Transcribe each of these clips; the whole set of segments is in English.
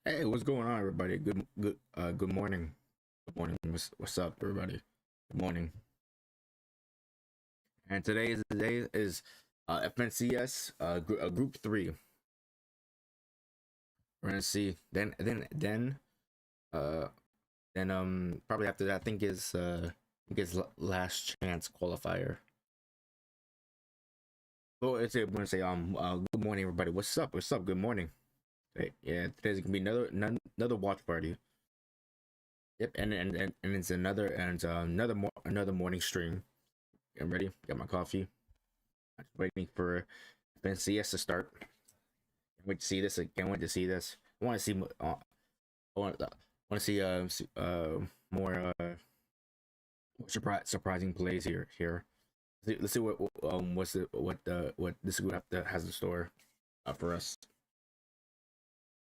Hey, what's going on, everybody? Good morning. Good morning. What's up, everybody? Good morning. And today is the day is FNCS Group 3. We're gonna see uh probably after that I think is last chance qualifier. Oh, we're gonna say good morning, everybody. What's up? What's up? Good morning. Hey, yeah, today's gonna be another watch party. Yep, and it's another morning stream. I'm ready. Got my coffee. I'm just waiting for NCS to start. Can't wait to see this. I can't wait to see this. I want to see. I want to see more surprising plays here. Let's see what this group has in store for us.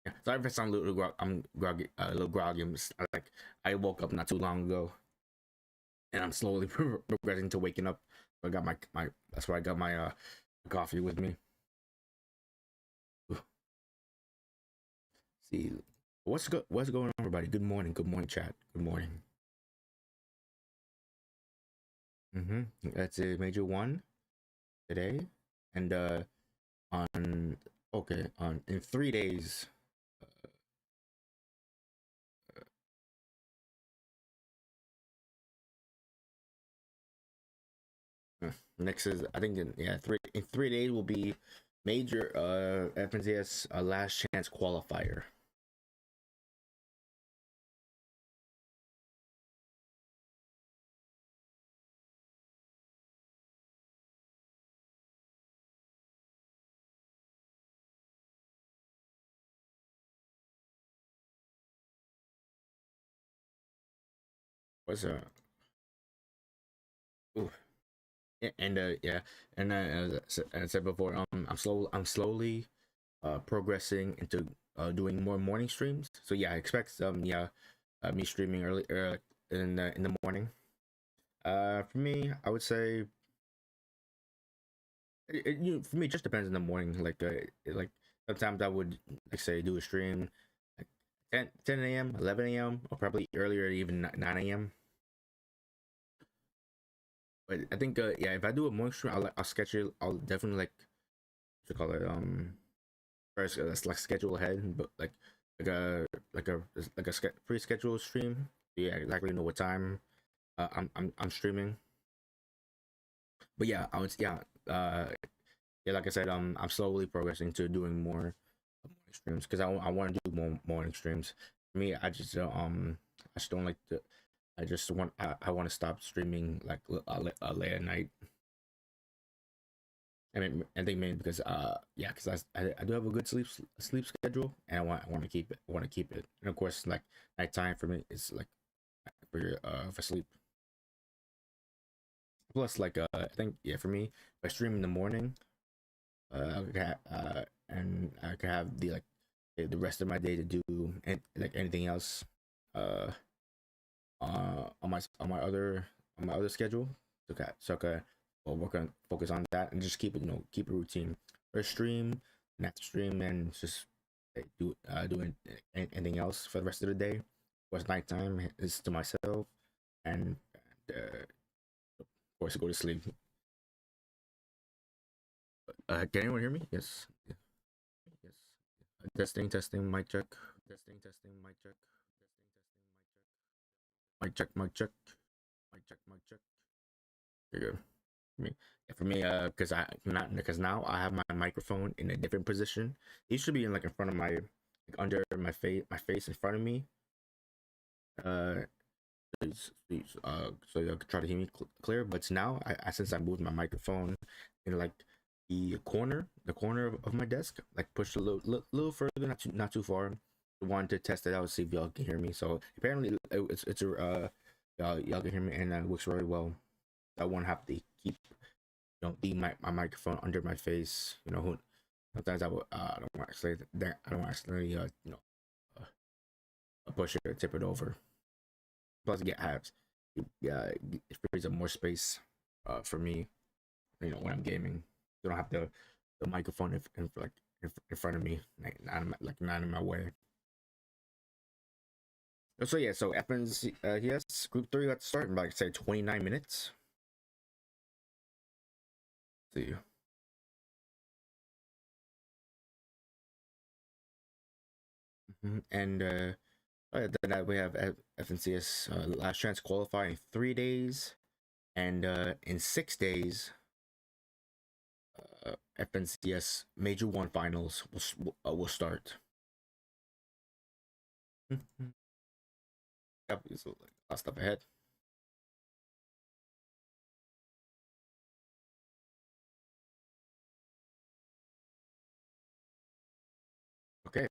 Yeah, sorry if I sound a little I'm groggy, a little groggy. Like I woke up not too long ago, and I'm slowly progressing to waking up. I got my that's why I got my coffee with me. See what's going on, everybody. Good morning, chat. Good morning. That's a major one today, and on okay on in 3 days. Next is I think in 3 days will be major FNCS last chance qualifier. What's ooh, and yeah, and as I said before, I'm slowly progressing into doing more morning streams. So yeah, I expect me streaming early in the morning. For me, I would say for me it just depends in the morning. Like sometimes I would like say do a stream like 10 a.m., 11 a.m., or probably earlier, even 9 a.m. But I think yeah, if I do a morning stream, I'll schedule. I'll definitely what you call it first like schedule ahead, but like a like a pre-scheduled stream. Yeah, exactly know what time I'm streaming. But yeah, I was yeah, like I said, I'm slowly progressing to doing more morning streams because I want to do more morning streams. For me, I just don't like to. I want to stop streaming like late at night. I think mainly because yeah, because I do have a good sleep schedule, and I want to keep it. I want to keep it, and of course, like nighttime for me is like for sleep. Plus, I think yeah, for me, if I stream in the morning, and I could have the rest of my day to do and like anything else, uh, on my other schedule. So I could well, focus on that and just keep a routine. First stream, next stream, and just doing anything else for the rest of the day. Was nighttime is to myself, and of course go to sleep. Can anyone hear me? Yes. Yes. Testing, mic check. Testing, mic check. Mic check, mic check. Mic check, mic check. There you go. Me. Yeah, for me, because I not because now I have my microphone in a different position. It should be in front of like under my face in front of me. Uh, so you can try to hear me clear. But now, since I moved my microphone in like the corner of my desk, like pushed a little further, not too far. I wanted to test it out, see if y'all can hear me. So apparently, it's a y'all can hear me, and it works really well. I won't have to keep leave my microphone under my face. Sometimes I don't want to say that I don't want to accidentally push it or tip it over. Plus, get apps. Yeah, it frees up more space for me. When I'm gaming, you don't have the microphone in front of me, like not in my way. So yeah, so Evans, yes, Group 3 got to start in like say 29 minutes. Let's see. And then we have FNCS last chance qualify in 3 days, and in 6 days, FNCS Major One finals will start. Yep, so like, a lot of stuff ahead. Okay.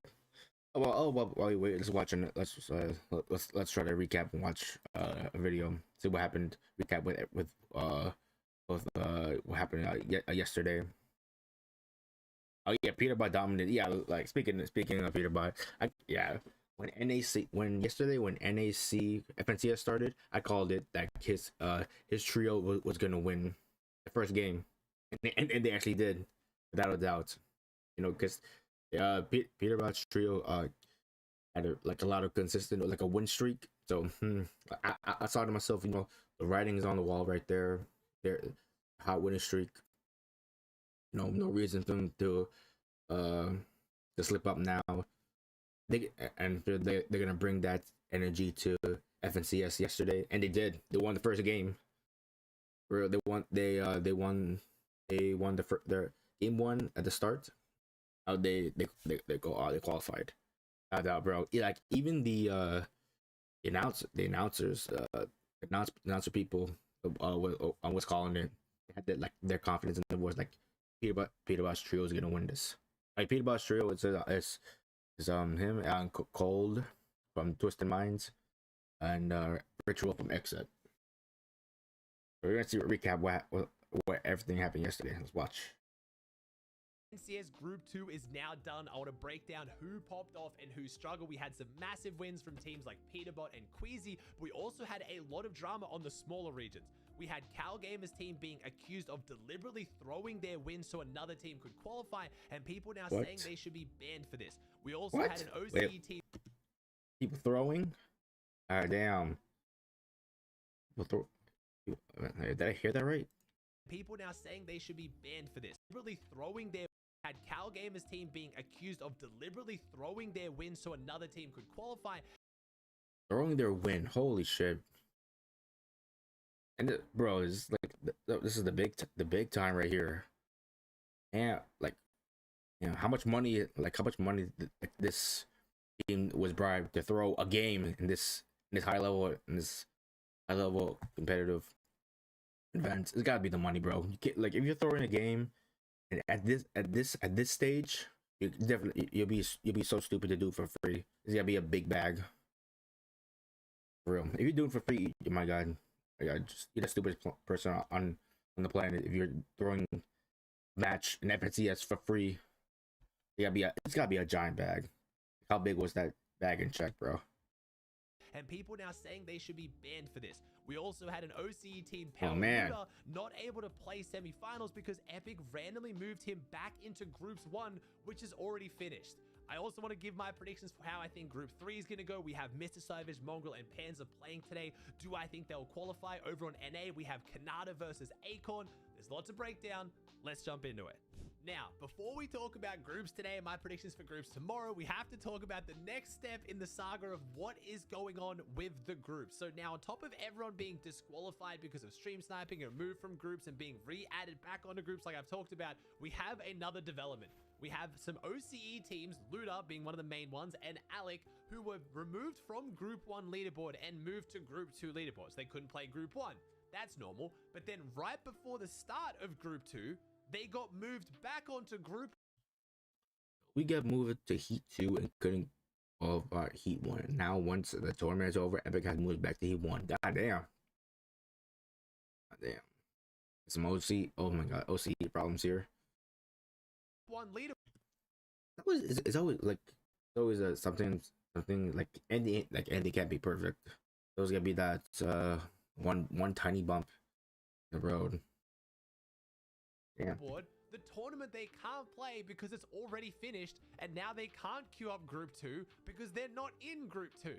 Well, while we wait, let's watch and let's try to recap and watch a video. See what happened. Recap with both what happened yesterday. Oh yeah, Peter Bot dominated. Yeah, like speaking of Peter Bot, yeah. When NAC FNCS started, I called it that his trio was gonna win the first game, and they actually did, without a doubt. You know, because Peter Bot's trio had like a lot of consistent, like a win streak. So I thought to myself, you know, the writing is on the wall right there. There, hot winning streak. No reason for them uh to slip up now. They're gonna bring that energy to FNCS yesterday, and they did. They won the first game. They won their game one at the start. They qualified. Bro. Like even the announcers announcer people was calling it. They had their confidence in the voice, like Peter Boss Trio is gonna win this. Like Peter Boss Trio is him and Cold from Twisted Minds and Ritual from Exit. So we're gonna see recap what everything happened yesterday. Let's watch. NCS Group 2 is now done. I want to break down who popped off and who struggled. We had some massive wins from teams like Peterbot and Queasy, but we also had a lot of drama on the smaller regions. We had Cal Gamers team being accused of deliberately throwing their wins so another team could qualify, and people now saying they should be banned for this. We also had an OCE team. People throwing? Damn. People did I hear that right? People now saying they should be banned for this. Deliberately throwing their had Cal Gamers team being accused of deliberately throwing their win so another team could qualify. Throwing their win. Holy shit. And bro, is like this is the big time right here. And like, you know, how much money this team was bribed to throw a game in this high level competitive events. It's gotta be the money, bro. You can't, like, if you're throwing a game and at this stage, you'll be so stupid to do it for free. It's gotta be a big bag. For real. If you're doing it for free, oh my god, just you're the stupidest person on the planet. If you're throwing match and FNCS for free, it's gotta be a giant bag. How big was that bag in check, bro? And people now saying they should be banned for this. We also had an OCE team, Power Luda, not able to play semifinals because Epic randomly moved him back into Groups 1, which is already finished. I also want to give my predictions for how I think Group 3 is going to go. We have Mr. Savage, Mongrel, and Panzer playing today. Do I think they'll qualify? Over on NA, we have Kanata versus Acorn. There's lots to break down. Let's jump into it. Now, before we talk about groups today and my predictions for groups tomorrow, we have to talk about the next step in the saga of what is going on with the groups. So now, on top of everyone being disqualified because of stream sniping and removed from groups and being re-added back onto groups like I've talked about, we have another development. We have some OCE teams, Luda being one of the main ones, and Alec, who were removed from Group 1 leaderboard and moved to Group 2 leaderboards. They couldn't play Group 1. That's normal. But then right before the start of Group 2, they got moved back onto Group. We got moved to Heat 2 and couldn't qualify Heat 1. Now, once the tournament is over, Epic has moved back to Heat 1. God damn. God damn. Some OC. Oh my god, OC problems here. One leader. It's always like something like Andy can't be perfect. There's gonna be that one tiny bump in the road. Yeah. Board, the tournament they can't play because it's already finished, and now they can't queue up Group 2 because they're not in Group 2.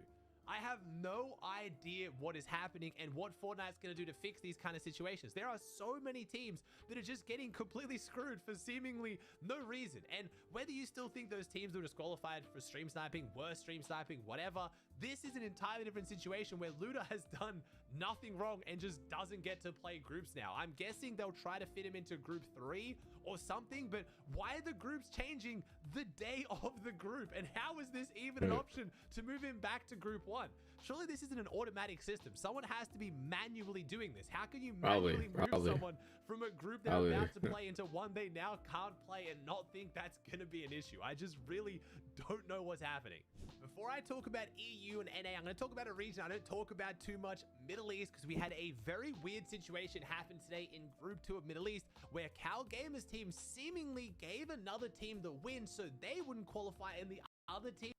I have no idea what is happening and what Fortnite's going to do to fix these kind of situations. There are so many teams that are just getting completely screwed for seemingly no reason. And whether you still think those teams were disqualified for stream sniping, were stream sniping, whatever, this is an entirely different situation where Luda has done nothing wrong and just doesn't get to play groups now. I'm guessing they'll try to fit him into group 3 or something, but why are the groups changing the day of the group? And how is this even an option to move him back to group 1? Surely this isn't an automatic system. Someone has to be manually doing this. How can you manually move someone from a group they're about to play into one they now can't play and not think that's going to be an issue? I just really don't know what's happening. Before I talk about EU and NA, I'm going to talk about a region. I don't talk about too much Middle East because we had a very weird situation happen today in Group 2 of Middle East where Cal Gamers team seemingly gave another team the win so they wouldn't qualify and the other team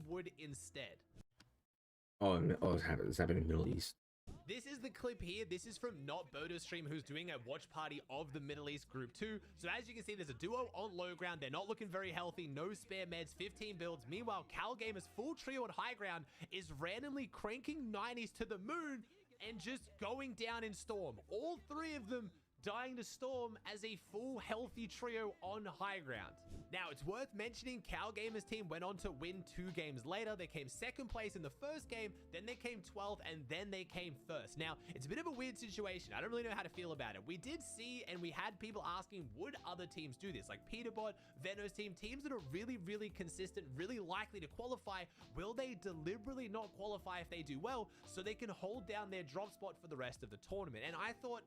would instead. Oh, it's happening in the Middle East. This is the clip here. This is from Not Bodo Stream, who's doing a watch party of the Middle East Group 2. So as you can see, there's a duo on low ground. They're not looking very healthy. No spare meds, 15 builds. Meanwhile, Cal Gamers' full trio on high ground is randomly cranking 90s to the moon and just going down in Storm. All three of them dying to Storm as a full healthy trio on high ground. Now, it's worth mentioning Cal Gamers team went on to win 2 games later. They came second place in the first game, then they came 12th, and then they came first. Now, it's a bit of a weird situation. I don't really know how to feel about it. We did see, and we had people asking, would other teams do this? Like Peterbot, Veno's team, teams that are really, really consistent, really likely to qualify. Will they deliberately not qualify if they do well so they can hold down their drop spot for the rest of the tournament? And I thought,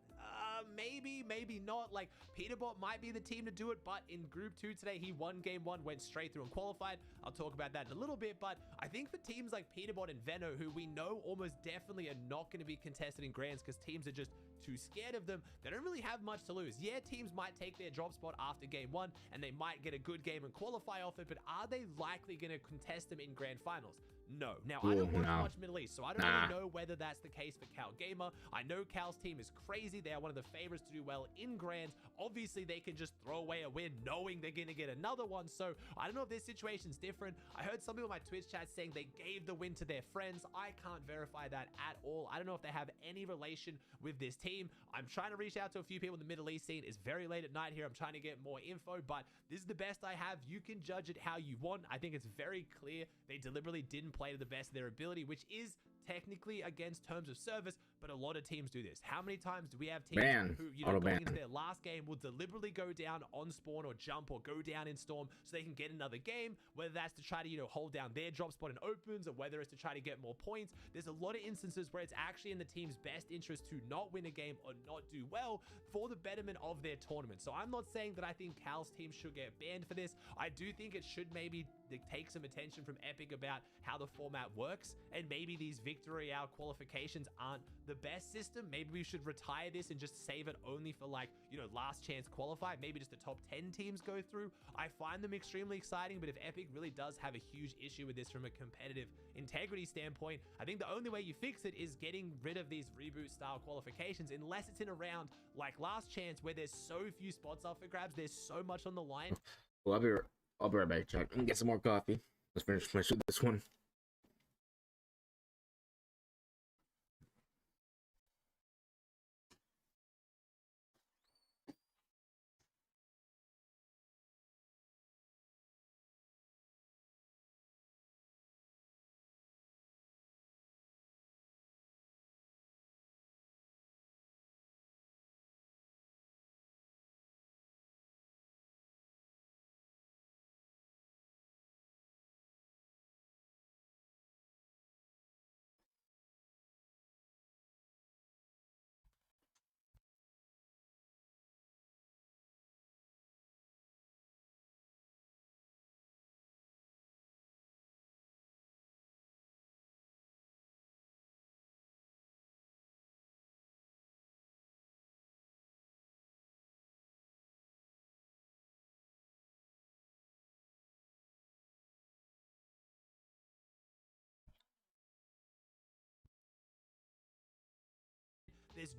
maybe not. Like Peterbot might be the team to do it, but in Group 2 today, he won Game 1, went straight through and qualified. I'll talk about that in a little bit, but I think for teams like Peterbot and Veno, who we know almost definitely are not going to be contested in Grands because teams are just too scared of them, they don't really have much to lose. Yeah, teams might take their drop spot after Game 1, and they might get a good game and qualify off it, but are they likely going to contest them in Grand Finals? No. Now, I don't watch much Middle East, so I don't really know whether that's the case for Cal Gamer. I know Cal's team is crazy. They are one of the favorites to do well in Grands. Obviously, they can just throw away a win knowing they're going to get another one, so I don't know if this situation's different. I heard some people in my Twitch chat saying they gave the win to their friends. I can't verify that at all. I don't know if they have any relation with this team. I'm trying to reach out to a few people in the Middle East scene. It's very late at night here. I'm trying to get more info, but this is the best I have. You can judge it how you want. I think it's very clear they deliberately didn't play to the best of their ability, which is technically against terms of service, but a lot of teams do this. How many times do we have teams who, you know, going into their last game will deliberately go down on spawn or jump or go down in Storm so they can get another game, whether that's to try to, you know, hold down their drop spot in opens or whether it's to try to get more points. There's a lot of instances where it's actually in the team's best interest to not win a game or not do well for the betterment of their tournament. So I'm not saying that I think Cal's team should get banned for this. I do think it should maybe take some attention from Epic about how the format works, and maybe these victory hour qualifications aren't the best system. Maybe we should retire this and just save it only for, like, you know, last chance qualify. Maybe just the top 10 teams go through. I find them extremely exciting, but if Epic really does have a huge issue with this from a competitive integrity standpoint, I think the only way you fix it is getting rid of these reboot style qualifications, unless it's in a round like last chance where there's so few spots up for grabs, there's so much on the line. Well, I'll be right back, Chuck, and get some more coffee. Let's finish this one.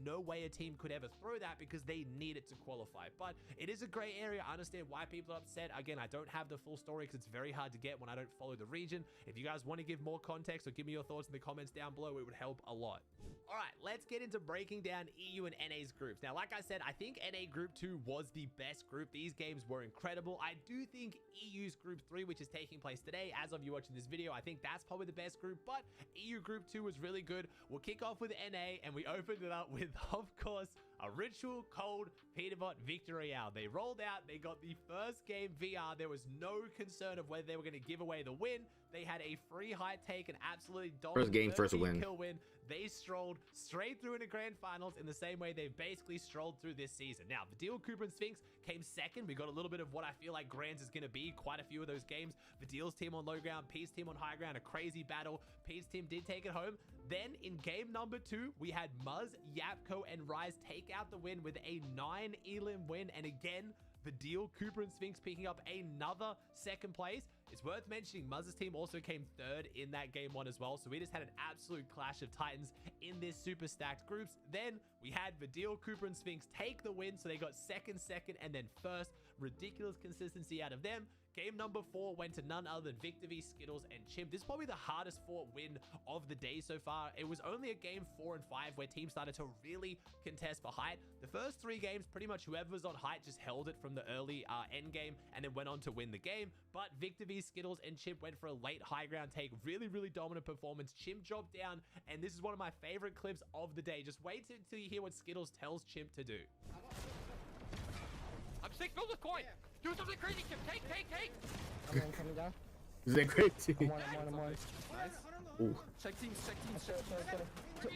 no way a team could ever throw that because they need it to qualify. But it is a gray area. I understand why people are upset. Again, I don't have the full story because it's very hard to get when I don't follow the region. If you guys want to give more context or give me your thoughts in the comments down below, it would help a lot. All right, let's get into breaking down EU and NA's groups. Now, like I said, I think NA Group 2 was the best group. These games were incredible. I do think EU's Group 3, which is taking place today, as of you watching this video, I think that's probably the best group, but EU Group 2 was really good. We'll kick off with NA, and we opened it up with, of course, a Ritual Cold Peterbot Victory Royale. They rolled out, they got the first game VR. There was no concern of whether they were going to give away the win. They had a free high take, an absolutely dominant first game, first win. Kill win. They strolled straight through into grand finals in the same way they've basically strolled through this season. Now, Vidil, Cooper, and Sphinx came second. We got a little bit of what I feel like Grands is going to be. Quite a few of those games. Vidil's team on low ground, Pete's team on high ground, a crazy battle. Pete's team did take it home. Then in game number 2, we had Muzz, Yapko, and Rise take out the win with a 9 elim win. And again, Vidil, Cooper, and Sphinx picking up another second place. It's worth mentioning Muzz's team also came third in that game 1 as well. So we just had an absolute clash of titans in this super stacked groups. Then we had Vidil, Cooper, and Sphinx take the win. So they got second, and then first. Ridiculous consistency out of them. Game number 4 went to none other than Victor V, Skittles, and Chimp. This is probably the hardest fought win of the day so far. It was only at game 4 and 5 where teams started to really contest for height. The first 3 games, pretty much whoever was on height just held it from the early end game and then went on to win the game. But Victor V, Skittles, and Chimp went for a late high ground take. Really, really dominant performance. Chimp dropped down, and this is one of my favorite clips of the day. Just wait till you hear what Skittles tells Chimp to do. I'm sick, build a coin! Yeah. Do something crazy, Chimp! Take! Coming down. Is that crazy? I'm on. Nice. Ooh. Check teams. 3.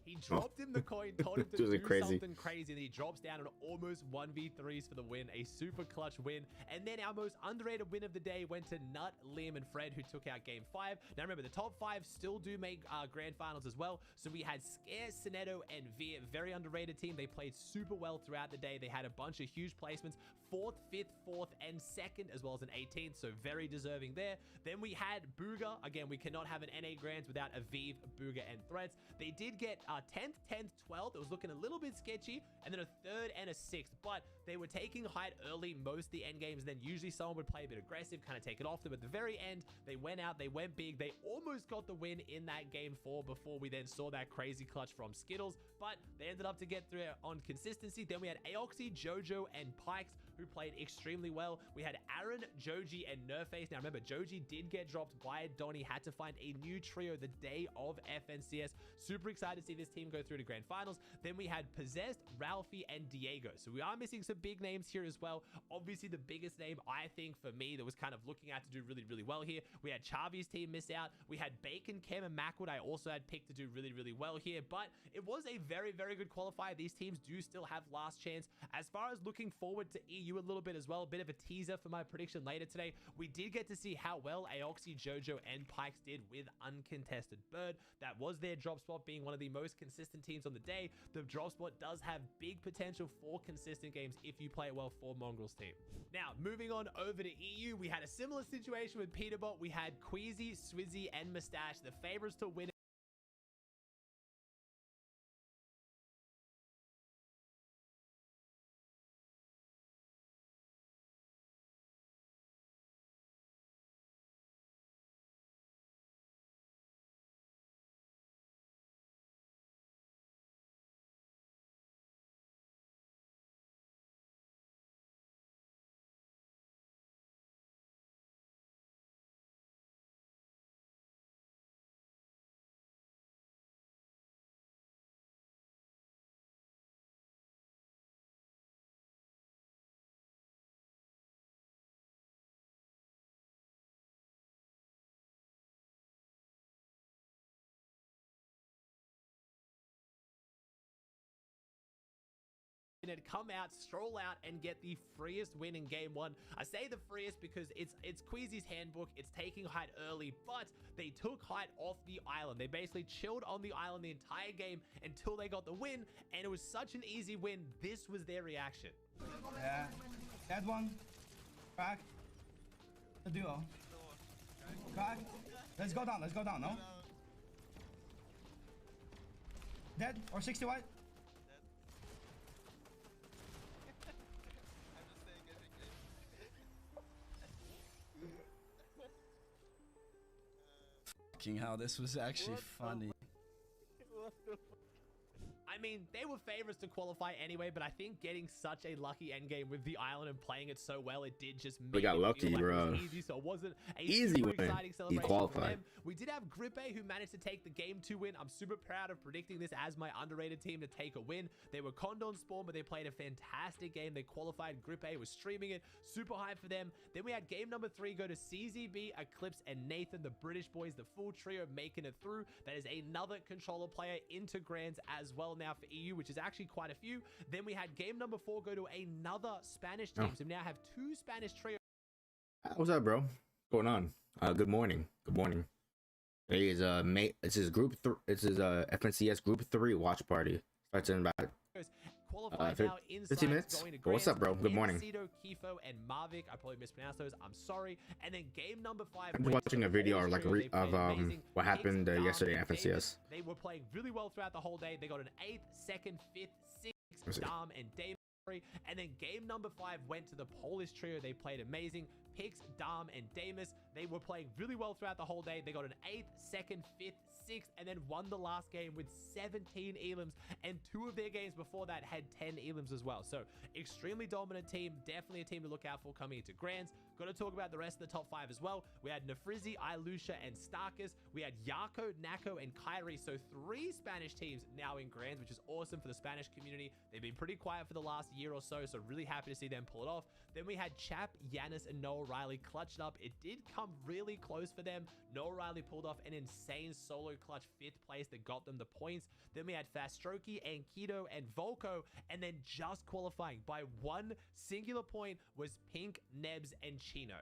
He dropped him the coin, told him to do something crazy, and he drops down and almost 1v3s for the win. A super clutch win. And then our most underrated win of the day went to Nut, Liam, and Fred, who took out game 5. Now remember, the top 5 still do make grand finals as well. So we had Scare, Sinetto, and Veer. Very underrated team. They played super well throughout the day. They had a bunch of huge placements. 4th, 5th, 4th, and 2nd, as well as an 18th. So very deserving there. Then we had Booga. Again, we cannot have an NA Grands without Aviv, Booga, and Threats. They did get 10th, 10th, 12th. It was looking a little bit sketchy, and then a 3rd and a 6th, but they were taking height early most of the end games. Then usually someone would play a bit aggressive, kind of take it off them. At the very end, they went out, they went big. They almost got the win in that game 4 before we then saw that crazy clutch from Skittles, but they ended up to get through on consistency. Then we had Aoxy, Jojo, and Pikes, who played extremely well. We had Aaron, Joji, and Nerface. Now remember, Joji did get dropped by Donnie, had to find a new trio the day of FNCS. Super excited to see this team go through to grand finals. Then we had Possessed, Ralphie, and Diego. So we are missing some big names here as well. Obviously, the biggest name, I think, for me, that was kind of looking at to do really, really well here. We had Chavi's team miss out. We had Bacon, Cam, and Macwood. I also had picked to do really, really well here, but it was a very, very good qualifier. These teams do still have last chance. As far as looking forward to EU a little bit as well, a bit of a teaser for my prediction later today. We did get to see how well Aoxy, Jojo, and Pikes did with Uncontested Bird. That was their drop spot, being one of the most consistent teams on the day. The drop spot does have big potential for consistent games if you play it well for Mongrel's team. Now, moving on over to EU, we had a similar situation with Peterbot. We had Queasy, Swizzy, and Mustache, the favorites to win. And come out, stroll out, and get the freest win in game 1. I say the freest because it's Queasy's handbook. It's taking height early, but they took height off the island. They basically chilled on the island the entire game until they got the win, and it was such an easy win. This was their reaction. Yeah, that one. Crack. The duo. Crack. Let's go down. Let's go down. No. Dead or 60 white. How this was actually funny. I mean, they were favorites to qualify anyway, but I think getting such a lucky endgame with the island and playing it so well, it did just make got it lucky, feel like bro. it was easy, so it wasn't a Easy super win. exciting He celebration for qualified. them. We did have Grippe, who managed to take the game 2 win. I'm super proud of predicting this as my underrated team to take a win. They were Condon Spawn, but they played a fantastic game. They qualified. Grippe was streaming it. Super hype for them. Then we had game number 3 go to CZB, Eclipse, and Nathan, the British boys, the full trio making it through. That is another controller player into Grands as well now for EU, which is actually quite a few. Then we had game number 4 go to another Spanish team. So we now have 2 Spanish trios. What's up, bro? What's going on? Good morning. Good morning. Today is this is FNCS Group 3 watch party. Starts in about Qualified now 15 minutes. Going to What's up, bro? Good morning. Cito, Kifo, and Mavic. I probably mispronounced those. I'm sorry. And then game number 5. I'm just watching a video or like what happened yesterday in FNCS. They were playing really well throughout the whole day. They got an 8th, 2nd, 5th, 6th, Dom, and Dame. And then game number 5 went to the Polish trio. They played amazing. Pix, Dom, and Damus. They were playing really well throughout the whole day. They got an 8th, 2nd, 5th, 6th, and then won the last game with 17 elims. And 2 of their games before that had 10 elims as well. So extremely dominant team. Definitely a team to look out for coming into Grands. Got to talk about the rest of the top 5 as well. We had Nefrizzi, Ilusha, and Starkus. We had Yako, Nako, and Kyrie. So 3 Spanish teams now in Grands, which is awesome for the Spanish community. They've been pretty quiet for the last year or so, so really happy to see them pull it off. Then we had Chap, Yanis, and Noah Riley clutched up. It did come really close for them. Noah Riley pulled off an insane solo clutch 5th place that got them the points. Then we had Fastroki, Ankido, and Volko, and then just qualifying by 1 singular point was Pink, Nebs, and Chino.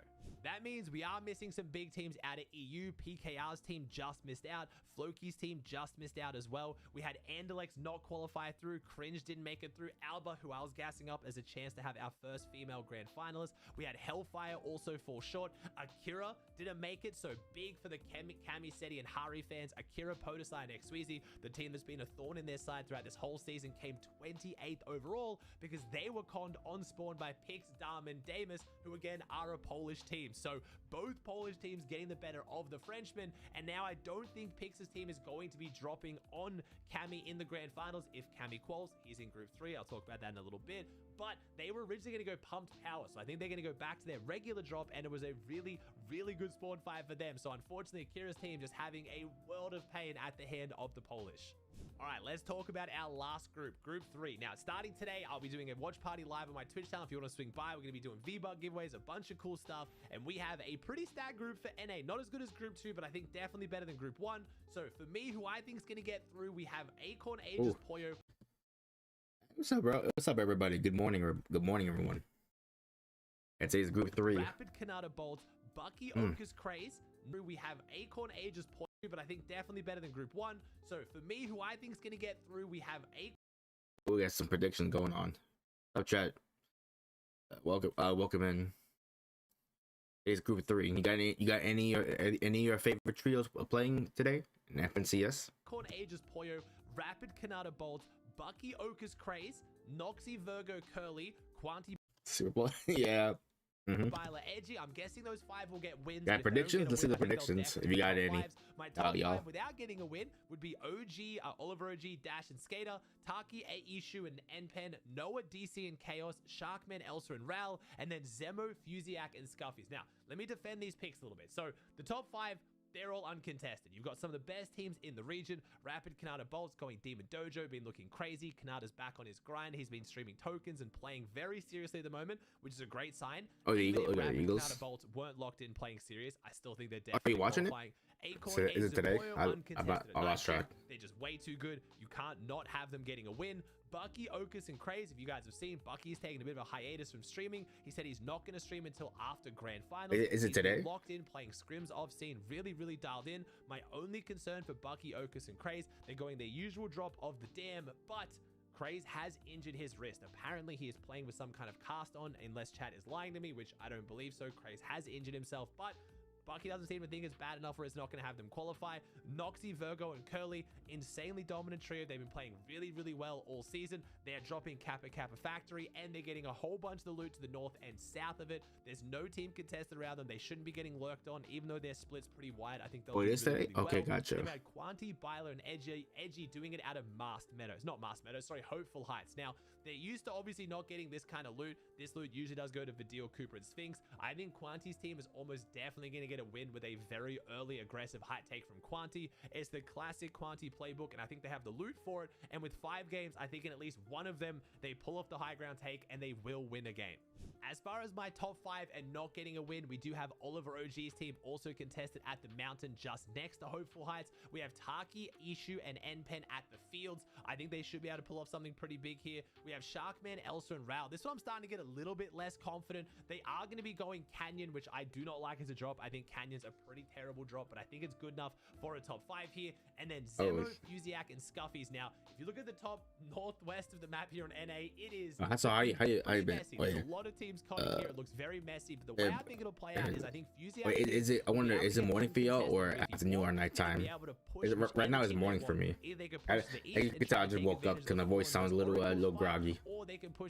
That means we are missing some big teams out of EU. PKR's team just missed out. Floki's team just missed out as well. We had Anderlex not qualify through. Cringe didn't make it through. Alba, who I was gassing up as a chance to have our first female grand finalist. We had Hellfire also fall short. Akira didn't make it, so big for the Kami Seti and Hari fans. Akira, Podesai, and Xweezy, the team that's been a thorn in their side throughout this whole season, came 28th overall because they were conned on spawn by Pix, Dam, and Damus, who again are a Polish team. So both Polish teams getting the better of the Frenchmen, and now I don't think Pix's team is going to be dropping on Kami in the grand finals if Kami quals. He's in group 3. I'll talk about that in a little bit, but they were originally going to go pumped power, so I think they're going to go back to their regular drop, and it was a really, really good spawn fight for them. So unfortunately, Akira's team just having a world of pain at the hand of the Polish. All right, let's talk about our last group, Group 3. Now, starting today, I'll be doing a watch party live on my Twitch channel. If you want to swing by, we're going to be doing V-Buck giveaways, a bunch of cool stuff, and we have a pretty stacked group for NA. Not as good as Group 2, but I think definitely better than Group 1. So for me, who I think is going to get through, we have Acorn, Aegis, Poyo. What's up, bro? What's up, everybody? Good morning, everyone. I'd say it's Group 3. Rapid Kanata Bolt, Bucky, Okus, Craze. We have Acorn, Aegis, Poyo, but I think definitely better than Group 1. So for me, who I think is going to get through, we have Acorn. We got some predictions going on. Up chat. Welcome in. It's Group 3. You got any of your favorite trios playing today in FNCS? Acorn, Aegis, Poyo, Rapid Kanata Bolt, Bucky, Okus, Craze, Noxy, Virgo, Curly, Quanti, Super yeah. Viola, Edgy. I'm guessing those 5 will get wins. Got predictions? Let's see the predictions. If you got any. My top 5 without getting a win would be OG, Oliver OG, Dash, and Skater, Taki, Aishu, and Npen, Noah, DC, and Chaos, Sharkman, Elsa, and Ral, and then Zemo, Fusiak, and Scuffies. Now, let me defend these picks a little bit. So, the top 5, they're all uncontested. You've got some of the best teams in the region. Rapid Kanata Bolts going Demon Dojo, been looking crazy. Kanata's back on his grind. He's been streaming tokens and playing very seriously at the moment, which is a great sign. Oh, the Eagles. Kanata Bolts weren't locked in playing serious. I still think they're definitely Are you watching it? Acorn, Is it today? I lost track. track. They're just way too good. You can't not have them getting a win. Bucky, Okus, and Craze, if you guys have seen, Bucky's taking a bit of a hiatus from streaming. He said he's not going to stream until after Grand Finals. Is it today? He's locked in, playing scrims off scene, really, really dialed in. My only concern for Bucky, Okus, and Craze, they're going their usual drop of the dam, but Craze has injured his wrist. Apparently, he is playing with some kind of cast on, unless chat is lying to me, which I don't believe so. Craze has injured himself, but Bucky doesn't seem to think it's bad enough where it's not going to have them qualify. Noxy, Virgo, and Curly, insanely dominant trio. They've been playing really, really well all season. They're dropping Kappa Kappa Factory, and they're getting a whole bunch of the loot to the north and south of it. There's no team contested around them. They shouldn't be getting lurked on, even though their split's pretty wide. I think they'll do is really, that? really Okay, well. gotcha. They've had Quanti, Byler, and Edgy doing it out of Masked Meadows. Not Masked Meadows, sorry, Hopeful Heights. Now, they're used to obviously not getting this kind of loot. This loot usually does go to Vidil, Cooper, and Sphinx. I think Quanti's team is almost definitely going to get a win with a very early aggressive height take from Quanti. It's the classic Quanti playbook, and I think they have the loot for it. And with 5 games, I think in at least one of them, they pull off the high ground take and they will win a game. As far as my top 5 and not getting a win, we do have Oliver OG's team also contested at the mountain just next to Hopeful Heights. We have Taki, Ishu, and Npen at the fields. I think they should be able to pull off something pretty big here. We have Sharkman, Elsa, and Rao. This one I'm starting to get a little bit less confident. They are going to be going Canyon, which I do not like as a drop. I think Canyon's a pretty terrible drop, but I think it's good enough for a top 5 here. And then Zemo, Fusiak, and Scuffies. Now, if you look at the top northwest of the map here on NA, it is that's how you been. There's a lot of teams coming here. It looks very messy, but the way I think it'll play out is I think Fusiak. Wait, is it? I wonder, is it morning for y'all or afternoon or nighttime? Is it, right now it's morning for me. You can tell I just woke up because my voice sounds a little groggy.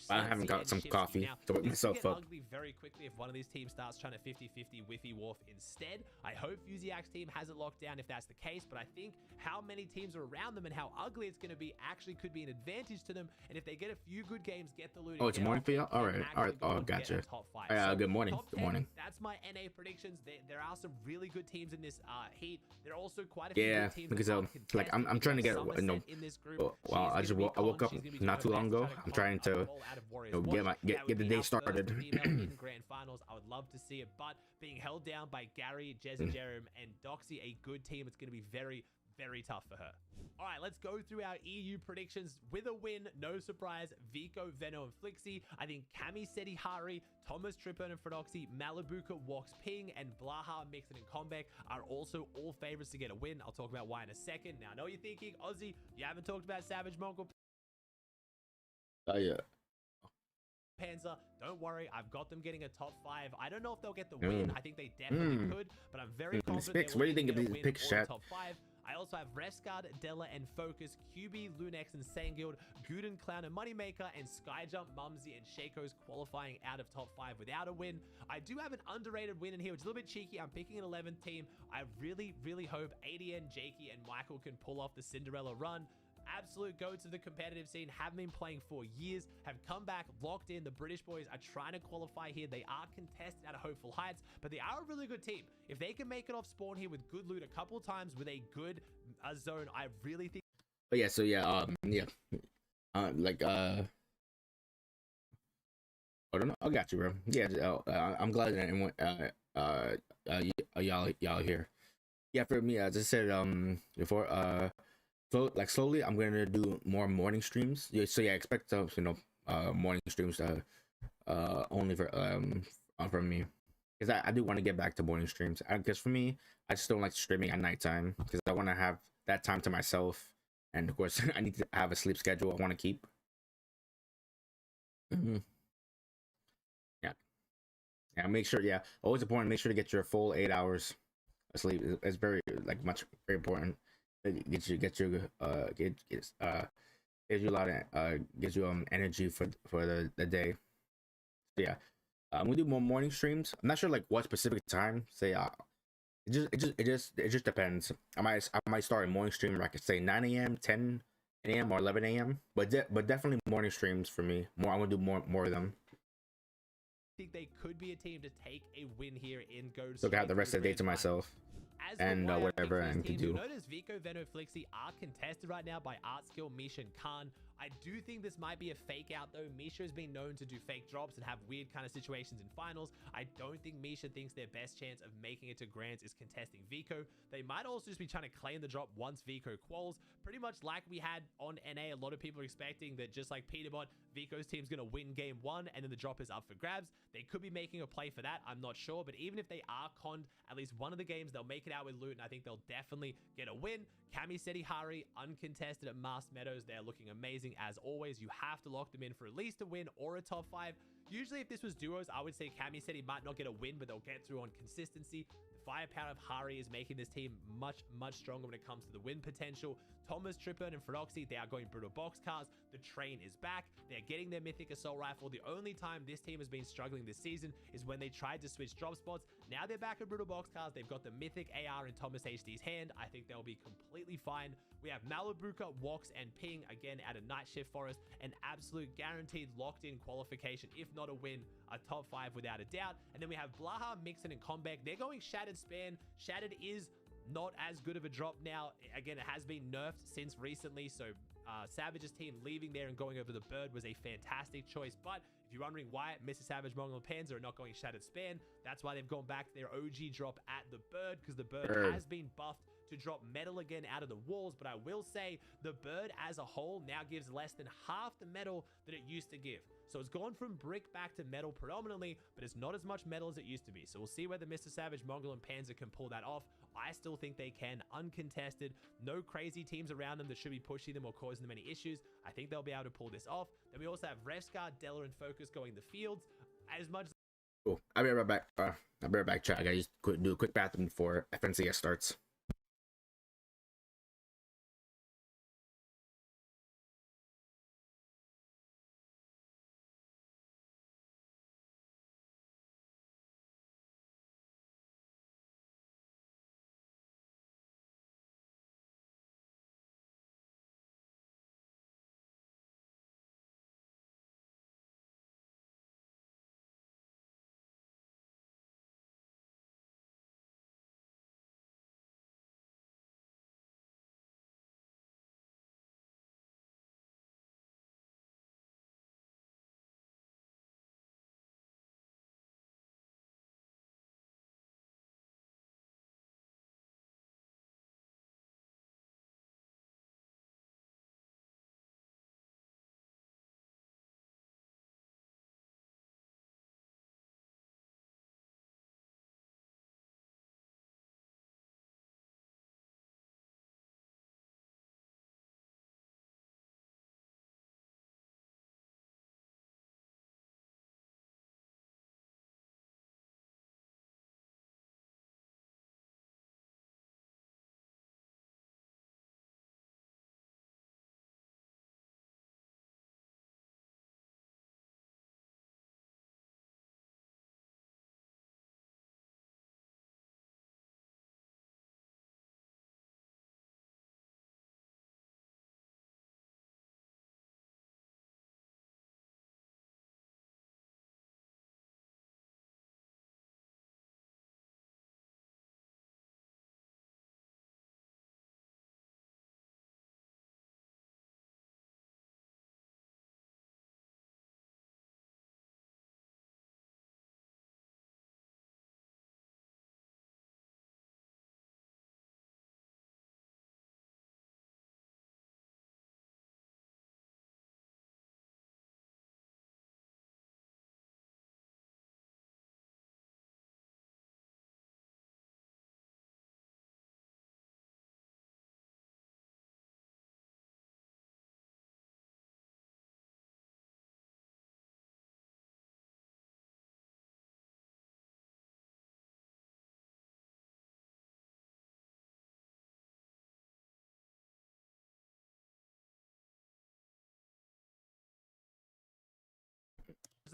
I haven't got some coffee to wake myself up. Ugly very quickly if one of these teams starts trying to 50-50 Whiffy Wharf instead. I hope Fusiak's team has it locked down if that's the case, but I think how many teams are around them and how ugly it's going to be actually could be an advantage to them. And if they get a few good games, get the loot. Oh, it's morning for y'all? All right. Oh, gotcha. Good morning. Good morning. That's my NA predictions. There are some really good teams in this heat. There are also quite a few good teams. Because like I'm trying to get in this group. Well, I woke up not too long ago. I'm trying to get the day started. Grand finals. I would love to see it, but being held down by Gary, Jez, and Jerem, and Doxy, a good team, it's going to be very, very tough for her. All right, let's go through our EU predictions. With a win, no surprise, Vico, Veno, and Flixie. I think Cami, Seti, Hari, Thomas, Tripper, and Frodoxy, Malabuka, Wox, Ping, and Blaha, Mixon, and Combeck are also all favorites to get a win. I'll talk about why in a second. Now, I know you're thinking, Ozzy, you haven't talked about Savage Monk or yeah. Panzer. Don't worry, I've got them getting a top 5. I don't know if they'll get the win. I think they definitely could, but I'm very confident. What do you think of these picks, chat? Top 5. I also have Rescard, Della, and Focus, QB, Lunex, and Sanguild, Guden, Clown, and Moneymaker, and Skyjump, Mumsy, and Shaco's qualifying out of top 5 without a win. I do have an underrated win in here, which is a little bit cheeky. I'm picking an 11th team. I really, really hope ADN, Jakey, and Michael can pull off the Cinderella run. Absolute goats of the competitive scene, have been playing for years, have come back, locked in. The British boys are trying to qualify here. They are contested out of Hopeful Heights, but they are a really good team. If they can make it off spawn here with good loot a couple times with a good zone, I really think. But yeah, so yeah, I don't know. I got you, bro. Yeah, I'm glad that everyone, y'all here. Yeah, for me, as I said before, so like slowly, I'm gonna do more morning streams. Yeah, so yeah, expect morning streams only from me, because I do want to get back to morning streams. Because for me, I just don't like streaming at nighttime because I want to have that time to myself, and of course, I need to have a sleep schedule I want to keep. Yeah, make sure. Yeah, always important. Make sure to get your full 8 hours of sleep. It's very very important. Gives you a lot of gives you energy for the day. So yeah, I'm gonna do more morning streams. I'm not sure like what specific time. Say it just depends. I might start a morning stream where I could say 9 a.m., 10 a.m. or 11 a.m. But definitely morning streams for me. I'm gonna do more of them. I think they could be a team to take a win here in Go. So I have the rest of the day to myself. And whatever I can do. Notice Vico, Veno, Flixie are contested right now by Artskill, Misha, and Khan. I do think this might be a fake out though. Misha has been known to do fake drops and have weird kind of situations in finals. I don't think Misha thinks their best chance of making it to Grands is contesting Vico. They might also just be trying to claim the drop once Vico quals. Pretty much like we had on NA, a lot of people are expecting that just like Peterbot, Vico's team's going to win game 1 and then the drop is up for grabs. They could be making a play for that. I'm not sure, but even if they are conned at least one of the games, they'll make it out with loot, and I think they'll definitely get a win. Cami, Seti, Hari, uncontested at Masked Meadows. They're looking amazing as always. You have to lock them in for at least a win or a top 5. Usually if this was duos, I would say Cammy said he might not get a win, but they'll get through on consistency. The firepower of Hari is making this team much stronger when it comes to the win potential. Thomas, Tripper, and Phrodoxy, they are going brutal boxcars. The train is back. They're getting their mythic assault rifle. The only time this team has been struggling this season is when they tried to switch drop spots. Now they're back at brutal boxcars. They've got the mythic AR in Thomas HD's hand. I think they'll be completely fine. We have Malabuka, Wox, and Ping again at a night shift for us. An absolute guaranteed locked in qualification, if not a win, a top 5 without a doubt. And then we have Blaha, Mixon, and Combeck. They're going Shattered Span. Shattered is not as good of a drop now. Again, it has been nerfed since recently, so Savage's team leaving there and going over the Bird was a fantastic choice. But if you're wondering why Mr. Savage, Mongol, and Panzer are not going Shattered Span, that's why they've gone back to their OG drop at the Bird, because the Bird has been buffed to drop metal again out of the walls. But I will say the Bird as a whole now gives less than half the metal that it used to give. So it's gone from brick back to metal predominantly, but it's not as much metal as it used to be. So we'll see whether Mr. Savage, Mongol, and Panzer can pull that off. I still think they can, uncontested. No crazy teams around them that should be pushing them or causing them any issues. I think they'll be able to pull this off. Then we also have Refscar, Della, and Focus going the fields. As much as Cool. I'll be right back. I'll be right back, chat. I gotta just do a quick bathroom before FNCS starts.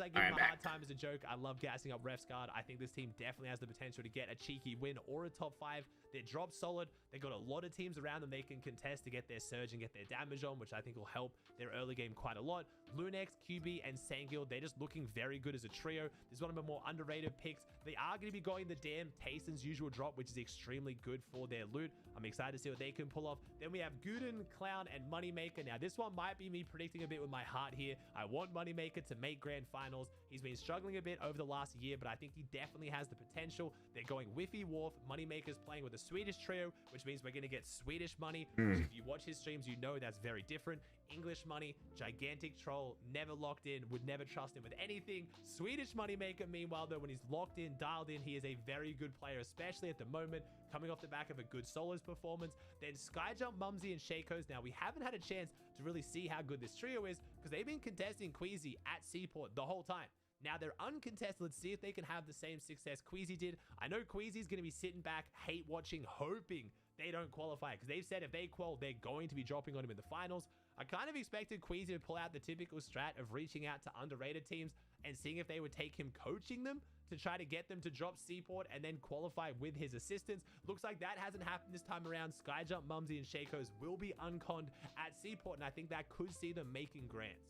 I give him a hard time as a joke. I love gassing up Refsguard. I think this team definitely has the potential to get a cheeky win or a top 5. They're drop solid. They've got a lot of teams around them they can contest to get their surge and get their damage on, which I think will help their early game quite a lot. Lunex, QB, and Sangil, they're just looking very good as a trio. This is one of the more underrated picks. They are going to be going the damn Tayson's usual drop, which is extremely good for their loot. I'm excited to see what they can pull off. Then we have Guden, Clown, and Moneymaker. Now, this one might be me predicting a bit with my heart here. I want Moneymaker to make grand finals. He's been struggling a bit over the last year, but I think he definitely has the potential. They're going Whiffy, Wharf, Moneymaker's playing with a Swedish trio, which means we're going to get Swedish money. If you watch his streams, you know that's very different. English money, gigantic troll, never locked in, would never trust him with anything. Swedish moneymaker, meanwhile, though, when he's locked in, dialed in, he is a very good player, especially at the moment, coming off the back of a good solos performance. Then Skyjump, Mumsy, and Shaco's. Now, we haven't had a chance to really see how good this trio is because they've been contesting Queasy at Seaport the whole time. Now they're uncontested. Let's see if they can have the same success Queasy did. I know Queasy's going to be sitting back, hate watching, hoping they don't qualify because they've said if they qual, they're going to be dropping on him in the finals. I kind of expected Queasy to pull out the typical strat of reaching out to underrated teams and seeing if they would take him coaching them to try to get them to drop Seaport and then qualify with his assistance. Looks like that hasn't happened this time around. Skyjump, Mumsy, and Shaco's will be unconned at Seaport, and I think that could see them making grants.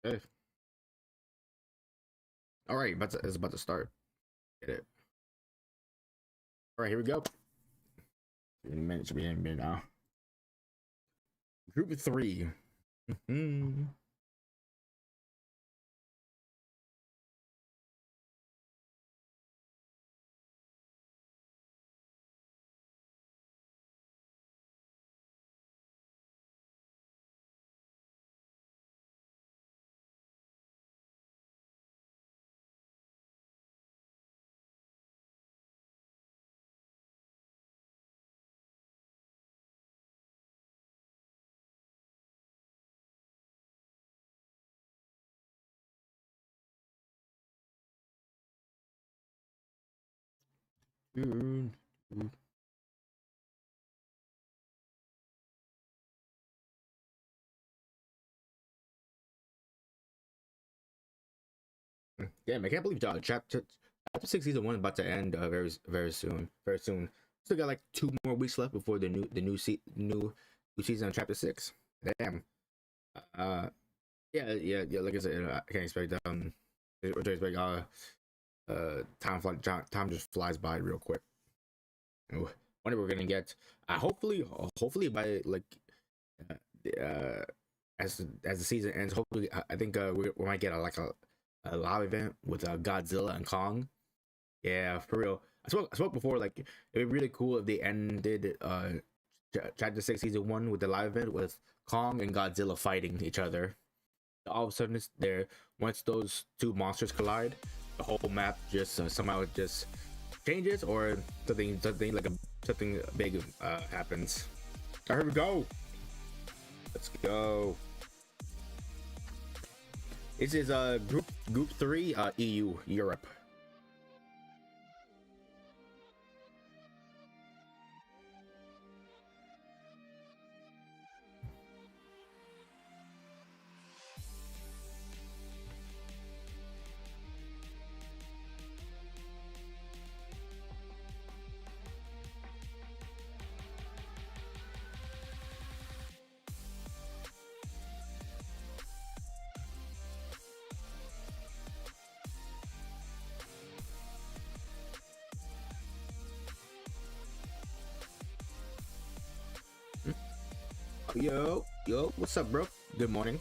Okay. All right, it's about to start. Get it. All right, here we go. In a minute, should be in a minute now. Group 3. Damn, I can't believe chapter 6 season 1 is about to end very soon. Still got like 2 more weeks left before the new season of chapter 6. Damn. Yeah. Like I said, I can't expect time just flies by real quick. When we're gonna get hopefully by like as the season ends, hopefully I think we might get a live event with Godzilla and Kong. Yeah, for real. I spoke before, like it'd be really cool if they ended chapter 6 season 1 with the live event with Kong and Godzilla fighting each other. All of a sudden it's there, once those 2 monsters collide, the whole map just somehow just changes, or something big happens. Here we go. Let's go. This is group 3 EU Europe. Yo, what's up, bro? Good morning.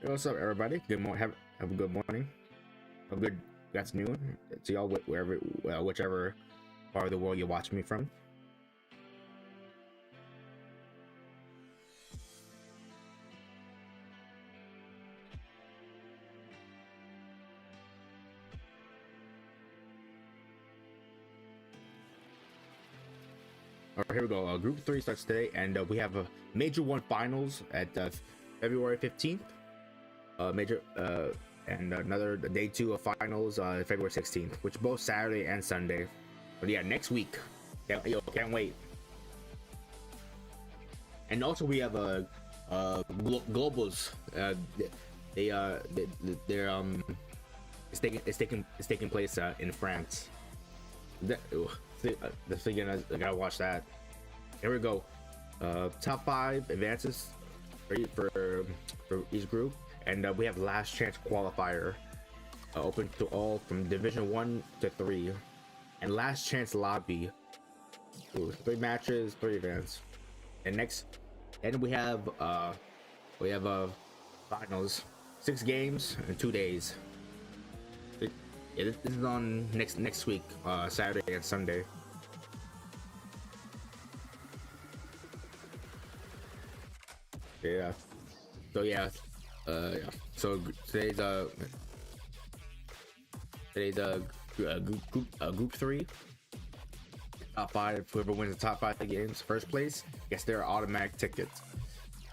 Hey, what's up, everybody? Good morning. Have a good morning. A good afternoon to y'all, whichever part of the world you're watching me from. Alright, here we go. Group 3 starts today, and we have a Major 1 finals at February 15th. And another day 2 of finals February 16th, which both Saturday and Sunday. But yeah, next week. Can't wait. And also we have Globals. It's taking place in France. The thing I gotta watch that. Here we go. Top 5 advances for each group, and we have last chance qualifier open to all from division 1 to 3, and last chance lobby. 3 matches, 3 events, and we have finals, 6 games in 2 days. Yeah, this is on next week, Saturday and Sunday. Yeah. So yeah. Yeah. So today's group 3. Top 5. Whoever wins the top 5 games, first place, gets their automatic tickets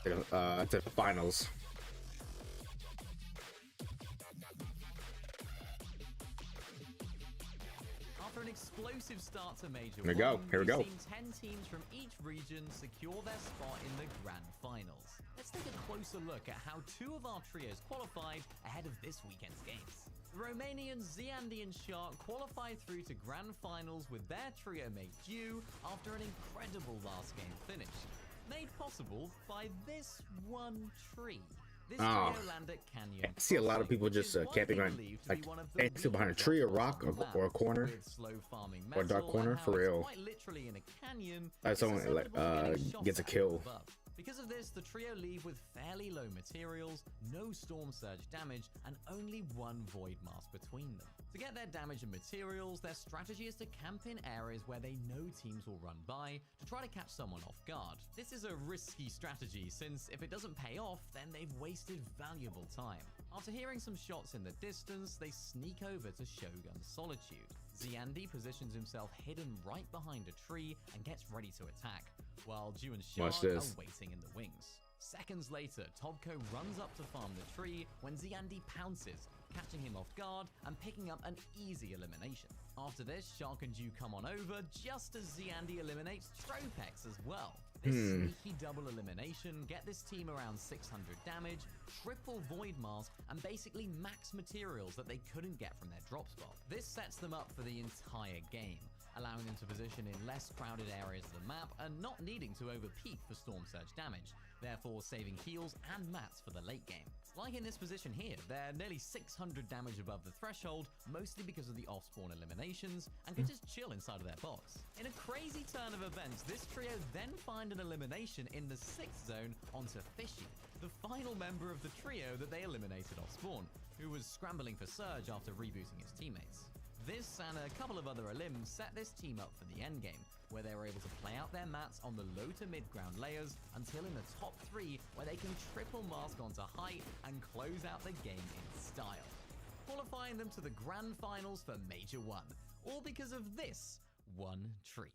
to the finals. After an explosive start to Major Here we go. Here we we've go. seen 10 teams from each region secure their spot in the grand finals. Let's take a closer look at how 2 of our trios qualified ahead of this weekend's games. The Romanian Ziandi and Shark qualified through to grand finals with their trio mate Dew after an incredible last game finish, made possible by this one tree. This Oh. trio land at Canyon I see a lot of Crossing, people which just is widely camping on, believed to like, be one of the dancing behind a weakest tree, a spots rock, on the or a map, corner, with slow farming or a dark metal corner, and for how it's real. quite literally in a canyon, Like it's someone, like, susceptible to getting shot gets a at kill. from above. Because of this, the trio leave with fairly low materials, no storm surge damage, and only one void mask between them. To get their damage and materials, their strategy is to camp in areas where they know teams will run by to try to catch someone off guard. This is a risky strategy, since if it doesn't pay off, then they've wasted valuable time. After hearing some shots in the distance, they sneak over to Shogun Solitude. Ziandi positions himself hidden right behind a tree and gets ready to attack, while Dew and Shark Watch this. are waiting in the wings. Seconds later, Tobko runs up to farm the tree when Ziandi pounces, catching him off guard and picking up an easy elimination. After this, Shark and Dew come on over just as Ziandi eliminates Tropex as well. This sneaky double elimination get this team around 600 damage, triple void mask, and basically max materials that they couldn't get from their drop spot. This sets them up for the entire game, allowing them to position in less crowded areas of the map and not needing to overpeak for storm surge damage, therefore saving heals and mats for the late game. Like in this position here, they're nearly 600 damage above the threshold, mostly because of the off-spawn eliminations, and can just chill inside of their box. In a crazy turn of events, this trio then find an elimination in the 6th zone onto Fishy, the final member of the trio that they eliminated off-spawn, who was scrambling for Surge after rebooting his teammates. This and a couple of other elims set this team up for the endgame, where they were able to play out their mats on the low to mid ground layers until in the top 3, where they can triple mask onto height and close out the game in style, qualifying them to the grand finals for Major 1, all because of this one tree.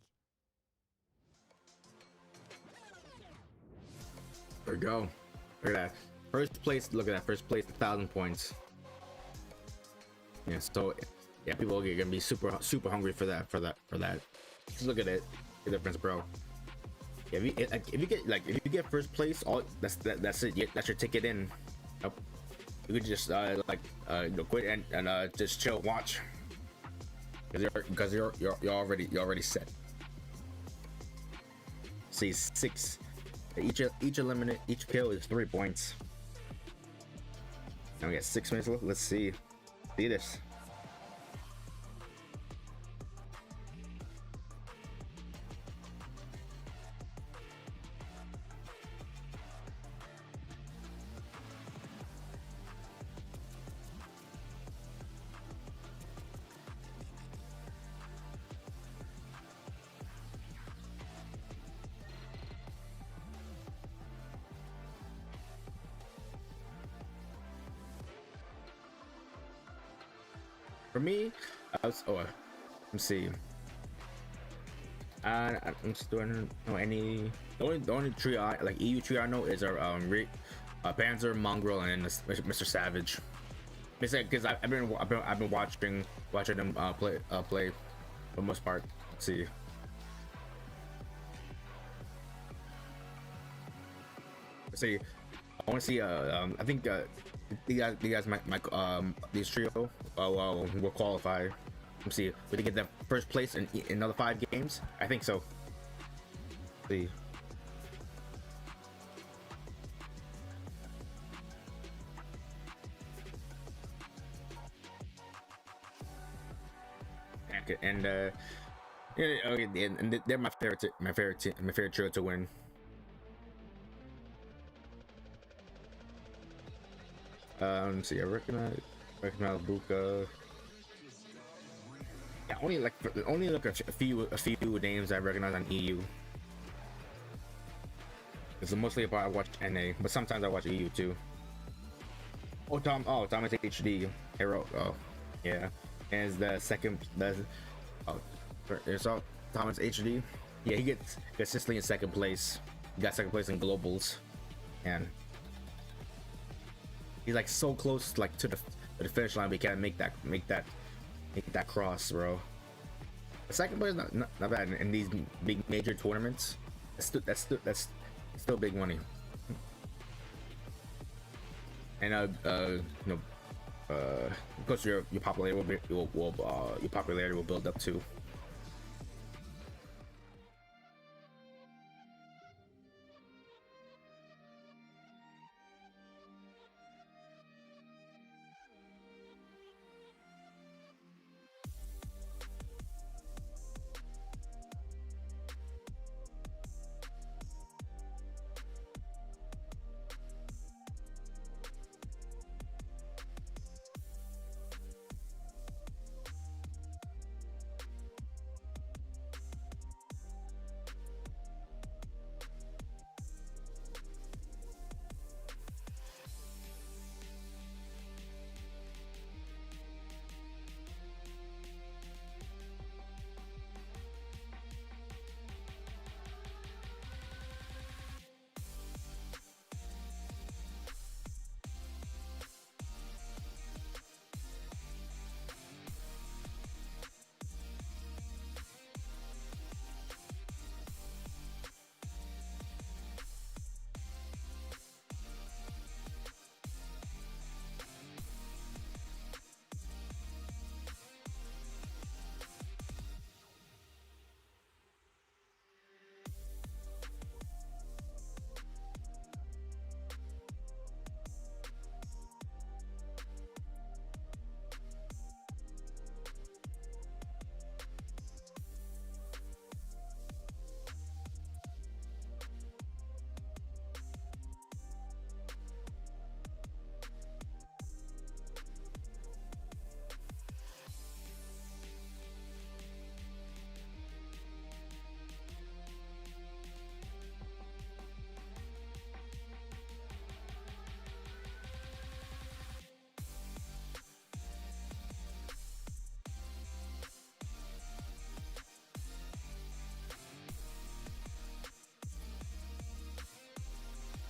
There we go. Look at that. First place, look at that. First place, 1,000 points. Yeah, so yeah, people are gonna be super hungry for that. Just look at it, the difference, bro. Yeah, if you get first place, all that's it. Yeah, that's your ticket in. Yep. You could just quit and just chill, watch, because you're already set. See, 6. Each kill is 3 points. Now we got 6 minutes left. Let's see this. For me, let me see. I'm just doing know any. The only trio like EU trio I know is our Panzer, Mongrel, and Mr. Savage. Because I've been watching them play for the most part. Let's see. See, I want to see. I think these trio will qualify. Let's see. We can get the first place in another 5 games. I think so. Let's see. And okay, and they're my favorite trio to win. Let's see. I recognize Buka. Yeah, only like a few names I recognize on EU. It's mostly about I watch NA, but sometimes I watch EU too. Oh, Thomas HD Hero. Oh, yeah, and it's the second. It's all Thomas HD. Yeah, he gets consistently in second place. He got second place in globals, and he's like so close, like to the finish line. But he can't make that cross, bro. The second place is not bad in these big major tournaments. That's still big money. And of course your popularity will build up too.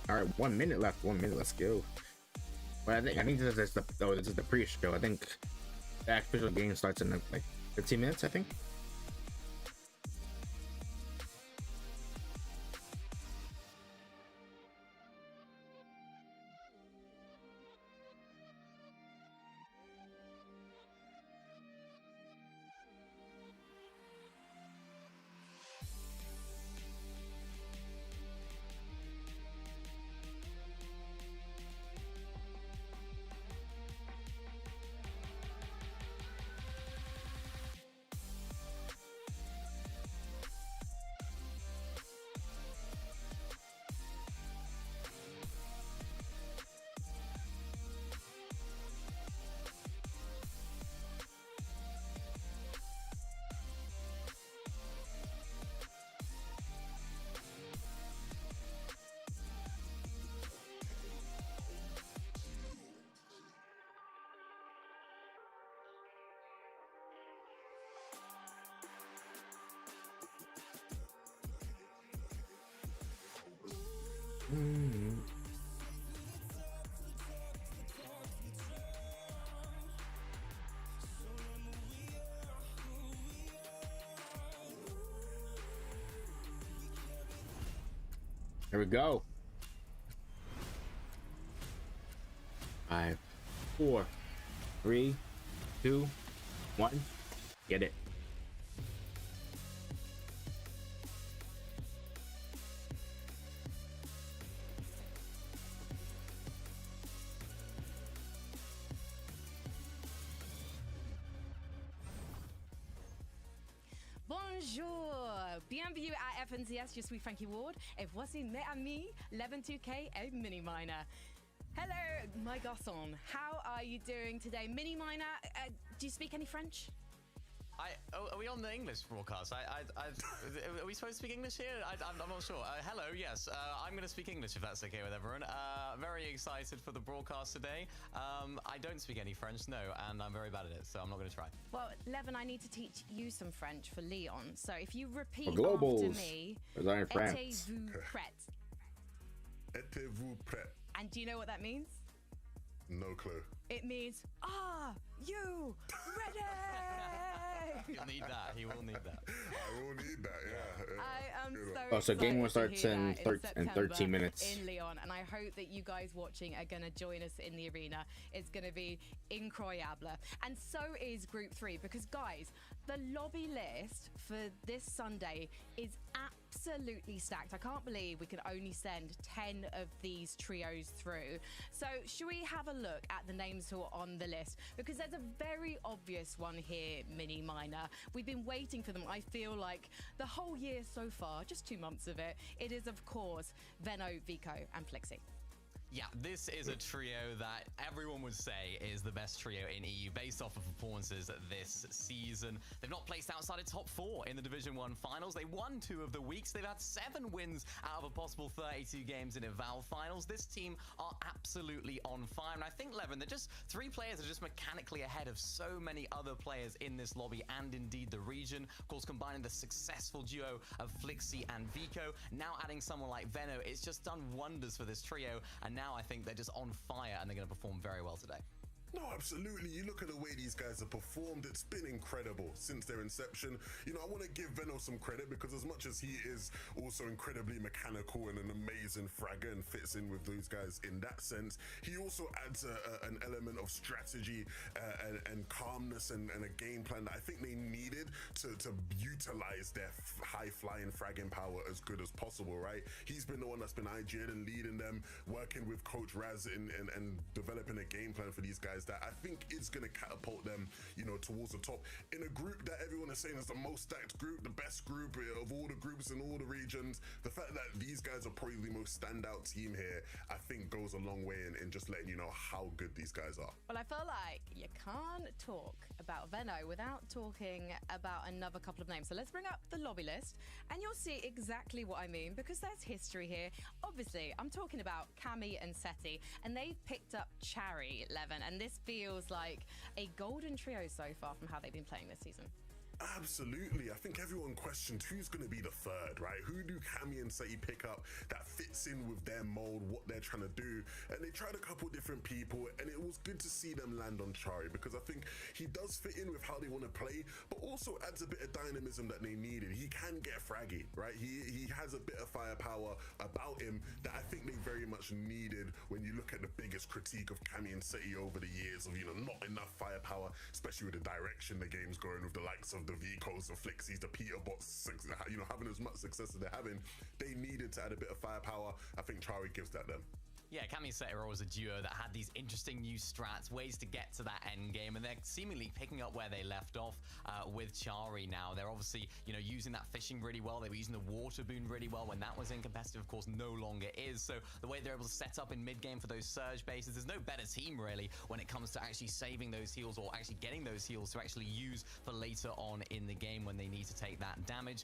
All right, 1 minute left. 1 minute. Let's go. But I think this is the pre-show. I think the actual game starts in like 15 minutes. I think. Here we go. 5, 4, 3, 2, 1. Get it. Bonjour, bienvenue à FNCS, je suis Frankie Ward, et voici mes amis, 11-2K et Miniminer. Hello, my garçon, how are you doing today? Miniminer, do you speak any French? Are we on the English broadcast? Are we supposed to speak English here? I'm not sure. Hello, yes. I'm going to speak English if that's okay with everyone. Very excited for the broadcast today. I don't speak any French, no, and I'm very bad at it, so I'm not going to try. Well, Levin, I need to teach you some French for Leon. So if you repeat globals, after me, as I am France. êtes-vous prêt? Êtes-vous prêt? And do you know what that means? No clue. It means, are you ready? He'll need that. He will need that. I will need that, yeah. I am so Oh, so game one excited to starts hear in that 13 September minutes. in Leon, and I hope that you guys watching are going to join us in the arena. It's going to be incroyable. And so is Group 3, because guys, the lobby list for this Sunday is absolutely stacked. I can't believe we can only send 10 of these trios through. So should we have a look at the names who are on the list? Because there's a very obvious one here, Mini Minor. We've been waiting for them, I feel like, the whole year so far, just 2 months of it. It is, of course, Veno, Vico, and Flixie. Yeah, this is a trio that everyone would say is the best trio in EU based off of performances this season. They've not placed outside of top 4 in the Division 1 finals. They won 2 of the weeks. They've had 7 wins out of a possible 32 games in Eval finals. This team are absolutely on fire. And I think, Levin, they're just 3 players are just mechanically ahead of so many other players in this lobby and indeed the region. Of course, combining the successful duo of Flixie and Vico, now adding someone like Veno, it's just done wonders for this trio. And now I think they're just on fire and they're going to perform very well today. No, absolutely. You look at the way these guys have performed, it's been incredible since their inception. You know, I want to give Veno some credit because as much as he is also incredibly mechanical and an amazing fragger and fits in with those guys in that sense, he also adds an element of strategy and calmness and a game plan that I think they needed to utilize their high-flying fragging power as good as possible, right? He's been the one that's been IG'd and leading them, working with Coach Raz and developing a game plan for these guys that I think is going to catapult them, you know, towards the top in a group that everyone is saying is the most stacked group, the best group of all the groups in all the regions. The fact that these guys are probably the most standout team here, I think goes a long way in just letting you know how good these guys are. Well, I feel like you can't talk about Veno without talking about another couple of names. So let's bring up the lobby list and you'll see exactly what I mean because there's history here. Obviously, I'm talking about Cammy and Seti, and they've picked up Chari, Levin, and this feels like a golden trio so far from how they've been playing this season. Absolutely. I think everyone questioned who's going to be the third, right? Who do Cammy and Seti pick up that fits in with their mold, what they're trying to do? And they tried a couple different people, and it was good to see them land on Chari because I think he does fit in with how they want to play, but also adds a bit of dynamism that they needed. He can get fraggy, right? He has a bit of firepower about him that I think they very much needed when you look at the biggest critique of Cammy and Seti over the years of, you know, not enough firepower, especially with the direction the game's going with the likes of the Vicos, the Flixies, the Peter Bots, you know, having as much success as they're having. They needed to add a bit of firepower. I think Chari gives that them. Yeah, Cammy and Seti are always a duo that had these interesting new strats, ways to get to that end game, and they're seemingly picking up where they left off with Chari now. They're obviously, you know, using that fishing really well. They were using the water boon really well when that was in competitive, of course, no longer is. So the way they're able to set up in mid-game for those surge bases, there's no better team really when it comes to actually saving those heals or actually getting those heals to actually use for later on in the game when they need to take that damage.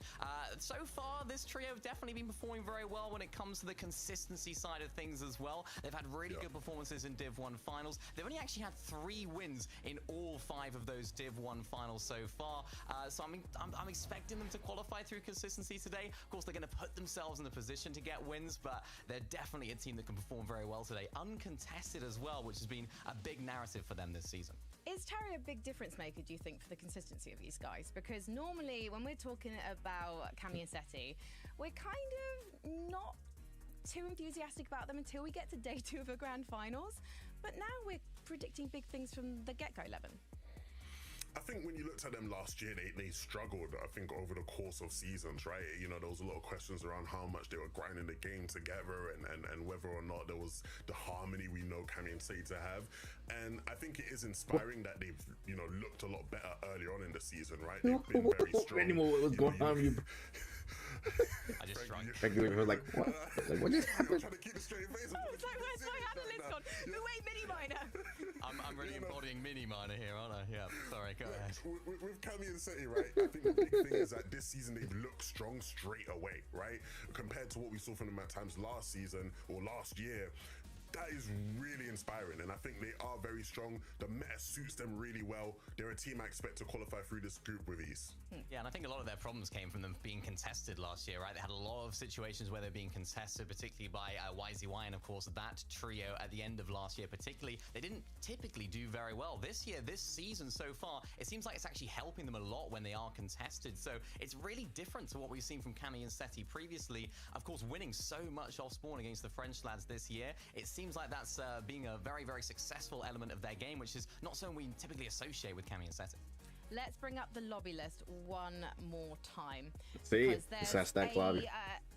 So far, this trio have definitely been performing very well when it comes to the consistency side of things as well. They've had really good performances in Div 1 finals. They've only actually had 3 wins in all 5 of those Div 1 finals so far. So I'm expecting them to qualify through consistency today. Of course, they're going to put themselves in the position to get wins, but they're definitely a team that can perform very well today. Uncontested as well, which has been a big narrative for them this season. Is Chari a big difference maker, do you think, for the consistency of these guys? Because normally when we're talking about Cammy and Seti, we're kind of not too enthusiastic about them until we get to day 2 of the grand finals. But now we're predicting big things from the get-go, Levin. I think when you looked at them last year, they struggled, I think, over the course of seasons, right? You know, there was a lot of questions around how much they were grinding the game together and whether or not there was the harmony we know Cammy and Seti to have. And I think it is inspiring that they've, you know, looked a lot better early on in the season, right? They've been very strong. What was going on? I just shrugged. Frankie was like, what? Like, what just happened? Trying to keep a straight face. I was like, where's my analyst gone? But wait, Mini Miner. I'm really embodying Mini Miner here, aren't I? Yeah, sorry, go ahead. With Cammy and Seti, right? I think the big thing is that this season they've looked strong straight away, right? Compared to what we saw from them at times last season or last year. That is really inspiring, and I think they are very strong. The meta suits them really well. They're a team I expect to qualify through this group with ease. Yeah, and I think a lot of their problems came from them being contested last year, right? They had a lot of situations where they're being contested, particularly by YZY, and of course that trio at the end of last year particularly, they didn't typically do very well. This year, this season so far, it seems like it's actually helping them a lot when they are contested, so it's really different to what we've seen from Cammy and Seti previously. Of course, winning so much off spawn against the French lads this year, it seems like that's being a very, very successful element of their game, which is not something we typically associate with Cammy and Seti. Let's bring up the lobby list one more time. See, there's that's that lobby.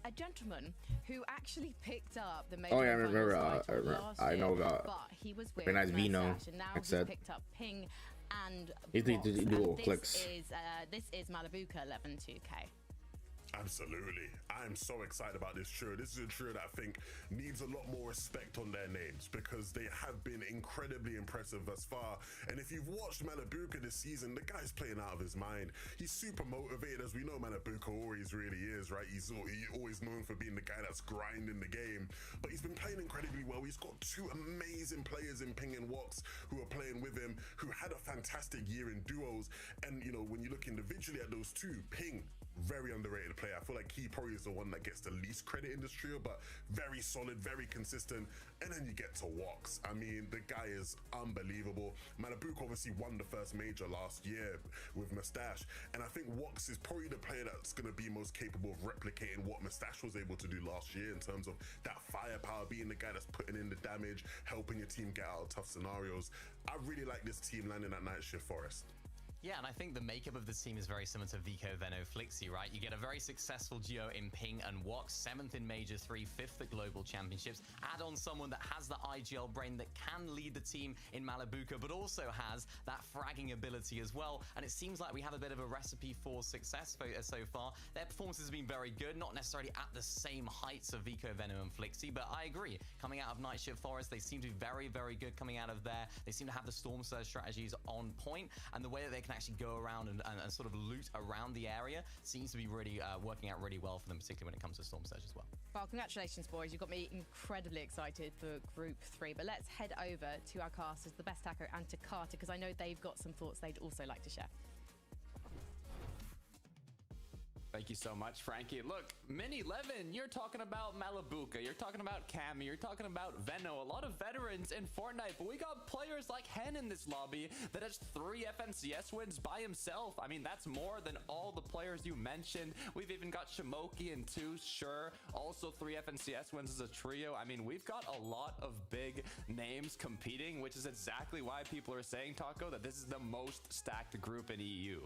a gentleman who actually picked up the major. Oh yeah, I remember. I know but he was with nice Vino. Mustache, and now he's picked up Ping and He did Vox, dual and clicks. This is Malabuka 11-2K. Absolutely. I'm so excited about this trio. This is a trio that I think needs a lot more respect on their names because they have been incredibly impressive thus far. And if you've watched Malabuka this season, the guy's playing out of his mind. He's super motivated, as we know Malabuka always really is, right? He's always known for being the guy that's grinding the game. But he's been playing incredibly well. He's got two amazing players in Ping and Wox who are playing with him, who had a fantastic year in duos. And, you know, when you look individually at those two, Ping, very underrated player. I feel like he probably is the one that gets the least credit in this trio, but very solid, very consistent. And then you get to Wox. I mean, the guy is unbelievable. Malabuka obviously won the first major last year with Mustache, and I think Wox is probably the player that's going to be most capable of replicating what Mustache was able to do last year in terms of that firepower, being the guy that's putting in the damage, helping your team get out of tough scenarios. I really like this team landing at Night Shift Forest. Yeah, and I think the makeup of this team is very similar to Vico, Veno, Flixi, right? You get a very successful duo in Ping and Wox, 7th in Major 3, 5th at Global Championships. Add on someone that has the IGL brain that can lead the team in Malabuka, but also has that fragging ability as well. And it seems like we have a bit of a recipe for success so far. Their performances have been very good, not necessarily at the same heights of Vico, Veno, and Flixi, but I agree. Coming out of Night Shift Forest, they seem to be very, very good coming out of there. They seem to have the Storm Surge strategies on point, and the way that they can actually go around and sort of loot around the area seems to be really working out really well for them, particularly when it comes to Storm Surge as well. Well, congratulations, boys. You've got me incredibly excited for Group 3. But let's head over to our casters, the Best Taco and to Carter, because I know they've got some thoughts they'd also like to share. Thank you so much, Frankie. Look, Mini Levin, you're talking about Malabuka, you're talking about Cammy, you're talking about Veno, a lot of veterans in Fortnite, but we got players like Hen in this lobby that has 3 FNCS wins by himself. I mean, that's more than all the players you mentioned. We've even got Shimoki in 2, sure. Also 3 FNCS wins as a trio. I mean, we've got a lot of big names competing, which is exactly why people are saying, Taco, that this is the most stacked group in EU.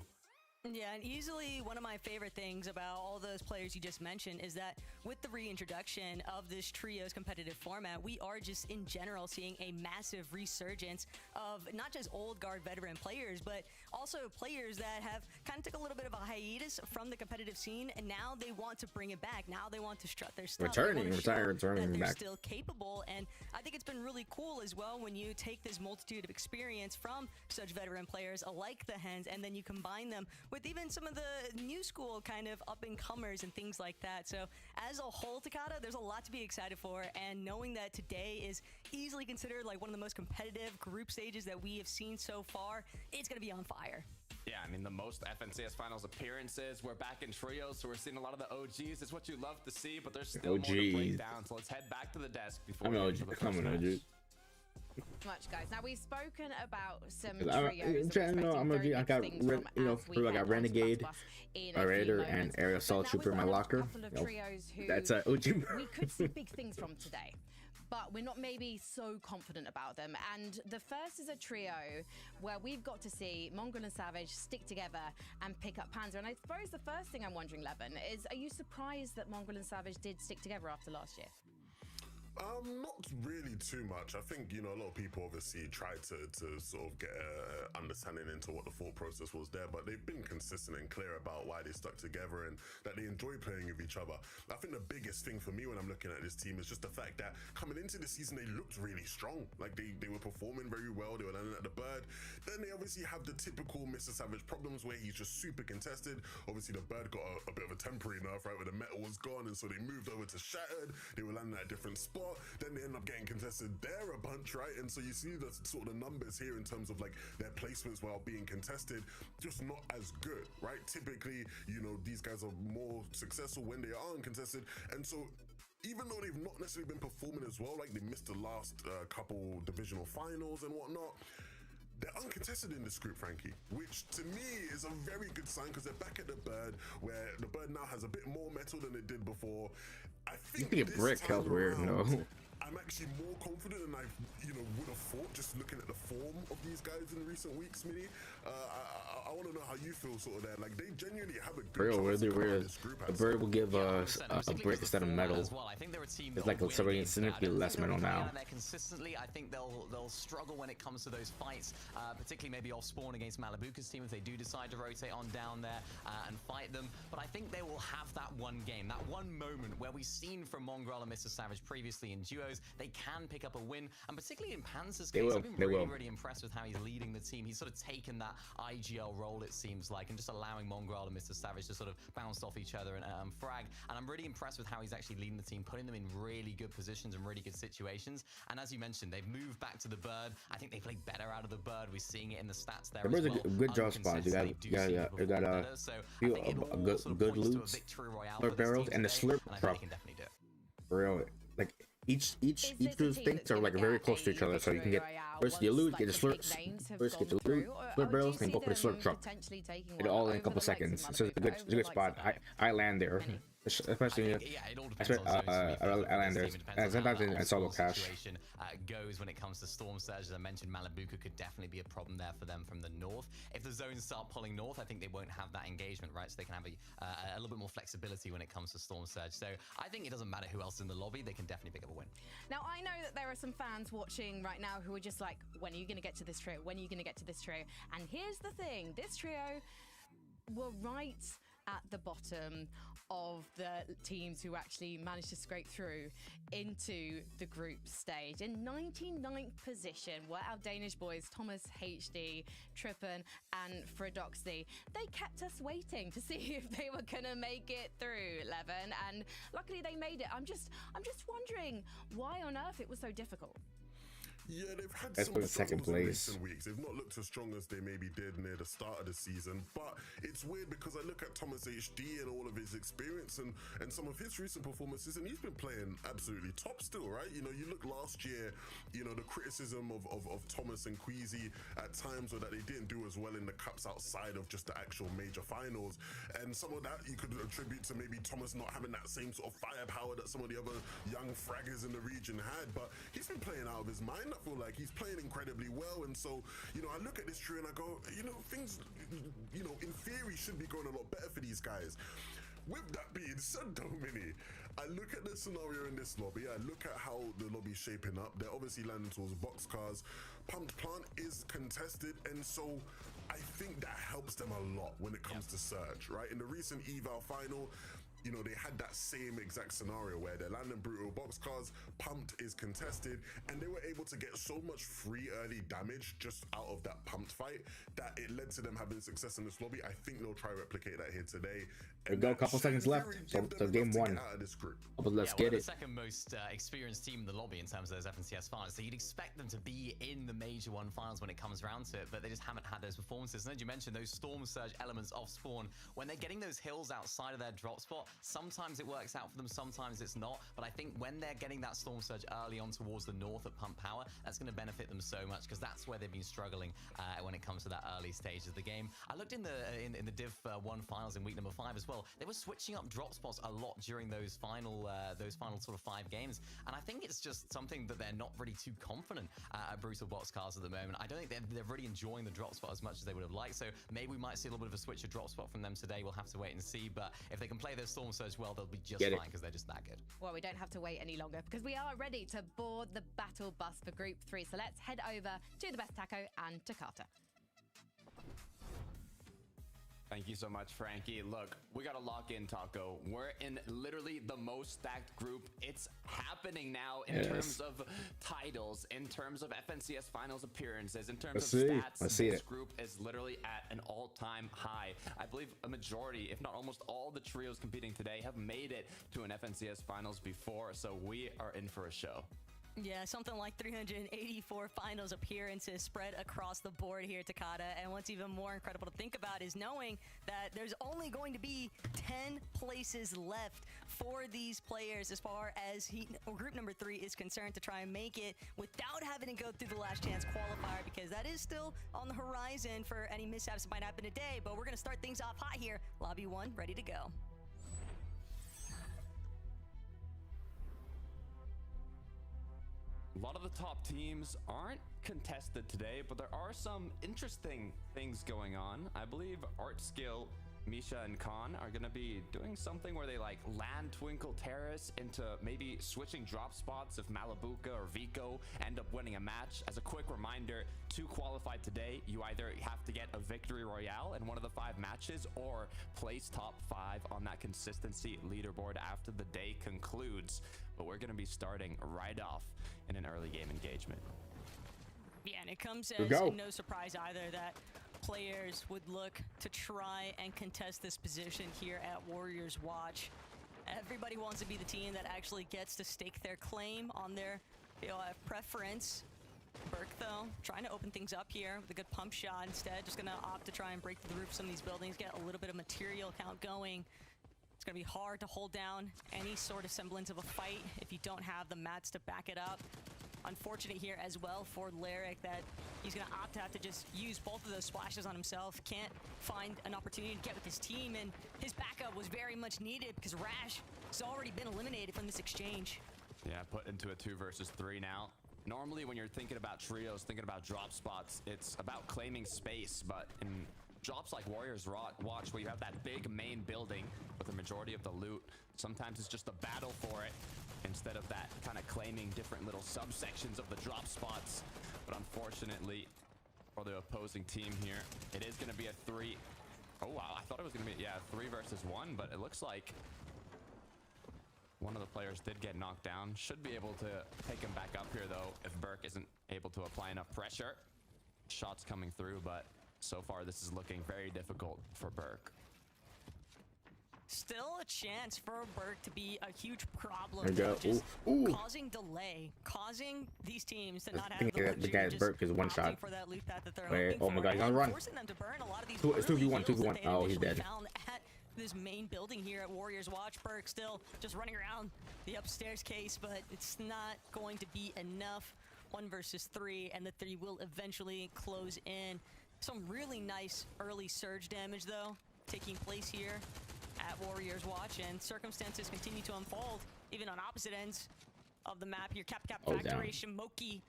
Yeah, and easily one of my favorite things about all those players you just mentioned is that with the reintroduction of this trios competitive format, we are just in general seeing a massive resurgence of not just old guard veteran players, but also players that have kind of took a little bit of a hiatus from the competitive scene, and now they want to bring it back. Now they want to strut their stuff. Returning that they're back. Still capable, and I think it's been really cool as well when you take this multitude of experience from such veteran players like the Hens, and then you combine them with even some of the new school kind of up-and-comers and things like that. So as a whole, Takata, there's a lot to be excited for, and knowing that today is easily considered like one of the most competitive group stages that we have seen so far, it's going to be on fire. Yeah, I mean, the most FNCS Finals appearances. We're back in trios, so we're seeing a lot of the OGs. It's what you love to see, but there's still more to break down. So let's head back to the desk before we get to the first match. Much, guys. Now we've spoken about some trios. I got Renegade, Raider, and Aerial Assault Trooper in my locker. That's OG. We could see big things from today, but we're not maybe so confident about them. And the first is a trio where we've got to see Mongraal and Savage stick together and pick up Panzer. And I suppose the first thing I'm wondering, Levin, is are you surprised that Mongraal and Savage did stick together after last year? Not really too much. I think, you know, a lot of people obviously tried to sort of get a understanding into what the thought process was there, but they've been consistent and clear about why they stuck together and that they enjoy playing with each other. I think the biggest thing for me when I'm looking at this team is just the fact that coming into the season, they looked really strong. Like they were performing very well. They were landing at the bird. Then they obviously have the typical Mr. Savage problems where he's just super contested. Obviously the bird got a bit of a temporary nerf, right, where the metal was gone, and so they moved over to Shattered. They were landing at a different spot. Then they end up getting contested there a bunch, right? And so you see the sort of the numbers here in terms of like their placements while being contested, just not as good, right? Typically, you know, these guys are more successful when they are uncontested, and so even though they've not necessarily been performing as well, like they missed the last couple divisional finals and whatnot, they're uncontested in this group, Frankie, which to me is a very good sign because they're back at the bird, where the bird now has a bit more metal than it did before. I think you can get brick held weird, no. I'm actually more confident than I, would have thought just looking at the form of these guys in recent weeks, Smitty. I want to know how you feel sort of there. Like they genuinely have a good chance to come out of this group. The bird will give us a brick instead of metal. Well. I think they're a team it's like significantly less metal now. Consistently, I think they'll struggle when it comes to those fights, particularly maybe off spawn against Malibuca's team if they do decide to rotate on down there and fight them. But I think they will have that one game, that one moment where we've seen from Mongraal and Mr. Savage previously in duos, they can pick up a win, and particularly in Panzer's case, I've been really impressed with how he's leading the team. He's sort of taken that IGL role, it seems like, and just allowing Mongraal and Mr. Savage to sort of bounce off each other and frag. And I'm really impressed with how he's actually leading the team, putting them in really good positions and really good situations. And as you mentioned, they've moved back to the bird. I think they played better out of the bird. We're seeing it in the stats there. The bird's a good draw spot. You got good loots, slurp barrels, and the slurp truck. For real, like each of those things are like very close to each other, so you can get first your loot, get the slurps, first get the loot, slurp barrels, then go for the slurp truck. Get it all in a couple seconds. So it's a good spot. I land there. Especially I land there. And sometimes in solo cash. Goes when it comes to Storm Surge. As I mentioned, Malibuca could definitely be a problem there for them from the north. If the zones start pulling north, I think they won't have that engagement, right? So they can have a little bit more flexibility when it comes to Storm Surge. So I think it doesn't matter who else is in the lobby, they can definitely pick up a win. Now, I know that there are some fans watching right now who are just like, when are you going to get to this trio? When are you going to get to this trio? And here's the thing, this trio were right at the bottom of the teams who actually managed to scrape through into the group stage. In 99th position were our Danish boys, Thomas HD, Trippin, and Fredoxy. They kept us waiting to see if they were gonna make it through, Levin, and luckily they made it. I'm just wondering why on earth it was so difficult. Yeah, they've had some second place. Recent weeks. They've not looked as strong as they maybe did near the start of the season. But it's weird because I look at Thomas HD and all of his experience and some of his recent performances, and he's been playing absolutely top still, right? You know, you look last year, you know, the criticism of Thomas and Queasy at times were that they didn't do as well in the cups outside of just the actual major finals. And some of that you could attribute to maybe Thomas not having that same sort of firepower that some of the other young fraggers in the region had. But he's been playing out of his mind. I feel like he's playing incredibly well, and so, you know, I look at this trio and I go, you know, things, you know, in theory should be going a lot better for these guys. With that being said, Domini, I look at the scenario in this lobby, I look at how the lobby's shaping up. They're obviously landing towards boxcars. Pumped Plant is contested, and so I think that helps them a lot when it comes to Surge, right? In the recent eval final, you know, they had that same exact scenario where they're landing brutal boxcars, Pumped is contested, and they were able to get so much free early damage just out of that Pumped fight that it led to them having success in this lobby. I think they'll try to replicate that here today. We go a couple seconds left, so game one. Let's get it. The second most experienced team in the lobby in terms of those FNCS finals, so you'd expect them to be in the Major 1 finals when it comes around to it, but they just haven't had those performances. And as you mentioned, those Storm Surge elements off spawn, when they're getting those hills outside of their drop spot, sometimes it works out for them, sometimes it's not. But I think when they're getting that Storm Surge early on towards the north at Pump Power, that's going to benefit them so much because that's where they've been struggling when it comes to that early stage of the game. I looked in the Div 1 finals in week number 5 as well. They were switching up drop spots a lot during those final sort of 5 games, and I think it's just something that they're not really too confident at Brutal Boxcars at the moment. I don't think they're really enjoying the drop spot as much as they would have liked. So maybe we might see a little bit of a switch of drop spot from them today. We'll have to wait and see. But if they can play those Storm Surge well, they'll be just Get it. fine because they're just that good. Well, we don't have to wait any longer because we are ready to board the battle bus for Group 3. So let's head over to the Best Taco and Takata. Thank you so much, Frankie. Look, we got to lock in, Taco. We're in literally the most stacked group. It's happening now in terms of titles, in terms of FNCS finals appearances, in terms of stats. This group is literally at an all-time high. I believe a majority, if not almost all the trios competing today have made it to an FNCS finals before, so we are in for a show. Yeah, something like 384 finals appearances spread across the board here, Takata. And what's even more incredible to think about is knowing that there's only going to be 10 places left for these players as far as group number 3 is concerned to try and make it without having to go through the last chance qualifier, because that is still on the horizon for any mishaps that might happen today. But we're going to start things off hot here. Lobby 1 ready to go. A lot of the top teams aren't contested today, but there are some interesting things going on. I believe ArtSkill, Misha, and Khan are going to be doing something where they like land Twinkle Terrace into maybe switching drop spots if Malabuka or Vico end up winning a match. As a quick reminder, to qualify today, you either have to get a victory royale in one of the 5 matches or place top 5 on that consistency leaderboard after the day concludes. But we're going to be starting right off in an early game engagement. Yeah, and it comes as no surprise either that players would look to try and contest this position here at Warriors Watch. Everybody wants to be the team that actually gets to stake their claim on their preference. Burke, though, trying to open things up here with a good pump shot. Instead, just going to opt to try and break through the roof of some of these buildings, get a little bit of material count going. It's going to be hard to hold down any sort of semblance of a fight if you don't have the mats to back it up. Unfortunate here as well for Lyric that he's going to opt to have to just use both of those splashes on himself. Can't find an opportunity to get with his team, and his backup was very much needed because Rash has already been eliminated from this exchange. Yeah, put into a 2 versus 3 now. Normally when you're thinking about trios, thinking about drop spots, it's about claiming space, but in drops like Warriors Watch, where you have that big main building with the majority of the loot, sometimes it's just a battle for it instead of that kind of claiming different little subsections of the drop spots. But unfortunately for the opposing team here, it is going to be a 3. Oh wow, I thought it was going to be 3 versus 1, but it looks like one of the players did get knocked down. Should be able to take him back up here though if Burke isn't able to apply enough pressure. Shots coming through, but so far this is looking very difficult for Burke. Still a chance for Burke to be a huge problem, just causing delay, causing these teams to not have the guy's Burke is one shot. For that loop path that they're Wait, oh my god, he's on run. Forcing them to burn a lot of these it's 2v1. Oh, he's dead. Found at this main building here at Warriors Watch. Burke still just running around the upstairs case, but it's not going to be enough. 1 versus 3, and the 3 will eventually close in. Some really nice early surge damage though taking place here at Warriors Watch, and circumstances continue to unfold even on opposite ends of the map here. Cap Factory, Shimoki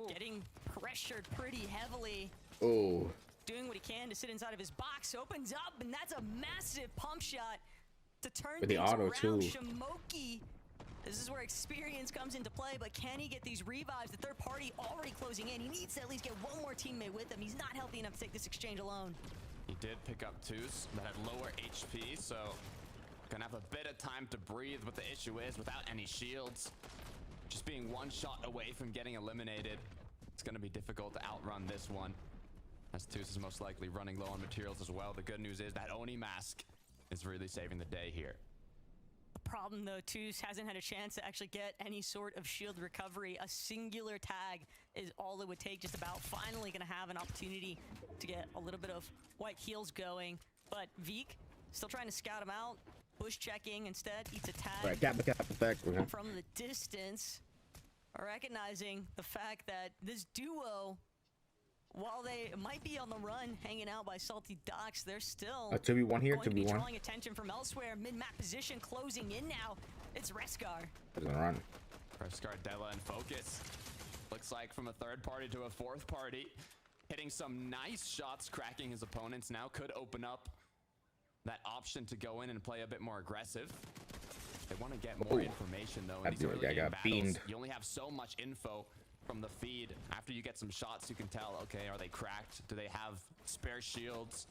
getting pressured pretty heavily. Doing what he can to sit inside of his box, opens up, and that's a massive pump shot to turn with the auto too. Shimoki, this is where experience comes into play, but can he get these revives? The third party already closing in. He needs to at least get one more teammate with him. He's not healthy enough to take this exchange alone. He did pick up twos that had lower HP, so gonna have a bit of time to breathe. What the issue is, without any shields, just being 1 shot away from getting eliminated, it's gonna be difficult to outrun this one, as Toos is most likely running low on materials as well. The good news is that Oni Mask is really saving the day here. The problem though, Toos hasn't had a chance to actually get any sort of shield recovery. A singular tag is all it would take, just about. Finally gonna have an opportunity to get a little bit of white heals going, but Veek still trying to scout him out. Bush checking instead, eats a tag from the distance, recognizing the fact that this duo, while they might be on the run, hanging out by Salty Docks, they're still a 2v1 here, going to be drawing attention from elsewhere. Mid-map position closing in now. It's Reskar. Doesn't run. Reskar, Della, and Focus. Looks like from a 3rd party to a 4th party. Hitting some nice shots, cracking his opponents now. Could open up that option to go in and play a bit more aggressive. They want to get more information though. In these early game battles, you only have so much info from the feed. After you get some shots, you can tell, okay, are they cracked? Do they have spare shields?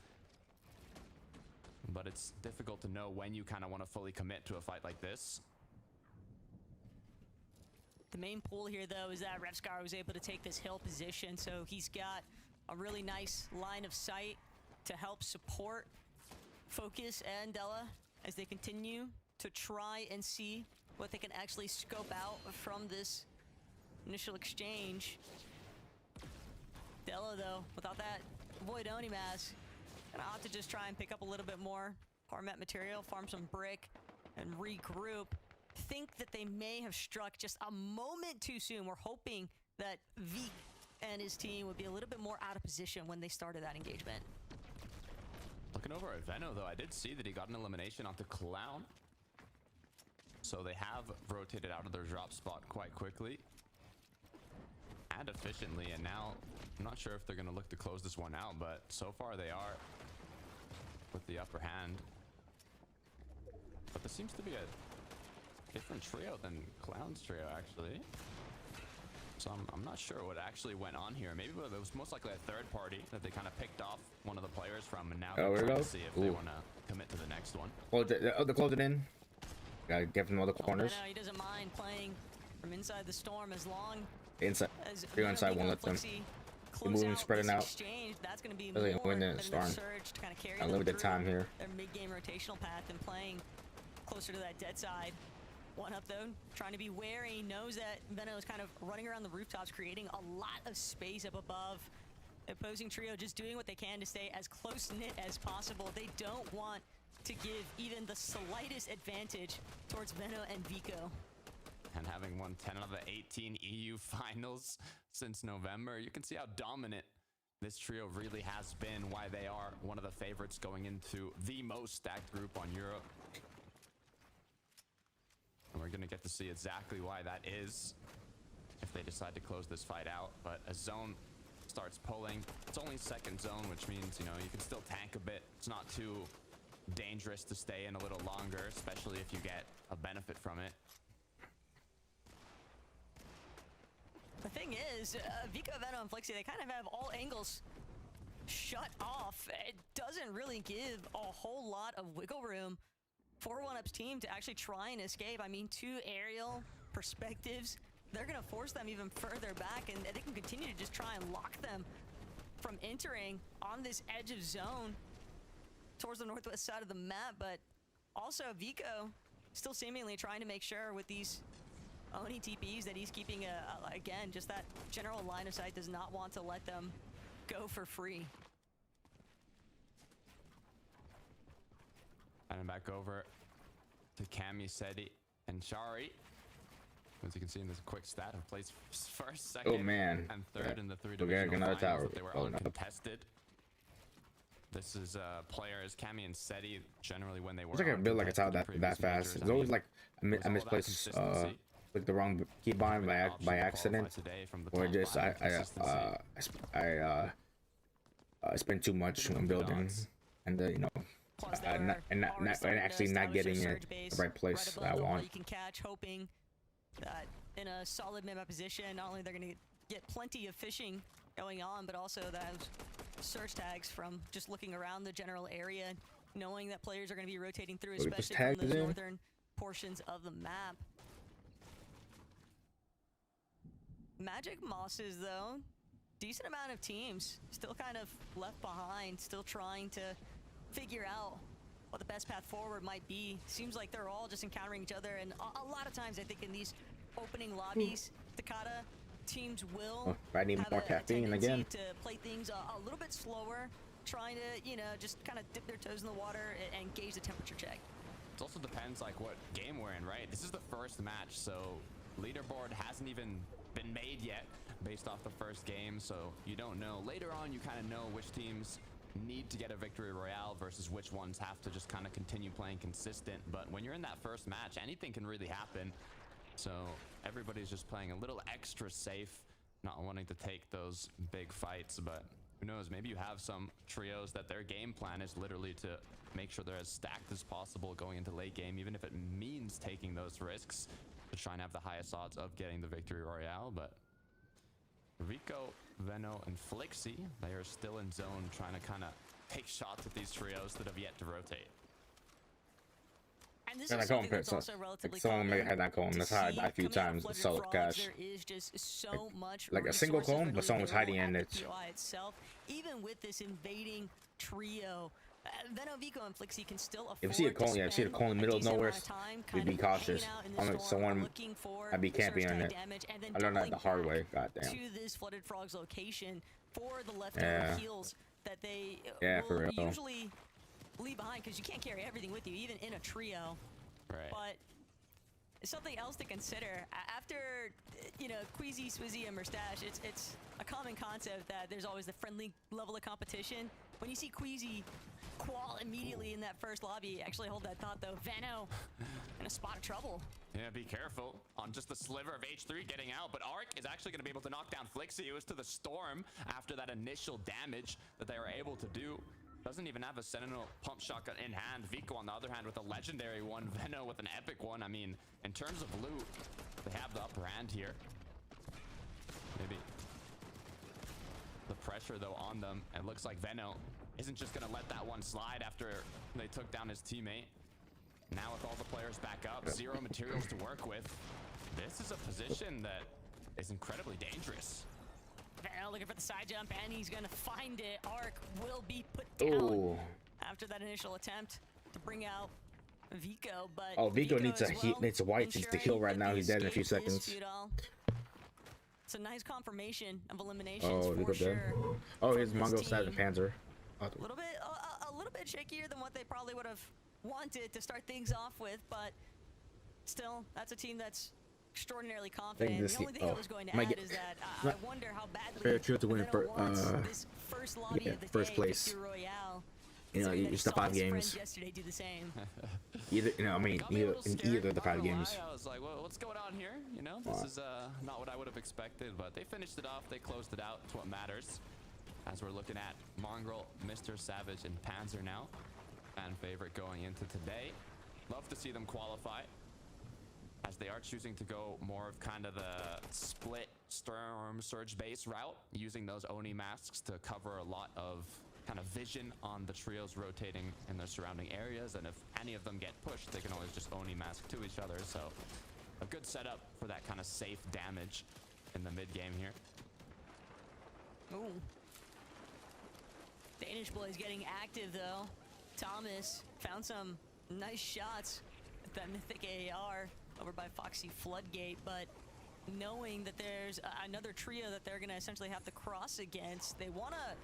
But it's difficult to know when you kind of want to fully commit to a fight like this. The main pull here, though, is that Revscar was able to take this hill position, so he's got a really nice line of sight to help support Focus and Della as they continue to try and see what they can actually scope out from this initial exchange. Della, though, without that Void Oni mask, gonna opt to just try and pick up a little bit more Harmet material, farm some brick, and regroup. Think that they may have struck just a moment too soon. We're hoping that Vik and his team would be a little bit more out of position when they started that engagement. Looking over at Veno, though, I did see that he got an elimination onto Clown. So they have rotated out of their drop spot quite quickly and efficiently, and now I'm not sure if they're going to look to close this one out, but so far they are with the upper hand. But this seems to be a different trio than Clown's trio, actually. So I'm not sure what actually went on here. Maybe it was most likely a third party that they kind of picked off one of the players from, and now they're trying to see if they want to commit to the next one. They closed it in. Gotta get from all the corners. He doesn't mind playing from inside the storm as long inside. as Three inside won't let them. They're moving, spreading out. That's going to be really more win the storm. Surge to kind of carry Unlimited time here. Their mid-game rotational path and playing closer to that dead side. One up though, trying to be wary, knows that Veno is kind of running around the rooftops, creating a lot of space up above. Opposing trio just doing what they can to stay as close-knit as possible. They don't want to give even the slightest advantage towards Veno and Vico. And having won 10 out of the 18 EU finals since November, you can see how dominant this trio really has been, why they are one of the favorites going into the most stacked group on Europe. And we're going to get to see exactly why that is if they decide to close this fight out. But a zone starts pulling. It's only second zone, which means, you know, you can still tank a bit. It's not too dangerous to stay in a little longer, especially if you get a benefit from it. The thing is, Vico, Veno, and Flixie, they kind of have all angles shut off. It doesn't really give a whole lot of wiggle room for 1UP's team to actually try and escape. I mean, two aerial perspectives, they're going to force them even further back, and they can continue to just try and lock them from entering on this edge of zone towards the northwest side of the map. But also Vico still seemingly trying to make sure with these Oni TPs that he's keeping, again, just that general line of sight, does not want to let them go for free. And back over to Cammy, Seti, and Shari. As you can see in this quick stat, who plays first, second, and third in the three divisional finals. They were uncontested. This is players, Cammy and Seti, generally when they were. It's like I build like a tower that fast. It's always like I misplaced like the wrong keybind by accident, or just I spend too much on building, and you know. And actually not getting it the right place that I want. You can catch, hoping that in a solid mid-map position, not only they're going to get plenty of fishing going on, but also those search tags from just looking around the general area, knowing that players are going to be rotating through, especially from those northern portions of the map. Magic Mosses, though, decent amount of teams still kind of left behind, still trying to figure out what the best path forward might be. Seems like they're all just encountering each other, and a lot of times I think in these opening lobbies, Takata teams will I need more caffeine again to play things a little bit slower, trying to, you know, just kind of dip their toes in the water and gauge the temperature check. It also depends like what game we're in, right? This is the first match, so leaderboard hasn't even been made yet based off the first game, so you don't know. Later on, you kind of know which teams need to get a victory royale versus which ones have to just kind of continue playing consistent. But when you're in that first match, anything can really happen. So everybody's just playing a little extra safe, not wanting to take those big fights. But Who knows? Maybe you have some trios that their game plan is literally to make sure they're as stacked as possible going into late game, even if it means taking those risks to try and have the highest odds of getting the victory royale. But Vico, Veno, and Flixie, they are still in zone trying to kind of take shots at these trios that have yet to rotate. And this And is I something call him that's also relatively someone may common had that comb. to That's how I see died a few coming out of times. Flooded Solid Frogs. cash. There is just so much Like a single resources comb, that but are someone was available hiding in at it. the POI itself. Even with this invading trio, Veno, Vico, and Flixie can still afford If you see a cone, yeah, if you see a cone in the middle of nowhere, we'd be cautious. Someone, I'd be camping on it. I learned that the hard way. Goddamn. To this Flooded Frogs location for the leftover heals that they for will real. usually leave behind, because you can't carry everything with you, even in a trio. Right. But something else to consider after, you know, Queasy, Swizzy, and Mustache, it's a common concept that there's always the friendly level of competition. When you see Queasy qual immediately in that first lobby, actually hold that thought though. Veno in a spot of trouble. Yeah, be careful on just the sliver of H3 getting out, but Arc is actually going to be able to knock down Flixie. It was to the Storm after that initial damage that they were able to do. Doesn't even have a Sentinel pump shotgun in hand. Vico, on the other hand, with a legendary one. Veno with an epic one. I mean, in terms of loot, they have the upper hand here. Maybe the pressure, though, on them. It looks like Veno isn't just going to let that one slide after they took down his teammate. Now with all the players back up, zero materials to work with, this is a position that is incredibly dangerous. Veno looking for the side jump, and he's going to find it. Arc will be put down after that initial attempt to bring out Vico, but Vico needs as well, needs a white to heal right now. He's dead in a few seconds. It's a nice confirmation of eliminations Oh, for Vico sure. dead. Oh, he's Mongol side and Panzer. A little bit shakier than what they probably would have wanted to start things off with, but still, that's a team that's extraordinarily confident. The only thing I was going to add is that I wonder how badly Fair to win for this first lobby of the first day, place. Victory Royale. You know, it's the 5 games. Yesterday do the same. Either, you know, I mean, either of the 5 games. I was like, well, what's going on here? You know, this is not what I would have expected, but they finished it off. They closed it out. It's what matters. As we're looking at Mongrel, Mr. Savage, and Panzer now. Fan favorite going into today. Love to see them qualify, as they are choosing to go more of kind of the split Storm Surge base route, using those Oni masks to cover a lot of kind of vision on the trios rotating in their surrounding areas, and if any of them get pushed, they can always just Oni mask to each other. So a good setup for that kind of safe damage in the mid game here. Ooh. Danish boys getting active though. Thomas found some nice shots with that mythic AR over by Foxy Floodgate, but knowing that there's another trio that they're gonna essentially have to cross against, they wanna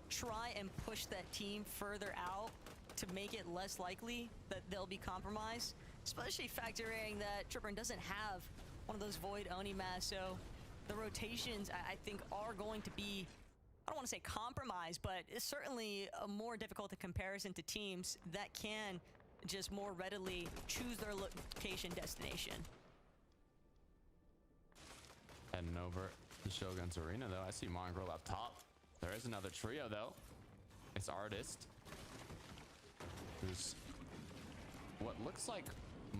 try and push that team further out to make it less likely that they'll be compromised, especially factoring that Tripper doesn't have one of those Void Oni masks, so the rotations I think are going to be, I don't want to say compromised, but it's certainly a more difficult in comparison to teams that can just more readily choose their location destination. Heading over to Shogun's Arena, though. I see Mongrel up top. There is another trio, though. It's Artist, who's what looks like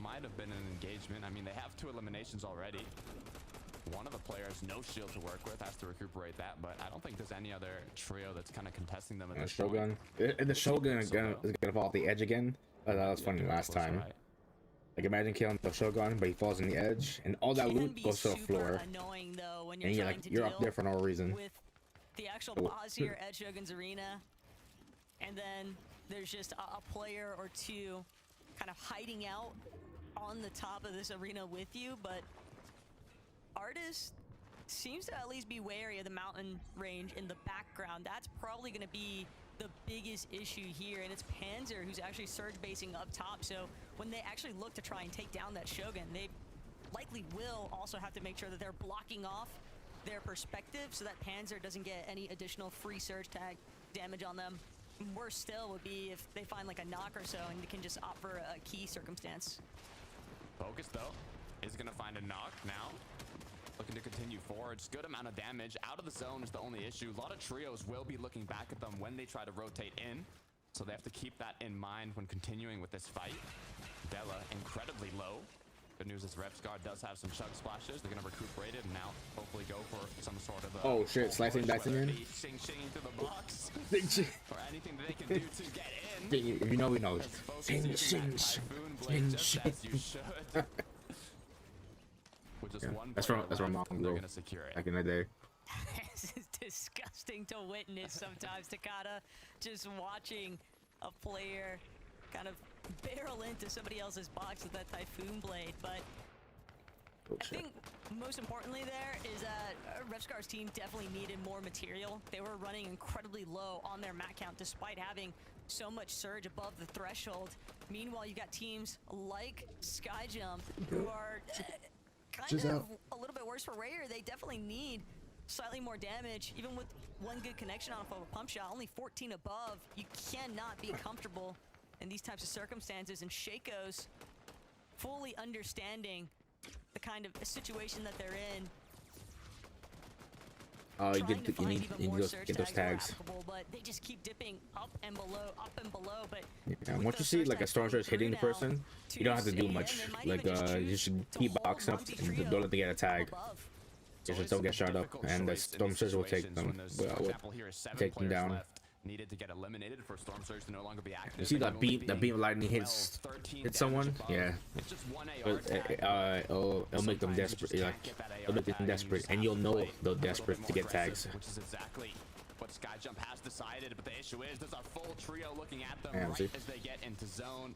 might have been an engagement. I mean, they have 2 eliminations already. One of the players, no shield to work with, has to recuperate that, but I don't think there's any other trio that's kind of contesting them at this Shogun. point. The Shogun is gonna fall off the edge again. That was funny last time. Right. Like, imagine killing the Shogun, but he falls on the edge, and all that loot goes to the floor. Annoying though when And you're up there for no reason. With the actual boss here at Shogun's Arena, and then there's just a player or two kind of hiding out on the top of this arena with you, but Artist seems to at least be wary of the mountain range in the background. That's probably going to be the biggest issue here, and it's Panzer who's actually surge basing up top, so when they actually look to try and take down that Shogun, they likely will also have to make sure that they're blocking off their perspective so that Panzer doesn't get any additional free surge tag damage on them. Worse still would be if they find like a knock or so and they can just opt for a key circumstance. Focus, though, is going to find a knock now. looking to continue forward. Just good amount of damage. Out of the zone is the only issue. A lot of trios will be looking back at them when they try to rotate in. So they have to keep that in mind when continuing with this fight. Della incredibly low. Good news is Revscar does have some chug splashes. They're gonna recuperate it and now hopefully go for some sort of oh shit, slicing dicing in. Shing through the box. Shing. Or anything that they can do to get in. If you know, we know. Shing, shing, just as you should. With just one that's player from left, they're gonna secure it. back in the day. This is disgusting to witness sometimes, Takada. Just watching a player kind of barrel into somebody else's box with that Typhoon Blade. But I think most importantly there is that Revscar's team definitely needed more material. They were running incredibly low on their mat count despite having so much surge above the threshold. Meanwhile, you got teams like Skyjump who are kind of a little bit worse for Rayer. They definitely need slightly more damage. Even with one good connection off of a pump shot, only 14 above, you cannot be comfortable in these types of circumstances. And Shaco's fully understanding the kind of situation that they're in. Oh, you need get those tags. But they just keep dipping up and below. But yeah, once you see like a Storm Surge hitting the person, you don't have to do much. Like you should keep boxing up and don't let them get a tag. You just don't get shot up, and the Storm Surge will take them. Take them down. Needed to get eliminated for Storm Surge to no longer be active. You see that beam of lightning hits someone? Yeah. It'll make them desperate. Like, it'll make them desperate, and you'll know they're desperate to get tags. Which is exactly what Skyjump has decided. But the issue is there's a full trio looking at them right as they get into zone,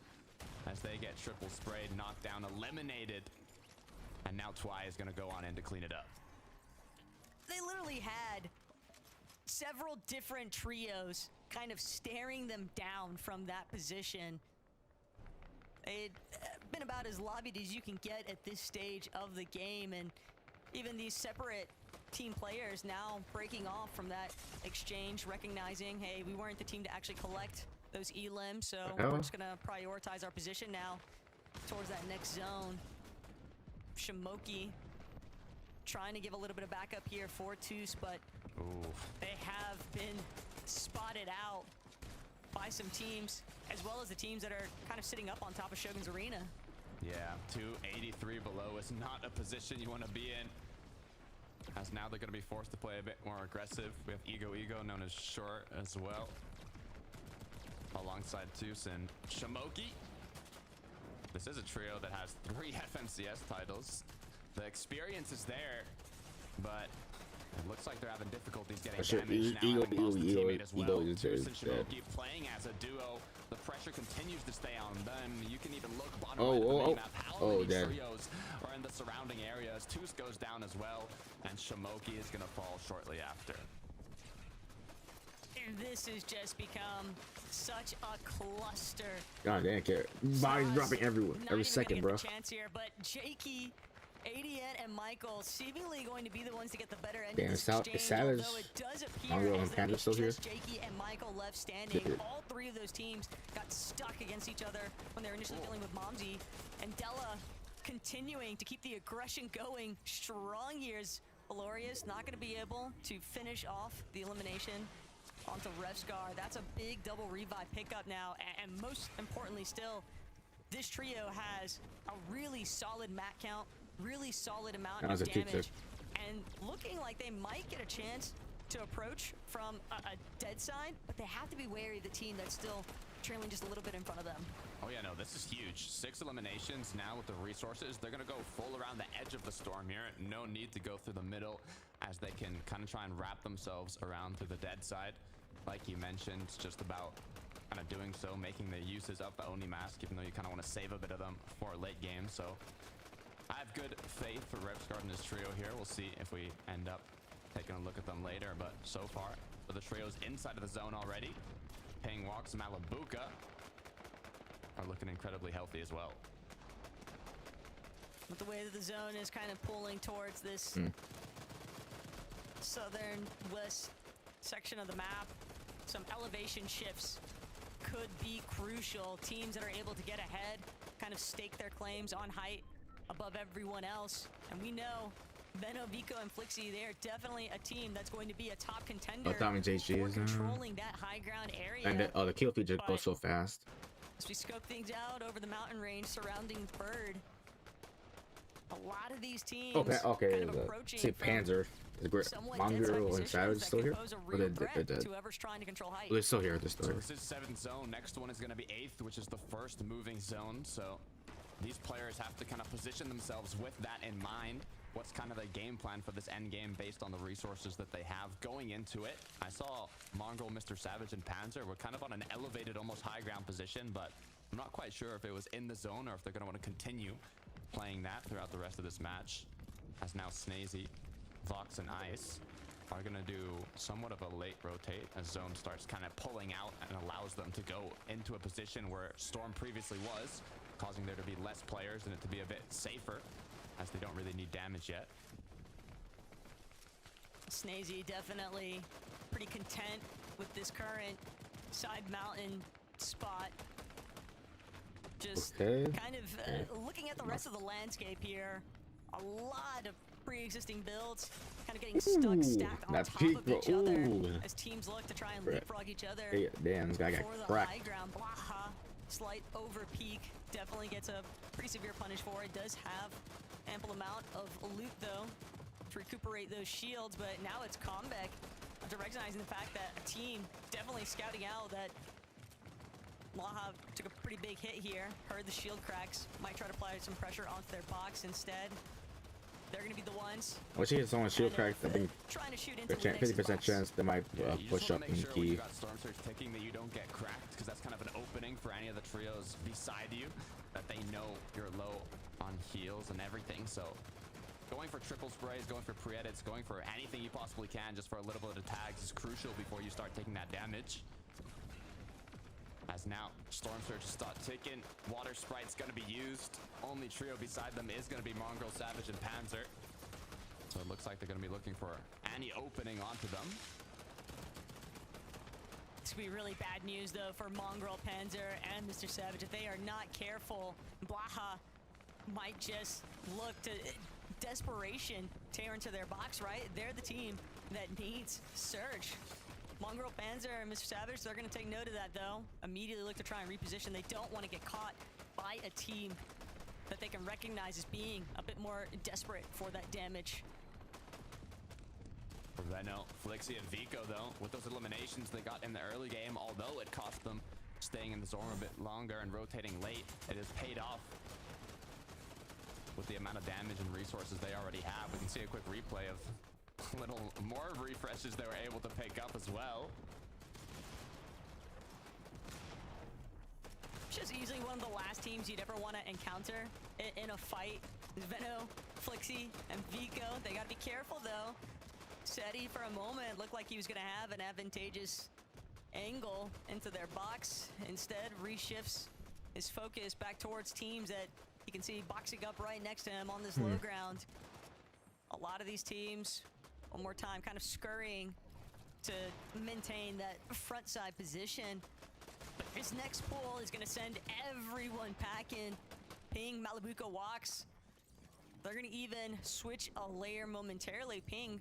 as they get triple sprayed, knocked down, eliminated, and now Twy is going to go on in to clean it up. They literally had several different trios kind of staring them down from that position. It's been about as lobbied as you can get at this stage of the game, and even these separate team players now breaking off from that exchange, recognizing, hey, we weren't the team to actually collect those elims, so we're just gonna prioritize our position now towards that next zone. Shamoki trying to give a little bit of backup here for Toos, but they have been spotted out by some teams, as well as the teams that are kind of sitting up on top of Shogun's Arena. Yeah, 283 below is not a position you want to be in, as now they're going to be forced to play a bit more aggressive. We have Ego, known as Short, as well, alongside Toos and Shamoki. This is a trio that has 3 FNCS titles. The experience is there, but it looks like they're having difficulties getting damage now. Ego is Shamoki playing as a duo. The pressure continues to stay on them. You can even look bottom right of the mini map. How many trios are in the surrounding areas? Toos goes down as well, and Shamoki is going to fall shortly after. This has just become such a cluster. God damn, body's dropping everywhere, every second, bro. Chance here, but Jakey, ADN, and Michael seemingly going to be the ones to get the better end of this exchange, although it does appear as though it's just Jakey and Michael left standing. All 3 of those teams got stuck against each other when they were initially dealing with Momsy, and Della continuing to keep the aggression going. Strong years. Valorious not going to be able to finish off the elimination onto Revscar. That's a big double revive pickup now, and most importantly still, this trio has a really solid mat count, really solid amount of damage, and looking like they might get a chance to approach from a dead side, but they have to be wary of the team that's still trailing just a little bit in front of them. Oh yeah, no, this is huge. 6 eliminations now with the resources. They're going to go full around the edge of the storm here. No need to go through the middle, as they can kind of try and wrap themselves around through the dead side. Like you mentioned, it's just about kind of doing so, making the uses of the Oni mask, even though you kind of want to save a bit of them for a late game. So I have good faith for Revscar in this trio here. We'll see if we end up taking a look at them later, but so far for the trios inside of the zone already, Paying Walks, Malabuka are looking incredibly healthy as well. With the way that the zone is kind of pulling towards this southern west section of the map, some elevation shifts could be crucial. Teams that are able to get ahead kind of stake their claims on height above everyone else, and we know Veno, Vico, and Flixie, they are definitely a team that's going to be a top contender. Oh, Tommy JG for is controlling that high ground area. and the kill feed just goes so fast. As we scope things out over the mountain range surrounding Bird, a lot of these teams Okay, kind of approaching see Panzer, the great somewhat Mongrel dense and Savage that still can here. pose a Or real they're threat dead. to whoever's trying to control height. They're still here at this So story. this is 7th zone. Next one is going to be 8th, which is the first moving zone. So these players have to kind of position themselves with that in mind. What's kind of the game plan for this end game based on the resources that they have going into it? I saw Mongrel, Mr. Savage, and Panzer were kind of on an elevated, almost high ground position, but I'm not quite sure if it was in the zone or if they're going to want to continue playing that throughout the rest of this match. As now Snazy, Vox, and Ice are going to do somewhat of a late rotate as Zone starts kind of pulling out and allows them to go into a position where Storm previously was, causing there to be less players and it to be a bit safer, as they don't really need damage yet. Snazy definitely pretty content with this current side mountain spot. Just kind of looking at the rest of the landscape here. A lot of pre-existing builds kind of getting stuck, stacked on top of each other as teams look to try and leapfrog each other. Hey, damn, this guy got for the cracked. high ground. Blaha, slight over peak, definitely gets a pretty severe punish for it. Does have ample amount of loot though to recuperate those shields, but now it's Combeck after recognizing the fact that a team definitely scouting out that Blaha took a pretty big hit here, heard the shield cracks, might try to apply some pressure onto their box instead. They're going to be the ones. Once you hit someone shield cracked, I think trying to shoot into 50% chance they might push up in Sure when key. you got Storm Surge ticking that you don't get cracked, because that's kind of an opening for any of the trios beside you, that they know you're low on heals and everything. So going for triple sprays, going for pre-edits, going for anything you possibly can just for a little bit of tags is crucial before you start taking that damage. As now Storm Surge start ticking, Water Sprite's gonna be used. Only trio beside them is gonna be Mongrel, Savage, and Panzer. So it looks like they're gonna be looking for any opening onto them. This could be really bad news though for Mongrel, Panzer, and Mr. Savage. If they are not careful, Blaha might just look to desperation tear into their box, right? They're the team that needs Surge. Mongrel, Panzer, and Mr. Savage, they're going to take note of that, though. Immediately look to try and reposition. They don't want to get caught by a team that they can recognize as being a bit more desperate for that damage. For Veno, Flixie, and Vico, though, with those eliminations they got in the early game, although it cost them staying in the zone a bit longer and rotating late, it has paid off with the amount of damage and resources they already have. We can see a quick replay of little more refreshes they were able to pick up as well. Just easily one of the last teams you'd ever want to encounter in a fight. Veno, Flixie, and Vico. They got to be careful though. Seti for a moment looked like he was going to have an advantageous angle into their box. Instead, reshifts his focus back towards teams that you can see boxing up right next to him on this low ground. A lot of these teams, one more time, kind of scurrying to maintain that front side position. But this next pull is going to send everyone packing. Ping, Malabuka walks. They're going to even switch a layer momentarily. Ping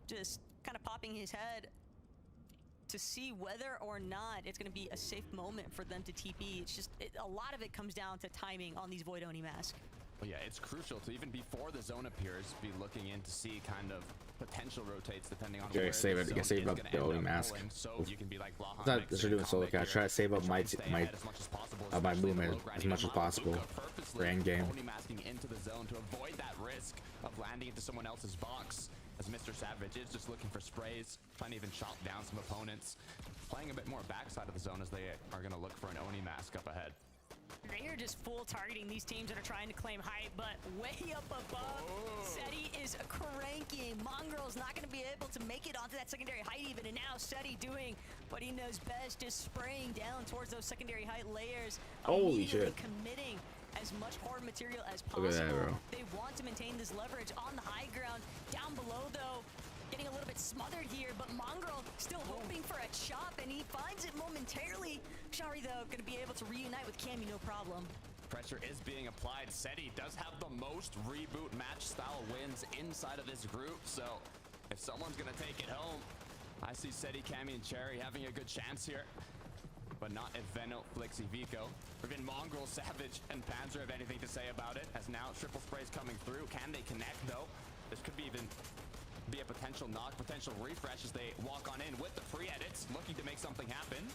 just kind of popping his head to see whether or not it's going to be a safe moment for them to TP. It's just, a lot of it comes down to timing on these Void Oni masks. Well, yeah, it's crucial to even before the zone appears, be looking in to see kind of potential rotates depending on where Save the it. zone You can save is up gonna the end Oni up mask. pulling. So you can be like Blaha, That's what they're doing solo catch. Try to save up my movement as much as possible for end game. Oni masking into the zone to avoid that risk of landing into someone else's box. As Mr. Savage is just looking for sprays, trying to even chop down some opponents, playing a bit more backside of the zone as they are going to look for an Oni mask up ahead. They are just full targeting these teams that are trying to claim height, but way up above, Seti is cranking. Mongrel's not going to be able to make it onto that secondary height even, and now Seti doing what he knows best, just spraying down towards those secondary height layers. Holy shit. Committing as much horde material as Look possible. at that, bro. They want to maintain this leverage on the high ground. Down below, though, getting a little bit smothered here, but Mongrel still hoping for a chop, and he finds it momentarily. Shari, though, going to be able to reunite with Cammy, no problem. Pressure is being applied. Seti does have the most reboot match style wins inside of this group. So if someone's going to take it home, I see Seti, Cammy, and Cherry having a good chance here. But not if Veno, Flixie, Vico, or even Mongraal, Savage, and Panzer have anything to say about it. As now triple sprays coming through. Can they connect though? This could be a potential knock, potential refresh as they walk on in with the pre-edits, looking to make something happen.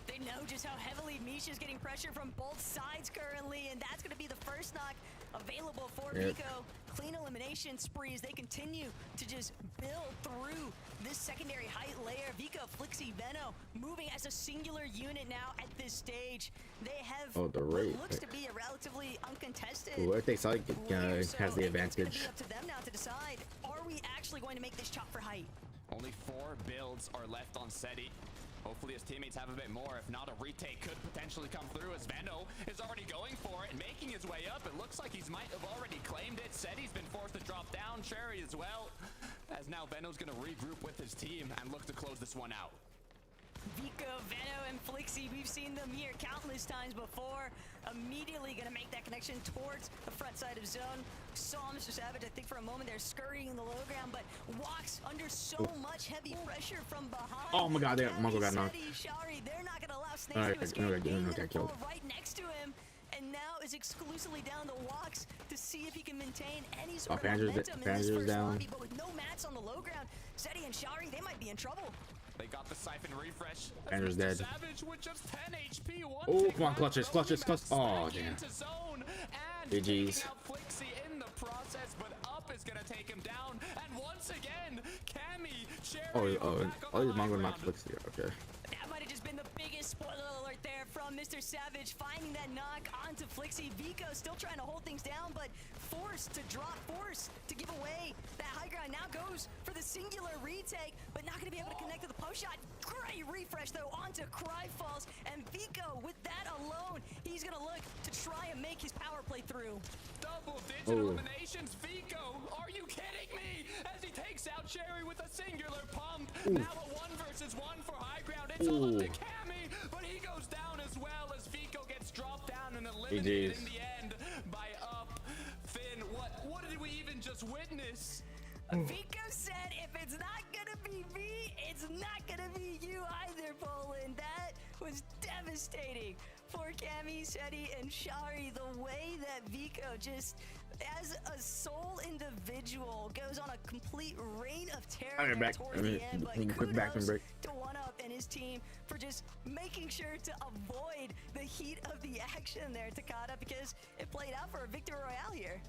They know just how heavily Misha's getting pressure from both sides currently, and that's going to be the first knock available for Vico. Clean elimination sprees. They continue to just build through this secondary height layer. Vico, Flixie, Veno moving as a singular unit now at this stage. They have the rate what looks to be a relatively uncontested. I think Sonic has the advantage. It's up to them now to decide, are we actually going to make this chop for height? Only 4 builds are left on Seti. Hopefully his teammates have a bit more. If not, a retake could potentially come through as Veno is already going for it and making his way up. It looks like he might have already claimed it. Seti's been forced to drop down. Cherry as well. As now Veno's going to regroup with his team and look to close this one out. Vico, Veno, and Flixie, we've seen them here countless times before. Immediately going to make that connection towards the front side of zone. Saw Mr. Savage, I think for a moment they're scurrying in the low ground, but walks under so much heavy pressure from behind. Oh my god, Mongraal got knocked. Shari, they're not going to allow Snakes to escape. Right next to him, and now is exclusively down the walks to see if he can maintain any sort of momentum in this first lobby, but with no mats on the low ground, Seti and Shari, they might be in trouble. They got the Siphon refresh. Panzer's dead. Savage with just 10 HP. Oh, come on, clutches. Oh, damn. GG's. Flixie in the process, but Up is gonna take him down. And once again, Cammy, Cherry. These Mongraal knocked Flixie. Okay. That might have just been the biggest spoiler alert there from Mr. Savage, finding that knock onto Flixie. Vico still trying to hold things down, but forced to drop, forced to give away that high ground. Now goes for the singular retake, but not going to be able to connect to the post shot. Great refresh though onto Cry Falls, and Vico with that alone, he's going to look to try and make his power play through. Double-digit eliminations. Vico, are you kidding me? As he takes out Cherry with a singular pump. Now a 1 versus 1 for high ground. It's on to Cammy, but he goes down as well as Vico gets dropped down and eliminated in the end by Up. Finn, what did we even just witness? Vico said, if it's not gonna be me, it's not gonna be you either, Poland. That was devastating for Cammy, Seti, and Shari. The way that Vico just, as a sole individual, goes on a complete reign of terror towards the end. But kudos to One-Up and his team for just making sure to avoid the heat of the action there, Takada, because it played out for a victory royale here.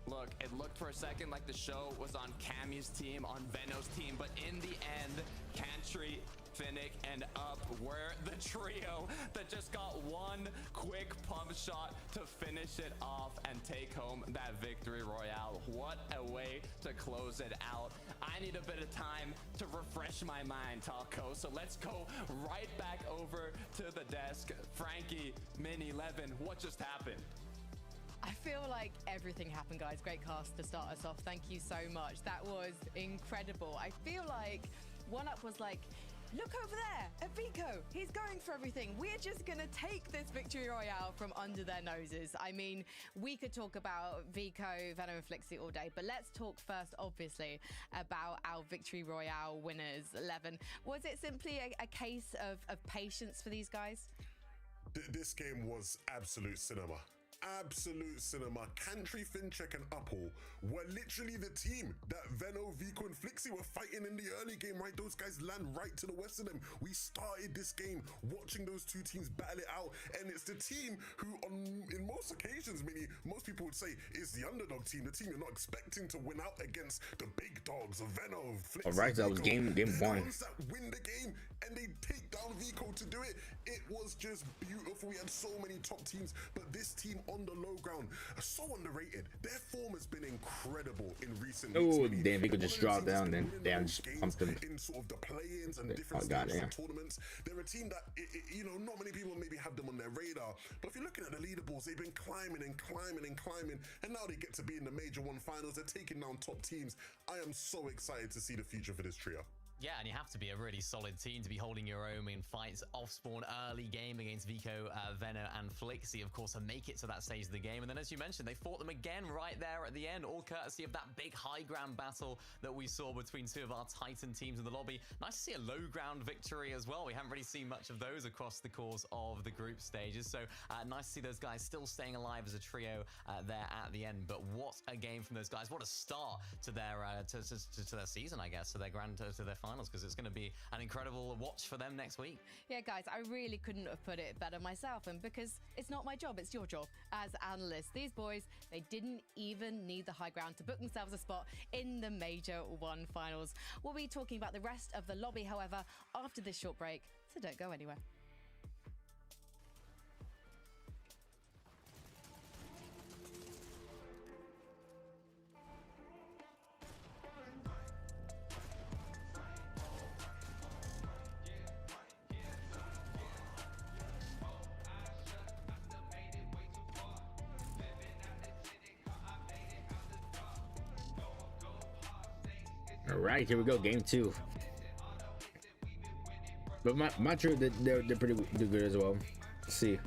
Look, it looked for a second like the show was on Cammy's team, on Veno's team, but in the end, Cantry, Finnick, and Up were the trio that just got one quick pump shot to finish it off and take home that victory royale. What a way to close it out. I need a bit of time to refresh my mind, Taco, so let's go right back over to the desk. Frankie, Min11, what just happened? I feel like everything happened, guys. Great cast to start us off. Thank you so much. That was incredible. I feel like One-Up was like, look over there at Vico. He's going for everything. We're just going to take this victory royale from under their noses. I mean, we could talk about Vico, Veno, and Flixie all day, but let's talk first, obviously, about our victory royale winners, 11. Was it simply a case of patience for these guys? This game was absolute cinema. Absolute cinema. Cantry, Fincheck, and Upple were literally the team that Veno, Vico, and Flixie were fighting in the early game, right? Those guys land right to the west of them. We started this game watching those two teams battle it out, and it's the team who, in most occasions, most people would say is the underdog team, the team you're not expecting to win out against the big dogs of Veno, Flixie. All right, that was game one. The ones that win the game, and they take down Vico to do it. It was just beautiful. We had so many top teams, but this team on the low ground are so underrated. Their form has been incredible in recent weeks. Oh, damn, Vico just dropped down, then damn, just pumped him. In sort of the play-ins and different stages of tournaments. They're a team that, you know, not many people maybe have them on their radar, but if you're looking at the leaderboards, they've been climbing and climbing and climbing, and now they get to be in the Major 1 finals. They're taking down top teams. I am so excited to see the future for this trio. Yeah, and you have to be a really solid team to be holding your own in fights off spawn early game against Vico, Veno, and Flixie, of course, to make it to that stage of the game. And then, as you mentioned, they fought them again right there at the end, all courtesy of that big high ground battle that we saw between two of our Titan teams in the lobby. Nice to see a low ground victory as well. We haven't really seen much of those across the course of the group stages. So nice to see those guys still staying alive as a trio there at the end. But what a game from those guys. What a start to their to their season, I guess, to their to their finals, because it's going to be an incredible watch for them next week. Yeah, guys, I really couldn't have put it better myself, and because it's not my job, it's your job as analysts. These boys, they didn't even need the high ground to book themselves a spot in the Major 1 finals. We'll be talking about the rest of the lobby, however, after this short break, so don't go anywhere. All right, here we go, game 2. But my true, they're pretty good as well. Let's see.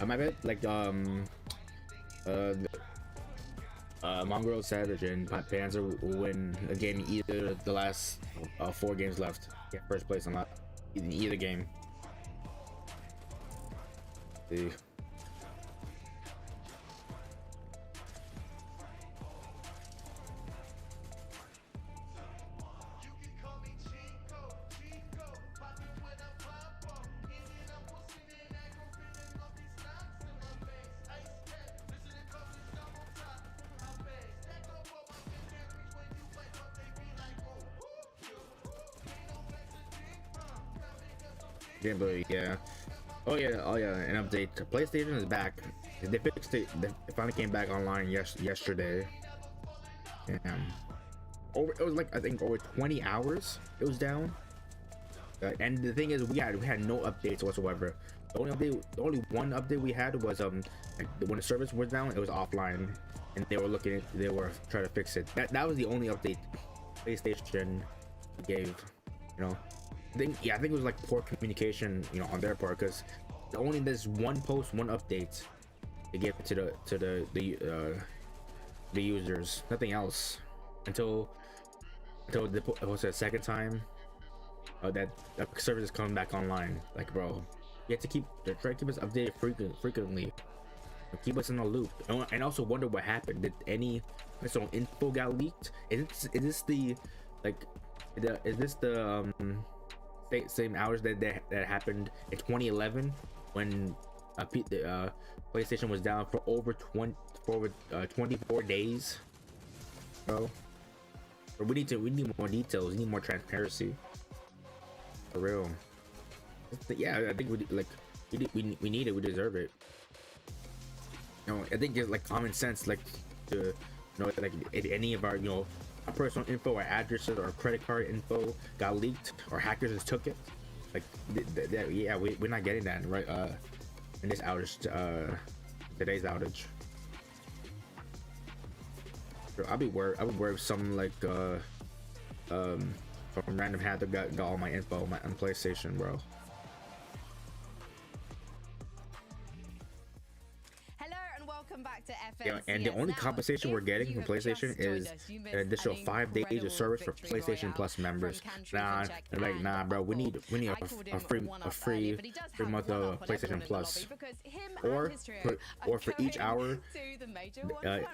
My bet, like Mongrel, Savage, and Panzer will win a game either the last 4 games left. Yeah, first place in either game. Let's see. Gameplay, yeah. Oh yeah, an update. PlayStation is back. They fixed it. They finally came back online yesterday. Damn. It was like, I think, over 20 hours it was down. And the thing is, we had no updates whatsoever. The only one update we had was when the service was down, it was offline, and they were trying to fix it. That was the only update PlayStation gave, you know. I think it was like poor communication, you know, on their part, because only this one post, one update they gave it to the users, nothing else, until it was the second time that the service is coming back online. Like, bro, you have to try to keep us updated frequently, keep us in the loop, and also wonder what happened. Did any personal info got leaked? Is this the same hours that happened in 2011 when PlayStation was down for over 24 days, bro? But we need more details. We need more transparency, for real. Yeah, I think we need it. We deserve it. You know, I think it's like common sense, like to, you know, like if any of our, you know, our personal info, our addresses, or credit card info got leaked, or hackers just took it, like yeah, we're not getting that right in this outage, today's outage. I'll be worried if some like some random hacker got all my info on PlayStation, bro. Welcome back to FNCS. Yeah, and the only compensation we're getting from PlayStation is an additional 5 days of service for PlayStation Plus members. Nah, bro, we need a free month of PlayStation Plus, or for each hour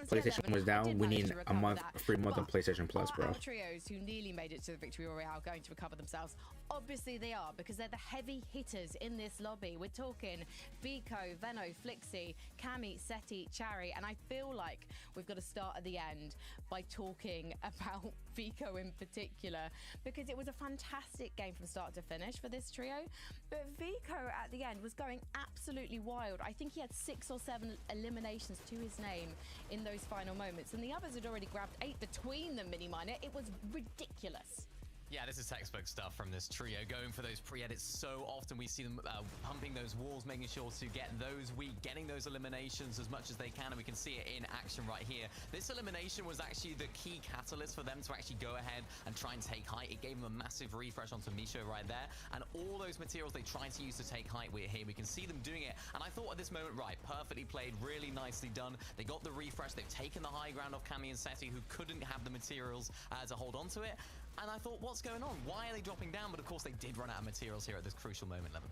PlayStation was down, we need a free month of PlayStation Plus, bro. Our trios who nearly made it to the Victory Royale going to recover themselves? Obviously they are, because they're the heavy hitters in this lobby. We're talking Vico, Veno, Flixie, Cammy, Seti, Chari, and I feel like we've got to start at the end by talking about Vico in particular, because it was a fantastic game from start to finish for this trio. But Vico at the end was going absolutely wild. I think he had 6 or 7 eliminations to his name in those final moments, and the others had already grabbed 8 between them, Mini Miner. It was ridiculous. Yeah, this is textbook stuff from this trio, going for those pre-edits. So often we see them pumping those walls, making sure to get those weak, getting those eliminations as much as they can, and we can see it in action right here. This elimination was actually the key catalyst for them to actually go ahead and try and take height. It gave them a massive refresh onto Misho right there, and all those materials they tried to use to take height here. We can see them doing it, and I thought at this moment, right, perfectly played, really nicely done. They got the refresh, they've taken the high ground off Cammy and Seti, who couldn't have the materials to hold on to it. And I thought, what's going on? Why are they dropping down? But of course, they did run out of materials here at this crucial moment, Levin.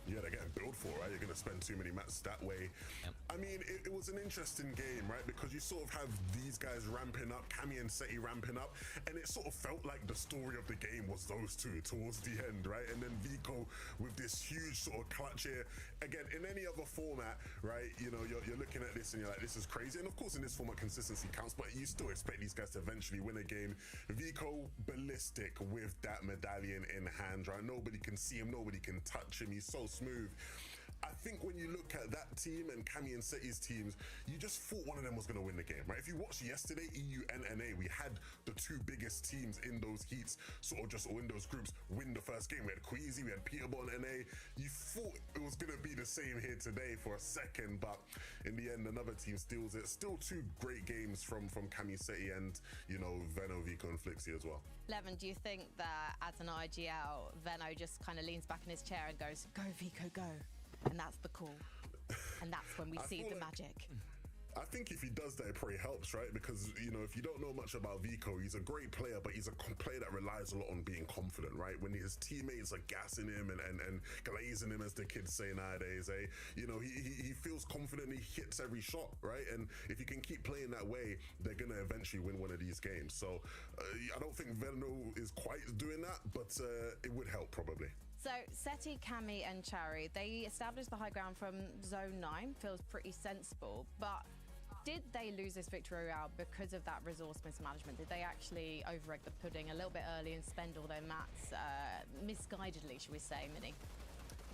Yeah, they're getting built for, right? You're going to spend too many mats that way. Yep. I mean, it was an interesting game, right? Because you sort of have these guys ramping up, Cammy and Seti ramping up, and it sort of felt like the story of the game was those two towards the end, right? And then Vico with this huge sort of clutch here. Again, in any other format, right, you know, you're looking at this and you're like, this is crazy. And of course, in this format, consistency counts, but you still expect these guys to eventually win a game. Vico, ballistic with that medallion in hand, right? Nobody can see him, nobody can touch him. He's so smooth. I think when you look at that team and Cammy and Seti's teams, you just thought one of them was going to win the game, right? If you watched yesterday, EU and NA, we had the two biggest teams in those heats, sort of just, or in those groups, win the first game. We had Queasy, we had Peterborough NA. You thought it was going to be the same here today for a second, but in the end, another team steals it. Still two great games from Cammy, Seti, and, you know, Veno, Vico, and Flixie as well. Levin, do you think that as an IGL, Veno just kind of leans back in his chair and goes, "Go, Vico, go"? And that's the call. And that's when we see the magic. I think if he does that, it probably helps, right? Because, you know, if you don't know much about Vico, he's a great player, but he's a player that relies a lot on being confident, right? When his teammates are gassing him and glazing him, as the kids say nowadays, you know, he feels confident, he hits every shot, right? And if you can keep playing that way, they're going to eventually win one of these games. So I don't think Veno is quite doing that, but it would help probably. So Seti, Cammy, and Chari, they established the high ground from Zone 9. Feels pretty sensible, but did they lose this victory royale because of that resource mismanagement? Did they actually over-egg the pudding a little bit early and spend all their mats misguidedly, should we say, Mini?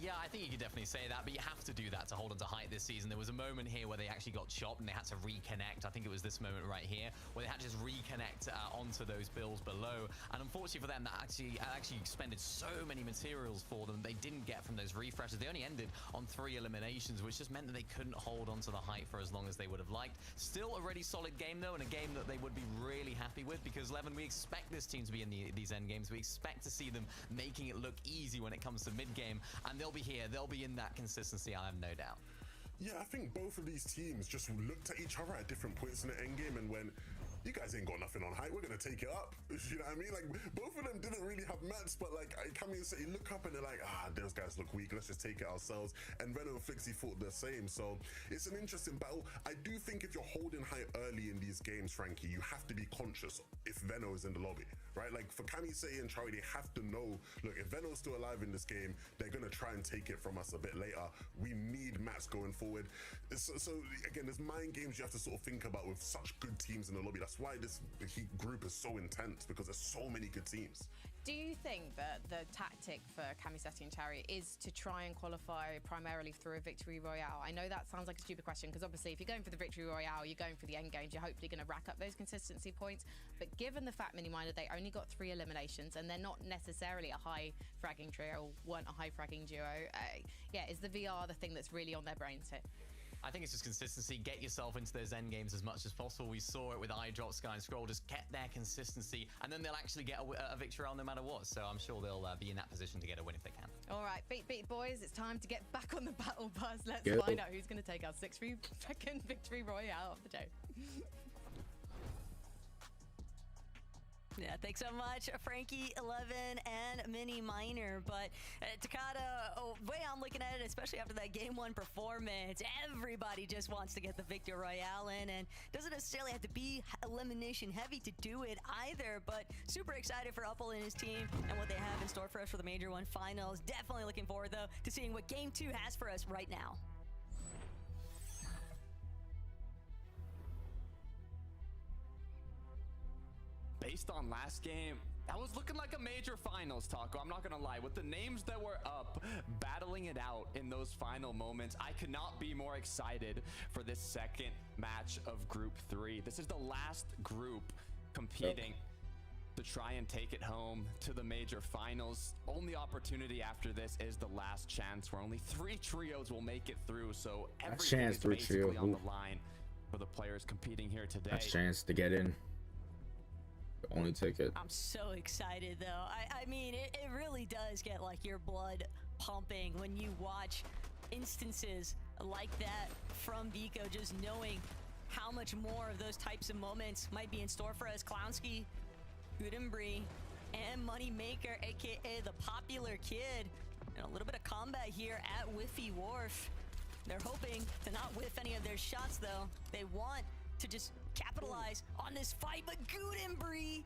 Yeah, I think you could definitely say that, but you have to do that to hold on to height this season. There was a moment here where they actually got chopped and they had to reconnect. I think it was this moment right here where they had to just reconnect onto those builds below. And unfortunately for them, that actually expended so many materials for them they didn't get from those refreshes. They only ended on 3 eliminations, which just meant that they couldn't hold on to the height for as long as they would have liked. Still a really solid game, though, and a game that they would be really happy with, because, Levin, we expect this team to be in these end games. We expect to see them making it look easy when it comes to mid-game, and they'll be here. They'll be in that consistency, I have no doubt. Yeah, I think both of these teams just looked at each other at different points in the endgame and went, you guys ain't got nothing on height, we're going to take it up. You know what I mean? Like, both of them didn't really have mats, but like, Cammy and Seti look up and they're like, those guys look weak, let's just take it ourselves. And Veno and Flixie thought the same. So it's an interesting battle. I do think if you're holding height early in these games, Frankie, you have to be conscious if Veno is in the lobby, right? Like, for Cammy, Seti, and Chari, they have to know, look, if Veno's still alive in this game, they're going to try and take it from us a bit later. We need mats going forward. So again, there's mind games you have to sort of think about with such good teams in the lobby. That's why this Heat group is so intense, because there's so many good teams. Do you think that the tactic for Cammy, Seti, and Chari is to try and qualify primarily through a victory royale? I know that sounds like a stupid question, because obviously if you're going for the victory royale, you're going for the end games, you're hopefully going to rack up those consistency points. But given the fact, Mini-Minded, they only got 3 eliminations and they're not necessarily a high fragging trio, or weren't a high fragging duo, is the VR the thing that's really on their brains here? I think it's just consistency. Get yourself into those end games as much as possible. We saw it with iDrop, Sky, and Scroll. Just get their consistency, and then they'll actually get a victory round no matter what. So I'm sure they'll be in that position to get a win if they can. All right, beat boys, it's time to get back on the battle bus. Let's Go. find out who's going to take our 6-2 victory royale of the day. Yeah, thanks so much, Frankie, 11, and Mini Minor. But Takada, way I'm looking at it, especially after that Game 1 performance, everybody just wants to get the Victory Royale in, and doesn't necessarily have to be elimination heavy to do it either. But super excited for Uppal and his team and what they have in store for us for the Major 1 Finals. Definitely looking forward, though, to seeing what Game 2 has for us right now. Based on last game, that was looking like a major finals, Taco. I'm not gonna lie. With the names that were up, battling it out in those final moments, I could not be more excited for this second match of Group 3. This is the last group competing. to try and take it home to the major finals. Only opportunity after this is the last chance, where only 3 trios will make it through. So everything chance, is 3 basically trio. on Ooh. the line for the players competing here today. That's a chance to get in. The only ticket. I'm so excited though. I mean, it really does get like your blood pumping when you watch instances like that from Vico, just knowing how much more of those types of moments might be in store for us. Clownski, Goodenbree, and Moneymaker, aka the popular kid. And a little bit of combat here at Whiffy Wharf. They're hoping to not whiff any of their shots though. They want to just capitalize on this fight, but Goodenbree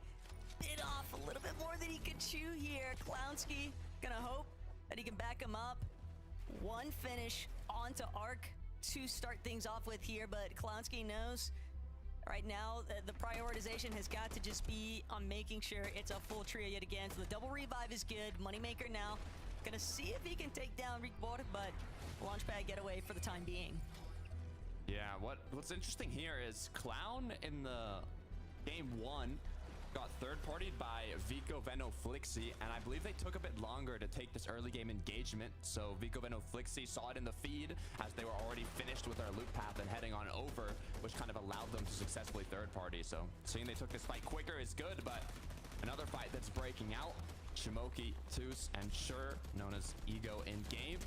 bit off a little bit more than he could chew here. Clownski gonna hope that he can back him up. One finish onto Arc to start things off with here, but Clownski knows right now the prioritization has got to just be on making sure it's a full trio yet again. So the double revive is good. Moneymaker now gonna see if he can take down Rick Borg, but launchpad getaway for the time being. Yeah, what's interesting here is Clown in the game 1 got third-partied by Vico, Veno, Flixie, and I believe they took a bit longer to take this early game engagement. So Vico, Veno, Flixie saw it in the feed as they were already finished with their loop path and heading on over, which kind of allowed them to successfully third-party. So seeing they took this fight quicker is good, but another fight that's breaking out. Shimoki, Toos, and Sure, known as Ego in game,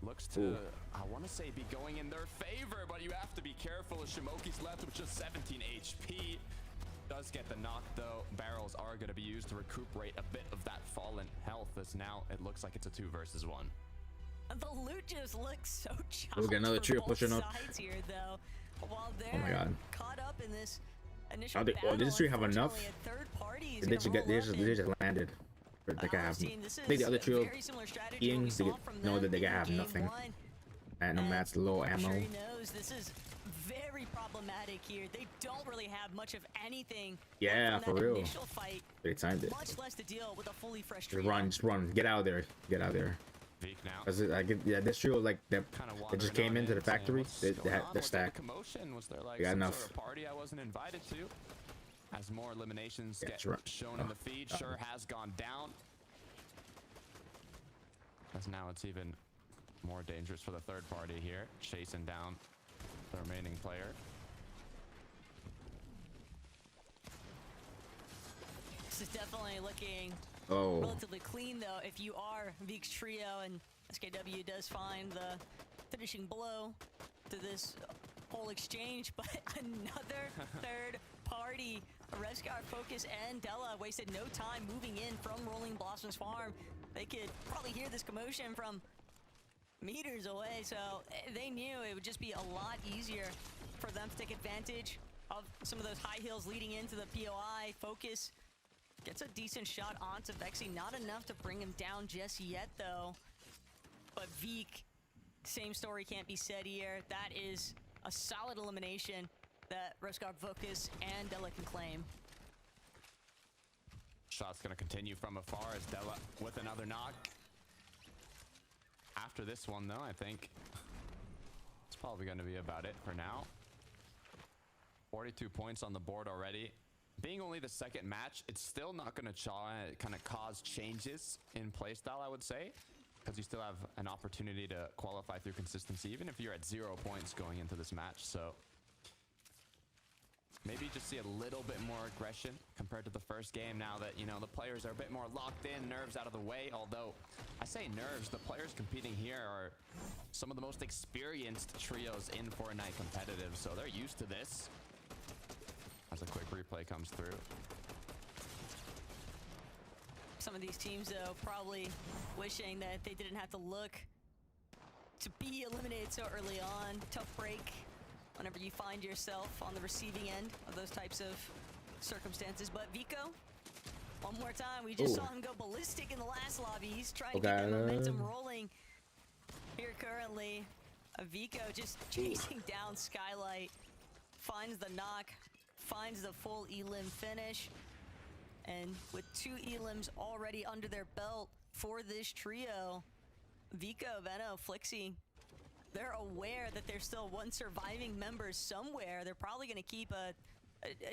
looks to, I want to say, be going in their favor, but you have to be careful as Shimoki's left with just 17 HP. Does get the knock though. Barrels are going to be used to recuperate a bit of that fallen health, as now it looks like it's a 2 versus 1. The loot just looks so chopped. We'll get another for trio both pushing up. sides here, though. While they're Oh my God. caught up in this initial Oh, battle, did this trio have enough? unfortunately, a third party is They gonna roll up just and landed. They can have. Team, this I think the is other a trio very similar strategy to what being we to saw get, from know them that they in can have game nothing. 1. And no mats, low I'm sure ammo. he knows this is very problematic here. They don't really have much of anything. Yeah, from for that real. initial fight, They timed it. much less to deal with a fully fresh Just trio. run, just run. Get out of there. Get out of there. Veek now. Cause I get, yeah, this trio like they just came into the factory. They're stacked. Commotion? Was there like They got some enough. sort of party I wasn't invited to? As more eliminations get sure. shown in the feed, Sure has gone down. As now it's even more dangerous for the third party here, chasing down the remaining player. This is definitely looking Oh. relatively clean, though. If you are Veek's trio, and SKW does find the finishing blow to this whole exchange, but another third party. Revscar, Focus, and Della wasted no time moving in from Rolling Blossoms Farm. They could probably hear this commotion from meters away, so they knew it would just be a lot easier for them to take advantage of some of those high hills leading into the POI. Focus gets a decent shot onto Vexy, not enough to bring him down just yet though. But Veek, same story can't be said here. That is a solid elimination that Revscar, Focus, and Della can claim. Shot's gonna continue from afar as Della with another knock. After this one though, I think it's probably gonna be about it for now. 42 points on the board already. Being only the second match, it's still not gonna kind of cause changes in playstyle, I would say, because you still have an opportunity to qualify through consistency, even if you're at 0 points going into this match. So maybe just see a little bit more aggression compared to the first game now that, you know, the players are a bit more locked in, nerves out of the way. Although, I say nerves, the players competing here are some of the most experienced trios in Fortnite competitive, so they're used to this. As a quick replay comes through. Some of these teams, though, probably wishing that they didn't have to look to be eliminated so early on. Tough break whenever you find yourself on the receiving end of those types of circumstances. But Vico, one more time, we just saw him go ballistic in the last lobby. He's trying to get that momentum rolling here currently. Vico just chasing down Skylight, finds the knock, finds the full elim finish. And with 2 elims already under their belt for this trio, Vico, Veno, Flixie, they're aware that there's still one surviving member somewhere. They're probably going to keep a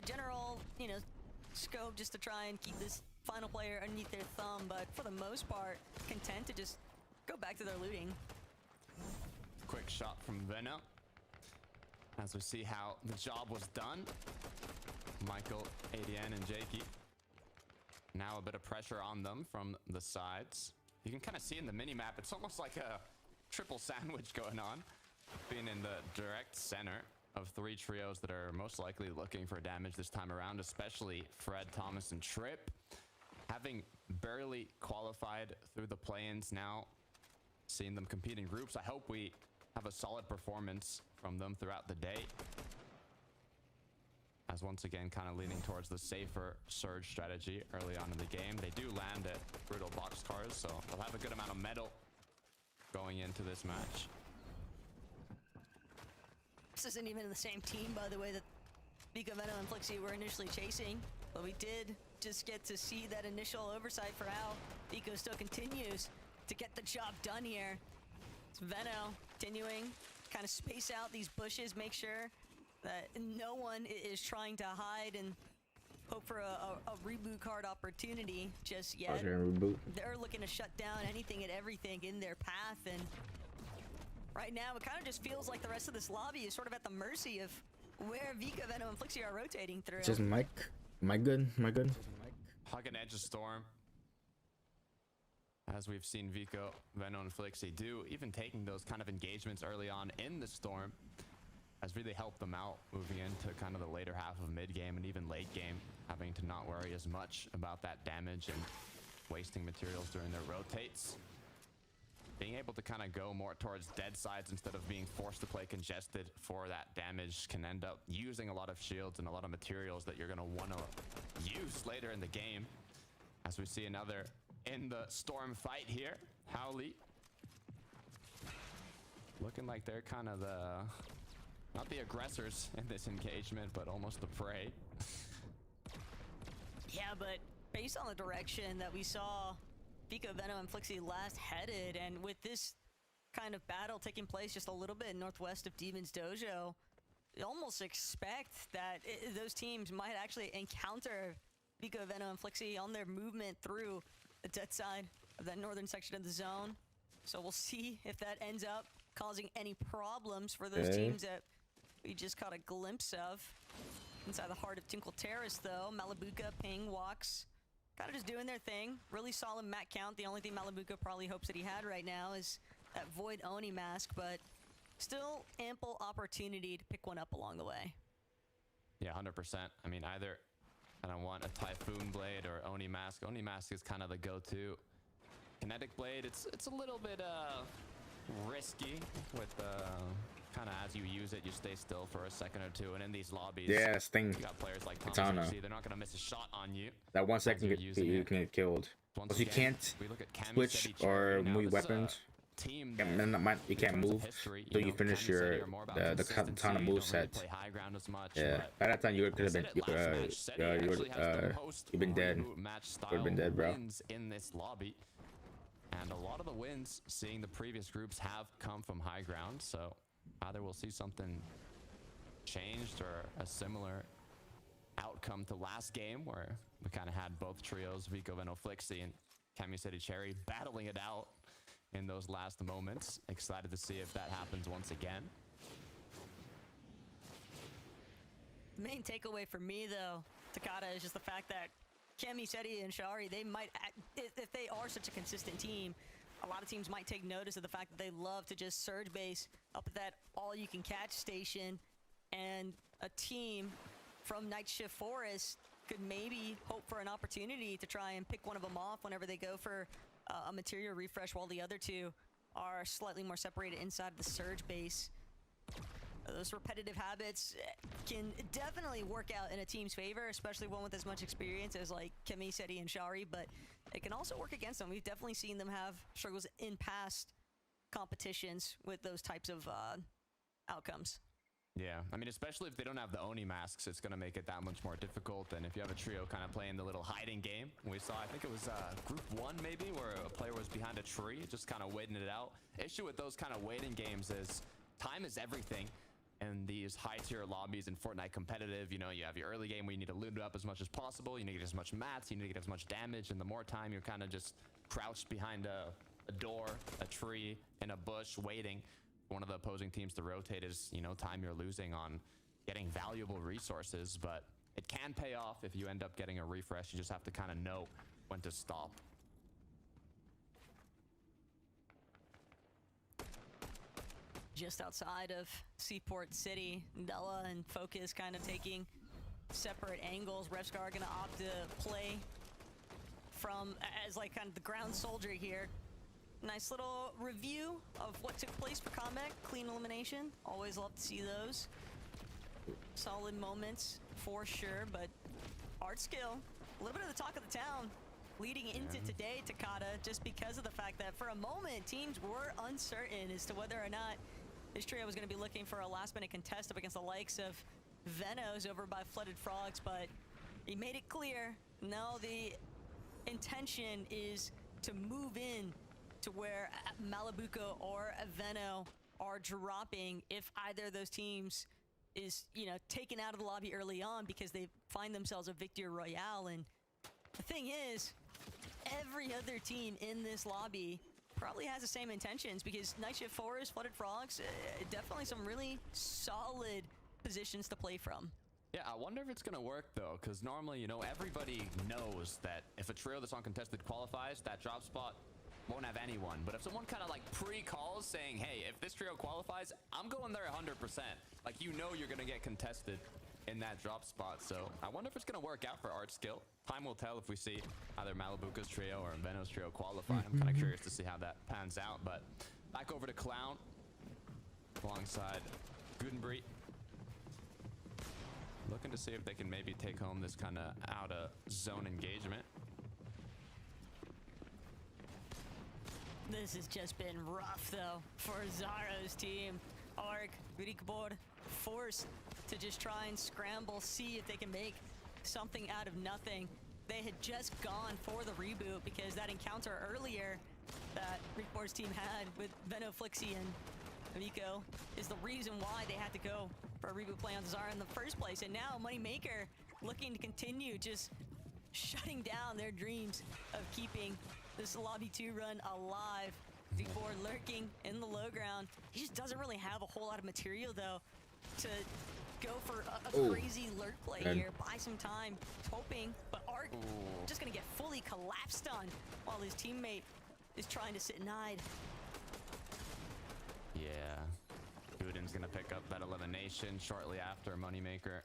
general, you know, scope just to try and keep this final player underneath their thumb, but for the most part, content to just go back to their looting. Quick shot from Veno. As we see how the job was done. Michael, ADN, and Jakey. Now a bit of pressure on them from the sides. You can kind of see in the mini-map, it's almost like a triple sandwich going on. Being in the direct center of 3 trios that are most likely looking for damage this time around, especially Fred, Thomas, and Trip. Having barely qualified through the play-ins now, seeing them compete in groups, I hope we have a solid performance from them throughout the day. As once again, kind of leaning towards the safer surge strategy early on in the game. They do land at brutal boxcars, so they'll have a good amount of metal going into this match. This isn't even the same team, by the way, that Vico, Veno, and Flixie were initially chasing, but we did just get to see that initial oversight for how Vico still continues to get the job done here. It's Veno continuing, kind of space out these bushes, make sure that no one is trying to hide and hope for a reboot card opportunity just yet. They're looking to shut down anything and everything in their path, and right now it kind of just feels like the rest of this lobby is sort of at the mercy of where Vico, Veno, and Flixie are rotating through. Just Mike. Am I good? Am I good? Hugging Edge of Storm. As we've seen Vico, Veno, and Flixie do, even taking those kind of engagements early on in the Storm has really helped them out moving into kind of the later half of mid game and even late game, having to not worry as much about that damage and wasting materials during their rotates. Being able to kind of go more towards dead sides instead of being forced to play congested for that damage can end up using a lot of shields and a lot of materials that you're going to want to use later in the game. As we see another in the Storm fight here, Howley. Looking like they're kind of the, not the aggressors in this engagement, but almost the prey. Yeah, but based on the direction that we saw Vico, Veno, and Flixie last headed, and with this kind of battle taking place just a little bit northwest of Demon's Dojo, you almost expect that those teams might actually encounter Vico, Veno, and Flixie on their movement through the dead side of that northern section of the zone. So we'll see if that ends up causing any problems for those teams that we just caught a glimpse of. Inside the heart of Tinkle Terrace, though, Malibuca, Ping, Walks, kind of just doing their thing. Really solid mat count. The only thing Malibuca probably hopes that he had right now is that Void Oni mask, but still ample opportunity to pick one up along the way. Yeah, 100%. I mean, either I don't want a Typhoon Blade or Oni mask. Oni mask is kind of the go-to. Kinetic Blade, it's a little bit risky with kind of as you use it, you stay still for a second or two, and in these lobbies, yeah, Sting. You got players like Katana. Thomas, they're not going to miss a shot on you. That 1 second you can get killed. Because you can't switch or move weapons. You can't move until you finish your the Katana move set. Yeah, by that time you could have been you've been dead. You've been dead, bro. In this lobby, and a lot of the wins seeing the previous groups have come from high ground, so either we'll see something changed or a similar outcome to last game where we kind of had both trios, Vico, Veno, Flixie, and Kami City Cherry battling it out in those last moments. Excited to see if that happens once again. The main takeaway for me, though, Takata, is just the fact that Kami, Seti, and Shari, they might, if they are such a consistent team, a lot of teams might take notice of the fact that they love to just surge base up at that all-you-can-catch station, and a team from Night Shift Forest could maybe hope for an opportunity to try and pick one of them off whenever they go for a material refresh, while the other two are slightly more separated inside the surge base. Those repetitive habits can definitely work out in a team's favor, especially one with as much experience as like Kemi, Seti, and Shari, but it can also work against them. We've definitely seen them have struggles in past competitions with those types of outcomes. Yeah, I mean, especially if they don't have the Oni masks, it's going to make it that much more difficult than if you have a trio kind of playing the little hiding game. We saw, I think it was Group 1 maybe, where a player was behind a tree, just kind of waiting it out. Issue with those kind of waiting games is time is everything. And these these high tier lobbies in Fortnite competitive, you know, you have your early game where you need to loot it up as much as possible. You need to get as much mats, you need to get as much damage, and the more time you're kind of just crouched behind a door, a tree, in a bush, waiting for one of the opposing teams to rotate is, you know, time you're losing on getting valuable resources. But it can pay off if you end up getting a refresh. You just have to kind of know when to stop. Just outside of Seaport City, Della and Focus kind of taking separate angles. Revscar gonna opt to play from as like kind of the ground soldier here. Nice little review of what took place for Combat. Clean elimination. Always love to see those. Solid moments for sure, but art skill, a little bit of the talk of the town leading into today, Takata, just because of the fact that for a moment teams were uncertain as to whether or not this trio was going to be looking for a last-minute contest up against the likes of Venos over by Flooded Frogs, but he made it clear, no, the intention is to move in to where Malibuco or Veno are dropping if either of those teams is, you know, taken out of the lobby early on because they find themselves a Victory Royale. And the thing is, every other team in this lobby probably has the same intentions, because Night Shift Forest, Flooded Frogs, definitely some really solid positions to play from. Yeah, I wonder if it's going to work, though, because normally, you know, everybody knows that if a trio that's uncontested qualifies, that drop spot won't have anyone. But if someone kind of like pre-calls saying, hey, if this trio qualifies, I'm going there 100%. Like, you know you're going to get contested in that drop spot. So I wonder if it's going to work out for Art Skill. Time will tell if we see either Malibuca's trio or Veno's trio qualify. I'm kind of curious to see how that pans out. But back over to Clown alongside Gudenbreed. Looking to see if they can maybe take home this kind of out-of-zone engagement. This has just been rough, though, for Zaro's team. Ark, Rikbor forced to just try and scramble, see if they can make something out of nothing. They had just gone for the reboot because that encounter earlier that Rikbor's team had with Veno, Flixie, and Miko is the reason why they had to go for a reboot play on Zara in the first place. And now Moneymaker looking to continue just shutting down their dreams of keeping this Lobby 2 run alive. Before lurking in the low ground. He just doesn't really have a whole lot of material, though, to go for a crazy lurk play here. Buy some time, hoping, but Ark just gonna get fully collapsed on while his teammate is trying to sit and hide. Yeah, Guden's gonna pick up that elimination shortly after Moneymaker.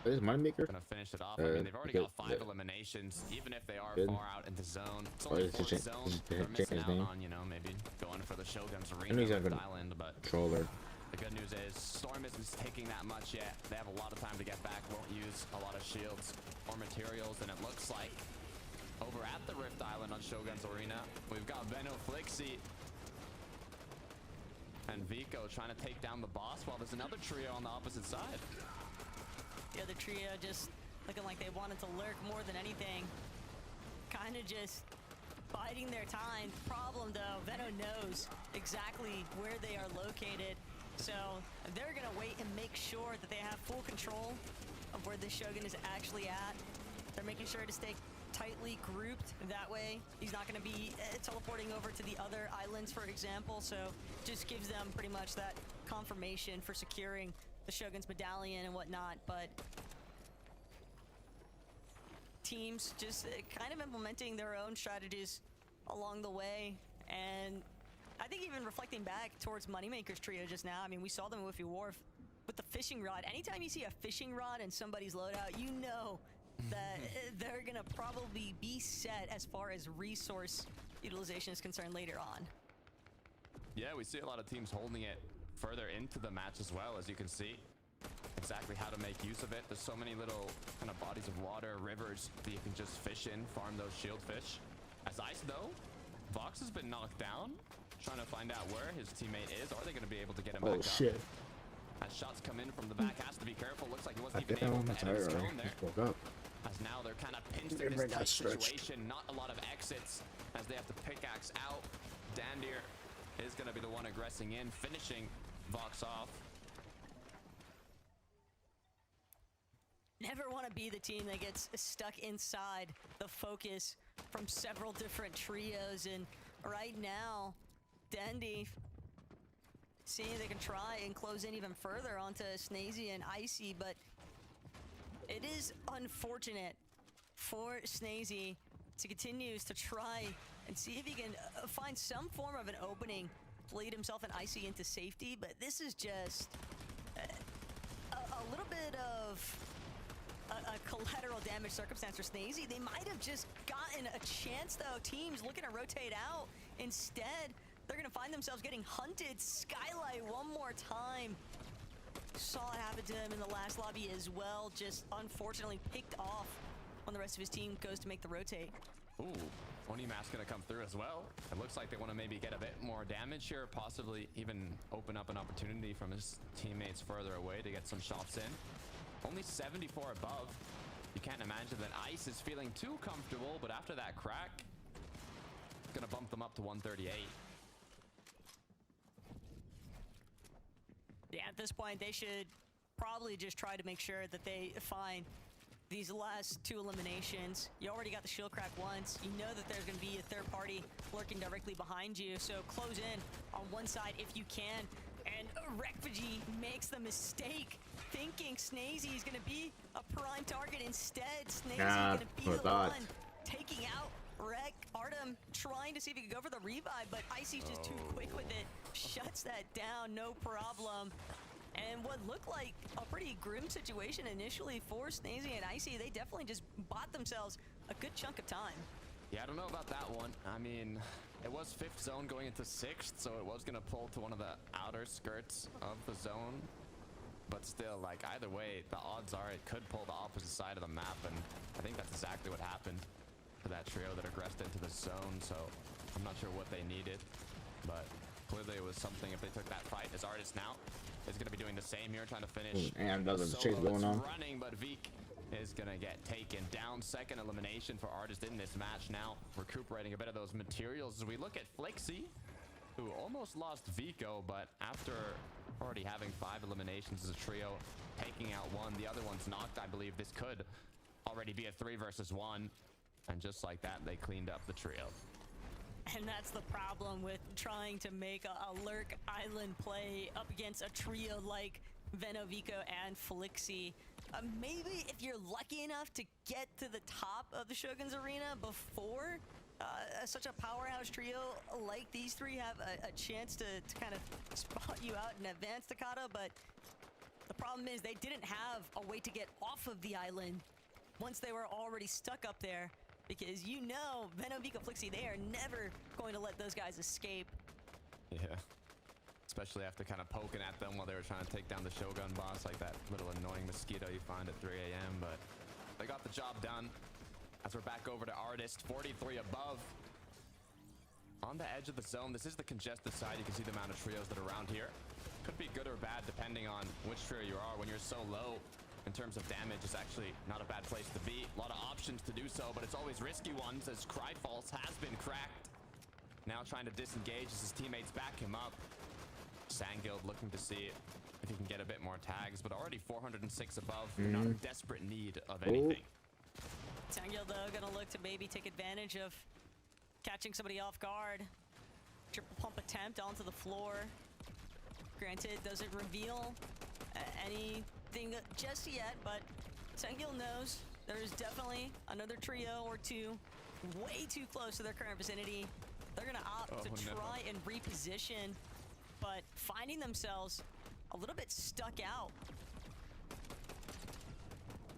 Is Moneymaker gonna finish it off? I mean, they've already got 5 eliminations, even if they are far out into zone. It's only 4 zones. They're missing out on, you know, maybe going for the Shogun's Arena Island, but controller. The good news is Storm isn't taking that much yet. They have a lot of time to get back, won't use a lot of shields or materials, and it looks like over at the Rift Island on Shogun's Arena, we've got Veno, Flixie, and Vico trying to take down the boss while there's another trio on the opposite side. The other trio just looking like they wanted to lurk more than anything. Kind of just biding their time. Problem, though, Veno knows exactly where they are located. So they're going to wait and make sure that they have full control of where the Shogun is actually at. They're making sure to stay tightly grouped. That way, he's not going to be teleporting over to the other islands, for example. So just gives them pretty much that confirmation for securing the Shogun's medallion and whatnot. But teams just kind of implementing their own strategies along the way. And I think even reflecting back towards Moneymaker's trio just now, I mean, we saw them with Wharf with the fishing rod. Anytime you see a fishing rod in somebody's loadout, you know that they're gonna probably be set as far as resource utilization is concerned later on. Yeah, we see a lot of teams holding it further into the match as well, as you can see exactly how to make use of it. There's so many little kind of bodies of water, rivers that you can just fish in, farm those shield fish. As Ice, though, Vox has been knocked down, trying to find out where his teammate is. Are they going to be able to get him back up? As shots come in from the back, has to be careful. Looks like he wasn't even able to end his drone there. As now they're kind of pinched in this tight situation. Not a lot of exits as they have to pickaxe out. Dandir is going to be the one aggressing in, finishing Vox off. never want to be the team that gets stuck inside the focus from several different trios. And right now, Dendy seeing if they can try and close in even further onto Snazy and Icy, but it is unfortunate for Snazy to continues to try and see if he can find some form of an opening to lead himself and Icy into safety, but this is just a little bit of a collateral damage circumstance for Snazy. They might have just gotten a chance though. Teams looking to rotate out. Instead, they're gonna find themselves getting hunted. Skylight one more time. Saw it happen to him in the last lobby as well. Just unfortunately picked off when the rest of his team goes to make the rotate. Ooh, Onimask gonna come through as well. It looks like they want to maybe get a bit more damage here, possibly even open up an opportunity from his teammates further away to get some shots in. Only 74 above. You can't imagine that Ice is feeling too comfortable, but after that crack, it's gonna bump them up to 138. Yeah, at this point, they should probably just try to make sure that they find these last two eliminations. You already got the shield crack once. You know that there's going to be a third party lurking directly behind you. So close in on one side if you can. And Refugee makes the mistake thinking Snazy is going to be a prime target. Instead, Snazy going to be the one taking out Rek. Artem trying to see if he could go for the revive, but Icy's just too quick with it. Shuts that down, no problem. And what looked like a pretty grim situation initially for Snazy and Icy, they definitely just bought themselves a good chunk of time. Yeah, I don't know about that one. I mean, it was 5th zone going into 6th, so it was going to pull to one of the outer skirts of the zone. But still, like, either way, the odds are it could pull the opposite side of the map, and I think that's exactly what happened to that trio that aggressed into the zone, so I'm not sure what they needed, but clearly it was something if they took that fight. As Artist now is going to be doing the same here, trying to finish. And there's a chase going on. Running, but Veek is going to get taken down. Second elimination for Artist in this match now, recuperating a bit of those materials as we look at Flixie, who almost lost Vico, but after already having 5 eliminations as a trio, taking out one, the other one's knocked. I believe this could already be a 3 versus 1, and just like that, they cleaned up the trio. And that's the problem with trying to make a Lurk Island play up against a trio like Venovico and Flixie. Maybe if you're lucky enough to get to the top of the Shogun's Arena before such a powerhouse trio like these three have a chance to kind of spot you out and advance Takata, but the problem is they didn't have a way to get off of the island once they were already stuck up there. Because you know, Venovico, Flixie, they are never going to let those guys escape. Yeah. Especially after kind of poking at them while they were trying to take down the Shogun boss, like that little annoying mosquito you find at 3 a.m. But they got the job done. As we're back over to Artist, 43 above. On the edge of the zone, this is the congested side. You can see the amount of trios that are around here. Could be good or bad depending on which trio you are. When you're so low in terms of damage, it's actually not a bad place to be. A lot of options to do so, but it's always risky ones as Cryfalls has been cracked. Now trying to disengage as his teammates back him up. Sanguild looking to see if he can get a bit more tags, but already 406 above. Not in desperate need of anything. Sanguild, though, gonna look to maybe take advantage of catching somebody off guard. Triple pump attempt onto the floor. Granted, doesn't reveal anything just yet, but Sanguild knows there's definitely another trio or two way too close to their current vicinity. They're gonna opt to try and reposition, but finding themselves a little bit stuck out.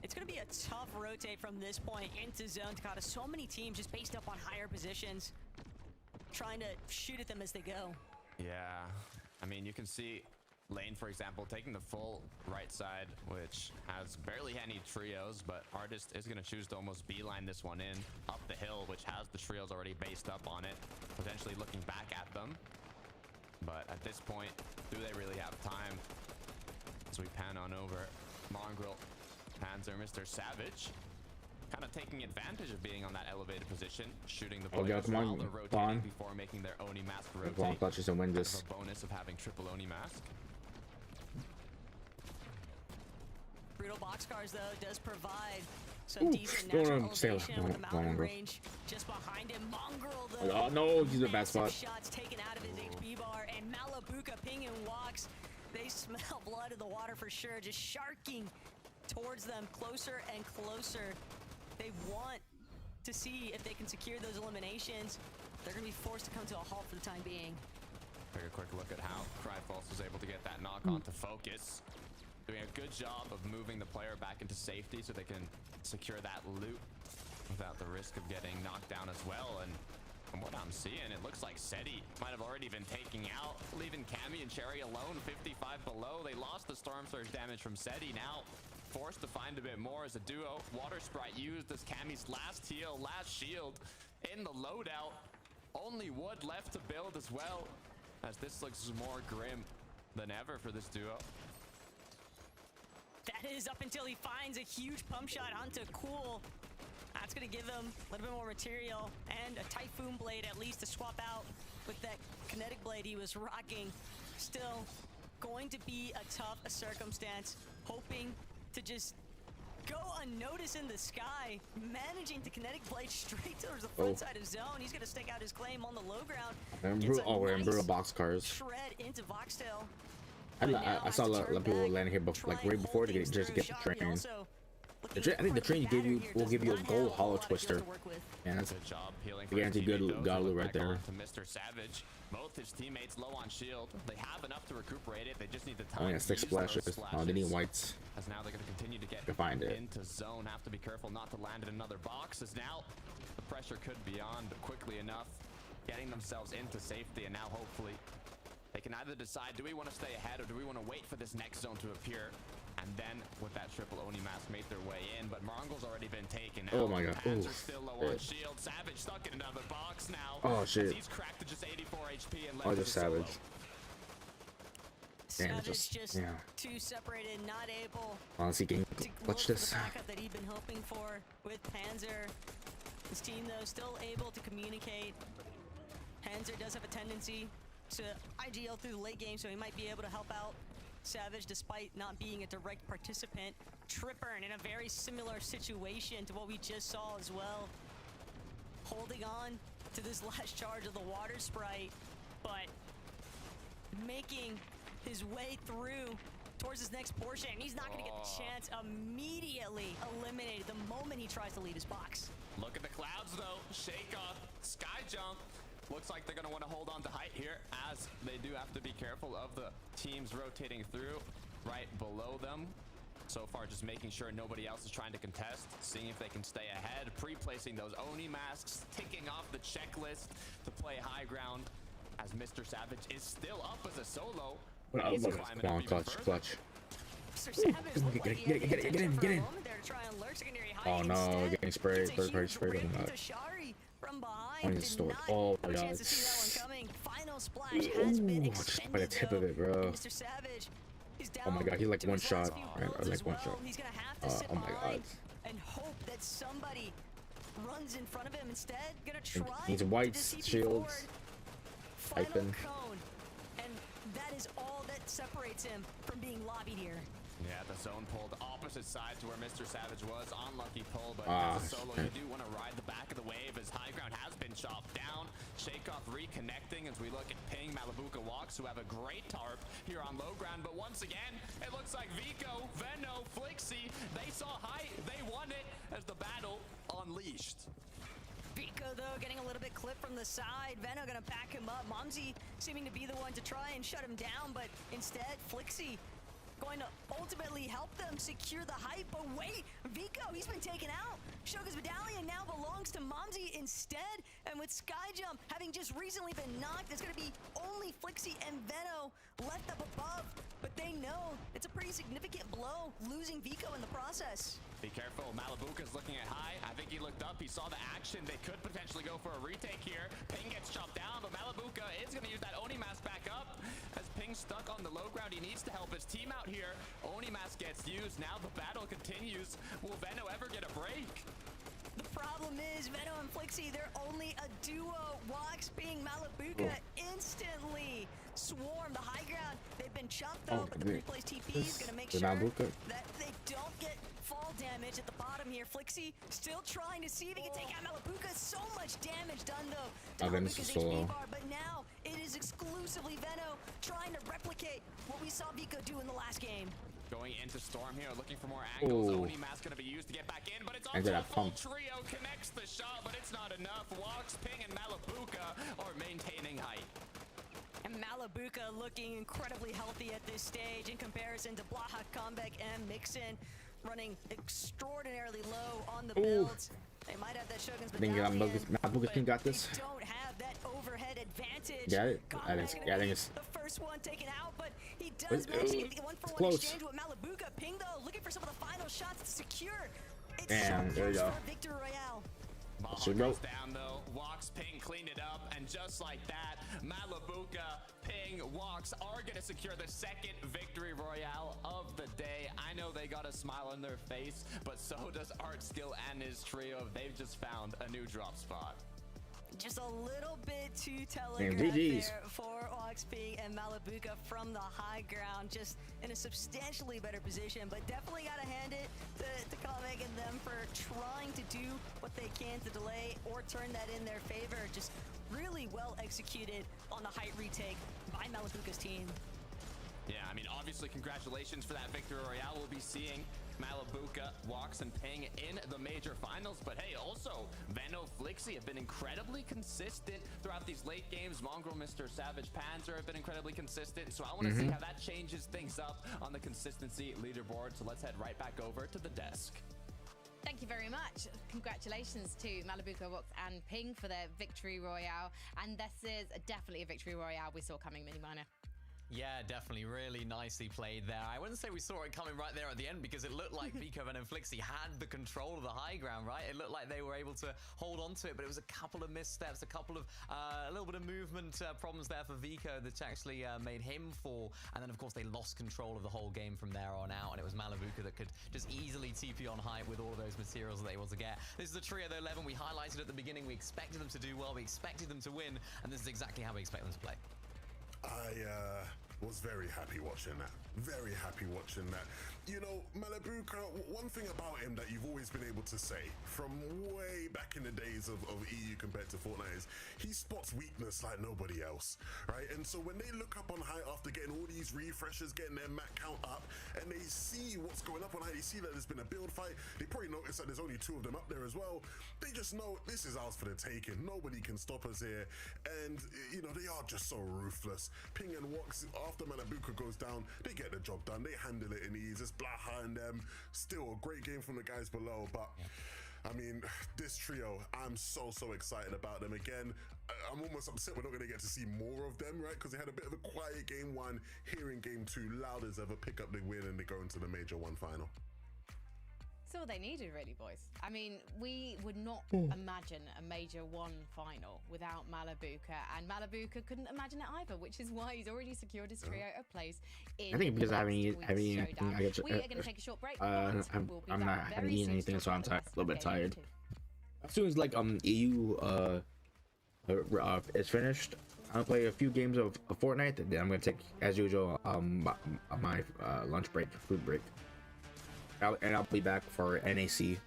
It's gonna be a tough rotate from this point into zone, Takata. So many teams just based up on higher positions, trying to shoot at them as they go. Yeah, I mean, you can see Lane, for example, taking the full right side, which has barely any trios, but Artist is going to choose to almost beeline this one in up the hill, which has the trios already based up on it, potentially looking back at them. But at this point, do they really have time? As we pan on over, Mongrel, Panzer, Mr. Savage, kind of taking advantage of being on that elevated position, shooting the players while they're rotating before making their Onimask rotate. Clutches and win this. A bonus of having triple Onimask. Brutal Brutal Boxcars, though, does provide some decent natural elevation with the mountain range just behind him. Mongrel, though. Oh, no, he's in a bad spot. Shots taken out of his HP bar, and Malabuka ping and walks. They smell blood in the water for sure, just sharking towards them closer and closer. They want to see if they can secure those eliminations. They're going to be forced to come to a halt for the time being. Take a quick look at how Cryfalls was able to get that knock on to focus. Doing a good job of moving the player back into safety so they can secure that loot without the risk of getting knocked down as well. And from what I'm seeing, it looks like Seti might have already been taking out, leaving Cammy and Cherry alone, 55 below. They lost the Storm Surge damage from Seti. Now forced to find a bit more as a duo. Water Sprite used as Cammy's last heal, last shield in the loadout. Only wood left to build as well, as this looks more grim than ever for this duo. That is up until he finds a huge pump shot onto Cool. That's going to give him a little bit more material and a Typhoon Blade at least to swap out with that kinetic blade he was rocking. Still going to be a tough circumstance, hoping to just go unnoticed in the sky, managing to kinetic blade straight towards the front side of zone. He's going to stake out his claim on the low ground. We're in Brutal Boxcars. Shred into Voxtail. I saw a lot of people landing here before, like right before to get the train. I think the train will give you a gold hollow twister. And that's a guaranteed good Galu right there. To Mr. Savage. Both his teammates low on shield. They have enough to recuperate it. They just need the time. Oh yeah, 6 splashes. Oh, they need whites. As now they're going to continue to get into zone. Have to be careful not to land in another box. As now the pressure could be on, but quickly enough getting themselves into safety. And now hopefully they can either decide, do we want to stay ahead or do we want to wait for this next zone to appear? And then with that triple Oni mask make their way in, but Mongol's already been taken out. Oh my god. Panzer still low on shield. Savage stuck in another box now. Oh shit. He's cracked to just 84 HP and left. Just Savage. Damn, just too separated, not able honestly can clutch this. The backup that he'd been hoping for with Panzer. His team though still able to communicate. Panzer does have a tendency to IGL through the late game, so he might be able to help out Savage despite not being a direct participant. Tripper in a very similar situation to what we just saw as well. Holding on to this last charge of the Water Sprite, but making his way through towards his next portion. He's not going to get the chance. Immediately eliminated the moment he tries to leave his box. Look at the clouds though. Shake off, sky jump. Looks like they're going to want to hold on to height here, as they do have to be careful of the teams rotating through right below them. So far, just making sure nobody else is trying to contest, seeing if they can stay ahead, pre-placing those Oni masks, ticking off the checklist to play high ground, as Mr. Savage is still up as a solo. Come on, clutch. Get in. Oh no, getting sprayed. Third-party sprayed on that. On his store. Oh my god. Just by the tip of it, bro. Oh my god, he's like one shot. Right? Or like one shot. Oh my god. And hope that somebody runs in front of him instead. Gonna try. Needs whites, shields, Hyphen. And that is all that separates him from being lobbied here. Yeah, the zone pulled opposite side to where Mr. Savage was. Unlucky pull, but as a solo, you do want to ride the back of the wave as high ground has been chopped down. Shakeoff reconnecting as we look at Ping, Malabuka Walks, who have a great tarp here on low ground. But once again, it looks like Vico, Veno, Flixie, they saw height, they won it as the battle unleashed. Vico, though, getting a little bit clipped from the side. Veno gonna back him up. Momsy seeming to be the one to try and shut him down, but instead, Flixie going to ultimately help them secure the height. But wait, Vico, he's been taken out. Shoga's Medallion now belongs to Momsy instead. And with Skyjump having just recently been knocked, it's going to be only Flixie and Veno left up above. But they know it's a pretty significant blow, losing Vico in the process. Be careful, Malabuka's looking at high. I think he looked up, he saw the action. They could potentially go for a retake here. Ping gets chopped down, but Malabuka is going to use that Oni mask back up. As Ping's stuck on the low ground, he needs to help his team out here. Oni mask gets used, now the battle continues. Will Veno ever get a break? The problem is, Veno and Flixie, they're only a duo. Walks being Malabuka instantly swarm the high ground. They've been chopped though, but the pre-place TP is going to make sure that they don't get damage at the bottom here. Flixie still trying to see if he can take out Malabuka. So much damage done though to Ven's Malabuka's solo. HP bar, but now it is exclusively Veno trying to replicate what we saw Vico do in the last game. Going into Storm here, looking for more angles. Ooh. Oni Mask gonna be used to get back in, but it's And also then a a full pump. trio connects the shot, but it's not enough. Walks, Ping, and Malabuka are maintaining height. And Malabuka looking incredibly healthy at this stage in comparison to Blaha, Comeback, and Mixon running extraordinarily low on the builds. They might have that Shogun's I think Malabuka can got this. They don't have that overhead advantage. Got it? I Comeback think gonna be it's the first one taken out, but he does manage to get the one-for-one close. exchange with Malabuka. Ping though, looking for some of the final shots to secure. It's And so there you close go. for a Victory Royale. Ball So goes go. down though. Walks, Ping cleaned it up, and just like that, Malabuka, Ping, Walks are gonna secure the second victory royale of the day. I know they got a smile on their face, but so does Art Skill and his trio. They've just found a new drop spot. Just a little bit too Damn, telegraphed GGs. there for Oxp and Malabuka from the high ground, just in a substantially better position, but definitely got to hand it to Comic and them for trying to do what they can to delay or turn that in their favor. Just really well executed on the height retake by Malabuka's team. Yeah, I mean, obviously, congratulations for that victory royale. We'll be seeing Malabuka, Walks, and Ping in the major finals. But hey, also, Veno, Flixie have been incredibly consistent throughout these late games. Mongrel, Mr. Savage, Panzer have been incredibly consistent. So I want to see how that changes things up on the consistency leaderboard. So let's head right back over to the desk. Thank you very much. Congratulations to Malabuka, Vox, and Ping for their victory royale. And this is definitely a victory royale we saw coming, Mini Miner. Yeah, definitely. Really nicely played there. I wouldn't say we saw it coming right there at the end because it looked like Vico and Flixie had the control of the high ground, right? It looked like they were able to hold on to it, but it was a couple of missteps, a couple of, a little bit of movement problems there for Vico that actually made him fall. And then, of course, they lost control of the whole game from there on out, and it was Malabuka that could just easily TP on height with all of those materials that they were able to get. This is the trio, though, 11. We highlighted at the beginning. We expected them to do well. We expected them to win, and this is exactly how we expect them to play. I was very happy watching that. Very happy watching that. You know, Malabuka, one thing about him that you've always been able to say from way back in the days of EU compared to Fortnite is he spots weakness like nobody else, right? And so when they look up on high after getting all these refreshers, getting their mat count up, and they see what's going up on high, they see that there's been a build fight, they probably notice that there's only 2 of them up there as well. They just know this is ours for the taking. Nobody can stop us here. And, you know, they are just so ruthless. Ping and Walks, after Malabuka goes down, they get the job done. They handle it in ease. It's Blaha and them. Still a great game from the guys below, but I mean, this trio, I'm so excited about them. Again, I'm almost upset we're not going to get to see more of them, right? Because they had a bit of a quiet game 1, here in game 2, loud as ever, pick up the win and they go into the major 1 final. That's all they needed, really, boys. I mean, we would not imagine a Major 1 final without Malabuka, and Malabuka couldn't imagine it either, which is why he's already secured his trio of place in I think because I haven't the eaten next week's anything, showdown. I get We are going to take a short break. but I'm we'll be not back haven't very eaten soon to anything, so talk I'm about a little bit Game tired. 2. As soon as like EU is finished, I'll play a few games of Fortnite. Then I'm gonna take, as usual, my lunch break, food break, and I'll be back for NAC.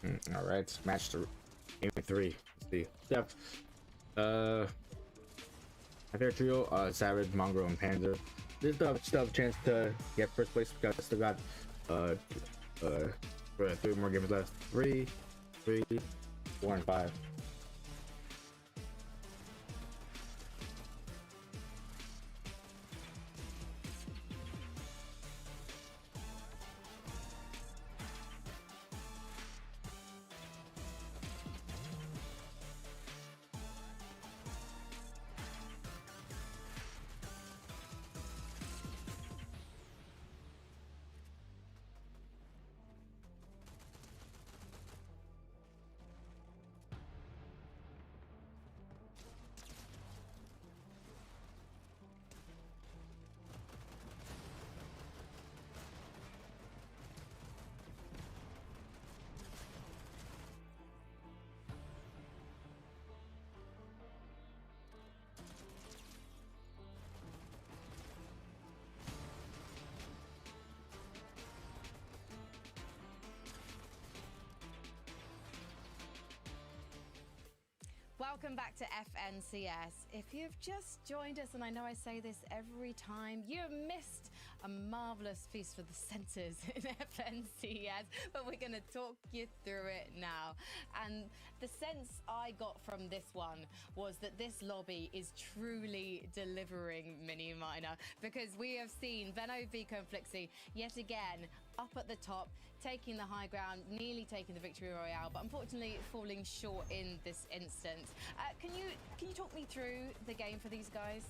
All right, match game 3. Let's see. Steph. My favorite trio: Savage, Mongrel, and Panzer. This still have a chance to get first place because I still got 3 more games left. 3, 4, and 5. Welcome back to FNCS. If you've just joined us, and I know I say this every time, you have missed a marvelous feast for the senses in FNCS, but we're going to talk you through it now. And the sense I got from this one was that this lobby is truly delivering Mini Miner, because we have seen Veno, Vico, and Flixie yet again up at the top, taking the high ground, nearly taking the victory royale, but unfortunately falling short in this instance. Can you talk me through the game for these guys?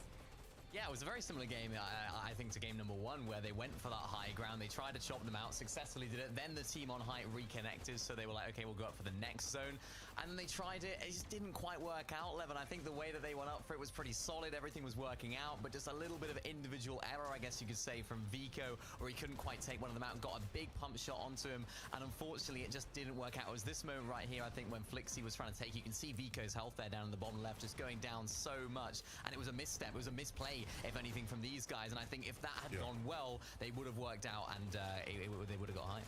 Yeah, it was a very similar game, I think, to game number 1, where they went for that high ground. They tried to chop them out, successfully did it. Then the team on height reconnected, so they were like, okay, we'll go up for the next zone. And then they tried it. It just didn't quite work out, Levin. I think the way that they went up for it was pretty solid. Everything was working out, but just a little bit of individual error, I guess you could say, from Vico, where he couldn't quite take one of them out and got a big pump shot onto him. And unfortunately, it just didn't work out. It was this moment right here, I think, when Flixie was trying to take. You can see Vico's health there down in the bottom left, just going down so much. And it was a misstep. It was a misplay, if anything, from these guys. And I think if that had gone well, they would have worked out, and they would have got high.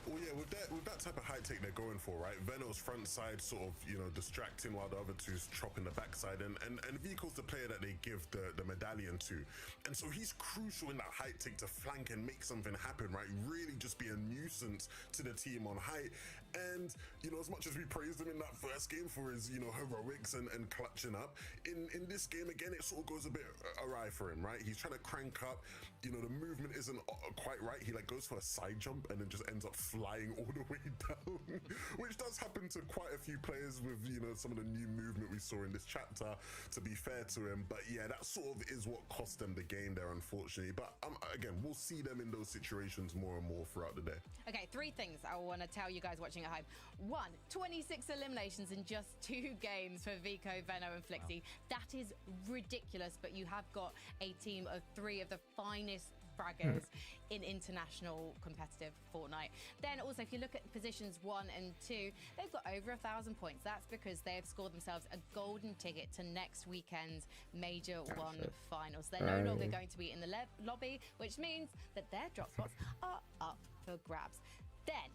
Well, yeah, with that type of high take they're going for, right? Veno's front side sort of, you know, distracting while the other two's chopping the backside, and Vico's the player that they give the medallion to. And so he's crucial in that height take to flank and make something happen, right? Really just be a nuisance to the team on height. And, you know, as much as we praised him in that first game for his, you know, heroics and clutching up, in this game, again, it sort of goes a bit awry for him, right? He's trying to crank up, you know, the movement isn't quite right. He, like, goes for a side jump and then just ends up flying all the way down, which does happen to quite a few players with, you know, some of the new movement we saw in this chapter, to be fair to him. But yeah, that sort of is what cost them the game there, unfortunately. But again, we'll see them in those situations more and more throughout the day. Okay, 3 things I want to tell you guys watching at home. 1, 26 eliminations in just 2 games for Vico, Veno, and Flixie. Wow. That is ridiculous, but you have got a team of 3 of the finest fraggers in international competitive Fortnite. Then also, if you look at positions 1 and 2, they've got over 1,000 points. That's because they've scored themselves a golden ticket to next weekend's Major 1 finals. They're no longer going to be in the lobby, which means that their drop spots are up for grabs. Then,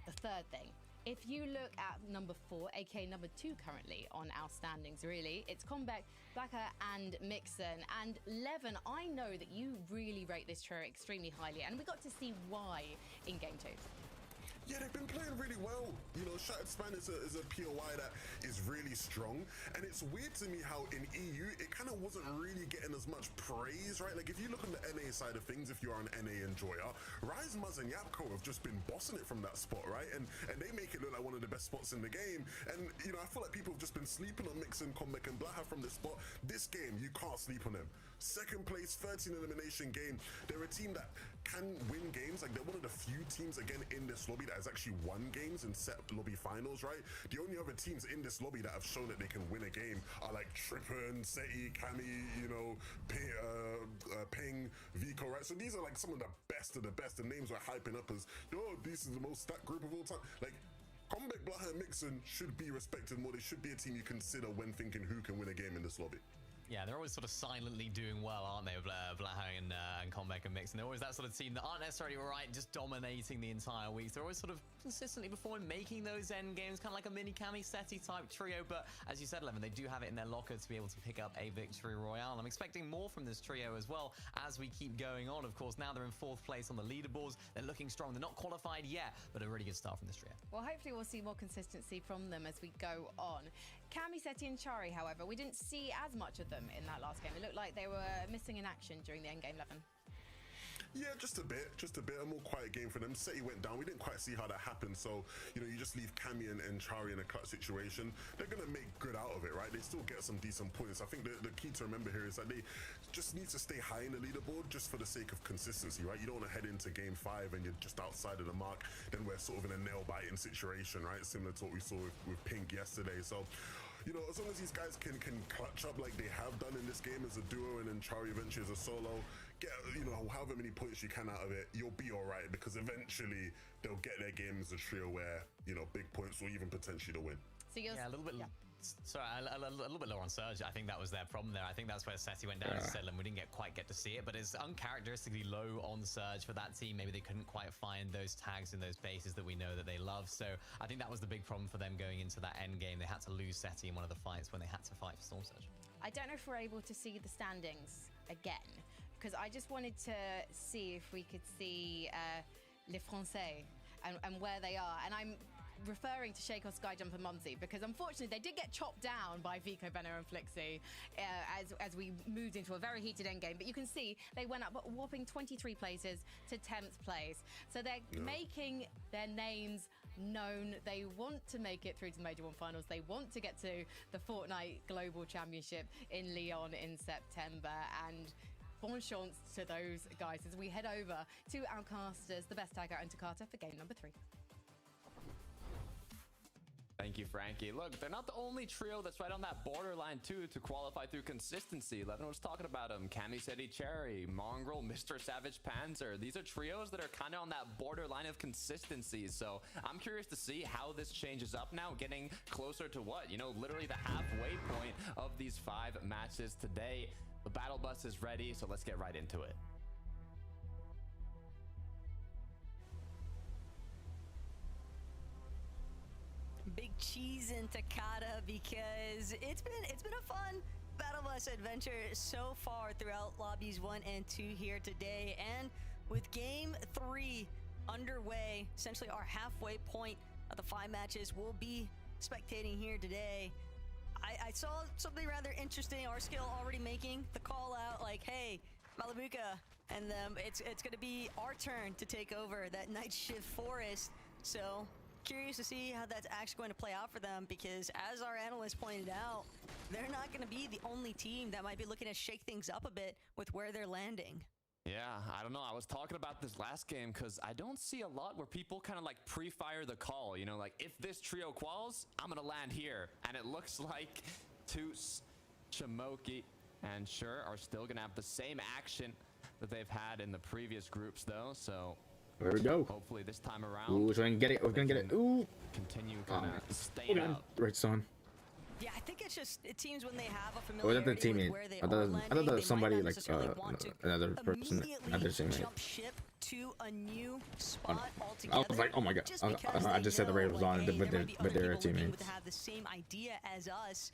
the third thing. If you look at number 4, aka number 2 currently on our standings, really, it's Combeck, Blacker, and Mixon. And Levin, I know that you really rate this trio extremely highly, and we got to see why in game 2. Yeah, they've been playing really well. You know, Shattered Span is a POI that is really strong. And it's weird to me how in EU, it kind of wasn't really getting as much praise, right? Like, if you look on the NA side of things, if you are an NA enjoyer, Rise, Muzz, and Yapko have just been bossing it from that spot, right? And they make it look like one of the best spots in the game. And, you know, I feel like people have just been sleeping on Mixon, Combeck, and Blaha from this spot. This game, you can't sleep on them. Second place, 13 elimination game. They're a team that can win games. Like, they're one of the few teams, again, in this lobby that has actually won games in set lobby finals, right? The only other teams in this lobby that have shown that they can win a game are like Trippin, Seti, Kami, you know, Ping, Vico, right? So these are like some of the best, and names we're hyping up as, yo, this is the most stacked group of all time. Like, Combeck, Blaha, and Mixon should be respected more. They should be a team you consider when thinking who can win a game in this lobby. Yeah, they're always sort of silently doing well, aren't they? Blaha and Combeck and Mix. And they're always that sort of team that aren't necessarily right, just dominating the entire week. They're always sort of consistently performing, making those end games, kind of like a mini Kami Seti type trio. But as you said, Levin, they do have it in their locker to be able to pick up a victory royale. I'm expecting more from this trio as well as we keep going on. Of course, now they're in 4th place on the leaderboards. They're looking strong. They're not qualified yet, but a really good start from this trio. Well, hopefully we'll see more consistency from them as we go on. Kami Seti and Chari, however, we didn't see as much of them in that last game. It looked like they were missing in action during the endgame, Levin. Yeah, just a bit. A more quiet game for them. Seti went down. We didn't quite see how that happened. So, you know, you just leave Kami and Chari in a clutch situation. They're going to make good out of it, right? They still get some decent points. I think the key to remember here is that they just need to stay high in the leaderboard just for the sake of consistency, right? You don't want to head into game 5 and you're just outside of the mark. Then we're sort of in a nail-biting situation, right? Similar to what we saw with Pink yesterday. So, you know, as long as these guys can clutch up like they have done in this game as a duo and then Chari eventually as a solo, get, you know, however many points you can out of it, you'll be all right, because eventually they'll get their game as a trio where, you know, big points or even potentially the win. So you're a little bit. Yeah. Sorry, a little bit lower on Surge. I think that was their problem there. I think that's where Seti went down, as I said, and we didn't quite get to see it, but it's uncharacteristically low on Surge for that team. Maybe they couldn't quite find those tags in those bases that we know that they love. So I think that was the big problem for them going into that end game. They had to lose Seti in one of the fights when they had to fight for Storm Surge. I don't know if we're able to see the standings again, because I just wanted to see if we could see Les Français and where they are. And I'm referring to Shaco, Skyjump and Mumsy, because unfortunately they did get chopped down by Vico, Benno and Flixie as we moved into a very heated endgame. But you can see they went up a whopping 23 places to 10th place. So they're making their names known. They want to make it through to the Major One Finals. They want to get to the Fortnite Global Championship in Lyon in September. And bon chance to those guys as we head over to our casters, the best tagger and Takata for game number 3. Thank you, Frankie. Look, they're not the only trio that's right on that borderline, too, to qualify through consistency. Levin was talking about them. Kami Seti Cherry, Mongrel, Mr. Savage Panzer. These are trios that are kind of on that borderline of consistency. So I'm curious to see how this changes up now, getting closer to what? You know, literally the halfway point of these 5 matches today. The battle bus is ready, so let's get right into it. Big cheese in Takata, because it's been a fun battle bus adventure so far throughout lobbies 1 and 2 here today, and with game 3 underway, essentially our halfway point of the 5 matches we'll be spectating here today. I saw something rather interesting. R-Skill already making the call out like, hey, Malabuka, and it's going to be our turn to take over that night shift forest. So curious to see how that's actually going to play out for them, because as our analyst pointed out, they're not going to be the only team that might be looking to shake things up a bit with where they're landing. Yeah, I don't know. I was talking about this last game because I don't see a lot where people kind of like pre-fire the call, you know, like if this trio quals, I'm going to land here. And it looks like Toos, Chamoki, and Sure are still going to have the same action that they've had in the previous groups though. So there we go. Hopefully this time around. Ooh, so I can get it. We're going to get it. Ooh. Continue kind of staying up. Right, son. Yeah, I think it's just it teams when they have a Oh, familiarity that's the teammate. with where they I thought that was somebody like another person, immediately another teammate. jump ship to a new spot altogether. I was like, oh my god! I just said the raid was on, but they're teammates. To have the same idea as us,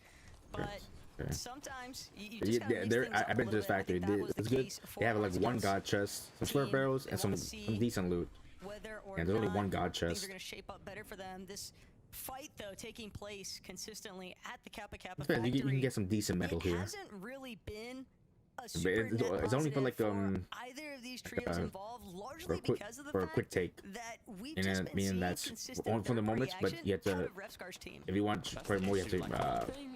but Okay. sometimes you Yeah, just gotta mix things up I've a been to this little bit. I factory. think that was It's the good. case They have for like one Arcticus god chest, some square team. barrels, They and wanna some see decent loot. whether or And there's only not one god things chest. are going to shape up better for them. This fight, though, taking place consistently at the Kappa Kappa Yeah, factory. you can get some decent metal it here. hasn't really been a But super it's net only for like positive for either of these trios involved, largely because of the fact quick take. that we've And just then been meaning seeing that's consistent on for the third-party moments, but action you have out to. of Refscar's team. If you want to play more, you have to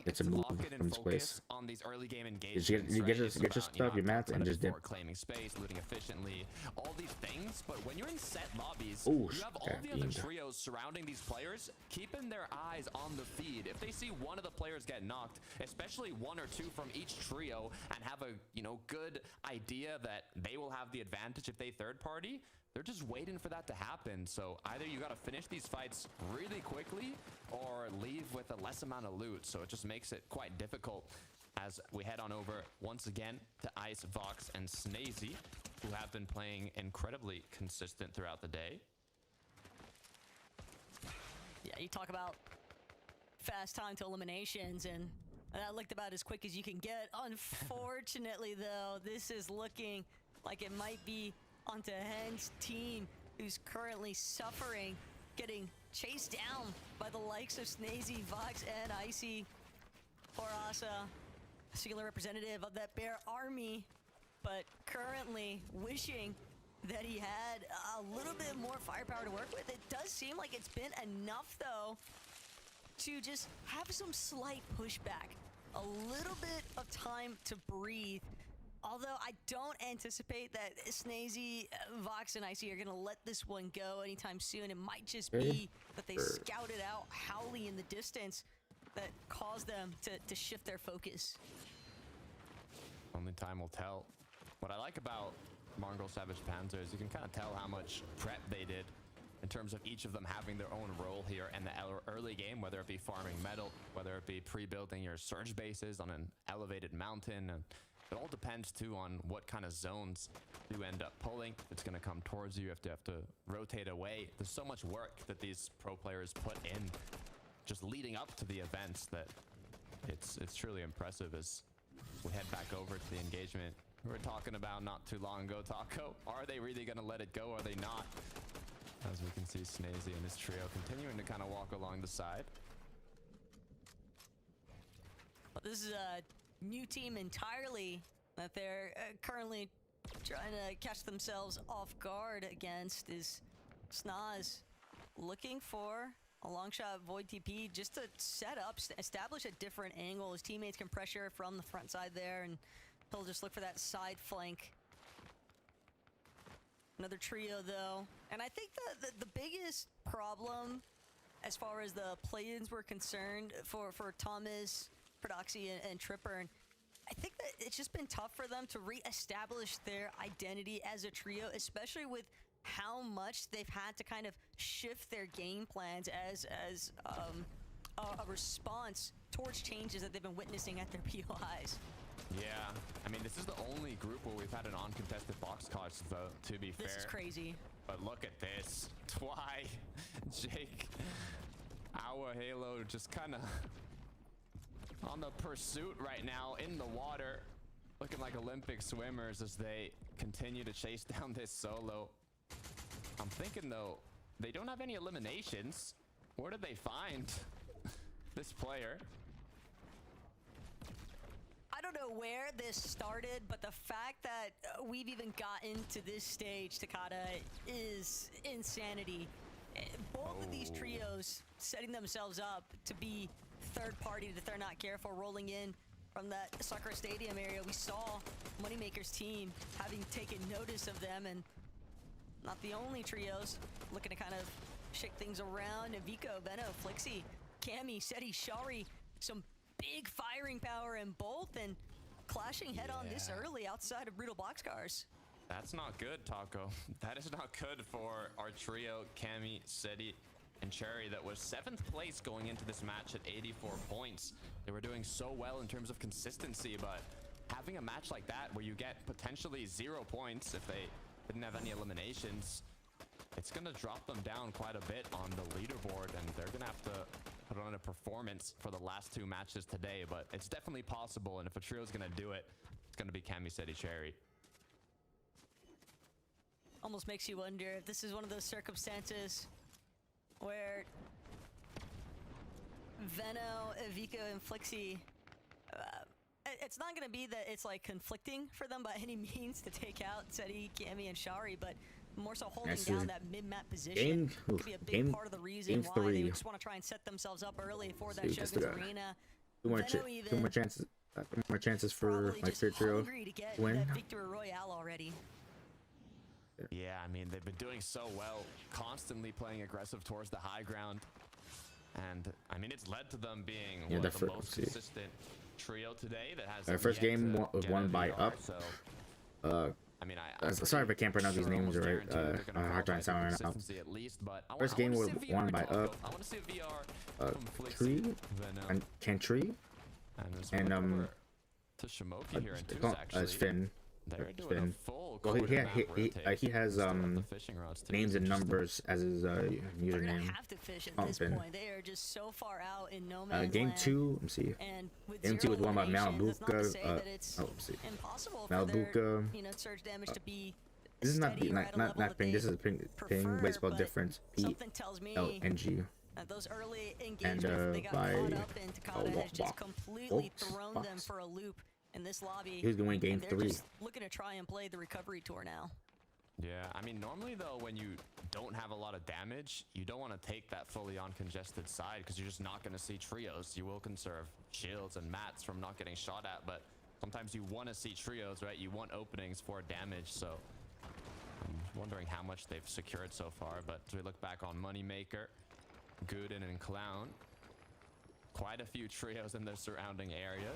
get to move Lock it from and this place. focus on these early game You engagements. get right? your It's get your about, stuff, your mats, and just dip. claiming space, looting efficiently, all these things. But when you're in set lobbies, Ooh, you have all okay, the other aimed. trios surrounding these players, keeping their eyes on the feed. If they see one of the players get knocked, especially one or two from each trio, and have a good idea that they will have the advantage if they third party, they're just waiting for that to happen. So either you got to finish these fights really quickly or leave with a less amount of loot. So it just makes it quite difficult. as we head on over once again to Ice, Vox, and Snazy, who have been playing incredibly consistent throughout the day. Yeah, you talk about fast time to eliminations, and that looked about as quick as you can get. Unfortunately, though, this is looking like it might be onto Hen's team, who's currently suffering, getting chased down by the likes of Snazy, Vox, and Icy. Horasa, a singular representative of that Bear army, but currently wishing that he had a little bit more firepower to work with. It does seem like it's been enough, though, to just have some slight pushback. A little bit of time to breathe. Although I don't anticipate that Snazy, Vox, and Icy are going to let this one go anytime soon. It might just be that they scouted out Howley in the distance that caused them to shift their focus. Only time will tell. What I like about Mongol Savage Panzer is you can kind of tell how much prep they did in terms of each of them having their own role here in the early game, whether it be farming metal, whether it be pre-building your surge bases on an elevated mountain. And it all depends too on what kind of zones you end up pulling. If it's going to come towards you, you have to rotate away. There's so much work that these pro players put in just leading up to the events that it's truly impressive. As we head back over to the engagement we were talking about not too long ago, Taco. Are they really going to let it go? Are they not? As we can see, Snazy and his trio continuing to kind of walk along the side. Well, this is a new team entirely that they're currently trying to catch themselves off guard against. Is Snaz looking for a long shot Void TP just to set up, establish a different angle. His teammates can pressure from the front side there, and he'll just look for that side flank. Another trio, though. And I think the biggest problem as far as the play-ins were concerned for Thomas, Prodoxy, and Tripper, and I think that it's just been tough for them to re-establish their identity as a trio, especially with how much they've had to kind of shift their game plans as a response towards changes that they've been witnessing at their POIs. Yeah, I mean, this is the only group where we've had an uncontested boxcars vote, to be fair. This is crazy. But look at this. Why, Jake, our Halo just kind of on the pursuit right now in the water, looking like Olympic swimmers as they continue to chase down this solo. I'm thinking, though, they don't have any eliminations. Where did they find this player? I don't know where this started, but the fact that we've even gotten to this stage, Takada, is insanity. Both of these trios setting themselves up to be third party if they're not careful, rolling in from that Sakura Stadium area. We saw Moneymaker's team having taken notice of them, and not the only trios looking to kind of shake things around. Vico, Veno, Flixie, Cammy, Seti, Shari, some big firing power in both, and clashing head on this early outside of Brutal Boxcars. That's not good, Taco. That is not good for our trio, Cammy, Seti, and Cherry, that was 7th place going into this match at 84 points. They were doing so well in terms of consistency, but having a match like that where you get potentially 0 points if they didn't have any eliminations, it's going to drop them down quite a bit on the leaderboard, and they're going to have to put on a performance for the last 2 matches today. But it's definitely possible, and if a trio is going to do it, it's going to be Cammy, Seti, Cherry. Almost makes you wonder if this is one of those circumstances where Veno, Vico, and Flixie, it's not going to be that it's like conflicting for them by any means to take out Seti, Cammy, and Shari, but more so holding down that mid-map position could be a big part of the reason why they just want to try and set themselves up early for that Shogun's Arena. Two more chances for like third trio to win. that Victory Royale already. Yeah, I mean, they've been doing so well, constantly playing aggressive towards the high ground. And, I mean, it's led to them being one of the most consistent trio today that has... Our first game was won by Up. So, I mean, sorry if I can't pronounce these names right. I have a hard time sounding right now. At least, but First game was won by Up, I want to see a VR Tree, and Kentry, and to Shimoki here in twos, it's actually. Finn. They're It's doing Finn. a full Well, quarter map rotate. he has Still got the fishing rods too. names and numbers as his They're username. gonna have to fish at this Finn. point. They are just so far out in no man's Game land. 2, let me see. And with Game 2 zero was one about eliminations, that's not to say Malabuka. that it's Let me see. impossible for their, Malabuka. you know, surge damage to be This is not steady or at a level not that ping. they This is ping. prefer, But it's spelled but different. something tells me PLNG. those early And engagements they got by caught up in, Takada has just completely thrown them Fox. for a loop in this lobby. He's gonna win game and they're 3. just looking to try and play the recovery tour now. Yeah, I mean, normally though, when you don't have a lot of damage, you don't want to take that fully uncongested side because you're just not going to see trios. You will conserve shields and mats from not getting shot at, but sometimes you want to see trios, right? You want openings for damage, so I'm wondering how much they've secured so far. But as we look back on Moneymaker, Gooden, and Clown, quite a few trios in the surrounding area,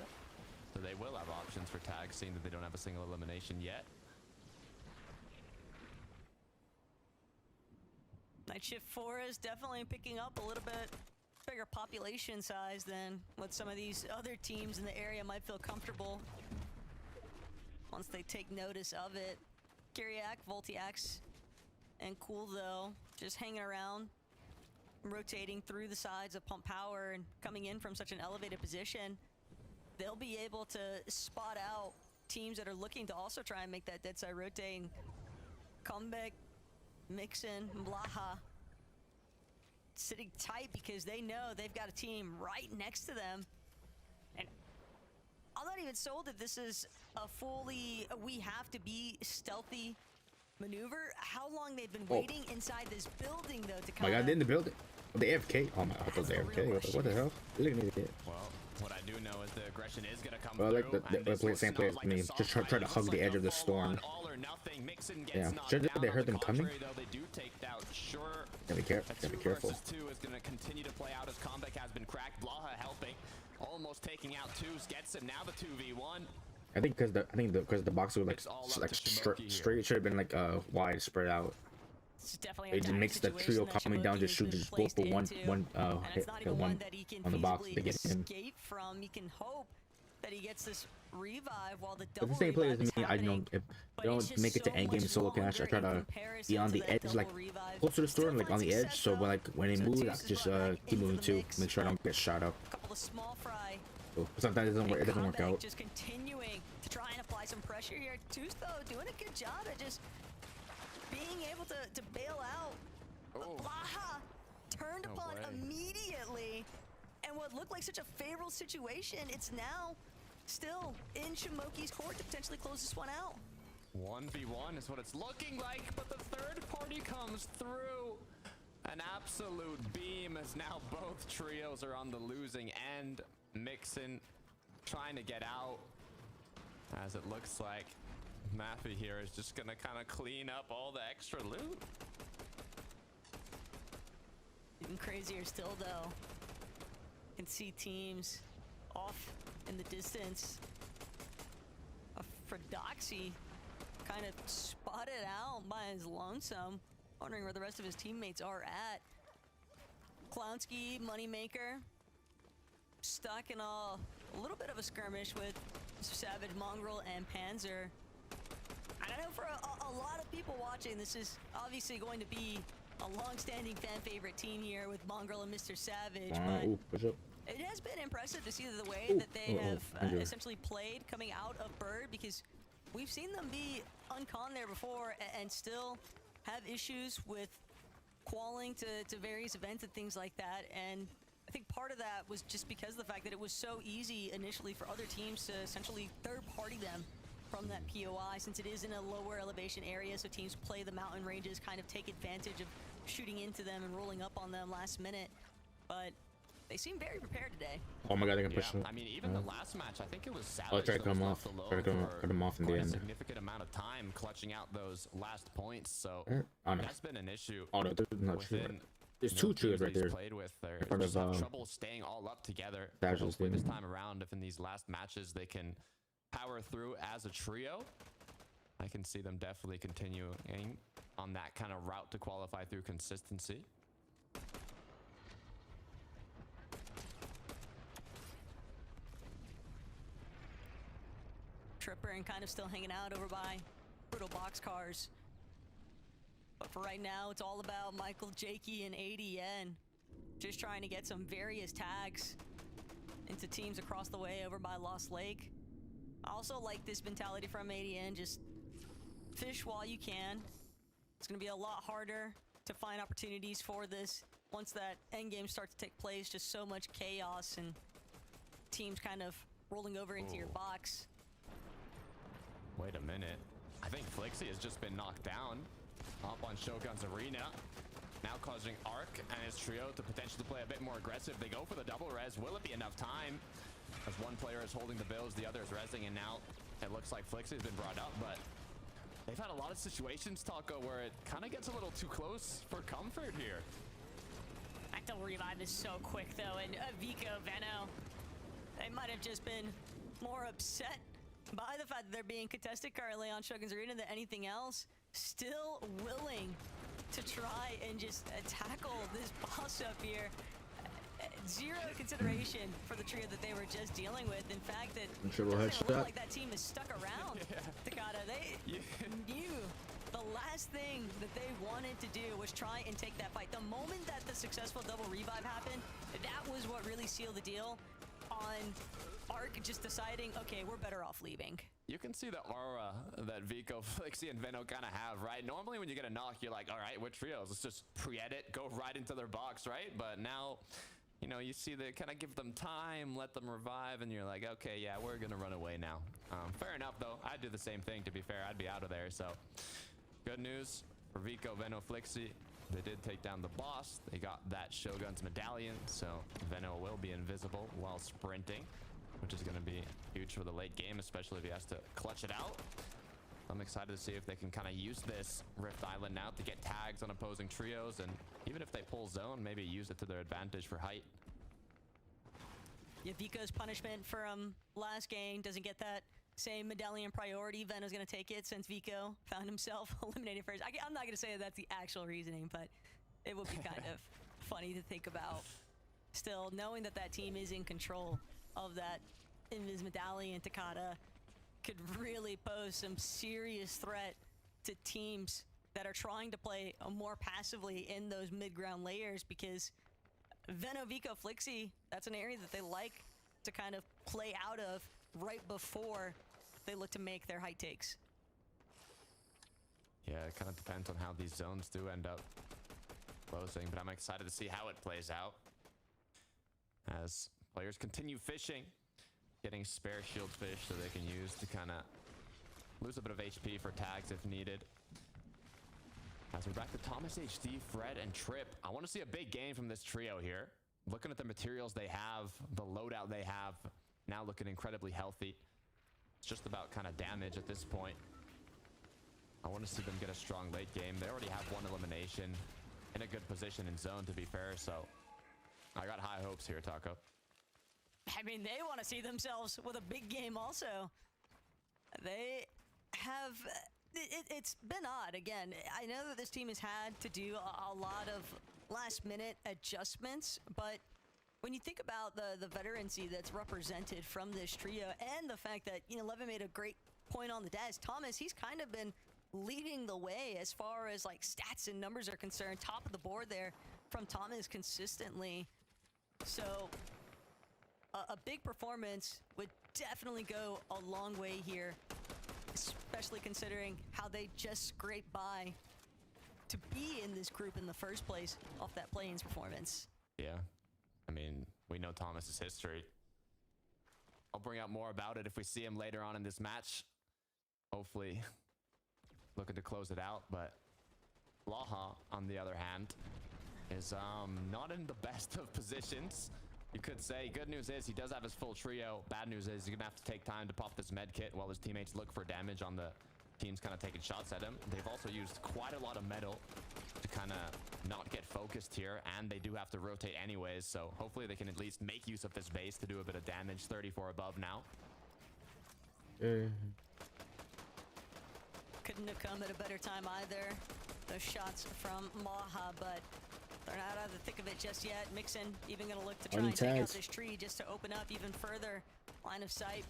so they will have options for tags, seeing that they don't have a single elimination yet. Night Shift 4 is definitely picking up a little bit bigger population size than what some of these other teams in the area might feel comfortable once they take notice of it. Kiriak, Voltiax, and Cool though, just hanging around, rotating through the sides of Pump Power and coming in from such an elevated position. They'll be able to spot out teams that are looking to also try and make that dead side rotate and come back. Mixon, Blaha sitting tight because they know they've got a team right next to them. And I'm not even sold that this is a fully we have to be stealthy maneuver. How long they've been waiting inside this building though to My God, in the building. Oh, the AFK. Oh my God, the AFK. What the hell? Look at me. Well, what I do know is the aggression is going to come Well, like through. the same play as me. Just try to hug the edge of the storm. Yeah, sure they heard them coming. Gotta be careful. Gotta be careful. 2 is going to continue to play out as Combeck has been cracked. Blaha helping, almost taking out Twos, gets him. Now the 2v1. I think because the box was like straight, should have been like wide spread out. It's definitely It just makes the trio coming down, just shoot just both for one hit one on the box to get him. From. You can hope that he gets this revive while the But double the same play revive as is me, I know happening. if they don't make it to endgame solo cash, I try to be on the edge, like close to the store, like on the edge, so when they move, I just keep moving too, make sure I don't get shot up. Couple of small fry. So sometimes it doesn't work out. Just continuing to try and apply some pressure here. Tooth though doing a good job at just being able to bail out. Blaha turned upon immediately, and what looked like such a favorable situation, it's now still in Shimoki's court to potentially close this one out. 1v1 is what it's looking like, but the third party comes through. An absolute beam as now both trios are on the losing end. Mixon trying to get out, as it looks like Maffy here is just gonna kind of clean up all the extra loot. Even crazier still though, you can see teams off in the distance. Fredoxy kind of spotted out by his lonesome, wondering where the rest of his teammates are at. Clownski, Moneymaker, stuck in a little bit of a skirmish with Savage, Mongrel, and Panzer. I don't know, for a lot of people watching, this is obviously going to be a long-standing fan favorite team here with Mongrel and Mr. Savage, but it has been impressive to see the way that they have essentially played coming out of Bird, because we've seen them be uncon there before and still have issues with qualling to various events and things like that. And I think part of that was just because of the fact that it was so easy initially for other teams to essentially third-party them from that POI, since it is in a lower elevation area, so teams play the mountain ranges, kind of take advantage of shooting into them and rolling up on them last minute. But they seem very prepared today. Oh my God, they can push him. I mean, even the last match, I think it was Savage. Oh, try to cut him off. Try to cut him off in the end. A significant amount of time clutching out those last points, so that's been an issue. Oh no, this is not true. There's two trios right there. Played with, they're part just of trouble staying all up together. Savage's Hopefully this time around, if in these last matches they can power through as a trio, I can see them definitely continuing on that kind of route to qualify through consistency. Tripper and kind of still hanging out over by Brutal Boxcars. But for right now, it's all about Michael, Jakey, and ADN. Just trying to get some various tags into teams across the way over by Lost Lake. I also like this mentality from ADN, just fish while you can. It's going to be a lot harder to find opportunities for this once that endgame starts to take place. Just so much chaos and teams kind of rolling over into your box. Wait a minute. I think Flixie has just been knocked down up on Shogun's Arena, now causing Arc and his trio to potentially play a bit more aggressive. They go for the double res. Will it be enough time? As one player is holding the bills, the other is resing, and now it looks like Flixie has been brought up, but they've had a lot of situations, Taco, where it kind of gets a little too close for comfort here. That double revive is so quick, though, and Vico, Veno, they might have just been more upset by the fact that they're being contested currently on Shogun's Arena than anything else. Still willing to try and just tackle this boss up here. Zero consideration for the trio that they were just dealing with. In fact, it doesn't look like that team is stuck around. Takada, they knew the last thing that they wanted to do was try and take that fight. The moment that the successful double revive happened, that was what really sealed the deal on Arc just deciding, okay, we're better off leaving. You can see the aura that Vico, Flixie, and Veno kind of have, right? Normally when you get a knock, you're like, all right, we're trios. Let's just pre-edit, go right into their box, right? But now, you know, you see they kind of give them time, let them revive, and you're like, okay, yeah, we're going to run away now. Fair enough, though. I'd do the same thing, to be fair. I'd be out of there. So good news for Vico, Veno, Flixie. They did take down the boss. They got that Shogun's medallion, so Veno will be invisible while sprinting, which is going to be huge for the late game, especially if he has to clutch it out. I'm excited to see if they can kind of use this Rift Island now to get tags on opposing trios, and even if they pull zone, maybe use it to their advantage for height. Yeah, Vico's punishment from last game doesn't get that same medallion priority. Veno's going to take it since Vico found himself eliminated first. I'm not going to say that that's the actual reasoning, but it would be kind of funny to think about. Still, knowing that that team is in control of that Invis medallion, Takada could really pose some serious threat to teams that are trying to play more passively in those mid-ground layers, because Veno, Vico, Flixie, that's an area that they like to kind of play out of right before they look to make their height takes. Yeah, it kind of depends on how these zones do end up closing, but I'm excited to see how it plays out as players continue fishing, getting spare shield fish so they can use to kind of lose a bit of HP for tags if needed. As we're back to Thomas HD, Fred, and Trip, I want to see a big game from this trio here. Looking at the materials they have, the loadout they have, now looking incredibly healthy. It's just about kind of damage at this point. I want to see them get a strong late game. They already have one elimination in a good position in zone, to be fair, so I got high hopes here, Taco. I mean, they want to see themselves with a big game also. They have... It's been odd. Again, I know that this team has had to do a lot of last-minute adjustments, but when you think about the veterancy that's represented from this trio and the fact that, you know, Levin made a great point on the desk, Thomas, he's kind of been leading the way as far as, like, stats and numbers are concerned. Top of the board there from Thomas consistently. So a big performance would definitely go a long way here, especially considering how they just scraped by to be in this group in the first place off that play-ins performance. Yeah, I mean, we know Thomas's history. I'll bring out more about it if we see him later on in this match. Hopefully looking to close it out, but Laha, on the other hand, is not in the best of positions, you could say. Good news is he does have his full trio. Bad news is he's gonna have to take time to pop this med kit while his teammates look for damage on the teams kind of taking shots at him. They've also used quite a lot of metal to kind of not get focused here, and they do have to rotate anyways, so hopefully they can at least make use of this base to do a bit of damage. 34 above now. Couldn't have come at a better time either. Those shots from Maha, but they're not out of the thick of it just yet. Mixon even going to look to try and take out this tree just to open up even further line of sight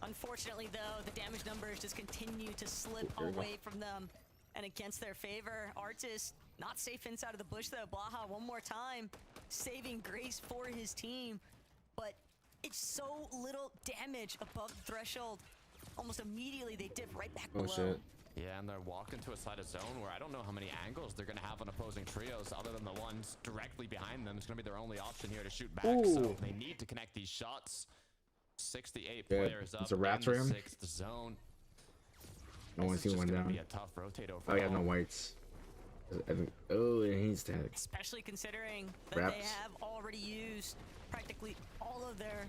Unfortunately, though, the damage numbers just continue to slip away from them and against their favor. Artis not safe inside of the bush, though. Blaha one more time, saving grace for his team. But it's so little damage above the threshold. Almost immediately, they dip right back below. Shit. Yeah, and they're walking to a side of zone where I don't know how many angles they're going to have on opposing trios other than the ones directly behind them. It's going to be their only option here to shoot back. So they need to connect these shots. 68 players up it's a rat in ram. the 6th zone. No one's even went down. Be a tough rotate overall. Oh, yeah, no whites. Oh, it needs to have. Especially considering that Wraps. they have already used practically all of their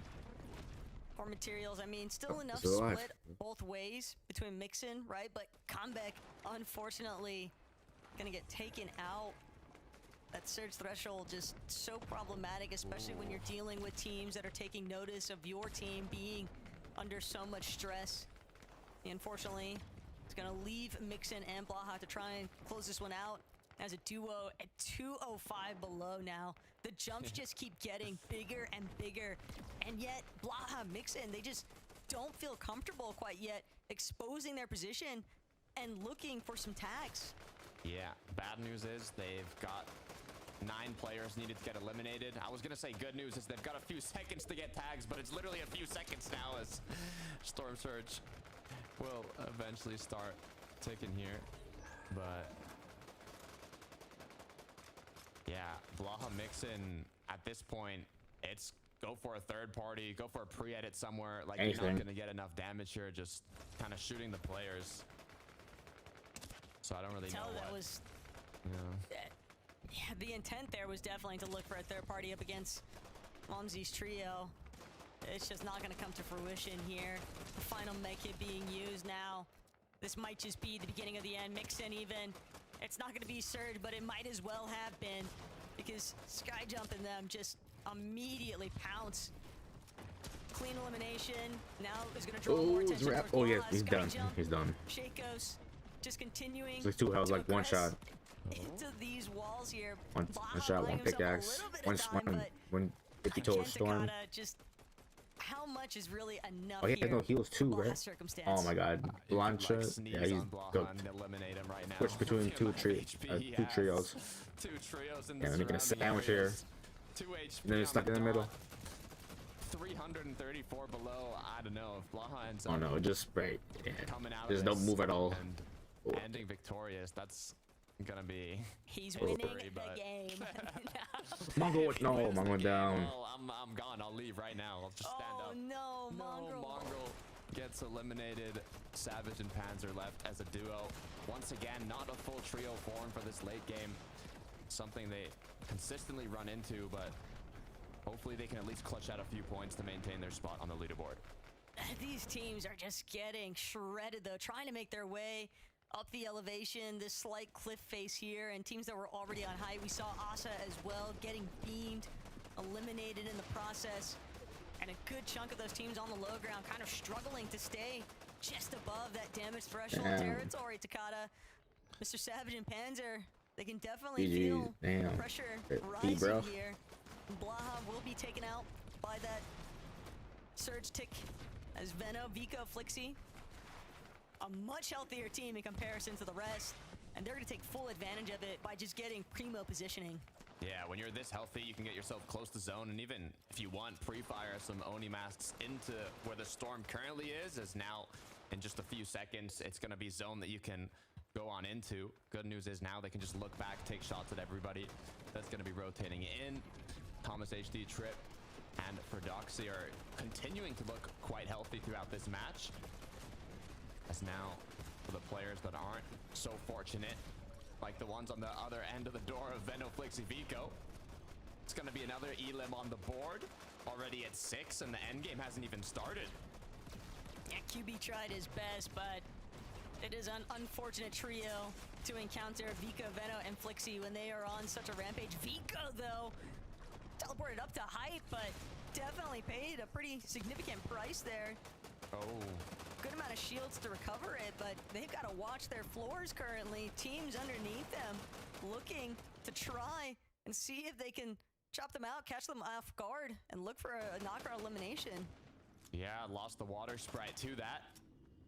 core materials. I mean, still enough still alive. split both ways between Mixin, right? But Comeback, unfortunately, gonna get taken out. That surge threshold just so problematic, especially when you're dealing with teams that are taking notice of your team being under so much stress. Unfortunately, it's gonna leave Mixin and Blaha to try and close this one out as a duo at 205 below now. The jumps just keep getting bigger and bigger, and yet Blaha, Mixin, they just don't feel comfortable quite yet exposing their position and looking for some tags. Yeah, bad news is they've got 9 players needed to get eliminated. I was gonna say good news is they've got a few seconds to get tags, but it's literally a few seconds now as Storm Surge will eventually start ticking here. But yeah, Blaha Mixin at this point, it's go for a third party, go for a pre-edit somewhere. Like you're not gonna get enough damage here, just kind of shooting the players. So I don't really know that what. was Yeah. Yeah, the intent there was definitely to look for a third party up against Momsy's trio. It's just not going to come to fruition here. The final mech kit being used now. This might just be the beginning of the end. Mixin even. It's not going to be Surge, but it might as well have been because Skyjump and them just immediately pounce. Clean elimination. Now is going to draw more attention towards Oh, yeah, Blaha. he's done. Skyjump, He's done. Shakos just continuing. It's like 2 health, like 1 shot. Into these walls here. One shot, 1 pickaxe, one 50 total storm. Just how much is really enough Oh, yeah, here? no heals too, right? Oh my god. Blancha, yeah, he's good. Eliminate him right now. Switch between two trios. 2 trios in Yeah, the I'm making a surrounding sandwich here. areas. 2 HP And then it's stuck in the middle. 334 below. I don't know if Blaha ends Oh up no, just right. Yeah. coming out Just of don't this move at all. and ending victorious. That's gonna be He's a winning story, the but- game. Mongo, no, Mongo down. Well, I'm gone. I'll leave right now. I'll just stand Oh up. no, Mongrel. Mongrel gets eliminated. Savage and Panzer left as a duo. Once again, not a full trio form for this late game. Something they consistently run into, but hopefully they can at least clutch out a few points to maintain their spot on the leaderboard. These teams are just getting shredded though, trying to make their way up the elevation, this slight cliff face here, and teams that were already on height. We saw Asa as well getting beamed, eliminated in the process, and a good chunk of those teams on the low ground kind of struggling to stay just above that damage threshold territory. Takata, Mr. Savage and Panzer, they can definitely feel the pressure rising here. Blaha will be taken out by that surge tick as Veno, Vico, Flixie, a much healthier team in comparison to the rest, and they're going to take full advantage of it by just getting primo positioning. Yeah, when you're this healthy, you can get yourself close to zone, and even if you want, pre-fire some Oni masks into where the storm currently is, as now in just a few seconds, it's going to be zone that you can go on into. Good news is now they can just look back, take shots at everybody that's going to be rotating in. Thomas HD, Trip, and Prodoxy are continuing to look quite healthy throughout this match. As now, for the players that aren't so fortunate, like the ones on the other end of the door of Veno, Flixie, Vico, it's going to be another Elim on the board, already at 6, and the end game hasn't even started. Yeah, QB tried his best, but it is an unfortunate trio to encounter Vico, Veno, and Flixie when they are on such a rampage. Vico, though, teleported up to height, but definitely paid a pretty significant price there. Oh. Good amount of shields to recover it, but they've got to watch their floors currently. Teams underneath them looking to try and see if they can chop them out, catch them off guard, and look for a knockout elimination. Yeah, lost the water sprite to that.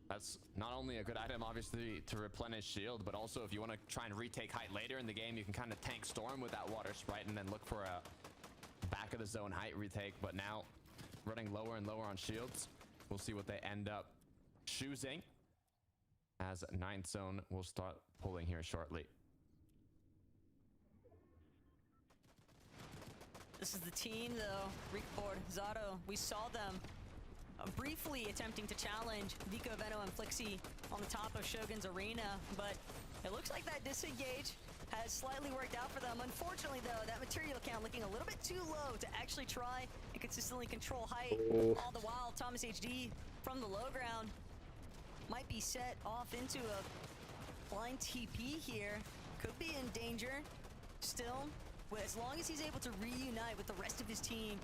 That's not only a good item, obviously, to replenish shield, but also if you want to try and retake height later in the game, you can kind of tank Storm with that water sprite and then look for a back of the zone height retake. But now running lower and lower on shields. We'll see what they end up choosing as 9th zone will start pulling here shortly. This is the team, though. Rickboard, Zato, we saw them briefly attempting to challenge Vico, Veno, and Flixie on the top of Shogun's arena, but it looks like that disengage has slightly worked out for them. Unfortunately, though, that material count looking a little bit too low to actually try and consistently control height. All the while, Thomas HD from the low ground might be set off into a blind TP here. Could be in danger still. As long as he's able to reunite with the rest of his team,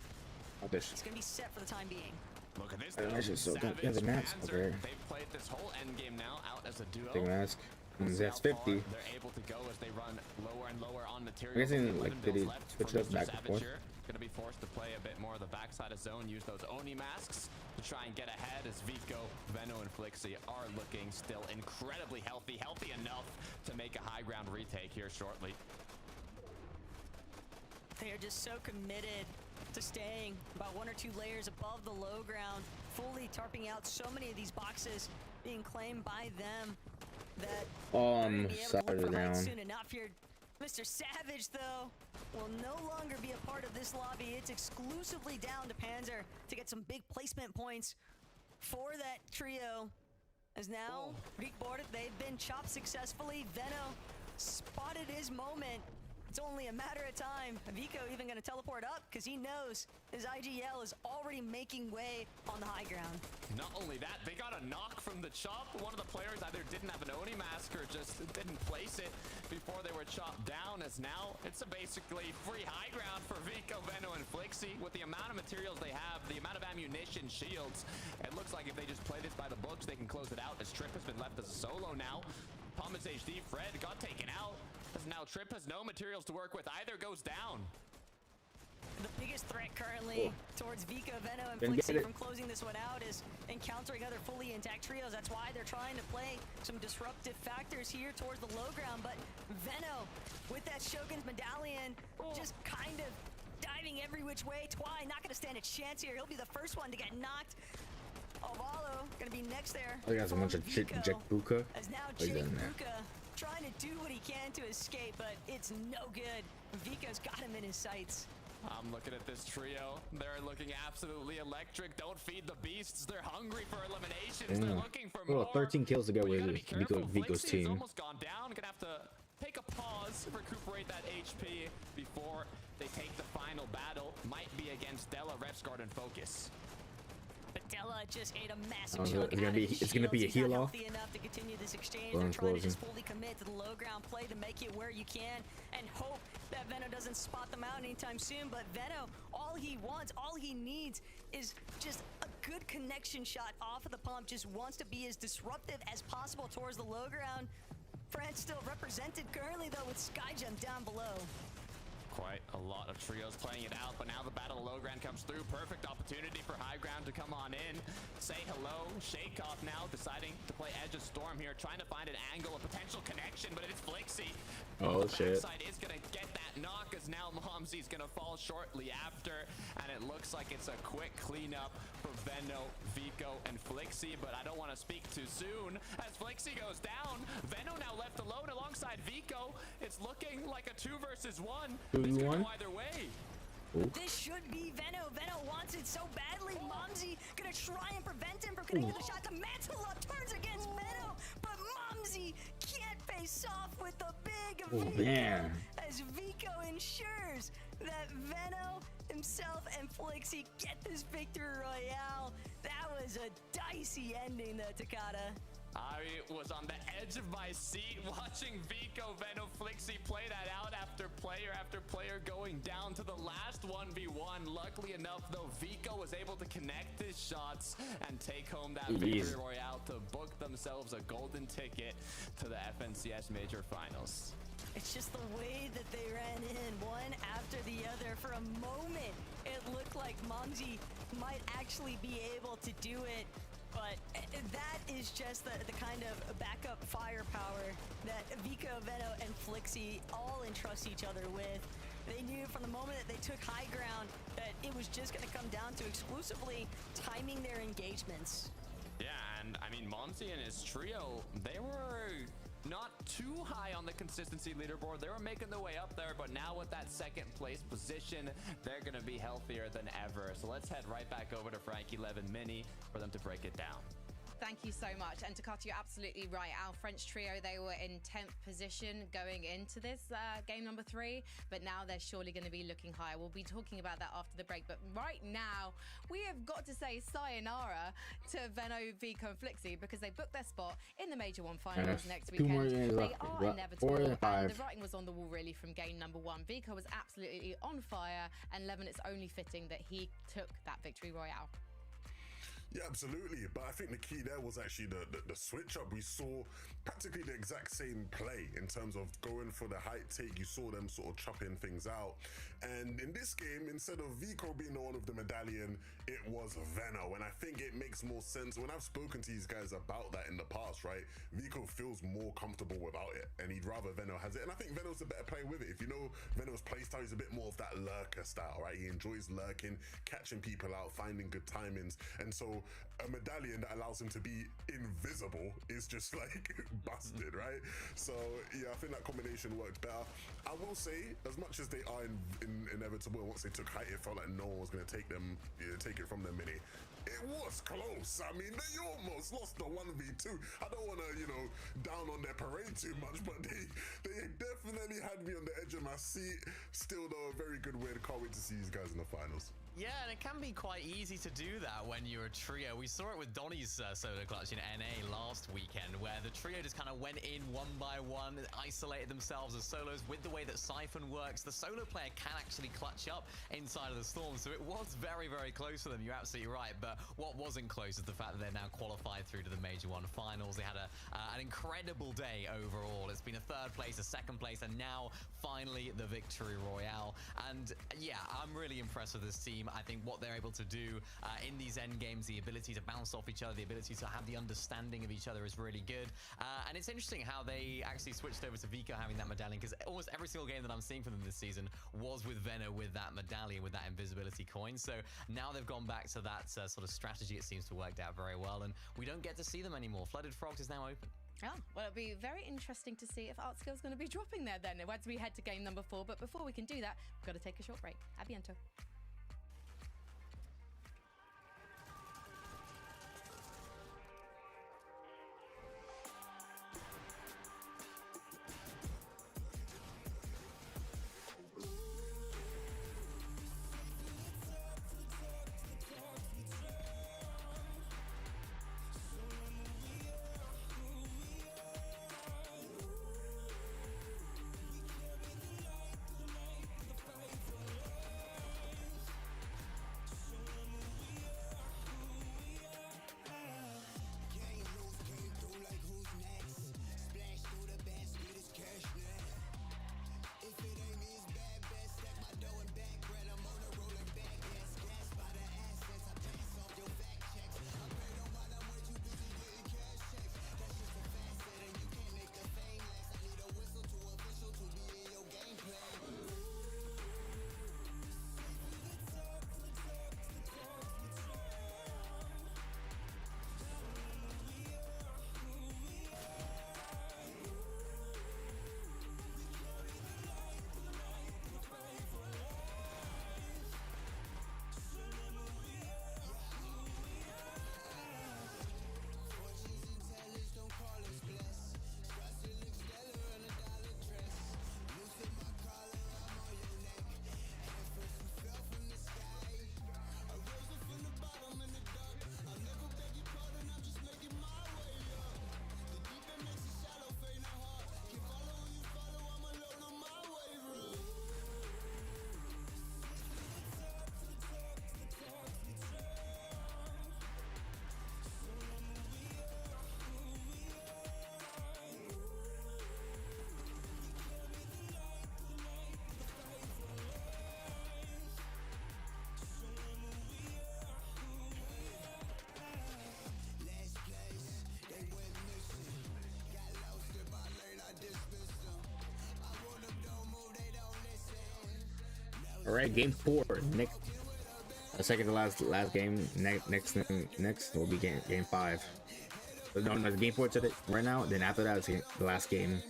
he's going to be set for the time being. Look at this. So good. Yeah, the mask. Okay. They've played this whole end game now out as a duo. Big mask. That's 50. They're able to go as they run lower and lower on material. I guess in, like, did he switch it up back and forth? Gonna be forced to play a bit more of the backside of zone, use those Oni masks to try and get ahead as Vico, Veno, and Flixie are looking still incredibly healthy enough to make a high ground retake here shortly. They are just so committed to staying about 1 or 2 layers above the low ground, fully tarping out so many of these boxes being claimed by them that Savage down. Soon enough here. Mr. Savage, though, will no longer be a part of this lobby. It's exclusively down to Panzer to get some big placement points for that trio. As now, Greek boarded, they've been chopped successfully. Veno spotted his moment. It's only a matter of time. Vico even going to teleport up because he knows his IGL is already making way on the high ground. Not only that, they got a knock from the chop. One of the players either didn't have an Oni mask or just didn't place it before they were chopped down, as now it's a basically free high ground for Vico, Veno, and Flixie. With the amount of materials they have, the amount of ammunition, shields, it looks like if they just play this by the books, they can close it out, as Trip has been left as a solo now. Thomas HD, Fred got taken out. As now Trip has no materials to work with. Either goes down. The biggest threat currently towards Vico, Veno, and Flixie from closing this one out is encountering other fully intact trios. That's why they're trying to play some disruptive factors here towards the low ground. But Veno, with that Shogun's medallion, just kind of diving every which way. Twy not going to stand a chance here. He'll be the first one to get knocked. Ovalo gonna be next there. Oh, he has a bunch of Jack Buka. As now Jack Buka trying to do what he can to escape, but it's no good. Vico's got him in his sights. I'm looking at this trio. They're looking absolutely electric. Don't feed the beasts. They're hungry for eliminations. They're looking for more. 13 kills to go with Vico's team. Almost gone down. Gonna have to take a pause, recuperate that HP before they take the final battle. Might be against Della, Refsguard, and Focus. But Della just ate a massive chunk it's gonna be a heal off. Enough to continue this exchange. They're trying to just fully commit to the low ground play to make it where you can and hope that Veno doesn't spot them out anytime soon. But Veno, all he wants, all he needs is just a good connection shot off of the pump. Just wants to be as disruptive as possible towards the low ground. France still represented currently though with Skygem down below. Quite a lot of trios playing it out, but now the battle of low ground comes through. Perfect opportunity for high ground to come on in. Say hello. Shake off now, deciding to play Edge of Storm here, trying to find an angle, a potential connection, but it's Flixie. Oh, the backside is going to get that knock, as now Momsy's going to fall shortly after, and it looks like it's a quick cleanup for Veno, Vico, and Flixie, but I don't want to speak too soon. As Flixie goes down, Veno now left alone alongside Vico. It's looking like a 2 versus 1. It's going to go either way. This should be Veno. Veno wants it so badly. Momsy gonna try and prevent him from getting the shot. The mantle up turns against Veno, but Momsy can't face off with the big Vico as Vico ensures that Veno himself and Flixie get this victory royale. That was a dicey ending, though, Takada. I was on the edge of my seat watching Vico, Veno, Flixie play that out after player going down to the last 1v1. Luckily enough, though, Vico was able to connect his shots and take home that victory royale to book themselves a golden ticket to the FNCS Major Finals. It's just the way that they ran in one after the other. For a moment, it looked like Monzi might actually be able to do it. But that is just the kind of backup firepower that Vico, Veno, and Flixie all entrust each other with. They knew from the moment that they took high ground that it was just going to come down to exclusively timing their engagements. Yeah, and I mean, Monzi and his trio, they were not too high on the consistency leaderboard. They were making their way up there, but now with that second place position, they're going to be healthier than ever. So let's head right back over to Frankie11 Mini for them to break it down. Thank you so much. And Takata, you're absolutely right. Our French trio, they were in 10th position going into this game number 3, but now they're surely going to be looking higher. We'll be talking about that after the break. But right now, we have got to say sayonara to Veno, Vico, and Flixie because they booked their spot in the Major 1 finals next weekend. 2 more games They left. are 4 inevitable. and And 5. the writing was on the wall, really, from game number 1. Vico was absolutely on fire, and Levin, it's only fitting that he took that victory royale. Yeah, absolutely. But I think the key there was actually the switch up. We saw practically the exact same play in terms of going for the height take. You saw them sort of chopping things out. And in this game, instead of Vico being the one with the medallion, it was Veno. And I think it makes more sense. When I've spoken to these guys about that in the past, right? Vico feels more comfortable without it. And he'd rather Veno has it. And I think Veno's a better player with it. If you know Veno's playstyle, he's a bit more of that lurker style, right? He enjoys lurking, catching people out, finding good timings. And so a medallion that allows him to be invisible is just like busted, right? So yeah, I think that combination worked better. I will say, as much as they are inevitable, once they took height, it felt like no one was going to take it from them Mini. It was close. I mean, they almost lost the 1v2. I don't want to, down on their parade too much, but they definitely had me on the edge of my seat. Still, though, a very good win. Can't wait to see these guys in the finals. Yeah, and it can be quite easy to do that when you're a trio. We saw it with Donnie's solo clutch in NA last weekend, where the trio just kind of went in one by one, isolated themselves as solos. With the way that Siphon works, the solo player can actually clutch up inside of the Storm, so it was very, very close for them. You're absolutely right, but what wasn't close is the fact that they're now qualified through to the Major 1 finals. They had an incredible day overall. It's been a 3rd place, a 2nd place, and now finally the victory royale. And yeah, I'm really impressed with this team. I think what they're able to do in these end games, the ability to bounce off each other, the ability to have the understanding of each other is really good. And it's interesting how they actually switched over to Vico having that medallion, because almost every single game that I'm seeing from them this season was with Veno with that medallion, with that invisibility coin. So now they've gone back to that sort of strategy. It seems to have worked out very well, and we don't get to see them anymore. Flooded Frogs is now open. Oh, well, it'll be very interesting to see if Artskill's going to be dropping there then as we head to game number 4. But before we can do that, we've got to take a short break. A biento. All right, game 4. Next, second to last game. Next will be game 5. So no, it's game 4 today right now. Then after that, it's the last game.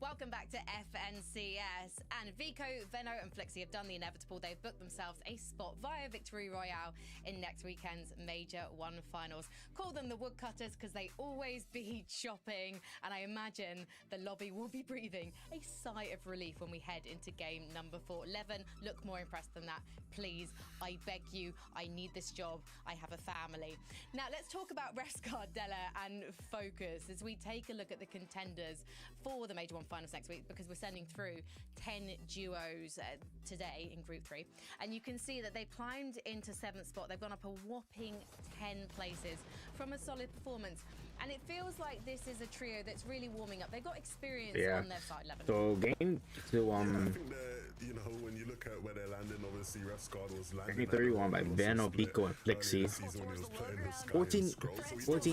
Welcome back to FNCS. And Vico, Veno, and Flixie have done the inevitable. They've booked themselves a spot via Victory Royale in next weekend's Major 1 finals. Call them the woodcutters because they always beat shopping. And I imagine the lobby will be breathing a sigh of relief when we head into game number 4. Levin, look more impressed than that. Please, I beg you, I need this job. I have a family. Now, let's talk about Rescard, Della, and Focus as we take a look at the contenders for the Major 1 finals next week, because we're sending through 10 duos today in Group 3. And you can see that they climbed into 7th spot. They've gone up a whopping 10 places from a solid performance. And it feels like this is a trio that's really warming up. They've got experience on their side, Levin. So game to I think that, you know, when you look at where they're landing, obviously Rescard was landing 31 by Veno, Pico, and Flixie. 14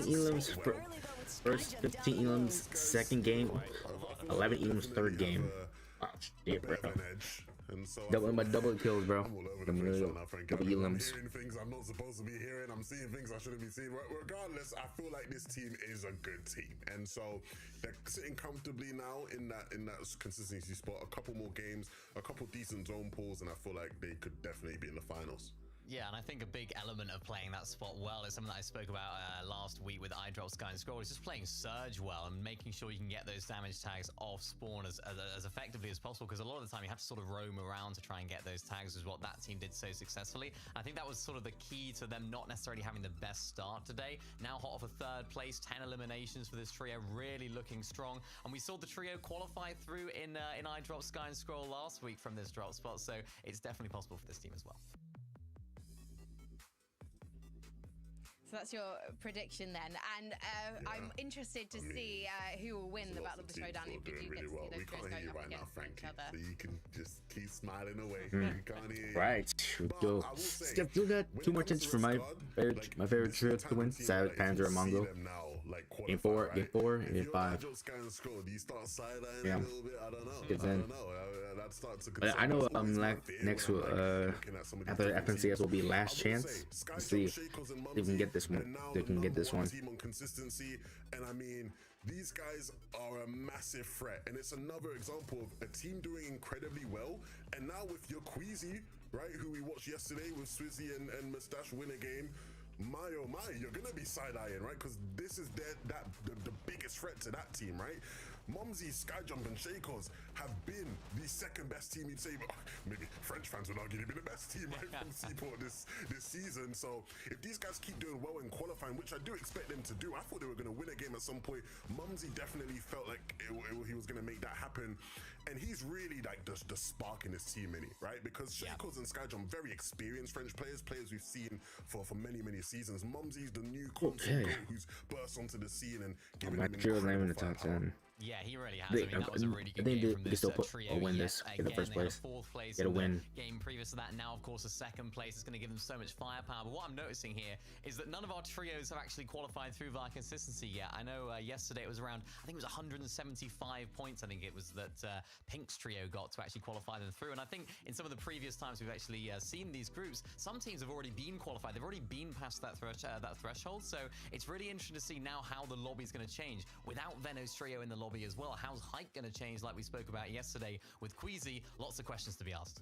elims for first, 15 elims second game, 11 elims third game. Wow, shit, bro. Double kills, bro. Double elims. I'm hearing things I'm not supposed to be hearing. I'm seeing things I shouldn't be seeing. Regardless, I feel like this team is a good team, and so they're sitting comfortably now in that consistency spot. A couple more games, a couple decent zone pulls, and I feel like they could definitely be in the finals. Yeah, and I think a big element of playing that spot well is something that I spoke about last week with iDrop Sky and Scroll, is just playing Surge well and making sure you can get those damage tags off spawn as effectively as possible, because a lot of the time you have to sort of roam around to try and get those tags, is what that team did so successfully. I think that was sort of the key to them not necessarily having the best start today. Now hot off a 3rd place, 10 eliminations for this trio, really looking strong. And we saw the trio qualify through in iDrop Sky and Scroll last week from this drop spot, so it's definitely possible for this team as well. So that's your prediction then, and I'm interested to see who will win the Battle of the Showdown if you do get to see those we can't hear you right now, Frankie, so you can just keep smiling away. We can't hear you. Right, go. Still got 2 more chances for my favorite trio to win: Savage, Panzer, and Mongo. Game 4, game 4, and game 5. Yeah, gets in. But I know next after FNCS will be last chance. Let's see if they can get this one. They can get this one. Consistency, and I mean, these guys are a massive threat, and it's another example of a team doing incredibly well. And now with your Queasy, right, who we watched yesterday with Swizzy and Mustache win a game. My oh my, you're gonna be side-eyeing, right? Because this is the biggest threat to that team, right? Mumsy, Skyjump, and Shakos have been the second best team, you'd say. Maybe French fans would argue they've been the best team, right, from Seaport this season. So if these guys keep doing well in qualifying, which I do expect them to do, I thought they were going to win a game at some point. Mumsy definitely felt like he was going to make that happen. And he's really like the spark in this team, right? Because Shakos and Skyjump, very experienced French players we've seen for many, many seasons. Mumsy's the new constant who's burst onto the scene and giving them incredible firepower. Yeah, he really has. I mean, that was a really good game from this trio. Win this in the first place. They had a 4th place Get a win. Game previous to that. Now, of course, a 2nd place is going to give them so much firepower. But what I'm noticing here is that none of our trios have actually qualified through via consistency yet. I know yesterday it was around, I think it was 175 points. I think it was that Pink's trio got to actually qualify them through. And I think in some of the previous times we've actually seen these groups, some teams have already been qualified. They've already been past that threshold. So it's really interesting to see now how the lobby is going to change without Veno's trio in the lobby as well. How's Hike going to change, like we spoke about yesterday with Queasy? Lots of questions to be asked.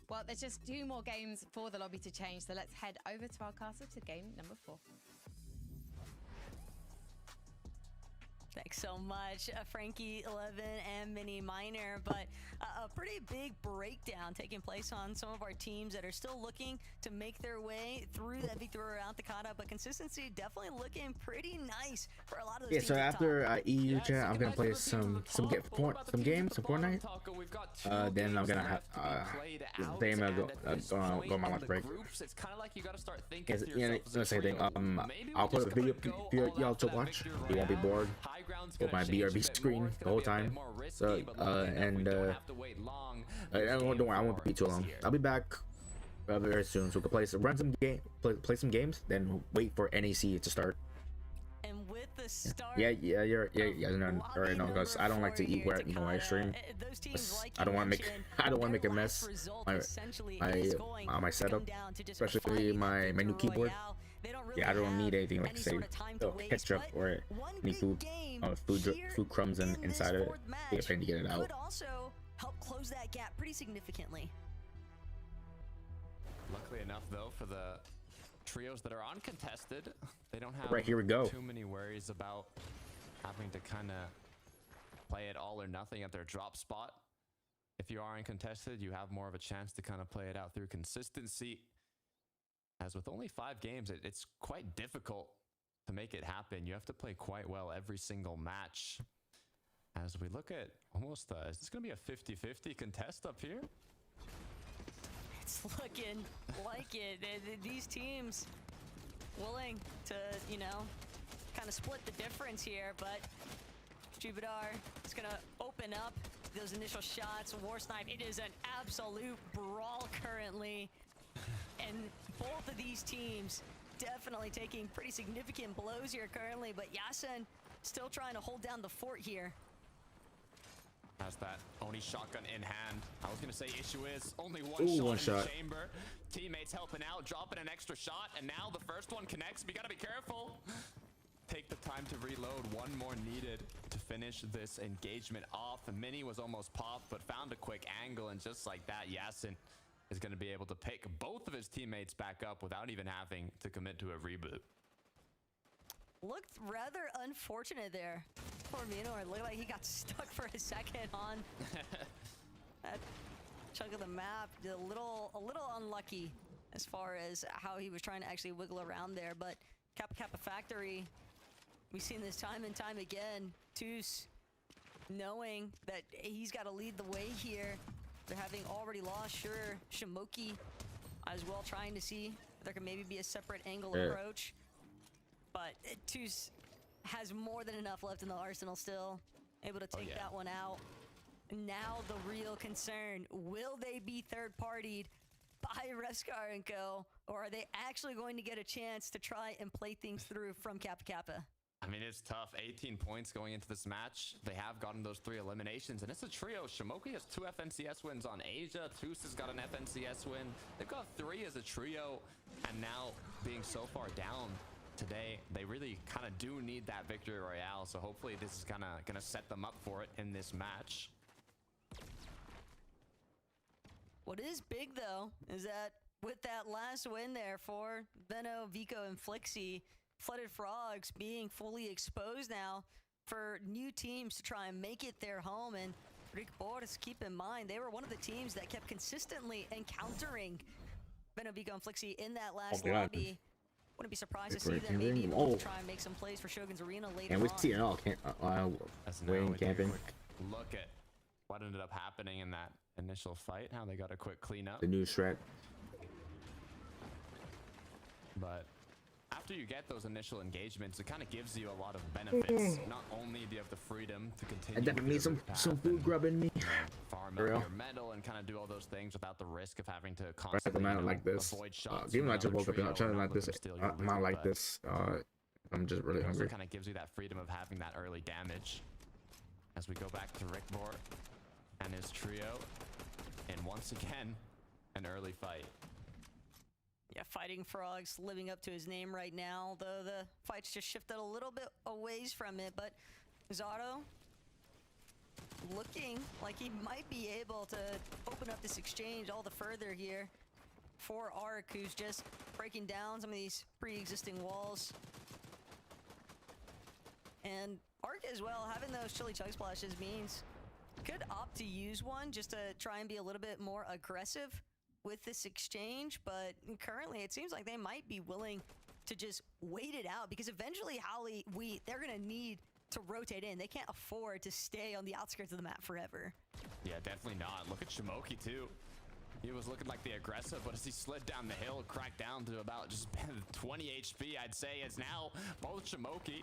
Well, there's just 2 more games for the lobby to change, so let's head over to our castle to game number 4. Thanks so much, Frankie 11 and Mini Miner. But a pretty big breakdown taking place on some of our teams that are still looking to make their way through that victory around the kata. But consistency definitely looking pretty nice for a lot of those Yeah, teams. so at top. after EU chat, I'm gonna play some games, some Fortnite. Then I'm gonna then I'm gonna go on my lunch break. It's kind of like you got to start thinking Yes, to yeah, yourself, no, same thing. I'll put a video for y'all to watch. You won't be bored with my BRB screen the whole time. So don't worry, I won't be too long. I'll be back very soon, so we can play some games, then wait for NEC to start. And with the start, Yeah, you already know, because I don't like to eat where I stream. I don't want to make a mess. My setup, especially my new keyboard. Yeah, I don't need anything like say ketchup or any food crumbs inside of it. Be a pain to get it out. Could also help close that gap pretty significantly. Luckily enough, though, for the trios that are uncontested, they don't have Here we go. too many worries about having to kind of play it all or nothing at their drop spot. If you are uncontested, you have more of a chance to kind of play it out through consistency. As with only 5 games, it's quite difficult to make it happen. You have to play quite well every single match. As we look at almost, is this going to be a 50-50 contest up here? It's looking like it. These teams willing to, kind of split the difference here, but Jubidar is going to open up those initial shots. War Snipe, it is an absolute brawl currently. And both of these teams definitely taking pretty significant blows here currently, but Yasin still trying to hold down the fort here. Has that Oni shotgun in hand. I was going to say issue is only one shot in the chamber. Teammates helping out, dropping an extra shot, and now the first one connects. We got to be careful. Take the time to reload. One more needed to finish this engagement off. And Mini was almost popped, but found a quick angle, and just like that, Yasin is going to be able to pick both of his teammates back up without even having to commit to a reboot. Looked rather unfortunate there for Minor. It looked like he got stuck for a second on that chunk of the map. A little unlucky as far as how he was trying to actually wiggle around there. But Kappa Kappa Factory, we've seen this time and time again. Toos knowing that he's got to lead the way here. They're having already lost, sure, Shimoki as well, trying to see if there can maybe be a separate angle approach. But Toos has more than enough left in the arsenal still, able to take that one out. Now the real concern, will they be third-partied by Revscar & Co., or are they actually going to get a chance to try and play things through from Kappa Kappa? I mean, it's tough. 18 points going into this match. They have gotten those 3 eliminations, and it's a trio. Shimoki has 2 FNCS wins on Asia. Toos has got an FNCS win. They've got 3 as a trio, and now being so far down today, they really kind of do need that victory royale. So hopefully this is kind of going to set them up for it in this match. What is big, though, is that with that last win there for Veno, Vico, and Flixie, Flooded Frogs being fully exposed now for new teams to try and make it their home. And Rick Boris, keep in mind, they were one of the teams that kept consistently encountering Veno, Vico, and Flixie in that last lobby. Wouldn't be surprised to see them maybe able to try and make some plays for Shogun's Arena later on. And we see it all. Wayne camping. Look at what ended up happening in that initial fight, how they got a quick cleanup. The new threat. But after you get those initial engagements, it kind of gives you a lot of benefits. Not only do you have the freedom to continue. I definitely need some food grubbing me. Farm out your metal and kind of do all those things without the risk of having to constantly like this. avoid shots. Even though I just woke up, I'm trying to like this. I'm not like this. I'm just really hungry. It kind of gives you that freedom of having that early damage. As we go back to Rickbor and his trio, and once again, an early fight. Yeah, Fighting Frogs living up to his name right now, though the fight's just shifted a little bit away from it. But Zato looking like he might be able to open up this exchange all the further here for Ark, who's just breaking down some of these pre-existing walls. And Arc as well, having those chili chug splashes means could opt to use one just to try and be a little bit more aggressive with this exchange, but currently it seems like they might be willing to just wait it out because eventually Howley, they're gonna need to rotate in. They can't afford to stay on the outskirts of the map forever. Yeah, definitely not. Look at Shimoki too. He was looking like the aggressive, but as he slid down the hill, cracked down to about just 20 HP, I'd say, as now both Shimoki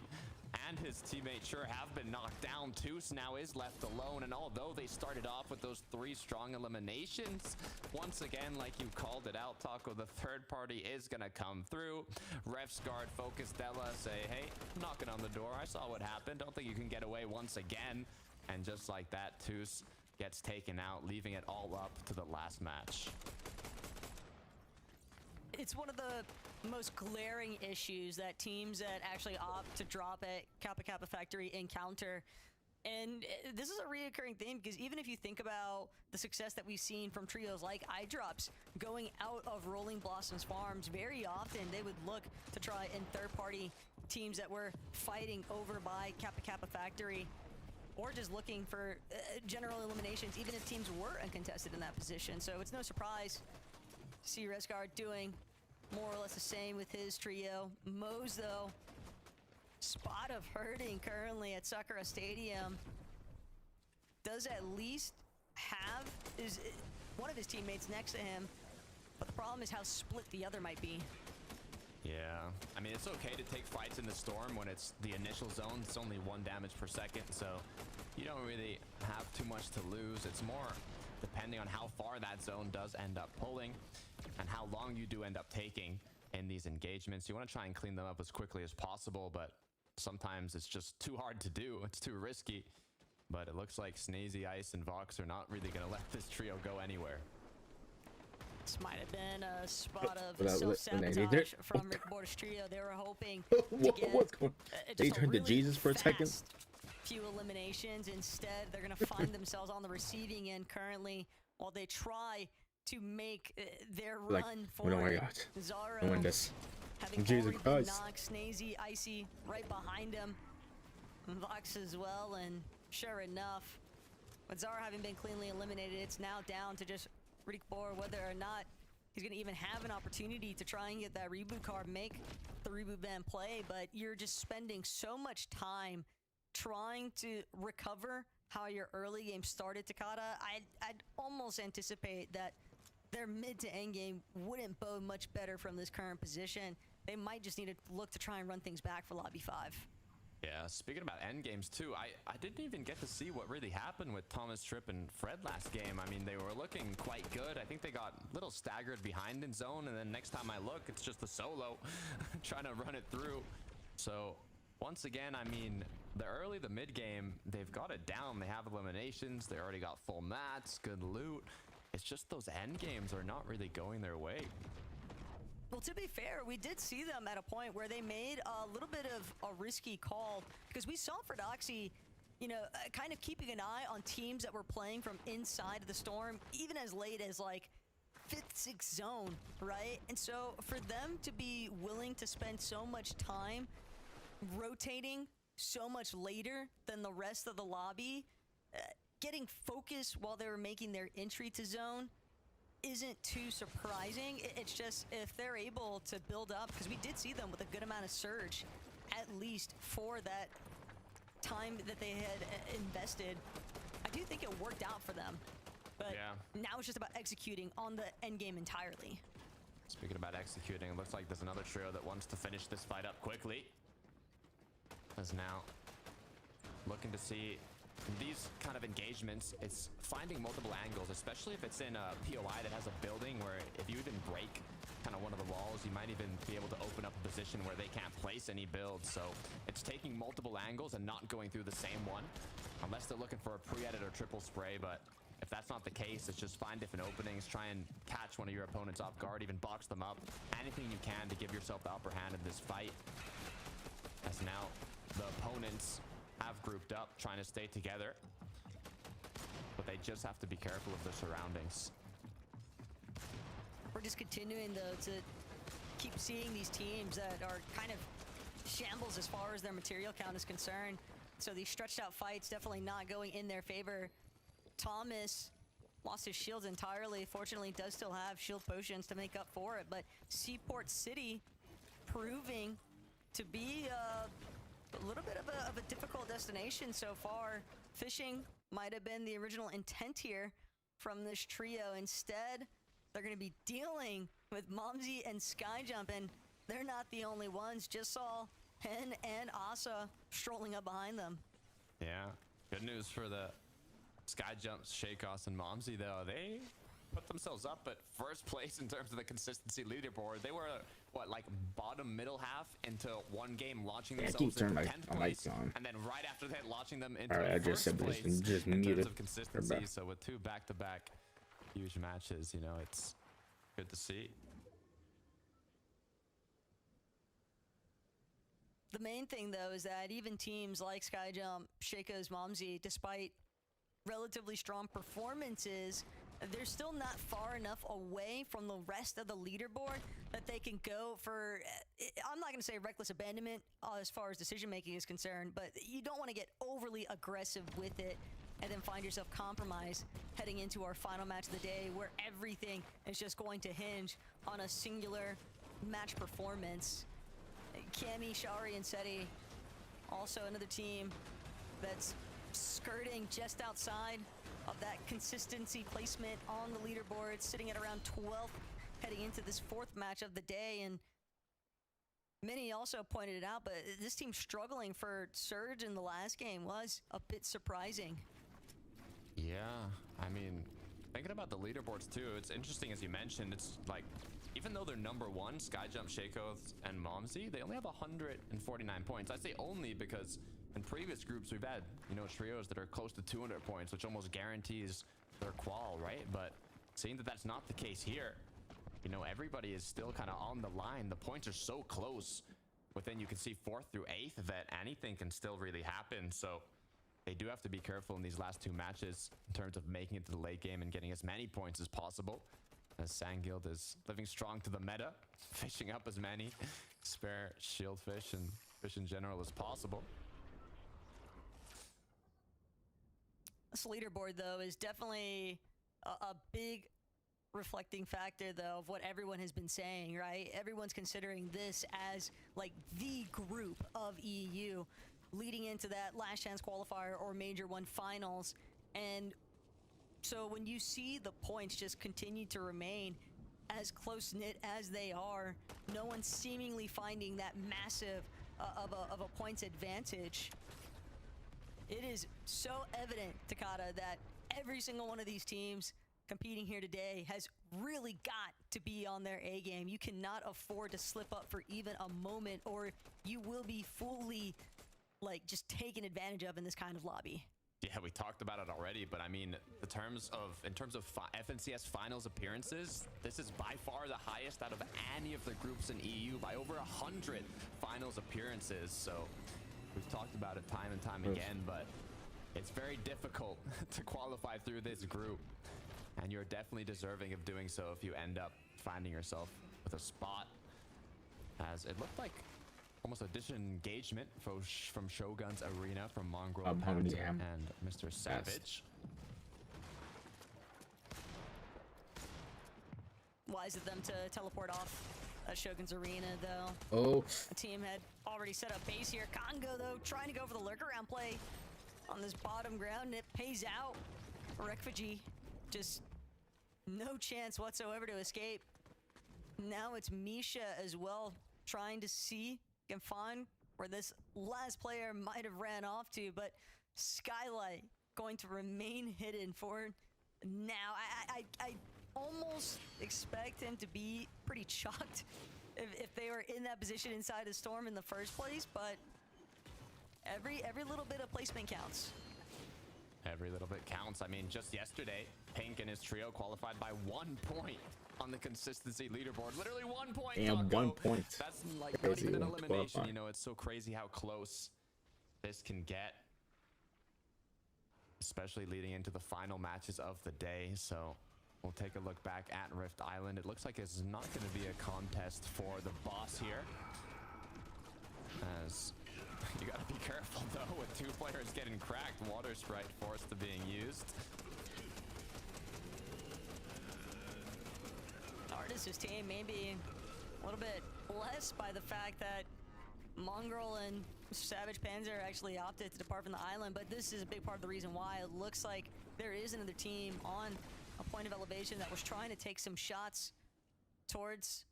and his teammate Sure have been knocked down. Toos now is left alone, and although they started off with those 3 strong eliminations, once again, like you called it out, Taco, the third party is gonna come through. Ref's guard, Focus, Della say, hey, I'm knocking on the door. I saw what happened. Don't think you can get away once again. And just like that, Toos gets taken out, leaving it all up to the last match. It's one of the most glaring issues that teams that actually opt to drop at Kappa Kappa Factory encounter. And this is a reoccurring theme because even if you think about the success that we've seen from trios like iDrops going out of Rolling Blossoms Farms, very often they would look to try and third-party teams that were fighting over by Kappa Kappa Factory, or just looking for general eliminations, even if teams were uncontested in that position. So it's no surprise to see Resguard doing more or less the same with his trio. Moze, though, spot of hurting currently at Sakura Stadium. Does at least have one of his teammates next to him, but the problem is how split the other might be. Yeah, I mean, it's okay to take fights in the storm when it's the initial zone. It's only 1 damage per second, so you don't really have too much to lose. It's more depending on how far that zone does end up pulling and how long you do end up taking in these engagements. You want to try and clean them up as quickly as possible, but sometimes it's just too hard to do. It's too risky. But it looks like Snazy, Ice, and Vox are not really going to let this trio go anywhere. This might have been a spot of self-sabotage from Rick Border's trio. They were hoping to get they turned to Jesus for a second. Few eliminations. Instead, they're going to find themselves on the receiving end currently while they try to make their run for oh my God. Zaro win this. having Jesus already Christ. knocked Snazy, Icy right behind him. Vox as well, and sure enough, with Zaro having been cleanly eliminated, it's now down to just Rick Bor, whether or not he's going to even have an opportunity to try and get that reboot card, make the reboot ban play, but you're just spending so much time trying to recover how your early game started, Takada. I'd almost anticipate that their mid to end game wouldn't bode much better from this current position. They might just need to look to try and run things back for Lobby 5. Yeah, speaking about end games too, I didn't even get to see what really happened with Thomas, Tripp, and Fred last game. I mean, they were looking quite good. I think they got a little staggered behind in zone, and then next time I look, it's just a solo trying to run it through. So once again, I mean, the mid game, they've got it down. They have eliminations. They already got full mats, good loot. It's just those end games are not really going their way. Well, to be fair, we did see them at a point where they made a little bit of a risky call, because we saw Fredoxy, you know, kind of keeping an eye on teams that were playing from inside of the storm, even as late as like 5th, 6th zone, right? And so for them to be willing to spend so much time rotating so much later than the rest of the lobby, getting focused while they were making their entry to zone isn't too surprising. It's just if they're able to build up, because we did see them with a good amount of surge, at least for that time that they had invested. I do think it worked out for them, but now it's just about executing on the end game entirely. Speaking about executing, it looks like there's another trio that wants to finish this fight up quickly. As now looking to see these kind of engagements, it's finding multiple angles, especially if it's in a POI that has a building where if you even break kind of one of the walls, you might even be able to open up a position where they can't place any builds. So it's taking multiple angles and not going through the same one, unless they're looking for a pre-edit or triple spray. But if that's not the case, it's just find different openings, try and catch one of your opponents off guard, even box them up, anything you can to give yourself the upper hand in this fight. As now the opponents have grouped up, trying to stay together, but they just have to be careful of their surroundings. We're just continuing though to keep seeing these teams that are kind of shambles as far as their material count is concerned. So these stretched out fights definitely not going in their favor. Thomas lost his shields entirely. Fortunately, does still have shield potions to make up for it. But Seaport City proving to be a little bit of a difficult destination so far. Fishing might have been the original intent here from this trio. Instead, they're going to be dealing with Momsy and Skyjump, and they're not the only ones. Just saw Hen and Asa strolling up behind them. Yeah, good news for the Skyjump, Shakos, and Momsy, though. They put themselves up at first place in terms of the consistency leaderboard. They were, what, like bottom middle half into one game, launching themselves into 10th place, and then right after that, launching them into first place in terms of consistency. So with 2 back-to-back huge matches, you know, it's good to see. The main thing, though, is that even teams like Skyjump, Shakos, Momsy, despite relatively strong performances, they're still not far enough away from the rest of the leaderboard that they can go for, I'm not going to say reckless abandonment as far as decision making is concerned, but you don't want to get overly aggressive with it and then find yourself compromised heading into our final match of the day, where everything is just going to hinge on a singular match performance. Cammy, Shari, and Seti, also another team that's skirting just outside of that consistency placement on the leaderboard, sitting at around 12th heading into this 4th match of the day. And many also pointed it out, but this team struggling for Surge in the last game was a bit surprising. Yeah, I mean, thinking about the leaderboards too, it's interesting as you mentioned. It's like, even though they're number 1, Skyjump, Shakos, and Momsy, they only have 149 points. I say only because in previous groups we've had, you know, trios that are close to 200 points, which almost guarantees their qual, right? But seeing that that's not the case here, you know, everybody is still kind of on the line. The points are so close within, you can see 4th through 8th, that anything can still really happen. So they do have to be careful in these last 2 matches in terms of making it to the late game and getting as many points as possible, as Sandguild is living strong to the meta, fishing up as many spare shieldfish and fish in general as possible. This leaderboard, though, is definitely a big reflecting factor, though, of what everyone has been saying, right? Everyone's considering this as like the group of EU leading into that last chance qualifier or Major 1 finals. And so when you see the points just continue to remain as close-knit as they are, no one's seemingly finding that massive of a points advantage. It is so evident, Takada, that every single one of these teams competing here today has really got to be on their A game. You cannot afford to slip up for even a moment, or you will be fully, like, just taken advantage of in this kind of lobby. Yeah, we talked about it already, but I mean, in terms of FNCS finals appearances, this is by far the highest out of any of the groups in EU, by over 100 finals appearances. So we've talked about it time and time again, but it's very difficult to qualify through this group, and you're definitely deserving of doing so if you end up finding yourself with a spot, as it looked like almost a disengagement from Shogun's Arena from Mongrel and Mr. Savage. Wise of them to teleport off Shogun's Arena, though. Oh. The team had already set up base here. Congo, though, trying to go for the lurk around play on this bottom ground, and it pays out. Rekfiji, just no chance whatsoever to escape. Now it's Misha as well, trying to see, can find where this last player might have ran off to, but Skylight going to remain hidden for now. I almost expect him to be pretty shocked if they were in that position inside the storm in the first place, but every little bit of placement counts. Every little bit counts. I mean, just yesterday, Pink and his trio qualified by 1 point on the consistency leaderboard. Literally 1 point. And 1 point. That's like not even an elimination. You know, it's so crazy how close this can get, especially leading into the final matches of the day. So we'll take a look back at Rift Island. It looks like it's not going to be a contest for the boss here, as you got to be careful though with 2 players getting cracked. Water Sprite forced to being used. Artis' team maybe a little bit less by the fact that Mongrel and Savage Panzer actually opted to depart from the island, but this is a big part of the reason why. It looks like there is another team on a point of elevation that was trying to take some shots towards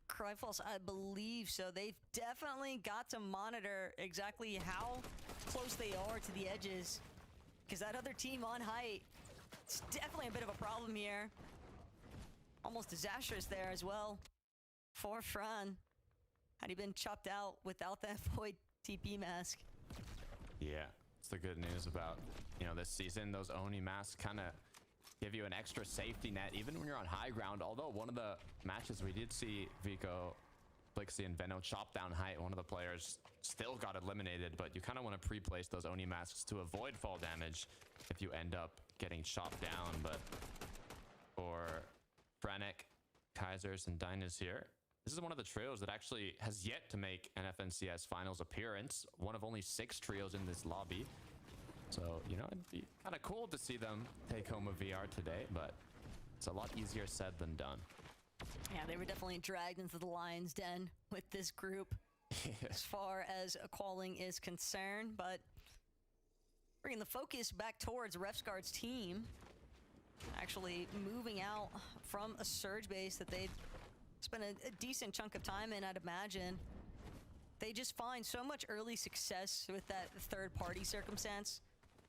Cryfalls, I believe. So they've definitely got to monitor exactly how close they are to the edges, because that other team on height, it's definitely a bit of a problem here. Almost disastrous there as well for Fran. Had he been chopped out without that Void TP mask. Yeah, it's the good news about, you know, this season. Those Oni masks kind of give you an extra safety net, even when you're on high ground. Although one of the matches we did see Vico, Blixie, and Veno chop down height, one of the players still got eliminated, but you kind of want to pre-place those Oni masks to avoid fall damage if you end up getting chopped down. But for Franek, Kaisers, and Dynas here, this is one of the trios that actually has yet to make an FNCS finals appearance. One of only 6 trios in this lobby. So, you know, it'd be kind of cool to see them take home a VR today, but it's a lot easier said than done. Yeah, they were definitely dragged into the lion's den with this group as far as a calling is concerned, but bringing the focus back towards Refsguard's team, actually moving out from a surge base that they'd spent a decent chunk of time in, I'd imagine. They just find so much early success with that third-party circumstance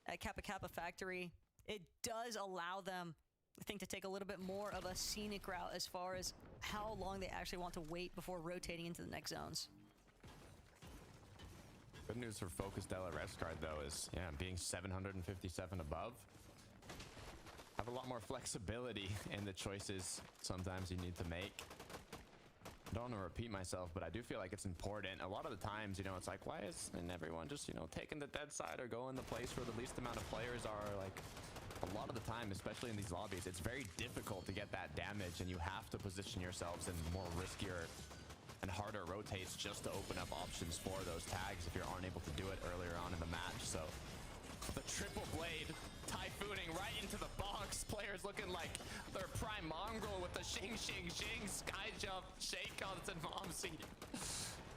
at Kappa Kappa Factory. It does allow them, I think, to take a little bit more of a scenic route as far as how long they actually want to wait before rotating into the next zones. Good news for Focus Dell at Refsguard, though, is, yeah, being 757 above, have a lot more flexibility in the choices sometimes you need to make. I don't want to repeat myself, but I do feel like it's important. A lot of the times, you know, it's like, why isn't everyone just, you know, taking the dead side or going the place where the least amount of players are? Like, a lot of the time, especially in these lobbies, it's very difficult to get that damage, and you have to position yourselves in more riskier and harder rotates just to open up options for those tags if you aren't able to do it earlier on in the match. So the triple blade typhooning right into the box. Players looking like their prime Mongrel with the shing shing shing sky jump shake outs and Momsy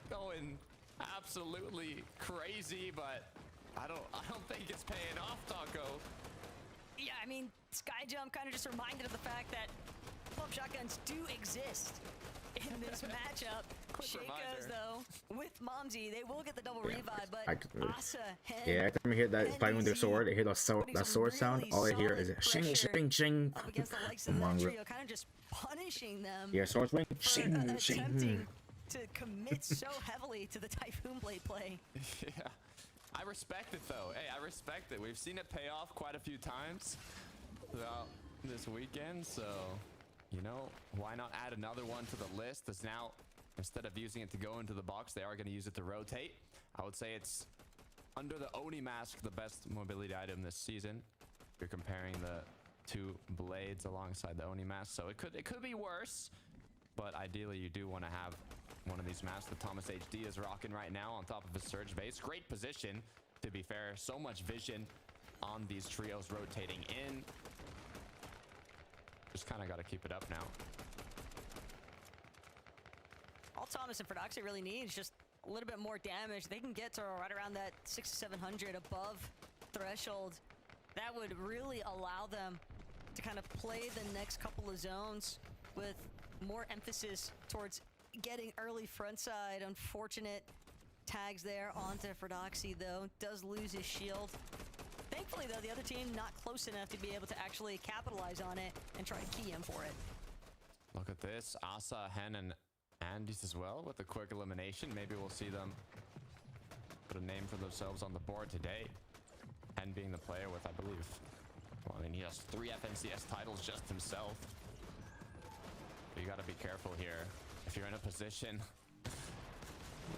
going absolutely crazy, but I don't think it's paying off, Taco. Yeah, I mean, sky jump kind of just reminded of the fact that pump shotguns do exist in this matchup. Shakos, though, with Momsy, they will get the double revive, but Asa, Hen, yeah, every time I hear that fighting with their sword, I hear that sword sound, all I hear is shing, shing, shing. Up against the likes of that trio, kind of just punishing them. Yeah, sword swing, shing, attempting to commit so heavily to the Typhoon Blade play. Yeah, I respect it, though. Hey, I respect it. We've seen it pay off quite a few times throughout this weekend, so, you know, why not add another one to the list? As now, instead of using it to go into the box, they are going to use it to rotate. I would say it's, under the Oni mask, the best mobility item this season. If you're comparing the 2 blades alongside the Oni mask, so it could be worse, but ideally you do want to have one of these masks that Thomas HD is rocking right now on top of his surge base. Great position, to be fair. So much vision on these trios rotating in. Just kind of got to keep it up now. All Thomas and Frodoxy really need is just a little bit more damage. They can get to right around that 600 to 700 above threshold. That would really allow them to kind of play the next couple of zones with more emphasis towards getting early front side. Unfortunate tags there onto Frodoxy, though. Does lose his shield. Thankfully, though, the other team not close enough to be able to actually capitalize on it and try to key him for it. Look at this. Asa, Hen, and Andes as well with a quick elimination. Maybe we'll see them put a name for themselves on the board today. Hen being the player with, I believe, well, I mean, he has 3 FNCS titles just himself. But you got to be careful here. If you're in a position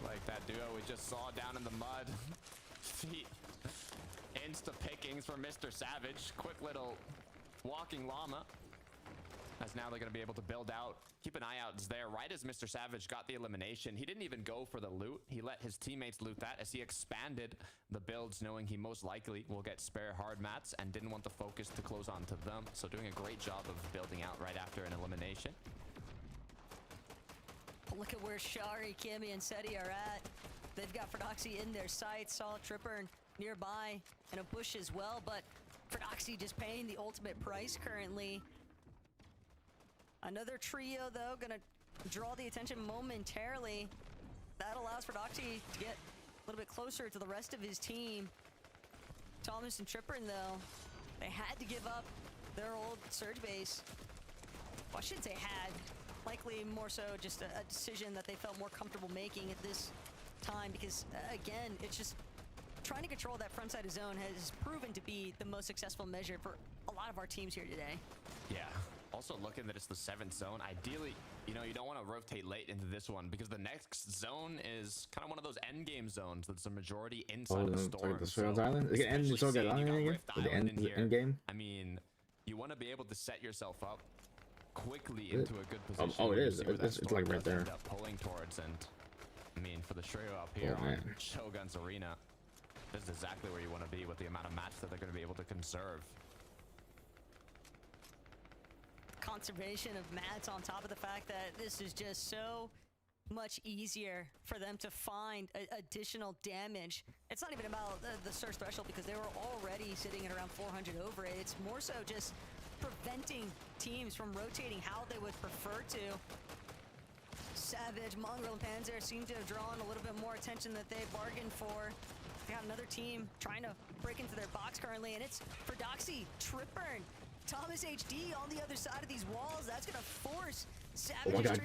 like that duo we just saw down in the mud. Feet. Insta pickings for Mr. Savage. Quick little walking llama. as now they're going to be able to build out. Keep an eye out. It's there right as Mr. Savage got the elimination. He didn't even go for the loot. He let his teammates loot that as he expanded the builds, knowing he most likely will get spare hard mats and didn't want the focus to close on to them. So doing a great job of building out right after an elimination. Look at where Shari, Cammy, and Seti are at. They've got Frodoxy in their sights, saw Tripper nearby, and a bush as well, but Frodoxy just paying the ultimate price currently. Another trio, though, gonna draw the attention momentarily. That allows Frodoxy to get a little bit closer to the rest of his team. Thomas and Tripper, though, they had to give up their old surge base. Well, I shouldn't say had. Likely more so just a decision that they felt more comfortable making at this time because, again, it's just trying to control that front side of zone has proven to be the most successful measure for a lot of our teams here today. Yeah. Also looking that it's the 7th zone. Ideally, you know, you don't want to rotate late into this one because the next zone is kind of one of those end game zones that's a majority inside the storm. The Swirls Island? They can end the Swirls Island again? The end game? I mean, you want to be able to set yourself up quickly into a good position. Oh, it is. It's like right there. Pulling towards, and I mean, for the trio up here on Shogun's Arena, this is exactly where you want to be with the amount of mats that they're going to be able to conserve. Conservation of mats on top of the fact that this is just so much easier for them to find additional damage. It's not even about the surge threshold because they were already sitting at around 400 over it. It's more so just preventing teams from rotating how they would prefer to. Savage, Mongrel, and Panzer seem to have drawn a little bit more attention that they bargained for. They got another team trying to break into their box currently, and it's Frodoxy, Tripper, Thomas HD on the other side of these walls. That's going to force Savage. Oh my god,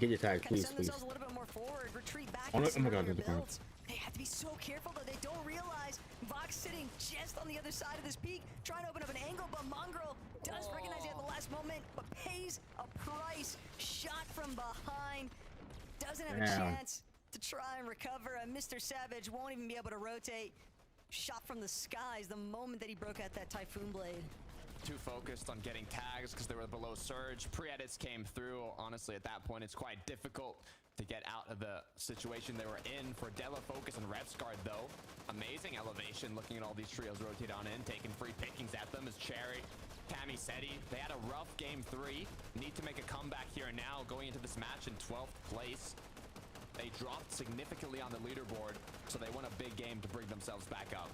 get your tag, please, send please. themselves a little bit more forward, retreat back. Oh my god, builds. They have to be so careful though. They don't realize Vox sitting just on the other side of this peak, trying to open up an angle, but Mongrel does recognize it at the last moment, but pays a price. Shot from behind, doesn't have a chance to try and recover. And Mr. Savage won't even be able to rotate. Shot from the skies the moment that he broke out that Typhoon Blade. Too focused on getting tags because they were below surge. Pre-edits came through. Honestly, at that point, it's quite difficult to get out of the situation they were in. For Della Focus and Revsguard, though, amazing elevation. Looking at all these trios rotate on in, taking free pickings at them as Cherry, Cammy, Seti. They had a rough game 3. Need to make a comeback here now, going into this match in 12th place. They dropped significantly on the leaderboard, so they won a big game to bring themselves back up.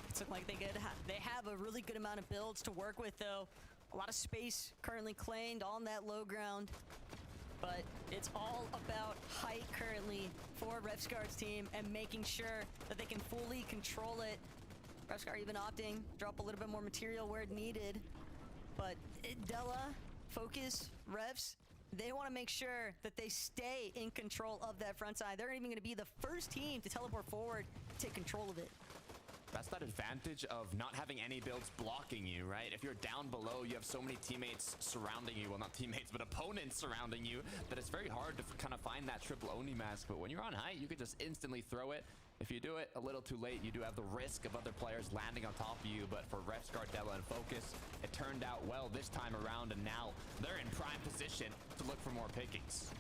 It's like they have a really good amount of builds to work with, though. A lot of space currently claimed on that low ground, but it's all about height currently for Revsguard's team and making sure that they can fully control it. Revsguard even opting drop a little bit more material where it needed, but Della, Focus, Revs, they want to make sure that they stay in control of that front side. They're even going to be the first team to teleport forward, take control of it. That's that advantage of not having any builds blocking you, right? If you're down below, you have so many teammates surrounding you. Well, not teammates, but opponents surrounding you, that it's very hard to kind of find that triple Oni mask. But when you're on height, you can just instantly throw it. If you do it a little too late, you do have the risk of other players landing on top of you. But for Revsguard, Della, and Focus, it turned out well this time around, and now they're in prime position to look for more pickings.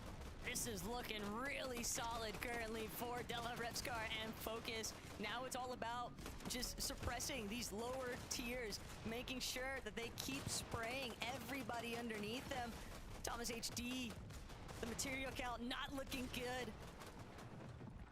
This is looking really solid currently for Della, Revsguard, and Focus. Now it's all about just suppressing these lower tiers, making sure that they keep spraying everybody underneath them. Thomas HD, the material count not looking good.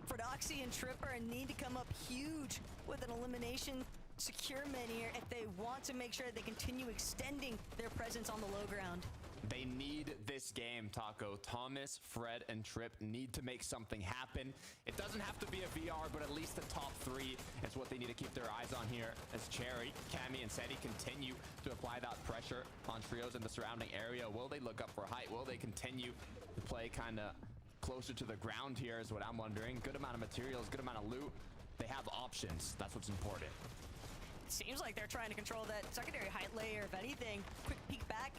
Frodoxy and Tripper need to come up huge with an elimination securement here if they want to make sure they continue extending their presence on the low ground. They need this game, Taco. Thomas, Fred, and Trip need to make something happen. It doesn't have to be a VR, but at least the top 3 is what they need to keep their eyes on here as Cherry, Cammy, and Seti continue to apply that pressure on trios in the surrounding area. Will they look up for height? Will they continue to play kind of closer to the ground here is what I'm wondering. Good amount of materials, good amount of loot. They have options. That's what's important. It seems like they're trying to control that secondary height layer, if anything. Quick peek back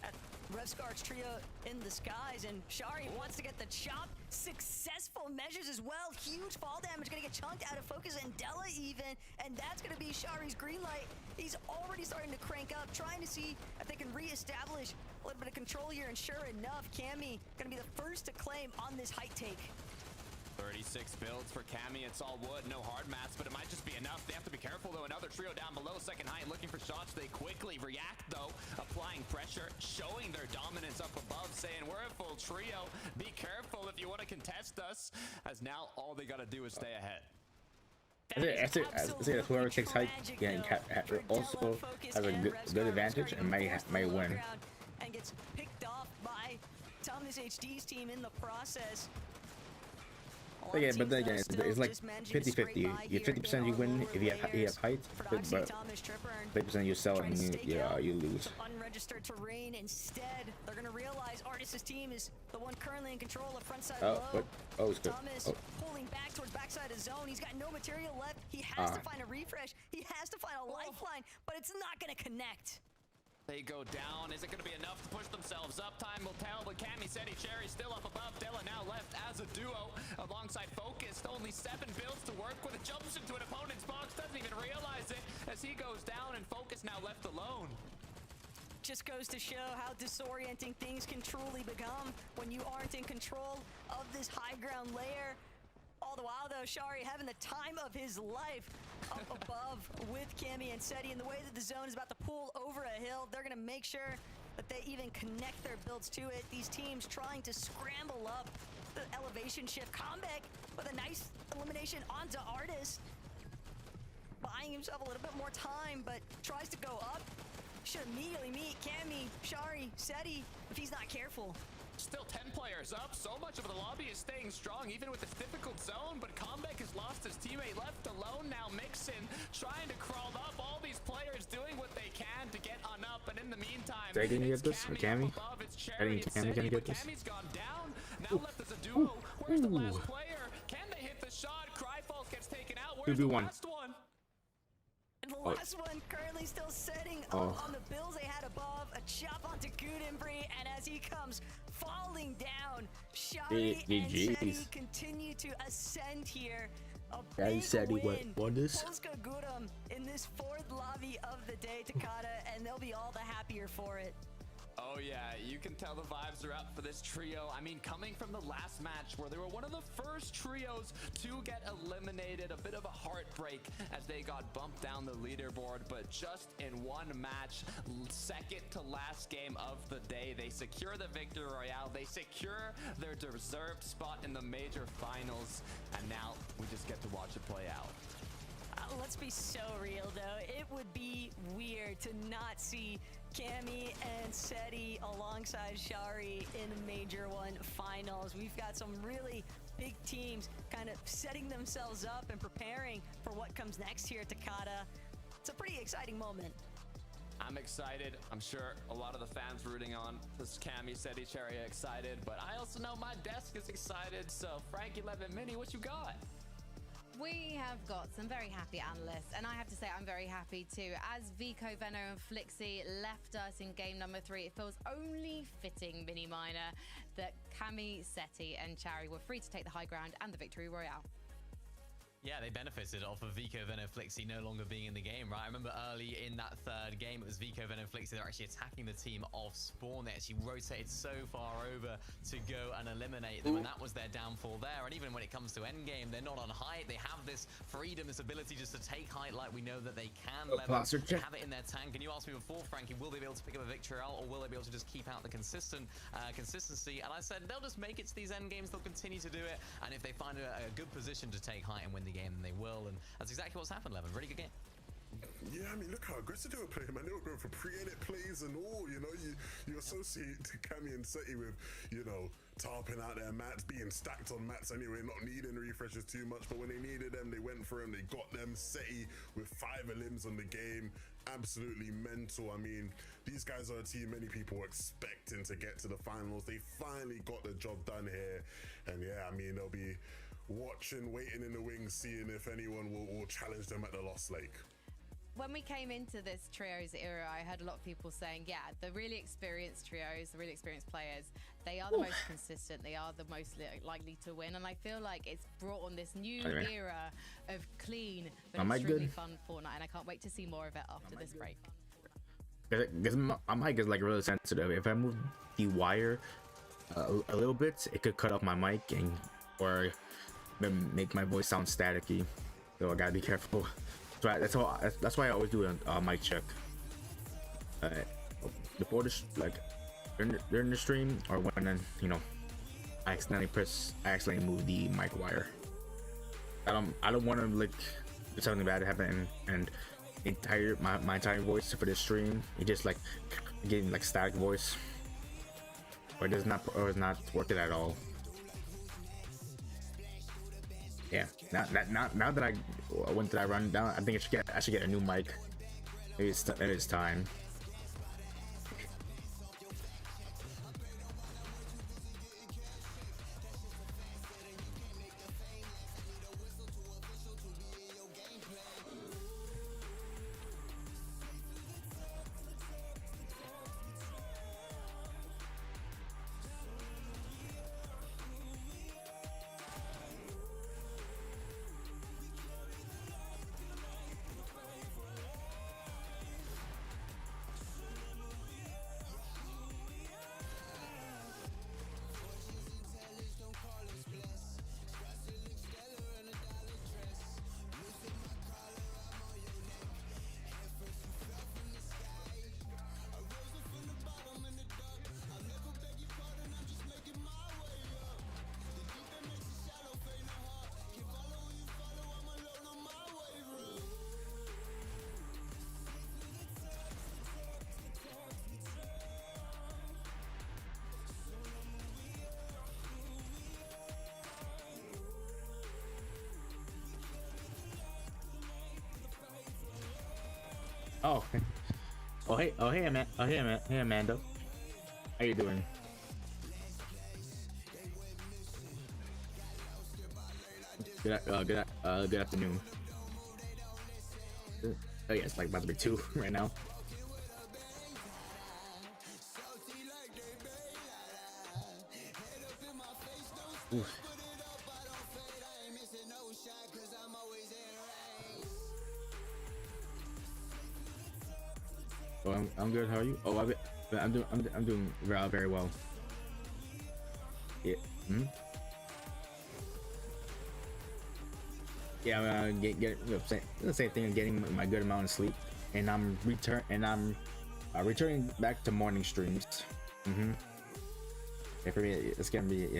at Revscar's trio in the skies, and Shari wants to get the chop. Successful measures as well. Huge fall damage, gonna get chunked out of focus, and Della even, and that's gonna be Shari's green light. He's already starting to crank up, trying to see if they can reestablish a little bit of control here, and sure enough, Cammy gonna be the first to claim on this height take. 36 builds for Cammy. It's all wood, no hard mats, but it might just be enough. They have to be careful, though. Another trio down below, second height, looking for shots. They quickly react, though, applying pressure, showing their dominance up above, saying, we're a full trio. Be careful if you want to contest us, as now all they got to do is stay ahead. I say that whoever takes height also has a good advantage and may win. And gets picked off by Thomas HD's team in the process. Yeah, but then again, it's like 50-50. You 50% you win if you have height, but 50% you sell and you lose. Unregistered terrain. Instead, they're gonna realize Artis' team is the one currently in control of frontside low. What? Oh, it's good. Thomas pulling back towards backside of zone. He's got no material left. He has to find a refresh. He has to find a lifeline, but it's not gonna connect. They go down. Is it going to be enough to push themselves up? Time will tell, but Cammy Seti Cherry still up above. Della now left as a duo alongside Focused. Only 7 builds to work with. It jumps into an opponent's box, doesn't even realize it as he goes down, and Focus now left alone. Just goes to show how disorienting things can truly become when you aren't in control of this high ground layer. All the while, though, Shari having the time of his life up above with Cammy and Seti. And the way that the zone is about to pull over a hill, they're going to make sure that they even connect their builds to it. These teams trying to scramble up the elevation shift. Comeback with a nice elimination onto Artis. Buying himself a little bit more time, but tries to go up. Should immediately meet Cammy, Shari, Seti if he's not careful. Still 10 players up. So much of the lobby is staying strong, even with this difficult zone. But Comeback has lost his teammate, left alone now. Mixin trying to crawl up. All these players doing what they can to get on up. And in the meantime, Is Dragon gonna get this? Or Cammy? I think Cammy gonna get this. Cammy's gone down. Now left as a duo. Where's the last player? Can they hit the shot? Cryfalls gets taken out. Where's the last one? And the last one currently still setting up on the builds they had above. A chop onto Goodenbree, and as he comes falling down, Shari and Seti continue to ascend here. A big win. Polska Gudum in this 4th lobby of the day, Takata, and they'll be all the happier for it. Oh yeah, you can tell the vibes are up for this trio. I mean, coming from the last match where they were one of the first trios to get eliminated, a bit of a heartbreak as they got bumped down the leaderboard, but just in one match, second to last game of the day, they secure the Victory Royale, they secure their deserved spot in the major finals, and now we just get to watch it play out. Let's be so real, though. It would be weird to not see Cammy and Seti alongside Shari in the Major 1 finals. We've got some really big teams kind of setting themselves up and preparing for what comes next here at Takata. It's a pretty exciting moment. I'm excited. I'm sure a lot of the fans rooting on this Cammy Seti Cherry are excited, but I also know my desk is excited. So, Frankie11 Mini, what you got? We have got some very happy analysts, and I have to say I'm very happy too. As Vico, Veno and Flixie left us in game number 3, it feels only fitting, Mini Miner, that Cammy, Seti and Cherry were free to take the high ground and the Victory Royale. Yeah, they benefited off of Vico, Veno, Flixie no longer being in the game, right? I remember early in that 3rd game, it was Vico, Veno, Flixie. They're actually attacking the team of Spawn. They actually rotated so far over to go and eliminate them, and that was their downfall there. And even when it comes to endgame, they're not on height. They have this freedom, this ability just to take height like we know that they can. They have it in their tank. And you asked me before, Frankie, will they be able to pick up a victory, or will they be able to just keep out the consistency? And I said, they'll just make it to these endgames. They'll continue to do it. And if they find a good position to take height and win the game, then they will, and that's exactly what's happened. Levin, really good game. Yeah, I mean, look how aggressive they were playing, man. They were going for pre-edit plays and all, you know. You associate Cammy and Seti with, you know, tarping out their mats, being stacked on mats anyway, not needing refreshes too much, but when they needed them, they went for them, they got them. Seti with 5 limbs on the game, absolutely mental. I mean, these guys are a team many people were expecting to get to the finals. They finally got the job done here, and yeah, I mean, they'll be waiting in the wings, seeing if anyone will challenge them at the Lost Lake. when we came into this trios era, I heard a lot of people saying, yeah, the really experienced trios, the really experienced players, they are the most consistent, they are the most likely to win. And I feel like it's brought on this new era of clean but extremely fun Fortnite, and I can't wait to see more of it after this break. Because my mic is like really sensitive. If I move the wire a little bit, it could cut off my mic or make my voice sound staticky. So I gotta be careful. So that's why I always do a mic check before this, like during the stream, or when I accidentally move the mic wire. I don't want to like something bad to happen and my entire voice for this stream, it just like getting like static voice, or it's not working at all. Yeah, now that I went to that rundown, I think I should get a new mic. Maybe it's time. Hey Amanda, how you doing? Good afternoon. Oh yeah, it's like about to be 2 right now. Oof. Oh, I'm good. How are you? Oh, I'm doing very well. Yeah. Yeah, I'm the same thing. Getting my good amount of sleep, and I'm returning back to morning streams. Yeah, for me, it's gonna be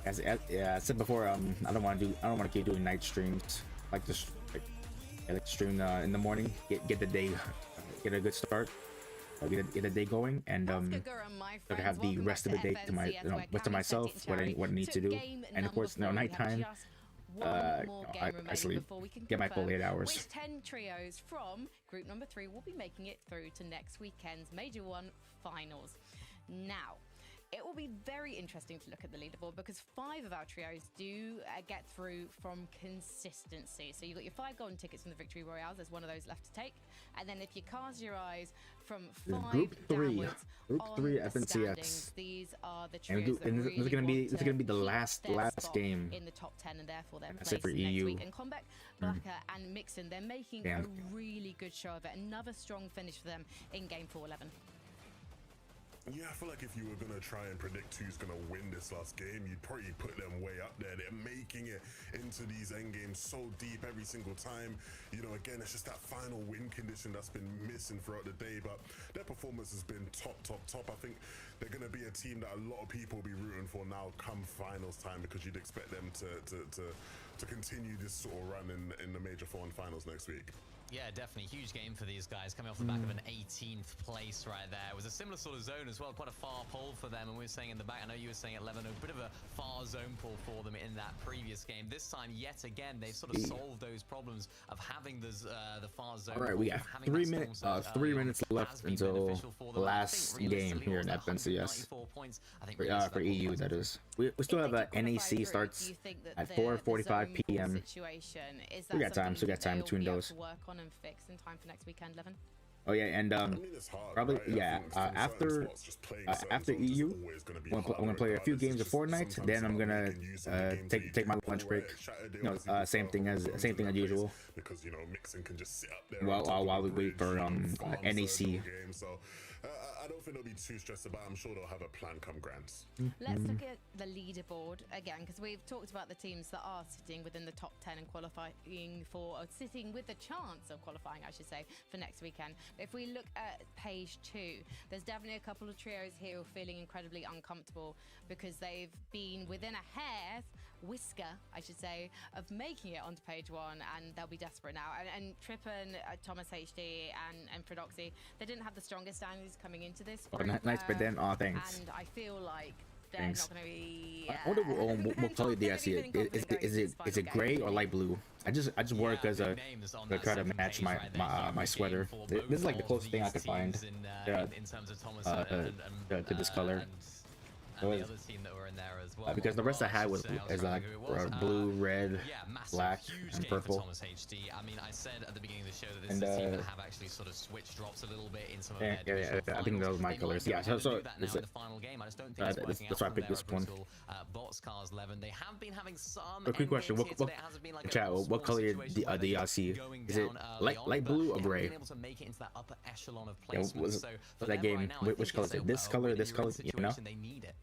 As I said before, I don't want to keep doing night streams like this. Like stream in the morning, get the day. Get a good start, get the day going, and I have the rest of the day to myself, what I need to do, and of course, nighttime. I sleep, get my full 8 hours. Which 10 trios from group number 3 will be making it through to next weekend's Major 1 finals. Now, it will be very interesting to look at the leaderboard because 5 of our trios do get through from consistency. So you've got your 5 golden tickets from the Victory Royales. There's one of those left to take. And then if you cast your eyes from 5 Group 3 FNCS, these are the trios that this is gonna be the last game in the top 10, and therefore they're except placed for next EU. week. And Combat, Blacker, and Mixon, they're making a really good show of it. Another strong finish for them in game 4-11. Yeah, I feel like if you were going to try and predict who's going to win this last game, you'd probably put them way up there. They're making it into these end games so deep every single time. You know, again, it's just that final win condition that's been missing throughout the day, but their performance has been top. I think they're going to be a team that a lot of people will be rooting for now come finals time, because you'd expect them to continue this sort of run in the Major 4 and finals next week. Yeah, definitely. Huge game for these guys, coming off the back of an 18th place right there. It was a similar sort of zone as well, quite a far pull for them. And we were saying in the back, I know you were saying at 11, a bit of a far zone pull for them in that previous game. This time, yet again, they've sort of solved those problems of having the far zone. All right, we got 3 minutes left until the last game here in FNCS. So yes, 94 points. I think for EU that is. We still have a NEC starts at 4:45 p.m. We got time. So we got time between those. Work on and fix in time for next weekend, Levin. Oh yeah, and probably yeah. After EU, I'm gonna play a few games of Fortnite. Then I'm gonna take my lunch break. You know, same thing as usual. Because you know Mixon can just sit up there. While we wait for NEC. So I don't think they'll be too stressed about it. I'm sure they'll have a plan come Grants. Let's look at the leaderboard again, because we've talked about the teams that are sitting within the top 10 and qualifying for, or sitting with the chance of qualifying, I should say, for next weekend. But if we look at page 2, there's definitely a couple of trios here who are feeling incredibly uncomfortable because they've been within a hair's whisker, I should say, of making it onto page 1, and they'll be desperate now. And Trippin, Thomas HD, and Fredoxy, they didn't have the strongest standings coming into this. Nice, but then thanks. And I feel like they're Thanks. not going to be. I wonder what color do I see it? Is it gray or light blue? I just work as a to try to match my sweater. This is like the closest thing I could find to this color. And the other team that were in there as well. Because the rest I had was like blue, red, black, and purple. Thomas HD. I mean, I said at the beginning of the show that this is a team that have actually sort of switched drops a little bit in some of their I think those are my colors. Yeah, so that's the final game. I just don't think it's working that's why I picked this one. Boxcars 11. They have been having some. A quick question: what color do y'all see? Is it light blue or gray? Yeah, was that game? Which color is it? This color? This color? You know? They need it.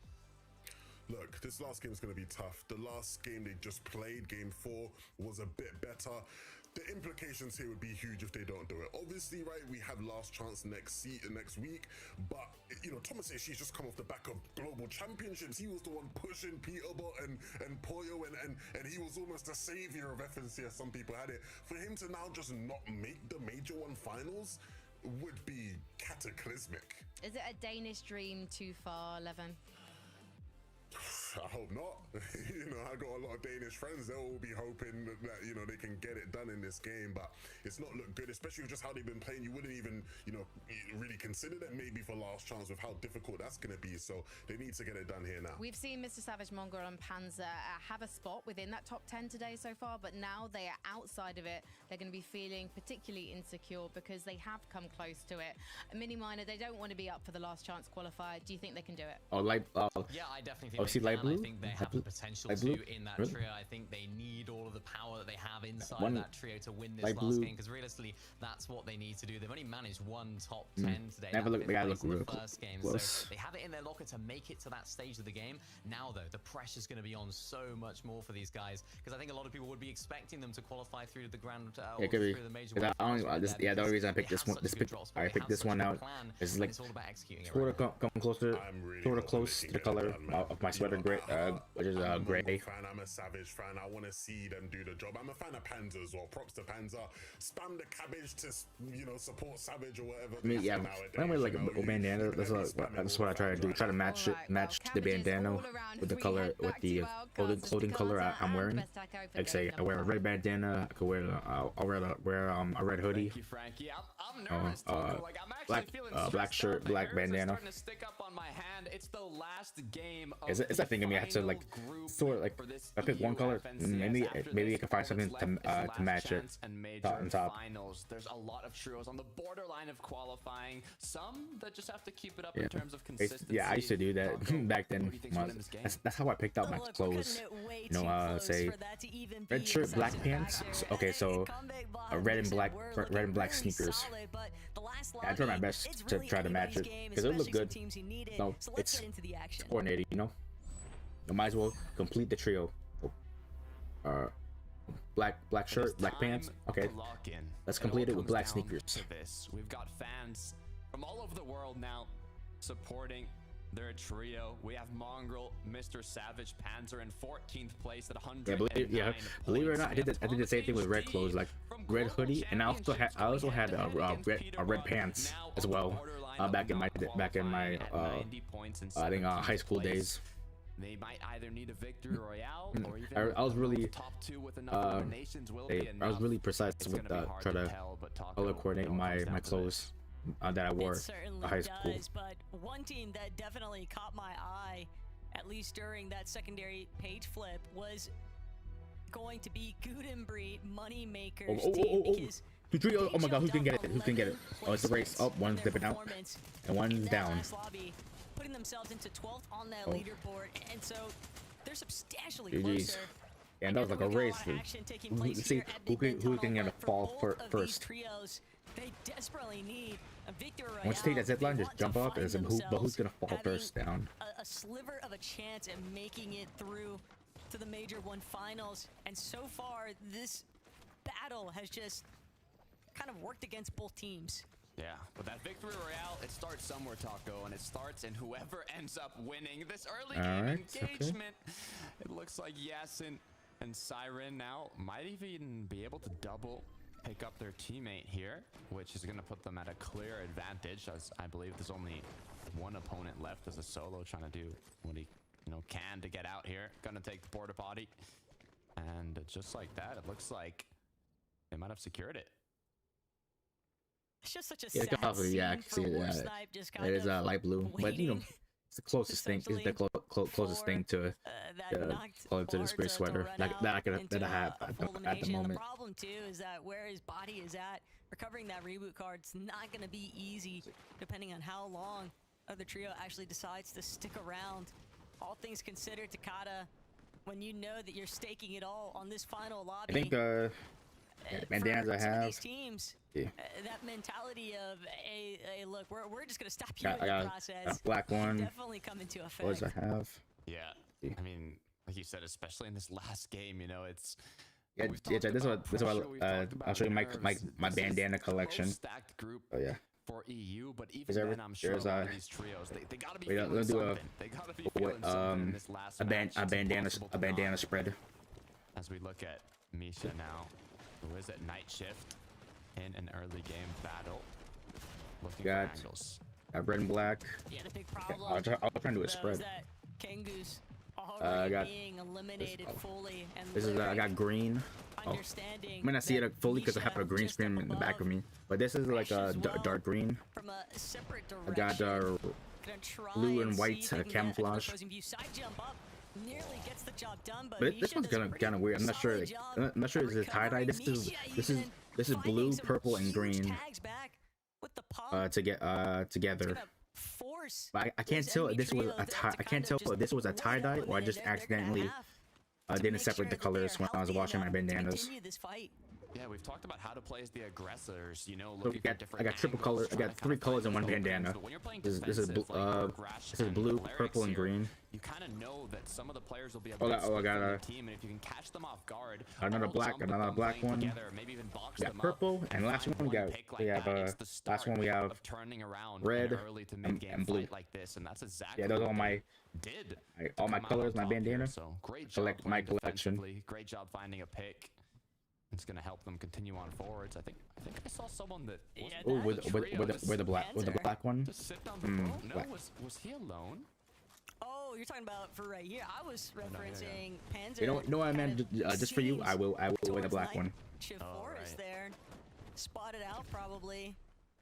Look, this last game is going to be tough. The last game they just played, game 4, was a bit better. The implications here would be huge if they don't do it. Obviously, right, we have last chance next week, but you know, Thomas says she's just come off the back of global championships. He was the one pushing Peterbot and Poyo, and he was almost the savior of FNC, as some people had it. For him to now just not make the Major 1 finals would be cataclysmic. Is it a Danish dream too far, Levin? I hope not. You know, I got a lot of Danish friends. They'll all be hoping that, you know, they can get it done in this game, but it's not looked good, especially with just how they've been playing. You wouldn't even, you know, really consider them maybe for last chance with how difficult that's going to be. So they need to get it done here now. We've seen Mr. Savage, Mongrel, and Panzer have a spot within that top 10 today so far, but now they are outside of it. They're going to be feeling particularly insecure because they have come close to it. Mini Miner, they don't want to be up for the last chance qualifier. Do you think they can do it? Oh, yeah, I definitely think they can. I think they have the potential to in that trio. I think they need all of the power that they have inside that trio to win this last game, because realistically, that's what they need to do. They've only managed one top 10 today. Never look the guy look real first game, so they have it in their locker to make it to that stage of the game. Now, though, the pressure's going to be on so much more for these guys, because I think a lot of people would be expecting them to qualify through the grand or through the major. The only reason I picked this one, I picked this one out is like sort of come closer, sort of close to the color of my sweater, gray, which is gray. I'm a Savage fan. I want to see them do the job. I'm a fan of Panzer as well. Props to Panzer. Spam the cabbage to, you know, support Savage or whatever. I mean, yeah, when we're like a bandana, that's what I try to do. Try to match the bandana with the color, with the clothing color I'm wearing. Like say, I wear a red bandana. I could wear I'll wear a red hoodie. Thank you, Frankie. I'm nervous. Like, I'm actually feeling black shirt, black bandana. To stick up on my hand. It's the last game of it's that thing of me. I have to like sort of like I pick one color, maybe I can find something to match it on top. Finals. There's a lot of trios on the borderline of qualifying. Some that just have to keep it up in terms of consistency. Yeah, I used to do that back then. That's how I picked out my clothes. You know, say red shirt, black pants. Okay, so red and black sneakers. Yeah, I try my best to try to match it because it look good. No, it's coordinated, you know. You might as well complete the trio. Black shirt, black pants. Okay, let's complete it with black sneakers. We've got fans from all over the world now supporting their trio. We have Mongrel, Mr. Savage, Panzer in 14th place at 100. Yeah, believe it or not, I did the same thing with red clothes, like red hoodie, and I also had red pants as well. Back in my I think high school days. They might either need a victory royale or even I was really top 2 with enough nominations will be enough. I was really precise with try to color coordinate my clothes. that I wore It certainly in high school. does, but one team that definitely caught my eye, at least during that secondary page flip, was going to be Gutenberg Moneymakers team because Oh my god, who can get it? Who can get it? Oh, it's a race. Oh, one's dipping out. And one's down. Lobby, putting themselves into 12th on that Oh. leaderboard, and so they're substantially GG's. closer. Yeah, and that was like a race. See who can get a fall first. Trios, they desperately need a victory. Once you take that zip line, just jump up, and but who's gonna fall first down? A sliver of a chance at making it through to the Major 1 finals, and so far this battle has just kind of worked against both teams. Yeah, but that victory royale, it starts somewhere, Taco, and it starts in whoever ends up winning this early game engagement. Okay. It looks like Yasin and Siren now might even be able to double pick up their teammate here, which is going to put them at a clear advantage, as I believe there's only one opponent left as a solo trying to do what he can to get out here. Gonna take the porta potty, and just like that, it looks like they might have secured it. It's just such a sad scene I can see it. It is light blue, but it's the closest thing. It's the closest thing to this gray sweater that I have at the moment. The problem too is that where his body is at, recovering that reboot card's not going to be easy, depending on how long the trio actually decides to stick around. All things considered, Takada, when you know that you're staking it all on this final lobby, I think bandanas I have. These teams, that mentality of, hey, look, we're just gonna stop you in the process. Black one. Definitely come into effect. What does I have? Yeah, I mean, like you said, especially in this last game, it's. Yeah, this is what I'll show you my bandana collection. Stacked group. Oh yeah. For EU, but even then, I'm sure a lot of these trios, they gotta be feeling let's do something. They gotta be feeling something in this last match. a bandana spread. As we look at Misha now, who is at night shift in an early game battle, looking for angles. Got red and black. Yeah, the big problem. I'll try to do a spread. Kengu's I got being eliminated fully, and this is I got green. Oh. I may not see it fully because I have a green screen in the back of me, but this is like a dark green. From a separate I got blue and white camouflage. But this one's kind of weird. I'm not sure. I'm not sure is it tie dye. This is blue, purple, and green together. But I can't tell if this was a tie. I can't tell if this was a tie dye or I just accidentally didn't separate the colors when I was washing my bandanas. Yeah, we've talked about how to play as the aggressors, So I got triple color. I got 3 colors in one bandana. This is blue, purple, and green. You kind of know that some of the players will be able to I got a team, and if you can catch them off guard, another black one. Together, maybe even box them purple, up, and last one we have red and blue. like this, and that's exactly those are all my colors, my bandana. So great job, my collection. Great job finding a pick. It's gonna help them continue on forwards. I think I saw someone that with the black one. Just sit down the no, was he alone? Oh, you're talking about for right here. I was referencing Panzer. You know what I meant? Just for you, I will wear the black one. Shift 4 is there. Spotted out probably.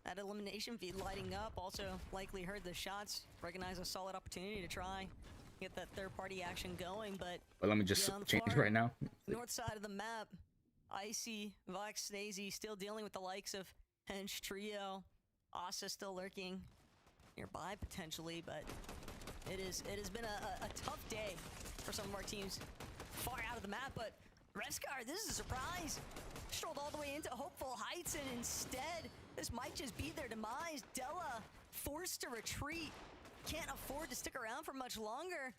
That elimination feed lighting up. Also likely heard the shots. Recognize a solid opportunity to try get that third-party action going. But let me just change right now. North side of the map. Icy, Vox, Snazy still dealing with the likes of Hench Trio. Asa still lurking nearby potentially, but it has been a tough day for some of our teams far out of the map. But Reskar, this is a surprise. Strolled all the way into Hopeful Heights, and instead, this might just be their demise. Della forced to retreat. Can't afford to stick around for much longer.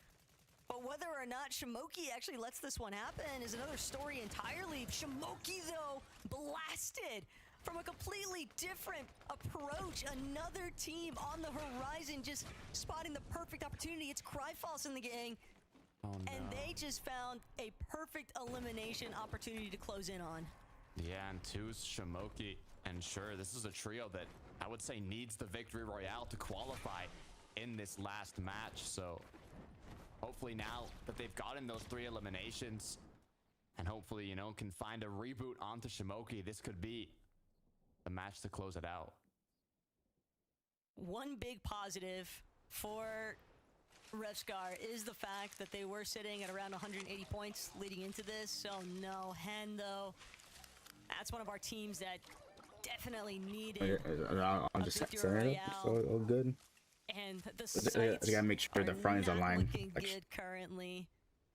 But whether or not Shimoki actually lets this one happen is another story entirely. Shimoki, though, blasted from a completely different approach. Another team on the horizon just spotting the perfect opportunity. It's Cryfalls in the gang. Oh, no. And they just found a perfect elimination opportunity to close in on. Yeah, and two's Shimoki. And sure, this is a trio that I would say needs the victory royale to qualify in this last match. So hopefully now that they've gotten those 3 eliminations and hopefully, can find a reboot onto Shimoki, this could be the match to close it out. one big positive for Revscar is the fact that they were sitting at around 180 points leading into this. So no, Hen though, that's one of our teams that definitely needed I'm just setting it up so all good. And the I sights gotta make sure the front is not aligned. looking Like, good currently.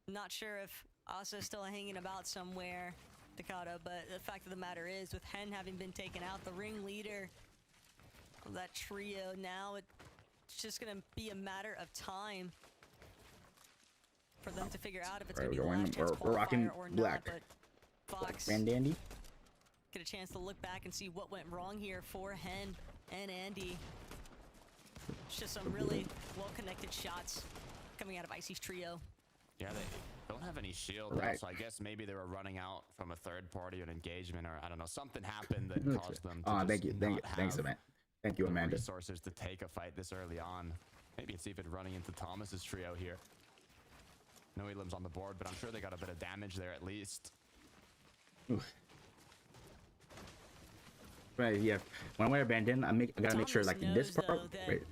Not sure if Asa's still hanging about somewhere, Dakota, but the fact of the matter is, with Hen having been taken out, the ringleader of that trio, now it's just gonna be a matter of time for them to figure out if it's gonna be the last chance we're rocking qualifier or black. not. But Fox Van Dandy. get a chance to look back and see what went wrong here for Hen and Andy. It's just some really well-connected shots coming out of Icy's trio. Yeah, they don't have any shield, Right. so I guess maybe they were running out from a third party or an engagement, or I don't know, something happened that caused them to Thank you, thanks, have Amanda. Thank you, the Amanda. resources to take a fight this early on. Maybe it's even running into Thomas's trio here. No Elam's on the board, but I'm sure they got a bit of damage there at least. Oof. Right, yeah. When I wear a bandana, I gotta make sure, like, this knows, part. though, Wait,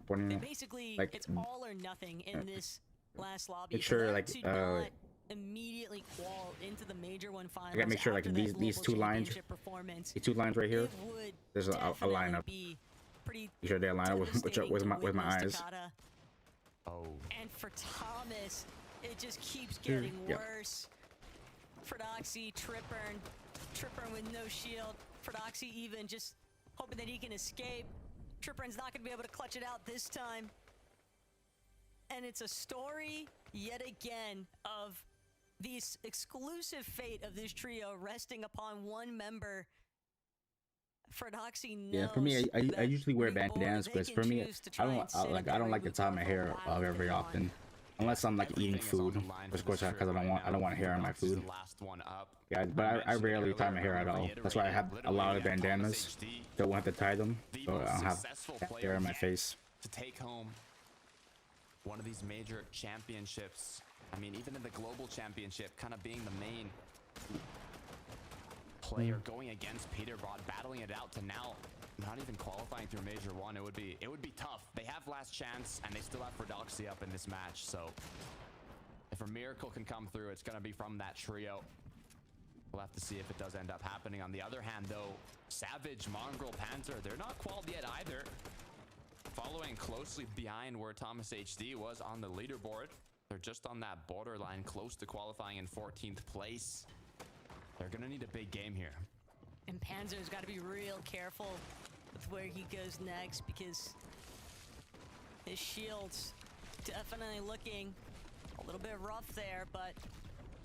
pointing And out. basically, like, it's all or nothing in this last lobby. make sure, For like, them to not immediately qual into the major one finals. I gotta make sure, like, after that these global two lines, championship performance, these two lines right here. it would There's a definitely lineup. be pretty Make sure they line up with devastating to my witness, eyes. Takata. Oh. And for Thomas, it just keeps getting Yep. worse. Fredoxy, Trippern with no shield. Fredoxy even just hoping that he can escape. Trippern's not going to be able to clutch it out this time. And it's a story, yet again, of the exclusive fate of this trio resting upon one member. Fredoxy knows. Yeah, for me, I that usually wear moving forward, bandanas they because can for me, choose to try and sit at I don't like to Reboot tie my for a hair while if very they want. often, unless I'm like eating food. Of course, because I don't want hair on my food. Yeah, but I rarely tie my hair at all. That's why I have a lot of bandanas. Don't want to tie them, so I don't have hair on my face. To take home one of these major championships. I mean, even in the global championship, kind of being the main player going against Peter Rod, battling it out to now not even qualifying through Major 1. It would be tough. They have last chance, and they still have Fredoxy up in this match. So if a miracle can come through, it's going to be from that trio. We'll have to see if it does end up happening. On the other hand, though, Savage, Mongrel, Panzer, they're not qualified yet either. Following closely behind where Thomas HD was on the leaderboard. They're just on that borderline, close to qualifying in 14th place. They're going to need a big game here. And Panzer's got to be real careful with where he goes next, because his shield's definitely looking a little bit rough there, but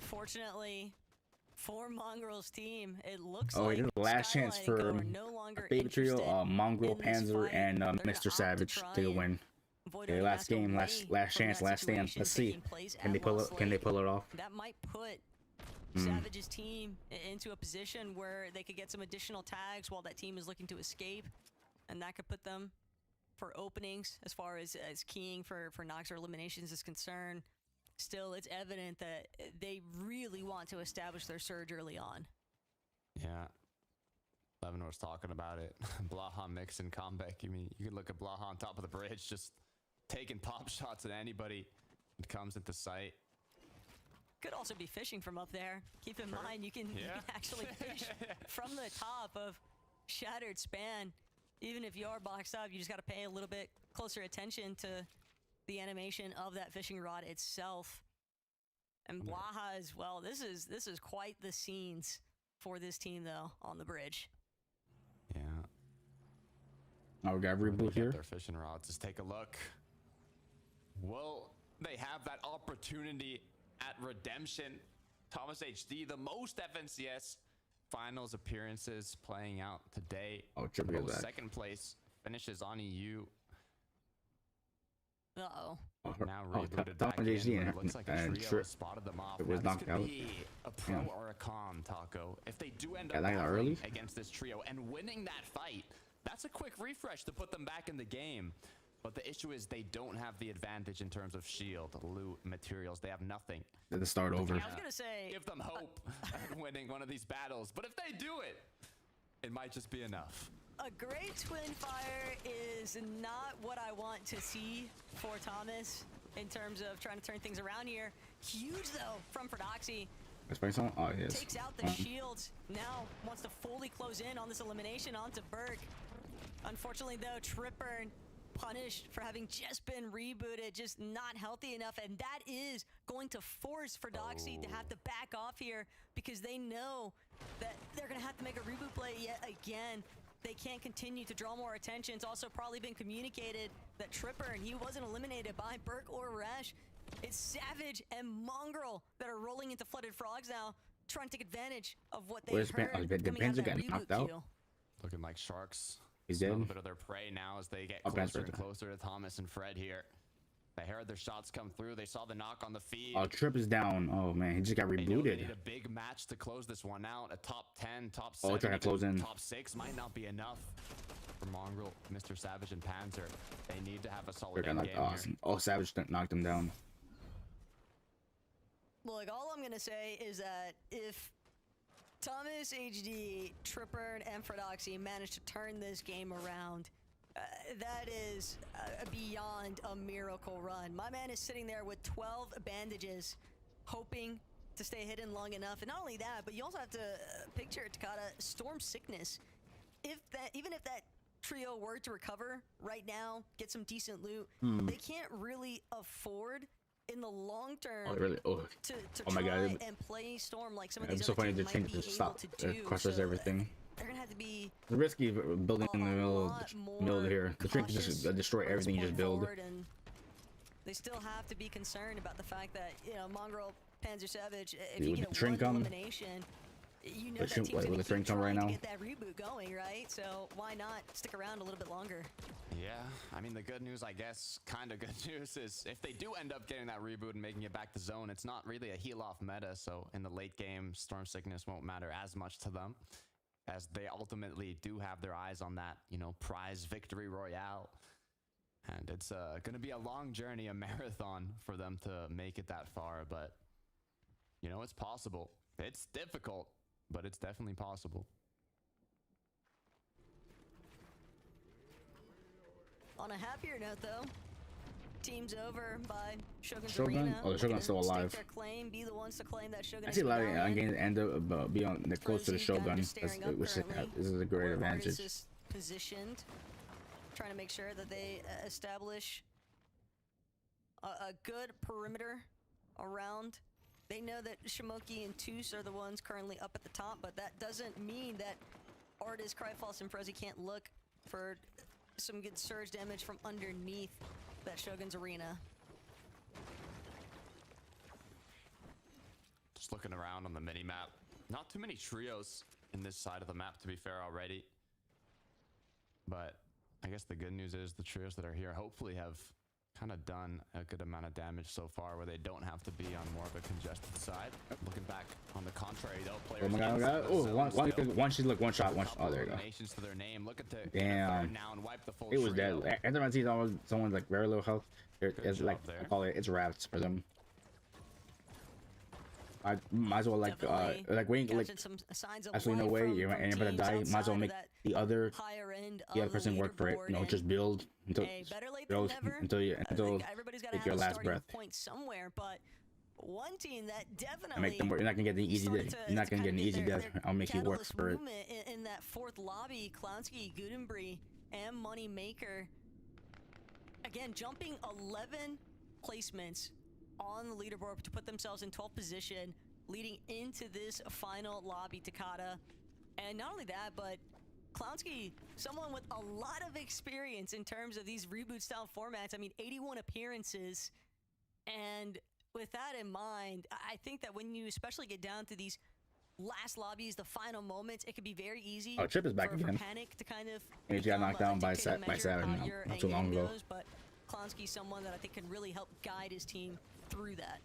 fortunately for Mongrel's team, it looks like it is the last chance Skyline for are no longer baby trio, interested Mongrel, in this Panzer, fight. and They're gonna Mr. opt to Savage try to and win. avoid Okay, a last game, away last from chance, that last stand. situation Let's see. taking place Can at they pull Lost it? Can they Lake. pull it off? That might put Savage's team into a position where they could get some additional tags while that team is looking to escape, and that could put them for openings as far as keying for Nox or eliminations is concerned. Still, it's evident that they really want to establish their surge early on. Yeah. Levin was talking about it. Blaha mix and comeback. You mean you can look at Blaha on top of the bridge, just taking pop shots at anybody that comes into sight. Could also be fishing from up there. Keep in mind, you can actually fish from the top of Shattered Span. Even if you are boxed up, you just got to pay a little bit closer attention to the animation of that fishing rod itself. And Blaha as well. This is quite the scenes for this team, though, on the bridge. Yeah. Oh, we got Reboot here. Their fishing rods. Just take a look. Well, they have that opportunity at redemption. Thomas HD, the most FNCS finals appearances playing out today. Oh, triple that. Second place finishes on EU. Uh-oh. Now rebooted back Thomas in, HD but it looks like a trio has spotted them off. It was Now, knocked this could out. be a pro or a con, Taco. If they do end up like that early against this trio and winning that fight, that's a quick refresh to put them back in the game. But the issue is they don't have the advantage in terms of shield, loot, materials. They have nothing. Then start over. I was gonna say, give them hope at winning one of these battles. But if they do it, it might just be enough. a great twin fire is not what I want to see for Thomas in terms of trying to turn things around here. Huge though from Frodoxy. Let's bring someone. Oh, yes. Takes out the shields. Now wants to fully close in on this elimination onto Berg. Unfortunately though, Tripper punished for having just been rebooted, just not healthy enough, and that is going to force Frodoxy to have to back off here because they know that they're going to have to make a reboot play yet again. They can't continue to draw more attention. It's also probably been communicated that Tripper, and he wasn't eliminated by Burke or Resh. It's Savage and Mongrel that are rolling into Flooded Frogs now, trying to take advantage of what they heard coming out of that reboot queue. Looking like Sharks. He's A dead. little bit of their prey now as they get closer and closer to Thomas and Fred here. They heard their shots come through. They saw the knock on the feed. Oh, Trip is down. Oh man, he just got They know they rebooted. need a big match to close this one out. A top 10, top Oh, 7, trying to close in. top 6 might not be enough for Mongrel, Mr. Savage, and Panzer. They need to have a solid They're end like game awesome. Oh, Savage knocked him down. Look, all I'm gonna say is that if Thomas, HD, Tripper, and Frodoxy manage to turn this game around, that is beyond a miracle run. My man is sitting there with 12 bandages, hoping to stay hidden long enough. And not only that, but you also have to picture Takada Storm Sickness. Even if that trio were to recover right now, get some decent loot, they can't really afford in the long term to oh my try god, and play Storm like some of it's these so other funny to teams change might to be stop able to do. crushes So everything. they're gonna have to be It's risky building in the middle here. The trick is just destroy everything you just build. and they still have to be concerned about the fact that, you know, Mongrel, Panzer Savage, if you get one elimination, you know that team's gonna keep trying to get that reboot going, right? So why not stick around a little bit longer? Yeah, I mean, the good news, I guess, kind of good news, is if they do end up getting that reboot and making it back to zone, it's not really a heal-off meta, so in the late game, Storm Sickness won't matter as much to them, as they ultimately do have their eyes on that, you know, prize victory royale. And it's going to be a long journey, a marathon for them to make it that far, but, you know, it's possible. It's difficult, but it's definitely possible. On a happier note, though, team's over by Shogun's Shogun? Arena. Oh, the Shogun's still alive. Their claim, be the ones to claim that Shogun I see a lot of is games end up be on the close to the Shogun. Which is a great advantage. Is positioned, trying to make sure that they establish a good perimeter around. They know that Shimoki and Toos are the ones currently up at the top, but that doesn't mean that Artis, Cryfalls, and Frozy can't look for some good surge damage from underneath that Shogun's Arena. Just looking around on the mini-map. Not too many trios in this side of the map, to be fair, already. But I guess the good news is the trios that are here hopefully have kind of done a good amount of damage so far, where they don't have to be on more of a congested side. Looking back on the contrary, though, players. Oh my god, one should look one shot. Oh, there you go. To their name. Look at the Damn. now and wipe the full It was trio. dead. Every time I see someone like very low health, it's like I call it, it's wraps for them. I might as well like wait, like absolutely no way you're gonna die. Might as well make the other person work for it. You know, just build until take your last breath. Point somewhere, but one team that definitely I make them work. You're not gonna get the easy death. You're not gonna get an easy death. I'll make you work for it. In that fourth lobby, Clownsky, Gudenbry, and Moneymaker, again jumping 11 placements on the leaderboard to put themselves in 12th position, leading into this final lobby, Takada. And not only that, but Clownsky, someone with a lot of experience in terms of these reboot-style formats. I mean, 81 appearances. And with that in mind, I think that when you especially get down to these last lobbies, the final moments, it could be very easy Chip is back again. for Panic to kind of And he got knocked down by Savage not too long ago. But Clownsky's someone that I think can really help guide his team through that.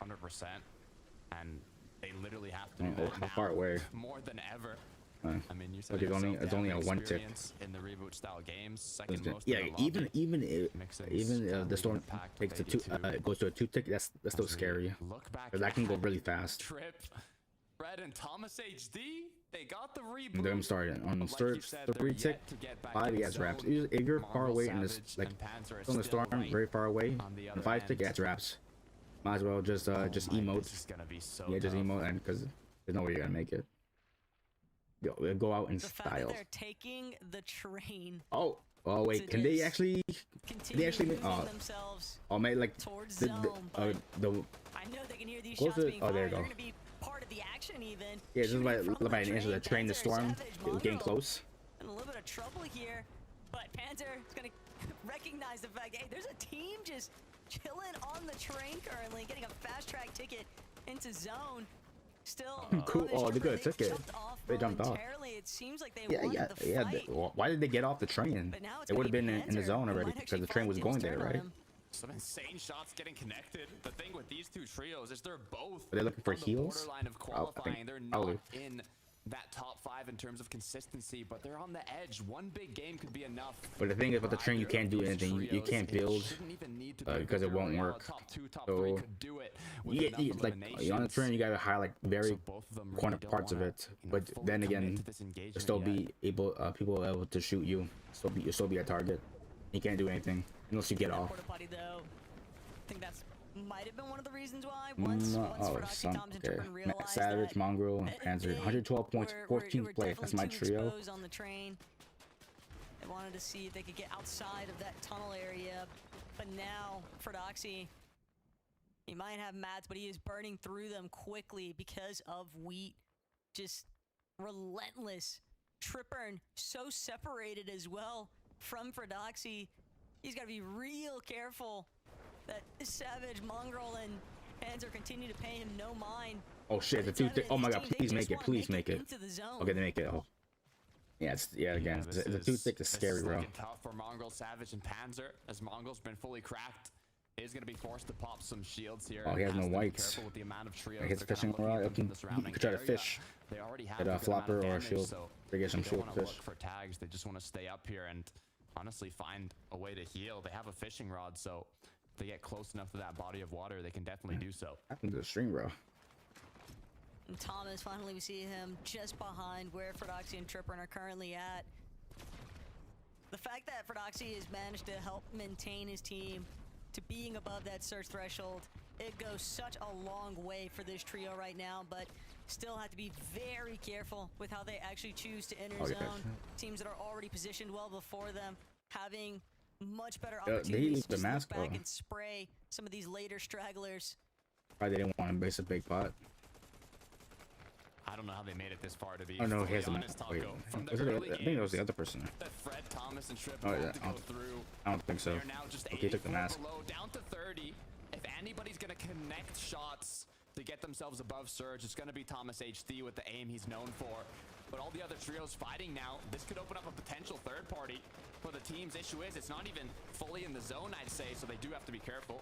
100%. And they literally have to do that now far away. more than ever. I mean, you But said it's only a one tick. in the reboot style games. Second most Yeah, in the lobby. even if the storm takes goes to a 2 tick, that's still scary. Look back. Because that can go really fast. Trip, Fred, and Thomas HD. They got the reboot. Them started on the but like you third said, the they're free tick. yet to get back 5 in he the has wraps. zone. If you're far Mongrel, away in this Savage, like and Panzer are on the still storm, right very far away on the on other 5 stick, end. he has wraps. Might as well just Oh my, emote. this is gonna be so Yeah, just tough. emote, and because there's no way you're gonna make it. Go out in The fact that style. they're taking the train. Oh wait, to can they just actually? Continue They actually moving make themselves made like towards the zone, but the I know they can hear these close shots it- being oh, fired. there you They're go. going to be part of the action even. yeah, just Shooting by from by the answer the train the Panzer, storm, Savage, getting Mongrel close. in a little bit of trouble here, but Panzer is going to recognize the fact, hey, there's a team just chilling on the train currently, getting a fast track ticket into zone. Still, Cool. on this Oh, trip, they're good. they've Ticket. jumped off They jumped off. voluntarily. It seems like they Yeah, wanted the yeah. fight. Why did they get off the train? But now it's It would have gonna been be in the Panzer zone who already might because actually the train find was tables going there, turn on right? him. Some insane shots getting connected. The thing with these two trios is they're both Are they looking for on the heals? borderline of I qualifying. think They're not probably. in that top 5 in terms of consistency, but they're on the edge. One big game could be enough. But the thing is, with the for train, you either can't of do these anything. You trios. can't It build shouldn't even need to be a because it victory won't royale. work. Top 2, top So 3 could do it with you enough get like on the eliminations. train, you gotta highlight very So both of them corner really don't parts of wanna, it. you know, But fully then commit again, to this engagement still yet. be able people able to shoot you. You'll still be a target. You can't do anything unless you get That off. porta potty, though, I think that's might have been one of the reasons why. Once Frodoxy, Thomas, and Trippin realized Savage, that Mongrel, and Panzer. 112 points, 14th place. That's my definitely too trio. exposed on the train. They wanted to see if they could get outside of that tunnel area, but now Frodoxy, he might have mats, but he is burning through them quickly because of Wheat. Just relentless. Trippern so separated as well from Frodoxy. He's got to be real careful that Savage, Mongrel, and Panzer continue to pay him no mind. Oh shit, the But two. it's evident Oh my this god, team, they please just make it. wanna Please make it. into the zone. Okay, they make it. Oh. Yeah, again, this the two thick is this scary, bro. looking tough for Mongrel, Savage, and Panzer, as Mongrel's been fully cracked. Is going to be forced to pop some shields here. Oh, he has and no to be whites. careful with the amount of trios Like his they're kinda fishing looking rod, at from the you surrounding could try to area. fish. They already have Get a good amount of flopper or a damage, shield. so They get some they don't shield wanna fish. look for tags. They just want to stay up here and honestly find a way to heal. They have a fishing rod, so if they get close enough to that body of water, they can definitely do so. Happened to the stream, bro. And Thomas, finally we see him just behind where Frodoxy and Trippern are currently at. The fact that Frodoxy has managed to help maintain his team to being above that search threshold, it goes such a long way for this trio right now, but still have to be very careful with how they actually choose to enter Oh, yeah. zone. Teams that are already positioned well before them, having much better They opportunities leave to the just look mask, back though. and spray some of these later stragglers. Probably they didn't want to base a big pot. I don't know how they made it this far, to be Oh no, fully he has a honest, wait. Taco. From the Was it the- early I think it was the games other person. that Fred, Thomas, and Tripp Oh, had yeah, to I go don't- through. I don't think so. They're now just Okay, he took the 84 mask. below, down to 30. If anybody's going to connect shots to get themselves above Surge, it's going to be Thomas HD with the aim he's known for. But all the other trios fighting now, this could open up a potential third party for the team's issue is it's not even fully in the zone, I'd say, so they do have to be careful.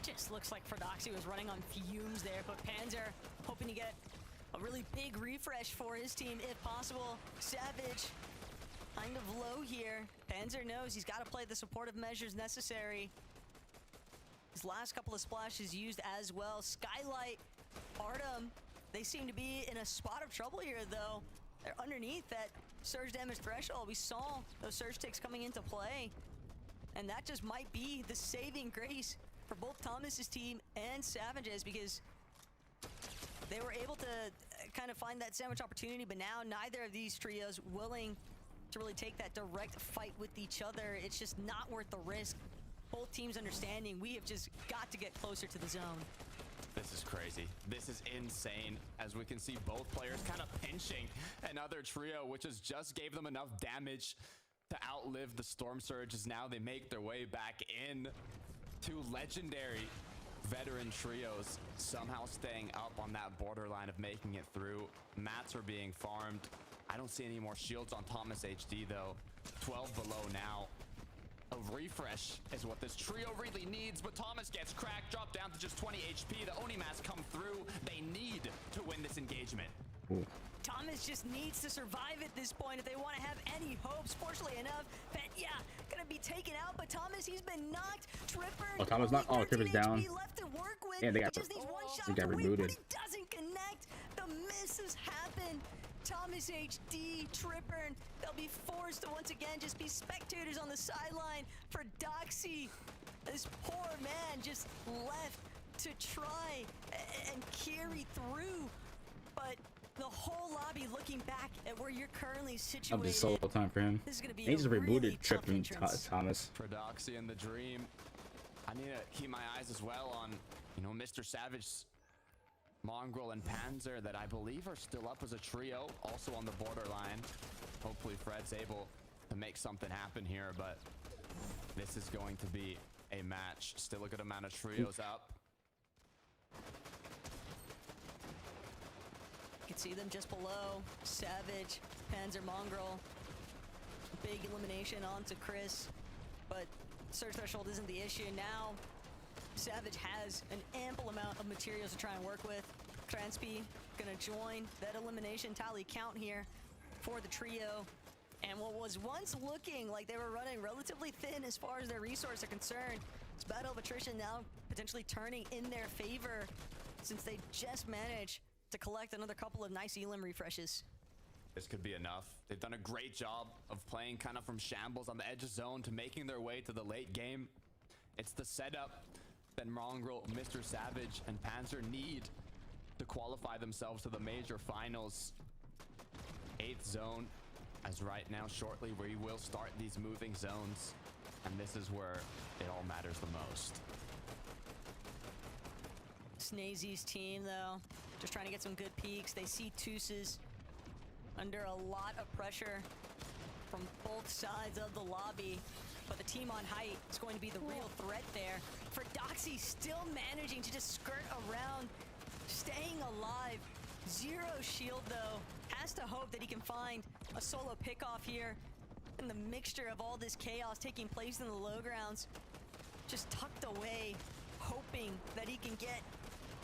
Just looks like Frodoxy was running on fumes there, but Panzer hoping to get a really big refresh for his team if possible. Savage kind of low here. Panzer knows he's got to play the supportive measures necessary. His last couple of splashes used as well. Skylight, Artem, they seem to be in a spot of trouble here though. They're underneath that surge damage threshold. We saw those surge ticks coming into play. And that just might be the saving grace for both Thomas's team and Savage's, because they were able to kind of find that sandwich opportunity, but now neither of these trios willing to really take that direct fight with each other. It's just not worth the risk. Both teams understanding we have just got to get closer to the zone. This is crazy. This is insane. As we can see both players kind of pinching another trio, which has just gave them enough damage to outlive the Storm Surge, as now they make their way back in. Two legendary veteran trios somehow staying up on that borderline of making it through. Mats are being farmed. I don't see any more shields on Thomas HD though. 12 below now. A refresh is what this trio really needs, but Thomas gets cracked, dropped down to just 20 HP. The Onimas come through. They need to win this engagement. Ooh. Thomas just needs to survive at this point if they want to have any hopes. Fortunately enough, Petya gonna be taken out, but Thomas, he's been knocked. Tripper, Oh, Thomas knocked. Oh, Tripper's down. left to work with. Yeah, they he got just needs one shot they got to win, but rebooted. he doesn't connect. The miss this has happened. Thomas HD, Tripburn, they'll be forced to once again just be spectators on the sideline for Doxy. This poor man just left to try and carry through, but the whole lobby looking back at where you're currently situated. I'm just solo time for him. This is gonna be He just a rebooted really Trip tough and entrance. Thomas. For Doxy and the Dream, I need to keep my eyes as well on, you know, Mr. Savage, Mongrel, and Panzer that I believe are still up as a trio, also on the borderline. Hopefully Fred's able to make something happen here, but this is going to be a match. Still a good amount of trios up. You can see them just below. Savage, Panzer, Mongrel. Big elimination onto Chris, but surge threshold isn't the issue. Now, Savage has an ample amount of materials to try and work with. Transpi gonna join that elimination tally count here for the trio. And what was once looking like they were running relatively thin as far as their resources are concerned, this battle of attrition now potentially turning in their favor since they just managed to collect another couple of nice Elim refreshes. This could be enough. They've done a great job of playing kind of from shambles on the edge of zone to making their way to the late game. It's the setup that Mongrel, Mr. Savage, and Panzer need to qualify themselves to the major finals. 8th zone, as right now shortly we will start these moving zones, and this is where it all matters the most. Snazy's team, though, just trying to get some good peeks. They see Tooses under a lot of pressure from both sides of the lobby, but the team on height is going to be the real threat there. For Doxy, still managing to just skirt around, staying alive. Zero shield, though. Has to hope that he can find a solo pickoff here. And the mixture of all this chaos taking place in the low grounds, just tucked away, hoping that he can get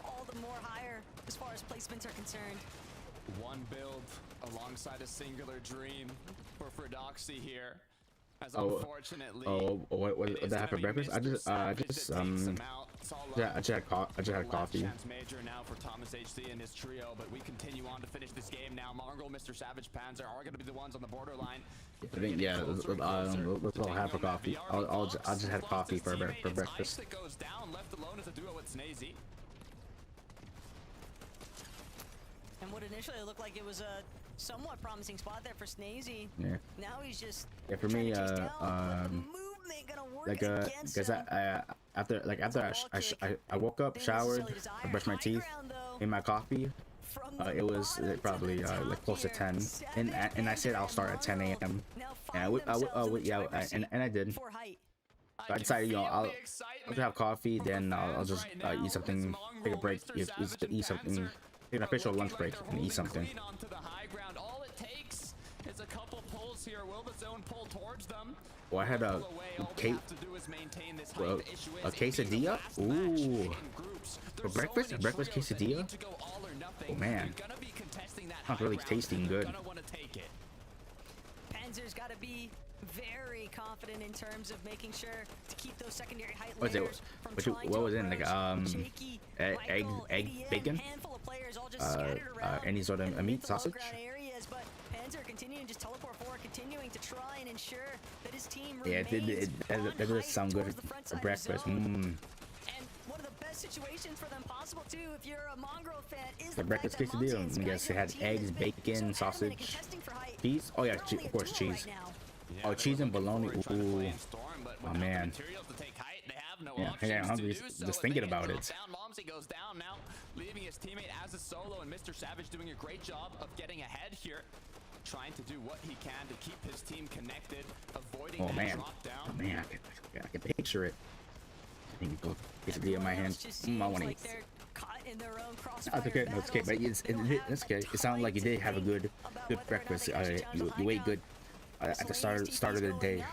all the more higher as far as placements are concerned. One build alongside a singular dream for Doxy here. As Oh, unfortunately, what did I have for breakfast? I just had coffee. Chance major now for Thomas HD and his trio, but we continue on to finish this game now. Mongrel, Mr. Savage, Panzer are going to be the ones on the borderline. I think let's all have for coffee. I'll just have coffee for breakfast. That goes down, left alone as a duo with Snazy. And what initially looked like it was a somewhat promising spot there for Snazy. Yeah. Now he's just For me, after I woke up, showered, I brushed my teeth, made my coffee. It was probably like close to 10, and I said I'll start at 10 a.m. and I did. So I decided, I'll just have coffee, then I'll just eat something, take a break, eat something. Take an official lunch break and eat something. All it takes is a couple pulls here. Will the zone pull towards them? Well, I had a quesadilla. Ooh, for breakfast, a breakfast quesadilla. Oh man, sounds really tasty and good. Panzer's got to be very confident in terms of making sure to keep those secondary height layers from trying what was in Jakey, egg, bacon, any sort of meat, sausage. Areas, but Panzer continuing just teleport forward, continuing to try and ensure that his team Yeah, that does sound good for breakfast. And one of the best situations for them possible too, if you're a Mongrel fan, is the breakfast quesadilla. I guess it had eggs, bacon, sausage, cheese. Oh yeah, of course cheese. Oh, cheese and bologna. Ooh. Oh man. Yeah, I'm hungry just thinking about it. Momsy goes down now, leaving his teammate as a solo, and Mr. Savage doing a great job of getting ahead here, trying to do what he can to keep his team connected, avoiding that drop down. Oh man, I can picture it. I think quesadilla in my hand. I want to eat. That's okay. That's okay. But it's okay. It sounded like you did have a good breakfast. You ate good at the start of the day.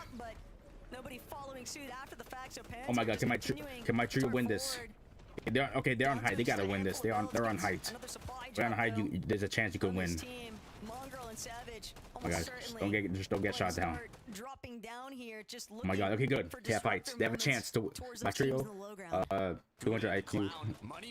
Oh my god, can my trio win this? They're on height. They gotta win this. They're on height. They're on height. There's a chance you could win. Savage. Oh my God, just don't get shot down. Dropping down here, just Oh my God, okay, good. Cat fights. They have a chance to my trio. 200 IQ,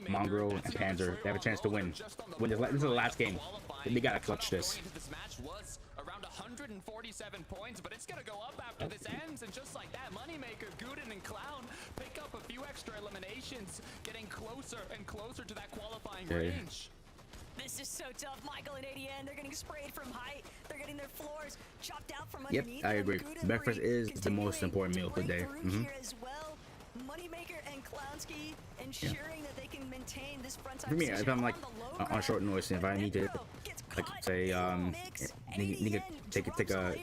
Mongrel, and Panzer. They have a chance to win. This is the last game. They gotta clutch this. This match was around 147 points, but it's gonna go up after this ends, and just like that, Moneymaker, Guden, and Clown pick up a few extra eliminations, getting closer and closer to that qualifying range. This is so tough. Michael and ADN, they're getting sprayed from height. They're getting their floors chopped out from underneath. Yep, I agree. Breakfast is the most important meal of the day. Here as well. Moneymaker and Clownsky ensuring that they can maintain this front side. For me, if I'm like on short notice, if I need to, like, say, need to take a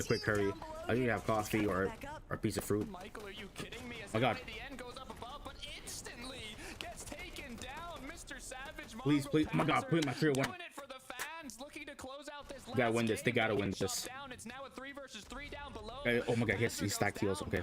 a quick hurry, I usually have coffee or a piece of fruit. Michael, are you kidding me? Oh my God. ADN goes up above, but instantly gets taken down. Mr. Savage, Please, oh my God, put my trio one. doing it for the fans, looking to close out this last Gotta win this. They gotta win game. this. Down. It's now a 3 versus 3 down below. Oh my God, he stacked heals. Okay.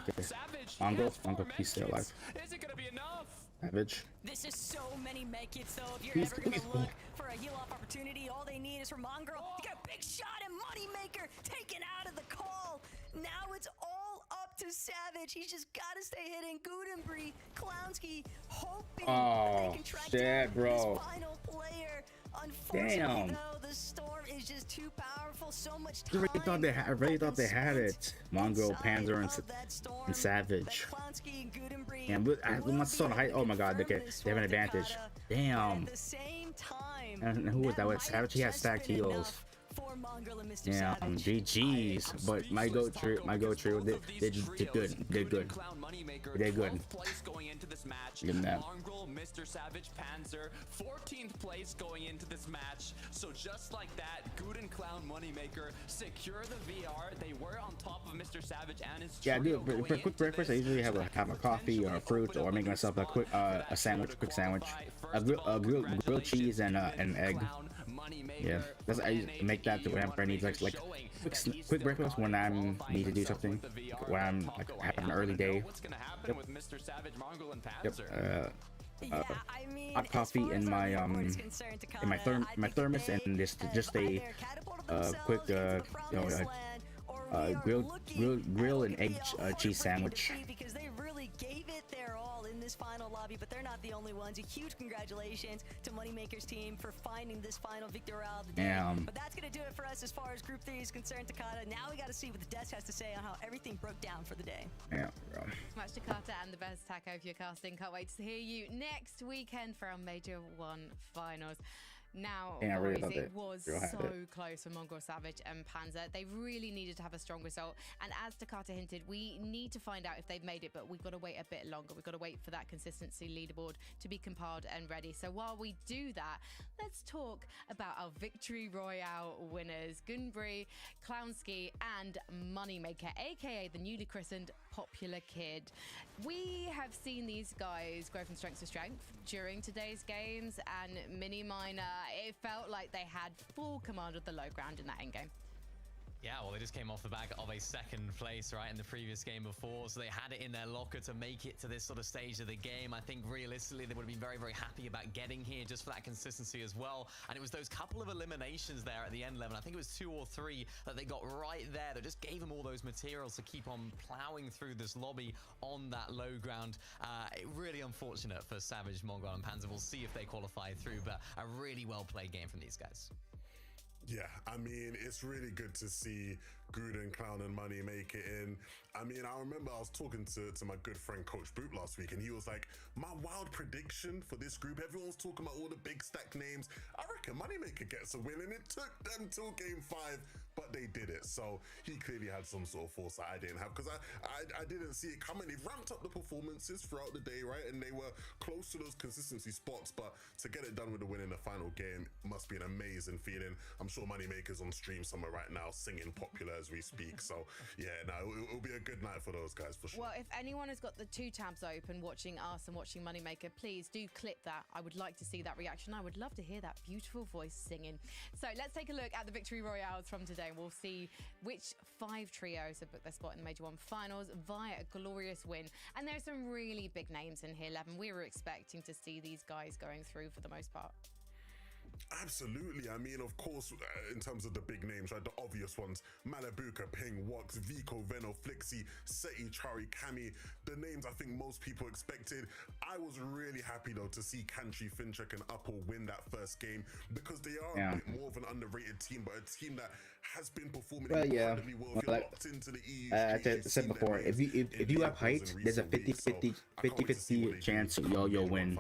Mongrel, please stay alive. Is it gonna be enough? Savage. This is so many medkits though. If you're ever gonna look for a heal off opportunity, all they need is for Mongrel to get a big shot, and Moneymaker taken out of the call. Now it's all up to Savage. He's just gotta stay hitting. Gudenbree, Clownsky, hoping that they can track down his final player. Unfortunately, though, the storm is just too powerful. So much time. I really thought they had it. Mongrel, Panzer, and Savage. Yeah, but I want to height. Oh my God, okay, they have an advantage. Damn. And who was that? With Savage, he has stacked heals. Yeah, GG's. But my go trio, they did good. Did good. They did good. Give them that. Mongrel, Mr. Savage, Panzer, 14th place going into this match. So just like that, Guden, Clown, Moneymaker secure the VR. They were on top of Mr. Savage and his yeah, I do. For a quick breakfast, I usually have a coffee or a fruit, or make myself a quick quick sandwich, a grilled cheese and an egg. Yeah, that's I make that whenever I need like quick breakfast when I need to do something, when I'm like having an early day. Yep. Hot coffee in my thermos, and this just a quick grill and egg cheese sandwich. Because they really gave it their all in this final lobby, but they're not the only ones. A huge congratulations to Moneymaker's team for finding this final victory of the day. But that's gonna do it for us as far as Group 3 is concerned, Takata. Now we gotta see what the desk has to say on how everything broke down for the day. Yeah. Much Takata and the best Taco for your casting. Can't wait to hear you next weekend for our Major 1 finals. Now, it was so close for Mongrel, Savage, and Panzer. They really needed to have a strong result. And as Takata hinted, we need to find out if they've made it, but we've got to wait a bit longer. We've got to wait for that consistency leaderboard to be compiled and ready. So while we do that, let's talk about our Victory Royale winners, Gudenbree, Clownsky, and Moneymaker, aka the newly christened Popular Kid. We have seen these guys grow from strength to strength during today's games, and Miniminer, it felt like they had full command of the low ground in that endgame. Yeah, well, they just came off the back of a second place, right, in the previous game before, so they had it in their locker to make it to this sort of stage of the game. I think realistically they would have been very, very happy about getting here just for that consistency as well. And it was those couple of eliminations there at the end, Levin. I think it was 2 or 3 that they got right there that just gave them all those materials to keep on plowing through this lobby on that low ground. Really unfortunate for Savage, Mongrel, and Panzer. We'll see if they qualify through, but a really well-played game from these guys. Yeah, I mean, it's really good to see Guden, Clown, and Money make it in. I mean, I remember I was talking to my good friend Coach Boop last week, and he was like, my wild prediction for this group, everyone's talking about all the big stack names. I reckon Moneymaker gets a win, and it took them till game 5, but they did it. So he clearly had some sort of foresight I didn't have, because I didn't see it coming. They ramped up the performances throughout the day, right? And they were close to those consistency spots, but to get it done with a win in the final game must be an amazing feeling. I'm sure Moneymaker's on stream somewhere right now singing Popular as we speak. So yeah, no, it'll be a good night for those guys for sure. Well, if anyone has got the 2 tabs open watching us and watching Moneymaker, please do click that. I would like to see that reaction. I would love to hear that beautiful voice singing. So let's take a look at the Victory Royales from today, and we'll see which 5 trios have booked their spot in the Major 1 finals via a glorious win. And there's some really big names in here, Levin. We were expecting to see these guys going through for the most part. Absolutely. I mean, of course, in terms of the big names, right, the obvious ones, Malabuka, Ping, Wox, Vico, Veno, Flixi, Seti, Chari, Cammy, the names I think most people expected. I was really happy, though, to see Kanchi, Finchek, and Upple win that first game, because they are a bit more of an underrated team, but a team that has been performing incredibly well. If you're locked into the EU, I said before, if you have height, there's a 50-50 chance you'll win.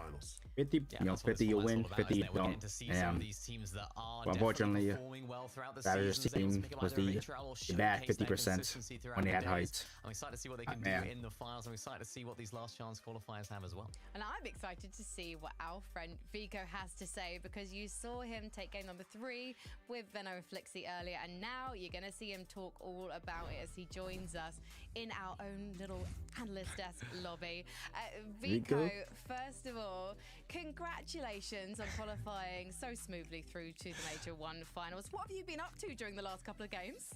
50, you know, 50 you'll win, 50 you don't. Unfortunately, Saturday's team was the bad 50% when they had heights. I'm excited to see what they can do in the finals. I'm excited to see what these last chance qualifiers have as well. And I'm excited to see what our friend Vico has to say, because you saw him take game number 3 with Veno and Flixi earlier, and now you're going to see him talk all about it as he joins us in our own little analyst desk lobby. Vico, first of all, congratulations on qualifying so smoothly through to the Major 1 finals. What have you been up to during the last couple of games?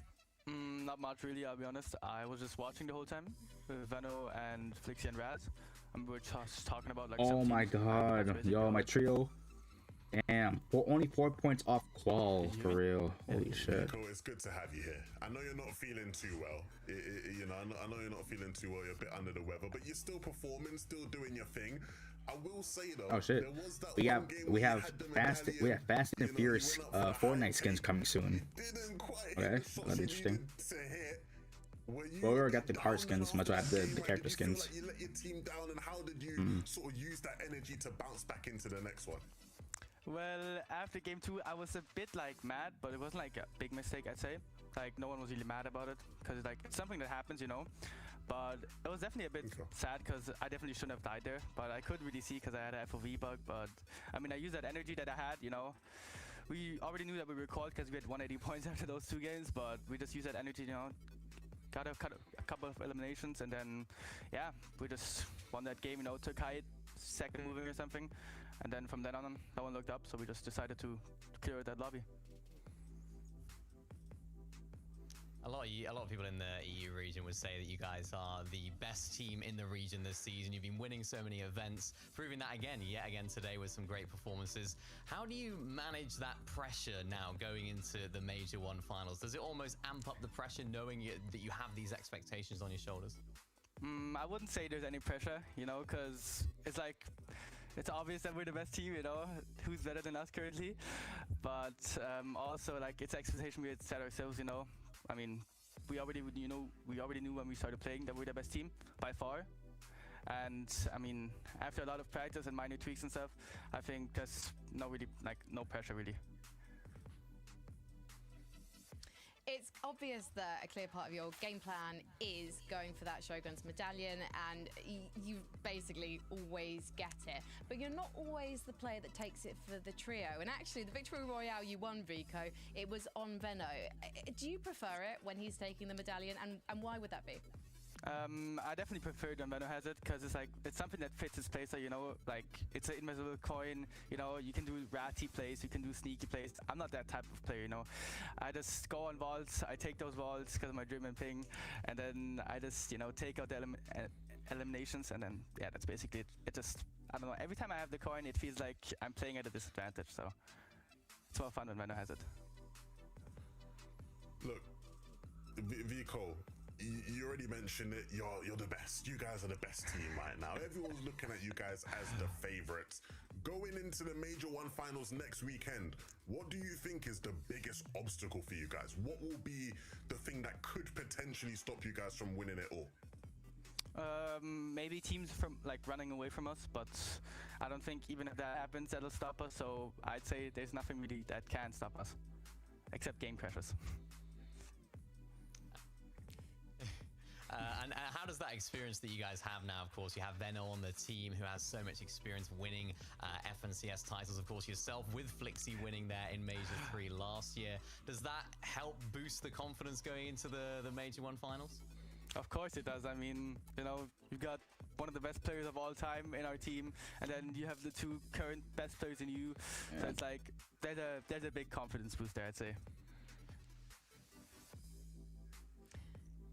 Not much really, I'll be honest. I was just watching the whole time with Veno and Flixi and Raz. And we were just talking about like... Oh my god, yo, my trio. Damn, only 4 points off qual, for real. Holy shit. Cool, it's good to have you here. I know you're not feeling too well. You know, I know you're not feeling too well. You're a bit under the weather, but you're still performing, still doing your thing. I will say though, oh shit, there was that we have Fast and Furious Fortnite skins coming soon. Okay, that'll be interesting. Well, we already got the car skins, much I have the character skins. Like you let your team down, and how did you sort of use that energy to bounce back into the next one? Well, after game 2, I was a bit like mad, but it wasn't like a big mistake, I'd say. Like no one was really mad about it, because it's like it's something that happens, you know. But it was definitely a bit sad, because I definitely shouldn't have died there. But I could really see, because I had an FOV bug. But I mean, I used that energy that I had, you know. We already knew that we were called because we had 180 points after those 2 games, but we just used that energy, you know. Got a couple of eliminations, and then yeah, we just won that game, you know. Took height, second moving or something, and then from then on, no one looked up, so we just decided to clear that lobby. A lot of people in the EU region would say that you guys are the best team in the region this season. You've been winning so many events, proving that yet again today with some great performances. How do you manage that pressure now going into the Major 1 finals? Does it almost amp up the pressure knowing that you have these expectations on your shoulders? I wouldn't say there's any pressure, you know, because it's like, it's obvious that we're the best team, you know, who's better than us currently. But also, like, it's expectation we had set ourselves, you know. I mean, we already knew when we started playing that we're the best team by far. And I mean, after a lot of practice and minor tweaks and stuff, I think there's no pressure really. It's obvious that a clear part of your game plan is going for that Shogun's medallion, and you basically always get it. But you're not always the player that takes it for the trio. And actually, the Victory Royale you won, Vico, it was on Veno. Do you prefer it when he's taking the medallion, and why would that be? I definitely prefer it when Veno has it, because it's something that fits his playstyle, you know, like it's an invisible coin, you know, you can do ratty plays, you can do sneaky plays. I'm not that type of player, you know. I just go on vaults, I take those vaults because of my Dream and Ping, and then I just, you know, take out the eliminations, and then yeah, that's basically it. It just, I don't know, every time I have the coin it feels like I'm playing at a disadvantage, so it's more fun when Veno has it. Look, Vico, you already mentioned it. You're the best. You guys are the best team right now. Everyone's looking at you guys as the favorites. Going into the Major 1 finals next weekend, what do you think is the biggest obstacle for you guys? What will be the thing that could potentially stop you guys from winning it all? Maybe teams from like running away from us, but I don't think even if that happens that'll stop us. So I'd say there's nothing really that can stop us, except game crashes. And how does that experience that you guys have now, of course, you have Veno on the team who has so much experience winning FNCS titles, of course, yourself with Flixi winning there in Major 3 last year. Does that help boost the confidence going into the Major 1 finals? Of course it does. I mean, you know, you've got one of the best players of all time in our team, and then you have the 2 current best players in you. Yeah. So it's like, there's a big confidence boost there, I'd say.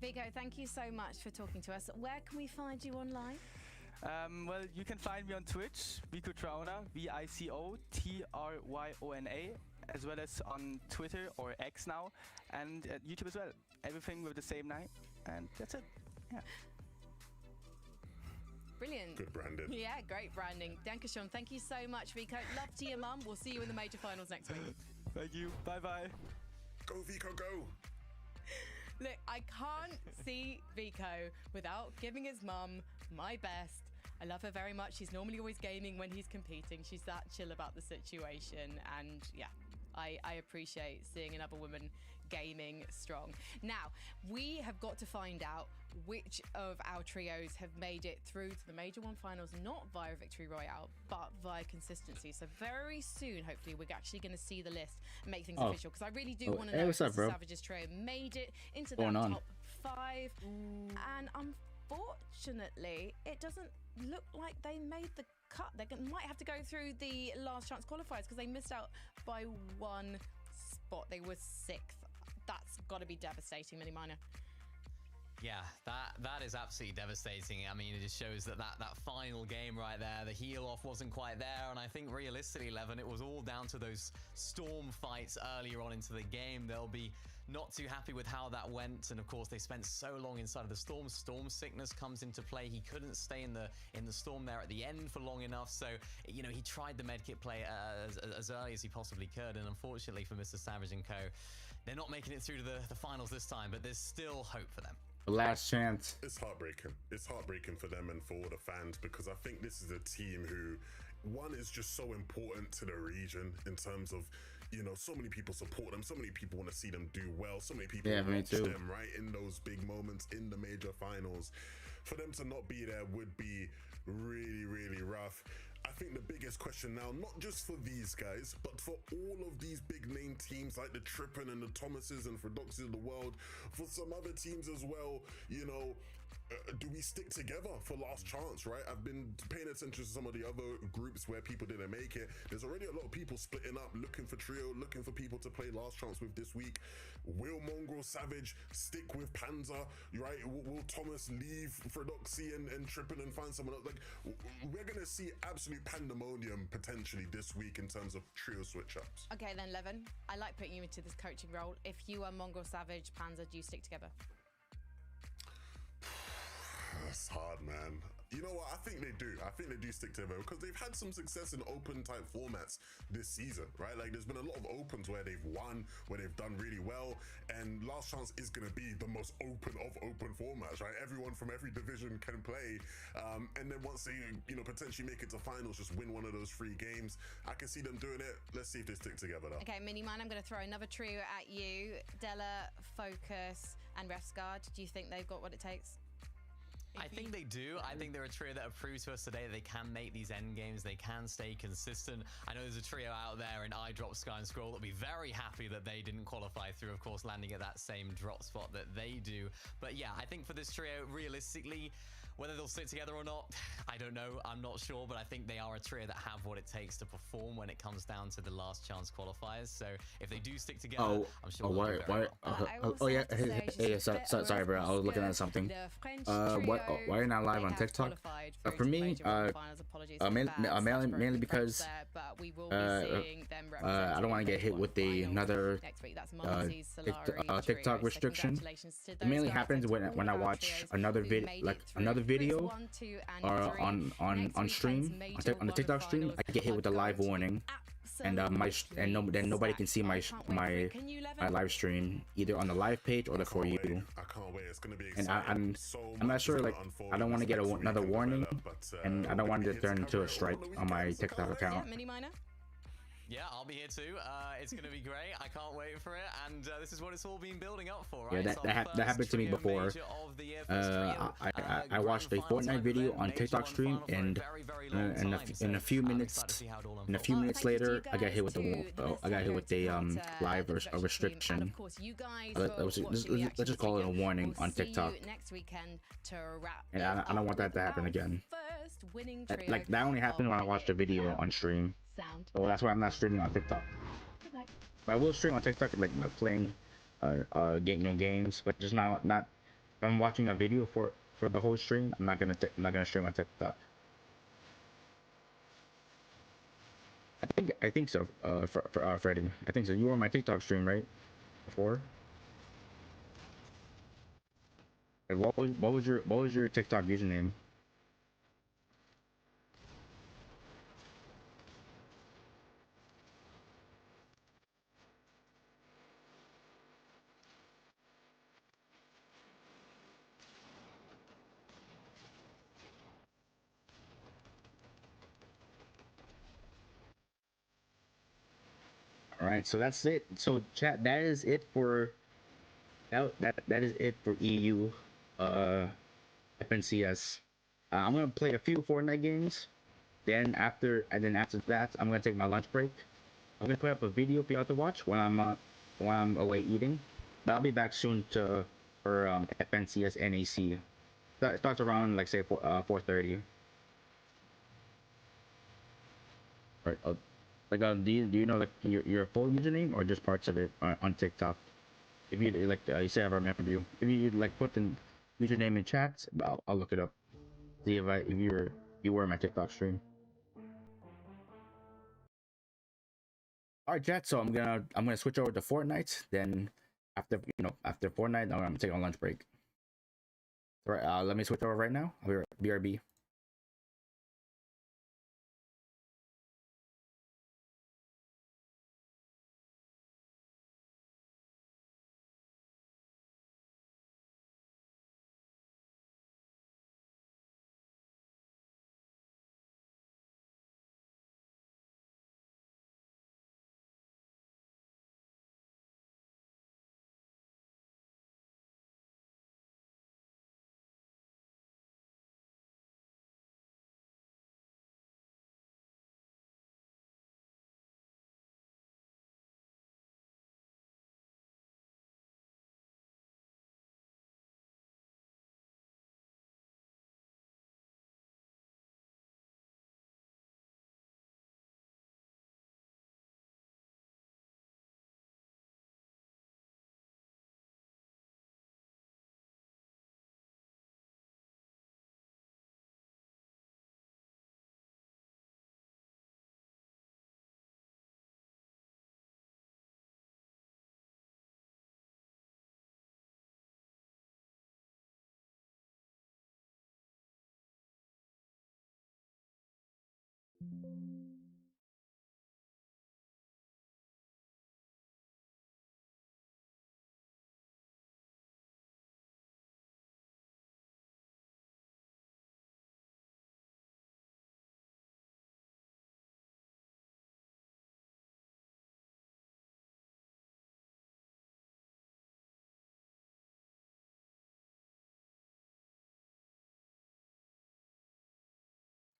Vico, thank you so much for talking to us. Where can we find you online? Well, you can find me on Twitch, Vico Trauna, VICOTRYONA, as well as on Twitter or X now, and at YouTube as well. Everything with the same name, and that's it. Yeah. Brilliant. Good branding. Yeah, great branding. Dankeschön. Thank you so much, Vico. Love to your mum. We'll see you in the major finals next week. Thank you. Bye bye. Go Vico, go. Look, I can't see Vico without giving his mum my best. I love her very much. She's normally always gaming when he's competing. She's that chill about the situation. And yeah, I appreciate seeing another woman gaming strong. Now, we have got to find out which of our trios have made it through to the Major 1 finals, not via Victory Royale, but via consistency. So very soon, hopefully, we're actually going to see the list and make things official, because I really do want to know if the Savages trio made it into that top 5. And unfortunately, it doesn't look like they made the cut. They might have to go through the last chance qualifiers because they missed out by 1 spot. They were 6th. That's got to be devastating, Miniminer. Yeah, that is absolutely devastating. I mean, it just shows that final game right there, the heel off wasn't quite there, and I think realistically, Levin, it was all down to those storm fights earlier on into the game. They'll be not too happy with how that went, and of course they spent so long inside of the storm. Storm sickness comes into play. He couldn't stay in the storm there at the end for long enough, so you know, he tried the medkit play as early as he possibly could, and unfortunately for Mr. Savage and Co, they're not making it through to the finals this time, but there's still hope for them. Last chance. It's heartbreaking. It's heartbreaking for them and for all the fans, because I think this is a team who, one, is just so important to the region in terms of, you know, so many people support them, so many people want to see them do well, so many people watch them right in those big moments in the major finals. For them to not be there would be really, really rough. I think the biggest question now, not just for these guys, but for all of these big name teams like the Trippin and the Thomases and Fredoxys of the world, for some other teams as well, you know, do we stick together for last chance, right? I've been paying attention to some of the other groups where people didn't make it. There's already a lot of people splitting up, looking for trio, looking for people to play last chance with this week. Will Mongraal Savage stick with Panzer, right? Will Thomas leave Fredoxy and Trippin and find someone else? Like, we're gonna see absolute pandemonium potentially this week in terms of trio switch-ups. Okay then, Levin, I like putting you into this coaching role. If you are Mongraal Savage, Panzer, do you stick together? It's hard, man. You know what? I think they do. I think they do stick together because they've had some success in open type formats this season, right? Like, there's been a lot of opens where they've won, where they've done really well, and Last Chance is going to be the most open of open formats, right? Everyone from every division can play, and then once they, you know, potentially make it to finals, just win one of those 3 games. I can see them doing it. Let's see if they stick together, though. Okay, Miniman, I'm going to throw another trio at you. Della, Focus, and Refsguard. Do you think they've got what it takes? I think they do. I think they're a trio that have proved to us today that they can make these end games. They can stay consistent. I know there's a trio out there in iDrop, Sky, and Scroll that'll be very happy that they didn't qualify through, of course, landing at that same drop spot that they do. But yeah, I think for this trio, realistically, whether they'll sit together or not, I don't know. I'm not sure, but I think they are a trio that have what it takes to perform when it comes down to the last chance qualifiers. So if they do stick together, I'm sure. Sorry, bro. I was looking at something. Why are you not live on TikTok? For me, mainly because I don't want to get hit with another TikTok restriction. It mainly happens when I watch another video or on stream on the TikTok stream. I get hit with a live warning, and then nobody can see my live stream either on the live page or the For You. I can't wait. It's gonna be exciting. And I'm not sure, like, I don't want to get another warning, and I don't want it to turn into a strike on my TikTok account. Yeah, I'll be here too. It's going to be great. I can't wait for it. And this is what it's all been building up for, right? Yeah, that happened to me before. I watched a Fortnite video on TikTok stream, and in a few minutes later, I got hit with the live restriction. Let's just call it a warning on TikTok. And I don't want that to happen again. Like, that only happened when I watched a video on stream. So that's why I'm not streaming on TikTok. But I will stream on TikTok, like playing games, but just not. If I'm watching a video for the whole stream, I'm not gonna stream on TikTok. I think so. For Freddie, I think so. You were on my TikTok stream, right? Before. And what was your TikTok username? All right, so that's it. So chat, that is it for that is it for EU, FNCS. I'm gonna play a few Fortnite games. Then after that, I'm gonna take my lunch break. I'm gonna put up a video for y'all to watch when I'm away eating. But I'll be back soon to for FNCS NAC. That starts around like say 4:30. Right. Do you know like your full username or just parts of it on TikTok? If you like, you say I remember you. If you like put the username in chat, I'll look it up. See if you were in my TikTok stream. All right, chat. So I'm gonna switch over to Fortnite. Then after Fortnite, I'm gonna take a lunch break. All right. Let me switch over right now. I'll be BRB.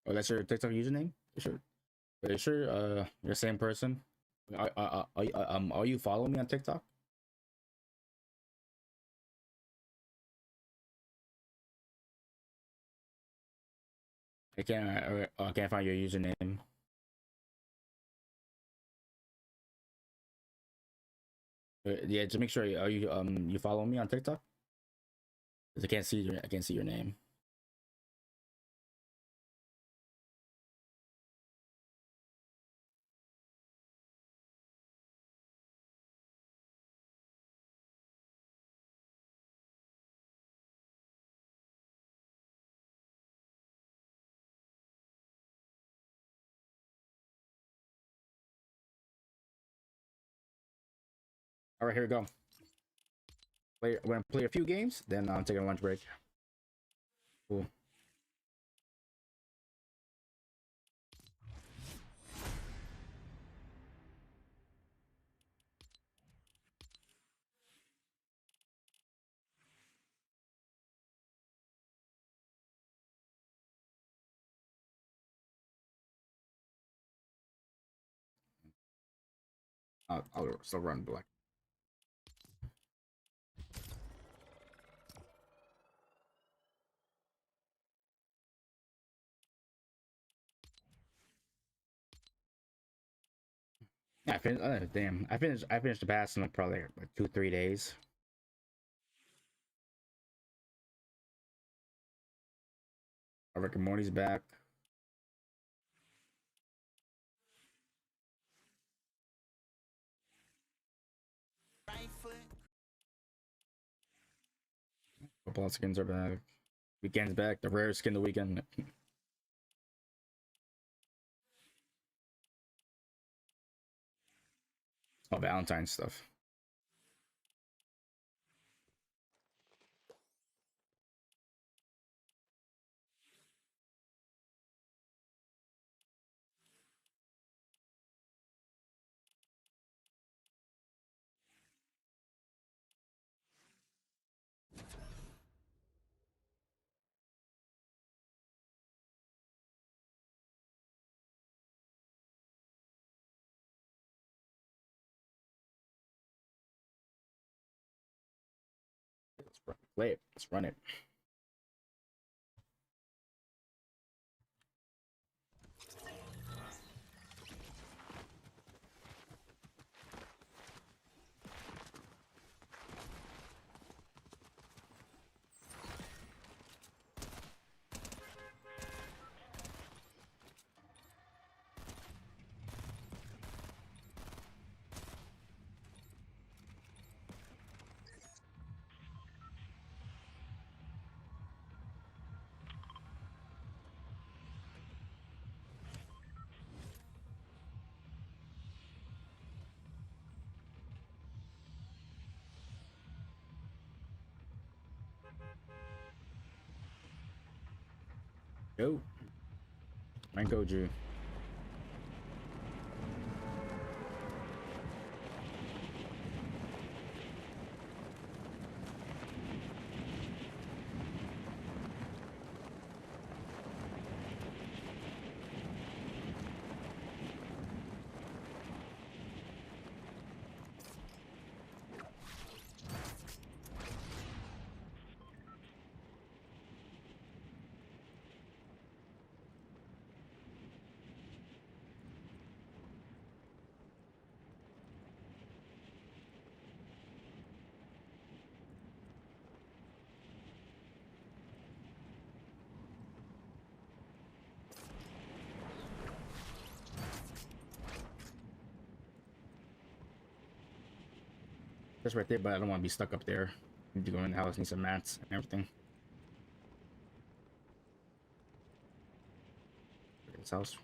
Oh, that's your TikTok username? Are you sure? You're the same person? Are you following me on TikTok? I can't find your username. Yeah, just make sure. Are you follow me on TikTok? 'Cause I can't see your name. All right, here we go. We're gonna play a few games, then I'm taking a lunch break. Cool. I'll still run black. Yeah, I finished. Damn, I finished the pass in like probably like 2-3 days. Rick and Morty's back. Couple of skins are back. Weekend's back. The rare skin of the weekend. Oh, Valentine's stuff. Let's play it. Let's run it. Go. Rankoju. That's right there, but I don't want to be stuck up there. Need to go in the house, need some mats and everything. Look at this house.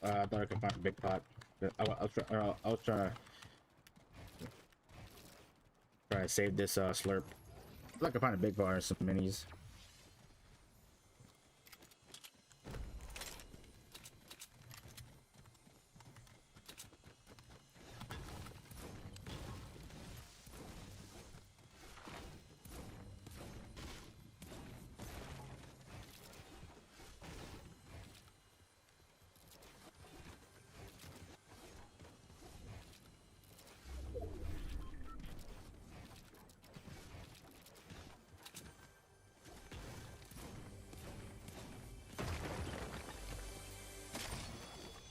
I thought I could find a big pot. I'll try to save this slurp. I thought I could find a big pot or some minis.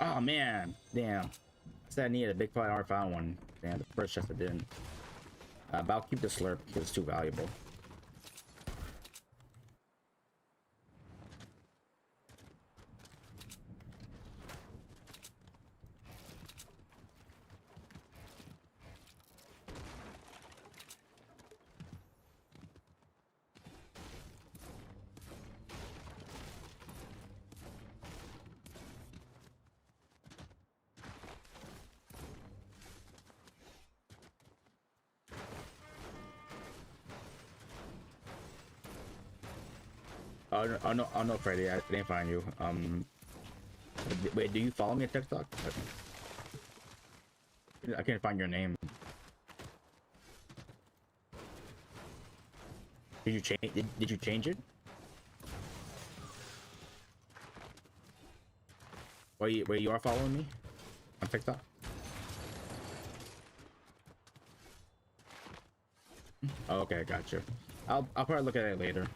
Oh man, damn. I said I needed a big pot. I found one. Damn, the first chest I didn't. But I'll keep the slurp because it's too valuable. Oh no, Freddy, I didn't find you. Wait, do you follow me on TikTok? I can't find your name. Did you change? Did you change it? Wait, you are following me on TikTok? Oh, okay, gotcha. I'll probably look at it later.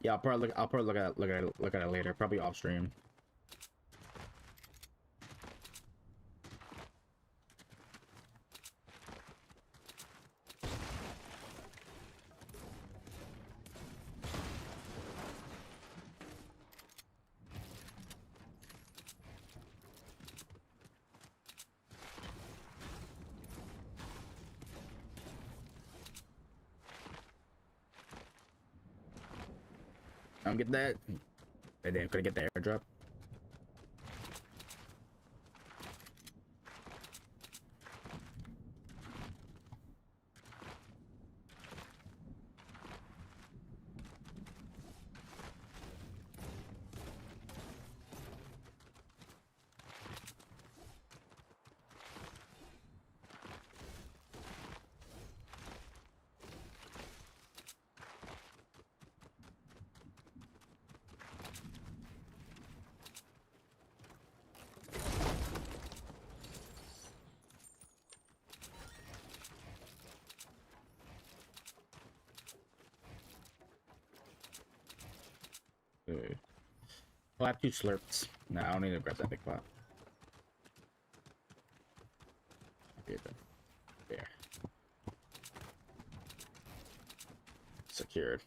Yeah, I'll probably look at it later, probably off stream. Get that, and then could I get the airdrop? I'll have 2 slurps. No, I don't need to grab that big pot. Okay, then. There. Secured.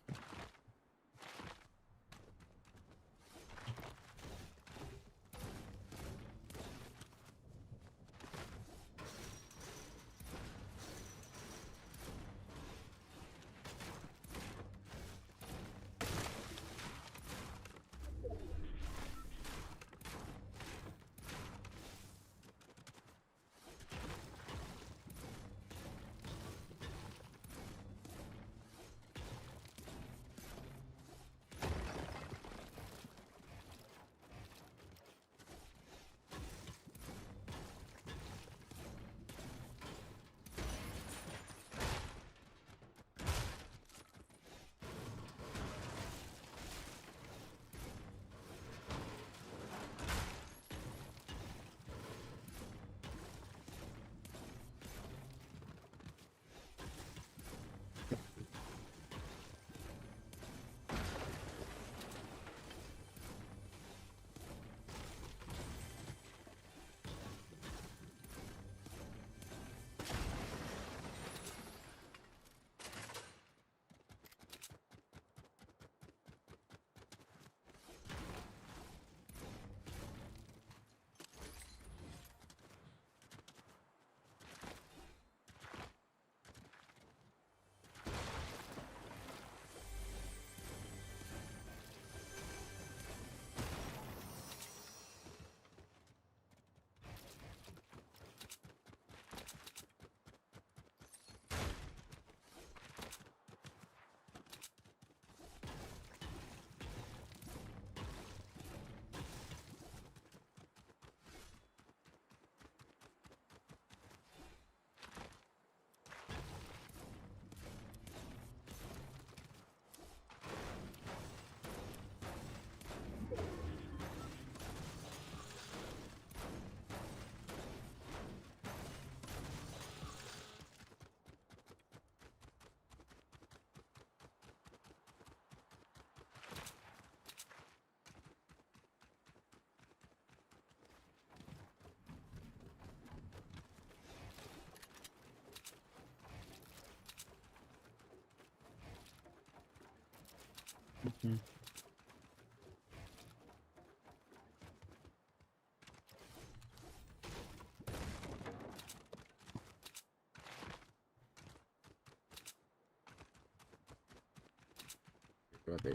Right there.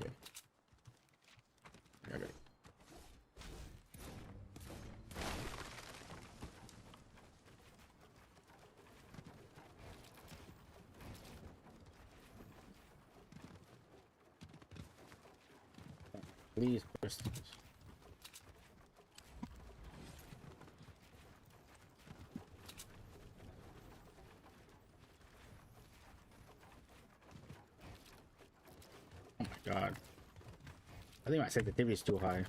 Okay. Please press this. Oh my god. I think my sensitivity is too high.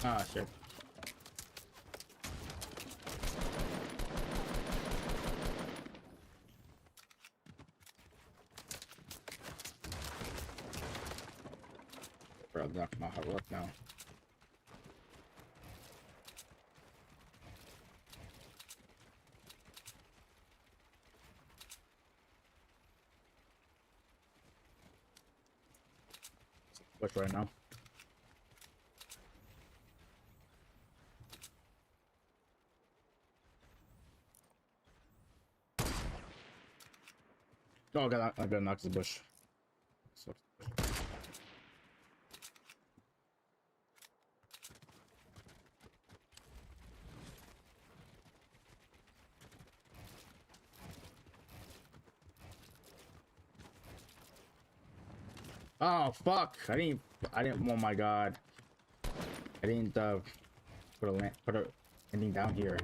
Ah, shit. Bro, knock my heart up now. Push right now. Oh, I got knocked the bush. So. Oh fuck! I didn't. Oh my god! I didn't put anything down here.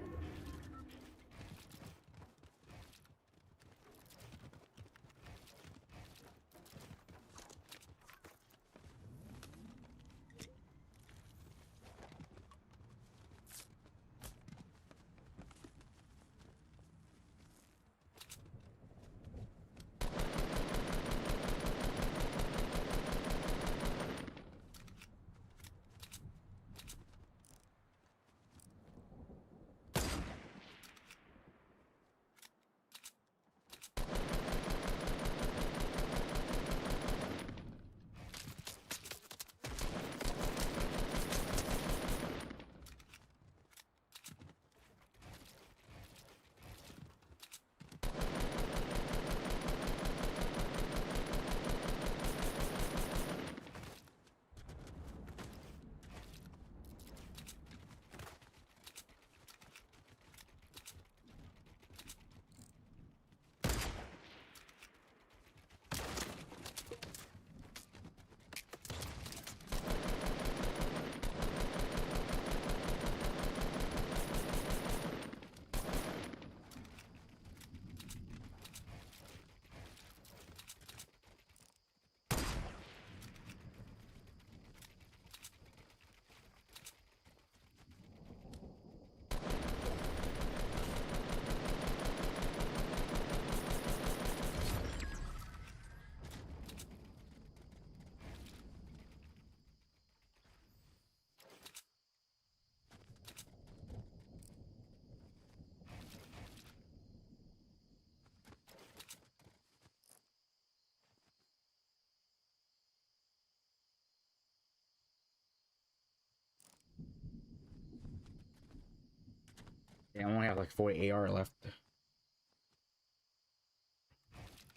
Yeah, I only have like 40 AR left.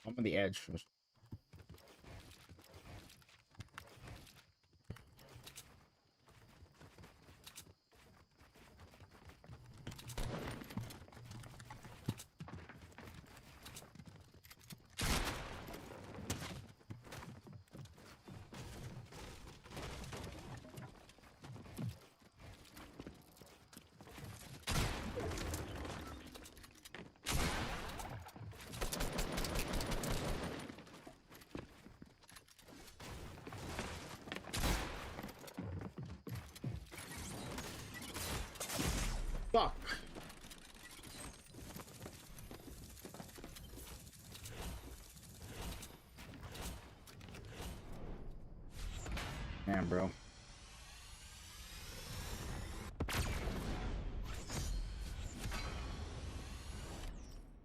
I'm on the edge. Fuck. Man, bro.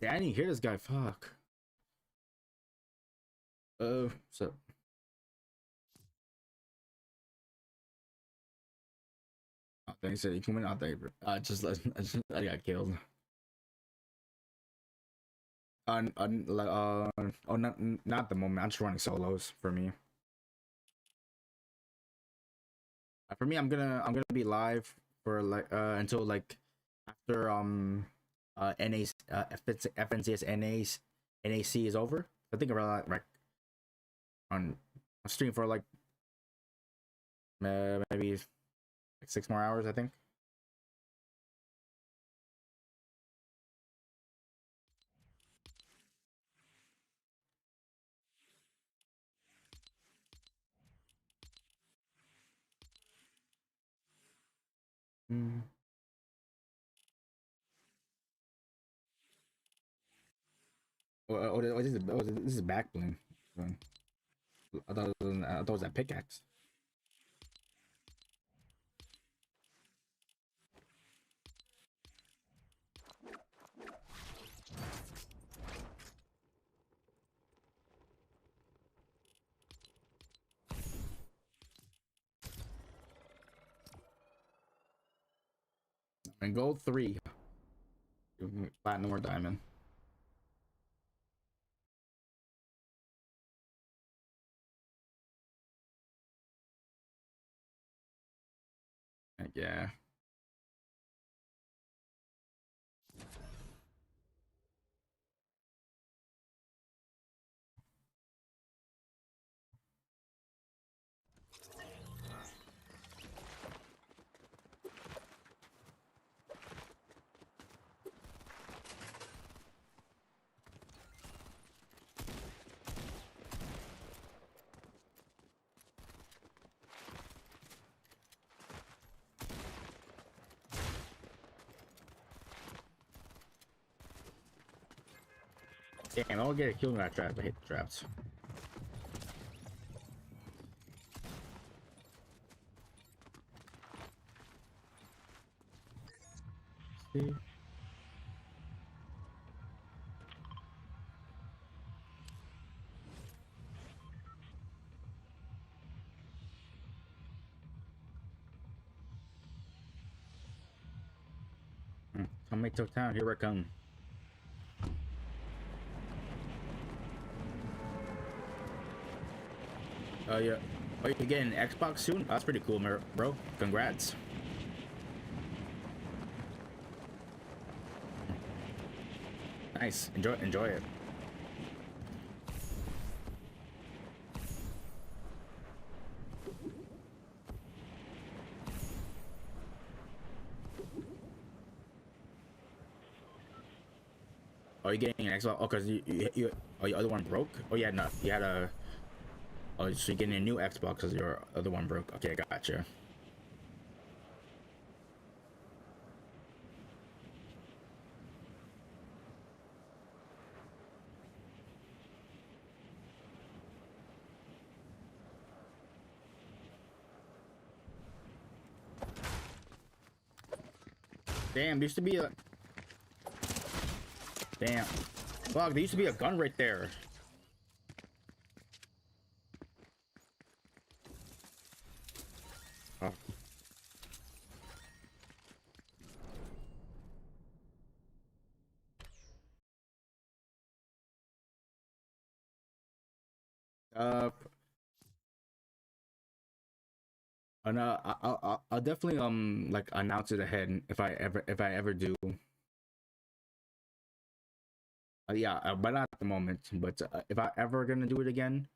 Yeah, I didn't hear this guy. Fuck. So. Oh, they said he coming out there. I got killed. Oh, not at the moment. I'm just running solos for me. I'm gonna be live for like until like after NA's FNCS NAC is over. I think around like on stream for like maybe like 6 more hours, I think. This is back bling. I thought it was that pickaxe. And gold 3. Platinum or diamond. Yeah. Damn, I'll get a kill in that trap. I hate the traps. See? Come make to town. Here I come. Yeah. Oh, you getting an Xbox soon? That's pretty cool, bro. Congrats. Nice. Enjoy it. Oh, you getting an Xbox? Oh, cause your other one broke. Oh yeah, no, you had a. Oh, so you're getting a new Xbox because your other one broke. Okay, gotcha. Damn, there used to be a... Damn. Fuck, there used to be a gun right there. Oh. And I'll definitely like announce it ahead if I ever do. Yeah, but not at the moment. But if I ever gonna do it again,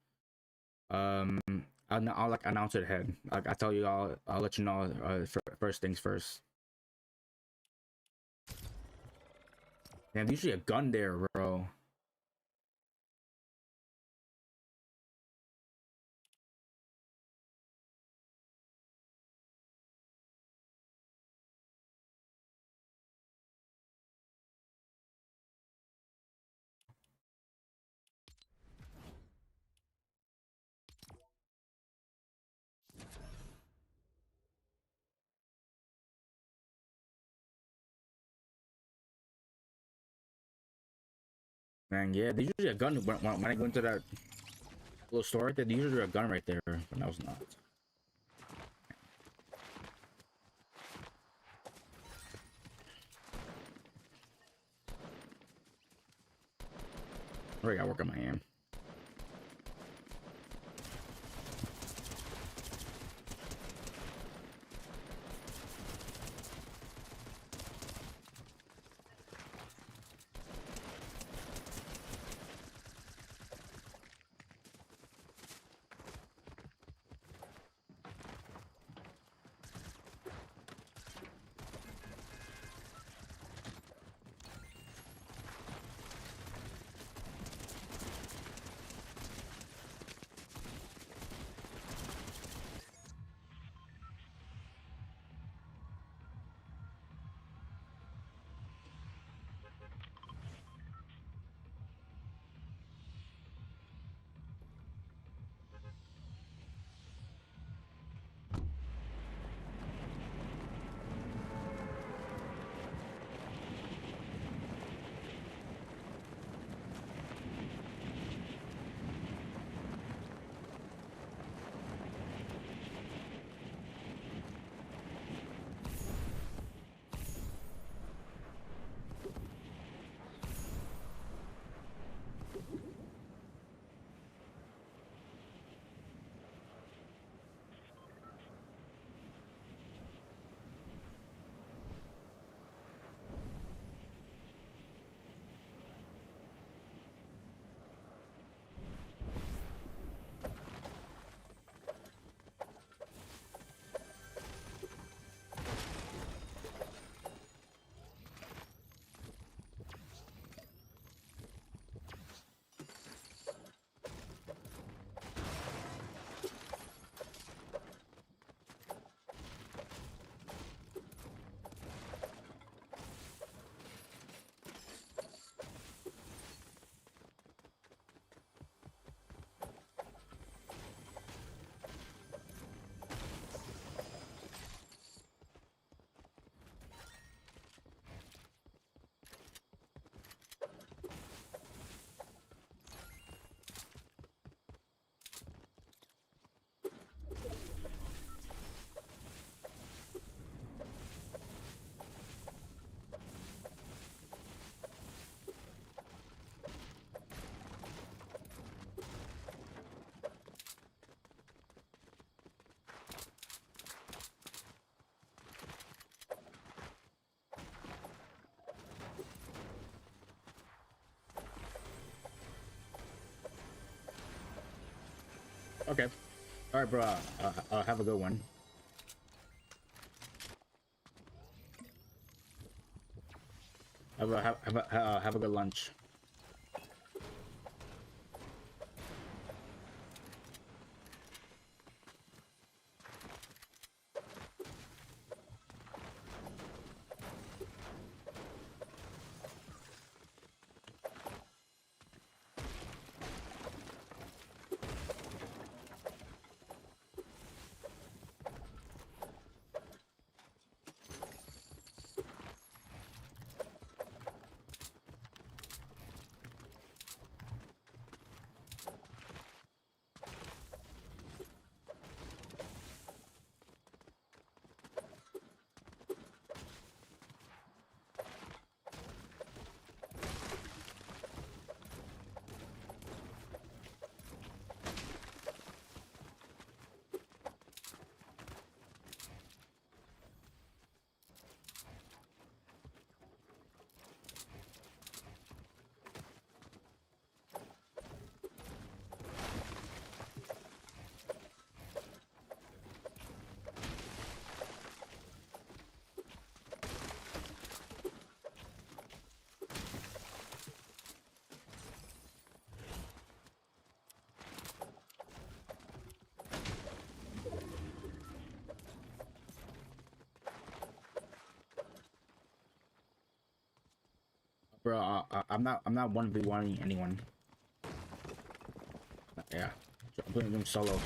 I'll like announce it ahead. Like I tell you, I'll let you know. First things first. Damn, there's usually a gun there, bro. Man, yeah, they usually a gun when I go into that little store right there. They usually a gun right there, but that was not. I really gotta work on my aim. Okay. All right, bro. Have a good one. Have a good lunch. Bro, I'm not 1v1ing anyone. Yeah, I'm playing them solo.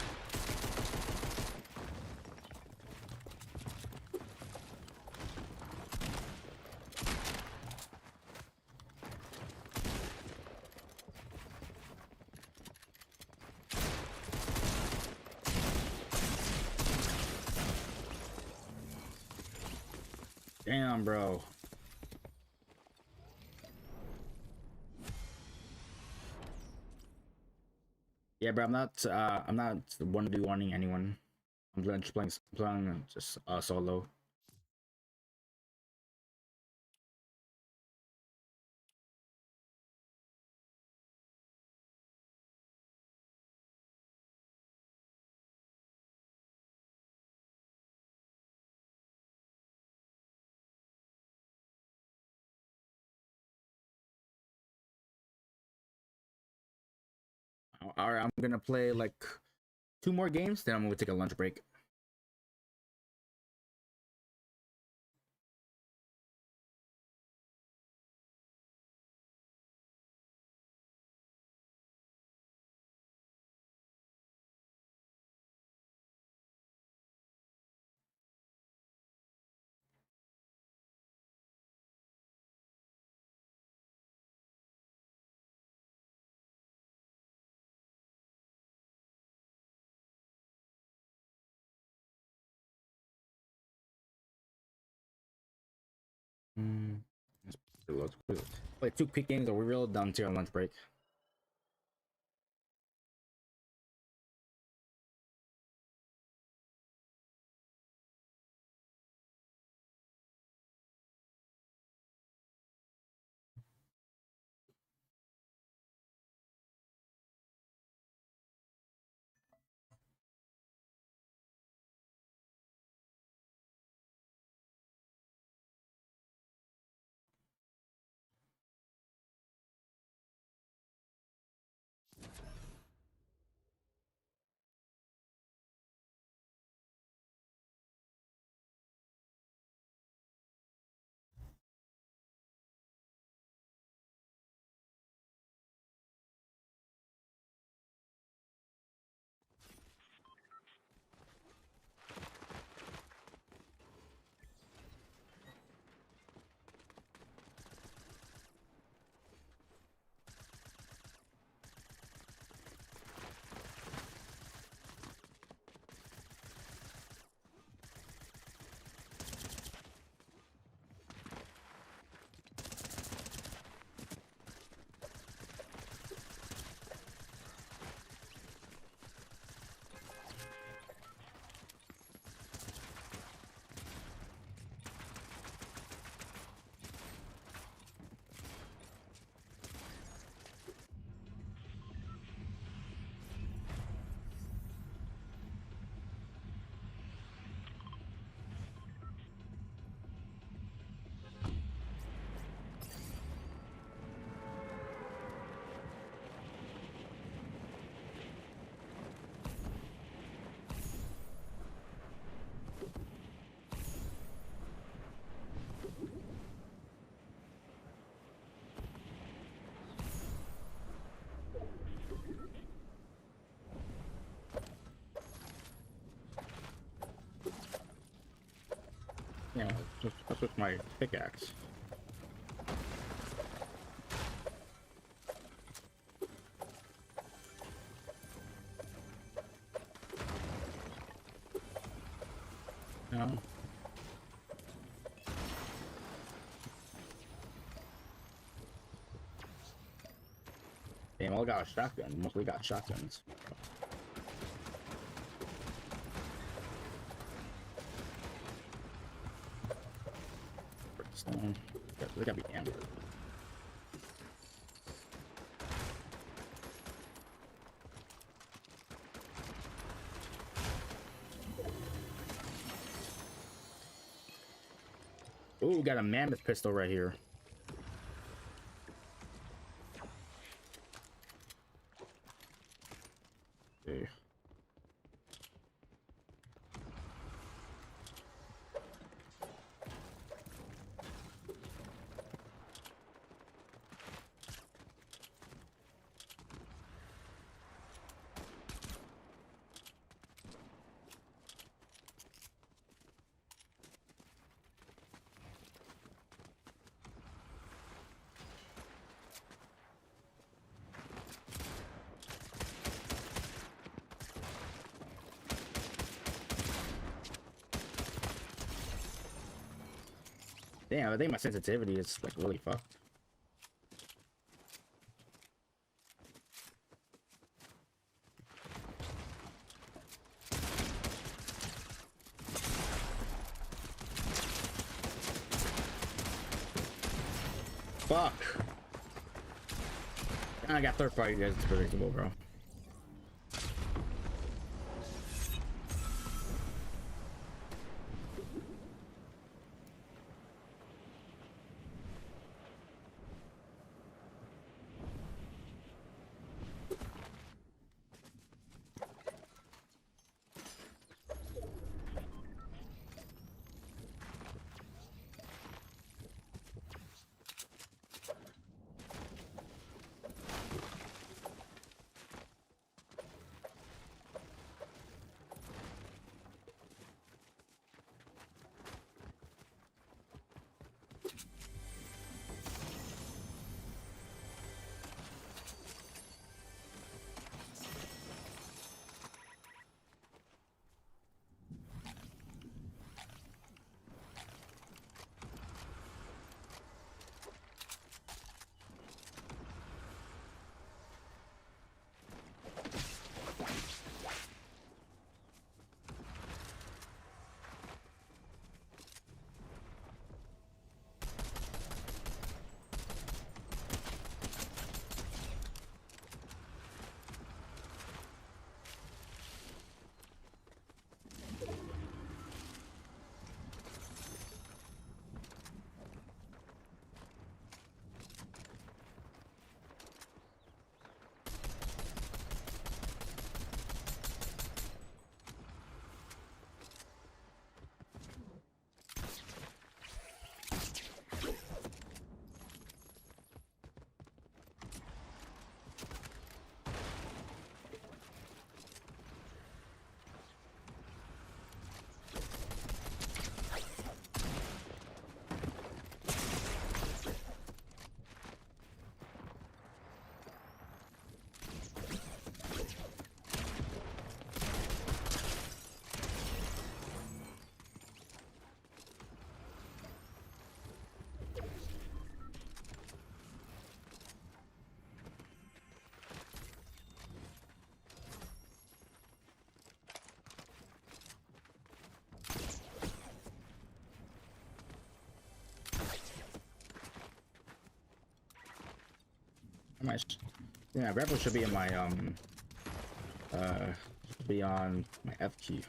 Damn, bro. Yeah, bro. I'm not one v oneing anyone. I'm just playing just solo. All right, I'm gonna play like 2 more games, then I'm gonna take a lunch break. Let's play 2 quick games, or we're real done to our lunch break. Yeah, just with my pickaxe. No. Damn, all got a shotgun. Mostly got shotguns. Stone. They gotta be amber. Ooh, got a mammoth pistol right here. Okay. Damn, I think my sensitivity is like really fucked. Fuck. I got third party, guys. It's predictable, bro. Yeah, grapple should be in my be on my F key.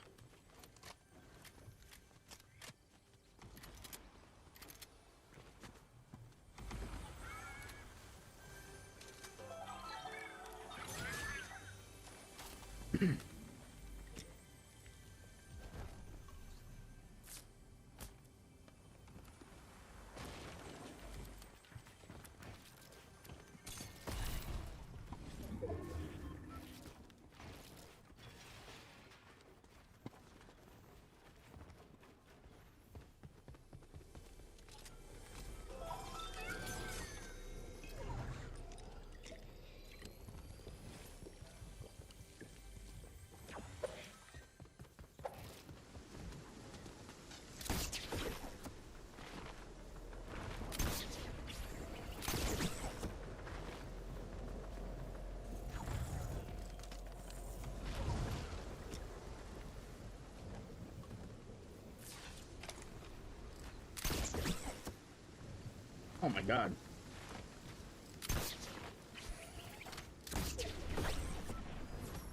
Oh my god.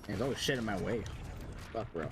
There's always shit in my way. Fuck, bro.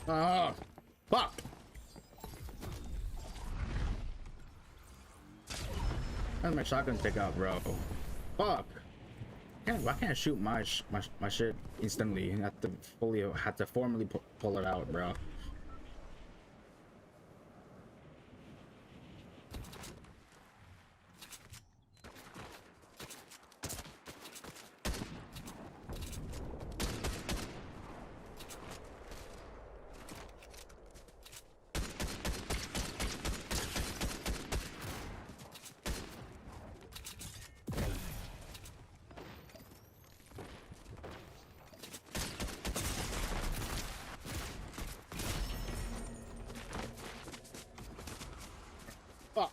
Fuck. How's my shotgun pick up, bro? Fuck. Why can't I shoot my shit instantly? I have to formally pull it out, bro. Fuck.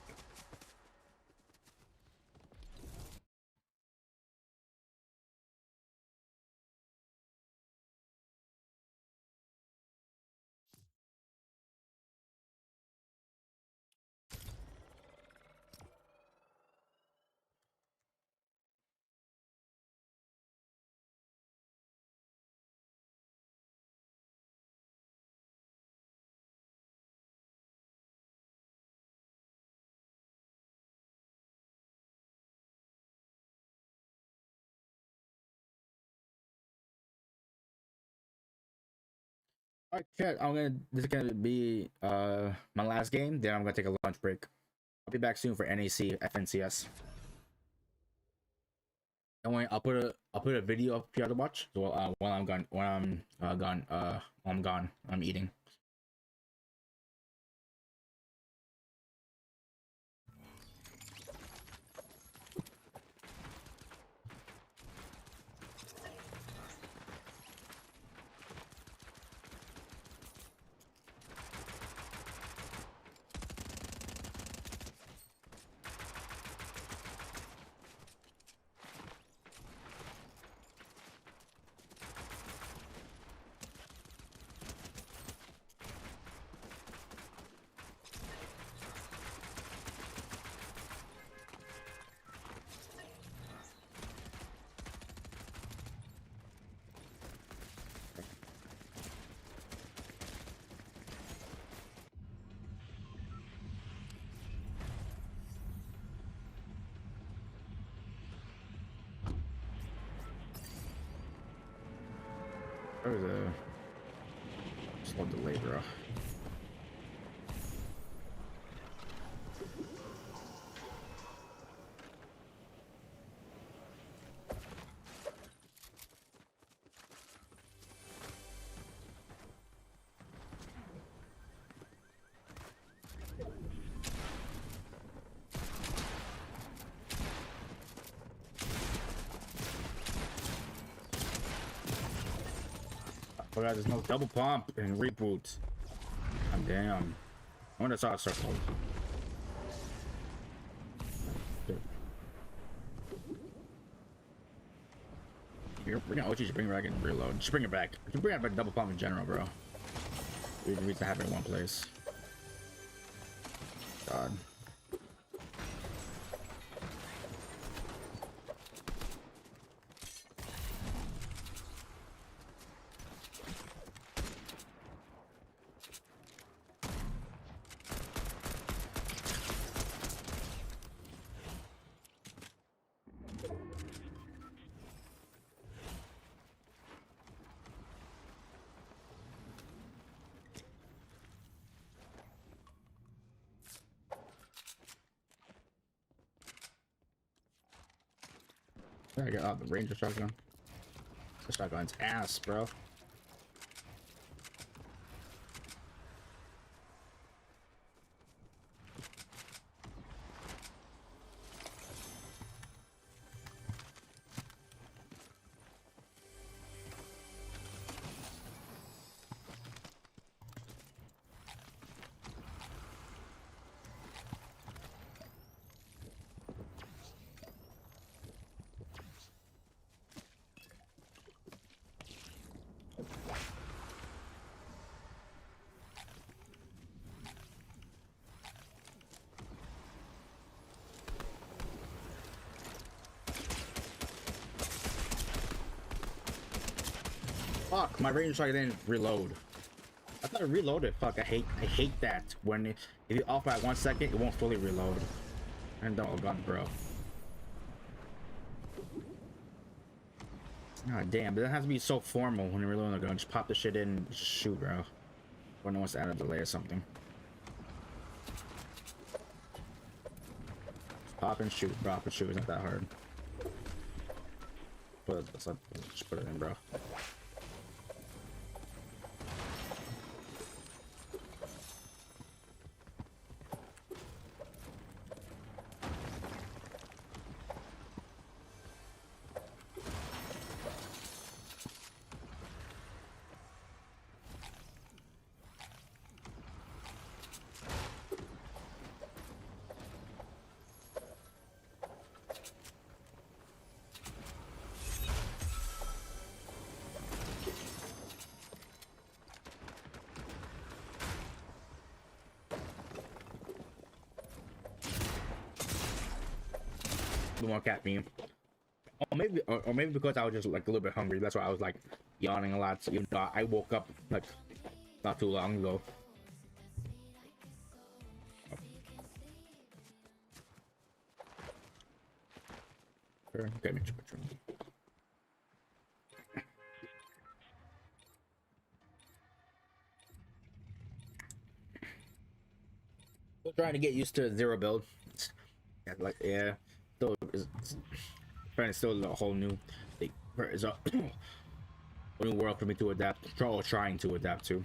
Alright, chat. This is gonna be my last game. Then I'm gonna take a lunch break. I'll be back soon for NAC FNCS. Don't worry, I'll put a video up for you to watch. So while I'm gone, I'm eating. There was a slow delay, bro. Forgot there's no double pump and reboot. I'm damn. I wonder if I saw a circle. You're bringing OG, just bring it back and reload. Just bring it back. Just bring it back double pump in general, bro. We need to have it in one place. God. I got out the Ranger shotgun. This shotgun's ass, bro. Fuck, my range shotgun didn't reload. What not reloaded. Fuck, I hate that. When if you off by 1 second, it won't fully reload. And oh god, bro. God damn, but that has to be so formal when you're reloading the gun. Just pop the shit in and just shoot, bro. Or no one's to add a delay or something. Just pop and shoot, drop and shoot. It's not that hard. Just put it in, bro. More cat meme. Or maybe because I was just like a little bit hungry. That's why I was like yawning a lot. So, even though I woke up like not too long ago. Okay, still trying to get used to zero build. Yeah. It's still a whole new thing. It's a new world for me to adapt, trying to adapt to.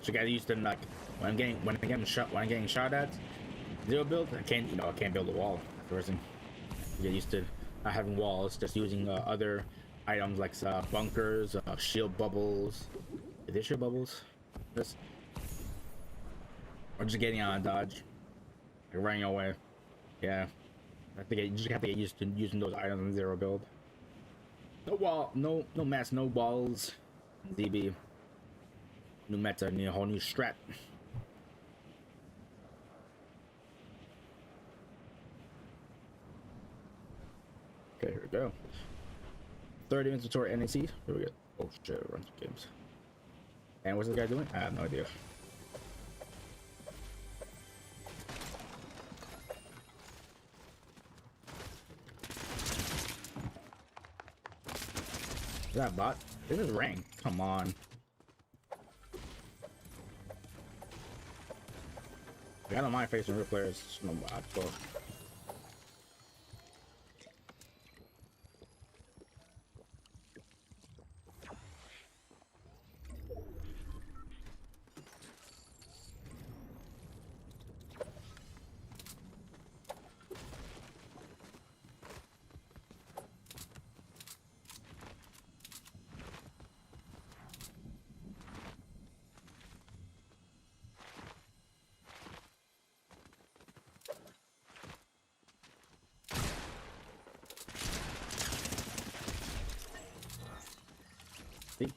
So get used to like when I'm getting shot at zero build. I can't build a wall. First thing, get used to not having walls, just using other items like bunkers, shield bubbles. Are there shield bubbles? Or just getting out of dodge, like running away. Yeah, you just have to get used to using those items in zero build. No wall, no mass, no balls. ZB. New meta, new whole new strat. Okay, here we go. Third inventory NAC. Here we go. Oh shit, run some games. And what's this guy doing? I have no idea. Is that a bot? This is rank. Come on. I don't mind facing real players. It's no bot, so.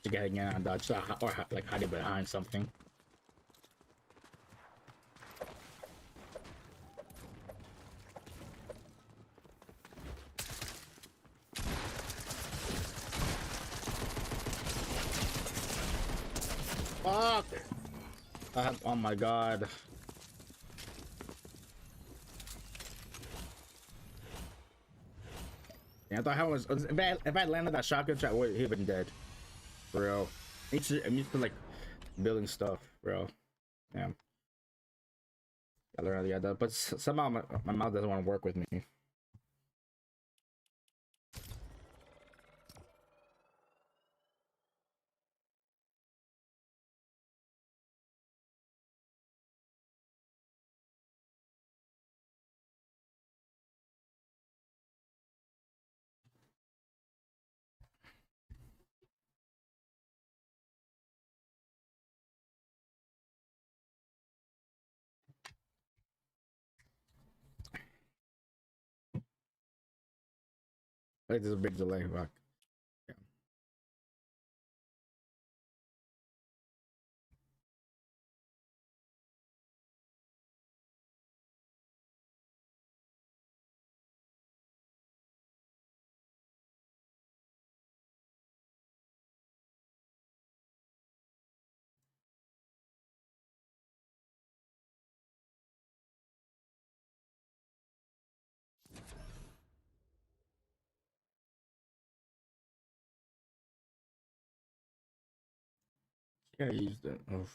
To get on dodge or like hiding behind something. Fuck! Oh my god. Yeah, I thought how was if I landed that shotgun shot, he'd have been dead. Bro, I'm used to like building stuff, bro. Yeah, I learned how to get that, but somehow my mouth doesn't want to work with me. Like there's a big delay. But yeah. Yeah, use that. Oh.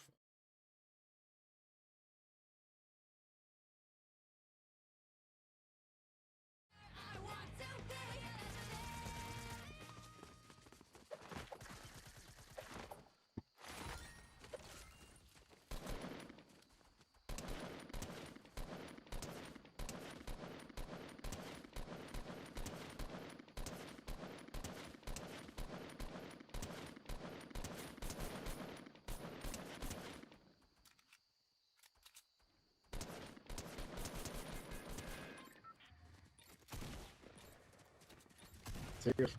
Serious.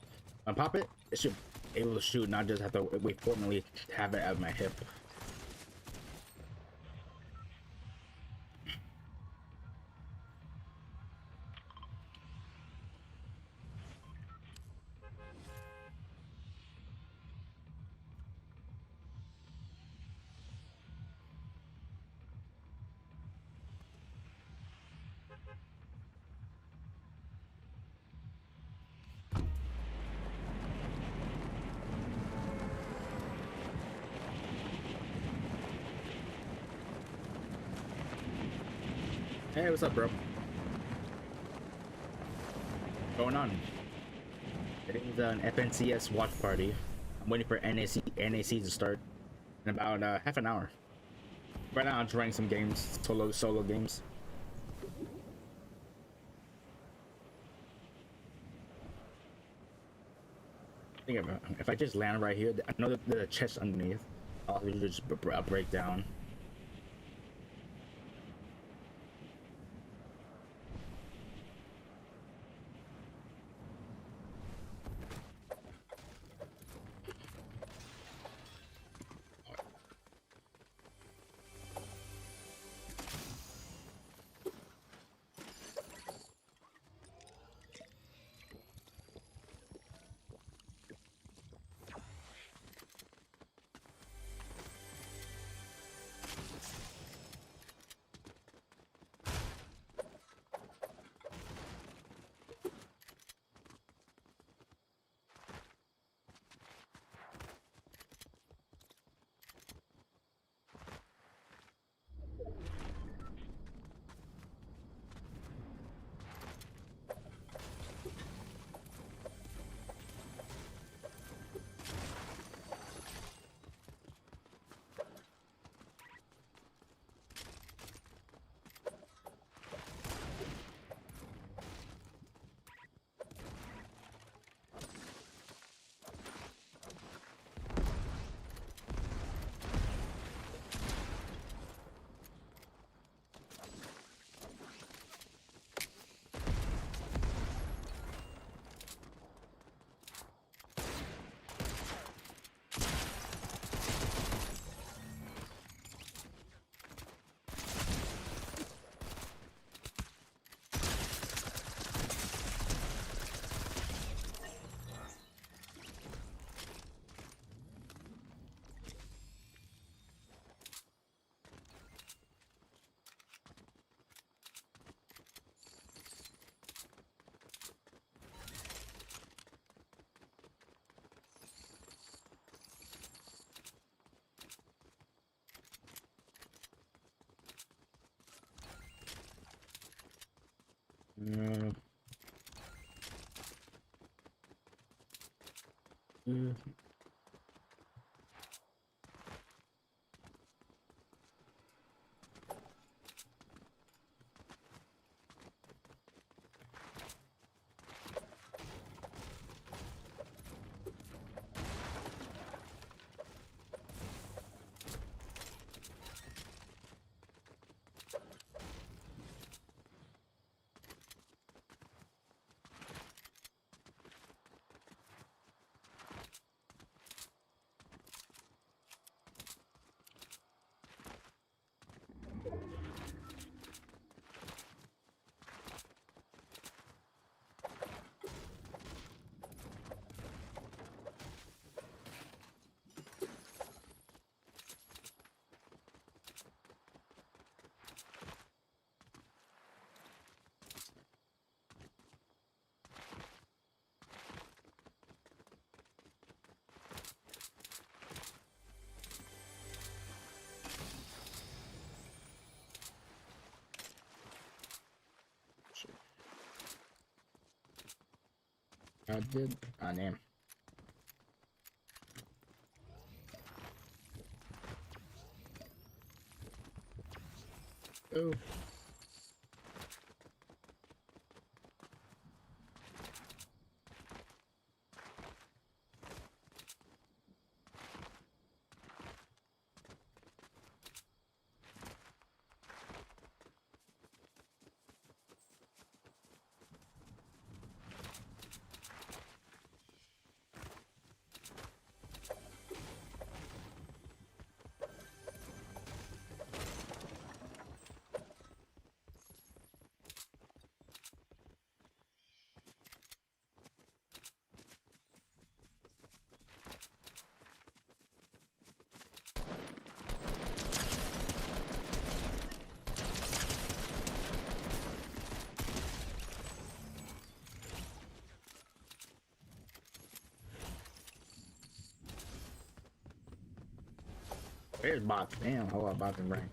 Pop it. It should be able to shoot, not just have to wait formally have it at my hip. Hey, what's up, bro? What's going on? It is an FNCS watch party. I'm waiting for NAC to start in about half an hour. Right now, I'm trying some games, solo games. I think if I just land right here, I know that there's a chest underneath. I'll just break down. I did. Ah, damn. Oh. Where's bots? Damn, a lot of bots in range.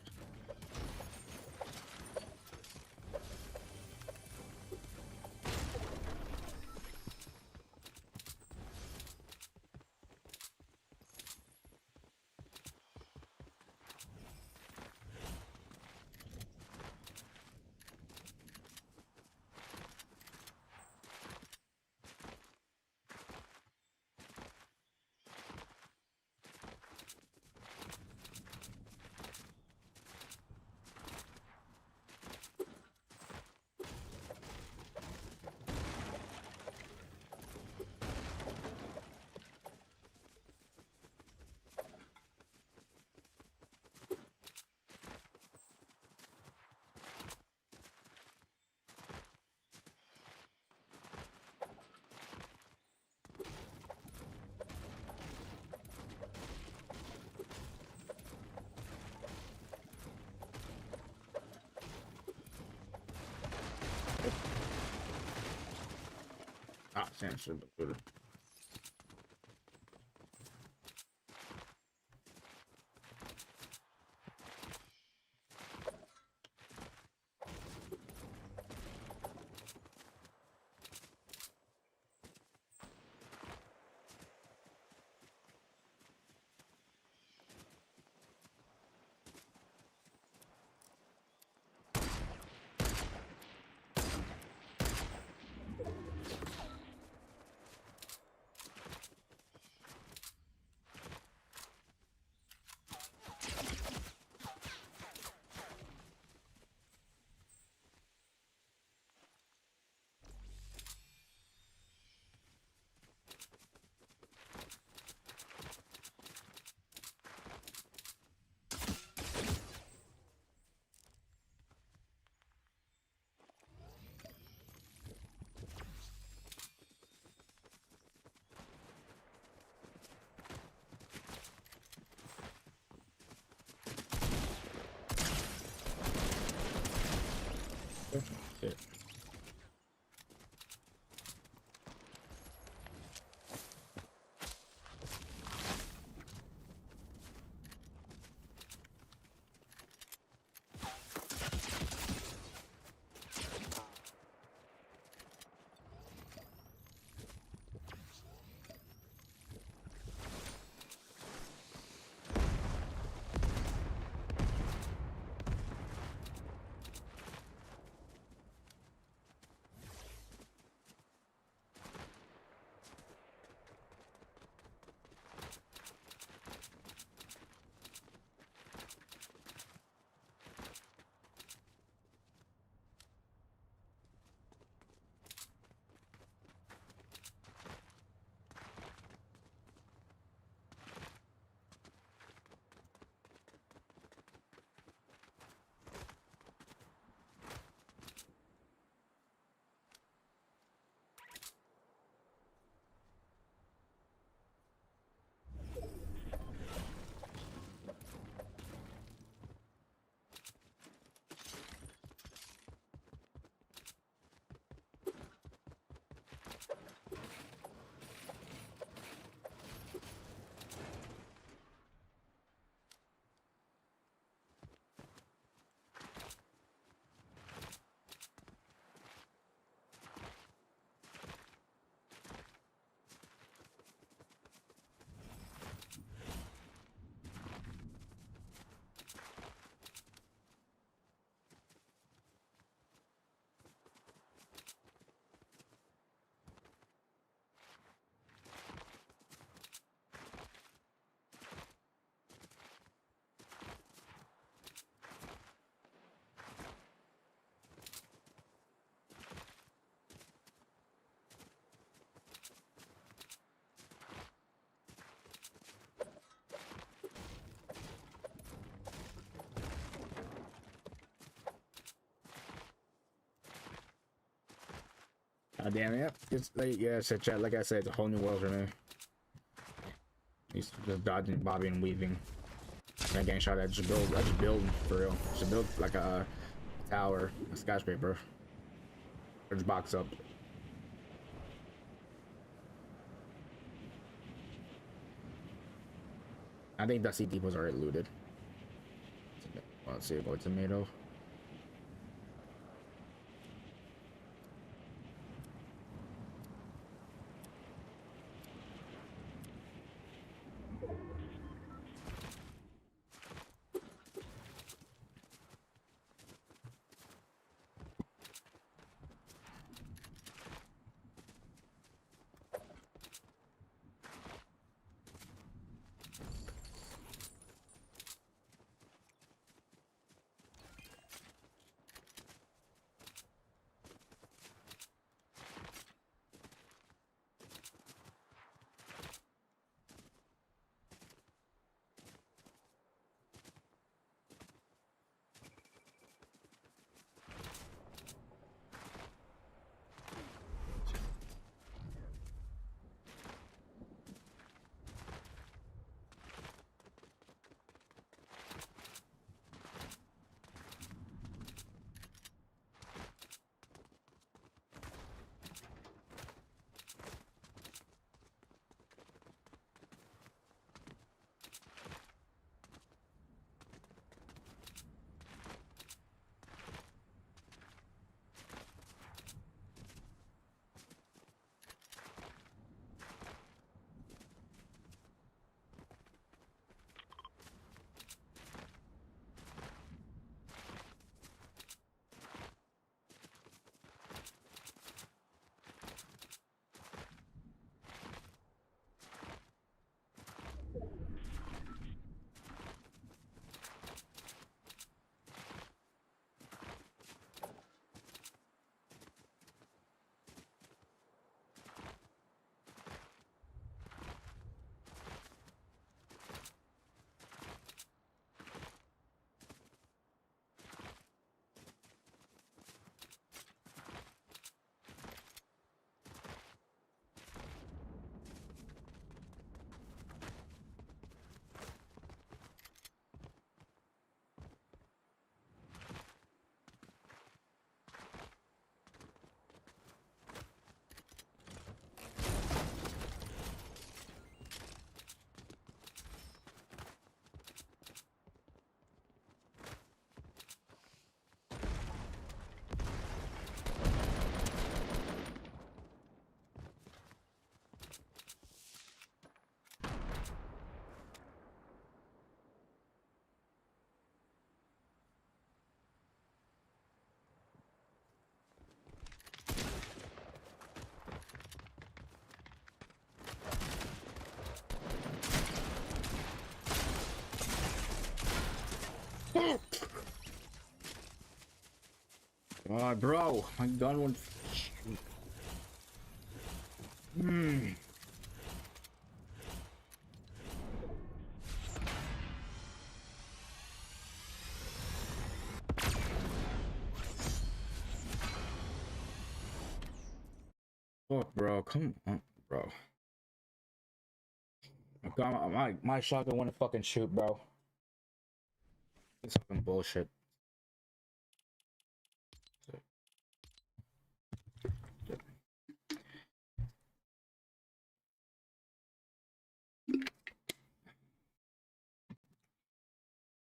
Ah, Sansa, but good. Damn it. It's like, yeah, so chat, like I said, it's a whole new world for me. He's just dodging, bobbing, and weaving. That getting shot at, just build for real. Just build like a tower, a skyscraper. Or just box up. I think Dusty Deep was already looted. Let's see about tomato. Oh, bro, my gun went. Fuck, bro, come on, bro. My shotgun wouldn't fucking shoot, bro. It's fucking bullshit.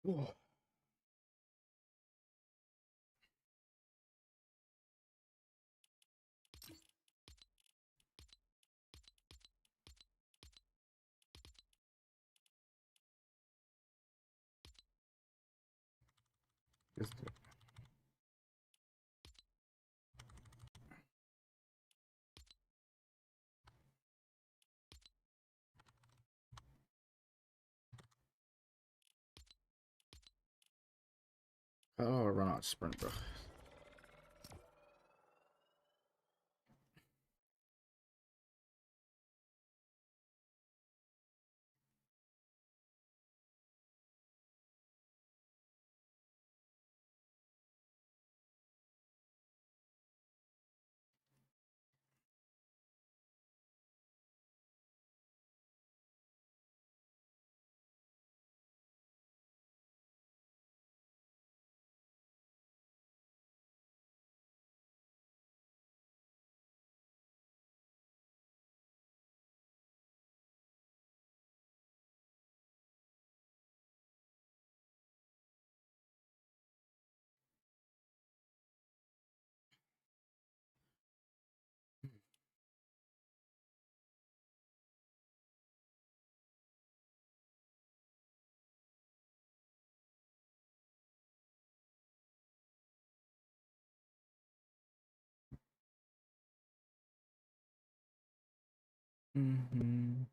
Whoa. Oh, run out sprint, bro. Mm-hmm.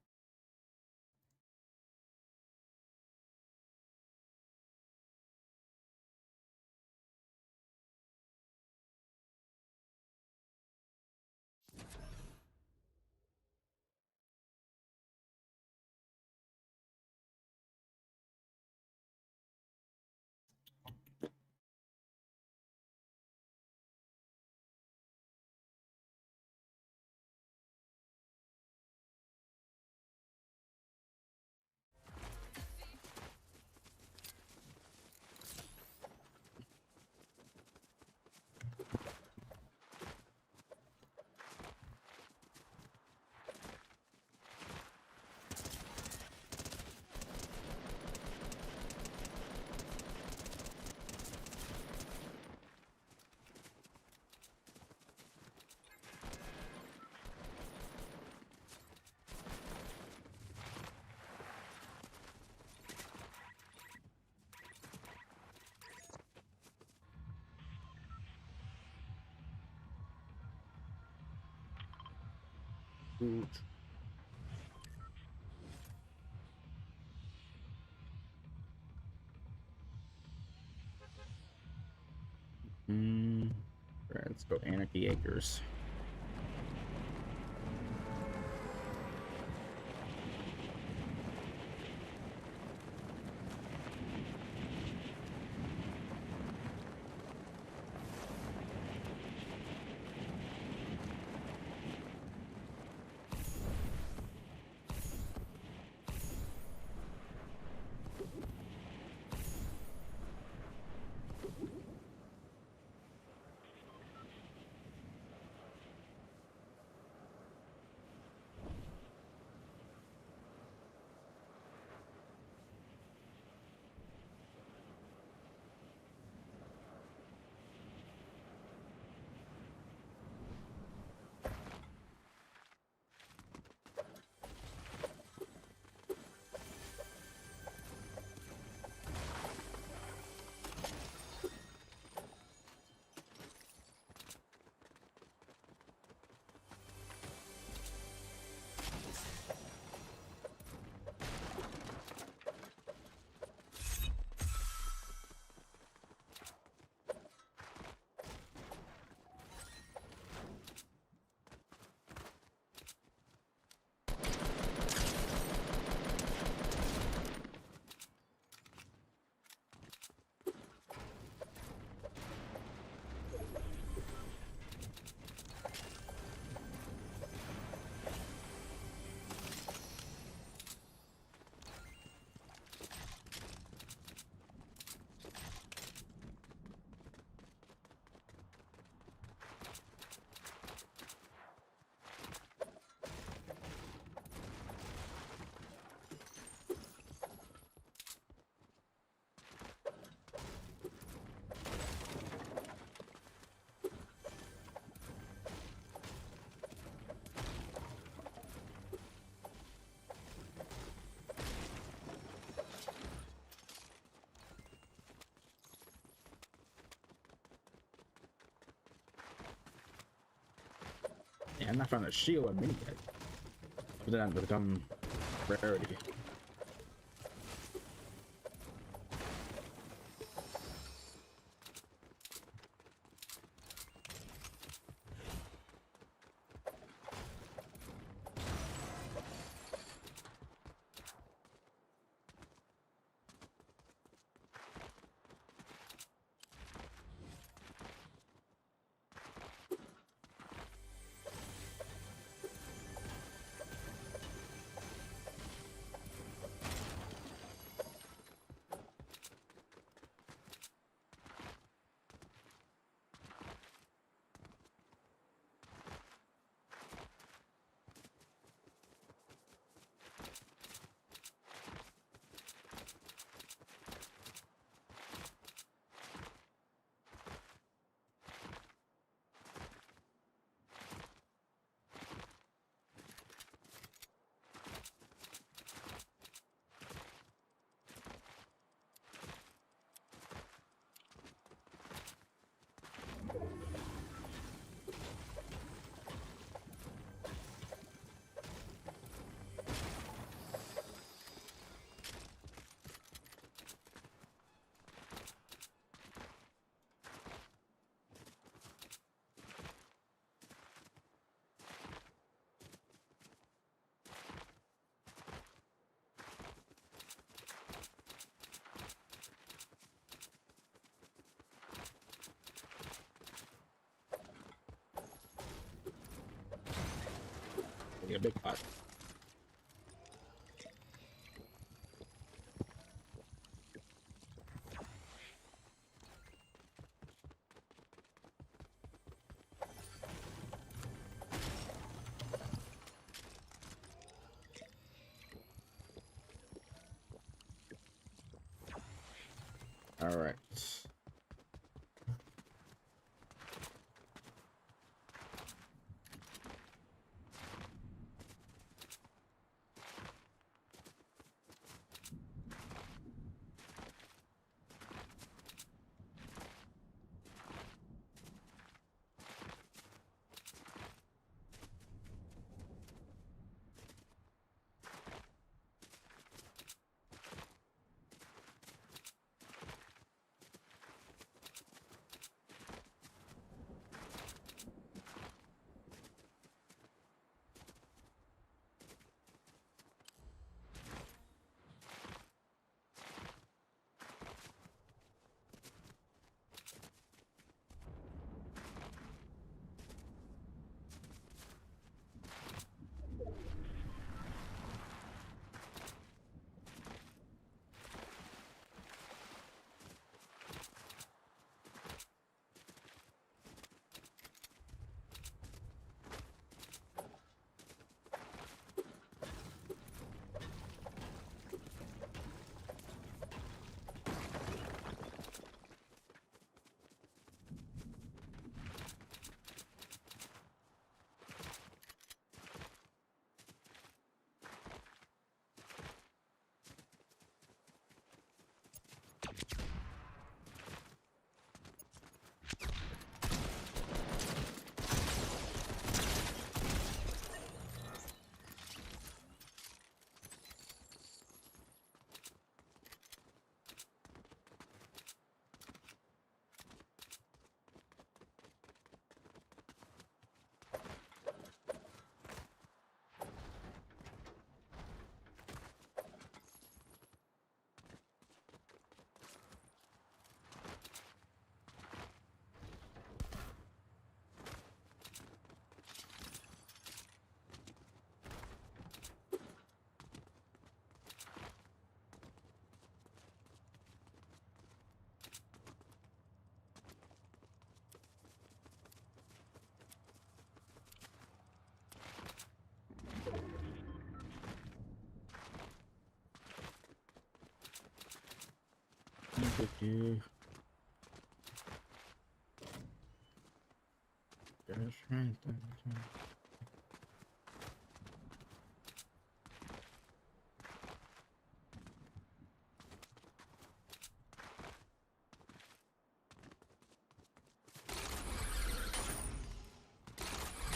Alright, let's go Anarchy Acres. Yeah, I'm not trying to shield a mini yet. But then that become rarity. Yeah, big pot. All right.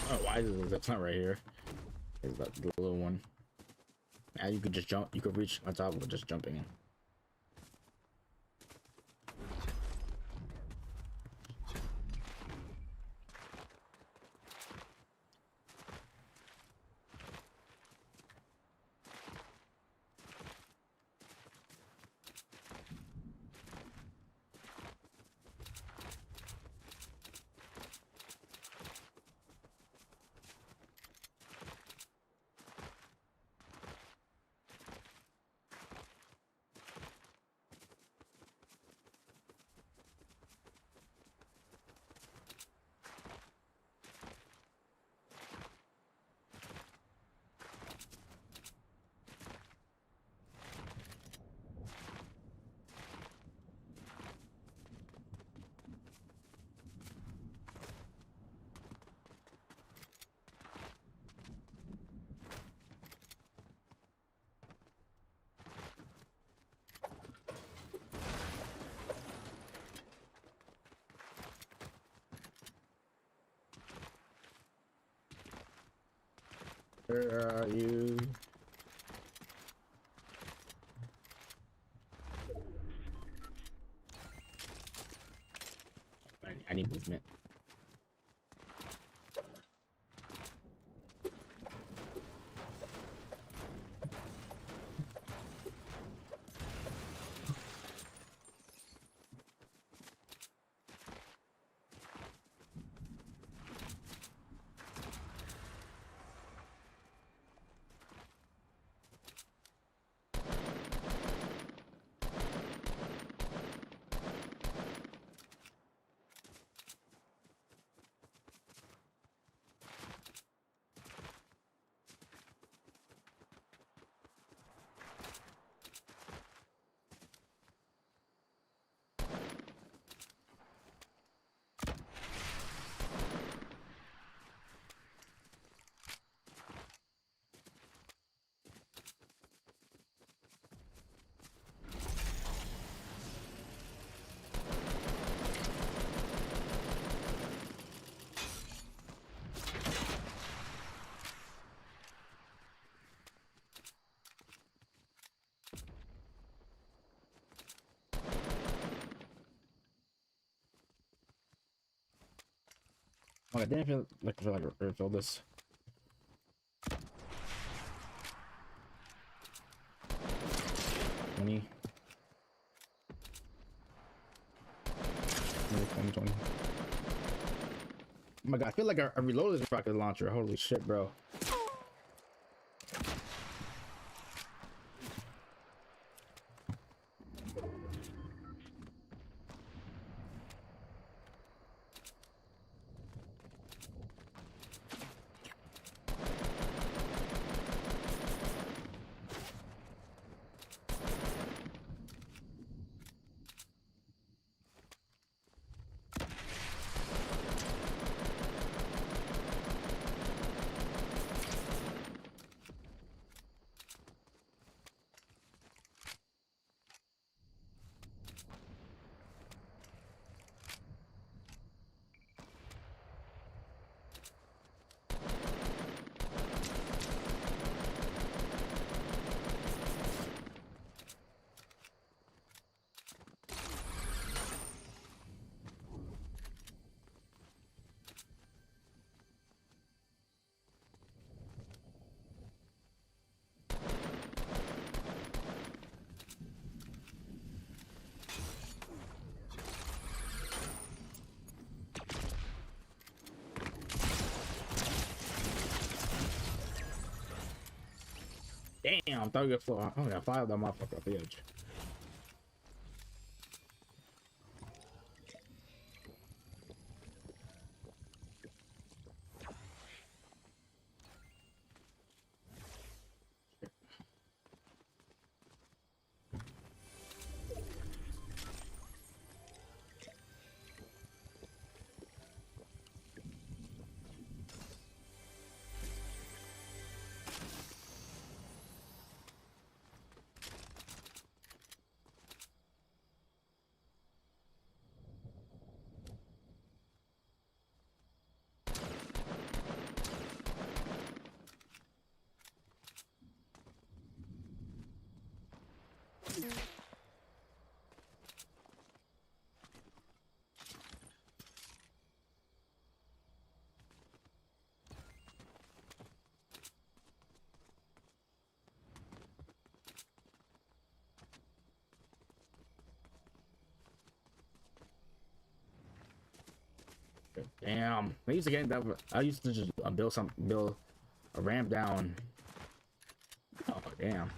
Oh, why is it? That's not right here. Is that the little one? Now you could just jump. You could reach on top of it just jumping in. Where are you? I need movement. Oh, I didn't feel like refill this. $20. 20. Oh my god, I feel like I reloaded this rocket launcher. Holy shit, bro. Damn, 30th floor. Oh, yeah, 5 of that motherfucker off the edge. Damn, I used to get that. I used to just build a ramp down. Oh damn.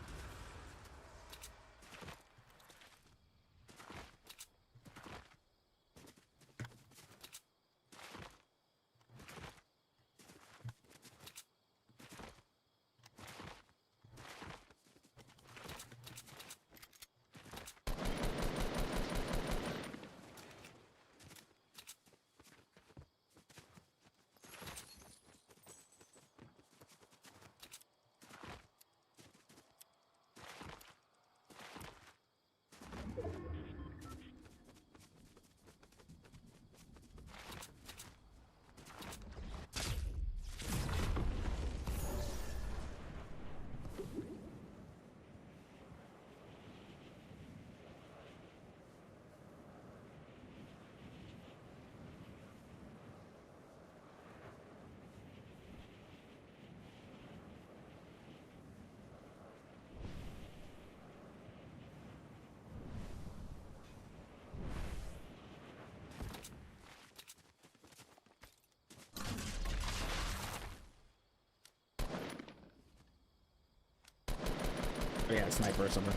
Oh, yeah, a sniper or something.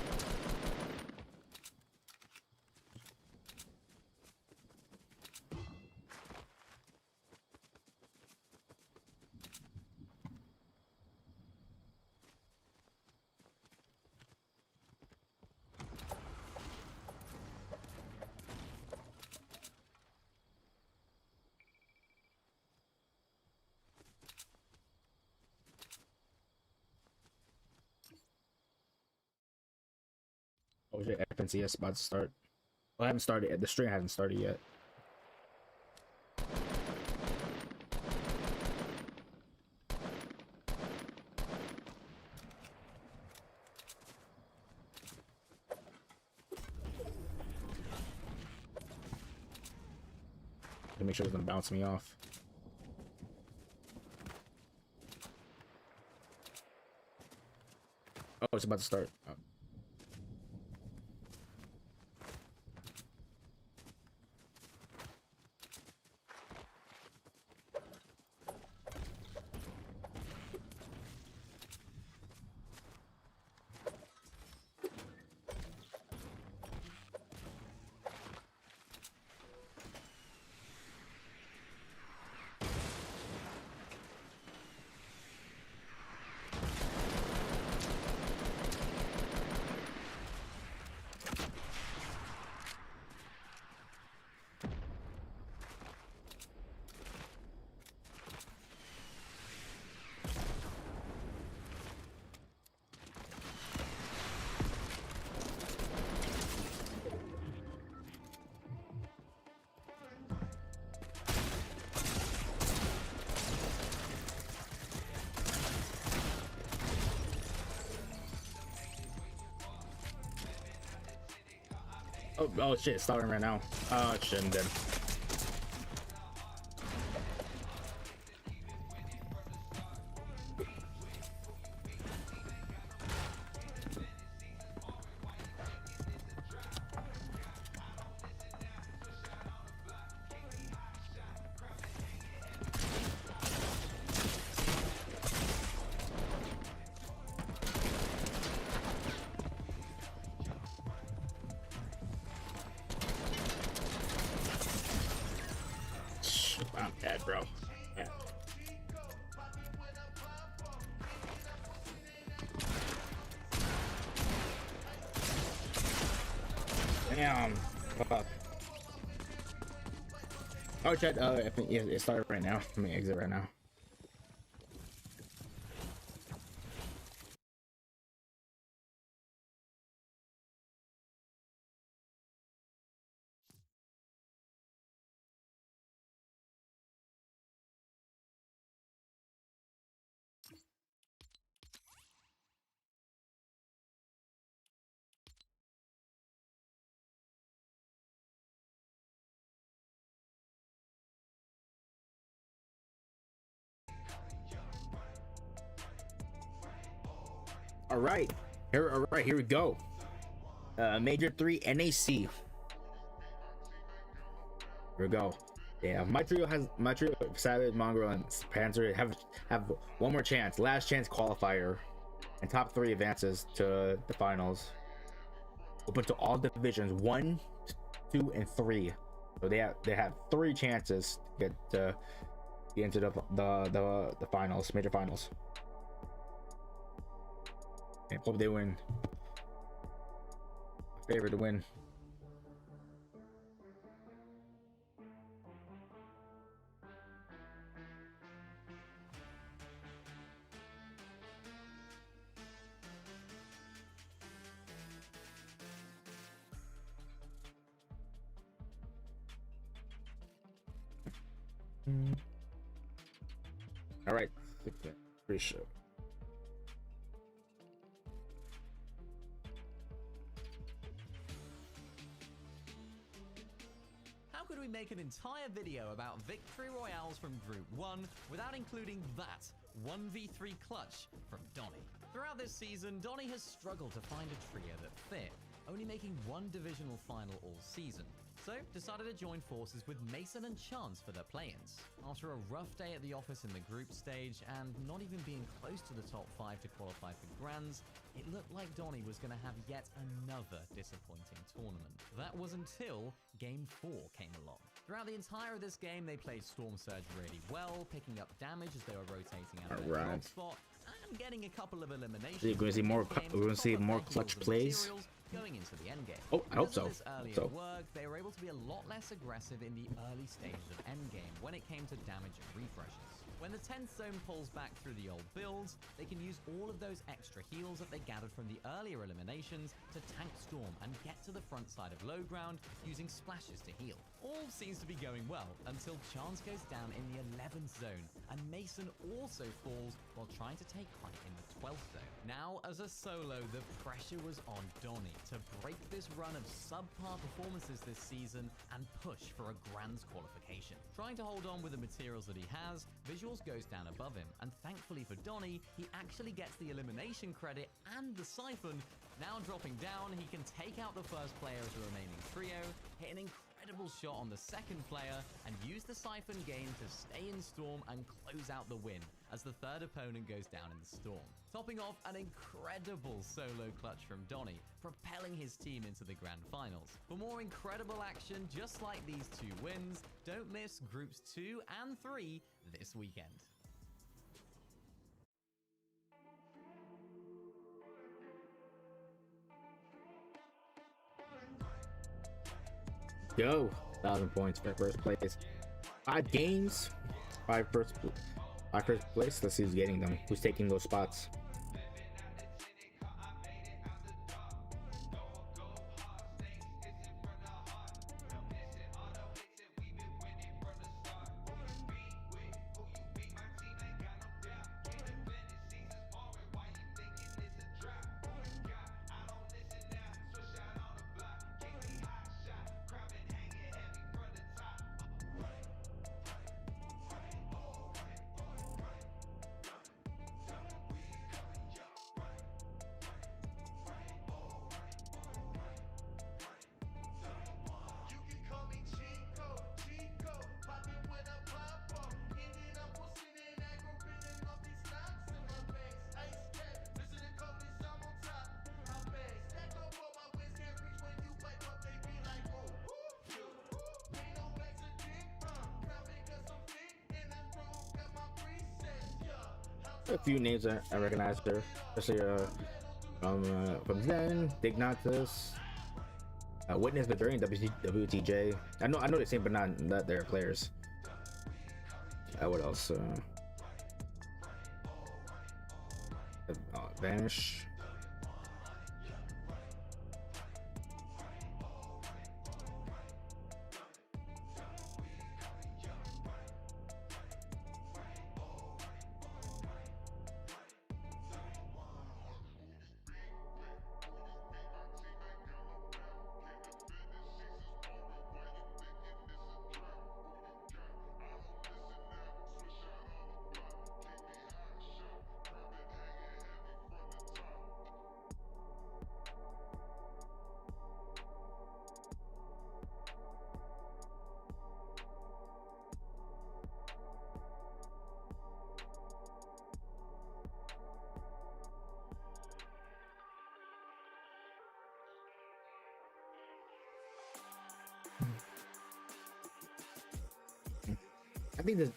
Oh shit, FNCS about to start. Well, I haven't started yet. The stream hasn't started yet. To make sure it doesn't bounce me off. Oh, it's about to start. Oh. Oh shit, it's starting right now. Oh shit, I'm dead. I'm dead, bro. Yeah. Damn. Fuck. Oh, chat. I think yeah, it started right now. Let me exit right now. All right, here we go. Major 3 NAC. Here we go. Yeah, my trio, Savage, Mongrel, and Panzer have one more chance, last chance qualifier, and top 3 advances to the finals. Open to all divisions 1, 2, and 3. So they have 3 chances to get into the finals, major finals. I hope they win. Favorite to win. All right, pretty sure. How could we make an entire video about victory royales from Group 1 without including that 1v3 clutch from Donny? Throughout this season, Donny has struggled to find a trio that fit, only making one divisional final all season. So, decided to join forces with Mason and Chance for their play-ins. After a rough day at the office in the group stage, and not even being close to the top 5 to qualify for Grands, it looked like Donny was going to have yet another disappointing tournament. That was until Game 4 came along. Throughout the entire of this game, they played Storm Surge really well, picking up damage as they were rotating out of their drop spot, and getting a couple of eliminations. So you're going to see more. We're going to see more clutch plays. Going into the end game. Oh, I hope so. Work, they were able to be a lot less aggressive in the early stages of endgame when it came to damage and refreshes. When the 10th zone pulls back through the old builds, they can use all of those extra heals that they gathered from the earlier eliminations to tank Storm and get to the front side of low ground using splashes to heal. All seems to be going well until Chance goes down in the 11th zone and Mason also falls while trying to take height in the 12th zone. Now, as a solo, the pressure was on Donny. to break this run of subpar performances this season and push for a Grands qualification. Trying to hold on with the materials that he has, Visuals goes down above him, and thankfully for Donny, he actually gets the elimination credit and the Siphon. Now dropping down, he can take out the first player of the remaining trio, hit an incredible shot on the second player, and use the Siphon gain to stay in Storm and close out the win as the third opponent goes down in the Storm. Topping off an incredible solo clutch from Donny, propelling his team into the Grand Finals. For more incredible action just like these two wins, don't miss Groups 2 and 3 this weekend. Go, 1,000 points for first place. 5 games, 5 first place. Let's see who's getting them. Who's taking those spots? A few names I recognize there, especially from Zen, Dignatus, Witness, Bavarian, WTJ. I know the same, but not their players. What else? Vanish. I think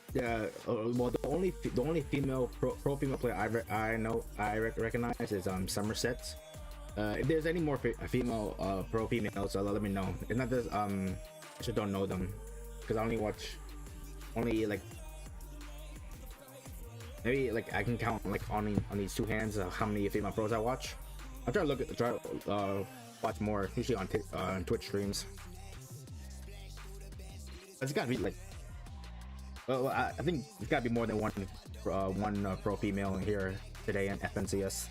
well, the only female pro female player I recognize is Somerset. If there's any more female pro females, let me know. It's not that I just don't know them because I only watch like maybe like I can count like on these two hands how many female pros I watch. I'll try to watch more, usually on Twitch streams. It's gotta be like. Well, I think it's gotta be more than one pro female here today in FNCS.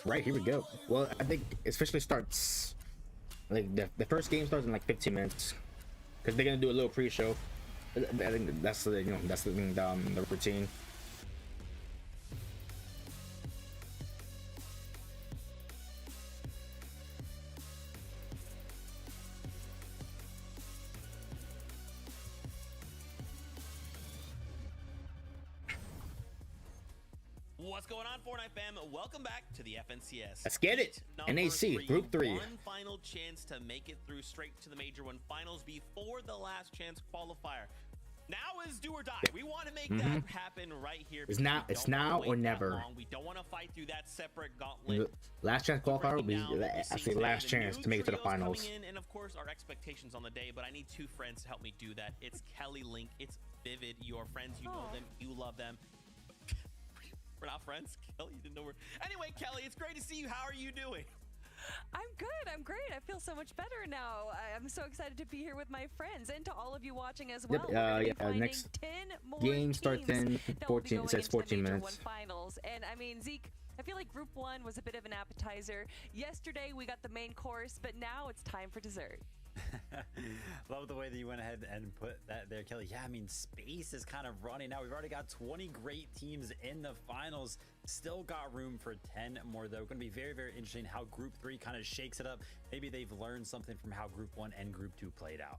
Right, here we go. Well, I think it officially starts like the first game starts in like 15 minutes because they're gonna do a little pre-show. I think that's the the routine. What's going on, Fortnite fam? Welcome back to the FNCS. Let's get it. NAC Group 3. One final chance to make it through straight to the Major 1 finals before the last chance qualifier. Now is do or die. We want to make that happen right here. It's now or never. We don't want to fight through that separate gauntlet. Last chance qualifier will be actually last chance to make it to the finals. And of course, our expectations on the day, but I need two friends to help me do that. It's Kelly, Link, it's Vivid. Your friends, you know them, you love them. We're not friends. Kelly, you didn't know we're... Anyway, Kelly, it's great to see you. How are you doing? I'm good. I'm great. I feel so much better now. I'm so excited to be here with my friends and to all of you watching as well. Next game starts in 14. It says 14 minutes. Finals. And I mean, Zeke, I feel like Group 1 was a bit of an appetizer. Yesterday we got the main course, but now it's time for dessert. Love the way that you went ahead and put that there, Kelly. Yeah, I mean, space is kind of running out. We've already got 20 great teams in the finals. Still got room for 10 more, though. Going to be very, very interesting how Group 3 kind of shakes it up. Maybe they've learned something from how Group 1 and Group 2 played out.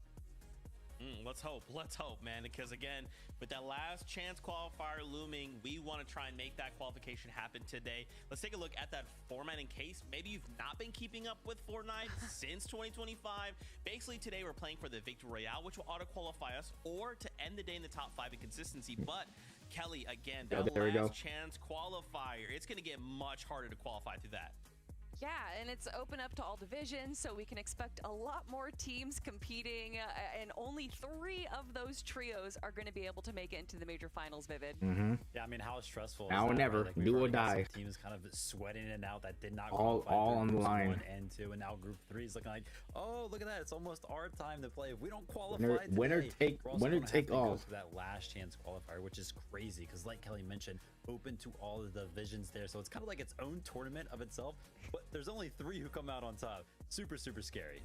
Let's hope, man, because again, with that last chance qualifier looming, we want to try and make that qualification happen today. Let's take a look at that format in case maybe you've not been keeping up with Fortnite since 2025. Basically, today we're playing for the Victory Royale, which will auto-qualify us, or to end the day in the top 5 in consistency. But Kelly, again, that last chance qualifier, it's going to get much harder to qualify through that. Yeah, and it's open up to all divisions, so we can expect a lot more teams competing, and only 3 of those trios are going to be able to make it into the major finals, Vivid. Yeah, I mean, how stressful now or never, like, do or die. Teams kind of sweating it out that did not all on the line. 1 and 2, and now Group 3 is looking like, oh, look at that, it's almost our time to play. If we don't qualify winner take all. That last chance qualifier, which is crazy because, like Kelly mentioned, open to all the divisions there, so it's kind of like its own tournament of itself. But there's only 3 who come out on top. Super scary.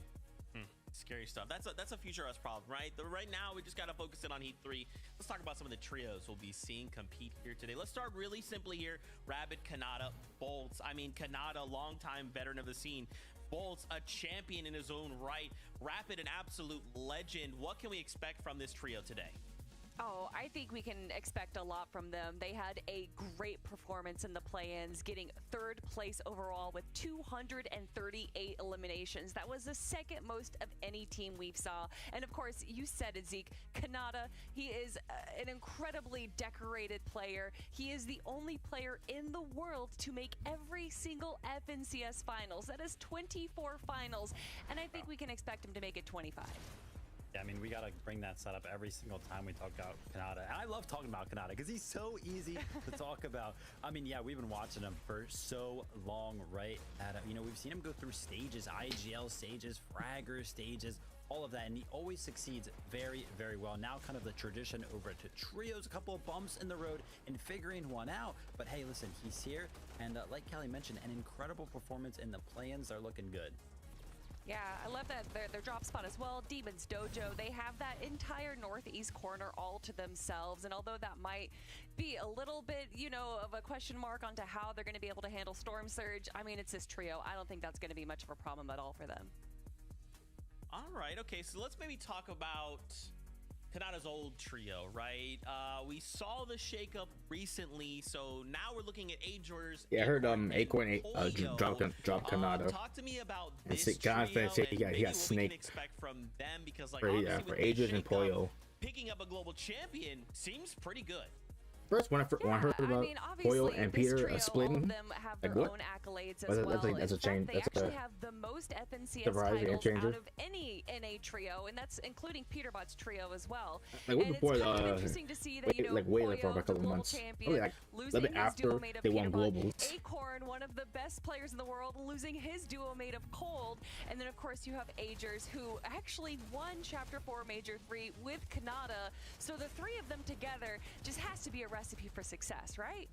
Scary stuff. That's a future us problem, right? Right now we just got to focus in on Heat 3. Let's talk about some of the trios we'll be seeing compete here today. Let's start really simply here. Rabbit, Kanata, Bolts. I mean, Kanata, longtime veteran of the scene. Bolts, a champion in his own right. Rapid, an absolute legend. What can we expect from this trio today? Oh, I think we can expect a lot from them. They had a great performance in the play-ins, getting 3rd place overall with 238 eliminations. That was the 2nd most of any team we've saw. And of course, you said it, Zeke, Kanata, he is an incredibly decorated player. He is the only player in the world to make every single FNCS finals. That is 24 finals. And I think we can expect him to make it 25. I mean, we got to bring that setup every single time we talk about Kanata. And I love talking about Kanata because he's so easy to talk about. I mean, yeah, we've been watching him for so long, right? You know, we've seen him go through stages, IGL stages, Fragger stages, all of that. And he always succeeds very, very well. Now kind of the tradition over to trios, a couple of bumps in the road and figuring one out. But hey, listen, he's here. And like Kelly mentioned, an incredible performance in the play-ins. Are looking good. Yeah, I love that their drop spot as well. Demon's Dojo, they have that entire northeast corner all to themselves. And although that might be a little bit, you know, of a question mark onto how they're going to be able to handle Storm Surge, I mean, it's this trio. I don't think that's going to be much of a problem at all for them. All right, okay, so let's maybe talk about Kanata's old trio, right? We saw the shakeup recently, so now we're looking at Agers. Yeah, I heard Acorn drop Kanata. Talk to me about this trio and he got snaked. Expect from them because, like, for Agers and Pollo. Picking up a global champion seems pretty good. First, when I heard about Pollo and Peter splitting, all of them have their own accolades as well. That's a change. They actually have the most FNCS titles out of any NA trio, and that's including Peterbot's trio as well. Like and before, it's kind of interesting to see that, you know, like way for a couple of months. Champion, like a losing little bit his after duo made of they won Peterbot. globals. Acorn, one of the best players in the world, losing his duo made of Cold. And then, of course, you have Agers, who actually won Chapter 4 Major 3 with Kanata. So the 3 of them together just has to be a recipe for success. Right?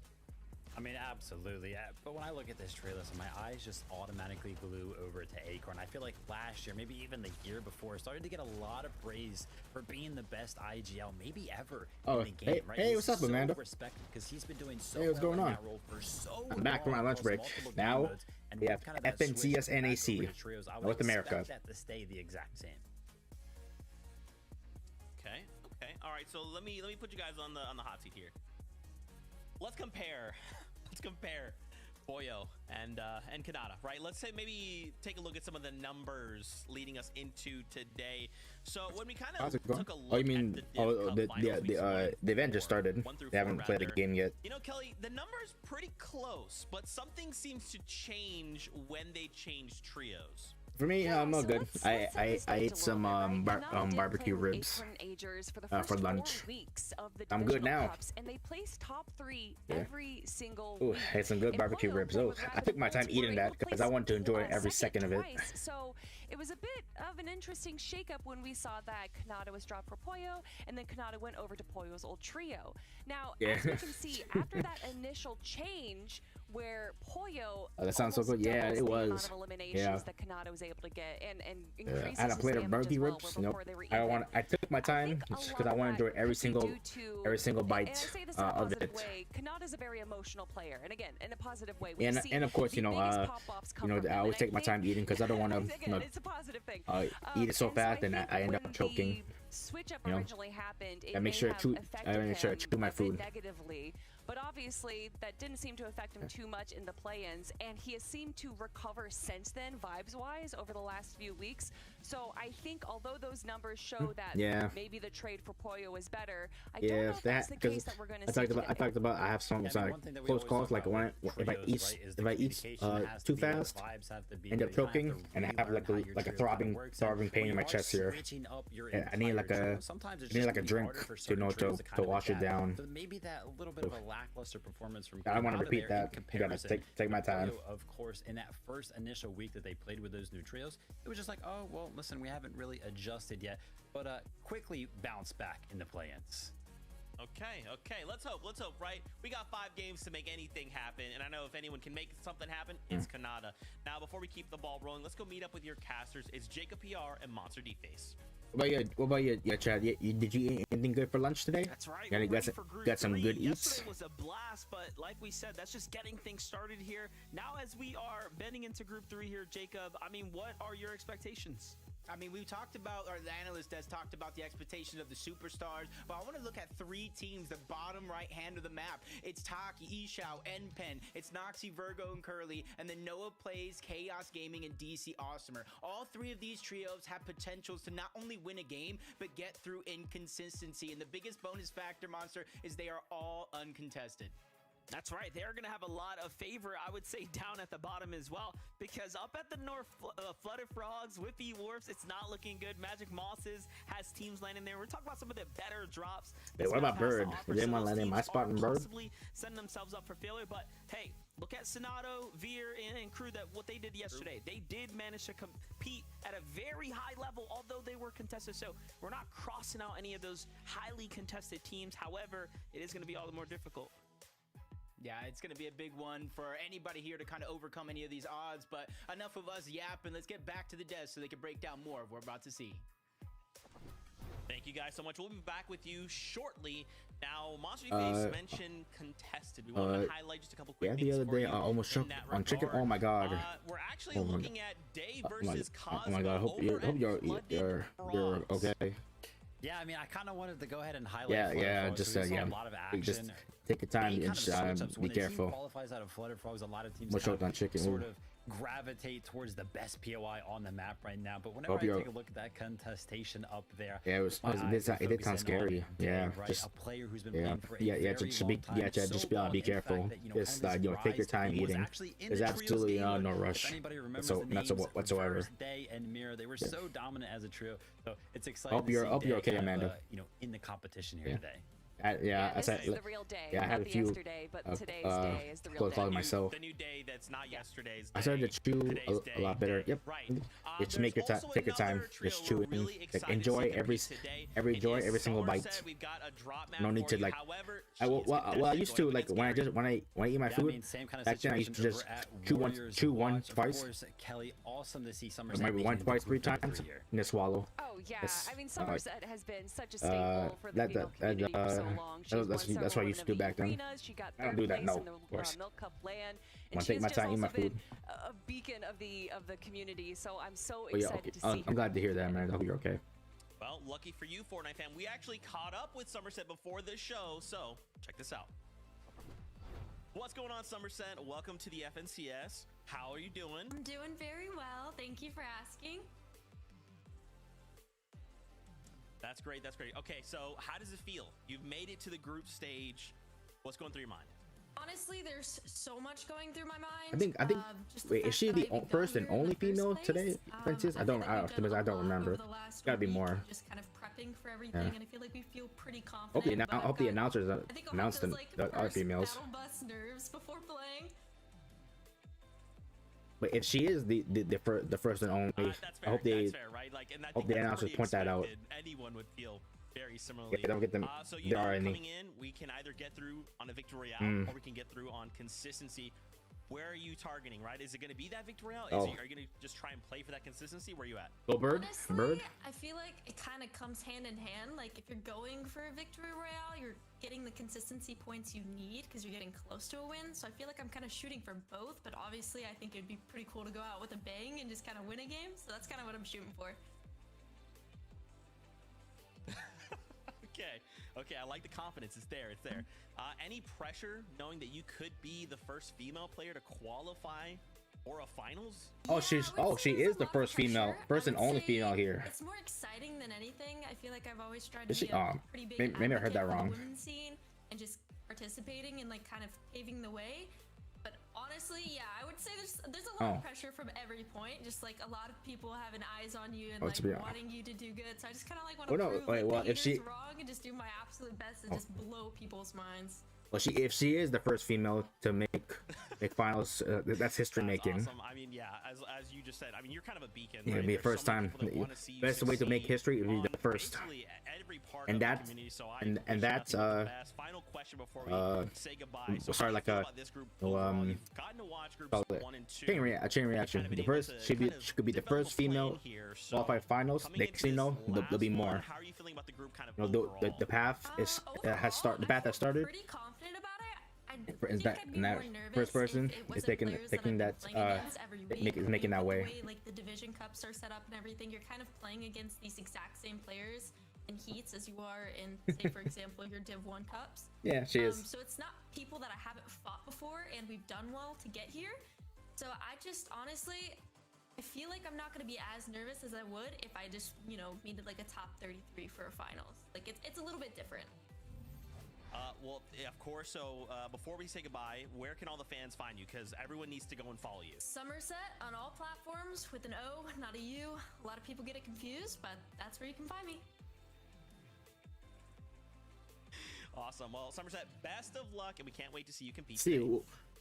I mean, absolutely. But when I look at this trailer, listen, my eyes just automatically glue over to Acorn. I feel like last year, maybe even the year before, started to get a lot of praise for being the best IGL maybe ever in the game. Right? Hey, what's up, so Amanda? Respected because he's been doing so what's going well on? in that role for so I'm back from my lunch break. Now we have FNCS NAC, North America. That to stay the exact same. Okay. All right. So let me put you guys on the hot seat here. Let's compare compare Pollo and Kanata, right? Let's say maybe take a look at some of the numbers leading us into today. So when we kind of took a look oh, you mean the event just started. They haven't played a game yet. You know, Kelly, the number's pretty close, but something seems to change when they change trios. For me, I'm all good. I ate some barbecue ribs for lunch. I'm good now. And they placed top 3 Yeah. every single Ooh, week. I had some good barbecue ribs. Oh, I took my time eating that because I wanted to enjoy every second of it. So it was a bit of an interesting shakeup when we saw that Kanata was dropped for Pollo, and then Kanata went over to Pollo's old trio. Now, as we can see, after that initial change, where Pollo that sounds so good. Yeah, it was. Yeah. that Kanata was able to get and I had a plate of barbecue ribs. Nope. I took my time because I want to enjoy every single bite of it. Kanata's a very emotional player, and again, in a positive way. And of course, I always take my time eating because I don't want to it's a positive thing. Eat it so fast and I end up choking. Switch up You know, originally happened. I make sure I chew my food. Negatively, but obviously that didn't seem to affect him too much in the play-ins, and he has seemed to recover since then, vibes-wise, over the last few weeks. So I think although those numbers show that maybe the trade for Pollo is better, I don't know if that's the case that we're going to see today. I talked about I have some close calls like if I eat too fast, end up choking and I have like a throbbing pain in my chest here. And I need like a drink to wash it down. So maybe that little bit of a lackluster performance from I don't want to repeat that. I gotta take my time. Of course, in that first initial week that they played with those new trios, it was just like, oh well, listen, we haven't really adjusted yet, but quickly bounce back in the play-ins. Okay, let's hope, right? We got 5 games to make anything happen, and I know if anyone can make something happen, it's Kanata. Now, before we keep the ball rolling, let's go meet up with your casters. It's Jacob PR and Monster D-Face. What about you, Chad? Did you eat anything good for lunch today? That's right. You got some good eats? Yesterday was a blast, but like we said, that's just getting things started here. Now, as we are bending into Group 3 here, Jacob, I mean, what are your expectations? I mean, we talked about, or the analyst has talked about the expectations of the superstars, but I want to look at 3 teams, the bottom right hand of the map. It's Taki, Ishao, NPen, it's Noxy, Virgo, and Curly, and then Noah Plays, Chaos Gaming, and DC Awesomer. All 3 of these trios have potentials to not only win a game, but get through inconsistency. And the biggest bonus factor, Monster, is they are all uncontested. That's right. They're going to have a lot of favor, I would say, down at the bottom as well, because up at the north, Flooded Frogs, Whippy Wharfs, it's not looking good. Magic Mosses has teams landing there. We're talking about some of the better drops. Hey, what about Bird? Did anyone land in my spot in Bird? Possibly setting themselves up for failure, but hey, look at Sonato, Veer, and crew, that what they did yesterday. They did manage to compete at a very high level, although they were contested. So we're not crossing out any of those highly contested teams. However, it is going to be all the more difficult. Yeah, it's going to be a big one for anybody here to kind of overcome any of these odds. But enough of us yapping. Let's get back to the desk so they can break down more of what we're about to see. Thank you guys so much. We'll be back with you shortly. Now, Monster Face mentioned contested. We want to highlight just a couple quick things. The other day I almost choked on chicken. Oh my god. We're actually looking at Day versus Cosmo. Oh my god. I hope you're okay. Yeah, I mean, I kind of wanted to go ahead and highlight. Just a lot of action. Just take your time and be careful. Qualifies out of Flooded Frogs. A lot of teams on chicken. Sort of gravitate towards the best POI on the map right now. But whenever I take a look at that contestation up there, it did sound scary. Yeah, right? just a player who's been playing for just be careful. Just take your time eating. There's absolutely no rush whatsoever. Day and Mirror, they were so dominant as a trio. So it's exciting. Hope you're okay, Amanda. In the competition here today. This is the real day. Yeah, I had a few. Yesterday, but today's day is the real day. Myself. The new day that's not yesterday's day. I started to chew a lot better. Yep. Right. Just take your time. Just chew it. Enjoy every single bite. No need to like. I used to like when I eat my food. Back then I used to just chew once, twice. Kelly, awesome to see Somerset. Maybe once, twice, 3 times, and then swallow. Oh yeah, I mean Somerset has been such a staple for the Beagle community for so long. That's what I used to do back then. I don't do that now, of course. Milk Cup land, I take my time, eat my food. A beacon of the community, so I'm so excited to see. I'm glad to hear that, man. I hope you're okay. Well, lucky for you, Fortnite fam, we actually caught up with Somerset before this show, so check this out. What's going on, Somerset? Welcome to the FNCS. How are you doing? I'm doing very well. Thank you for asking. That's great. That's great. Okay, so how does it feel? You've made it to the group stage. What's going through your mind? Honestly, there's so much going through my mind. I think. Wait, is she the first and only female today? Princess? I don't remember. Gotta be more. Just kind of prepping for everything, and I feel like we feel pretty confident. Hope the announcers announced the other females. Battle bus nerves before playing. But if she is the first and only, I hope they right? Like, and I hope the announcers point that out. Anyone would feel very similarly. Yeah, don't get them. So you know, coming in, we can either get through on a victory royale, or we can get through on consistency. Where are you targeting, right? Is it going to be that victory royale? Are you going to just try and play for that consistency? Where are you at? Go bird. Honestly, Bird. I feel like it kind of comes hand in hand. Like if you're going for a victory royale, you're getting the consistency points you need because you're getting close to a win. So I feel like I'm kind of shooting for both, but obviously I think it'd be pretty cool to go out with a bang and just kind of win a game. So that's kind of what I'm shooting for. Okay, I like the confidence. It's there. Any pressure knowing that you could be the first female player to qualify for a finals? She is the first female, first and only female here. It's more exciting than anything. I feel like I've always tried Is to she? be a pretty big Maybe I heard that advocate for wrong. the women's scene and just participating and like kind of paving the way. But honestly, yeah, I would say there's a lot of pressure from every point. Just like a lot of people having eyes on you and like wanting you to do good. So I just kind of like want to prove like, the haters wrong and just do my absolute best and just blow people's minds. Well, if she is the first female to make finals, that's history making. Awesome. I mean, yeah, as you just said, I mean, you're kind of a beacon. Yeah, right? it'd be the first time. Best way to make history would be the first. And that's final question before we say goodbye. So sorry, like a chain reaction. The first she could be the first female qualified finals. Next thing you know, there'll be more. How are you feeling about the group kind of the path has started. Pretty confident about it. That first person is taking that making that way. Like the division cups are set up and everything, you're kind of playing against these exact same players in heats as you are in, say, for example, your Div 1 cups. Yeah, she is. So it's not people that I haven't fought before, and we've done well to get here. So I just honestly, I feel like I'm not going to be as nervous as I would if I just, made it like a top 33 for a finals. Like it's a little bit different. Well, yeah, of course. So before we say goodbye, where can all the fans find you? Because everyone needs to go and follow you. Somerset on all platforms with an O, not a U. A lot of people get it confused, but that's where you can find me. Awesome. Well, Somerset, best of luck, and we can't wait to see you compete.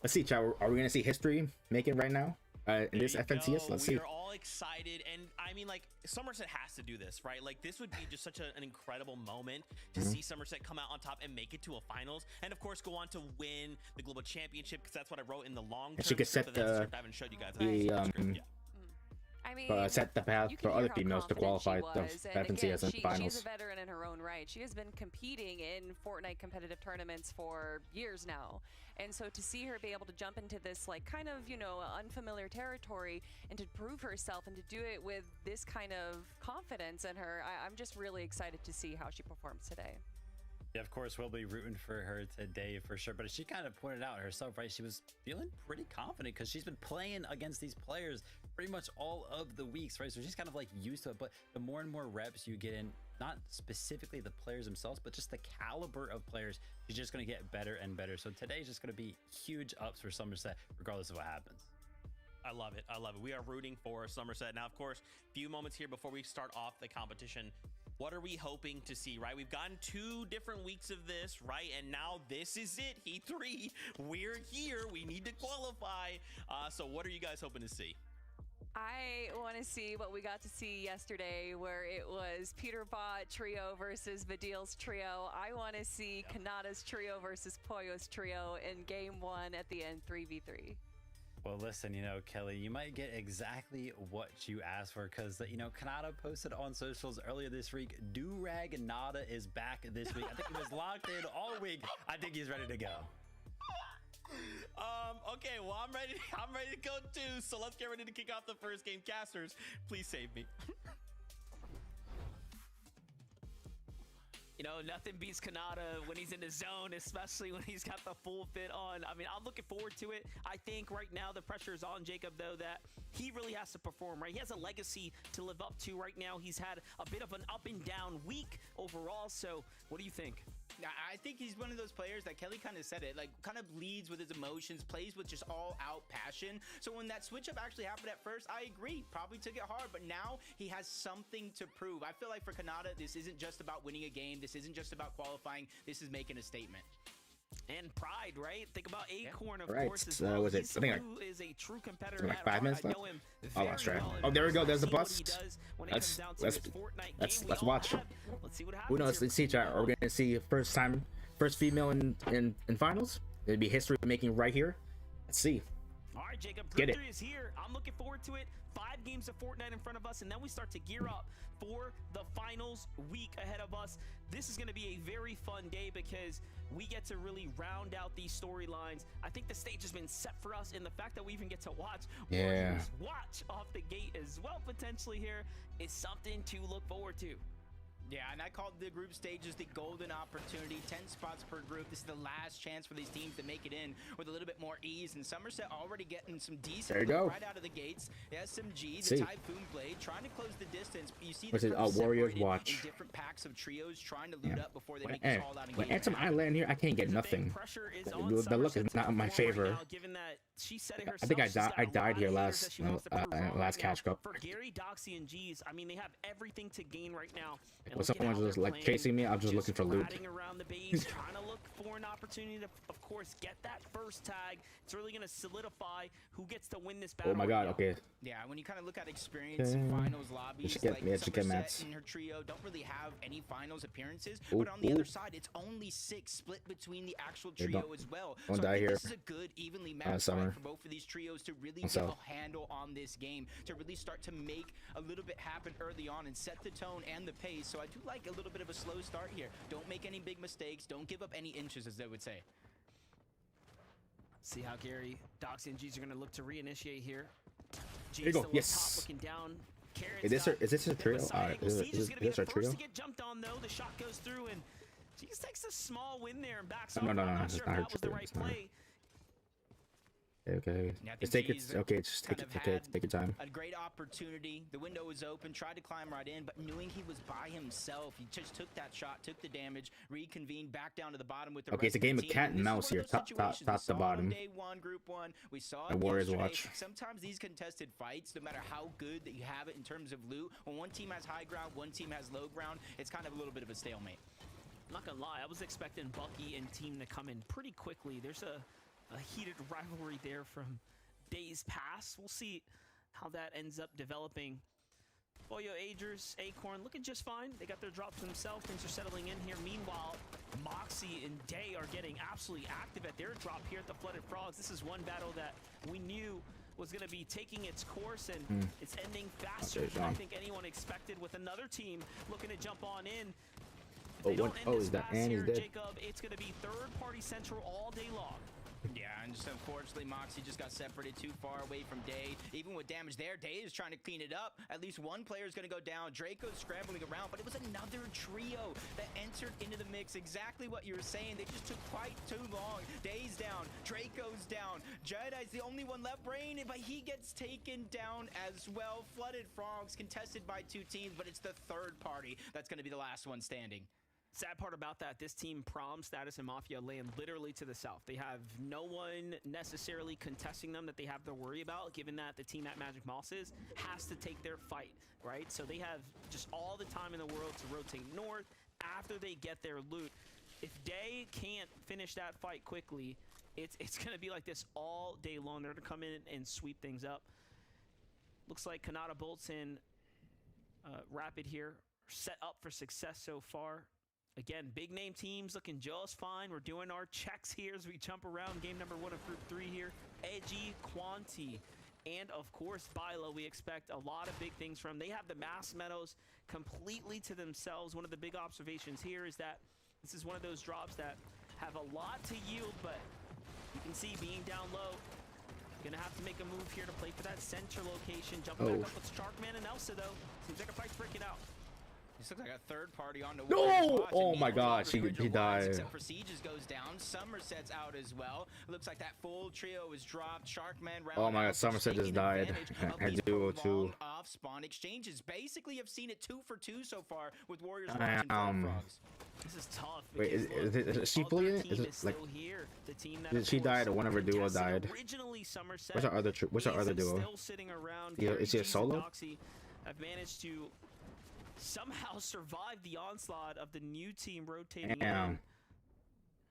Let's see, Chow. Are we gonna see history making right now in this FNCS? Let's see. We're all excited, and I mean, like, Somerset has to do this, right? Like, this would be just such an incredible moment to see Somerset come out on top and make it to a finals, and of course, go on to win the global championship, because that's what I wrote in the long term. She could set I haven't showed you guys. I mean, set the path for other females to qualify the FNCS in finals. She's a veteran in her own right. She has been competing in Fortnite competitive tournaments for years now. And so to see her be able to jump into this like kind of, unfamiliar territory and to prove herself and to do it with this kind of confidence in her, I'm just really excited to see how she performs today. Yeah, of course, we'll be rooting for her today for sure. But she kind of pointed out herself, right? She was feeling pretty confident because she's been playing against these players pretty much all of the weeks, right? So she's kind of like used to it. But the more and more reps you get in, not specifically the players themselves, but just the caliber of players, she's just going to get better and better. So today is just going to be huge ups for Somerset, regardless of what happens. I love it. I love it. We are rooting for Somerset. Now, of course, few moments here before we start off the competition. What are we hoping to see, right? We've gotten 2 different weeks of this, right? And now this is it. Heat 3. We're here. We need to qualify. So what are you guys hoping to see? I want to see what we got to see yesterday, where it was Peterbot trio versus Vidil's trio. I want to see Kanata's trio versus Pollo's trio in game 1 at the end, 3v3. Well, listen, Kelly, you might get exactly what you asked for because, Kanata posted on socials earlier this week, Do-Rag Nada is back this week. I think he was locked in all week. I think he's ready to go. Okay, well, I'm ready to go too. So let's get ready to kick off the first game. Casters, please save me. You know, nothing beats Kanata when he's in the zone, especially when he's got the full fit on. I mean, I'm looking forward to it. I think right now the pressure is on Jacob, though, that he really has to perform, right? He has a legacy to live up to right now. He's had a bit of an up and down week overall. So what do you think? I think he's one of those players that Kelly kind of said it, like kind of leads with his emotions, plays with just all out passion. So when that switch up actually happened at first, I agree, probably took it hard, but now he has something to prove. I feel like for Kanata, this isn't just about winning a game. This isn't just about qualifying. This is making a statement. And pride, right? Think about Acorn, of Right, course, as well. was it? He's I think someone who is a true competitor. like at 5 heart. minutes I left. know him Oh, that's very right. well, Oh, there we and go. I've There's the seen what bust. he does when it Let's comes down to let's his Fortnite let's game. We let's all watch. have. Let's see what happens. Who knows? here. Let's see, chat. Are we gonna see first female in finals? It'd be history making right here. Let's see. All right, Jacob, Get Group it. 3 is here. I'm looking forward to it. 5 games of Fortnite in front of us, and then we start to gear up for the finals week ahead of us. This is going to be a very fun day because we get to really round out these storylines. I think the stage has been set for us, and the fact that we even get to watch Warriors watch off the gate as well potentially here is something to look forward to. Yeah, and I called the group stages the golden opportunity. 10 spots per group. This is the last chance for these teams to make it in with a little bit more ease. And Somerset already getting some decent There you go. right out of the gates. The SMG, the See. Typhoon Blade, trying to close the distance. But you see What's the it? crews Warriors separated watch. in different packs of trios, trying to loot up before they make When, this all-out when engagement. Anthem Island here, I can't get nothing. Pressure is The on the look is Somerset not in my to perform favor. right now, given that she said it I herself. think She's got I a lot died of here haters last that she wants to prove wrong last right now. catch cup. For Gary, Doxy, and G's, I mean, they have everything to gain right now. And When look at someone's how just they're like playing, chasing me, I'm just looking for loot. ratting around the base, trying to look for an opportunity to, of course, get that first tag. It's really going to solidify who gets to win this battle. Oh my god, okay. Yeah, when you kind of look at experience in finals lobbies, Just get- like yeah, just get Somerset mats. and her trio don't really have any finals appearances. Ooh, but on the ooh. other side, it's only 6 split between the actual Yeah, trio don't- as well. don't So die I think here. this is a good, evenly matched Summer. fight for both of these trios to really Don't get sell. a handle on this game, to really start to make a little bit happen early on and set the tone and the pace. So I do like a little bit of a slow start here. Don't make any big mistakes. Don't give up any inches, as they would say. See how Gary, Doxy, and G's are going to look to reinitiate here. There you go. Still up Yes. top, looking down. Is this her- is this a trio? Is Siege is this going to be the our first trio? to get jumped on, though. The shot goes through, and G's takes a small win there and backs No, off. no, I'm no, not it's sure not if her that was the trio, right it's not her. play. Okay. Yeah, I Just think take G's it. Okay, just take kind it. of Okay, had take your time. A great opportunity. The window was open, tried to climb right in, but knowing he was by himself, he just took that shot, took the damage, reconvened back down to the bottom with the Okay, rest it's a game of of the cat team. and This is mouse one here, of those top situations. We to saw it on bottom. Day 1, Group 1. We saw The it Warriors yesterday. watch. Sometimes these contested fights, no matter how good that you have it in terms of loot, when one team has high ground, one team has low ground, it's kind of a little bit of a stalemate. I'm not gonna lie, I was expecting Bucky and team to come in pretty quickly. There's a heated rivalry there from days past. We'll see how that ends up developing. Boyo Agers, Acorn looking just fine. They got their drops themselves. Things are settling in here. Meanwhile, Moxie and Day are getting absolutely active at their drop here at the Flooded Frogs. This is one battle that we knew was going to be taking its course, and it's ending faster Okay, than I John. think anyone expected, with another team looking to jump on in. If Oh, they don't one- end oh, this is that fast Annie's here, dead? Jacob, it's going to be third-party central all day long. Yeah, and just unfortunately, Moxie just got separated too far away from Day. Even with damage there, Day is trying to clean it up. At least one player is going to go down. Draco's scrambling around, but it was another trio that entered into the mix. Exactly what you were saying. They just took quite too long. Day's down. Draco's down. Jedi's the only one left. Brain, but he gets taken down as well. Flooded Frogs contested by 2 teams, but it's the third party that's going to be the last one standing. Sad part about that, this team, Prom, Status, and Mafia, land literally to the south. They have no one necessarily contesting them that they have to worry about, given that the team at Magic Moss has to take their fight, right? So they have just all the time in the world to rotate north after they get their loot. If Day can't finish that fight quickly, it's going to be like this all day long. They're going to come in and sweep things up. Looks like Kanata Bolts and Rapid here are set up for success so far. Again, big name teams looking just fine. We're doing our checks here as we jump around game number 1 of Group 3 here. Edgy, Quanti, and of course Bilo. We expect a lot of big things from. They have the Mass Meadows completely to themselves. One of the big observations here is that this is one of those drops that have a lot to yield, but you can see being down low, gonna have to make a move here to play for that center location. Jumping back up with Sharkman and Elsa, though. Seems like a fight's breaking out. This looks like a third party on the No! Warriors watch, and Oh my meanwhile, God, the he original died. ones, except for Siege's goes down. Somerset's out as well. Looks like that full trio is dropped. Sharkman round Oh my God, out, Somerset just taking died. advantage of Had these duo too. prolonged off-spawn exchanges. Basically, I've seen it 2 for 2 so far with Warriors watching Frogs. This is tough. Wait, is she fleeing? Is it like? Here. The team that Did she died or one of her duo died? Originally Somerset. What's our other? What's our other duo? Still sitting around. Yeah, is he a solo? Doxy have managed to somehow survive the onslaught of the new team rotating in.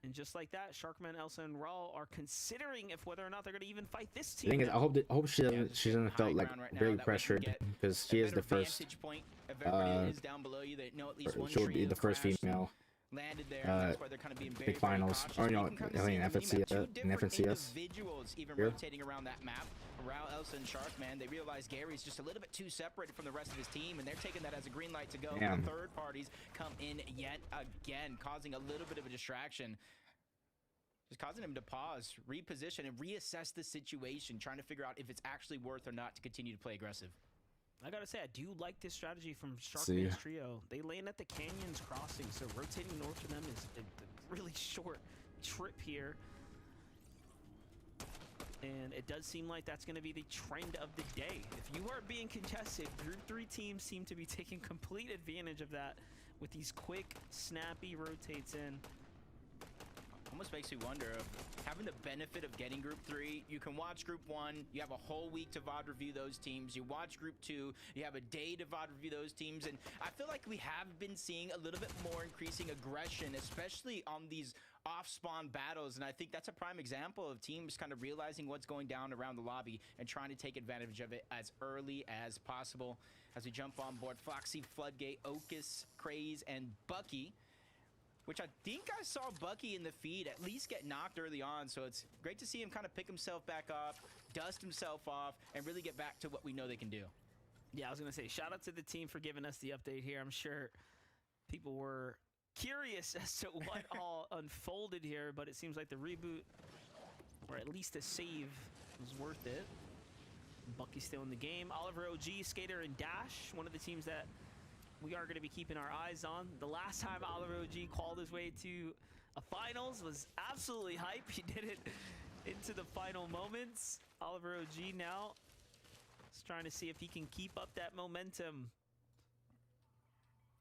And just like that, Sharkman, Elsa, and Raw are considering if whether or not they're going to even fight this The team. thing is, I hope she doesn't felt like very pressured because she is the first. Is down below you. They know at least one She'll be trio the first crashed, female. landed there. That's why they're kind of being very, big finals, very or cautious. you know, in FNCS. Individuals even Here. rotating around that map. Around Elsa and Sharkman, they realize Gary's just a little bit too separated from the rest of his team, and they're taking that as a green light to go. Damn. The third parties come in yet again, causing a little bit of a distraction. Just causing him to pause, reposition, and reassess the situation, trying to figure out if it's actually worth or not to continue to play aggressive. I gotta say, I do like this strategy from See. Sharkman's trio. They land at the Canyons crossing, so rotating north for them is a really short trip here. And it does seem like that's going to be the trend of the day. If you are being contested, Group 3 teams seem to be taking complete advantage of that with these quick, snappy rotates in. Almost makes me wonder of having the benefit of getting Group 3. You can watch Group 1. You have a whole week to VOD review those teams. You watch Group 2. You have a day to VOD review those teams. And I feel like we have been seeing a little bit more increasing aggression, especially on these off-spawn battles. And I think that's a prime example of teams kind of realizing what's going down around the lobby and trying to take advantage of it as early as possible. As we jump on board, Foxy, Floodgate, Okus, Craze, and Bucky, which I think I saw Bucky in the feed at least get knocked early on, so it's great to see him kind of pick himself back up, dust himself off, and really get back to what we know they can do. Yeah, I was going to say, shout out to the team for giving us the update here. I'm sure people were curious as to what all unfolded here, but it seems like the reboot, or at least a save, was worth it. Bucky's still in the game. Oliver OG, Skater, and Dash, one of the teams that we are going to be keeping our eyes on. The last time Oliver OG called his way to a finals was absolutely hype. He did it into the final moments. Oliver OG now is trying to see if he can keep up that momentum.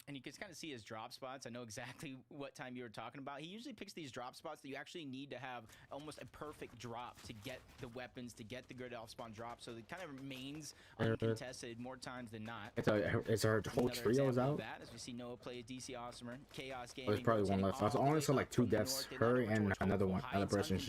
And you can kind of see his drop spots. I know exactly what time you were talking about. He usually picks these drop spots that you actually need to have almost a perfect drop to get the weapons, to get the good off-spawn drop. So it kind of remains uncontested more times than not. It's our whole trio is out. That, as we see Noah play DC Awesomer, Chaos Gaming. There's probably one left. I only saw like 2 deaths. Her and another person.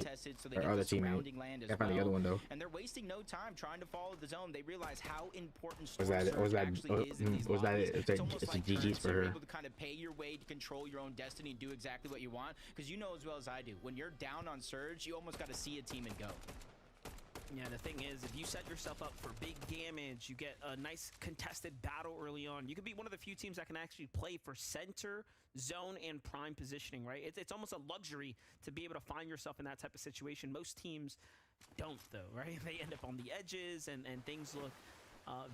Her other teammate. Can't find the other one though. And they're wasting no time trying to follow the zone. They realize how important Was that it? Was that it? It's a GG's for her. Able to kind of pay your way to control your own destiny, do exactly what you want, because you know as well as I do, when you're down on Surge, you almost got to see a team and go. Yeah, the thing is, if you set yourself up for big damage, you get a nice contested battle early on. You could be one of the few teams that can actually play for center, zone, and prime positioning, right? It's almost a luxury to be able to find yourself in that type of situation. Most teams don't, though, right? They end up on the edges, and things look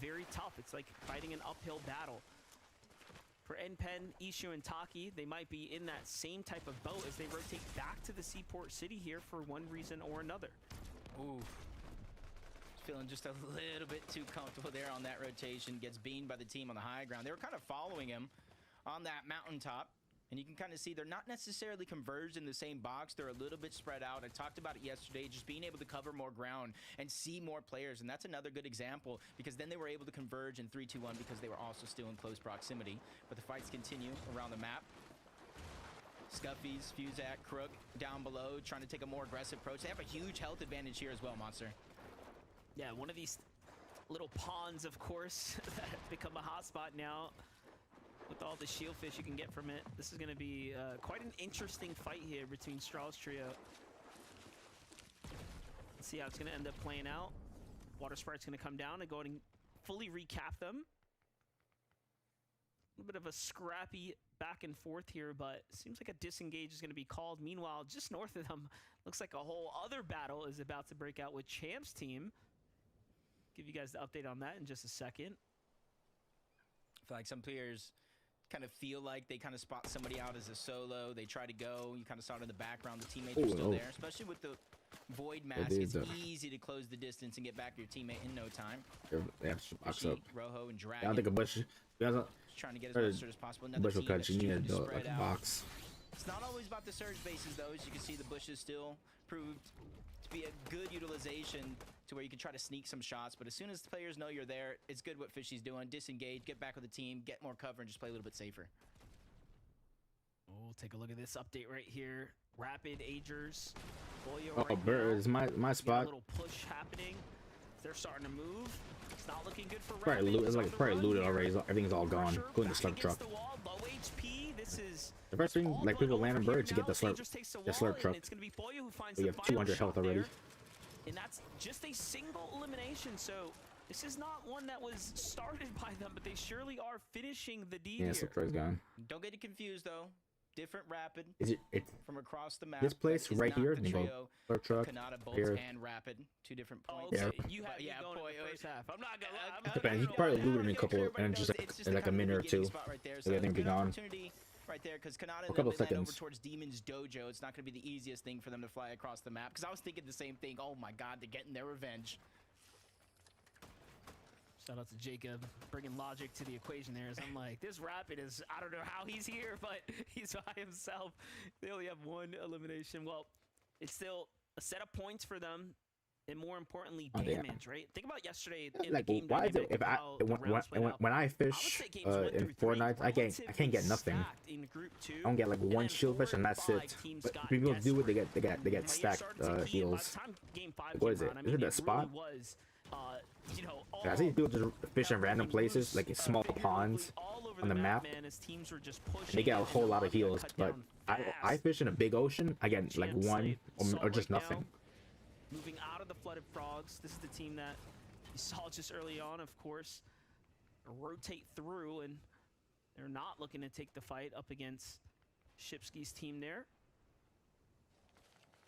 very tough. It's like fighting an uphill battle. For NPen, Ishu, and Taki, they might be in that same type of boat as they rotate back to the Seaport City here for one reason or another. Ooh. Feeling just a little bit too comfortable there on that rotation. Gets beamed by the team on the high ground. They were kind of following him on that mountaintop. And you can kind of see they're not necessarily converged in the same box. They're a little bit spread out. I talked about it yesterday, just being able to cover more ground and see more players. And that's another good example, because then they were able to converge in 3-2-1 because they were also still in close proximity. But the fights continue around the map. Scuffies, Fuzak, Crook down below, trying to take a more aggressive approach. They have a huge health advantage here as well, Monster. Yeah, one of these little ponds, of course, that have become a hotspot now. With all the shieldfish you can get from it, this is going to be quite an interesting fight here between Straw's trio. Let's see how it's going to end up playing out. Water Sprite's going to come down and go and fully recap them. A little bit of a scrappy back and forth here, but it seems like a disengage is going to be called. Meanwhile, just north of them, looks like a whole other battle is about to break out with Champ's team. Give you guys the update on that in just a second. I feel like some players kind of feel like they kind of spot somebody out as a solo. They try to go. You kind of saw it in the background. The teammates are still there, especially with the Void Mask. It's easy to close the distance and get back to your teammate in no time. Yeah, box up. Rojo and Dragon. I don't think a Bush. Trying to get as much surge as possible. Another team that's choosing to spread out. Box. It's not always about the surge bases, though. As you can see, the bushes still proved to be a good utilization to where you can try to sneak some shots. But as soon as the players know you're there, it's good what Fishy's doing. Disengage, get back with the team, get more cover, and just play a little bit safer. Oh, take a look at this update right here. Rapid Agers. Oh, Bird is my spot. A little push happening. They're starting to move. It's not looking good for Rapid. It's like probably looted already. Everything's all gone, including the slurp truck. The first thing, like people land on Bird to get the slurp truck. We have 200 health already. And that's just a single elimination, so this is not one that was started by them, but they surely are finishing the deed Yeah, slurp truck's gone. Don't get it confused, though. Different Rapid from across the map. This place right here, you go slurp truck Kanata, Bolts, here. And Rapid, 2 different points. Yeah. You had me going in the first half. I'm not gonna. Depends. He probably looted a couple, and just like a minute or two. So I think be gone. Right there, because Kanata A couple seconds. seconds. Over towards Demon's Dojo. It's not going to be the easiest thing for them to fly across the map. Because I was thinking the same thing. Oh my God, they're getting their revenge. Shout out to Jacob, bringing logic to the equation there. As I'm like, this Rapid is, I don't know how he's here, but he's by himself. They only have 1 elimination. Well, it's still a set of points for them. And more importantly, damage, right? Think about yesterday. In Like, the game why is it dynamic, if I how the rounds went out. when I fish in Fortnite, I can't get nothing. I don't get like 1 shield fish and that's it. But people do it. They get stacked heals. Like, what is it? Is it a spot? I see people just fish in random places, like in small ponds on the map, and they get a whole lot of heals. But I fish in a big ocean, I get like 1 or just nothing. Moving out of the Flooded Frogs, this is the team that you saw just early on, of course. Rotate through, and they're not looking to take the fight up against Shipsky's team there.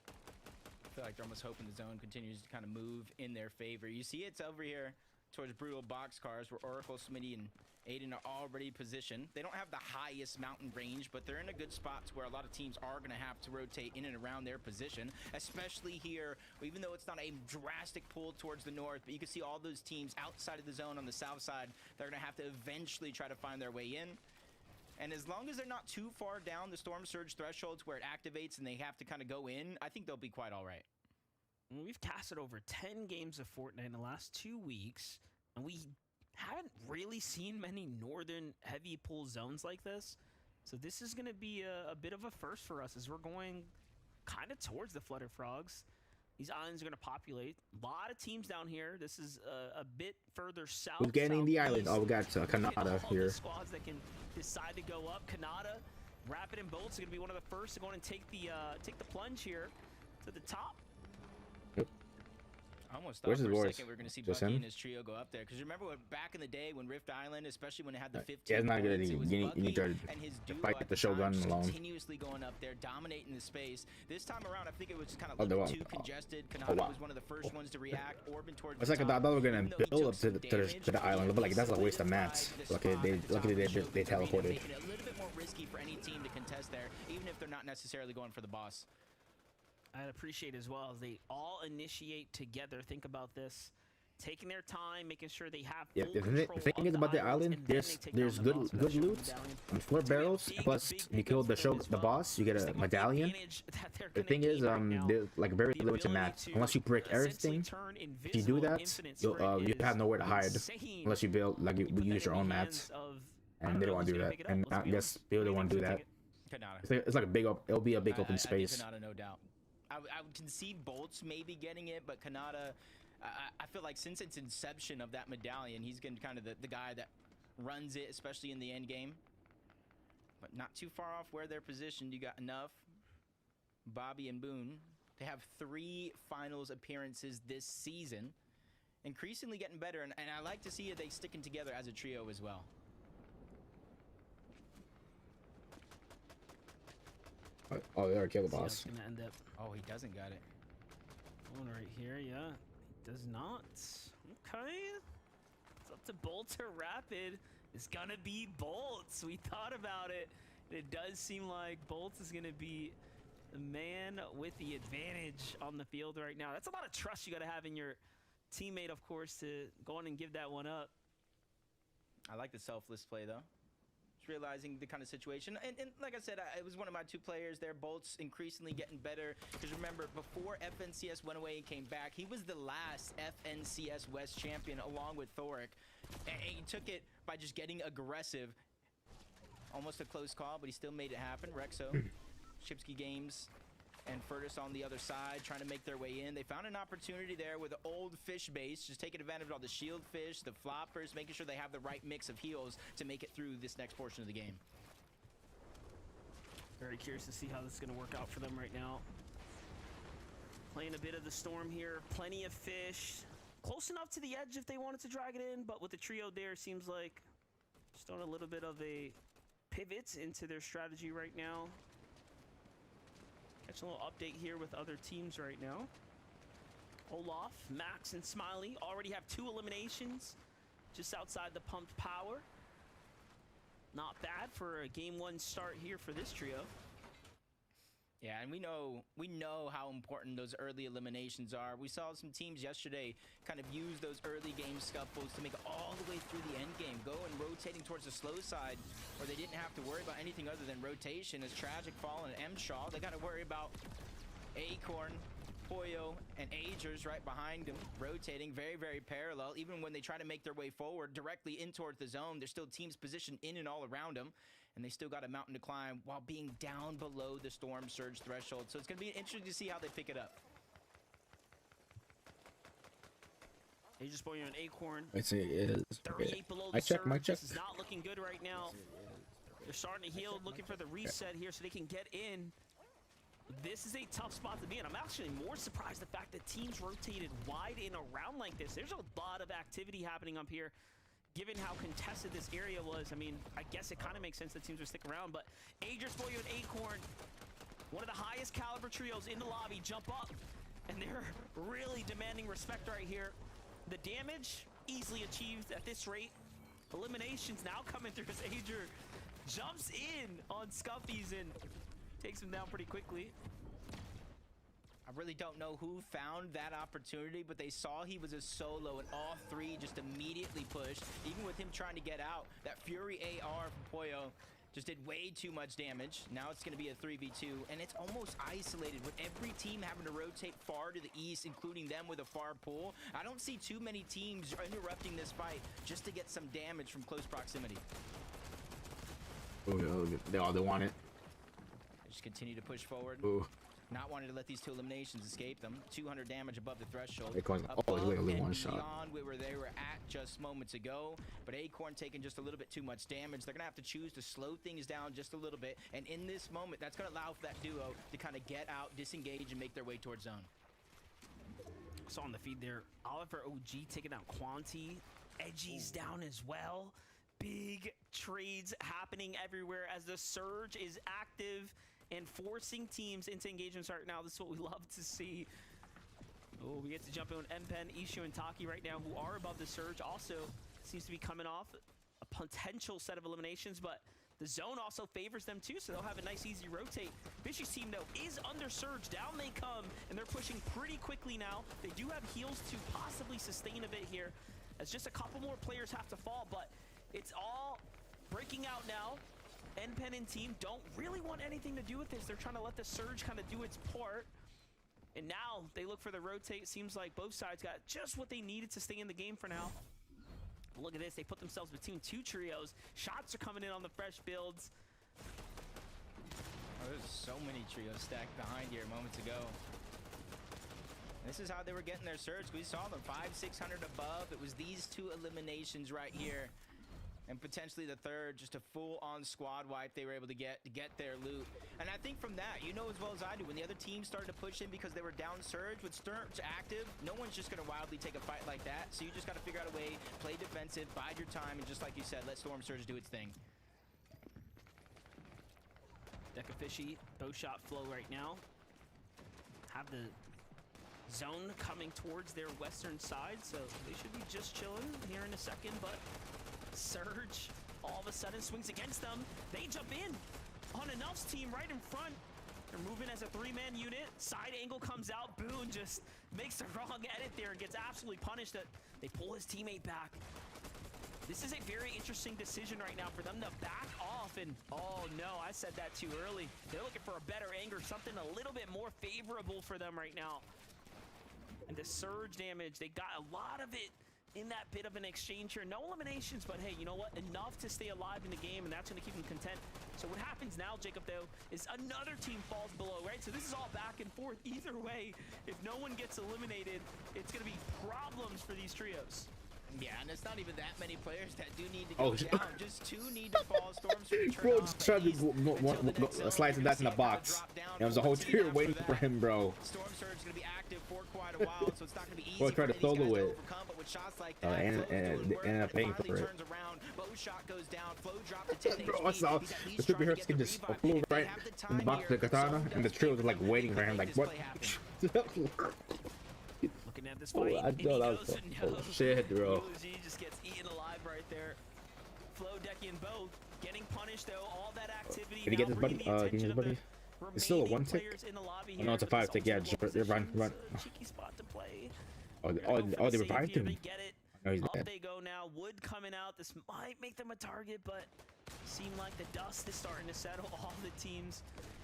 I feel like they're almost hoping the zone continues to kind of move in their favor. You see it's over here towards Brutal Boxcars, where Oracle, Smitty, and Aiden are already positioned. They don't have the highest mountain range, but they're in a good spot to where a lot of teams are going to have to rotate in and around their position, especially here, even though it's not a drastic pull towards the north, but you can see all those teams outside of the zone on the south side, they're going to have to eventually try to find their way in. And as long as they're not too far down the Storm Surge thresholds where it activates and they have to kind of go in, I think they'll be quite all right. We've casted over 10 games of Fortnite in the last 2 weeks, and we haven't really seen many northern heavy pull zones like this. So this is going to be a bit of a first for us as we're going kind of towards the Flooded Frogs. These islands are going to populate. A lot of teams down here. This is a bit further south. Who's getting the island? Oh, we got Kanata here. Squads that can decide to go up. Kanata, Rapid, and Bolts are going to be one of the first to go in and take the plunge here to the top. I almost thought for a second we were going to see Bucky and his trio go up there. Because remember back in the day when Rift Island, especially when it had the 15 yeah, it's not good. Points, You need to fight the Shogun alone. Continuously going up there, dominating the space. This time around, I think it was kind of a little too congested. Kanata was one of the first ones to react. Orban towards it's like I thought we were going to build up to the island, but like that's a waste of mats. Luckily they teleported. A little bit more risky for any team to contest there, even if they're not necessarily going for the boss. I'd appreciate as well as they all initiate together. Think about this, taking their time, making sure they have full control. The thing is about the island, there's good loot, 4 barrels. Plus, you kill the boss, you get a medallion. The thing is, there's like very limited mats. Unless you break everything, if you do that, you have nowhere to hide. Unless you build you use your own mats, and they don't want to do that. And I guess they don't want to do that. It's like a big, it'll be a big open space. Kanata, no doubt. I would concede Bolts maybe getting it, but Kanata, I feel like since its inception of that medallion, he's been kind of the guy that runs it, especially in the end game. But not too far off where they're positioned. You got enough, Bobby and Boone, to have 3 finals appearances this season. Increasingly getting better, and I like to see they sticking together as a trio as well. Oh, they already killed the boss. Gonna end up. Oh, he doesn't got it. One right here, yeah. He does not. Okay. It's up to Bolt or Rapid. is gonna be Boltz. We thought about it. It does seem like Boltz is gonna be the man with the advantage on the field right now. That's a lot of trust you gotta have in your teammate, of course, to go on and give that one up. I like the selfless play, though. Just realizing the kind of situation. And like I said, it was one of my 2 players there. Boltz increasingly getting better. Because remember, before FNCS went away and came back, he was the last FNCS West champion along with Thoric. And he took it by just getting aggressive. Almost a close call, but he still made it happen. Rexo, Shipsky Games, and Furtus on the other side trying to make their way in. They found an opportunity there with the old fish base, just taking advantage of all the shield fish, the floppers, making sure they have the right mix of heals to make it through this next portion of the game. Very curious to see how this is going to work out for them right now. Playing a bit of the storm here, plenty of fish. Close enough to the edge if they wanted to drag it in, but with the trio there, seems like just on a little bit of a pivot into their strategy right now. Catch a little update here with other teams right now. Olaf, Max, and Smiley already have 2 eliminations just outside the pumped power. Not bad for a game 1 start here for this trio. Yeah, and we know how important those early eliminations are. We saw some teams yesterday kind of use those early game scuffles to make it all the way through the end game, go and rotating towards the slow side, where they didn't have to worry about anything other than rotation. As Tragic Fall and M-Shaw, they got to worry about Acorn, Poyo, and Agers right behind them, rotating very, very parallel. Even when they try to make their way forward directly in towards the zone, there's still teams positioned in and all around them. And they still got a mountain to climb while being down below the Storm Surge threshold. So it's going to be interesting to see how they pick it up. Aegis Poyo and Acorn. I'd say it is. 38 below the surge. This is not looking good right now. They're starting to heal, looking for the reset here so they can get in. This is a tough spot to be in. I'm actually more surprised the fact that teams rotated wide and around like this. There's a lot of activity happening up here. Given how contested this area was, I mean, I guess it kind of makes sense that teams would stick around, but Aegis Poyo and Acorn, one of the highest caliber trios in the lobby, jump up, and they're really demanding respect right here. The damage, easily achieved at this rate. Eliminations now coming through as Ager jumps in on Scuffies and takes him down pretty quickly. I really don't know who found that opportunity, but they saw he was a solo, and all 3 just immediately pushed. Even with him trying to get out, that Fury AR from Poyo just did way too much damage. Now it's going to be a 3v2, and it's almost isolated with every team having to rotate far to the east, including them with a far pull. I don't see too many teams interrupting this fight just to get some damage from close proximity. Oh, they want it. They just continue to push forward. Ooh. Not wanting to let these 2 eliminations escape them. 200 damage above the threshold. Acorn's literally one shot. Beyond where they were at just moments ago. But Acorn taking just a little bit too much damage. They're going to have to choose to slow things down just a little bit. And in this moment, that's going to allow for that duo to kind of get out, disengage, and make their way towards zone. Saw on the feed there, Oliver OG taking out Quanti. Edgy's down as well. Big trades happening everywhere as the Surge is active and forcing teams into engagements right now. This is what we love to see. Oh, we get to jump in M-Pen, Ishu, and Taki right now, who are above the Surge. Also seems to be coming off a potential set of eliminations, but the zone also favors them too, so they'll have a nice, easy rotate. Fishy's team, though, is under Surge. Down they come, and they're pushing pretty quickly now. They do have heals to possibly sustain a bit here, as just a couple more players have to fall, but it's all breaking out now. M-Pen and team don't really want anything to do with this. They're trying to let the Surge kind of do its part. And now they look for the rotate. Seems like both sides got just what they needed to stay in the game for now. Look at this. They put themselves between 2 trios. Shots are coming in on the fresh builds. Oh, there's so many trios stacked behind here moments ago. This is how they were getting their Surge. We saw them 500-600 above. It was these 2 eliminations right here. And potentially the third, just a full-on squad wipe they were able to get their loot. And I think from that, you know as well as I do, when the other team started to push in because they were down Surge, with Surge active, no one's just going to wildly take a fight like that. So you just got to figure out a way, play defensive, bide your time, and just like you said, let Storm Surge do its thing. Deca Fishy, bow shot flow right now. Have the zone coming towards their western side, so they should be just chilling here in a second, but Surge all of a sudden swings against them. They jump in on Enough's team right in front. They're moving as a 3-man unit. Side angle comes out. Boone just makes the wrong edit there and gets absolutely punished. They pull his teammate back. This is a very interesting decision right now for them to back off. And oh no, I said that too early. They're looking for a better angle, something a little bit more favorable for them right now. And the surge damage, they got a lot of it in that bit of an exchange here. No eliminations, but hey, you know what? Enough to stay alive in the game, and that's going to keep them content. So what happens now, Jacob, though, is another team falls below, right? So this is all back and forth. Either way, if no one gets eliminated, it's going to be problems for these trios. Yeah, and it's not even that many players that do need to go down. Just 2 need to fall. Stormsurge tried to slice and dice in the box. There was a whole tier waiting for him, bro. Stormsurge's gonna be active for quite a while, so it's not gonna be easy. Boy tried to solo it. But with shots like that, and ended up paying for it. Bow shot goes down. Flow dropped to 10 Bro, I saw the superhero skin just flew right in the box of the katana, and the trio was like waiting for him, like what? Looking at this fight, I know that was shit, bro. USG just gets eaten alive right there. Flow, Decky, and both getting punished though. All that activity. Can he get his buddy? Can he get his buddy? It's still a 1 tick. Oh no, it's a 5 tick. Yeah, just run. Cheeky spot to play. Oh, they revived him. No, he's Up dead. they go now. Wood coming out. This might make them a target, but seem like the dust is starting to settle. All the teams.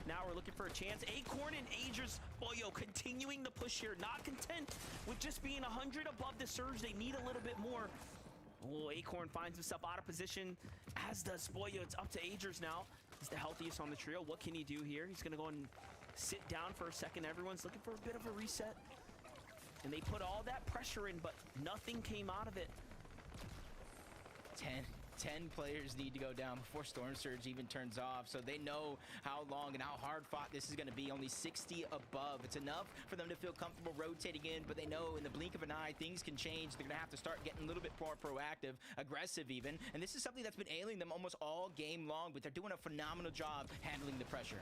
Now we're looking for a chance. Acorn and Agers, Boyo continuing the push here. Not content with just being 100 above the surge. They need a little bit more. Oh, Acorn finds himself out of position, as does Boyo. It's up to Agers now. He's the healthiest on the trio. What can he do here? He's going to go and sit down for a second. Everyone's looking for a bit of a reset. And they put all that pressure in, but nothing came out of it. 10 players need to go down before Stormsurge even turns off, so they know how long and how hard fought this is going to be. Only 60 above. It's enough for them to feel comfortable rotating in, but they know in the blink of an eye things can change. They're going to have to start getting a little bit more proactive, aggressive even, and this is something that's been ailing them almost all game long, but they're doing a phenomenal job handling the pressure.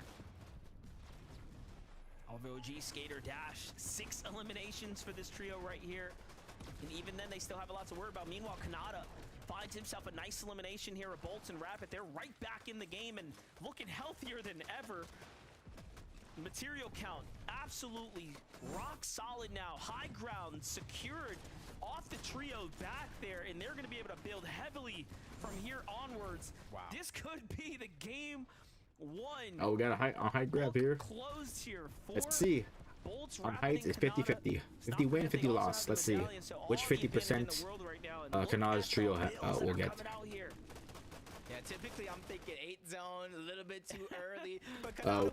OG, Skater, Dash, 6 eliminations for this trio right here. And even then, they still have a lot to worry about. Meanwhile, Kanata finds himself a nice elimination here at Bolts and Rapid. They're right back in the game and looking healthier than ever. Material count, absolutely rock solid now. High ground secured off the trio back there, and they're going to be able to build heavily from here onwards. Wow. This could be the game one. Oh, we got a high grab here. Closed here. Let's see. On heights, it's 50-50. 50 win, 50 loss. Let's see which 50% Kanata's trio will get. Yeah, typically I'm thinking 8 zone, a little bit too early.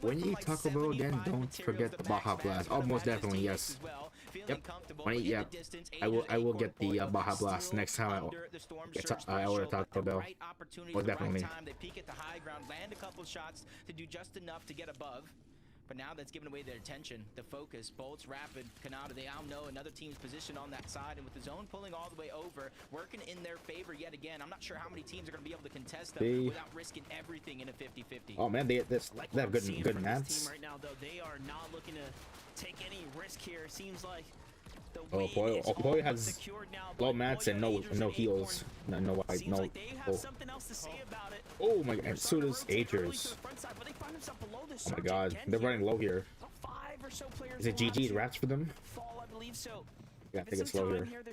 When you eat Taco Bell again, don't forget the Baja Blast. Oh, most definitely, yes. Yep. I will get the Baja Blast next time I order Taco Bell. Most definitely. They peek at the high ground, land a couple shots to do just enough to get above. But now that's given away their attention, the focus. Bolts, Rapid, Kanata, they all know another team's position on that side, and with the zone pulling all the way over, working in their favor yet again. I'm not sure how many teams are going to be able to contest them without risking everything in a 50-50. Oh man, they have good maps. Right now, though, they are not looking to take any risk here. Seems like Oh, Poyo has low mats and no heals. No. Oh my god, so does Agers. Oh my god, they're running low here. Is it GG rats for them? Yeah, I think it's low here.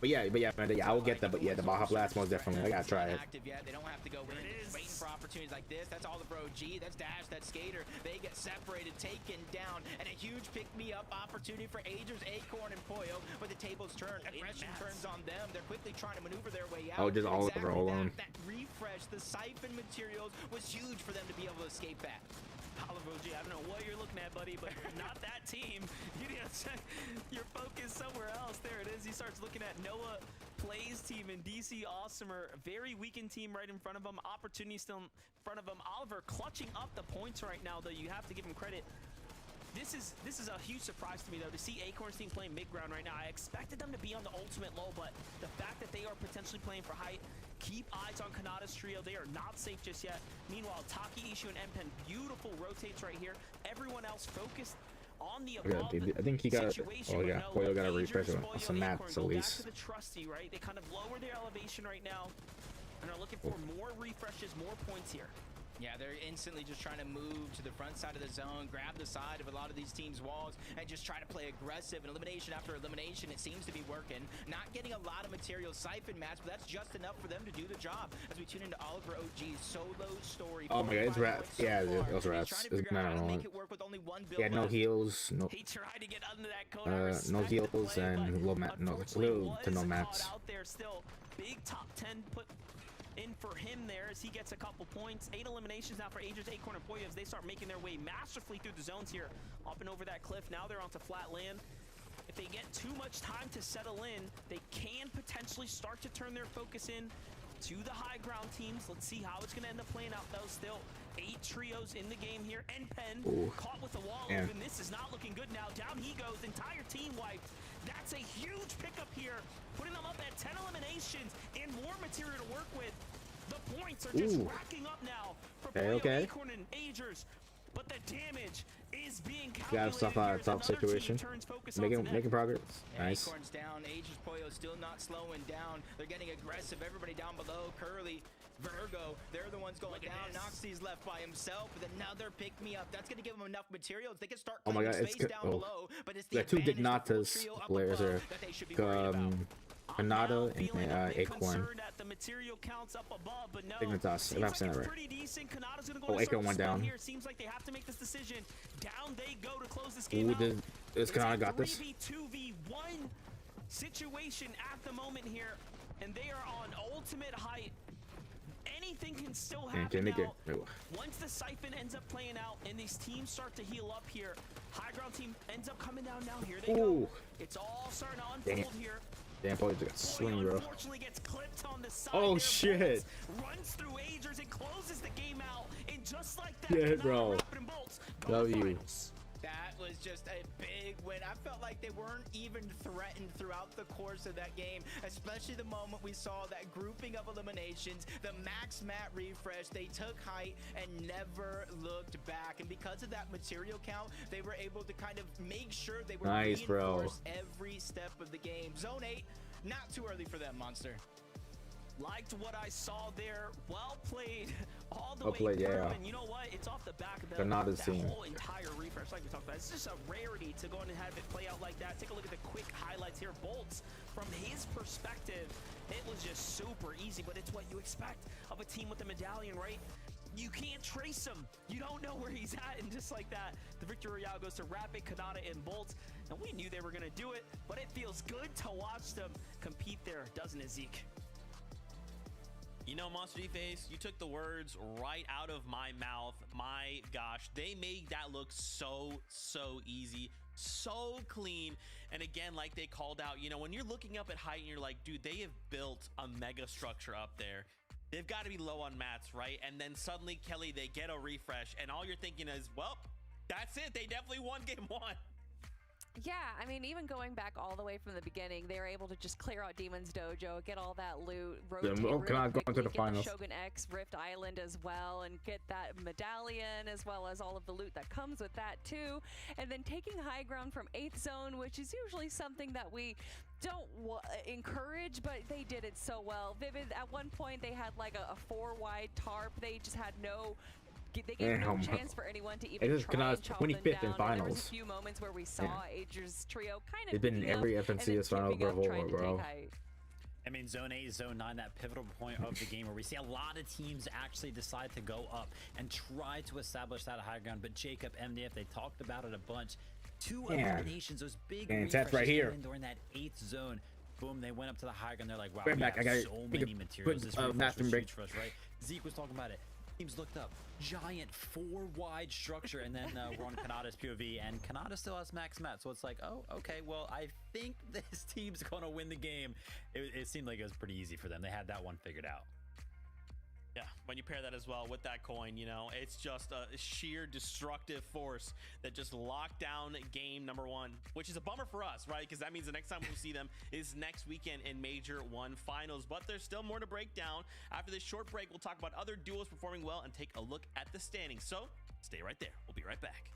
But yeah, I will get the Baja Blast most definitely. I gotta try it. They don't have to go in, just waiting for opportunities like this. That's all the bro G. That's Dash. That's Skater. They get separated, taken down, and a huge pick-me-up opportunity for Agers, Acorn, and Poyo. But the tables turn. Aggression turns on them. They're quickly trying to maneuver their way out. Oh, just all over alone. That refresh, the siphon materials was huge for them to be able to escape that. Oliver G, I don't know what you're looking at, buddy, but not that team. You need to check your focus somewhere else. There it is. He starts looking at Noah Plays team and DC Awesomer. Very weakened team right in front of him. Opportunity still in front of him. Oliver clutching up the points right now, though. You have to give him credit. This is a huge surprise to me, though, to see Acorn's team playing mid-ground right now. I expected them to be on the ultimate low, but the fact that they are potentially playing for height, keep eyes on Kanata's trio. They are not safe just yet. Meanwhile, Taki, Ishu, and Empen, beautiful rotates right here. Everyone else focused on the Okay, above I think he got. situation, Oh but yeah, no, Pollo got a Agers, refresh on Spoilio, some Acorn mats at go back least. to the trusty, right? They kind of lower their elevation right now and are looking for more refreshes, more points here. Yeah, they're instantly just trying to move to the front side of the zone, grab the side of a lot of these teams' walls, and just try to play aggressive. And elimination after elimination, it seems to be working. Not getting a lot of material siphon match, but that's just enough for them to do the job. As we tune into Oliver OG's solo story. Oh my god, it's rats. Yeah, those rats. It's not wrong. Yeah, no heals, no. He tried to get under that cone. No heals and low mat, little to no mats. Out there still. Big top 10 put in for him there as he gets a couple points. 8 eliminations now for Agers, Acorn, and Pollo as they start making their way masterfully through the zones here. Up and over that cliff. Now they're onto flat land. If they get too much time to settle in, they can potentially start to turn their focus in to the high ground teams. Let's see how it's going to end up playing out, though. Still 8 trios in the game here. NPen caught with the wall open. This is not looking good now. Down he goes. Entire team wiped. That's a huge pickup here, putting them up at 10 eliminations and more material to work with. The points are just racking up now for Pollo, Acorn, and Agers. But the damage is being calculated. Got stuff out of top situation. Making progress. Nice. Acorn's down. Agers, Pollo still not slowing down. They're getting aggressive. Everybody down below. Curly, Virgo, they're the ones going down. Noxie's left by himself with another pick-me-up. That's going to give them enough materials. They can start claiming space down below. But it's the two Dignatas players are Kanata and Acorn. Dignitas, if I'm saying that right. Oh, Acorn went down. Seems like they have to make this decision. Down they go to close this game out. Does Kanata got this? 2v1 situation at the moment here, and they are on ultimate height. Anything can still happen now. Once the siphon ends up playing out and these teams start to heal up here, high ground team ends up coming down now. Here they go. It's all starting to unfold here. Damn, Pollo just got swing, bro. Gets clipped on the side. Oh shit! Runs through Agers and closes the game out, and just like that, yeah, bro. W. That was just a big win. I felt like they weren't even threatened throughout the course of that game, especially the moment we saw that grouping of eliminations, the max mat refresh. They took height and never looked back. And because of that material count, they were able to kind of make sure they were reinforced every step of the game. Zone 8, not too early for them, Monster. Liked what I saw there. Well played all the way through. And you know what? It's off the back of that whole entire refresh like we talked about. It's just a rarity to go in and have it play out like that. Take a look at the quick highlights here. Bolts, from his perspective, it was just super easy, but it's what you expect of a team with a medallion, right? You can't trace him. You don't know where he's at, and just like that, the victory royale goes to Rapid, Kanata, and Bolts. And we knew they were going to do it, but it feels good to watch them compete there, doesn't it, Zeke? You know, Monster D-Face, you took the words right out of my mouth. My gosh, they made that look so easy, so clean. And again, like they called out, you know, when you're looking up at height and you're like, dude, they have built a mega structure up there. They've got to be low on mats, right? And then suddenly, Kelly, they get a refresh, and all you're thinking is, well, that's it. They definitely won game 1. Yeah, I mean, even going back all the way from the beginning, they were able to just clear out Demon's Dojo, get all that loot, rotate really quickly, go into the finals. The Shogun X Rift Island as well, and get that medallion as well as all of the loot that comes with that too. And then taking high ground from 8th zone, which is usually something that we don't encourage, but they did it so well. Vivid, at one point, they had like a 4-wide tarp. They just had no... They gave no chance for anyone to even try and chop them down. 25th in finals. There was a few moments where we saw Agers trio kind of. They've been in every FNCS final before, bro. I mean, Zone 8, Zone 9, that pivotal point of the game where we see a lot of teams actually decide to go up and try to establish that high ground. But Jacob, MDF, they talked about it a bunch. 2 eliminations, those big refreshes right here during that 8th zone. Boom, they went up to the high ground. They're like, wow, we have got so many materials. This refresh was huge for us, right? Zeke was talking about it. Teams looked up, giant 4-wide structure, and then we're on Kanata's POV, and Kanata still has max mat, so it's like, oh, okay, well, I think this team's gonna win the game. It seemed like it was pretty easy for them. They had that one figured out. Yeah, when you pair that as well with that coin, you know, it's just a sheer destructive force that just locked down game number 1, which is a bummer for us, right? Because that means the next time we'll see them is next weekend in Major 1 finals. But there's still more to break down. After this short break, we'll talk about other duos performing well and take a look at the standings. So stay right there. We'll be right back.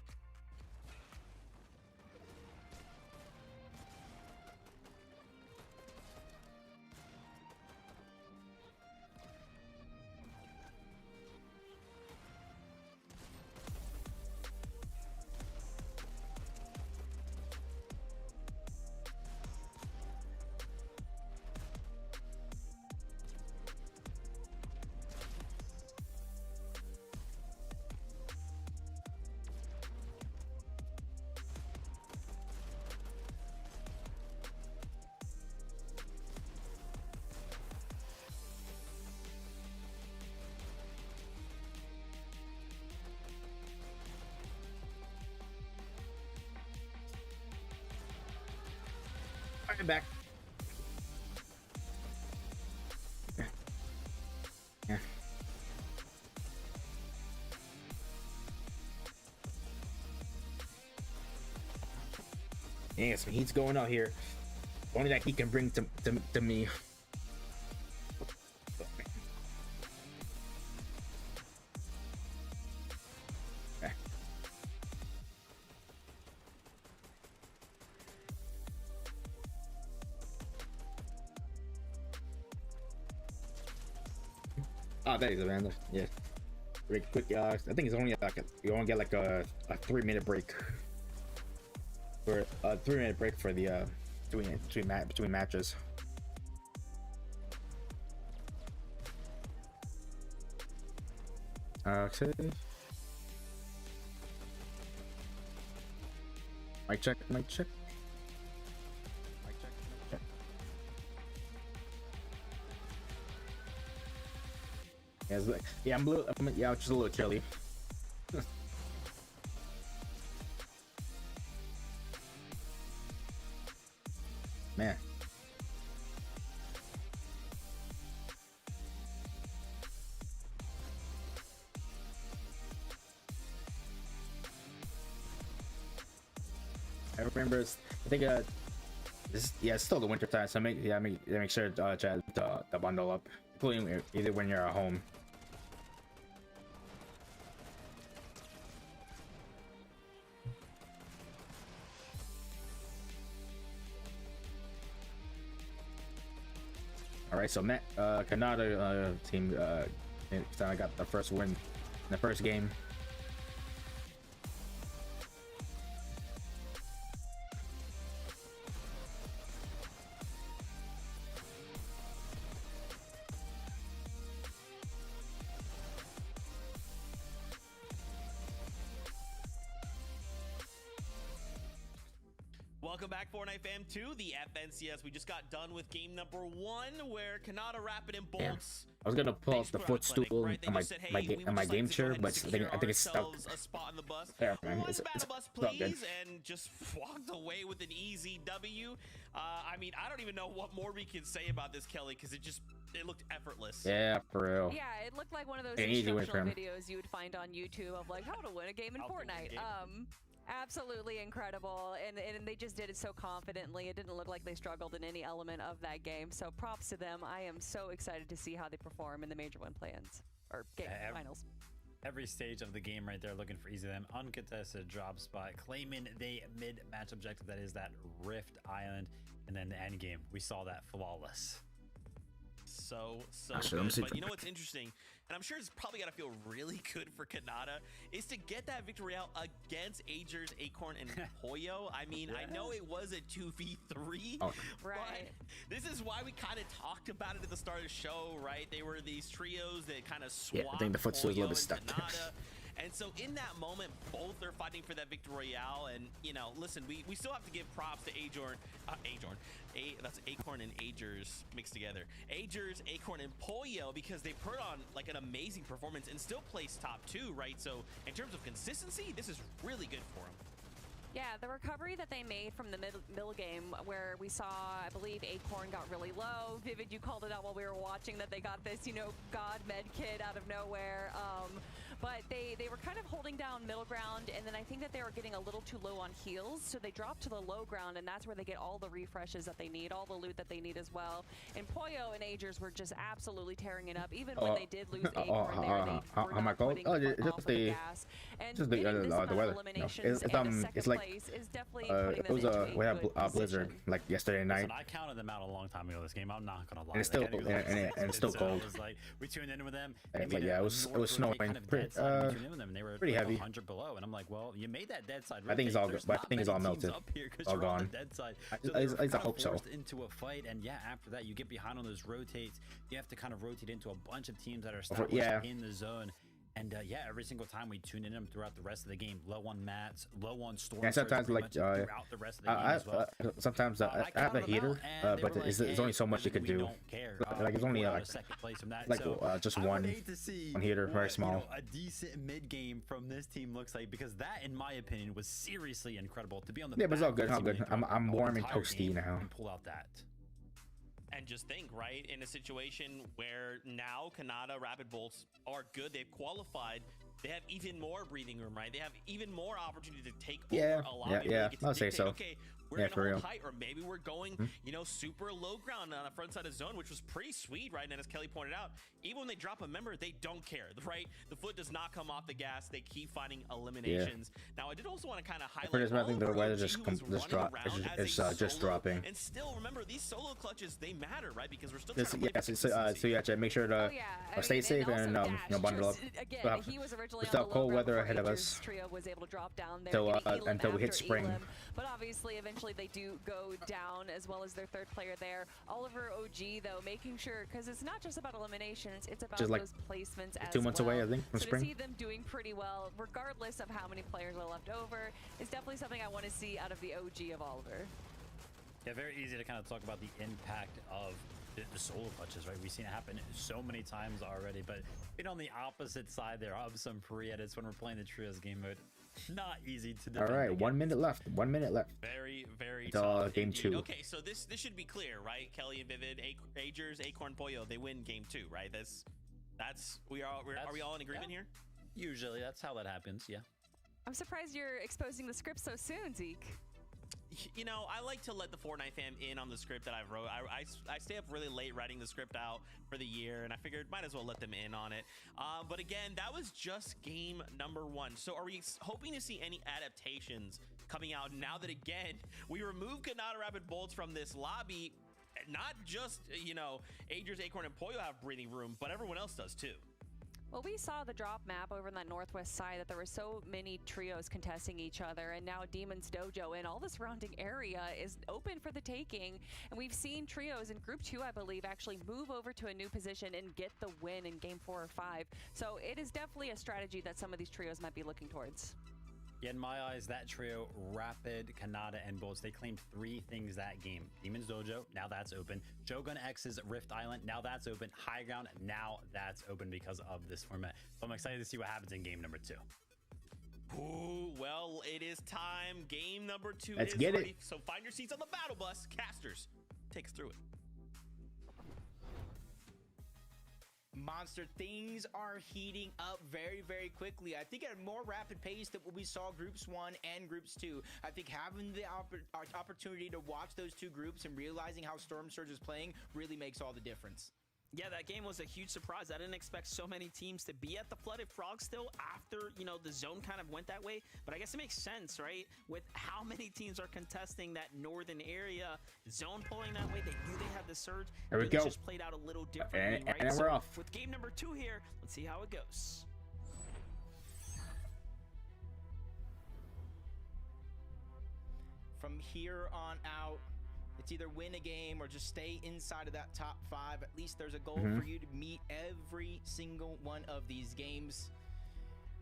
I'm back. Yeah. Yeah, some heat's going out here. Only that he can bring to me. Oh, that is Amanda. Yeah. Very quick. I think it's only like you only get like a 3-minute break. For a 3-minute break for the between matches. Okay. Mic check. Mic check. Yeah, I'm just a little chilly. Man. I remember. I think it's still the winter time, so make sure Chad to bundle up, including either when you're at home. All right, so Canada team got the first win in the first game. Welcome back, Fortnite fam, to the FNCS. We just got done with game number 1, where Kanata Rapid and Bolts. Yeah. I was gonna pull out the footstool on my game chair, but I think it's stuck. A spot on the bus. There, man. One It's bus, not good. please, and just walked away with an easy W. I mean, I don't even know what more we can say about this, Kelly, because it looked effortless. Yeah, for real. Yeah, it looked like one of those An easy win for him. videos you would find on YouTube of like how to win a game in Fortnite. Absolutely incredible, and they just did it so confidently. It didn't look like they struggled in any element of that game, so props to them. I am so excited to see how they perform in the Major 1 play-ins or finals. Every stage of the game right there, looking for easy them uncontested drop spot, claiming the mid-match objective, that is that Rift Island, and then the end game, we saw that flawless. So good. But you know what's interesting, and I'm sure it's probably gotta feel really good for Kanata, is to get that victory out against Agers, Acorn, and Poyo. I mean, I know it was a 2v3, but this is why we kind of talked about it at the start of the show, right? They were these trios that kind of swapped. Yeah, I think the footstool is a little bit stuck. And so in that moment, both are fighting for that victory royale. And, you know, listen, we still have to give props to that's Acorn and Agers mixed together. Agers, Acorn, and Poyo, because they put on like an amazing performance and still placed top 2, right? So in terms of consistency, this is really good for them. Yeah, the recovery that they made from the middle game, where we saw, I believe, Acorn got really low. Vivid, you called it out while we were watching that they got this, God med kit out of nowhere. But they were kind of holding down middle ground, and then I think that they were getting a little too low on heals, so they dropped to the low ground, and that's where they get all the refreshes that they need, all the loot that they need as well. And Poyo and Agers were just absolutely tearing it up, even when they did lose Acorn there. They were not putting off of the gas. And just the weather. It's like it was we had a blizzard like yesterday night. Listen, I counted them out a long time ago this game. I'm not gonna lie. And it's still cold. Like, we tuned in with them. And it was snowing. They were pretty heavy. 100 below, and I'm like, well, you made that dead side. I think it's all good. I think it's all melted. All gone. Dead side. I hope so. Into a fight, and yeah, after that, you get behind on those rotates. You have to kind of rotate into a bunch of teams that are established in the zone. And yeah, every single time we tune in them throughout the rest of the game, low on mats, low on storm. Yeah, sometimes like throughout the rest of the game as well. Sometimes I have a heater, but there's only so much you can do. Like it's only like just one heater, very small. You know, a decent mid game from this team looks like, because that, in my opinion, was seriously incredible to be on the. Yeah, but it's all good. All good. I'm warm and toasty now. And pull out that. And just think, right, in a situation where now Kanata Rapid Bolts are good, they've qualified, they have even more breathing room, right? They have even more opportunity to take over a lot. Yeah, I'll say so. Okay, we're gonna hold tight, or maybe we're going, you know, super low ground on the front side of zone, which was pretty sweet, right? And as Kelly pointed out, even when they drop a member, they don't care, right? The foot does not come off the gas. They keep finding eliminations. Now, I did also want to kind of highlight. I think the weather just dropping. And still, remember, these solo clutches, they matter, right? Because we're still so yeah, make sure to stay safe and you know, bundle up. Again, he was originally still have cold weather ahead of us. Trio was able to drop down there until we hit spring. But obviously, eventually they do go down, as well as their third player there. Oliver OG, though, making sure, because it's not just about eliminations, it's about just like those placements as 2 months away, I think, from spring. To see them doing pretty well, regardless of how many players are left over, is definitely something I want to see out of the OG of Oliver. Yeah, very easy to kind of talk about the impact of the solo clutches, right? We've seen it happen so many times already, but being on the opposite side there of some pre-edits when we're playing the trios game mode, not easy to do. All right, 1 minute left. 1 minute left. Very tough. Game 2. Okay, so this should be clear, right? Kelly and Vivid, Agers, Acorn, Pollo, they win game 2, right? Are we all in agreement here? Usually, that's how that happens. Yeah. I'm surprised you're exposing the script so soon, Zeke. You know, I like to let the Fortnite fam in on the script that I wrote. I stay up really late writing the script out for the year, and I figured might as well let them in on it. But again, that was just game number 1. So are we hoping to see any adaptations coming out now that, again, we remove Kanata Rapid Bolts from this lobby? Not just, you know, Agers, Acorn, and Pollo have breathing room, but everyone else does too. Well, we saw the drop map over in that northwest side that there were so many trios contesting each other, and now Demon's Dojo and all the surrounding area is open for the taking. And we've seen trios in Group 2, I believe, actually move over to a new position and get the win in Game 4 or 5. So it is definitely a strategy that some of these trios might be looking towards. Yeah, in my eyes, that trio, Rapid, Kanata, and Bolts, they claimed 3 things that game. Demon's Dojo, now that's open. Shogun X's Rift Island, now that's open. High Ground, now that's open because of this format. So I'm excited to see what happens in game number 2. Ooh, well, it is time. Game number 2 Let's is get ready. it. So find your seats on the battle bus. Casters, take us through it. Monster, things are heating up very, very quickly. I think at a more rapid pace than what we saw Groups 1 and Groups 2. I think having the opportunity to watch those 2 groups and realizing how Storm Surge is playing really makes all the difference. Yeah, that game was a huge surprise. I didn't expect so many teams to be at the Flooded Frog still after, you know, the zone kind of went that way. But I guess it makes sense, right? With how many teams are contesting that northern area, zone pulling that way, they knew they had the surge. There we go. Just played out a little differently, right? And we're off. With game number 2 here, let's see how it goes. From here on out, it's either win a game or just stay inside of that top 5. At least there's a goal for you to meet every single one of these games.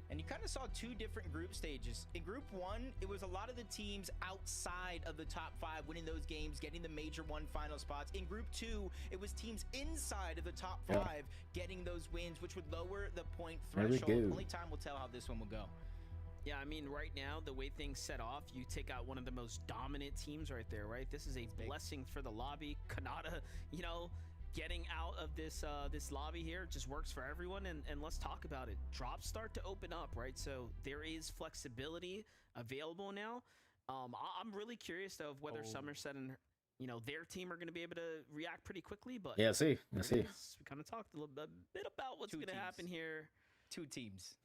And you kind of saw 2 different group stages. In Group 1, it was a lot of the teams outside of the top 5 winning those games, getting the Major 1 final spots. In Group 2, it was teams inside of the top 5 getting those wins, which would lower the point threshold. Only time will tell how this one will go. Yeah, I mean, right now, the way things set off, you take out one of the most dominant teams right there, right? This is a blessing for the lobby. Kanata, you know, getting out of this this lobby here just works for everyone. And let's talk about it. Drops start to open up, right? So there is flexibility available now. I'm really curious, though, of whether Somerset and, you know, their team are going to be able to react pretty quickly. But yeah, see. We kind of talked a bit about what's going to happen here. 2 teams.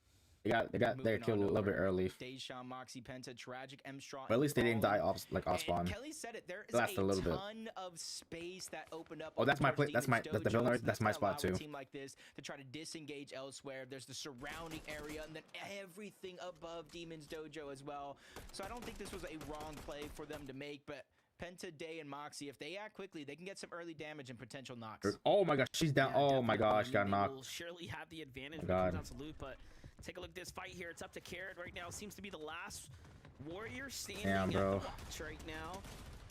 They got their kill a little bit early. Dejan, Moxie, Penta, Tragic, M-Straw. But at least they didn't die off spawn. Kelly said it. There is a ton of space that opened up. Oh, that's my place. That's the villain. That's my spot too. A team like this to try to disengage elsewhere. There's the surrounding area, and then everything above Demon's Dojo as well. So I don't think this was a wrong play for them to make, but Penta, Day, and Moxie, if they act quickly, they can get some early damage and potential knocks. Oh my gosh, she's down. Oh my gosh, got knocked. Will surely have the advantage when it comes down to loot, but Take a look at this fight here. It's up to Carrot right now. Seems to be the last warrior standing Damn, at bro. the watch right now.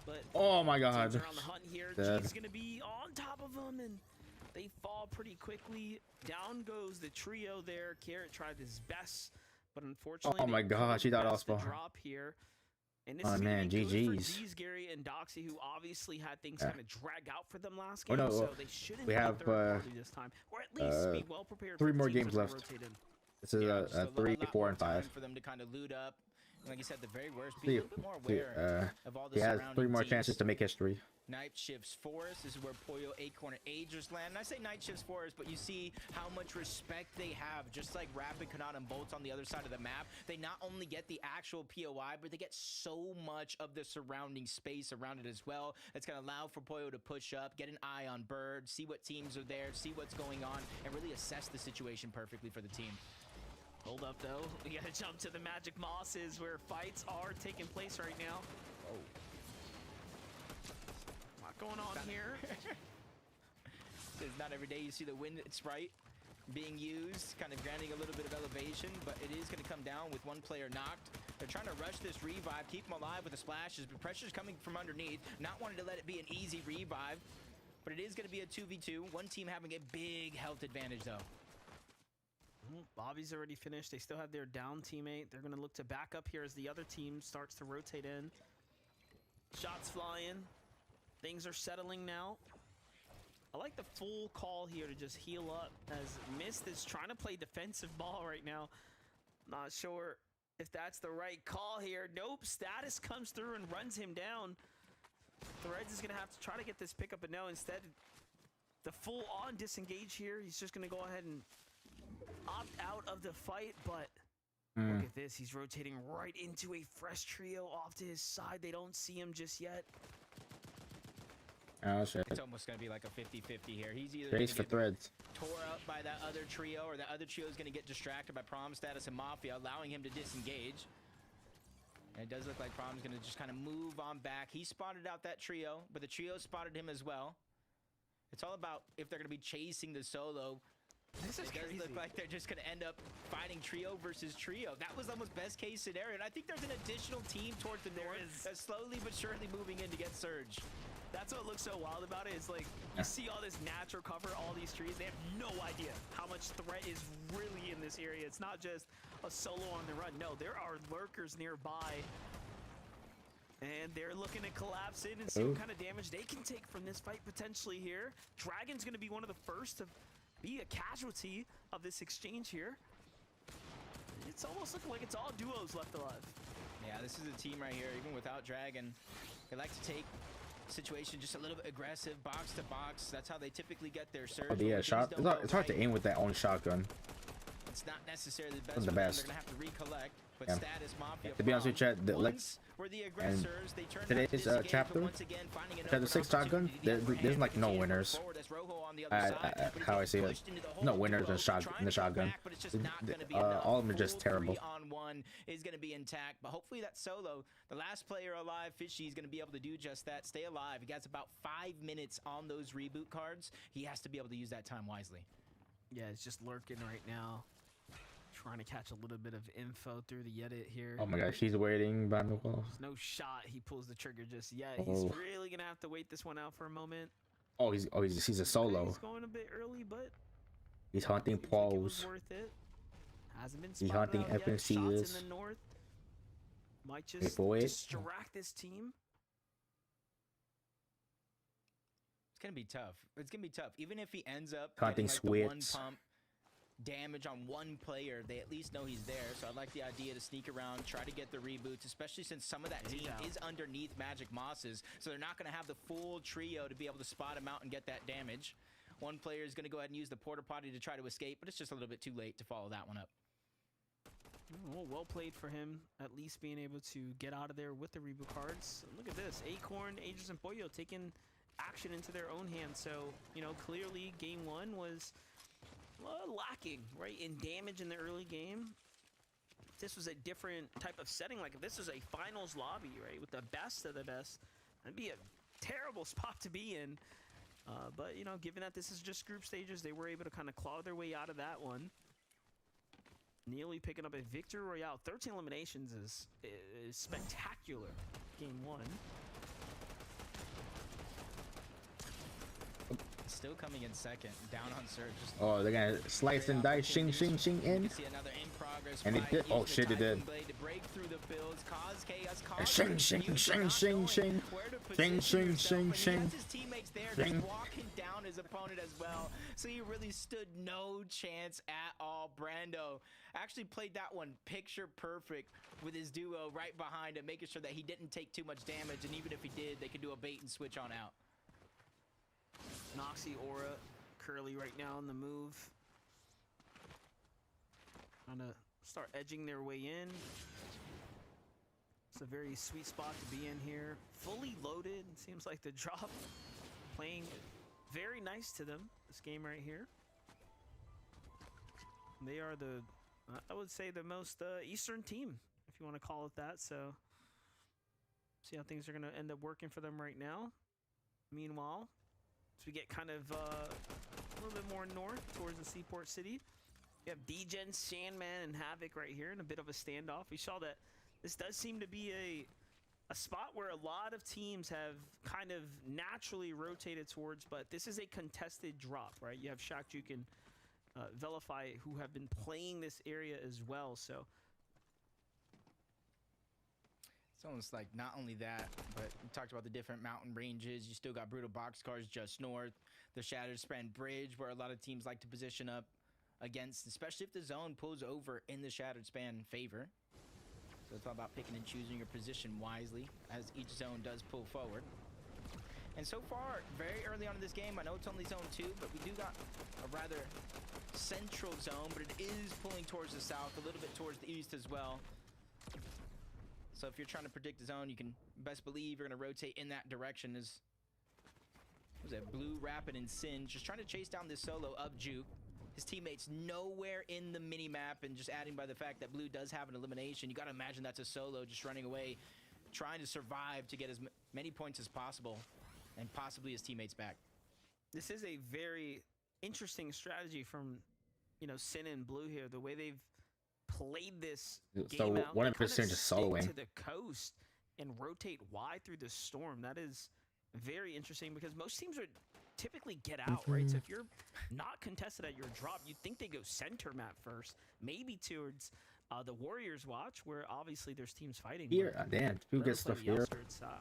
But Oh my God. teams are on the hunt here. Dead. G's gonna be on top of them, and they fall pretty quickly. Down goes the trio there. Carrot tried his best, but unfortunately, Oh my they God, she thought I was the behind. drop here. And this Oh is gonna man, be good for GG's. Z's, Gary, and Doxy, who obviously had things Yeah. kind of drag out for them last Oh, game, no, so well, they shouldn't we be have, third party this time, or at least be well prepared. 3 for the more teams games that left. rotate in. This is Just a 3, lot 4, more and time 5. for them to kind of loot up. And like you said, the very worst, be See, a little bit more aware of all the he has surrounding 3 more teams. chances to make history. Night Shifts Forest. This is where Pollo, Acorn, and Agers land. And I say Night Shifts Forest, but you see how much respect they have. Just like Rapid, Kanata, and Bolts on the other side of the map, they not only get the actual POI, but they get so much of the surrounding space around it as well. It's going to allow for Pollo to push up, get an eye on Bird, see what teams are there, see what's going on, and really assess the situation perfectly for the team. Hold up, though. We gotta jump to the Magic Mosses, where fights are taking place right now. Oh. A lot going on here. It's not every day you see the wind sprite being used, kind of granting a little bit of elevation, but it is going to come down with one player knocked. They're trying to rush this revive, keep him alive with the splashes, but pressure's coming from underneath. Not wanting to let it be an easy revive, but it is going to be a 2v2. One team having a big health advantage, though. Bobby's already finished. They still have their down teammate. They're going to look to back up here as the other team starts to rotate in. Shots flying. Things are settling now. I like the full call here to just heal up, as Mist is trying to play defensive ball right now. Not sure if that's the right call here. Nope, Status comes through and runs him down. Threads is going to have to try to get this pickup, but no, instead, the full-on disengage here. He's just going to go ahead and opt out of the fight, but look at this. He's rotating right into a fresh trio off to his side. They don't see him just yet. Oh shit. It's almost going to be like a 50-50 here. He's either Chase for Threads. tore up by that other trio, or that other trio is going to get distracted by Prom, Status, and Mafia, allowing him to disengage. And it does look like Prom's going to just kind of move on back. He spotted out that trio, but the trio spotted him as well. It's all about if they're going to be chasing the solo. This is it does crazy. look like they're just going to end up fighting trio versus trio. That was almost best case scenario. And I think there's an additional team towards the north that's slowly but surely moving in to get Surge. That's what looks so wild about it, is like you see all this natural cover, all these trees. They have no idea how much threat is really in this area. It's not just a solo on the run. No, there are lurkers nearby. And they're looking to collapse in and see what kind of damage they can take from this fight potentially here. Dragon's going to be one of the first to be a casualty of this exchange here. It's almost looking like it's all duos left alive. Yeah, this is a team right here, even without Dragon. They like to take situation just a little bit aggressive, box to box. That's how they typically get their surge. Oh, yeah, shot. It's hard to aim with that on shotgun. It's not necessarily the best. It's the for them. best. They're gonna have to recollect. But Yeah. Status, Mafia, To be honest with you, Chad, the Once we're the aggressors, they turn today's disengage, but chapter, once again, finding an chapter 6 shotgun, there's like no winners. How I see it, no winners in the shotgun. All of them are just terrible. 3-on-1 is going to be intact, but hopefully that solo, the last player alive, Fishy, is going to be able to do just that. Stay alive. He has about 5 minutes on those reboot cards. He has to be able to use that time wisely. Yeah, it's just lurking right now. Trying to catch a little bit of info through the edit here. Oh my gosh, he's waiting by the wall. There's no shot he pulls the trigger just yet. Oh. He's really gonna have to wait this one out for a moment. Oh, he's a solo. He's going a bit early, but He's hunting it was Pauls. worth it. Hasn't been He's spotted hunting out yet. Epic Shots in Seals. the north might Wait just for it. distract this team. It's going to be tough. It's going to be tough. Even if he ends up Hunting getting like the one Swits. pump damage on one player, they at least know he's there. So I like the idea to sneak around, try to get the reboots, especially since some of that team is underneath Magic Mosses. So they're not going to have the full trio to be able to spot him out and get that damage. One player is going to go ahead and use the porta potty to try to escape, but it's just a little bit too late to follow that one up. Well played for him, at least being able to get out of there with the reboot cards. Look at this, Acorn, Agers, and Pollo taking action into their own hands. So, you know, clearly game one was lacking, right, in damage in the early game. If this was a different type of setting, like if this was a finals lobby, right, with the best of the best, that'd be a terrible spot to be in. But, you know, given that this is just group stages, they were able to kind of claw their way out of that one. nearly picking up a victory royale. 13 eliminations is spectacular. Game 1. Still coming in second, down on Surge. Oh, they're gonna slice and dice, shing in. See another in progress. And they did. Oh shit, they did. To break through the builds, cause chaos, cause Shing. Shing. Shing. His teammates there just walking down his opponent as well, so he really stood no chance at all. Brando actually played that one picture perfect with his duo right behind him, making sure that he didn't take too much damage, and even if he did, they could do a bait and switch on out. Noxy, Aura, Curly right now on the move. Trying to start edging their way in. It's a very sweet spot to be in here. Fully loaded. Seems like the drop playing very nice to them this game right here. They are the, I would say, the most Eastern team, if you want to call it that. So see how things are going to end up working for them right now. Meanwhile, as we get kind of a little bit more north towards the Seaport City, we have Degen, Sandman, and Havoc right here in a bit of a standoff. We saw that this does seem to be a spot where a lot of teams have kind of naturally rotated towards, but this is a contested drop, right? You have Shakjuk and Velify who have been playing this area as well, so it's almost like not only that, but we talked about the different mountain ranges. You still got Brutal Boxcars just north, the Shattered Span Bridge, where a lot of teams like to position up against, especially if the zone pulls over in the Shattered Span favor. So it's all about picking and choosing your position wisely as each zone does pull forward. And so far, very early on in this game, I know it's only zone 2, but we do got a rather central zone, but it is pulling towards the south, a little bit towards the east as well. So if you're trying to predict the zone, you can best believe you're going to rotate in that direction. As was it Blue, Rapid, and Sin just trying to chase down this solo up Juke. His teammates nowhere in the mini-map, and just adding by the fact that Blue does have an elimination, you got to imagine that's a solo just running away, trying to survive to get as many points as possible and possibly his teammates back. This is a very interesting strategy from, you know, Sin and Blue here. The way they've played this game out, one they of kind of just stick soloing to the coast and rotate wide through the storm. That is very interesting because most teams would typically get out, right? So if you're not contested at your drop, you'd think they go center map first, maybe towards the Warriors watch, where obviously there's teams fighting. Here, damn, who gets stuff here?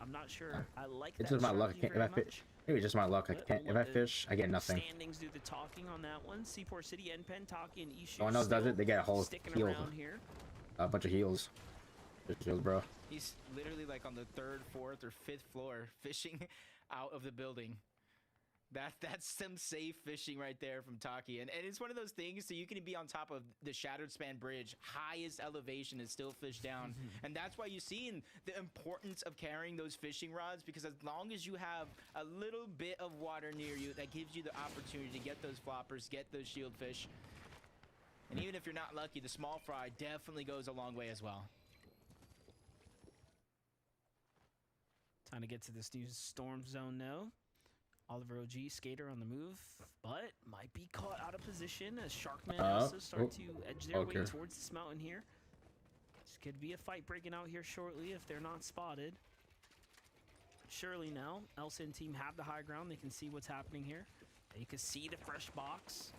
I'm not sure. I like It's that just my luck. strategy If I very fish, maybe just my luck. I can't. If I fish, I get nothing. Standings do the talking on that one. Seaport City, NPen, Taki, and Ishu. No one else does it. They get a whole sticking heal, around here. a bunch of heals. Just heals, bro. He's literally like on the 3rd, 4th, or 5th floor fishing out of the building. That's some safe fishing right there from Taki. And it's one of those things, so you can be on top of the Shattered Span Bridge, highest elevation, and still fish down. And that's why you see the importance of carrying those fishing rods, because as long as you have a little bit of water near you, that gives you the opportunity to get those floppers, get those shield fish. And even if you're not lucky, the small fry definitely goes a long way as well. Time to get to this new storm zone now. Oliver OG, Skater on the move, but might be caught out of position as Sharkman also start to edge their way towards this mountain here. This could be a fight breaking out here shortly if they're not spotted. Surely now, Elsin team have the high ground. They can see what's happening here. You can see the fresh box.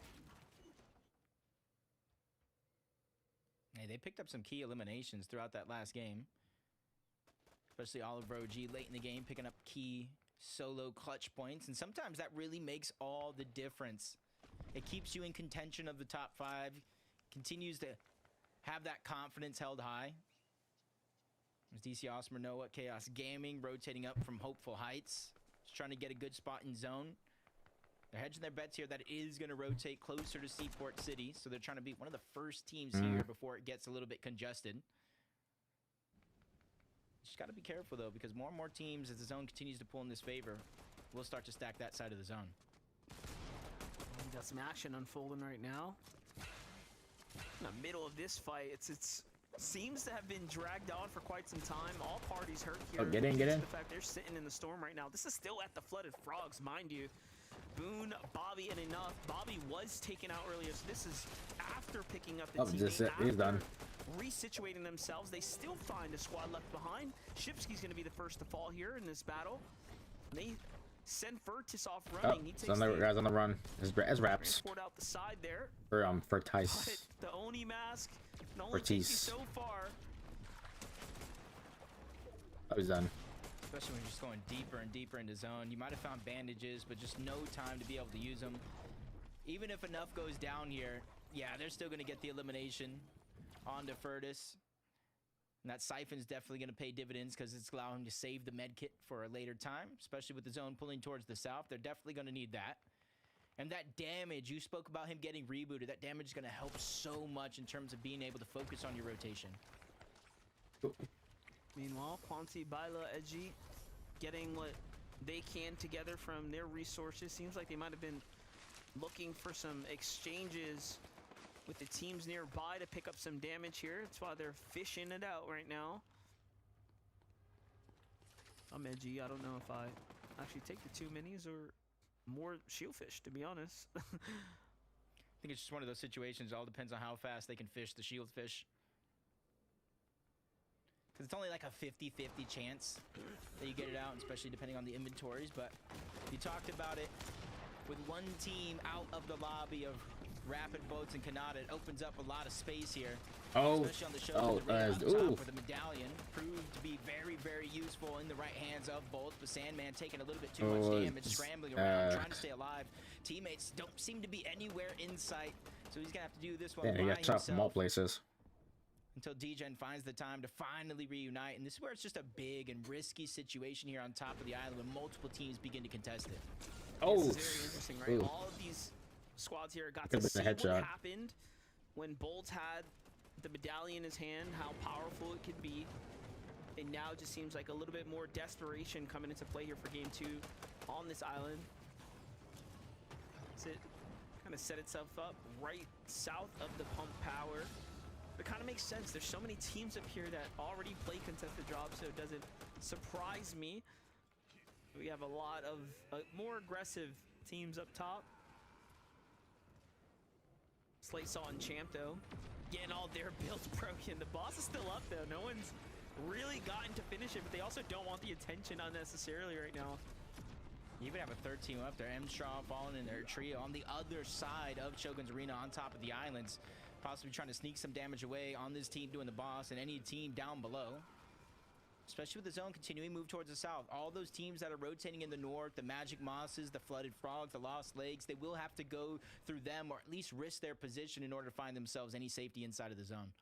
Hey, they picked up some key eliminations throughout that last game. Especially Oliver OG late in the game, picking up key solo clutch points, and sometimes that really makes all the difference. It keeps you in contention of the top 5, continues to have that confidence held high. There's DC Osmer, Noah, Chaos Gaming rotating up from Hopeful Heights, just trying to get a good spot in zone. They're hedging their bets here that it is going to rotate closer to Seaport City, so they're trying to be one of the first teams here before it gets a little bit congested. Just got to be careful, though, because more and more teams, as the zone continues to pull in this favor, will start to stack that side of the zone. We got some action unfolding right now. In the middle of this fight, it seems to have been dragged on for quite some time. All parties hurt here. Oh, get in. The fact they're sitting in the storm right now. This is still at the Flooded Frogs, mind you. Boone, Bobby, and Enough. Bobby was taken out earlier, so this is after picking up the Oh, teammate. just it. He's done. Resituating themselves. They still find a squad left behind. Shipsky's going to be the first to fall here in this battle. They send Furtis off running. He takes the guys on the run. As raps. transport out the side there. For Tice. But the Oni mask can only take you so far. Oh, he's done. Especially when you're just going deeper and deeper into zone. You might have found bandages, but just no time to be able to use them. Even if enough goes down here, yeah, they're still going to get the elimination onto Furtis. And that Siphon's definitely going to pay dividends because it's allowing him to save the med kit for a later time, especially with the zone pulling towards the south. They're definitely going to need that. And that damage, you spoke about him getting rebooted, that damage is going to help so much in terms of being able to focus on your rotation. Meanwhile, Quanti, Baila, Edgy getting what they can together from their resources. Seems like they might have been looking for some exchanges with the teams nearby to pick up some damage here. That's why they're fishing it out right now. I'm Edgy. I don't know if I actually take the 2 minis or more shieldfish, to be honest. I think it's just one of those situations. It all depends on how fast they can fish the shield fish. Because it's only like a 50-50 chance that you get it out, especially depending on the inventories. But you talked about it with one team out of the lobby of Rapid Boats and Kanata. It opens up a lot of space here. Oh, especially on the show where the medallion proved to be very, very useful in the right hands of Bolts. But Sandman taking a little bit too much damage, scrambling around, trying to stay alive. Teammates don't seem to be anywhere in sight, so he's gonna have to do this one by he got tough from all places. Until DGen finds the time to finally reunite. And this is where it's just a big and risky situation here on top of the island when multiple teams begin to contest it. Oh, this is very interesting, right? Ooh. All of these squads here got Could've to see been a what headshot. happened when Bolt had the medallion in his hand, how powerful it could be. And now it just seems like a little bit more desperation coming into play here for game 2 on this island. It kind of set itself up right south of the pump power. It kind of makes sense. There's so many teams up here that already play contested drops, so it doesn't surprise me. We have a lot of more aggressive teams up top. Slate Saw and Champ, though, getting all their builds broken. The boss is still up, though. No one's really gotten to finish it, but they also don't want the attention unnecessarily right now. You even have a third team up there, M-Straw falling in their trio on the other side of Shogun's Arena on top of the islands. Possibly trying to sneak some damage away on this team doing the boss and any team down below. Especially with the zone continuing move towards the south. All those teams that are rotating in the north, the Magic Mosses, the Flooded Frogs, the Lost Legs, they will have to go through them or at least risk their position in order to find themselves any safety inside of the zone.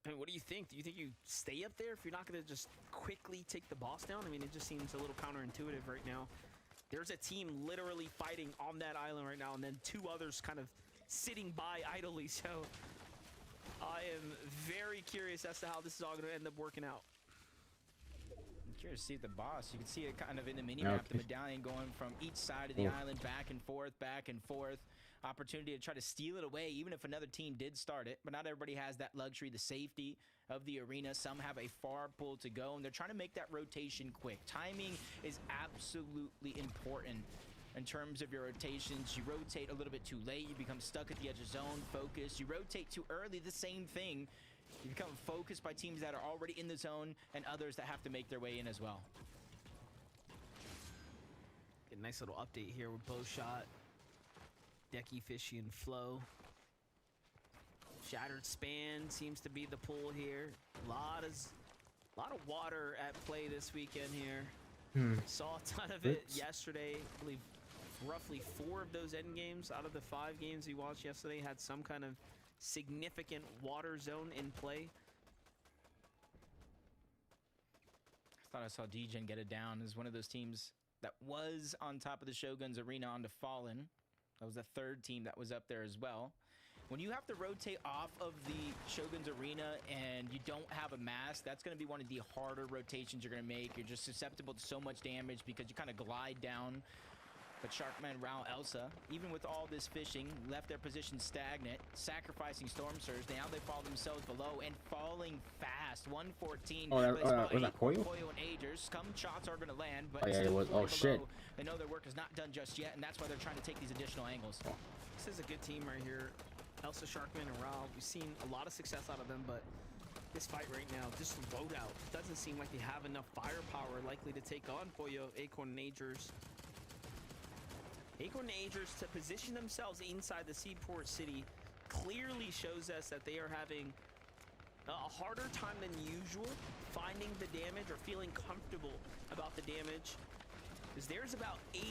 I mean, what do you think? Do you think you stay up there if you're not going to just quickly take the boss down? I mean, it just seems a little counterintuitive right now. There's a team literally fighting on that island right now, and then 2 others kind of sitting by idly. So I am very curious as to how this is all going to end up working out. I'm curious to see the boss. You can see it kind of in the mini-map, the medallion going from each side of the island, back and forth, back and forth. Opportunity to try to steal it away, even if another team did start it. But not everybody has that luxury, the safety of the arena. Some have a far pull to go, and they're trying to make that rotation quick. Timing is absolutely important in terms of your rotations. You rotate a little bit too late, you become stuck at the edge of zone, focus. You rotate too early, the same thing. You become focused by teams that are already in the zone and others that have to make their way in as well. Get a nice little update here with Bowshot, Decky, Fishy, and Flow. Shattered Span seems to be the pull here. A lot of water at play this weekend here. Saw a ton of it yesterday. I believe roughly 4 of those end games out of the 5 games we watched yesterday had some kind of significant water zone in play. I thought I saw DGen get it down as one of those teams that was on top of the Shogun's Arena onto Fallen. That was the 3rd team that was up there as well. When you have to rotate off of the Shogun's Arena and you don't have a mask, that's going to be one of the harder rotations you're going to make. You're just susceptible to so much damage because you kind of glide down But Sharkman, Rao, Elsa, even with all this fishing, left their position stagnant, sacrificing Storm Surge. Now they fall themselves below and falling fast. 114. Oh, was that Poyo? Poyo and Agers. Some shots are going to land, but Oh, yeah, it still was. falling Oh, shit. below. They know their work is not done just yet, and that's why they're trying to take these additional angles. Oh. This is a good team right here. Elsa, Sharkman, and Rao. We've seen a lot of success out of them, but this fight right now, just loadout, doesn't seem like they have enough firepower likely to take on Poyo, Acorn, and Agers. Acorn and Agers to position themselves inside the Seaport City clearly shows us that they are having a harder time than usual finding the damage or feeling comfortable about the damage. Because there's about 8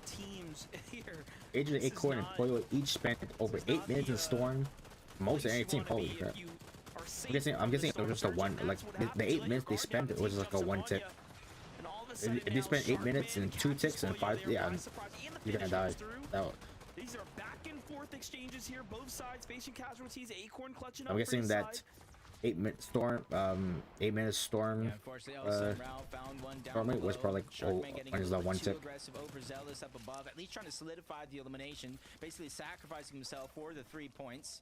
teams here. Agers, Acorn, and Poyo each spent over 8 minutes in Storm. Most of any team, holy crap. I'm guessing it was just a one, like the 8 minutes they spent, it was like a one tick. If they spent 8 minutes and 2 ticks and 5, yeah, you're gonna die. These are back and forth exchanges here, both sides facing casualties. Acorn clutching up. I'm guessing that 8 minute storm, 8 minutes storm, storm was probably like, when is that one tick? Aggressive, overzealous up above, at least trying to solidify the elimination, basically sacrificing himself for the 3 points.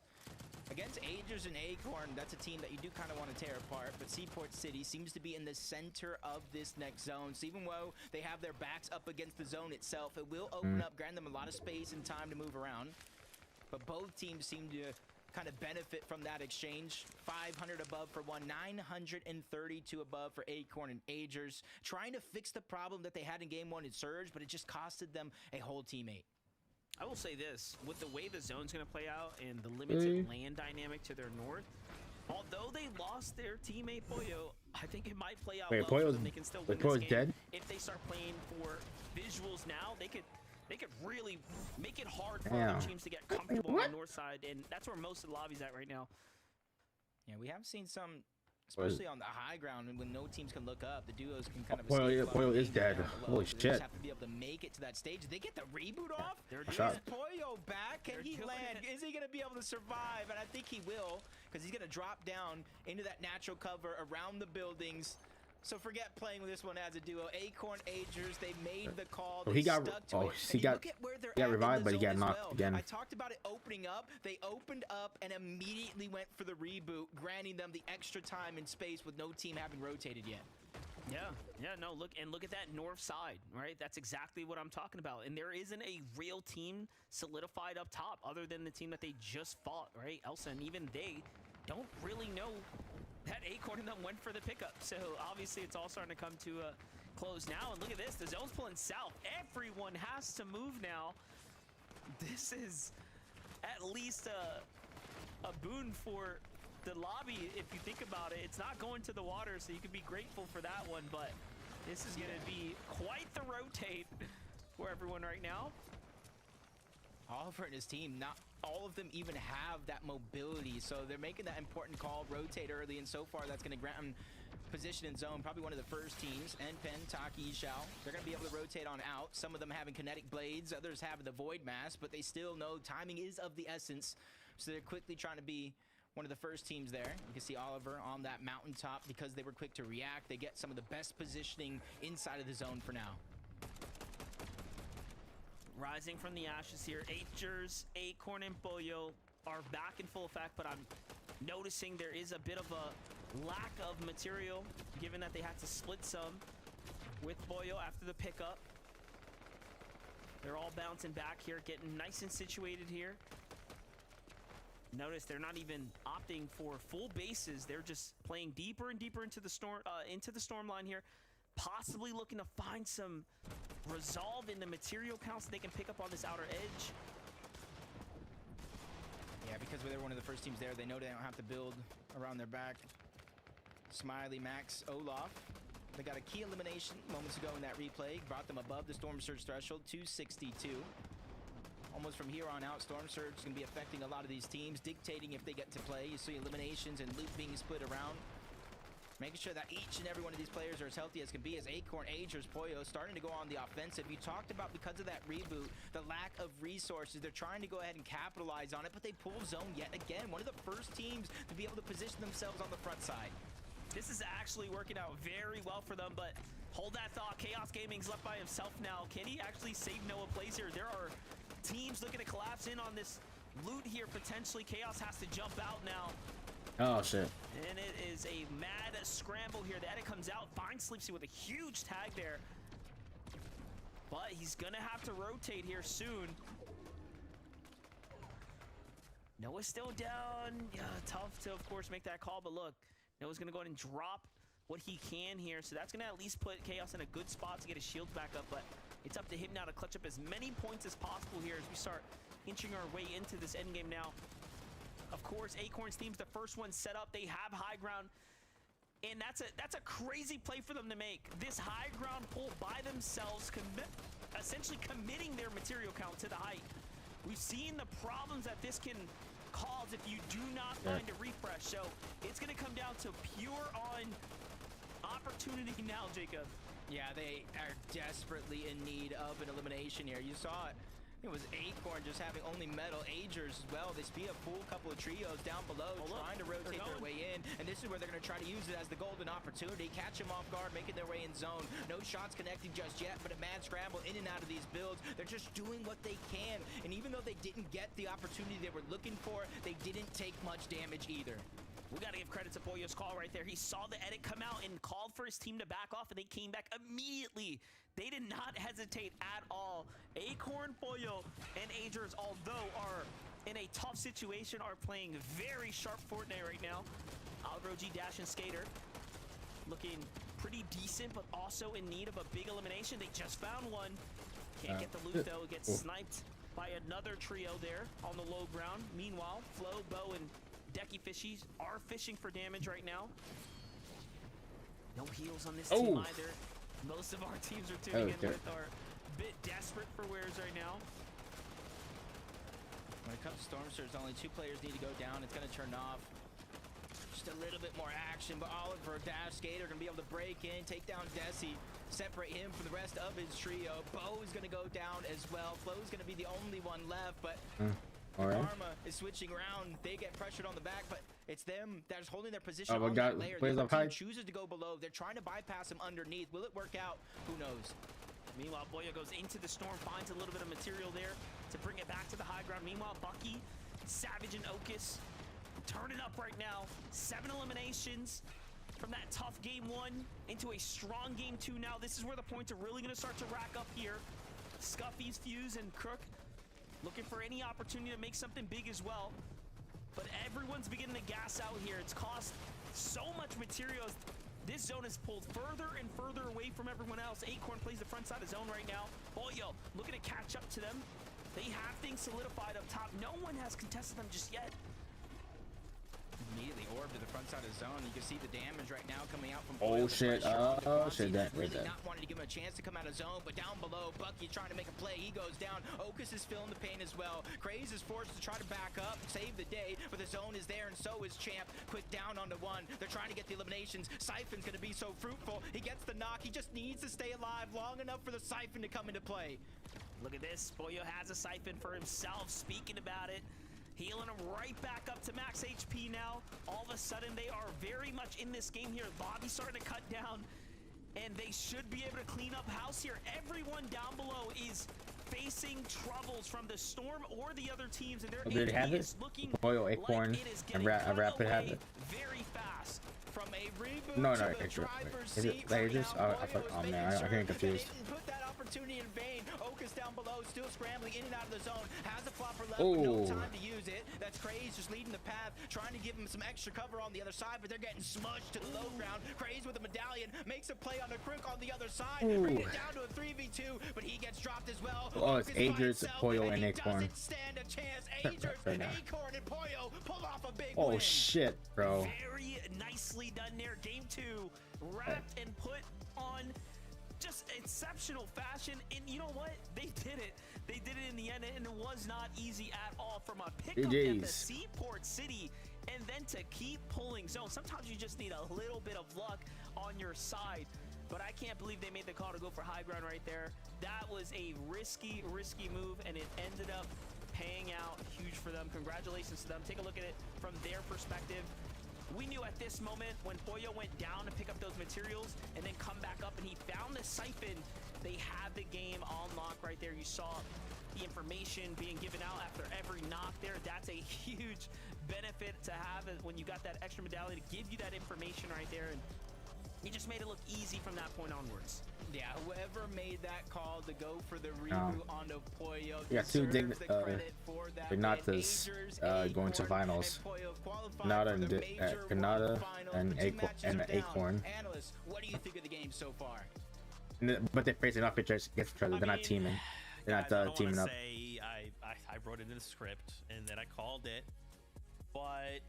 Against Agers and Acorn, that's a team that you do kind of want to tear apart, but Seaport City seems to be in the center of this next zone. So even though they have their backs up against the zone itself, it will open up, grant them a lot of space and time to move around. But both teams seem to kind of benefit from that exchange. 500 above for one, 932 above for Acorn and Agers. Trying to fix the problem that they had in game 1 in Surge, but it just costed them a whole teammate. I will say this, with the way the zone's going to play out and the limited land dynamic to their north, although they lost their teammate Poyo, I think it might play out well for them. They can still win this game. Dead? If they start playing for visuals now, they could really make it hard for other teams to get comfortable on the north side, and that's where most of the lobby's at right now. Yeah, we have seen some, especially on the high ground, and when no teams can look up, the duos can kind of Poyo is dead. Holy shit. shit. They just have to be able to make it to that stage. They get the reboot off. Is Poyo back? Can he land? Is he going to be able to survive? And I think he will, because he's going to drop down into that natural cover around the buildings. So forget playing with this one as a duo. Acorn, Agers, they made the call. He got revived, but he got knocked again. I talked about it opening up. They opened up and immediately went for the reboot, granting them the extra time and space with no team having rotated yet. Yeah, no, look at that north side, right? That's exactly what I'm talking about. And there isn't a real team solidified up top other than the team that they just fought, right? Elsa, and even they don't really know that Acorn and them went for the pickup. So obviously it's all starting to come to a close now. And look at this, the zone's pulling south. Everyone has to move now. This is at least a boon for the lobby, if you think about it. It's not going to the water, so you can be grateful for that one, but this is going to be quite the rotate for everyone right now. Oliver and his team, not all of them even have that mobility, so they're making that important call, rotate early, and so far that's going to grant them position in zone. Probably one of the first teams. Enpen, Taki, Yishao, they're going to be able to rotate on out. Some of them having kinetic blades, others having the void mass, but they still know timing is of the essence, so they're quickly trying to be one of the first teams there. You can see Oliver on that mountaintop because they were quick to react. They get some of the best positioning inside of the zone for now. Rising from the ashes here, Agers, Acorn, and Poyo are back in full effect, but I'm noticing there is a bit of a lack of material, given that they had to split some with Poyo after the pickup. They're all bouncing back here, getting nice and situated here. Notice they're not even opting for full bases. They're just playing deeper and deeper into the storm line here, possibly looking to find some resolve in the material counts that they can pick up on this outer edge. Yeah, because they're one of the first teams there, they know they don't have to build around their back. Smiley, Max, Olaf. They got a key elimination moments ago in that replay. Brought them above the Storm Surge threshold, 262. Almost from here on out, Storm Surge is going to be affecting a lot of these teams, dictating if they get to play. You see eliminations and loot being split around. Making sure that each and every one of these players are as healthy as can be, as Acorn, Agers, Poyo starting to go on the offensive. You talked about, because of that reboot, the lack of resources. They're trying to go ahead and capitalize on it, but they pull zone yet again. One of the first teams to be able to position themselves on the front side. This is actually working out very well for them, but hold that thought. Chaos Gaming's left by himself now. Can he actually save Noah Plays here? There are teams looking to collapse in on this loot here, potentially. Chaos has to jump out now. Oh, shit. And it is a mad scramble here. The edit comes out, finds Sleepsy with a huge tag there. But he's going to have to rotate here soon. Noah's still down. Yeah, tough to, of course, make that call. But look, Noah's going to go ahead and drop what he can here. So that's going to at least put Chaos in a good spot to get his shields back up. But it's up to him now to clutch up as many points as possible here as we start inching our way into this endgame now. Of course, Acorn's team's the first one set up. They have high ground. And that's a crazy play for them to make. This high ground pull by themselves, essentially committing their material count to the height. We've seen the problems that this can cause if you do not find a refresh. So it's going to come down to pure on opportunity now, Jacob. Yeah, they are desperately in need of an elimination here. You saw it. It was Acorn just having only metal. Agers as well. They speed a full couple of trios down below, trying to rotate their way in. And this is where they're going to try to use it as the golden opportunity. Catch them off guard, making their way in zone. No shots connecting just yet, but a mad scramble in and out of these builds. They're just doing what they can. And even though they didn't get the opportunity they were looking for, they didn't take much damage either. We got to give credit to Pollo's call right there. He saw the edit come out and called for his team to back off, and they came back immediately. They did not hesitate at all. Acorn, Pollo, and Agers, although are in a tough situation, are playing very sharp Fortnite right now. Alvaro G, Dash, and Skater looking pretty decent, but also in need of a big elimination. They just found one. Can't get the loot, though. Gets sniped by another trio there on the low ground. Meanwhile, Flo, Bo, and Decky Fishies are fishing for damage right now. No heals on this team either. Most of our teams are tuning in with are a bit desperate for wares right now. When it comes to Storm Surge, only 2 players need to go down. It's going to turn off. Just a little bit more action, but Oliver, Dash, Skater are going to be able to break in, take down Desi, separate him from the rest of his trio. Bo is going to go down as well. Flo is going to be the only one left, but Karma is switching around. They get pressured on the back, but it's them that is holding their position on that layer. The team chooses to go below. They're trying to bypass him underneath. Will it work out? Who knows? Meanwhile, Boya goes into the storm, finds a little bit of material there to bring it back to the high ground. Meanwhile, Bucky, Savage, and Okus turning up right now. 7 eliminations from that tough game 1 into a strong game 2 now. This is where the points are really going to start to rack up here. Scuffy's, Fuse, and Crook looking for any opportunity to make something big as well. But everyone's beginning to gas out here. It's cost so much material. This zone is pulled further and further away from everyone else. Acorn plays the front side of zone right now. Boyo looking to catch up to them. They have things solidified up top. No one has contested them just yet. Immediately orb to the front side of the zone. You can see the damage right now coming out from Oh shit, that really not wanting to give him a chance to come out of zone, but down below, Bucky trying to make a play. He goes down. Okus is feeling the pain as well. Craze is forced to try to back up, save the day, but the zone is there, and so is Champ. Quick down onto 1. They're trying to get the eliminations. Siphon's going to be so fruitful. He gets the knock. He just needs to stay alive long enough for the Siphon to come into play. Look at this. Boyo has a Siphon for himself. Speaking about it, healing him right back up to max HP now. All of a sudden, they are very much in this game here. Lobby's starting to cut down, and they should be able to clean up house here. Everyone down below is facing troubles from the Storm or the other teams, and their AP is looking Boyo, Acorn, like it is getting and Rapid have it. Very fast. From a reboot No, to the Acorn. driver's Is it seat they right just? now. Oh man, I'm getting confused. They didn't put that opportunity in vain. Okus down below, still scrambling in and out of the zone. Has a flopper left, but no time to use it. That's Craze just leading the path, trying to give him some extra cover on the other side, but they're getting smushed to the low ground. Craze with a medallion makes a play on the crook on the other side. Bring it down to a 3v2, but he gets dropped as well. Oh, it's Agers, Pollo, and Acorn. Doesn't stand a chance. Agers, Acorn, and Pollo pull off a big Oh win. shit, bro. Very nicely done there. Game 2, wrapped and put on just exceptional fashion. And you know what? They did it. They did it in the end, and it was not easy at all from a pickup at the Seaport City and then to keep pulling zone. Sometimes you just need a little bit of luck on your side. But I can't believe they made the call to go for high ground right there. That was a risky move, and it ended up paying out huge for them. Congratulations to them. Take a look at it from their perspective. We knew at this moment when Pollo went down to pick up those materials and then come back up and he found the siphon, they had the game on lock right there. You saw the information being given out after every knock there. That's a huge benefit to have when you got that extra medallion to give you that information right there. And it just made it look easy from that point onwards. Yeah, whoever made that call to go for the reboot onto Pollo Yeah, two Dignatas going to finals. Kanata and Acorn. Analyst, what do you think of the game so far? But they're facing off against each other. They're not teaming. They're not teaming up. I wrote it in the script and then I called it, but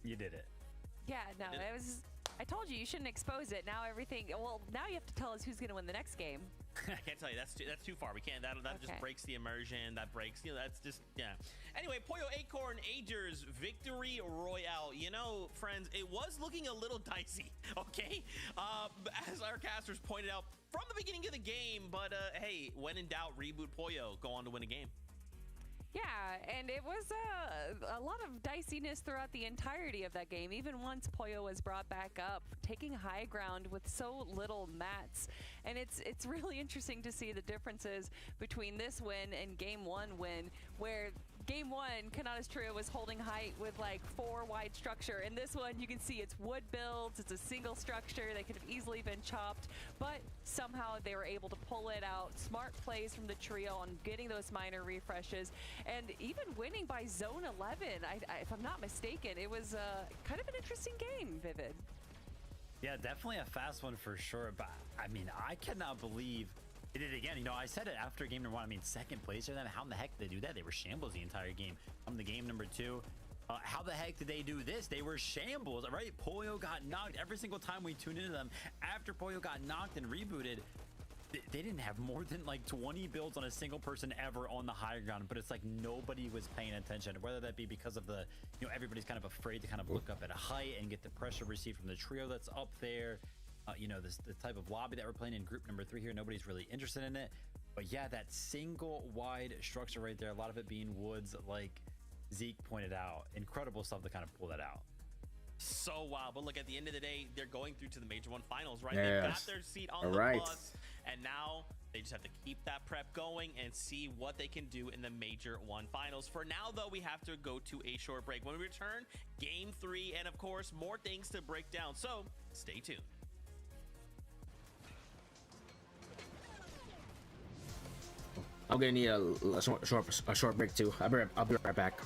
you did it. Yeah, no, it was. I told you shouldn't expose it. Now everything. Well, now you have to tell us who's going to win the next game. I can't tell you. That's too far. We can't. That Okay. just breaks the immersion. That breaks. That's just Anyway, Pollo Acorn Agers Victory Royale. Friends, it was looking a little dicey. Okay, as our casters pointed out from the beginning of the game. But hey, when in doubt, reboot Pollo. Go on to win a game. Yeah, and it was a lot of diciness throughout the entirety of that game. Even once Pollo was brought back up, taking high ground with so little mats. And it's really interesting to see the differences between this win and Game 1 win, where Game 1, Kanata's trio was holding height with like 4 wide structure. And this one, you can see it's wood builds, it's a single structure. They could have easily been chopped, but somehow they were able to pull it out. Smart plays from the trio on getting those minor refreshes and even winning by zone 11. If I'm not mistaken, it was kind of an interesting game, Vivid. Yeah, definitely a fast one for sure. But I mean, I cannot believe they did it again. I said it after game number 1. I mean, second place for them. How in the heck did they do that? They were shambles the entire game. From the game number 2, how the heck did they do this? They were shambles, right? Pollo got knocked every single time we tuned into them. After Pollo got knocked and rebooted, they didn't have more than like 20 builds on a single person ever on the high ground. But it's like nobody was paying attention, whether that be because of the, everybody's kind of afraid to kind of look up at a height and get the pressure received from the trio that's up there. The type of lobby that we're playing in group number 3 here, nobody's really interested in it. But yeah, that single wide structure right there, a lot of it being woods, like Zeke pointed out. Incredible stuff to kind of pull that out. So wild. But look, at the end of the day, they're going through to the Major 1 finals, right? Yes. They got their seat on the bus, and now they just have to keep that prep going and see what they can do in the Major 1 finals. For now, though, we have to go to a short break. When we return, Game 3, and of course, more things to break down. So stay tuned. I'm gonna need a short break too. I'll be right back.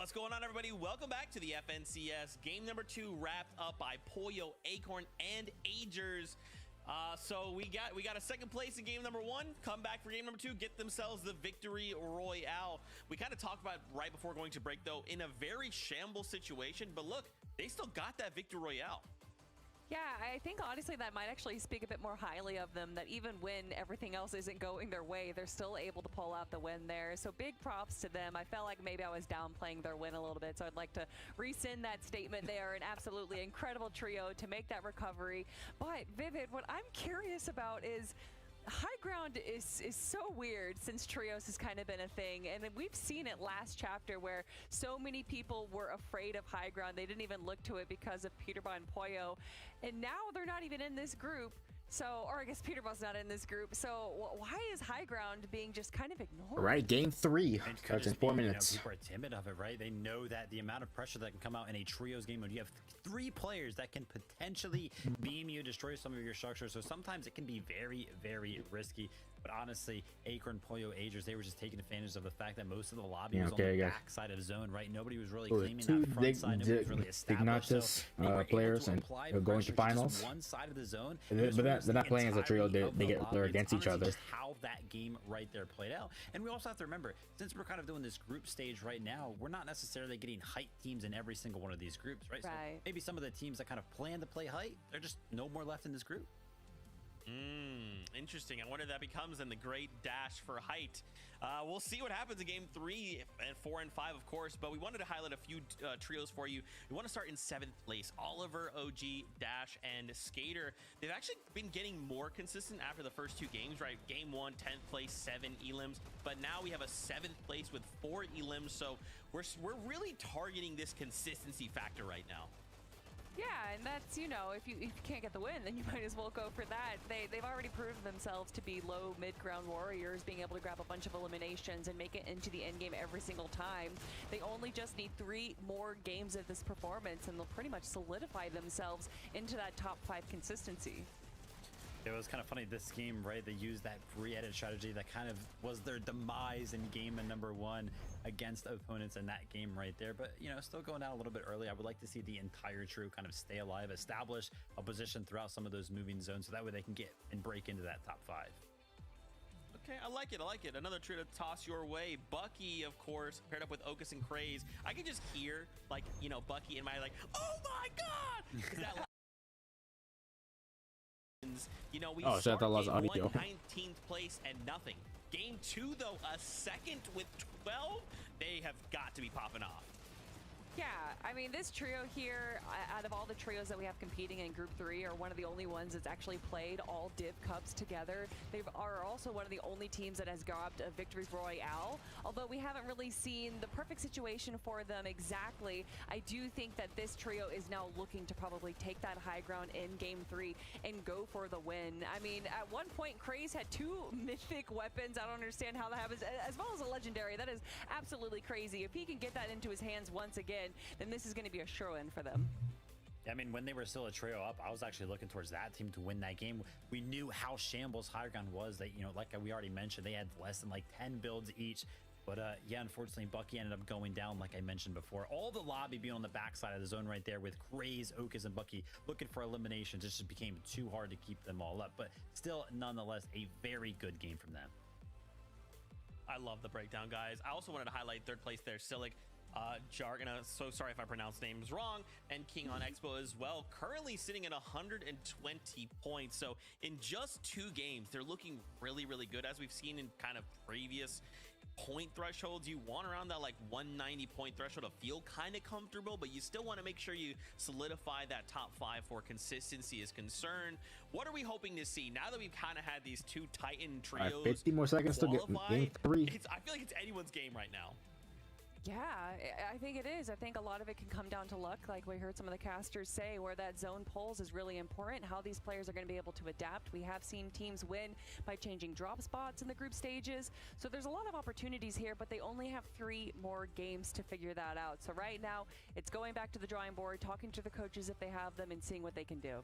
What's going on, everybody? Welcome back to the FNCS. Game number 2 wrapped up by Pollo, Acorn, and Agers. So we got a second place in game number 1. Come back for game number 2. Get themselves the victory royale. We kind of talked about right before going to break, though, in a very shambles situation. But look, they still got that victory royale. Yeah, I think honestly that might actually speak a bit more highly of them, that even when everything else isn't going their way, they're still able to pull out the win there. So big props to them. I felt like maybe I was downplaying their win a little bit, so I'd like to rescind that statement. They are an absolutely incredible trio to make that recovery. But Vivid, what I'm curious about is high ground is so weird since trios has kind of been a thing, and we've seen it last chapter where so many people were afraid of high ground. They didn't even look to it because of Peterbot and Pollo, and now they're not even in this group. So, or I guess Peterbot's not in this group. So why is high ground being just kind of ignored? All right, game 3 starts in 4 minutes. People are timid of it, right? They know that the amount of pressure that can come out in a trios game when you have 3 players that can potentially beam you, destroy some of your structures. So sometimes it can be very, very risky. But honestly, Acorn, Pollo, Agers, they were just taking advantage of the fact that most of the lobby was on the back side of the zone, right? Nobody was really claiming that front side. Nobody was really established. So players and going to finals. One side of the zone. But they're not playing as a trio. They're against each other. Just how that game right there played out. And we also have to remember, since we're kind of doing this group stage right now, we're not necessarily getting height teams in every single one of these groups, right? So maybe some of the teams that kind of plan to play height, they're just no more left in this group. Interesting. I wonder if that becomes in the great dash for height. We'll see what happens in game 3 and 4 and 5, of course, but we wanted to highlight a few trios for you. We want to start in 7th place. Oliver, OG, Dash, and Skater. They've actually been getting more consistent after the first 2 games, right? Game 1, 10th place, 7 elims, but now we have a 7th place with 4 elims, so we're really targeting this consistency factor right now. Yeah, and that's, you know, if you can't get the win, then you might as well go for that. They've already proved themselves to be low mid-ground warriors, being able to grab a bunch of eliminations and make it into the end game every single time. They only just need 3 more games of this performance, and they'll pretty much solidify themselves into that top 5 consistency. It was kind of funny this game, right? They used that free-edit strategy that kind of was their demise in game number 1 against opponents in that game right there. But, you know, still going out a little bit early. I would like to see the entire trio kind of stay alive, establish a position throughout some of those moving zones, so that way they can get and break into that top 5. Okay, I like it. I like it. Another trio to toss your way. Bucky, of course, paired up with Okus and Craze. I can just hear, like, you know, Bucky in my, like, oh my God! Is that you know, we start game 1, 19th place and nothing. Game 2, though, a 2nd with 12. They have got to be popping off. Yeah, I mean, this trio here, out of all the trios that we have competing in Group 3, are one of the only ones that's actually played all Div Cups together. They are also one of the only teams that has grabbed a Victory Royale, although we haven't really seen the perfect situation for them exactly. I do think that this trio is now looking to probably take that high ground in Game 3 and go for the win. I mean, at one point, Craze had 2 mythic weapons. I don't understand how that happens, as well as a legendary. That is absolutely crazy. If he can get that into his hands once again, then this is going to be a sure win for them. I mean, when they were still a trio up, I was actually looking towards that team to win that game. We knew how shambles high ground was. That, you know, like we already mentioned, they had less than like 10 builds each. But yeah, unfortunately, Bucky ended up going down, like I mentioned before. All the lobby being on the backside of the zone right there with Craze, Okus, and Bucky looking for eliminations. It just became too hard to keep them all up. But still, nonetheless, a very good game from them. I love the breakdown, guys. I also wanted to highlight 3rd place there, Silic. Jargon, so sorry if I pronounce names wrong, and King on Expo as well, currently sitting at 120 points. So in just 2 games, they're looking really, really good. As we've seen in kind of previous point thresholds, you want around that like 190 point threshold to feel kind of comfortable, but you still want to make sure you solidify that top 5 for consistency is concerned. What are we hoping to see now that we've kind of had these 2 Titan trios? 50 more seconds to get game 3. I feel like it's anyone's game right now. Yeah, I think it is. I think a lot of it can come down to luck, like we heard some of the casters say, where that zone pulls is really important, how these players are going to be able to adapt. We have seen teams win by changing drop spots in the group stages, so there's a lot of opportunities here, but they only have 3 more games to figure that out. So right now, it's going back to the drawing board, talking to the coaches if they have them, and seeing what they can do.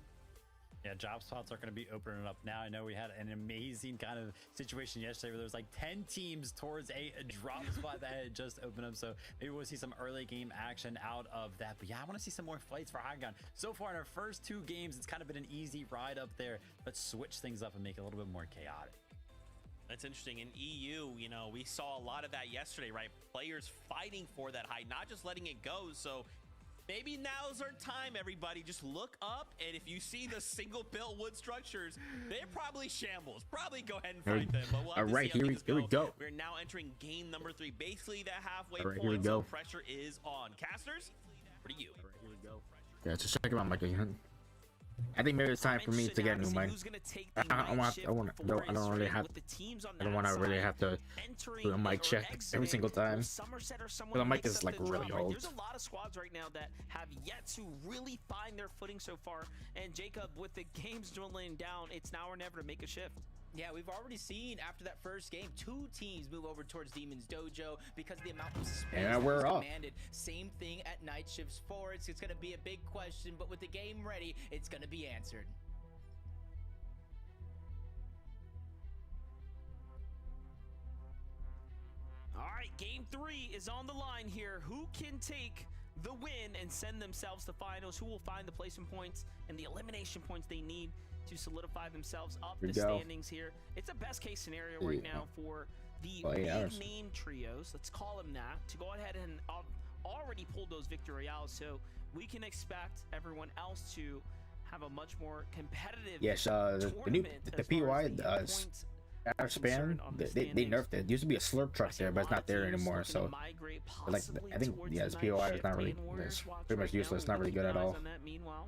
Yeah, job spots are going to be opening up now. I know we had an amazing kind of situation yesterday where there was like 10 teams towards a drop spot that had just opened up. So maybe we'll see some early game action out of that. But yeah, I want to see some more fights for High Ground. So far in our first 2 games, it's kind of been an easy ride up there. Let's switch things up and make it a little bit more chaotic. That's interesting. In EU, you know, we saw a lot of that yesterday, right? Players fighting for that height, not just letting it go. So maybe now's our time, everybody. Just look up, and if you see the single-built wood structures, they're probably shambles. Probably go ahead and fight them. But we'll have All to right, see how here we go. We're now entering game number 3, basically the halfway All right, point. here we So go. pressure is on. Casters, for you. All right, here we go. Yeah, just check out my mic again. I think maybe it's time for me to get a new mic. I don't want to really have to do a mic check every single time. The mic is like really old. There's a lot of squads right now that have yet to really find their footing so far. And Jacob, with the games dwindling down, it's now or never to make a shift. Yeah, we've already seen after that first game 2 teams move over towards Demon's Dojo because of the amount of space that was demanded. Same thing at Night Shifts Forest. It's going to be a big question, but with the game ready, it's going to be answered. All right, game 3 is on the line here. Who can take the win and send themselves to finals? Who will find the placement points and the elimination points they need to solidify themselves up the standings here? It's a best case scenario right now for the big name trios, let's call them that, to go ahead and already pull those victory royales. So we can expect everyone else to have a much more competitive the PY average span, they nerfed it. There used to be a slurp truck there, but it's not there anymore. So like I think this POI is not really, it's pretty much useless. It's not really good at all. Meanwhile,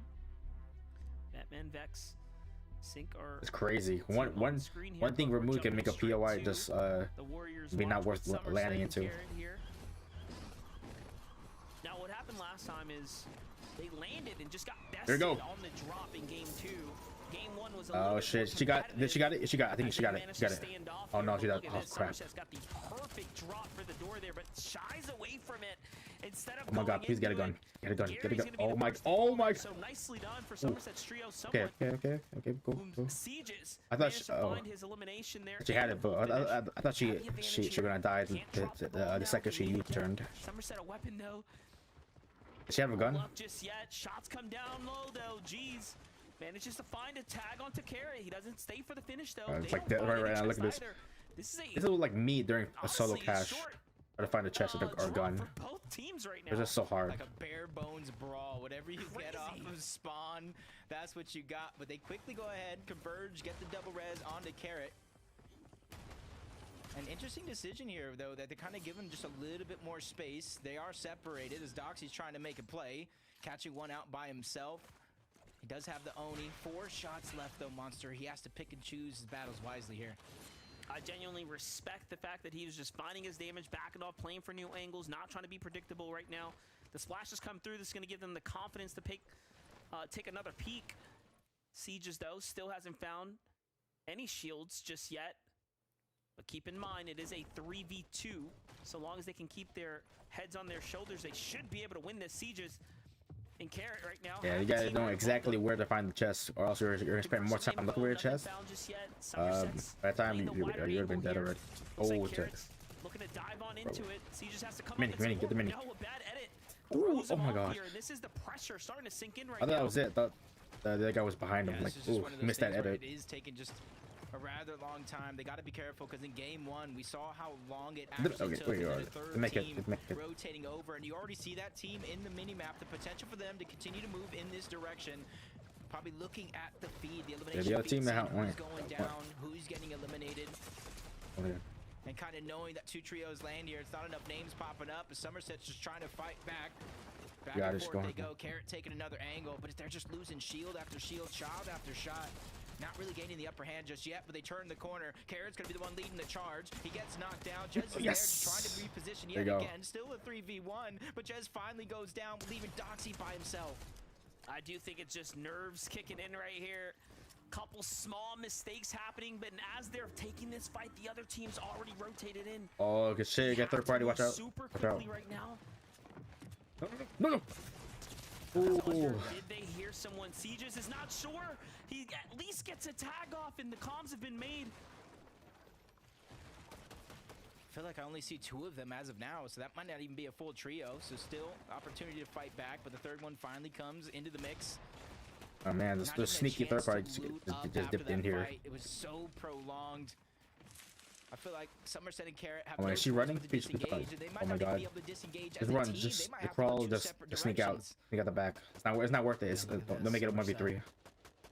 Batman, Vex, Sync are it's crazy. One thing removed can make a POI just be not worth landing into. Now what happened last time is they landed and just got bested on the drop in game 2. Game 1 was a oh shit, she got it. I think she got it. She got it. Oh no, she got, oh crap. Got the perfect drop for the door there, but shies away from it instead of oh my god, please get a gun. Get a gun. Get a gun. Oh my. So nicely done for Somerset's trio. Okay, cool. Sieges I thought she had it, but I thought she gonna die the second she U-turned. Somerset a weapon though. Does she have a gun? Just yet. Shots come down low though. Jeez. Manages to find a tag onto Carrot. He doesn't stay for the finish though. It's like that right now. Look at this. This is like me during a solo cache. Try to find a chest or a gun. Both teams right now. It's just so hard. Like a bare bones brawl. Whatever you get off of spawn, that's what you got. But they quickly go ahead, converge, get the double res onto Carrot. An interesting decision here, though, that they're kind of giving just a little bit more space. They are separated as Doxy's trying to make a play, catching one out by himself. He does have the Oni. 4 shots left, though, Monster. He has to pick and choose his battles wisely here. I genuinely respect the fact that he was just finding his damage, backing off, playing for new angles, not trying to be predictable right now. The splashes come through. This is going to give them the confidence to take another peek. Sieges, though, still hasn't found any shields just yet. But keep in mind, it is a 3v2. So long as they can keep their heads on their shoulders, they should be able to win this. Sieges in Carrot right now. Yeah, you gotta know exactly where to find the chest, or else you're gonna spend more time looking for your chest. By the time you would have been dead already. Oh, chest. Looking to dive on into it. Sieges has to come Mini, get the mini. No, a bad edit. Ooh, oh my god. This is the pressure starting to sink in right I thought now. that was it. I thought the guy was behind him. Like, ooh, missed that edit. It is taking just a rather long time. They got to be careful because in game 1 we saw how long it actually took the third team rotating over, and you already see that team in the mini map. The potential for them to continue to move in this direction. Probably looking at the feed, the elimination feed, who's going down, who's getting eliminated. And kind of knowing that 2 trios land here, it's not enough names popping up. As Somerset's just trying to fight back. Back and forth they go. Carrot taking another angle, but they're just losing shield after shield, shot after shot. Not really gaining the upper hand just yet, but they turn the corner. Carrot's going to be the one leading the charge. He gets knocked down. Jez is there just trying to reposition yet again. Still a 3v1, but Jez finally goes down, leaving Doxy by himself. I do think it's just nerves kicking in right here. Couple small mistakes happening, but as they're taking this fight, the other team's already rotated in. Oh, good shit. Get third party. Watch out. Super quickly right now. No. Did they hear There's someone. Sieges is not sure. He at least gets a tag off, and the comms have been made. I feel like I only see 2 of them as of now, so that might not even be a full trio. So still opportunity to fight back, but the third one finally comes into the mix. Oh man, the sneaky third party just dipped in here. It was so prolonged. I feel like Somerset and Carrot have Oh, is she running? They Oh might my not even god. be able to disengage Just as a run, team. just They might have to crawl, go 2 just separate sneak out the back. It's not worth it. Don't make it a 1v3.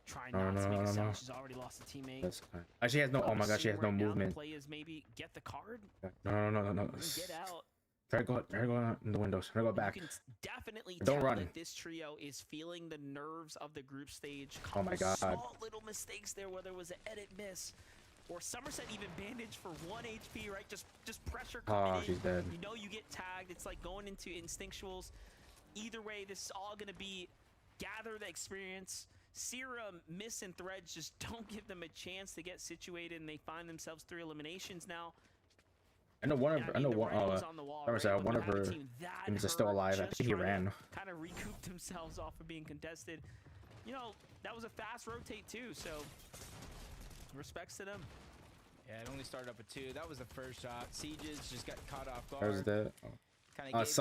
Trying No, not to no, make no, a no. sound. She's already lost a teammate. That's fine. She has no. Oh my god, she has no Right now, the movement. play is maybe get the card. No. Get out. Try to go out in the windows. Try to go back. You can definitely Don't tell run. that this trio is feeling the nerves of the group stage. Oh my god. Small little mistakes there, whether it was an edit miss or Somerset even bandaged for 1 HP, right? Just pressure coming in. She's dead. You know you get tagged. It's like going into instinctuals. Either way, this is all going to be gather the experience. Serum, Miss, and Threads just don't give them a chance to get situated, and they find themselves 3 eliminations now. I know one of her teams is still alive. I think he ran. Kind of recouped themselves off of being contested. You know, that was a fast rotate too, so respects to them. Yeah, it only started up with 2. That was the first shot. Sieges just got caught off guard. That was dead.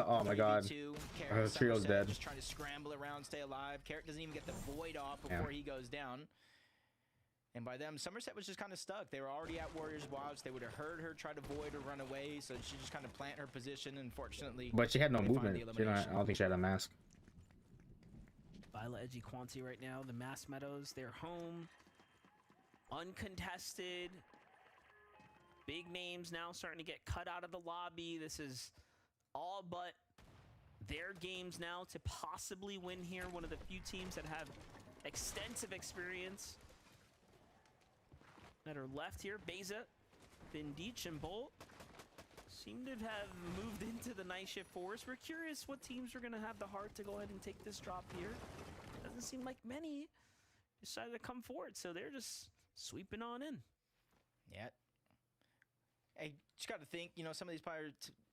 Oh my god. Carrot, Trio's dead. Just trying to scramble around, stay alive. Carrot doesn't even get the void off before he goes down. And by them, Somerset was just kind of stuck. They were already at Warriors Watch. They would have heard her try to void or run away, so she just kind of plant her position. Unfortunately, But she had no movement. I don't think she had a mask. Violet Edgy Quanti right now. The Mass Meadows, they're home. Uncontested. Big names now starting to get cut out of the lobby. This is all but their games now to possibly win here. One of the few teams that have extensive experience that are left here. Beza, Vindic, and Bolt seem to have moved into the night shift force. We're curious what teams are going to have the heart to go ahead and take this drop here. Doesn't seem like many decided to come forward, so they're just sweeping on in. Yeah. I just got to think, you know, some of these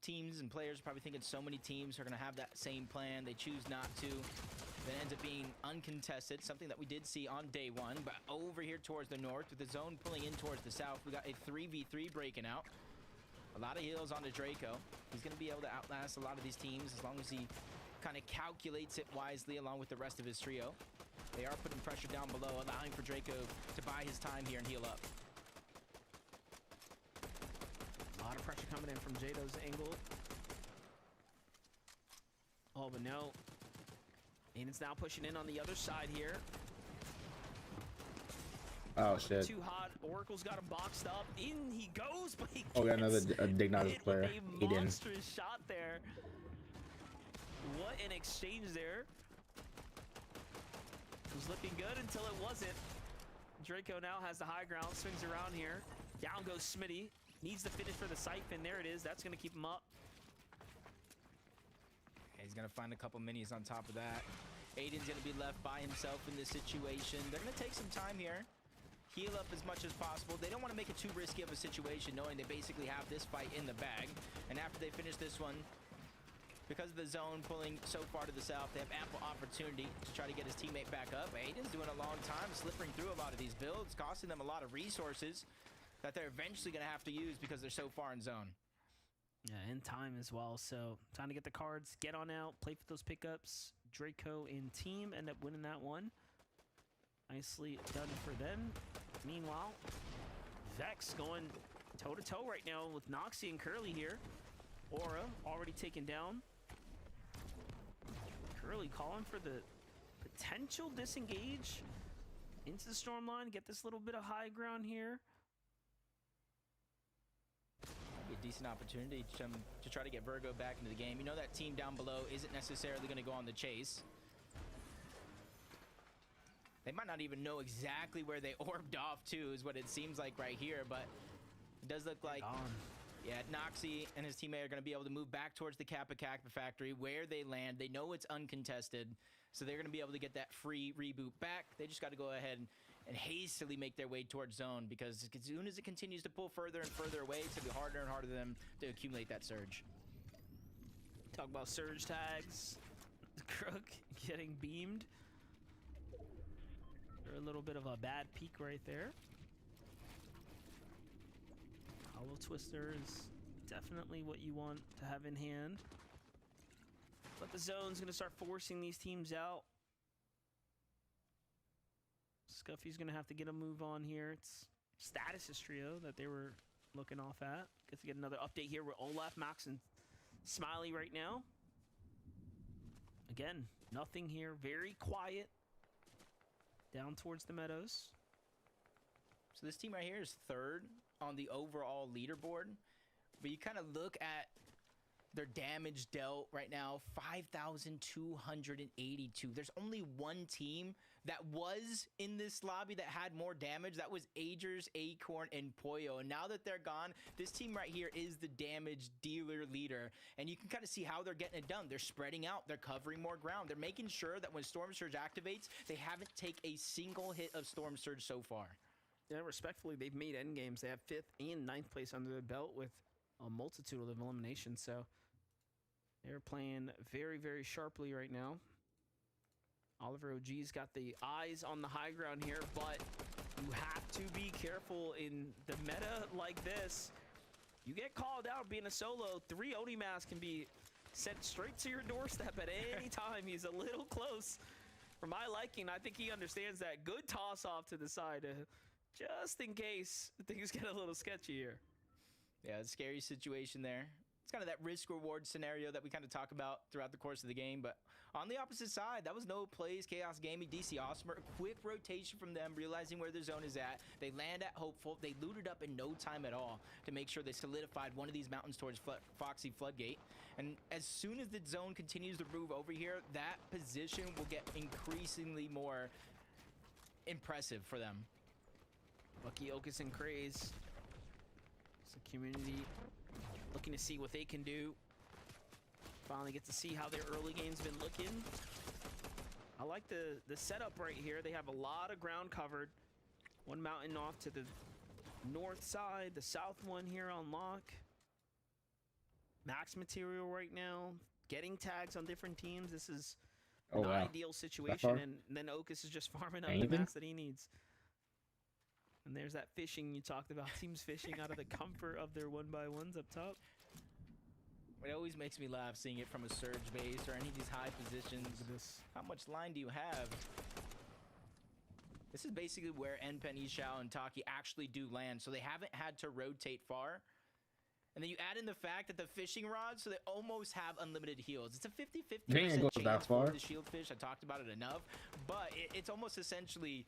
teams and players are probably thinking so many teams are going to have that same plan. They choose not to. That ends up being uncontested, something that we did see on day 1. But over here towards the north, with the zone pulling in towards the south, we got a 3v3 breaking out. A lot of heals onto Draco. He's going to be able to outlast a lot of these teams as long as he kind of calculates it wisely along with the rest of his trio. They are putting pressure down below, allowing for Draco to buy his time here and heal up. A lot of pressure coming in from Jado's angle. Oh, but no. Aiden's now pushing in on the other side here. Oh shit. Too hot. Oracle's got him boxed up. In he goes, but he Oh, got another Dignitas player. He did. Monstrous shot there. What an exchange there. It was looking good until it wasn't. Draco now has the high ground, swings around here. Down goes Smitty. Needs the finish for the siphon. There it is. That's going to keep him up. He's going to find a couple minis on top of that. Aiden's going to be left by himself in this situation. They're going to take some time here. Heal up as much as possible. They don't want to make it too risky of a situation, knowing they basically have this fight in the bag. And after they finish this one, because of the zone pulling so far to the south, they have ample opportunity to try to get his teammate back up. Aiden's doing a long time, slipping through a lot of these builds, costing them a lot of resources that they're eventually going to have to use because they're so far in zone. Yeah, in time as well. So time to get the cards, get on out, play for those pickups. Draco and team end up winning that one. Nicely done for them. Meanwhile, Vex going toe-to-toe right now with Noxie and Curly here. Aura already taken down. Curly calling for the potential disengage into the storm line. Get this little bit of high ground here. A decent opportunity to try to get Virgo back into the game. You know that team down below isn't necessarily going to go on the chase. They might not even know exactly where they orbed off to, is what it seems like right here, but it does look like... Yeah, Noxie and his teammate are going to be able to move back towards the Kappa factory where they land. They know it's uncontested, so they're going to be able to get that free reboot back. They just got to go ahead and hastily make their way towards zone, because as soon as it continues to pull further and further away, it's going to be harder and harder for them to accumulate that surge. Talk about surge tags. Crook getting beamed. for a little bit of a bad peek right there. Hollow Twister is definitely what you want to have in hand. But the zone's going to start forcing these teams out. Scuffy's going to have to get a move on here. It's Status's trio that they were looking off at. Get to get another update here with Olaf, Max, and Smiley right now. Again, nothing here. Very quiet. Down towards the meadows. So this team right here is third on the overall leaderboard. But you kind of look at their damage dealt right now, 5,282. There's only one team that was in this lobby that had more damage. That was Agers, Acorn, and Poyo. And now that they're gone, this team right here is the damage dealer leader. And you can kind of see how they're getting it done. They're spreading out. They're covering more ground. They're making sure that when Storm Surge activates, they haven't taken a single hit of Storm Surge so far. Yeah, respectfully, they've made end games. They have 5th and 9th place under their belt with a multitude of eliminations. So they're playing very, very sharply right now. Oliver OG's got the eyes on the high ground here, but you have to be careful in the meta like this. You get called out being a solo, 3 Odimass can be sent straight to your doorstep at any time. He's a little close. For my liking, I think he understands that. Good toss off to the side, just in case things get a little sketchy here. Yeah, it's a scary situation there. It's kind of that risk-reward scenario that we kind of talk about throughout the course of the game. But on the opposite side, that was no plays. Chaos Gaming, DC Awesome, a quick rotation from them, realizing where their zone is at. They land at Hopeful. They looted up in no time at all to make sure they solidified one of these mountains towards Foxy Floodgate. And as soon as the zone continues to move over here, that position will get increasingly more impressive for them. Bucky, Okus, and Craze. It's a community looking to see what they can do. Finally get to see how their early game's been looking. I like the setup right here. They have a lot of ground covered. One mountain off to the north side, the south one here on lock. Max material right now. Getting tags on different teams. This is an ideal situation. And then Okus is just farming up the max that he needs. And there's that fishing you talked about. Teams fishing out of the comfort of their 1x1s up top. It always makes me laugh seeing it from a surge base or any of these high positions. Look at this. How much line do you have? This is basically where NPen, Ixao, and Taki actually do land, so they haven't had to rotate far. And then you add in the fact that the fishing rods, so they almost have unlimited heals. It's a 50-50% chance for the shield fish. I talked about it enough, but it's almost essentially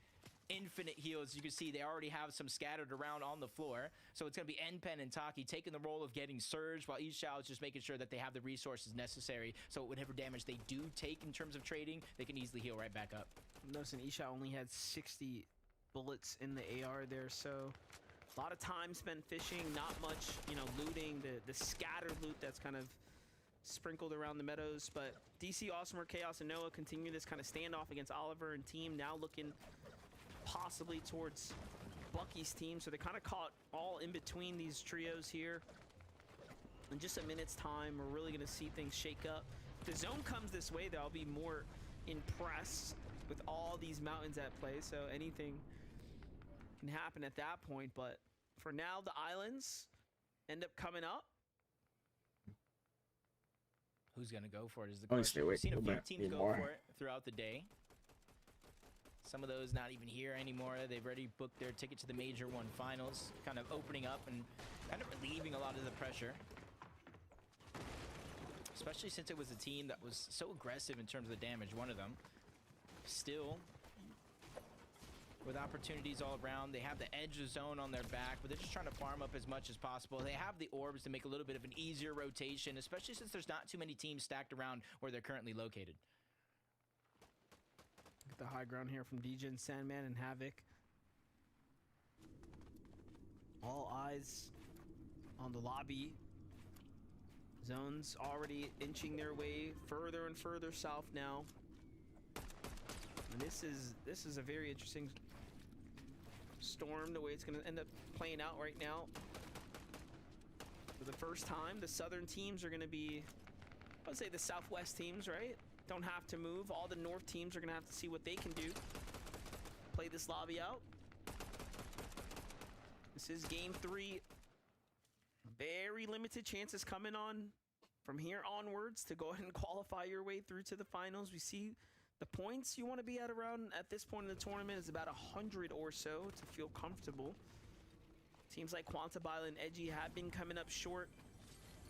infinite heals. You can see they already have some scattered around on the floor. So it's going to be NPen and Taki taking the role of getting surge, while Ixao is just making sure that they have the resources necessary. So whatever damage they do take in terms of trading, they can easily heal right back up. Noticing Ixao only had 60 bullets in the AR there, so a lot of time spent fishing, not much, looting, the scattered loot that's kind of sprinkled around the meadows. But DC, Awesomer, Chaos, and Noah continue this kind of standoff against Oliver and team, now looking possibly towards Bucky's team. So they're kind of caught all in between these trios here. In just a minute's time, we're really going to see things shake up. If the zone comes this way, though, I'll be more impressed with all these mountains at play. So anything can happen at that point. But for now, the islands end up coming up. Who's going to go for it is the question. We've seen a few teams go for it throughout the day. Some of those not even here anymore. They've already booked their ticket to the Major 1 finals, kind of opening up and kind of relieving a lot of the pressure. Especially since it was a team that was so aggressive in terms of the damage, one of them. Still, with opportunities all around, they have the edge of zone on their back, but they're just trying to farm up as much as possible. They have the orbs to make a little bit of an easier rotation, especially since there's not too many teams stacked around where they're currently located. Get the high ground here from DJ and Sandman and Havoc. All eyes on the lobby. Zones already inching their way further and further south now. And this is a very interesting storm, the way it's going to end up playing out right now. For the first time, the southern teams are going to be, I would say the southwest teams, right? Don't have to move. All the north teams are going to have to see what they can do. play this lobby out. This is game 3. Very limited chances coming on from here onwards to go ahead and qualify your way through to the finals. We see the points you want to be at around at this point in the tournament is about 100 or so to feel comfortable. Teams like Quantabile and Edgy have been coming up short.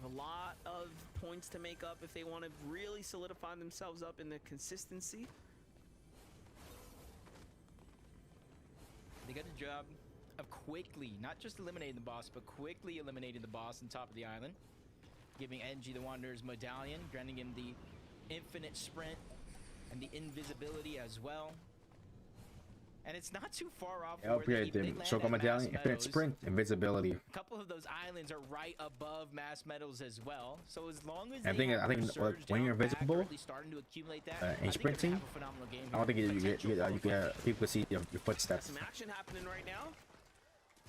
A lot of points to make up if they want to really solidify themselves up in the consistency. They got the job of quickly, not just eliminating the boss, but quickly eliminating the boss on top of the island. Giving NG the Wanderer's medallion, granting him the infinite sprint and the invisibility as well. And it's not too far off. Upgrade the Choco Medallion, Infinite Sprint, Invisibility. A couple of those islands are right above Mass Meadows as well. So as long as I think when you're invisible and sprinting, I don't think you can people see your footsteps. Some action happening right now.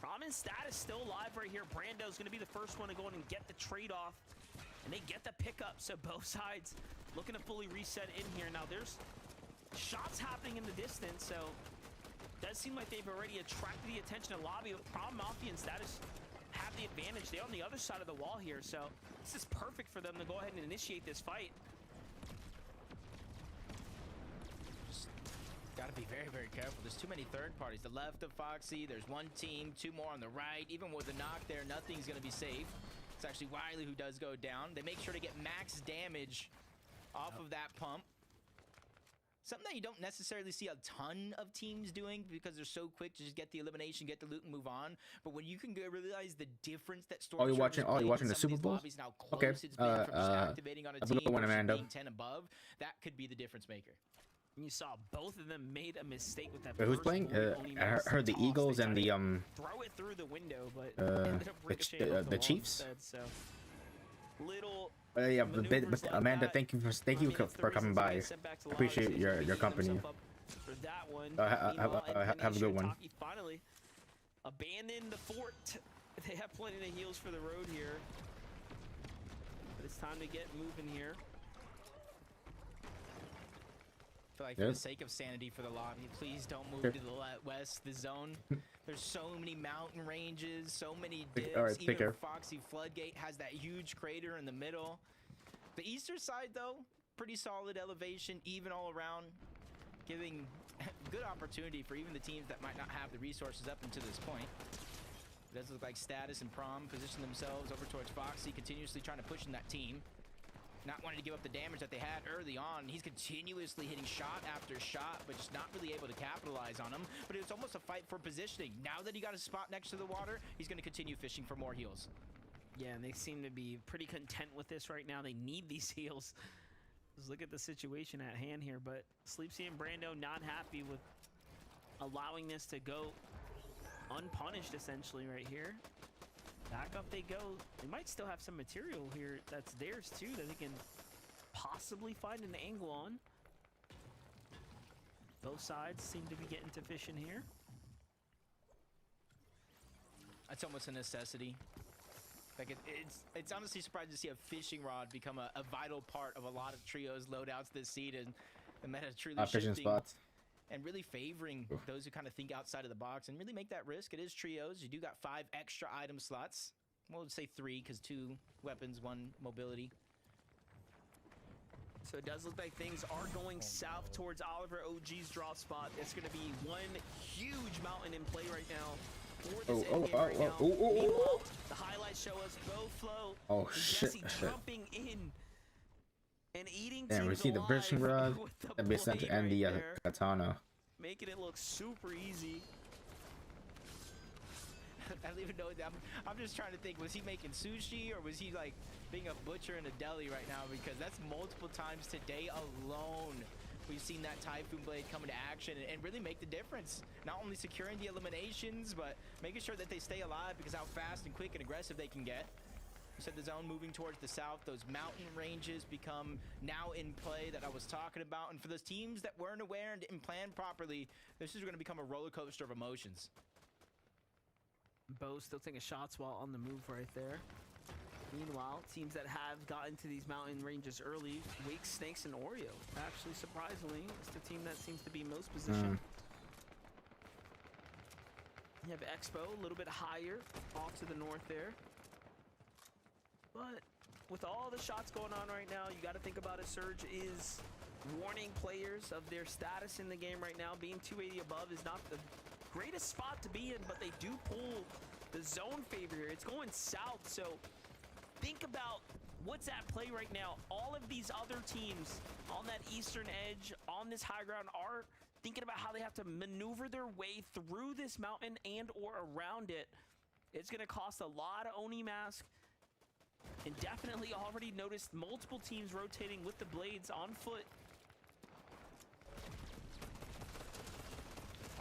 Prominent status still alive right here. Brando's going to be the first one to go in and get the trade off. And they get the pickup. So both sides looking to fully reset in here. Now there's shots happening in the distance. So it does seem like they've already attracted the attention of lobby. Prom Mafia and Status have the advantage. They're on the other side of the wall here. So this is perfect for them to go ahead and initiate this fight. Gotta be very, very careful. There's too many third parties. The left of Foxy, there's one team, 2 more on the right. Even with the knock there, nothing's gonna be safe. It's actually Wiley who does go down. They make sure to get max damage off of that pump. Something that you don't necessarily see a ton of teams doing because they're so quick to just get the elimination, get the loot, and move on. But when you can realize the difference that Storm you're watching the Super Bowl? Okay. Have a good one, Amanda. 10 above, that could be the difference maker. You saw both of them made a mistake with that. Wait, who's playing? I heard the Eagles and the throw it through the window, but the Chiefs. Instead, so little yeah, but Amanda, thank you for coming by. I appreciate your company. For that one, have a good one. Finally abandon the fort. They have plenty of heals for the road here, but it's time to get moving here. I feel like for the sake of sanity for the lobby, please don't move to the west, the zone. There's so many mountain ranges, so many dips. All right, even Foxy Floodgate has that huge crater in the middle. The eastern side, though, pretty solid elevation, even all around, giving good opportunity for even the teams that might not have the resources up until this point. It does look like Status and Prom position themselves over towards Foxy, continuously trying to push in that team. Not wanting to give up the damage that they had early on. He's continuously hitting shot after shot, but just not really able to capitalize on them. But it was almost a fight for positioning. Now that he got a spot next to the water, he's going to continue fishing for more heals. Yeah, and they seem to be pretty content with this right now. They need these heals. Just look at the situation at hand here. But Sleepsy and Brando not happy with allowing this to go unpunished, essentially, right here. Back up they go. They might still have some material here that's theirs too that they can possibly find an angle on. Both sides seem to be getting to fishing here. That's almost a necessity. Like it's honestly surprising to see a fishing rod become a vital part of a lot of trios loadouts this season. The meta truly fishing spots. And really favoring those who kind of think outside of the box and really make that risk. It is trios. You do got 5 extra item slots. We'll say 3 because 2 weapons, 1 mobility. So it does look like things are going south towards Oliver OG's draw spot. It's going to be one huge mountain in play right now. For this Meanwhile, the highlights show us Bowflow and Jesse jumping in and eating we see the fishing rod, the Bicent, and the katana. Making it look super easy. I don't even know. I'm just trying to think, was he making sushi or was he like being a butcher in a deli right now? Because that's multiple times today alone. We've seen that Typhoon Blade come into action and really make the difference. Not only securing the eliminations, but making sure that they stay alive because how fast and quick and aggressive they can get. You said the zone moving towards the south. Those mountain ranges become now in play that I was talking about. And for those teams that weren't aware and didn't plan properly, this is going to become a roller coaster of emotions. Bo still taking shots while on the move right there. Meanwhile, teams that have gotten to these mountain ranges early, Wake, Snakes, and Oreo. Actually, surprisingly, it's the team that seems to be most positioned. You have Expo a little bit higher off to the north there. But with all the shots going on right now, you got to think about it. Surge is warning players of their status in the game right now. Being 280 above is not the greatest spot to be in, but they do pull the zone favor here. It's going south, so think about what's at play right now. All of these other teams on that eastern edge, on this high ground, are thinking about how they have to maneuver their way through this mountain and or around it. It's going to cost a lot of Oni mask. And definitely already noticed multiple teams rotating with the blades on foot.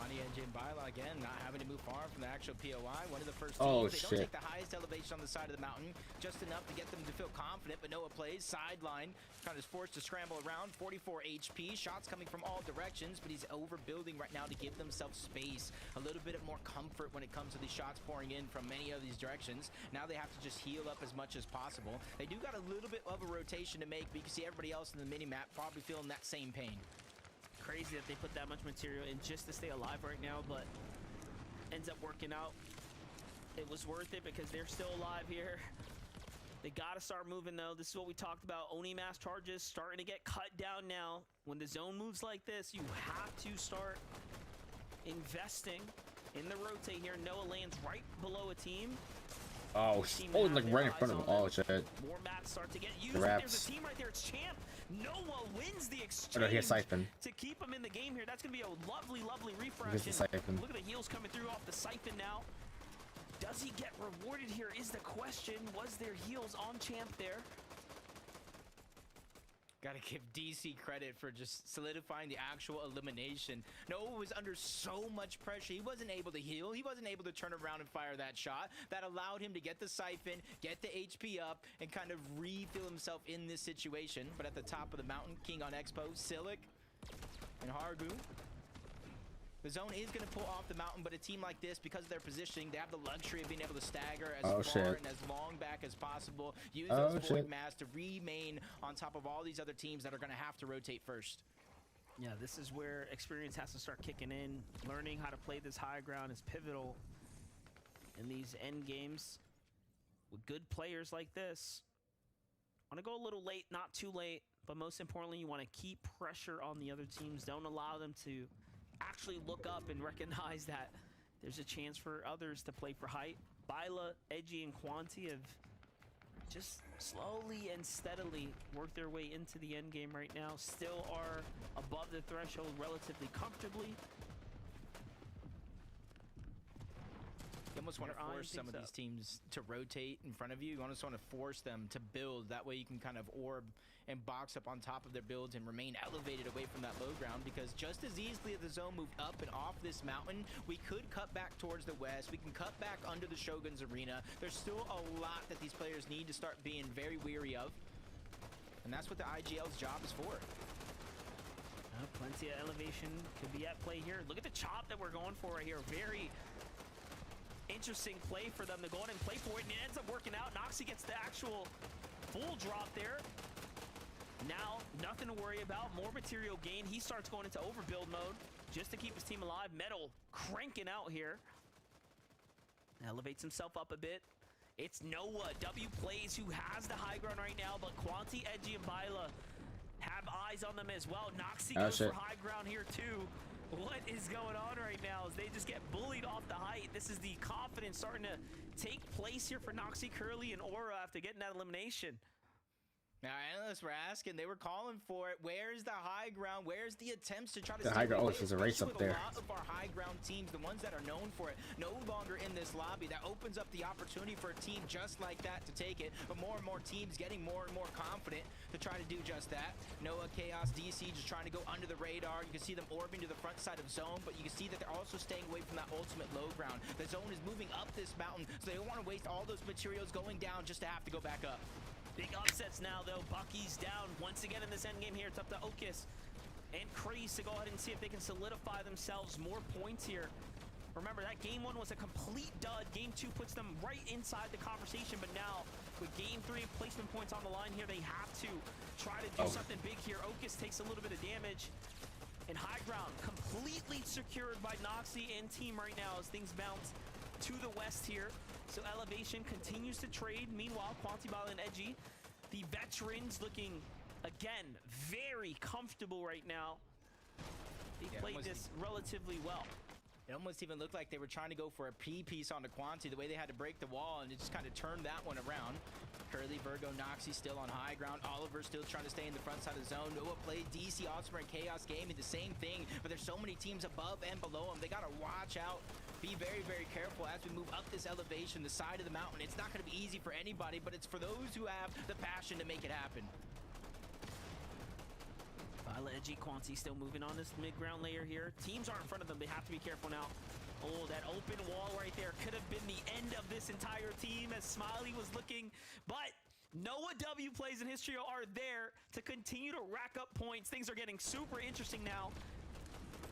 Edge and Bila again, not having to move far from the actual POI. One of the first teams. Oh, they shit. don't take the highest elevation on the side of the mountain, just enough to get them to feel confident, but Noah plays sideline, kind of forced to scramble around. 44 HP, shots coming from all directions, but he's overbuilding right now to give themselves space, a little bit of more comfort when it comes to these shots pouring in from many of these directions. Now they have to just heal up as much as possible. They do got a little bit of a rotation to make, but you can see everybody else in the mini-map probably feeling that same pain. Crazy that they put that much material in just to stay alive right now, but ends up working out. It was worth it because they're still alive here. They gotta start moving though. This is what we talked about. Oni mass charges starting to get cut down now. When the zone moves like this, you have to start investing in the rotate here. Noah lands right below a team. Oh, like right in front of him. Oh, shit. More mats start to get used. The There's Raps. a team right there. It's Champ. Noah wins the Oh, exchange no, he has Siphon. to keep him in the game here. That's going to be a lovely, lovely refresh. He has the Siphon. Look at the heals coming through off the Siphon now. Does he get rewarded here is the question. Was there heals on Champ there? Gotta give DC credit for just solidifying the actual elimination. Noah was under so much pressure. He wasn't able to heal. He wasn't able to turn around and fire that shot. That allowed him to get the Siphon, get the HP up, and kind of refill himself in this situation. But at the top of the mountain, King on Expo, Silic, and Hargu. The zone is going to pull off the mountain, but a team like this, because of their positioning, they have the luxury of being able to stagger as far and as long back as possible. Use those void mass to remain on top of all these other teams that are going to have to rotate first. Yeah, this is where experience has to start kicking in. Learning how to play this high ground is pivotal in these end games with good players like this. Want to go a little late, not too late, but most importantly, you want to keep pressure on the other teams. Don't allow them to actually look up and recognize that there's a chance for others to play for height. Bila, Edgy, and Quanti have just slowly and steadily worked their way into the end game right now. Still are above the threshold relatively comfortably. You almost want to force some of these teams to rotate in front of you. You almost want to force them to build. That way you can kind of orb and box up on top of their builds and remain elevated away from that low ground, because just as easily as the zone moved up and off this mountain, we could cut back towards the west. We can cut back under the Shogun's arena. There's still a lot that these players need to start being very weary of, and that's what the IGL's job is for. Plenty of elevation could be at play here. Look at the chop that we're going for right here. Very interesting play for them to go ahead and play for it, and it ends up working out. Noxy gets the actual full drop there. Now, nothing to worry about. More material gain. He starts going into overbuild mode just to keep his team alive. Metal cranking out here. Elevates himself up a bit. It's Noah. W plays, who has the high ground right now, but Quanti, Edgy, and Bila have eyes on them as well. Noxy goes for high ground here too. What is going on right now as they just get bullied off the height? This is the confidence starting to take place here for Noxy, Curly, and Aura after getting that elimination. Now, analysts were asking, they were calling for it. Where's the high ground? Where's the attempts to try to the high ground? Oh, there's a race up there. A lot of our high ground teams, the ones that are known for it, no longer in this lobby. That opens up the opportunity for a team just like that to take it. But more and more teams getting more and more confident to try to do just that. Noah, Chaos, DC just trying to go under the radar. You can see them orbing to the front side of zone, but you can see that they're also staying away from that ultimate low ground. The zone is moving up this mountain, so they don't want to waste all those materials going down just to have to go back up. Big upsets now, though. Bucky's down once again in this endgame here. It's up to Okus and Kreese to go ahead and see if they can solidify themselves more points here. Remember, that game one was a complete dud. Game two puts them right inside the conversation, but now with game three placement points on the line here, they have to try to do something big here. Okus takes a little bit of damage. And high ground completely secured by Noxy and team right now as things bounce to the west here. So Elevation continues to trade. Meanwhile, Quantibile and Edgy, the veterans, looking, again, very comfortable right now. They played this relatively well. It almost even looked like they were trying to go for a P-piece on the Quanti, the way they had to break the wall, and it just kind of turned that one around. Curly, Virgo, Noxy still on high ground. Oliver still trying to stay in the front side of the zone. Noah played DC, Osprey, and Chaos Gaming, the same thing, but there's so many teams above and below them. They got to watch out. Be very, very careful as we move up this elevation, the side of the mountain. It's not going to be easy for anybody, but it's for those who have the passion to make it happen. Edgy, Quanti still moving on this mid-ground layer here. Teams are in front of them. They have to be careful now. Oh, that open wall right there could have been the end of this entire team as Smiley was looking. But Noah W plays in his trio are there to continue to rack up points. Things are getting super interesting now.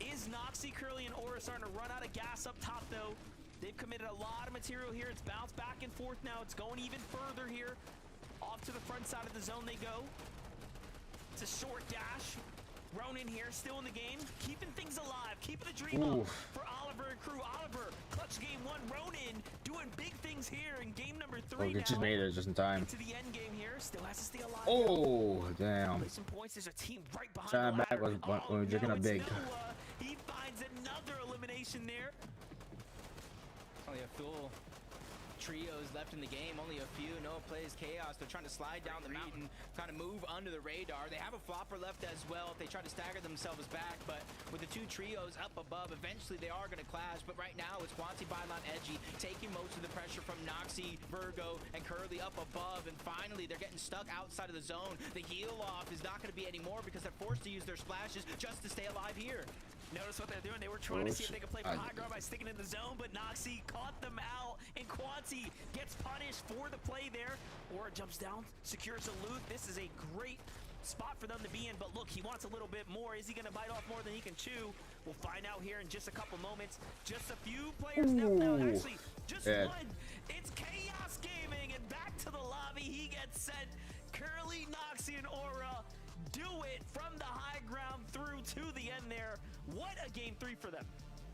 Is Noxy, Curly, and Aura starting to run out of gas up top, though? They've committed a lot of material here. It's bounced back and forth now. It's going even further here. Off to the front side of the zone they go. It's a short dash. Ronin here, still in the game, keeping things alive, keeping the dream up for Oliver and crew. Oliver, clutch game 1. Ronin doing big things here in game number 3 now. Just made it just in time. Into the end game here, still has to stay alive. Oh, damn. Play some points. There's a team right behind. Time back was when we were drinking a big. He finds another elimination there. Only a full trios left in the game, only a few. Noah plays Chaos. They're trying to slide down the mountain, trying to move under the radar. They have a flopper left as well if they try to stagger themselves back, but with the 2 trios up above, eventually they are going to clash. But right now it's Quanti, Bylon, Edgy taking most of the pressure from Noxy, Virgo, and Curly up above, and finally they're getting stuck outside of the zone. The heal off is not going to be anymore because they're forced to use their splashes just to stay alive here. Notice what they're doing. They were trying to see if they could play for high ground by sticking in the zone, but Noxy caught them out, and Quanti gets punished for the play there. Aura jumps down, secures a loot. This is a great spot for them to be in, but look, he wants a little bit more. Is he going to bite off more than he can chew? We'll find out here in just a couple moments. Just a few players left now. Actually, just one. It's Chaos Gaming, and back to the lobby he gets sent. Curly, Noxy, and Aura do it from the high ground through to the end there. What a game 3 for them.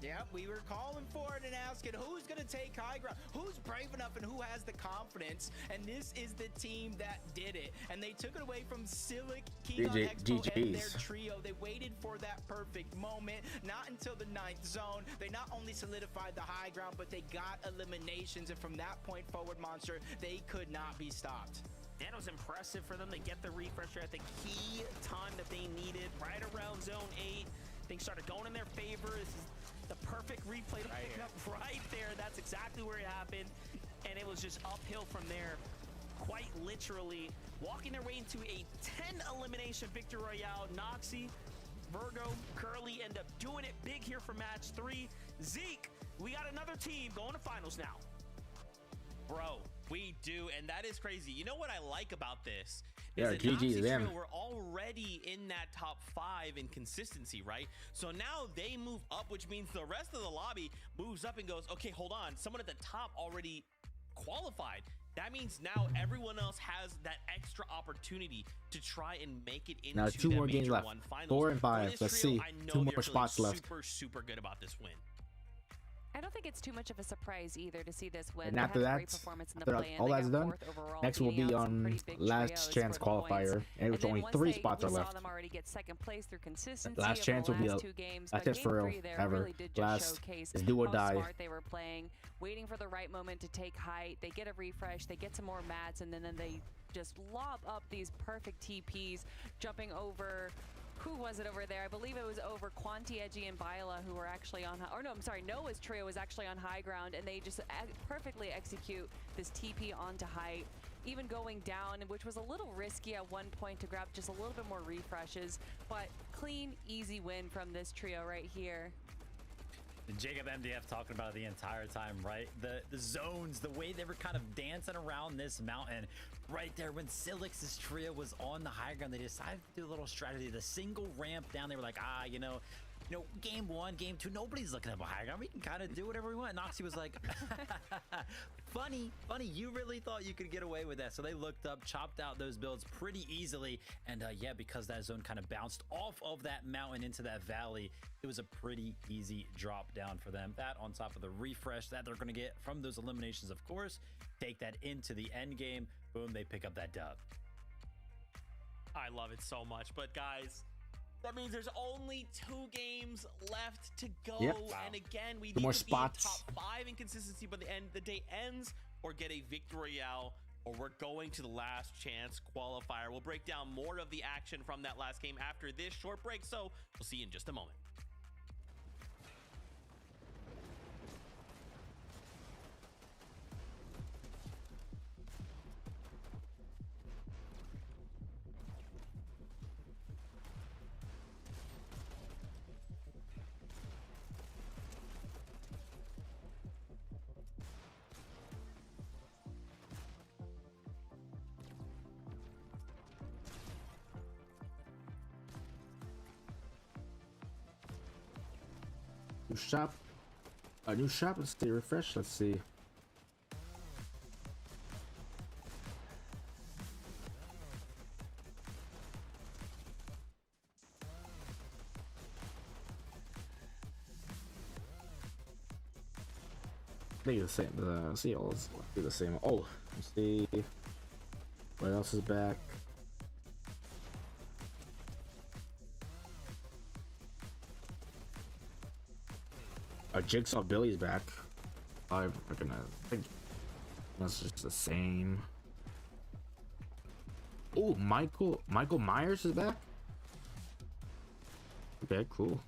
Yeah, we were calling for it and asking who's going to take high ground, who's brave enough and who has the confidence, and this is the team that did it, and they took it away from Silic, King on Expo, and their trio. They waited for that perfect moment, not until the 9th zone. They not only solidified the high ground, but they got eliminations, and from that point forward, Monster, they could not be stopped. That was impressive for them to get the refresher at the key time that they needed, right around zone 8. Things started going in their favor. This is the perfect replay to pick up right there. That's exactly where it happened. And it was just uphill from there, quite literally. Walking their way into a 10 elimination victory royale. Noxy, Virgo, Curly end up doing it big here for match 3. Zeke, we got another team going to finals now. Bro, we do, and that is crazy. You know what I like about this? Yeah, GG them. We're already in that top 5 in consistency, right? So now they move up, which means the rest of the lobby moves up and goes, okay, hold on. Someone at the top already qualified. That means now everyone else has that extra opportunity to try and make it into now 2 more games left. 4 and 5. Let's see. 2 more spots left. Super good about this win. I don't think it's too much of a surprise either to see this win. And after that, all that's done, next will be on last chance qualifier, and which only 3 spots are left. Saw them already get second place through consistency. Last chance will be last 2 games, that's just for real ever. Really did last showcase is do or die. How smart they were playing, waiting for the right moment to take height. They get a refresh, they get some more mats, and then they just lob up these perfect TPs, jumping over. Who was it over there? I believe it was over Quanti, Edgy, and Byla, who were actually on, or no, I'm sorry, Noah's trio was actually on high ground, and they just perfectly execute this TP onto height, even going down, which was a little risky at one point to grab just a little bit more refreshes, but clean, easy win from this trio right here. Jacob MDF talking about it the entire time, right? The zones, the way they were kind of dancing around this mountain right there when Silix's trio was on the high ground. They decided to do a little strategy, the single ramp down. They were like, you know, you know, game 1, game 2, nobody's looking at high ground. We can kind of do whatever we want. Noxie was like, funny, you really thought you could get away with that. So they looked up, chopped out those builds pretty easily. And yeah, because that zone kind of bounced off of that mountain into that valley, it was a pretty easy drop down for them. That on top of the refresh that they're going to get from those eliminations, of course, take that into the end game. Boom, they pick up that dub. I love it so much. But guys, that means there's only 2 games left to go. Yep. And again, we 2 need more to be spots. top 5 in consistency by the end the day ends, or get a victory royale, or we're going to the last chance qualifier. We'll break down more of the action from that last game after this short break, so we'll see you in just a moment. New shop. A new shop. Let's see. Refresh. Let's see. They do the same. See, all do the same. Oh, let's see. What else is back? Jigsaw Billy's back. I think that's just the same. Oh, Michael Myers is back. Okay, cool.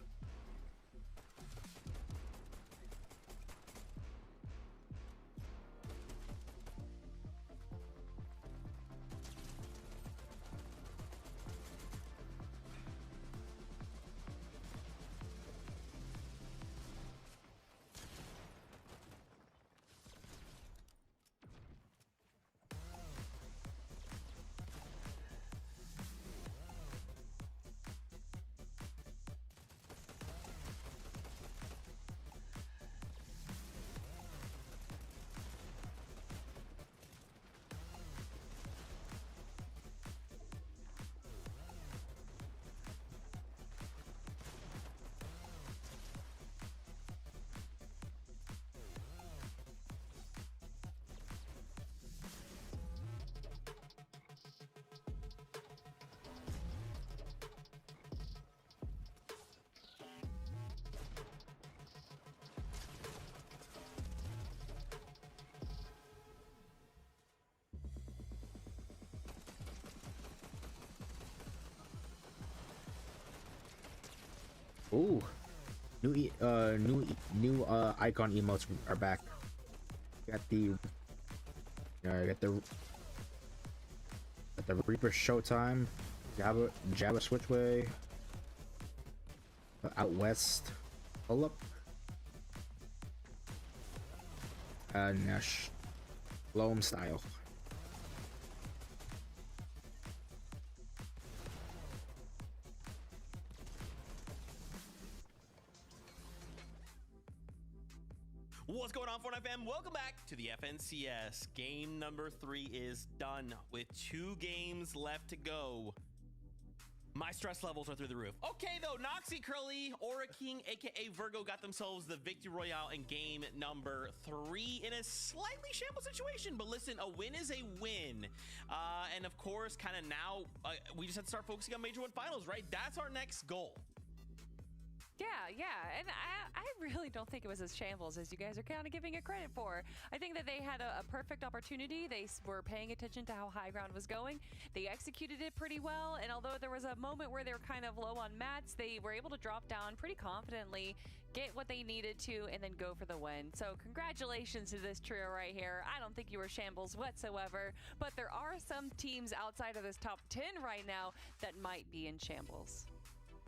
Ooh, new icon emotes are back. Got the Reaper Showtime, Java Switchway, Out West, pull up, Nash, Loam style. What's going on, Fortnite fam? Welcome back to the FNCS. Game number 3 is done with 2 games left to go. My stress levels are through the roof. Okay, though, Noxie, Curly, Aura King, aka Virgo, got themselves the victory royale in game number 3 in a slightly shamble situation. But listen, a win is a win. And of course, kind of now, we just have to start focusing on Major 1 Finals, right? That's our next goal. Yeah, and I really don't think it was as shambles as you guys are kind of giving it credit for. I think that they had a perfect opportunity. They were paying attention to how high ground was going. They executed it pretty well, and although there was a moment where they were kind of low on mats, they were able to drop down pretty confidently, get what they needed to, and then go for the win. So congratulations to this trio right here. I don't think you were shambles whatsoever, but there are some teams outside of this top 10 right now that might be in shambles.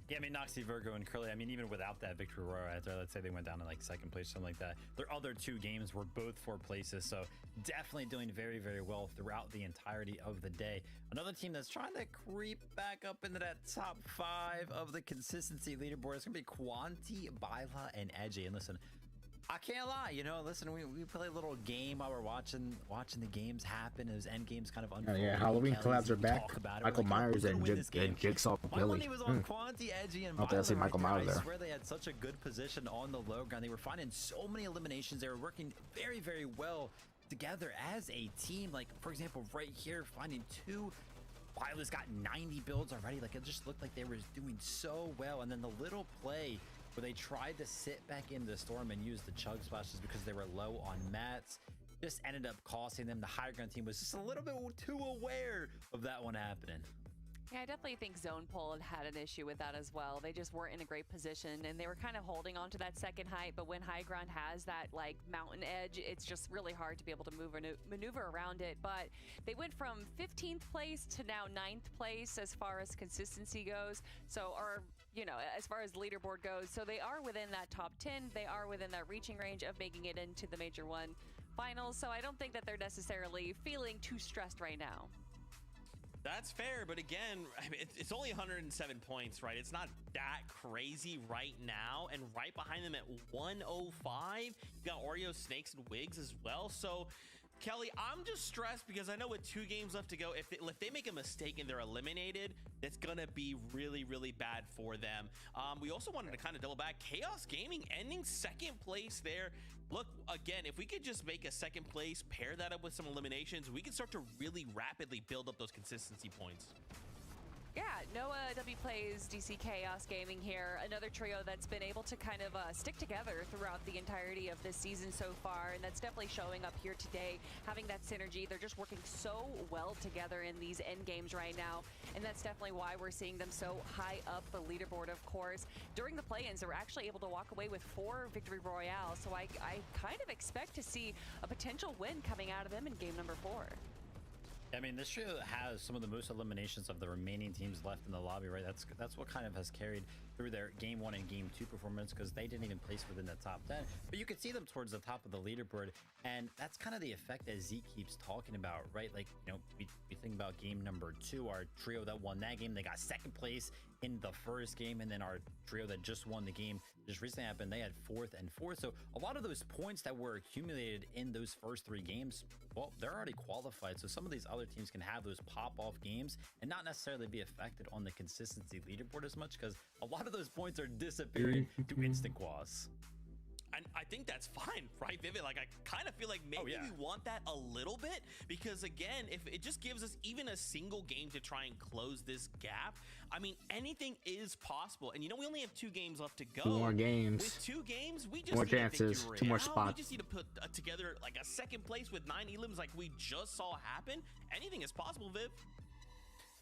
Yeah, I mean, Noxy, Virgo, and Curly, I mean, even without that victory royale, let's say they went down to like second place, something like that, their other 2 games were both 4 places, so definitely doing very, very well throughout the entirety of the day. Another team that's trying to creep back up into that top 5 of the consistency leaderboard is going to be Quanti, Byla, and Edgy. And listen, I can't lie, you know, listen, we play a little game while we're watching the games happen, as end games kind of unfold. Yeah, Halloween collabs are back. Michael Myers and Jigsaw Billy. He was on Quanti, Edgy, and I see Michael Myers there. I swear they had such a good position on the low ground. They were finding so many eliminations. They were working very, very well together as a team. Like, for example, right here, finding 2. Byla's got 90 builds already. Like, it just looked like they were doing so well. And then the little play where they tried to sit back into the storm and use the chug splashes because they were low on mats just ended up costing them. The higher ground team was just a little bit too aware of that one happening. Yeah, I definitely think Zone Pull had an issue with that as well. They just weren't in a great position, and they were kind of holding on to that second height, but when high ground has that like mountain edge, it's just really hard to be able to maneuver around it. But they went from 15th place to now 9th place as far as consistency goes. So, or, you know, as far as leaderboard goes. So they are within that top 10. They are within that reaching range of making it into the Major 1 finals. So I don't think that they're necessarily feeling too stressed right now. That's fair, but again, I mean, it's only 107 points, right? It's not that crazy right now, and right behind them at 105, you got Oreo, Snakes, and Wigs as well. So, Kelly, I'm just stressed because I know with 2 games left to go, if they make a mistake and they're eliminated, that's gonna be really, really bad for them. We also wanted to kind of double back. Chaos Gaming ending 2nd place there. Look, again, if we could just make a 2nd place, pair that up with some eliminations, we can start to really rapidly build up those consistency points. Yeah, Noah W plays DC Chaos Gaming here, another trio that's been able to kind of stick together throughout the entirety of this season so far, and that's definitely showing up here today, having that synergy. They're just working so well together in these end games right now, and that's definitely why we're seeing them so high up the leaderboard, of course. During the play-ins, they were actually able to walk away with 4 victory royales, so I kind of expect to see a potential win coming out of them in game number 4. I mean, this trio has some of the most eliminations of the remaining teams left in the lobby, right? That's what kind of has carried through their game 1 and game 2 performance, because they didn't even place within the top 10. But you could see them towards the top of the leaderboard, and that's kind of the effect that Zeke keeps talking about, right? Like, you know, we think about game number 2, our trio that won that game, they got 2nd place in the first game, and then our trio that just won the game just recently happened, they had 4th and 4th. So a lot of those points that were accumulated in those first 3 games, well, they're already qualified. So some of these other teams can have those pop-off games and not necessarily be affected on the consistency leaderboard as much, because a lot of those points are disappearing to instant quals. And I think that's fine, right, Vivid? Like, I kind of feel like maybe we want that a little bit, because again, if it just gives us even a single game to try and close this gap, I mean, anything is possible. And you know, we only have 2 games left to go. 2 more games. With 2 games, we just more need chances, 2 more spots. We just need to put together like a 2nd place with 9 elims like we just saw happen. Anything is possible, Viv.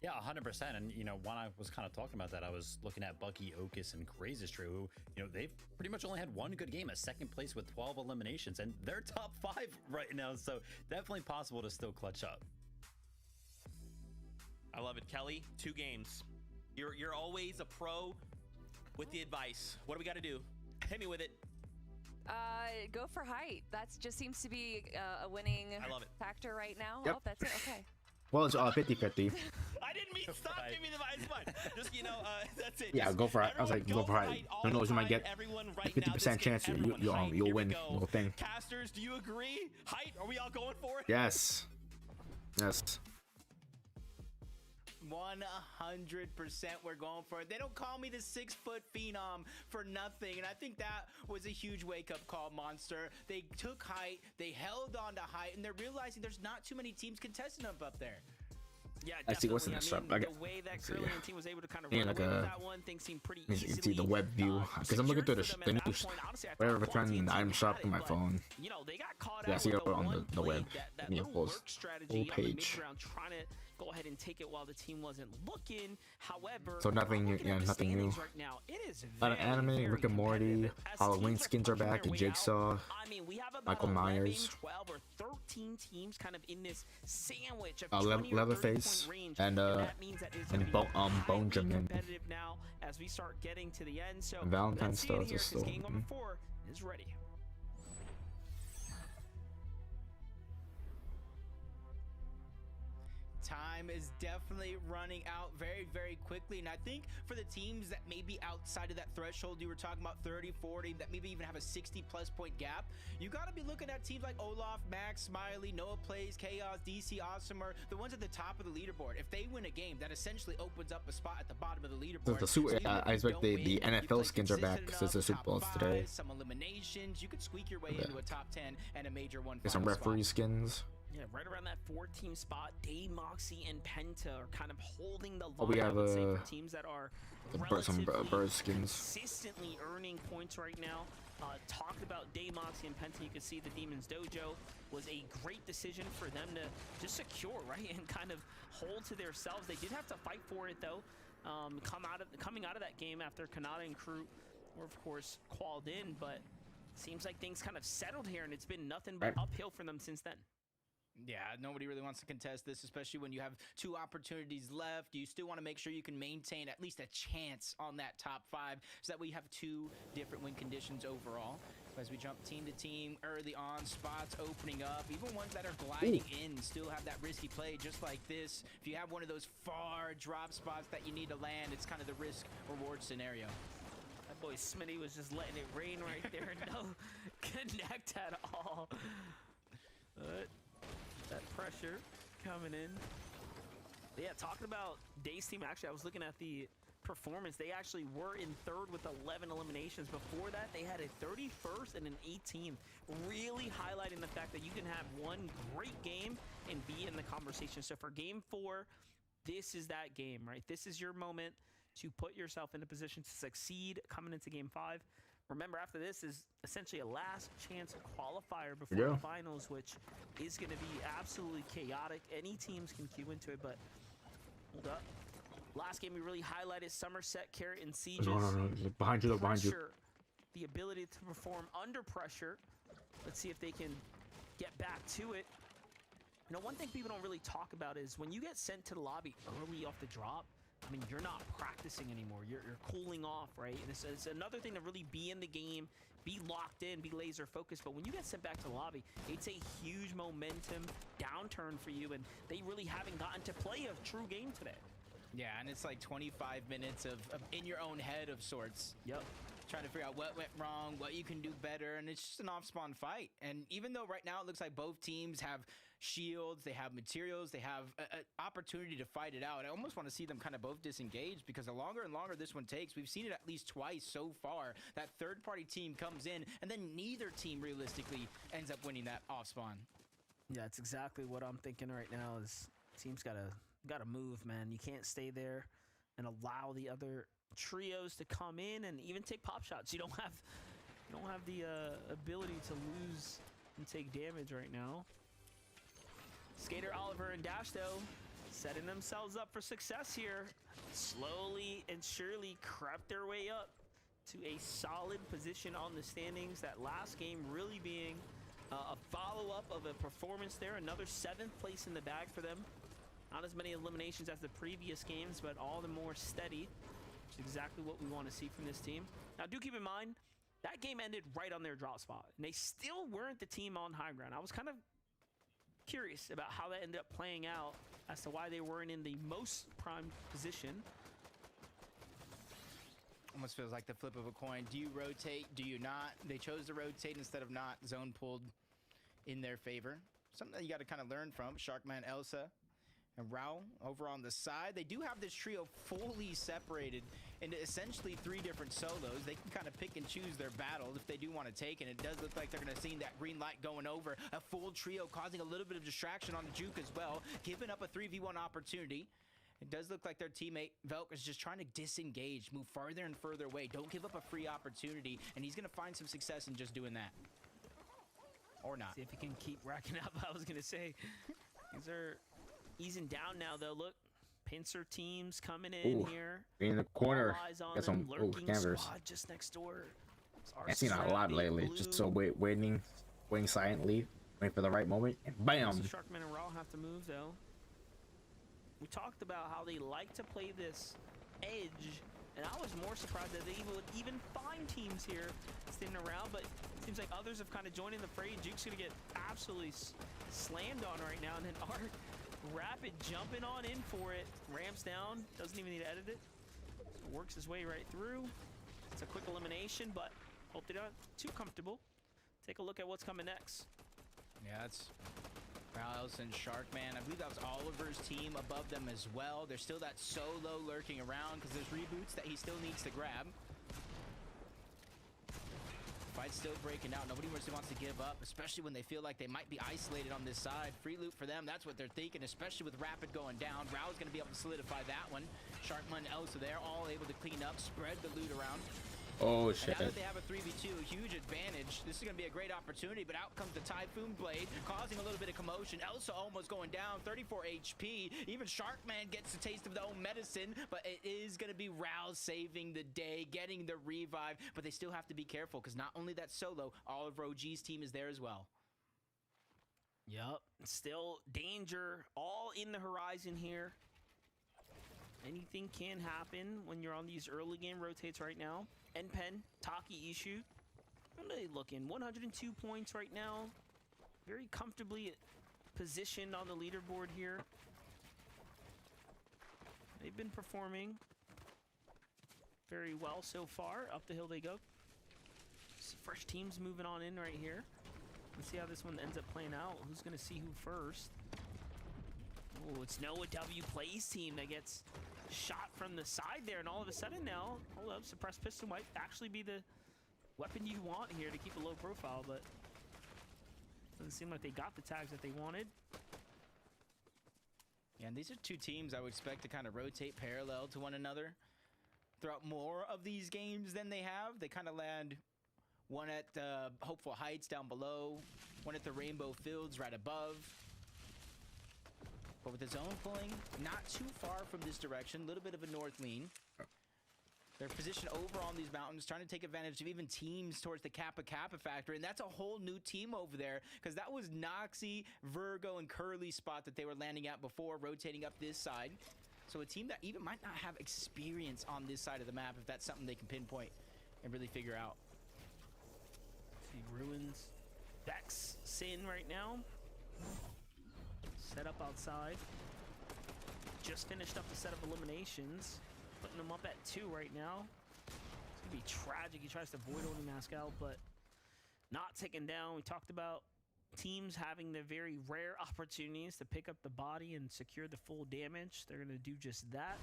Yeah, 100%. And, you know, when I was kind of talking about that, I was looking at Bucky, Okus, and Crazy True, who, you know, they've pretty much only had 1 good game, a 2nd place with 12 eliminations, and they're top 5 right now. So definitely possible to still clutch up. I love it, Kelly. 2 games. You're always a pro with the advice. What do we got to do? Hit me with it. Go for height. That just seems to be a winning factor right now. Yep. Oh, that's it. Okay. Well, it's 50-50. I didn't mean stop giving me the advice. It's fine. Just, you know, that's it. Yeah, go for it. I was like, go for it. Who knows, you might get a 50% chance you'll win the whole thing. Casters, do you agree? Height, are we all going for it? Yes. Yes. 100% we're going for it. They don't call me the 6-foot phenom for nothing, and I think that was a huge wake-up call, Monster. They took height, they held on to height, and they're realizing there's not too many teams contesting up there. Yeah, I see what's in this I mean, up. the way that Curly and team was able to kind of run like away with that one, things seemed pretty easily. You can see the web view, because I'm looking through the news. Whatever, if I'm trying the item shop on my phone. You know, they got caught Yeah, I out see with it on the web. that New little whole lurk strategy page. trying to, go ahead and take it while the team wasn't looking. However, So nothing, nothing new. right now, it is A lot of anime, Rick and Morty, Halloween skins are back, Jigsaw, I mean, we have about Michael 11, Myers, 12 or 13 teams kind of in this sandwich of 20 or 30 Leatherface, point range, and that means that it's gonna be Bone Gym. competitive now as we start getting to the end. So And Valentine's let's see it Stars here, is 'cause still game number open. 4 is ready. Time is definitely running out very, very quickly. And I think for the teams that may be outside of that threshold, you were talking about 30, 40, that maybe even have a 60-plus point gap, you got to be looking at teams like Olaf, Max, Smiley, Noah Plays, Chaos, DC, Awesomer, the ones at the top of the leaderboard. If they win a game, that essentially opens up a spot at the bottom of the leaderboard. I expect the NFL skins are back since the Super Bowls today. Some eliminations, you could squeak your way into a top 10 and a major one. Get some referee skins. Yeah, right around that 4-team spot, Dave, Moxie, and Penta are kind of holding the line. Oh, we have I would say, for teams that are some bird skins. consistently earning points right now. Talked about Dave, Moxie, and Penta. You can see the Demon's Dojo was a great decision for them to just secure, right, and kind of hold to themselves. They did have to fight for it though. Coming out of that game after Kanata and crew were of course qualled in, but seems like things kind of settled here, and it's been nothing but uphill for them since then. Yeah, nobody really wants to contest this, especially when you have 2 opportunities left. You still want to make sure you can maintain at least a chance on that top 5 so that we have 2 different win conditions overall. As we jump team to team early on, spots opening up, even ones that are gliding in still have that risky play just like this. If you have one of those far drop spots that you need to land, it's kind of the risk-reward scenario. That boy Smitty was just letting it rain right there. No connect at all. That pressure coming in. Yeah, talking about Dave's team, actually, I was looking at the performance. They actually were in 3rd with 11 eliminations. Before that, they had a 31st and an 18th, really highlighting the fact that you can have one great game and be in the conversation. So for game 4, this is that game, right? This is your moment to put yourself in a position to succeed coming into game 5. Remember, after this is essentially a last chance qualifier before the finals, which is going to be absolutely chaotic. Any teams can queue into it, but hold up. Last game we really highlighted Somerset, Carrot, and Sieges. No. Behind you, behind you. The ability to perform under pressure. Let's see if they can get back to it. You know, one thing people don't really talk about is when you get sent to the lobby early off the drop, I mean, you're not practicing anymore. You're cooling off, right? And it's another thing to really be in the game, be locked in, be laser focused. But when you get sent back to the lobby, it's a huge momentum downturn for you, and they really haven't gotten to play a true game today. Yeah, and it's like 25 minutes of in your own head of sorts. Yep. Trying to figure out what went wrong, what you can do better, and it's just an off-spawn fight. And even though right now it looks like both teams have shields, they have materials, they have an opportunity to fight it out, I almost want to see them kind of both disengage, because the longer and longer this one takes, we've seen it at least twice so far, that third-party team comes in, and then neither team realistically ends up winning that off-spawn. Yeah, that's exactly what I'm thinking right now is teams gotta move, man. You can't stay there and allow the other trios to come in and even take pop shots. You don't have the ability to lose and take damage right now. Skater, Oliver, and Dash, though, setting themselves up for success here. Slowly and surely crept their way up to a solid position on the standings. That last game really being a follow-up of a performance there. Another 7th place in the bag for them. Not as many eliminations as the previous games, but all the more steady, which is exactly what we want to see from this team. Now, do keep in mind, that game ended right on their drop spot, and they still weren't the team on high ground. I was kind of curious about how that ended up playing out as to why they weren't in the most prime position. Almost feels like the flip of a coin. Do you rotate? Do you not? They chose to rotate instead of not. Zone pulled in their favor. Something that you got to kind of learn from. Sharkman, Elsa, and Rao over on the side. They do have this trio fully separated into essentially 3 different solos. They can kind of pick and choose their battles if they do want to take it. It does look like they're going to see that green light going over. A full trio causing a little bit of distraction on the juke as well, giving up a 3v1 opportunity. It does look like their teammate, Velk, is just trying to disengage, move farther and further away. Don't give up a free opportunity, and he's going to find some success in just doing that. Or not. See if he can keep racking up. I was going to say, these are Easing down now, though. Look, pincer teams coming in here. In the corner. All eyes on Got some them. Lurking canvas. squad just next door. I've seen a lot lately. Just so waiting silently, waiting for the right moment, and bam. So Sharkman and Raw have to move, though. We talked about how they like to play this edge, and I was more surprised that they would even find teams here standing around, but it seems like others have kind of joined in the fray. Duke's going to get absolutely slammed on right now, and then Art Rapid jumping on in for it. Ramps down, doesn't even need to edit it. Works his way right through. It's a quick elimination, but hope they're not too comfortable. Take a look at what's coming next. Yeah, it's Rouse and Sharkman. I believe that was Oliver's team above them as well. There's still that solo lurking around because there's reboots that he still needs to grab. Fight's still breaking out. Nobody wants to give up, especially when they feel like they might be isolated on this side. Free loot for them, that's what they're thinking, especially with Rapid going down. Rao's going to be able to solidify that one. Sharkman and Elsa there, all able to clean up, spread the loot around. Oh shit. And now that they have a 3v2, a huge advantage. This is going to be a great opportunity, but out comes the Typhoon Blade, causing a little bit of commotion. Elsa almost going down, 34 HP. Even Sharkman gets a taste of their own medicine, but it is going to be Rouse saving the day, getting the revive, but they still have to be careful because not only that solo, Oliver OG's team is there as well. Yup, still danger all in the horizon here. Anything can happen when you're on these early game rotates right now. NPen, Taki Ishu. What are they looking? 102 points right now. Very comfortably positioned on the leaderboard here. They've been performing very well so far. Up the hill they go. Some fresh teams moving on in right here. Let's see how this one ends up playing out. Who's going to see who first? Oh, it's Noah W Plays team that gets shot from the side there, and all of a sudden now, hold up, suppressed pistol might actually be the weapon you want here to keep a low profile, but doesn't seem like they got the tags that they wanted. Yeah, and these are two teams I would expect to kind of rotate parallel to one another throughout more of these games than they have. They kind of land one at Hopeful Heights down below, one at the Rainbow Fields right above. But with the zone pulling not too far from this direction, a little bit of a north lean. They're positioned over on these mountains, trying to take advantage of even teams towards the Kappa Kappa factory, and that's a whole new team over there, because that was Noxy, Virgo, and Curly spot that they were landing at before, rotating up this side. So a team that even might not have experience on this side of the map, if that's something they can pinpoint and really figure out. See Ruins, Vex, Sin right now. Set up outside. Just finished up the set of eliminations. Putting them up at 2 right now. It's going to be tragic. He tries to avoid owning Mascal, but not taken down. We talked about teams having the very rare opportunities to pick up the body and secure the full damage. They're going to do just that.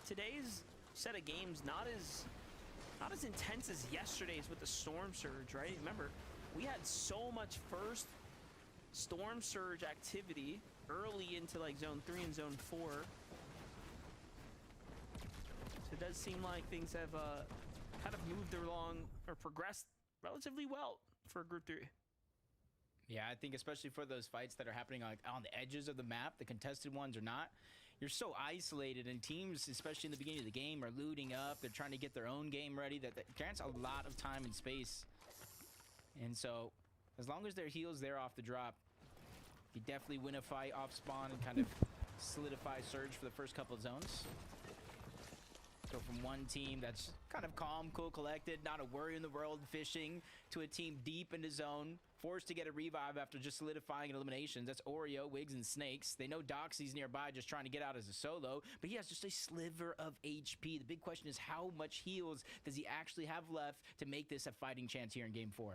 Today's set of games not as intense as yesterday's with the Storm Surge, right? Remember, we had so much first Storm Surge activity early into like Zone 3 and Zone 4. So it does seem like things have kind of moved along or progressed relatively well for Group 3. Yeah, I think especially for those fights that are happening on the edges of the map, the contested ones or not, you're so isolated, and teams, especially in the beginning of the game, are looting up. They're trying to get their own game ready. That grants a lot of time and space. And so, as long as their heals there off the drop, you definitely win a fight off spawn and kind of solidify Surge for the first couple of zones. Go from one team that's kind of calm, cool, collected, not a worry in the world fishing, to a team deep into zone, forced to get a revive after just solidifying in eliminations. That's Oreo, Wigs, and Snakes. They know Doxy's nearby just trying to get out as a solo, but he has just a sliver of HP. The big question is how much heals does he actually have left to make this a fighting chance here in Game 4?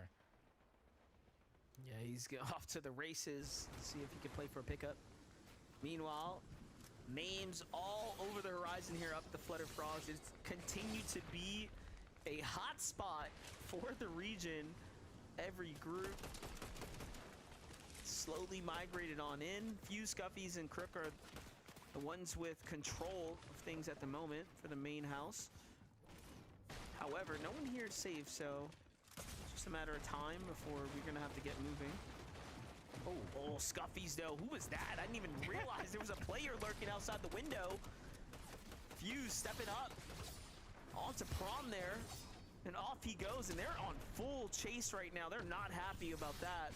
Yeah, he's off to the races. Let's see if he can play for a pickup. Meanwhile, names all over the horizon here up the Flutter Frogs. It's continued to be a hot spot for the region. Every group slowly migrated on in. Few Scuffies and Crook are the ones with control of things at the moment for the main house. However, no one here is safe, so it's just a matter of time before we're gonna have to get moving. Oh, Scuffies though. Who was that? I didn't even realize there was a player lurking outside the window. Fuse stepping up onto Prom there, and off he goes, and they're on full chase right now. They're not happy about that.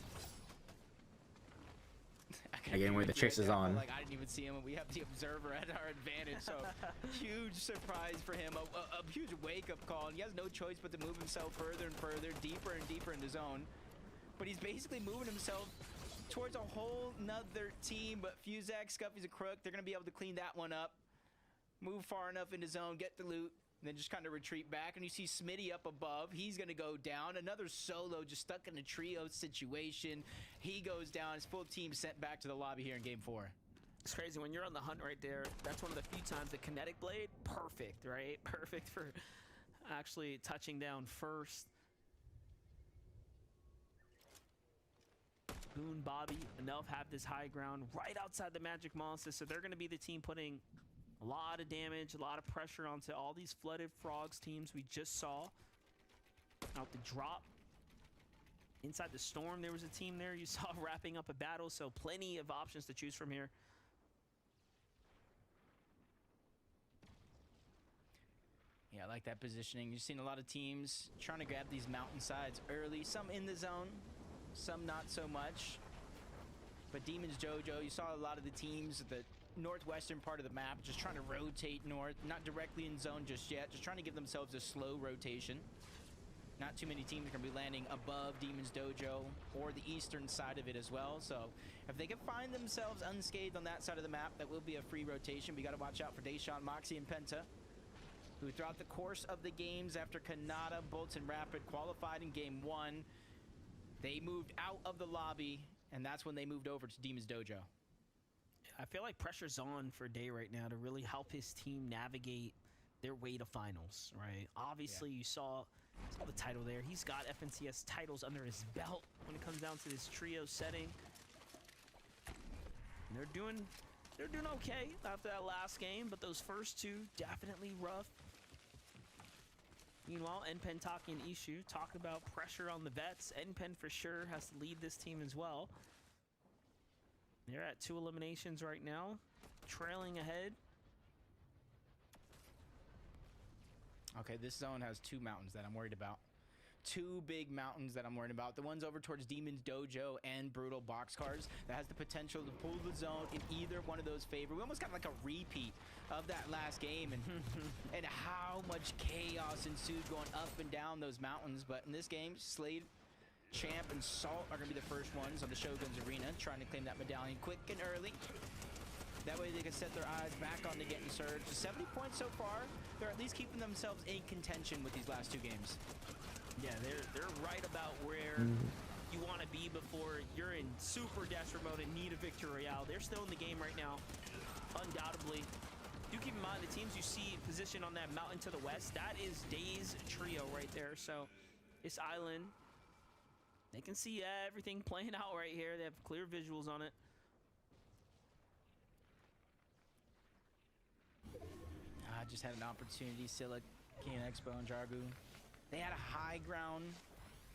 Again, where the chase is on. Like I didn't even see him, and we have the observer at our advantage. So huge surprise for him, a huge wake-up call. And he has no choice but to move himself further and further, deeper and deeper in the zone. But he's basically moving himself towards a whole nother team. But Fuzak, Scuffy's a crook. They're gonna be able to clean that one up. Move far enough into zone, get the loot, and then just kind of retreat back. And you see Smitty up above. He's going to go down. Another solo just stuck in a trio situation. He goes down. His full team sent back to the lobby here in Game 4. It's crazy. When you're on the hunt right there, that's one of the few times the Kinetic Blade, perfect, right? Perfect for actually touching down first. Boone, Bobby, Enough have this high ground right outside the Magic Monster, so they're going to be the team putting a lot of damage, a lot of pressure onto all these Flooded Frogs teams we just saw. Out the drop. Inside the Storm, there was a team there you saw wrapping up a battle, so plenty of options to choose from here. Yeah, I like that positioning. You've seen a lot of teams trying to grab these mountainsides early. Some in the zone, some not so much. But Demon's Dojo, you saw a lot of the teams at the northwestern part of the map just trying to rotate north, not directly in zone just yet, just trying to give themselves a slow rotation. Not too many teams are going to be landing above Demon's Dojo or the eastern side of it as well. So if they can find themselves unscathed on that side of the map, that will be a free rotation. We got to watch out for Deshaun, Moxie, and Penta, who throughout the course of the games after Kanata, Bolton Rapid qualified in Game 1, they moved out of the lobby, and that's when they moved over to Demon's Dojo. I feel like pressure's on for Day right now to really help his team navigate their way to finals, right? Obviously, you saw the title there. He's got FNCS titles under his belt when it comes down to this trio setting. And they're doing okay after that last game, but those first two definitely rough. Meanwhile, NPen, Taki, and Ishu talk about pressure on the vets. NPen for sure has to lead this team as well. They're at 2 eliminations right now, trailing ahead. Okay, this zone has 2 mountains that I'm worried about. 2 big mountains that I'm worried about. The ones over towards Demon's Dojo and Brutal Boxcars that has the potential to pull the zone in either one of those favor. We almost got like a repeat of that last game and how much chaos ensued going up and down those mountains. But in this game, Slade, Champ, and Salt are going to be the first ones on the Shogun's Arena, trying to claim that medallion quick and early. That way they can set their eyes back on to getting surged. 70 points so far. They're at least keeping themselves in contention with these last 2 games. Yeah, they're right about where you want to be before you're in super desperate mode and need a victory royale. They're still in the game right now, undoubtedly. Do keep in mind the teams you see positioned on that mountain to the west, that is Day's trio right there. So this island, they can see everything playing out right here. They have clear visuals on it. I just had an opportunity, Silla, King Expo, and Jargu. They had a high ground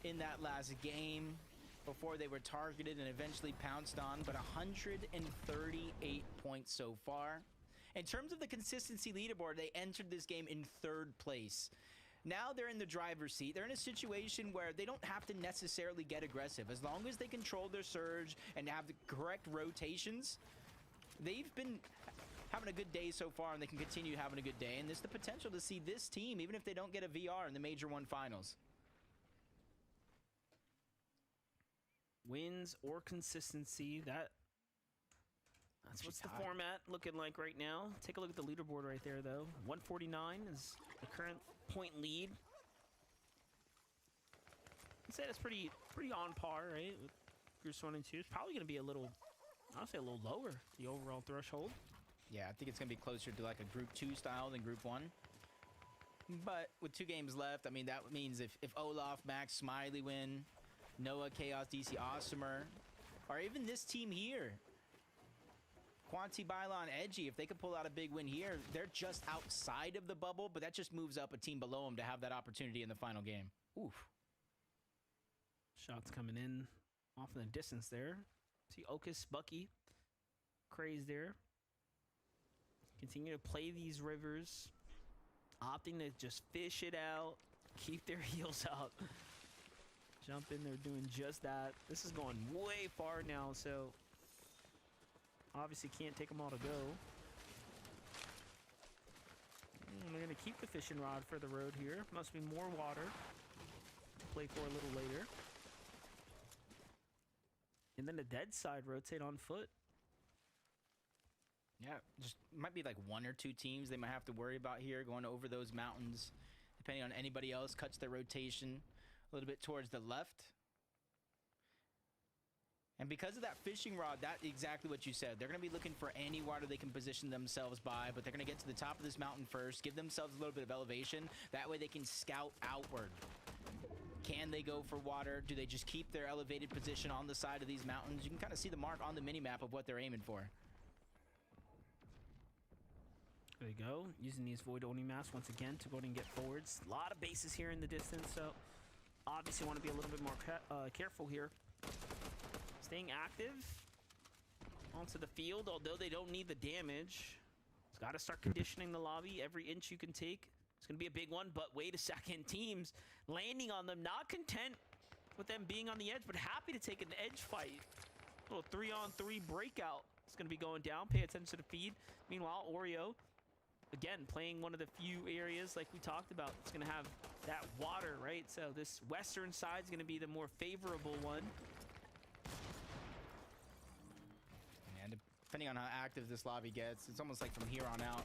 in that last game before they were targeted and eventually pounced on, but 138 points so far. In terms of the consistency leaderboard, they entered this game in 3rd place. Now they're in the driver's seat. They're in a situation where they don't have to necessarily get aggressive. As long as they control their surge and have the correct rotations, they've been having a good day so far, and they can continue having a good day. And there's the potential to see this team, even if they don't get a VR in the Major 1 finals. Wins or consistency, that's what's the format looking like right now. Take a look at the leaderboard right there, though. 149 is the current point lead. I'd say that's pretty on par, right? With groups 1 and 2. It's probably going to be a little, I'll say a little lower, the overall threshold. Yeah, I think it's going to be closer to like a Group 2 style than Group 1. But with 2 games left, I mean, that means if Olaf, Max, Smiley win, Noah, Chaos, DC, Awesomer, or even this team here, Quanti, Bylon, Edgy, if they could pull out a big win here, they're just outside of the bubble, but that just moves up a team below them to have that opportunity in the final game. Oof. Shots coming in off in the distance there. See Okus, Bucky, Craze there. Continue to play these rivers, opting to just fish it out, keep their heels out. Jump in there doing just that. This is going way far now, so obviously can't take them all to go. They're going to keep the fishing rod for the road here. Must be more water to play for a little later. And then the dead side rotate on foot. Yeah, just might be like 1 or 2 teams they might have to worry about here going over those mountains. Depending on anybody else, cuts their rotation a little bit towards the left. And because of that fishing rod, that's exactly what you said. They're going to be looking for any water they can position themselves by, but they're going to get to the top of this mountain first, give themselves a little bit of elevation. That way they can scout outward. Can they go for water? Do they just keep their elevated position on the side of these mountains? You can kind of see the mark on the mini-map of what they're aiming for. There you go. Using these Void Oni maps once again to go ahead and get forwards. A lot of bases here in the distance, so obviously want to be a little bit more careful here. Staying active onto the field, although they don't need the damage. It's got to start conditioning the lobby. Every inch you can take. It's going to be a big one, but wait a second. Teams landing on them, not content with them being on the edge, but happy to take an edge fight. A little 3-on-3 breakout. It's going to be going down. Pay attention to the feed. Meanwhile, Oreo, again, playing one of the few areas like we talked about. It's going to have that water, right? So this western side is going to be the more favorable one. And depending on how active this lobby gets, it's almost like from here on out,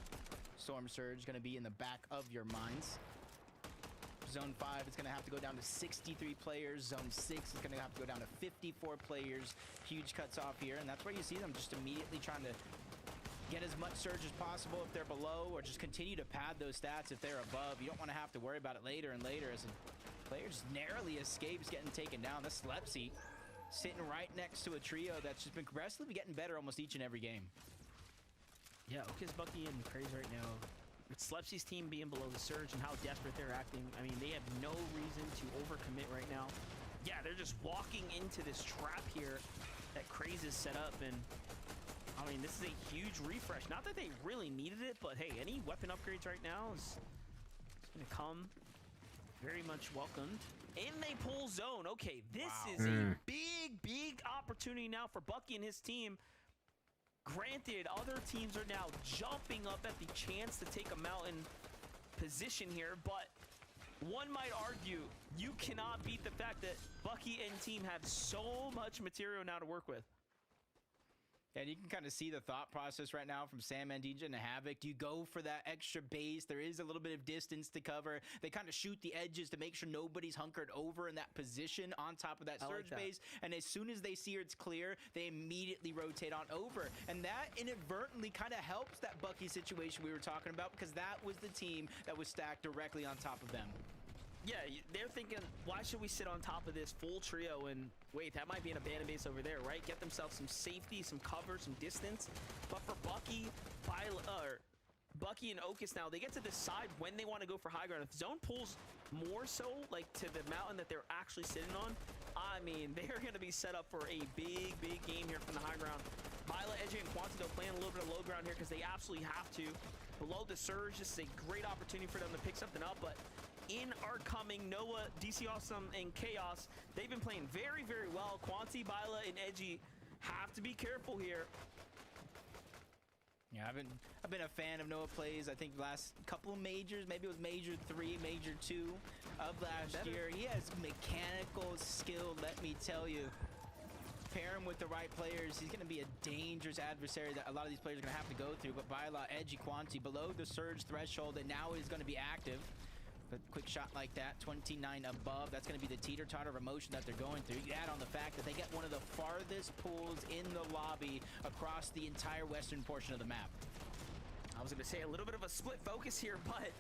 Storm Surge is going to be in the back of your minds. Zone 5 is going to have to go down to 63 players. Zone 6 is going to have to go down to 54 players. Huge cuts off here, and that's where you see them just immediately trying to get as much surge as possible if they're below, or just continue to pad those stats if they're above. You don't want to have to worry about it later and later as a player just narrowly escapes getting taken down. That's Slepsy sitting right next to a trio that's just been progressively getting better almost each and every game. Yeah, Okus, Bucky, and Craze right now. It's Slepsy's team being below the surge and how desperate they're acting. I mean, they have no reason to overcommit right now. Yeah, they're just walking into this trap here that Craze has set up, and I mean, this is a huge refresh. Not that they really needed it, but hey, any weapon upgrades right now is going to come very much welcomed. And they pull zone. Okay, this is a big opportunity now for Bucky and his team. Granted, other teams are now jumping up at the chance to take a mountain position here, but one might argue you cannot beat the fact that Bucky and team have so much material now to work with. And you can kind of see the thought process right now from Sam Mandija and Havoc. Do you go for that extra base? There is a little bit of distance to cover. They kind of shoot the edges to make sure nobody's hunkered over in that position on top of that surge base. And as soon as they see it's clear, they immediately rotate on over. And that inadvertently kind of helps that Bucky situation we were talking about, because that was the team that was stacked directly on top of them. Yeah, they're thinking, why should we sit on top of this full trio and wait, that might be an abandoned base over there, right? Get themselves some safety, some cover, some distance. But for Bucky, Bucky and Okus now, they get to decide when they want to go for high ground. If zone pulls more so like to the mountain that they're actually sitting on, I mean, they're going to be set up for a big game here from the high ground. Violet, Edge, and Quantido playing a little bit of low ground here because they absolutely have to. Below the surge, this is a great opportunity for them to pick something up, but in are coming Noah, DC Awesome, and Chaos. They've been playing very well. Quanti, Viola, and Edgy have to be careful here. Yeah, I've been a fan of Noah plays. I think the last couple of majors, maybe it was Major 3, Major 2 of last year. He has mechanical skill, let me tell you. Pair him with the right players, he's going to be a dangerous adversary that a lot of these players are going to have to go through. But Viola, Edgy, Quanti below the surge threshold, and now is going to be active. But quick shot like that, 29 above, that's going to be the teeter-totter of emotion that they're going through. You add on the fact that they get one of the farthest pools in the lobby across the entire western portion of the map. I was going to say a little bit of a split focus here, but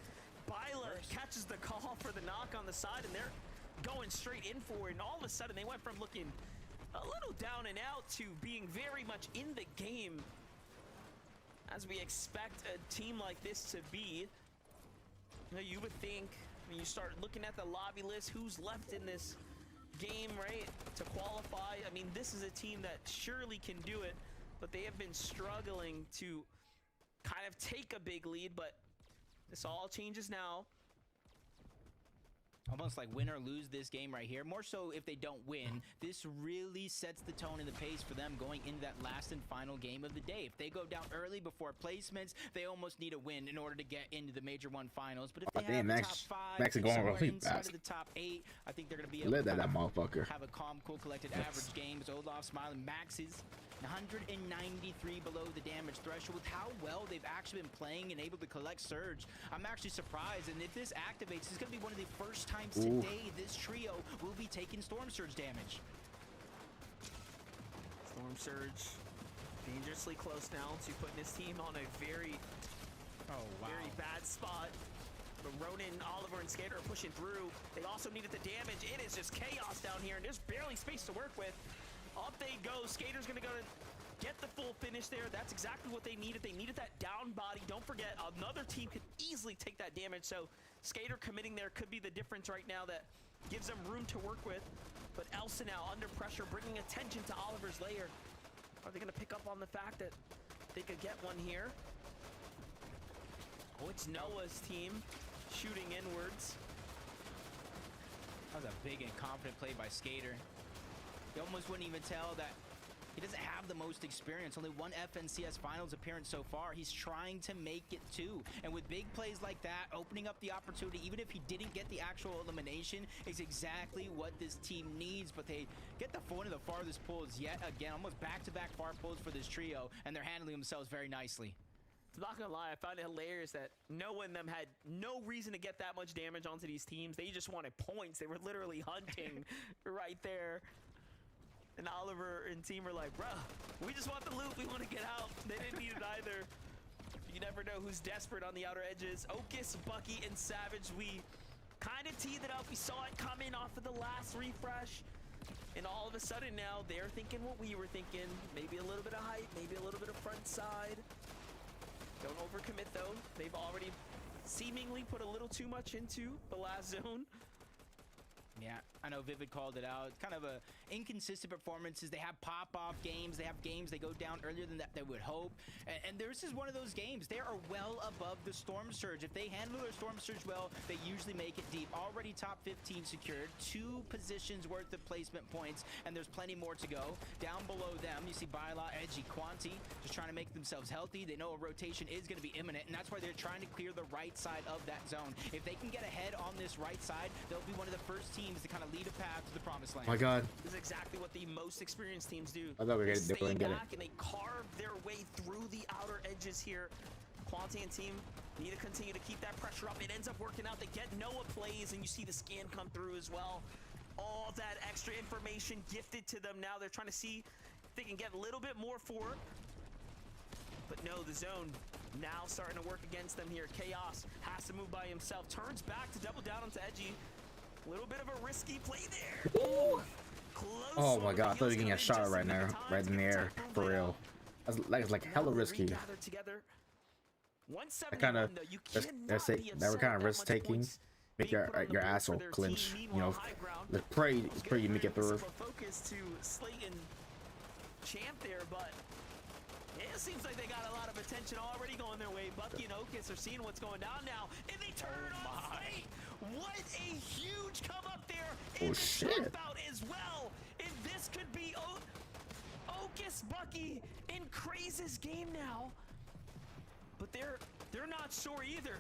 Viola catches the call for the knock on the side, and they're going straight in for it. And all of a sudden, they went from looking a little down and out to being very much in the game, as we expect a team like this to be. You know, you would think when you start looking at the lobby list, who's left in this game, right, to qualify. I mean, this is a team that surely can do it, but they have been struggling to kind of take a big lead, but this all changes now. Almost like win or lose this game right here. More so if they don't win. This really sets the tone and the pace for them going into that last and final game of the day. If they go down early before placements, they almost need a win in order to get into the Major 1 finals. But if they have the top 5, Max is going somewhere really inside fast. of the top 8, I think they're going to be able Let to that motherfucker. have a calm, cool, collected average game. Olaf smiling. Max is 193 below the damage threshold. With how well they've actually been playing and able to collect Surge, I'm actually surprised. And if this activates, it's going to be one of the first times today this trio will be taking Storm Surge damage. Storm Surge dangerously close now to putting his team on a very bad spot. But Ronin, Oliver, and Skater are pushing through. They also needed the damage. It is just chaos down here, and there's barely space to work with. Up they go. Skater's going to go and get the full finish there. That's exactly what they needed. They needed that down body. Don't forget, another team could easily take that damage. So Skater committing there could be the difference right now that gives them room to work with. But Elsa now under pressure, bringing attention to Oliver's lair. Are they going to pick up on the fact that they could get one here? Oh, it's Noah's team shooting inwards. That was a big and confident play by Skater. You almost wouldn't even tell that he doesn't have the most experience. Only one FNCS Finals appearance so far. He's trying to make it too. And with big plays like that, opening up the opportunity, even if he didn't get the actual elimination, is exactly what this team needs. But they get the one of the farthest pulls yet again. Almost back-to-back far pulls for this trio, and they're handling themselves very nicely. I'm not gonna lie, I found it hilarious that Noah and them had no reason to get that much damage onto these teams. They just wanted points. They were literally hunting right there. And Oliver and team were like, bruh, we just want the loot. We want to get out. They didn't need it either. You never know who's desperate on the outer edges. Okis, Bucky, and Savage, we kind of teed it up. We saw it come in off of the last refresh. And all of a sudden now, they're thinking what we were thinking. Maybe a little bit of height, maybe a little bit of front side. Don't overcommit, though. They've already seemingly put a little too much into the last zone. Yeah, I know Vivid called it out. It's kind of a inconsistent performances. They have pop-off games. They have games they go down earlier than that they would hope. And this is one of those games. They are well above the Storm Surge. If they handle their Storm Surge well, they usually make it deep. Already top 15 secured. 2 positions worth of placement points, and there's plenty more to go. Down below them, you see Baila, Edgy, Quanti just trying to make themselves healthy. They know a rotation is going to be imminent, and that's why they're trying to clear the right side of that zone. If they can get ahead on this right side, they'll be one of the first teams to kind of lead a path to the promised land. My God. This is exactly what the most experienced teams do. I thought we They were stay gonna get it. back and they carve their way through the outer edges here. Quanti and team need to continue to keep that pressure up. It ends up working out. They get Noah plays, and you see the scan come through as well. All that extra information gifted to them now. They're trying to see if they can get a little bit more for it. But no, the zone now starting to work against them here. Chaos has to move by himself. Turns back to double down onto Edgy. A little bit of a risky play there. Ooh, Oh my God, I thought you were getting a shot right now, right in the air, for real. That's like hella risky. I kind of, that were kind of risk taking. Make your asshole clinch, you know. The pray you make it through. Focus to Slayton champ there, but it seems like they got a lot of attention already going their way. Bucky and Okis are seeing what's going down now, and they turn on Slate. What a huge come up there! Oh shit! As well, and this could be Okis, Bucky, in Craze's game now. But they're not sure either.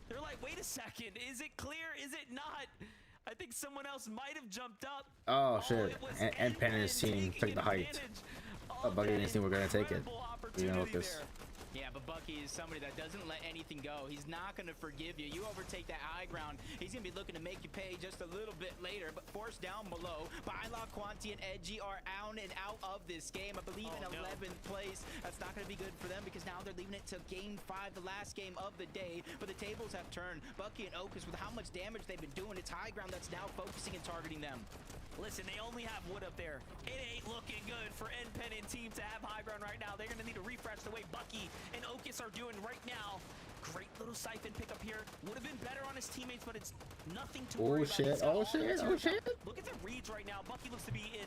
They're like, wait a second, is it clear? Is it not? I think someone else might have jumped up. Oh shit! And Penn and his team took the height. Bucky and his team were gonna take it. You know this. Yeah, but Bucky is somebody that doesn't let anything go. He's not going to forgive you. You overtake that high ground, he's going to be looking to make you pay just a little bit later. But forced down below, Baila, Quanti, and Edgy are out and out of this game. I believe in 11th place. That's not going to be good for them because now they're leaving it to game 5, the last game of the day. But the tables have turned. Bucky and Okis, with how much damage they've been doing, it's high ground that's now focusing and targeting them. Listen, they only have wood up there. It ain't looking good for NPen and team to have high ground right now. They're going to need to refresh the way Bucky and Okis are doing right now. Great little siphon pickup here. Would have been better on his teammates, but it's nothing to worry about. Shit. Oh shit. Oh shit. Look at the reads right now. Bucky looks to be in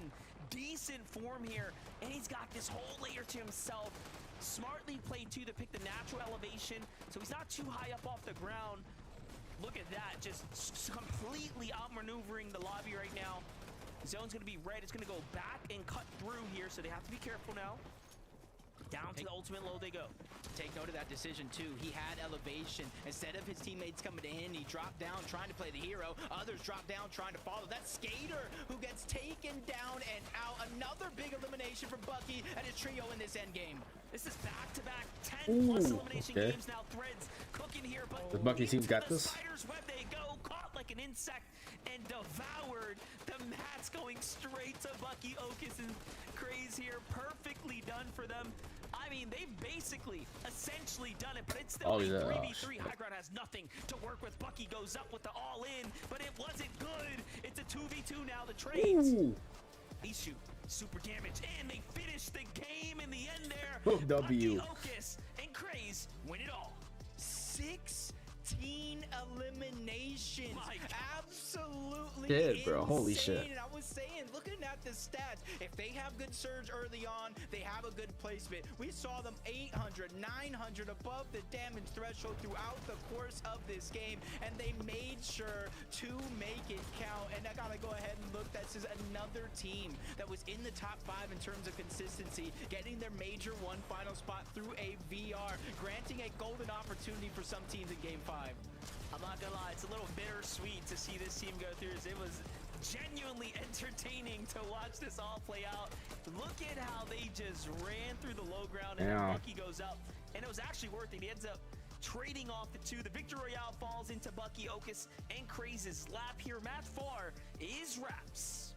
decent form here, and he's got this whole layer to himself. Smartly played too to pick the natural elevation, so he's not too high up off the ground. Look at that, just completely outmaneuvering the lobby right now. Zone's gonna be red. It's gonna go back and cut through here, so they have to be careful now. Down to the ultimate low they go. Take note of that decision too. He had elevation. Instead of his teammates coming in, he dropped down trying to play the hero. Others dropped down trying to follow. That's Skater who gets taken down and out. Another big elimination from Bucky and his trio in this end game. This is back-to-back 10+ elimination games now. Threads cooking here, but the Bucky team's got this. Spider's web they go, caught like an insect and devoured. The mat's going straight to Bucky, Okis, and Craze here. Perfectly done for them. I mean, they've basically, essentially done it, but it's still a 3v3. High Ground has nothing to work with. Bucky goes up with the all-in, but it wasn't good. It's a 2v2 now, the trades. These shoot super damage, and they finish the game in the end there. W. Bucky, Okis, and Craze win it all. 16 eliminations. Absolutely shit, bro. Holy insane. shit. And I was saying, looking at the stats, if they have good surge early on, they have a good placement. We saw them 800, 900 above the damage threshold throughout the course of this game, and they made sure to make it count. And I gotta go ahead and look. This is another team that was in the top 5 in terms of consistency, getting their major 1 final spot through a VR, granting a golden opportunity for some teams in Game 5. I'm not gonna lie, it's a little bittersweet to see this team go through. It was genuinely entertaining to watch this all play out. Look at how they just ran through the low ground, and then Bucky goes up, and it was actually worth it. He ends up trading off the 2. The Victory Royale falls into Bucky, Okis, and Craze's lap here. Match 4 is Raps.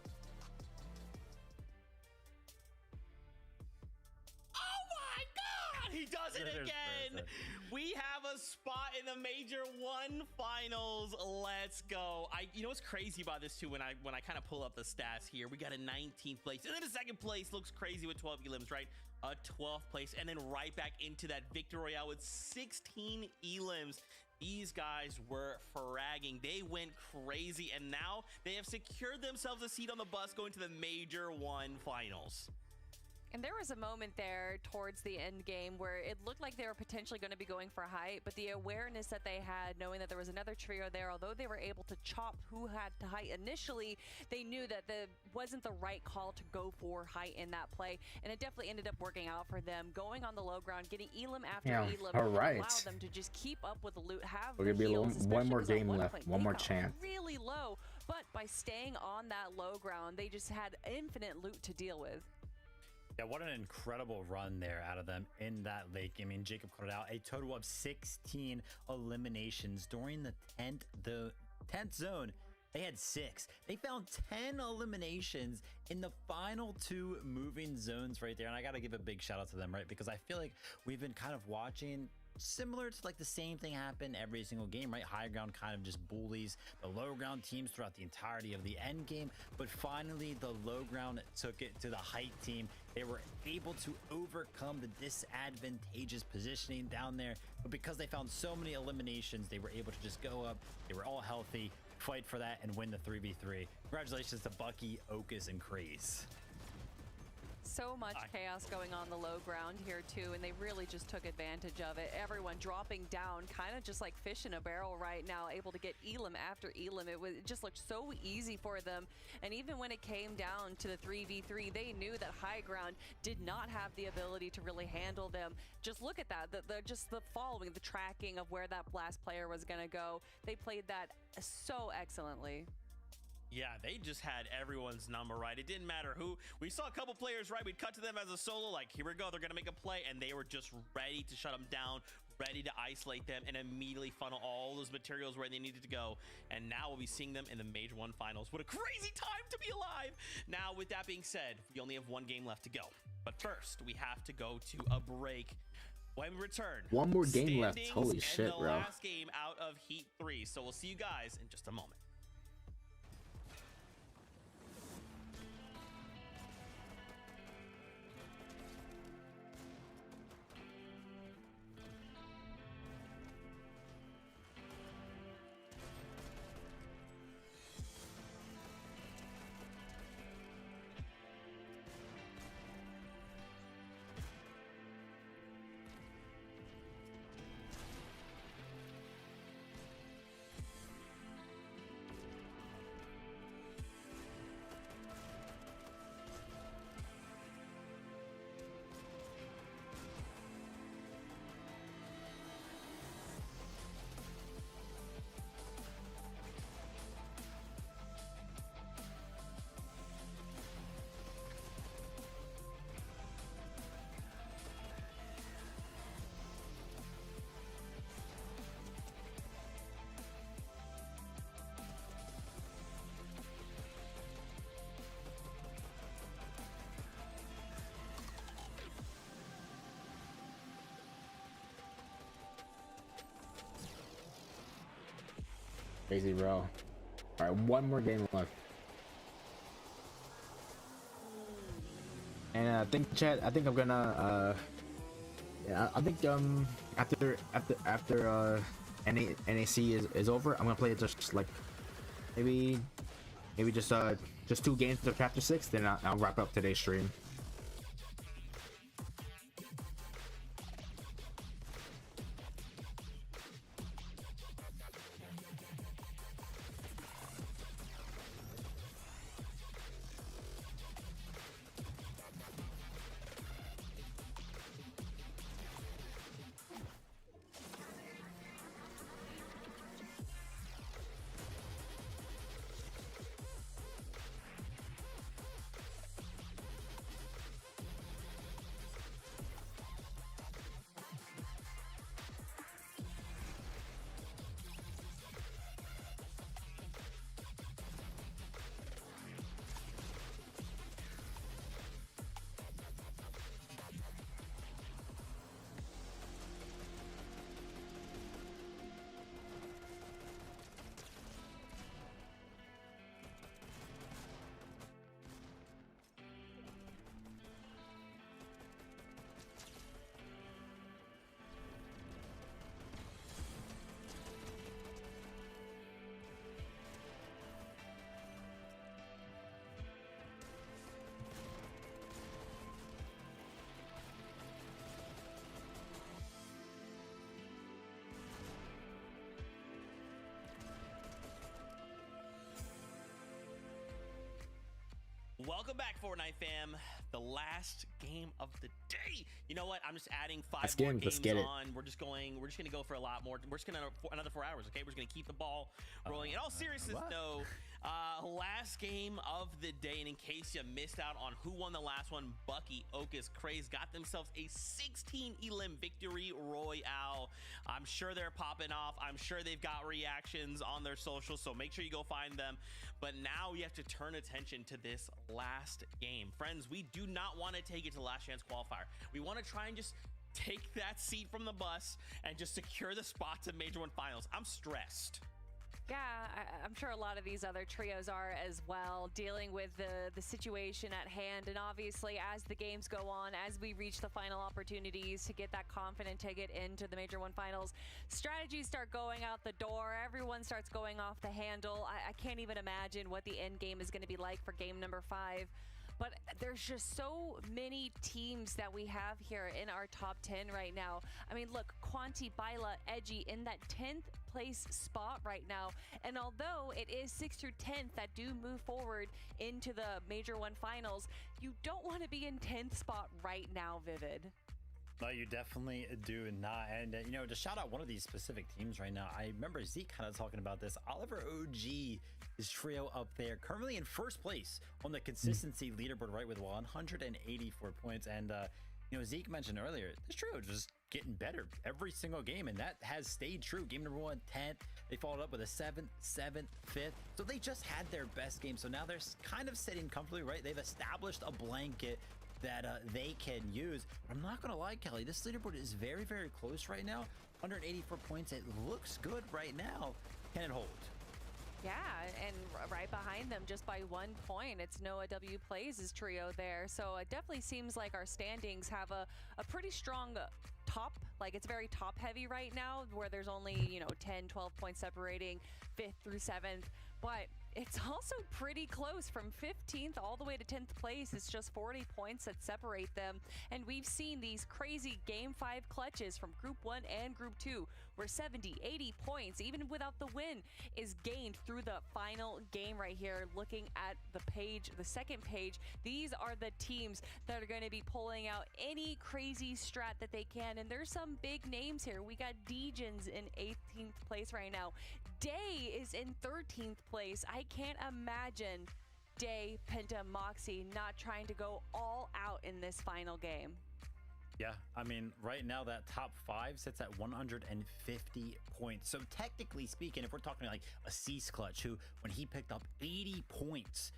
Oh my God! He does it again! We have a spot in the Major 1 finals. Let's go. You know what's crazy about this too, when I kind of pull up the stats here, we got a 19th place, and then a 2nd place looks crazy with 12 elims, right? A 12th place, and then right back into that Victory Royale with 16 elims. These guys were fragging. They went crazy, and now they have secured themselves a seat on the bus going to the Major 1 finals. And there was a moment there towards the end game where it looked like they were potentially going to be going for height, but the awareness that they had, knowing that there was another trio there, although they were able to chop who had to height initially, they knew that wasn't the right call to go for height in that play, and it definitely ended up working out for them. Going on the low ground, getting elim after elim, allowed them to just keep up with the loot, have We're gonna be heals, one more game point, left, one more chance. Really low, but by staying on that low ground, they just had infinite loot to deal with. Yeah, what an incredible run there out of them in that lake. I mean, Jacob called it out, a total of 16 eliminations during the 10th zone. They had 6. They found 10 eliminations in the final 2 moving zones right there. And I got to give a big shout out to them, right? Because I feel like we've been kind of watching similar to like the same thing happen every single game, right? High ground kind of just bullies the low ground teams throughout the entirety of the end game, but finally the low ground took it to the height team. They were able to overcome the disadvantageous positioning down there, but because they found so many eliminations, they were able to just go up. They were all healthy, fight for that, and win the 3v3. Congratulations to Bucky, Okis, and Craze. So much chaos going on the low ground here too, and they really just took advantage of it. Everyone dropping down, kind of just like fish in a barrel right now, able to get elim after elim. It just looked so easy for them, and even when it came down to the 3v3, they knew that High Ground did not have the ability to really handle them. Just look at that, just the following, the tracking of where that blast player was going to go. They played that so excellently. Yeah, they just had everyone's number right. It didn't matter who. We saw a couple players, right? We'd cut to them as a solo, like, here we go, they're going to make a play, and they were just ready to shut them down, ready to isolate them, and immediately funnel all those materials where they needed to go. And now we'll be seeing them in the Major 1 finals. What a crazy time to be alive! Now, with that being said, we only have 1 game left to go. But first, we have to go to a break. When we return, one more game left. Holy shit, the bro. Last game out of Heat 3. So we'll see you guys in just a moment. Crazy, bro. All right, one more game left. And I think, chat, I think I'm gonna yeah, I think after NAC is over, I'm gonna play it just like maybe just 2 games of chapter 6, then I'll wrap up today's stream. Welcome back, Fortnite fam. The last game of the day. You know what? I'm just adding 5 Let's more get it. games Let's get it. on. We're just gonna go for a lot more. We're just gonna another 4 hours. Okay, we're just gonna keep the ball rolling. In all seriousness, though, last game of the day, and in case you missed out on who won the last one, Bucky, Ocus, Craze got themselves a 16 elim victory royale. I'm sure they're popping off. I'm sure they've got reactions on their socials, so make sure you go find them. But now you have to turn attention to this last game. Friends, we do not want to take it to the last chance qualifier. We want to try and just take that seat from the bus and just secure the spots in Major 1 Finals. I'm stressed. Yeah, I'm sure a lot of these other trios are as well, dealing with the situation at hand. And obviously, as the games go on, as we reach the final opportunities to get that confident ticket into the Major 1 Finals, strategies start going out the door. Everyone starts going off the handle. I can't even imagine what the end game is going to be like for game number 5. But there's just so many teams that we have here in our top 10 right now. I mean, look, Quanti, Bila, Edgy in that 10th place spot right now. And although it is 6th through 10th that do move forward into the Major 1 Finals, you don't want to be in 10th spot right now, Vivid. No, you definitely do not. And, you know, to shout out one of these specific teams right now, I remember Zeke kind of talking about this. Oliver OG, his trio up there, currently in first place on the consistency leaderboard, right, with 184 points. And, you know, Zeke mentioned earlier, this trio is just getting better every single game, and that has stayed true. Game number 1, 10th. They followed up with a 7th, 7th, 5th. So they just had their best game. So now they're kind of sitting comfortably, right? They've established a blanket that they can use. I'm not gonna lie, Kelly, this leaderboard is very, very close right now. 184 points. It looks good right now. Can it hold? Yeah, and right behind them, just by 1 point, it's Noah W Plays' trio there. So it definitely seems like our standings have a pretty strong top. Like, it's very top heavy right now, where there's only, you know, 10, 12 points separating 5th through 7th. But it's also pretty close from 15th all the way to 10th place. It's just 40 points that separate them. And we've seen these crazy Game 5 clutches from Group 1 and Group 2, where 70, 80 points, even without the win, is gained through the final game right here. Looking at the page, the second page, these are the teams that are going to be pulling out any crazy strat that they can. And there's some big names here. We got Degens in 18th place right now. Day is in 13th place. I can't imagine Day, Penta, Moxie not trying to go all out in this final game. Yeah, I mean, right now that top 5 sits at 150 points. So technically speaking, if we're talking like a Cease Clutch, who when he picked up 80 points,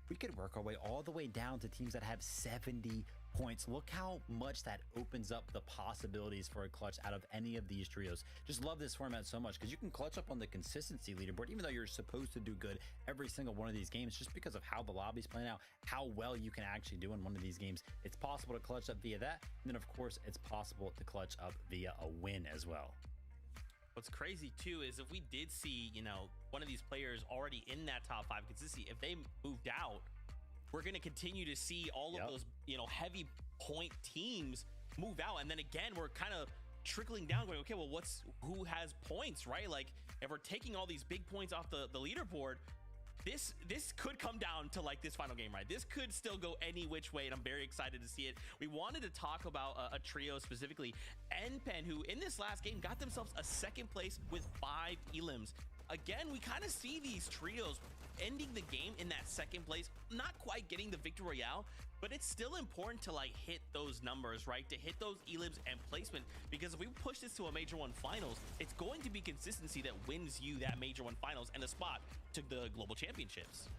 we could work our way all the way down to teams that have 70 points. Look how much that opens up the possibilities for a clutch out of any of these trios. Just love this format so much because you can clutch up on the consistency leaderboard, even though you're supposed to do good every single one of these games, just because of how the lobby's playing out, how well you can actually do in one of these games. It's possible to clutch up via that. And then of course it's possible to clutch up via a win as well. What's crazy too is if we did see, you know, one of these players already in that top 5 consistency, if they moved out, we're going to continue to see all of those, you know, heavy point teams move out. And then again, we're kind of trickling down going, okay, well, who has points, right? Like if we're taking all these big points off the leaderboard, this could come down to like this final game, right? This could still go any which way, and I'm very excited to see it. We wanted to talk about a trio specifically, NPEN, who in this last game got themselves a 2nd place with 5 elims. Again, we kind of see these trios ending the game in that 2nd place, not quite getting the victory royale, but it's still important to like hit those numbers, right? To hit those elims and placement, because if we push this to a Major 1 finals, it's going to be consistency that wins you that Major 1 finals and the spot to the global championships.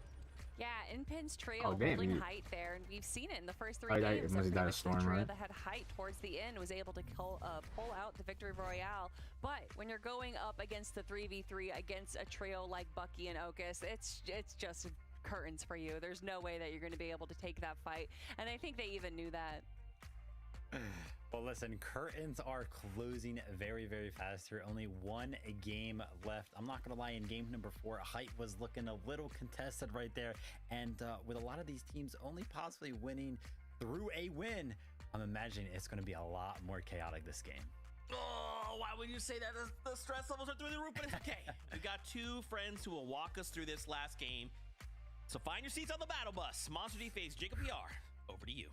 Yeah, NPEN's trio holding height there, and we've seen it in the first 3 games. That Storm, trio right? that had height towards the end was able to pull out the victory royale. But when you're going up against the 3v3 against a trio like Bucky and Ocus, it's just curtains for you. There's no way that you're going to be able to take that fight, and I think they even knew that. Well, listen, curtains are closing very, very fast here. Only 1 game left. I'm not going to lie, in game number 4, height was looking a little contested right there. And with a lot of these teams only possibly winning through a win, I'm imagining it's going to be a lot more chaotic this game. Oh, why would you say that? The stress levels are through the roof, but it's okay. We got 2 friends who will walk us through this last game. So find your seats on the battle bus. Monster D face Jacob PR, over to you.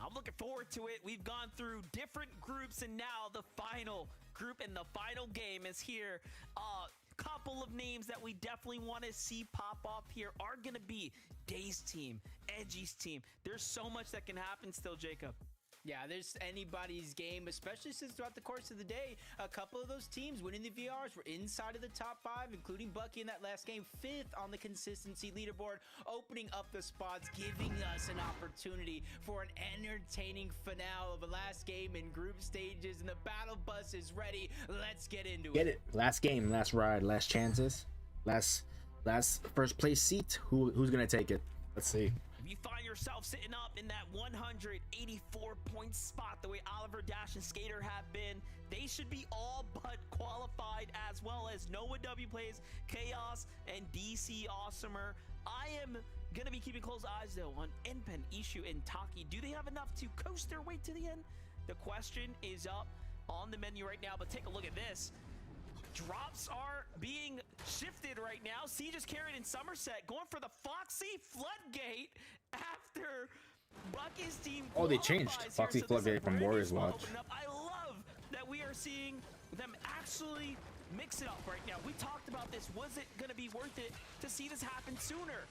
I'm looking forward to it. We've gone through different groups, and now the final group and the final game is here. A couple of names that we definitely want to see pop off here are going to be Day's team, Edgy's team. There's so much that can happen still, Jacob. Yeah, there's anybody's game, especially since throughout the course of the day, a couple of those teams winning the VRs were inside of the top 5, including Bucky in that last game, 5th on the consistency leaderboard, opening up the spots, giving us an opportunity for an entertaining finale of a last game in group stages, and the battle bus is ready. Let's get into it. Get it. Last game, last ride, last chances, last first place seat. Who's gonna take it? Let's see. You find yourself sitting up in that 184-point spot the way Oliver, Dash, and Skater have been. They should be all but qualified, as well as Noah W plays, Chaos, and DC Awesomer. I am going to be keeping close eyes, though, on NPEN, Ishu, and Taki. Do they have enough to coast their way to the end? The question is up on the menu right now, but take a look at this. Drops are being shifted right now. Siege is carried in Somerset, going for the Foxy Floodgate after Bucky's team. Oh, they changed Foxy Floodgate from Warriors Watch. I love that we are seeing them actually mix it up right now. We talked about this. Was it going to be worth it to see this happen sooner?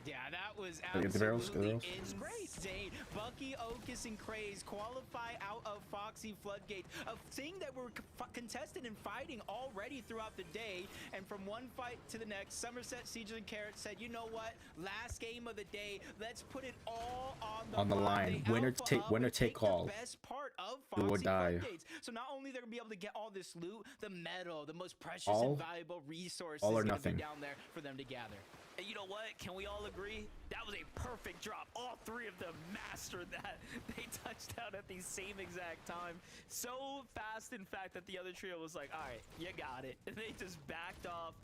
Yeah, that was absolutely insane. Bucky, Ocus, and Craze qualify out of Foxy Floodgate, a thing that we're contested and fighting already throughout the day. And from one fight to the next, Somerset, Siege, and Carrot said, you know what? Last game of the day, let's put it all on the line. Winner take all. The best part of You will Foxy die. Floodgates. So not only they're gonna be able to get all this loot, the metal, the most precious and valuable resources all or gonna nothing. be down there for them to gather. And you know what? Can we all agree? That was a perfect drop. All 3 of them mastered that. They touched down at the same exact time. So fast, in fact, that the other trio was like, all right, you got it. And they just backed off,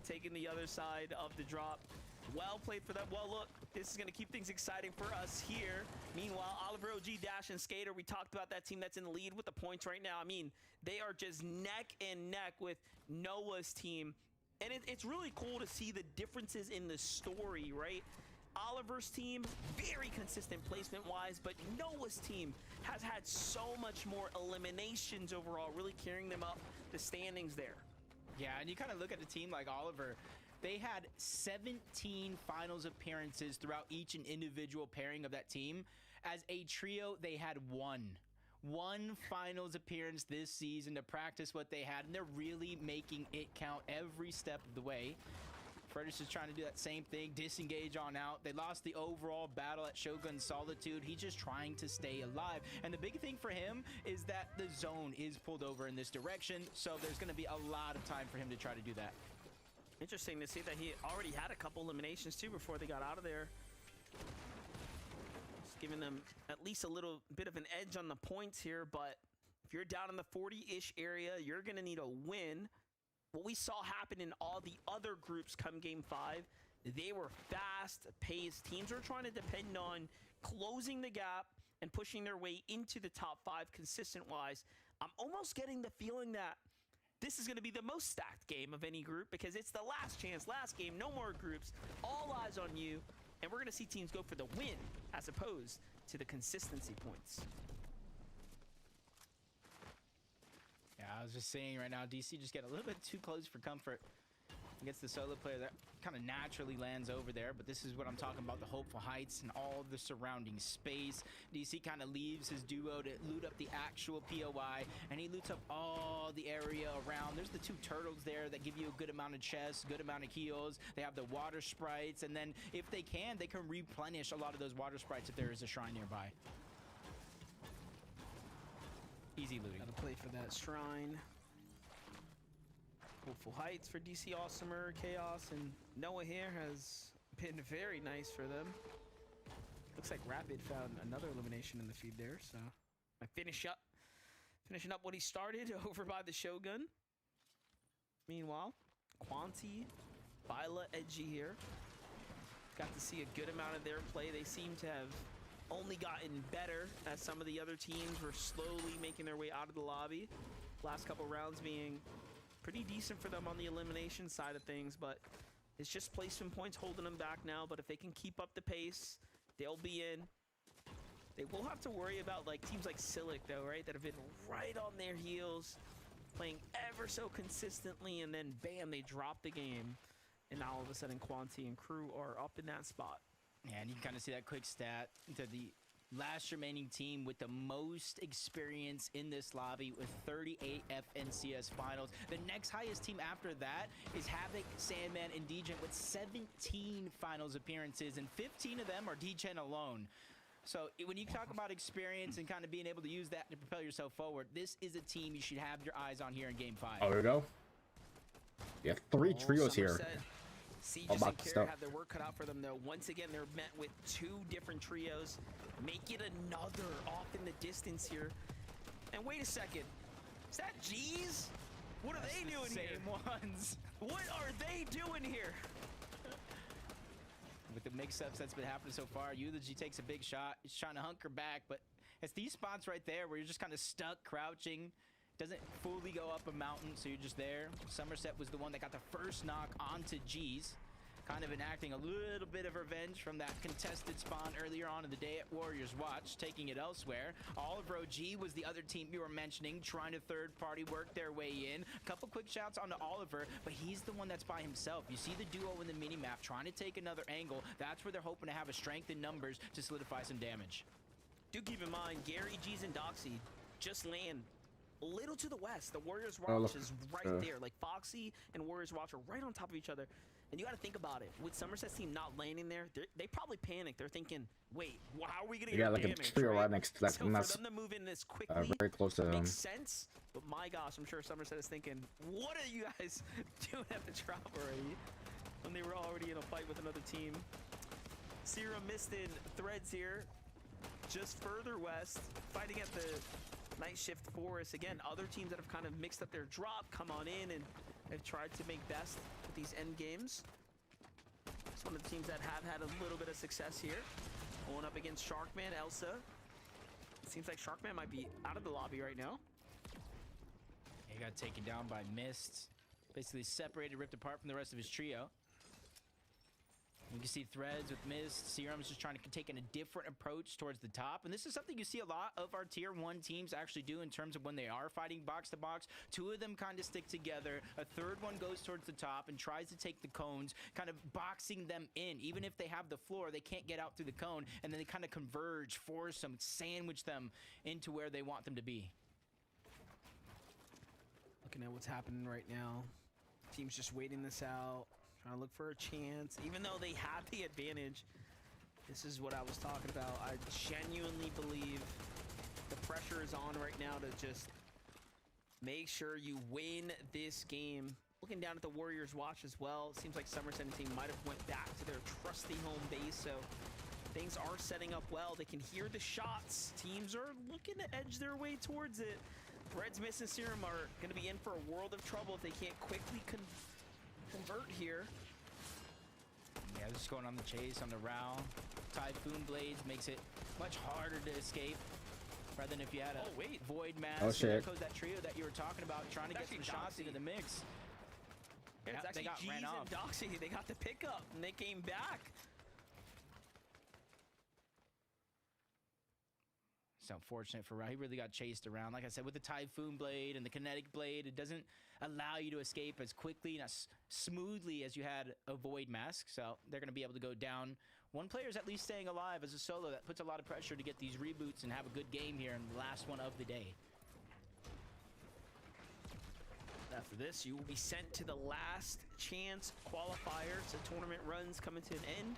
taking the other side of the drop. Well played for them. Well, look, this is going to keep things exciting for us here. Meanwhile, Oliver, OG, Dash, and Skater, we talked about that team that's in the lead with the points right now. I mean, they are just neck and neck with Noah's team. And it's really cool to see the differences in the story, right? Oliver's team, very consistent placement-wise, but Noah's team has had so much more eliminations overall, really carrying them up the standings there. Yeah, and you kind of look at a team like Oliver. They had 17 finals appearances throughout each and individual pairing of that team. As a trio, they had one finals appearance this season to practice what they had, and they're really making it count every step of the way. Fredis is trying to do that same thing, disengage on out. They lost the overall battle at Shogun Solitude. He's just trying to stay alive. And the big thing for him is that the zone is pulled over in this direction, so there's going to be a lot of time for him to try to do that. Interesting to see that he already had a couple eliminations too before they got out of there. Just giving them at least a little bit of an edge on the points here, but if you're down in the 40-ish area, you're going to need a win. What we saw happen in all the other groups come Game 5, they were fast-paced. Teams were trying to depend on closing the gap and pushing their way into the top 5 consistent-wise. I'm almost getting the feeling that this is going to be the most stacked game of any group because it's the last chance, last game, no more groups, all eyes on you, and we're going to see teams go for the win as opposed to the consistency points. Yeah, I was just saying right now, DC just get a little bit too close for comfort against the solo player that kind of naturally lands over there. But this is what I'm talking about, the Hopeful Heights and all the surrounding space. DC kind of leaves his duo to loot up the actual POI, and he loots up all the area around. There's the 2 turtles there that give you a good amount of chests, good amount of heals. They have the water sprites, and then if they can replenish a lot of those water sprites if there is a shrine nearby. Easy looting. Gotta play for that shrine. Hopeful Heights for DC Awesomer, Chaos, and Noah here has been very nice for them. Looks like Rapid found another elimination in the feed there, so I finishing up what he started over by the Shogun. Meanwhile, Quanti, Viola, Edgy here. Got to see a good amount of their play. They seem to have only gotten better as some of the other teams were slowly making their way out of the lobby. Last couple rounds being pretty decent for them on the elimination side of things, but it's just placement points holding them back now. But if they can keep up the pace, they'll be in. They will have to worry about like teams like Silic though, right? That have been right on their heels, playing ever so consistently, and then bam, they drop the game. And now all of a sudden Quanti and crew are up in that spot. Yeah, and you can kind of see that quick stat to the last remaining team with the most experience in this lobby with 38 FNCS finals. The next highest team after that is Havoc, Sandman, and Degen with 17 finals appearances, and 15 of them are Degen alone. So when you talk about experience and kind of being able to use that to propel yourself forward, this is a team you should have your eyes on here in Game 5. Oh, there we go. You have 3 trios here. Sieges and Kara have their work cut out for them, though. Once again, they're met with 2 different trios. Make it another off in the distance here. And wait a second. Is that G's? What are they doing here? Same ones. What are they doing here? With the mix-ups that's been happening so far, Eulogy takes a big shot. He's trying to hunker back, but it's these spots right there where you're just kind of stuck crouching. Doesn't fully go up a mountain, so you're just there. Somerset was the one that got the first knock onto G's. Kind of enacting a little bit of revenge from that contested spawn earlier on in the day at Warriors Watch, taking it elsewhere. Oliver OG was the other team you were mentioning, trying to third-party work their way in. A couple quick shots onto Oliver, but he's the one that's by himself. You see the duo in the mini-map trying to take another angle. That's where they're hoping to have a strength in numbers to solidify some damage. Do keep in mind, Gary, G's, and Doxy just land a little to the west. The Warriors Watch is right there. Like Foxy and Warriors Watch are right on top of each other. And you got to think about it. With Somerset's team not landing there, they probably panic. They're thinking, wait, how are we going to get damage? A trio right next to that. So for them to move in this quickly very close to them. Makes sense. But my gosh, I'm sure Somerset is thinking, what are you guys doing at the drop already? When they were already in a fight with another team. Serum missed in Threads here. Just further west, fighting at the Night Shift Forest. Again, other teams that have kind of mixed up their drop, come on in and have tried to make best with these end games. It's one of the teams that have had a little bit of success here. Going up against Sharkman, Elsa. It seems like Sharkman might be out of the lobby right now. He got taken down by Mist. Basically separated, ripped apart from the rest of his trio. You can see Threads with Mist. Serum's just trying to take a different approach towards the top. And this is something you see a lot of our tier 1 teams actually do in terms of when they are fighting box to box. 2 of them kind of stick together. A third one goes towards the top and tries to take the cones, kind of boxing them in. Even if they have the floor, they can't get out through the cone. And then they kind of converge, force them, sandwich them into where they want them to be. Looking at what's happening right now. Team's just waiting this out. Trying to look for a chance. Even though they have the advantage, this is what I was talking about. I genuinely believe the pressure is on right now to just make sure you win this game. Looking down at the Warriors watch as well, it seems like Summer 17 might have went back to their trusty home base, so things are setting up well. They can hear the shots. Teams are looking to edge their way towards it. Reds, Mist, and Serum are going to be in for a world of trouble if they can't quickly convert here. Yeah, just going on the chase, on the row. Typhoon Blades makes it much harder to escape. Rather than if you had a Void Mask. Oh, shit. There goes that trio that you were talking about, trying to get some shots into the mix. Yeah, it's they actually got G's ran and off. Doxy. They got the pickup, and they came back. It's unfortunate for Ra. He really got chased around. Like I said, with the Typhoon Blade and the Kinetic Blade, it doesn't allow you to escape as quickly and as smoothly as you had a Void Mask. So they're going to be able to go down. One player's at least staying alive as a solo. That puts a lot of pressure to get these reboots and have a good game here in the last one of the day. After this, you will be sent to the last chance qualifiers. The tournament runs coming to an end.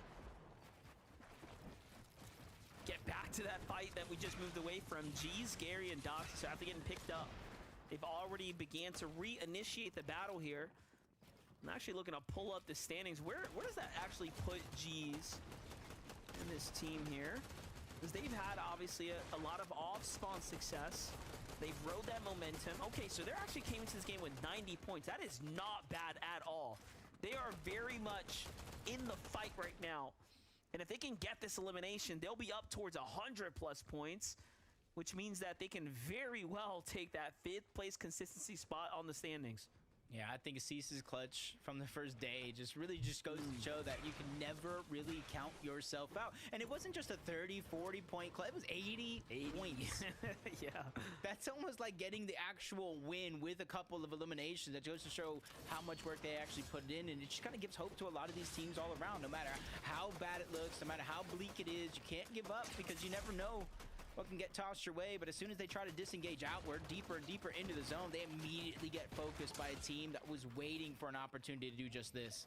Get back to that fight that we just moved away from. G's, Gary, and Doxy. So after getting picked up, they've already began to reinitiate the battle here. I'm actually looking to pull up the standings. Where does that actually put G's in this team here? Because they've had, obviously, a lot of off-spawn success. They've rode that momentum. Okay, so they're actually came into this game with 90 points. That is not bad at all. They are very much in the fight right now. And if they can get this elimination, they'll be up towards 100 plus points, which means that they can very well take that 5th place consistency spot on the standings. Yeah, I think Cease's clutch from the first day really goes to show that you can never really count yourself out. And it wasn't just a 30, 40-point clutch. It was 80 points. Yeah. That's almost like getting the actual win with a couple of eliminations. That goes to show how much work they actually put in. And it just kind of gives hope to a lot of these teams all around. No matter how bad it looks, no matter how bleak it is, you can't give up because you never know what can get tossed your way. But as soon as they try to disengage outward, deeper and deeper into the zone, they immediately get focused by a team that was waiting for an opportunity to do just this.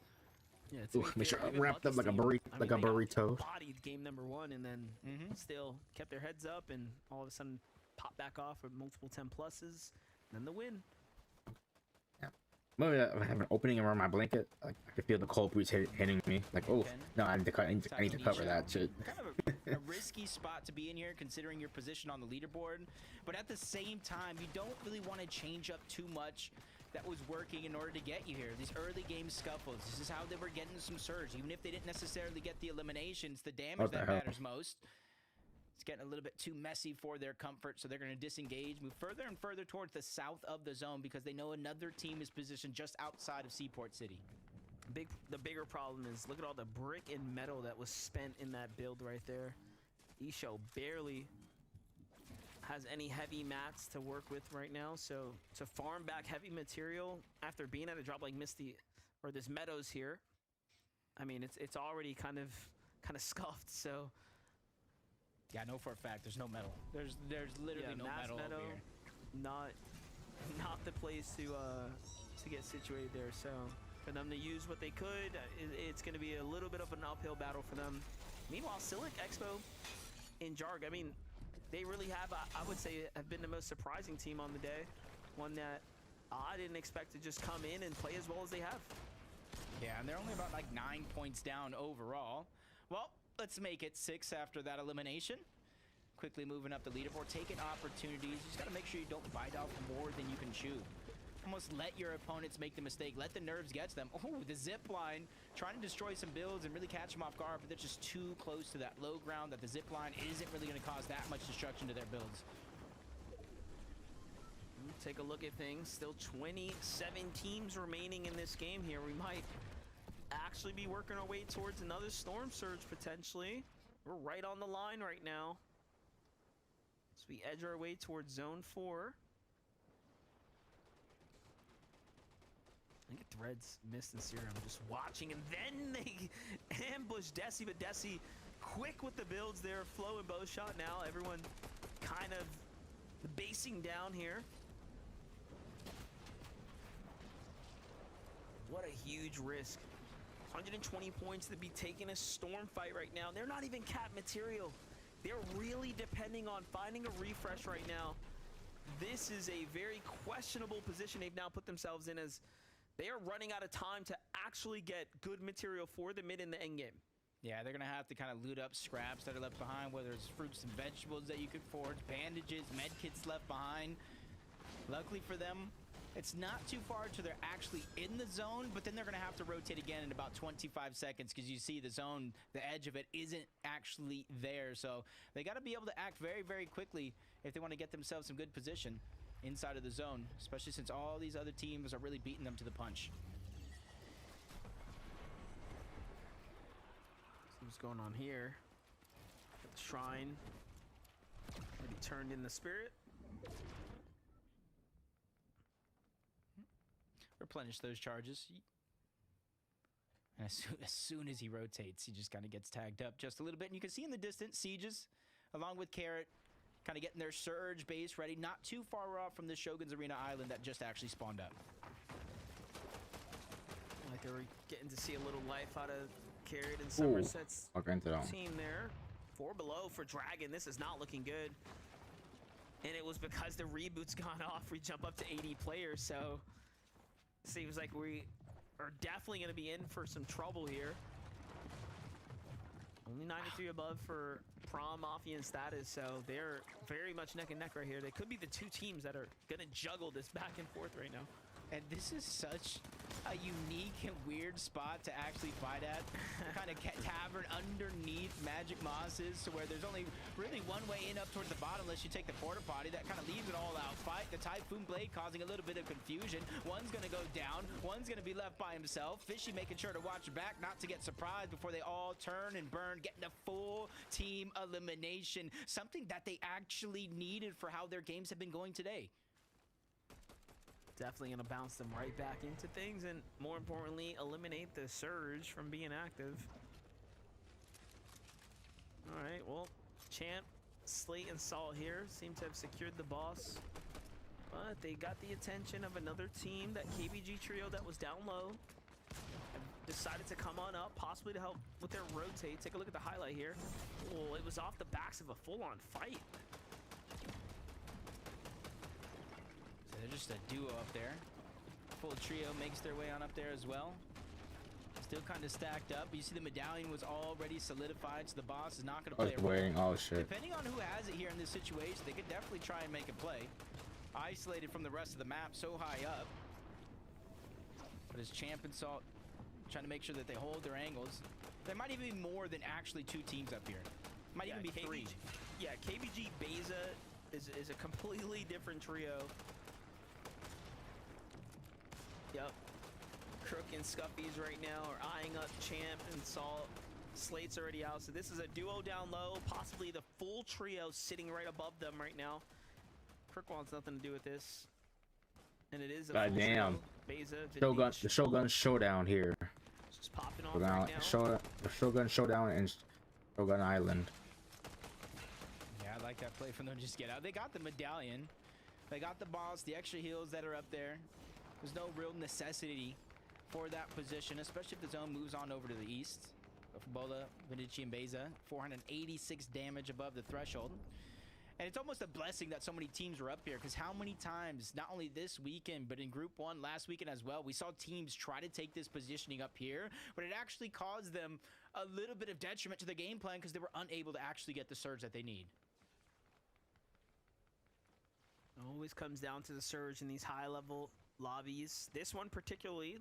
Yeah, Ooh, make sure I'm wrapped up like a burrito. Bodied game number 1 and then still kept their heads up and all of a sudden popped back off with multiple 10 pluses. Then the win. Maybe I have an opening around my blanket. Like I can feel the cold breeze hitting me. Like, oh no, I need to cover that shit. Kind of a risky spot to be in here, considering your position on the leaderboard. But at the same time, you don't really want to change up too much that was working in order to get you here. These early game scuffles. This is how they were getting some surge. Even if they didn't necessarily get the eliminations, the damage that matters most. It's getting a little bit too messy for their comfort, so they're going to disengage, move further and further towards the south of the zone because they know another team is positioned just outside of Seaport City. The bigger problem is, look at all the brick and metal that was spent in that build right there. Isho barely has any heavy mats to work with right now, so to farm back heavy material after being at a drop like Misty or this Meadows here, I mean, it's already kind of scuffed, so... Yeah, I know for a fact there's no metal. There's literally no metal over here. Not the place to get situated there. So for them to use what they could, it's going to be a little bit of an uphill battle for them. Meanwhile, Silic Expo in Jarg, I mean, they really have, I would say, have been the most surprising team on the day. One that I didn't expect to just come in and play as well as they have. Yeah, and they're only about like 9 points down overall. Well, let's make it 6 after that elimination. Quickly moving up the leaderboard, taking opportunities. You just got to make sure you don't bite off more than you can chew. Almost let your opponents make the mistake. Let the nerves get to them. Oh, the zip line, trying to destroy some builds and really catch them off guard, but they're just too close to that low ground that the zip line isn't really going to cause that much destruction to their builds. Take a look at things. Still 27 teams remaining in this game here. We might actually be working our way towards another storm surge potentially. We're right on the line right now. So we edge our way towards zone 4. I think Threads, Mist, and Serum just watching, and then they ambush Desi, but Desi quick with the builds there. Flow and bow shot now. Everyone kind of basing down here. What a huge risk 120 points to be taking a storm fight right now. They're not even cap material. They're really depending on finding a refresh right now. This is a very questionable position they've now put themselves in, as they are running out of time to actually get good material for the mid and the end game. Yeah, they're going to have to kind of loot up scraps that are left behind, whether it's fruits and vegetables that you could forge, bandages, med kits left behind. Luckily for them, it's not too far till they're actually in the zone, but then they're going to have to rotate again in about 25 seconds because you see the zone, the edge of it isn't actually there. So they got to be able to act very, very quickly if they want to get themselves some good position inside of the zone, especially since all these other teams are really beating them to the punch. See what's going on here. Got the shrine already turned in the spirit. Replenish those charges. And as soon as he rotates, he just kind of gets tagged up just a little bit. And you can see in the distance, Sieges, along with Carrot, kind of getting their surge base ready. Not too far off from the Shogun's Arena Island that just actually spawned up. Like they were getting to see a little life out of Carrot and Somerset's team there. 4 below for Dragon. This is not looking good. And it was because the reboot's gone off. We jump up to 80 players, so seems like we are definitely going to be in for some trouble here. Only 93 above for Prom, Mafia, and Status, so they're very much neck and neck right here. They could be the two teams that are going to juggle this back and forth right now. And this is such a unique and weird spot to actually fight at. Kind of tavern underneath Magic Mosses, to where there's only really one way in up towards the bottom unless you take the porta potty. That kind of leaves an all-out fight. The Typhoon Blade causing a little bit of confusion. One's going to go down. One's going to be left by himself. Fishy making sure to watch back, not to get surprised before they all turn and burn, getting a full team elimination. Something that they actually needed for how their games have been going today. Definitely going to bounce them right back into things, and more importantly, eliminate the Surge from being active. All right, well, Champ, Slate, and Salt here seem to have secured the boss, but they got the attention of another team, that KBG trio that was down low. Decided to come on up, possibly to help with their rotate. Take a look at the highlight here. Oh, it was off the backs of a full-on fight. They're just a duo up there. Full trio makes their way on up there as well. Still kind of stacked up. You see the medallion was already solidified, so the boss is not going to play a role. Oh shit. Depending on who has it here in this situation, they could definitely try and make a play. Isolated from the rest of the map, so high up. But as Champ and Salt trying to make sure that they hold their angles. There might even be more than actually two teams up here. Might even be three. Yeah, KBG Beza is a completely different trio. Yep. Crook and Scuffies right now are eyeing up Champ and Salt. Slate's already out, so this is a duo down low, possibly the full trio sitting right above them right now. Crook wants nothing to do with this. And it is a goddamn Beza, Shogun, the Shogun Showdown here. Just popping off right now. The Shogun Showdown and Shogun Island. Yeah, I like that play from them. Just get out. They got the medallion. They got the boss, the extra heals that are up there. There's no real necessity for that position, especially if the zone moves on over to the east. Bola, Vindici, and Beza, 486 damage above the threshold. And it's almost a blessing that so many teams were up here, because how many times, not only this weekend, but in Group 1 last weekend as well, we saw teams try to take this positioning up here, but it actually caused them a little bit of detriment to the game plan because they were unable to actually get the surge that they need. It always comes down to the surge in these high-level lobbies. This one particularly,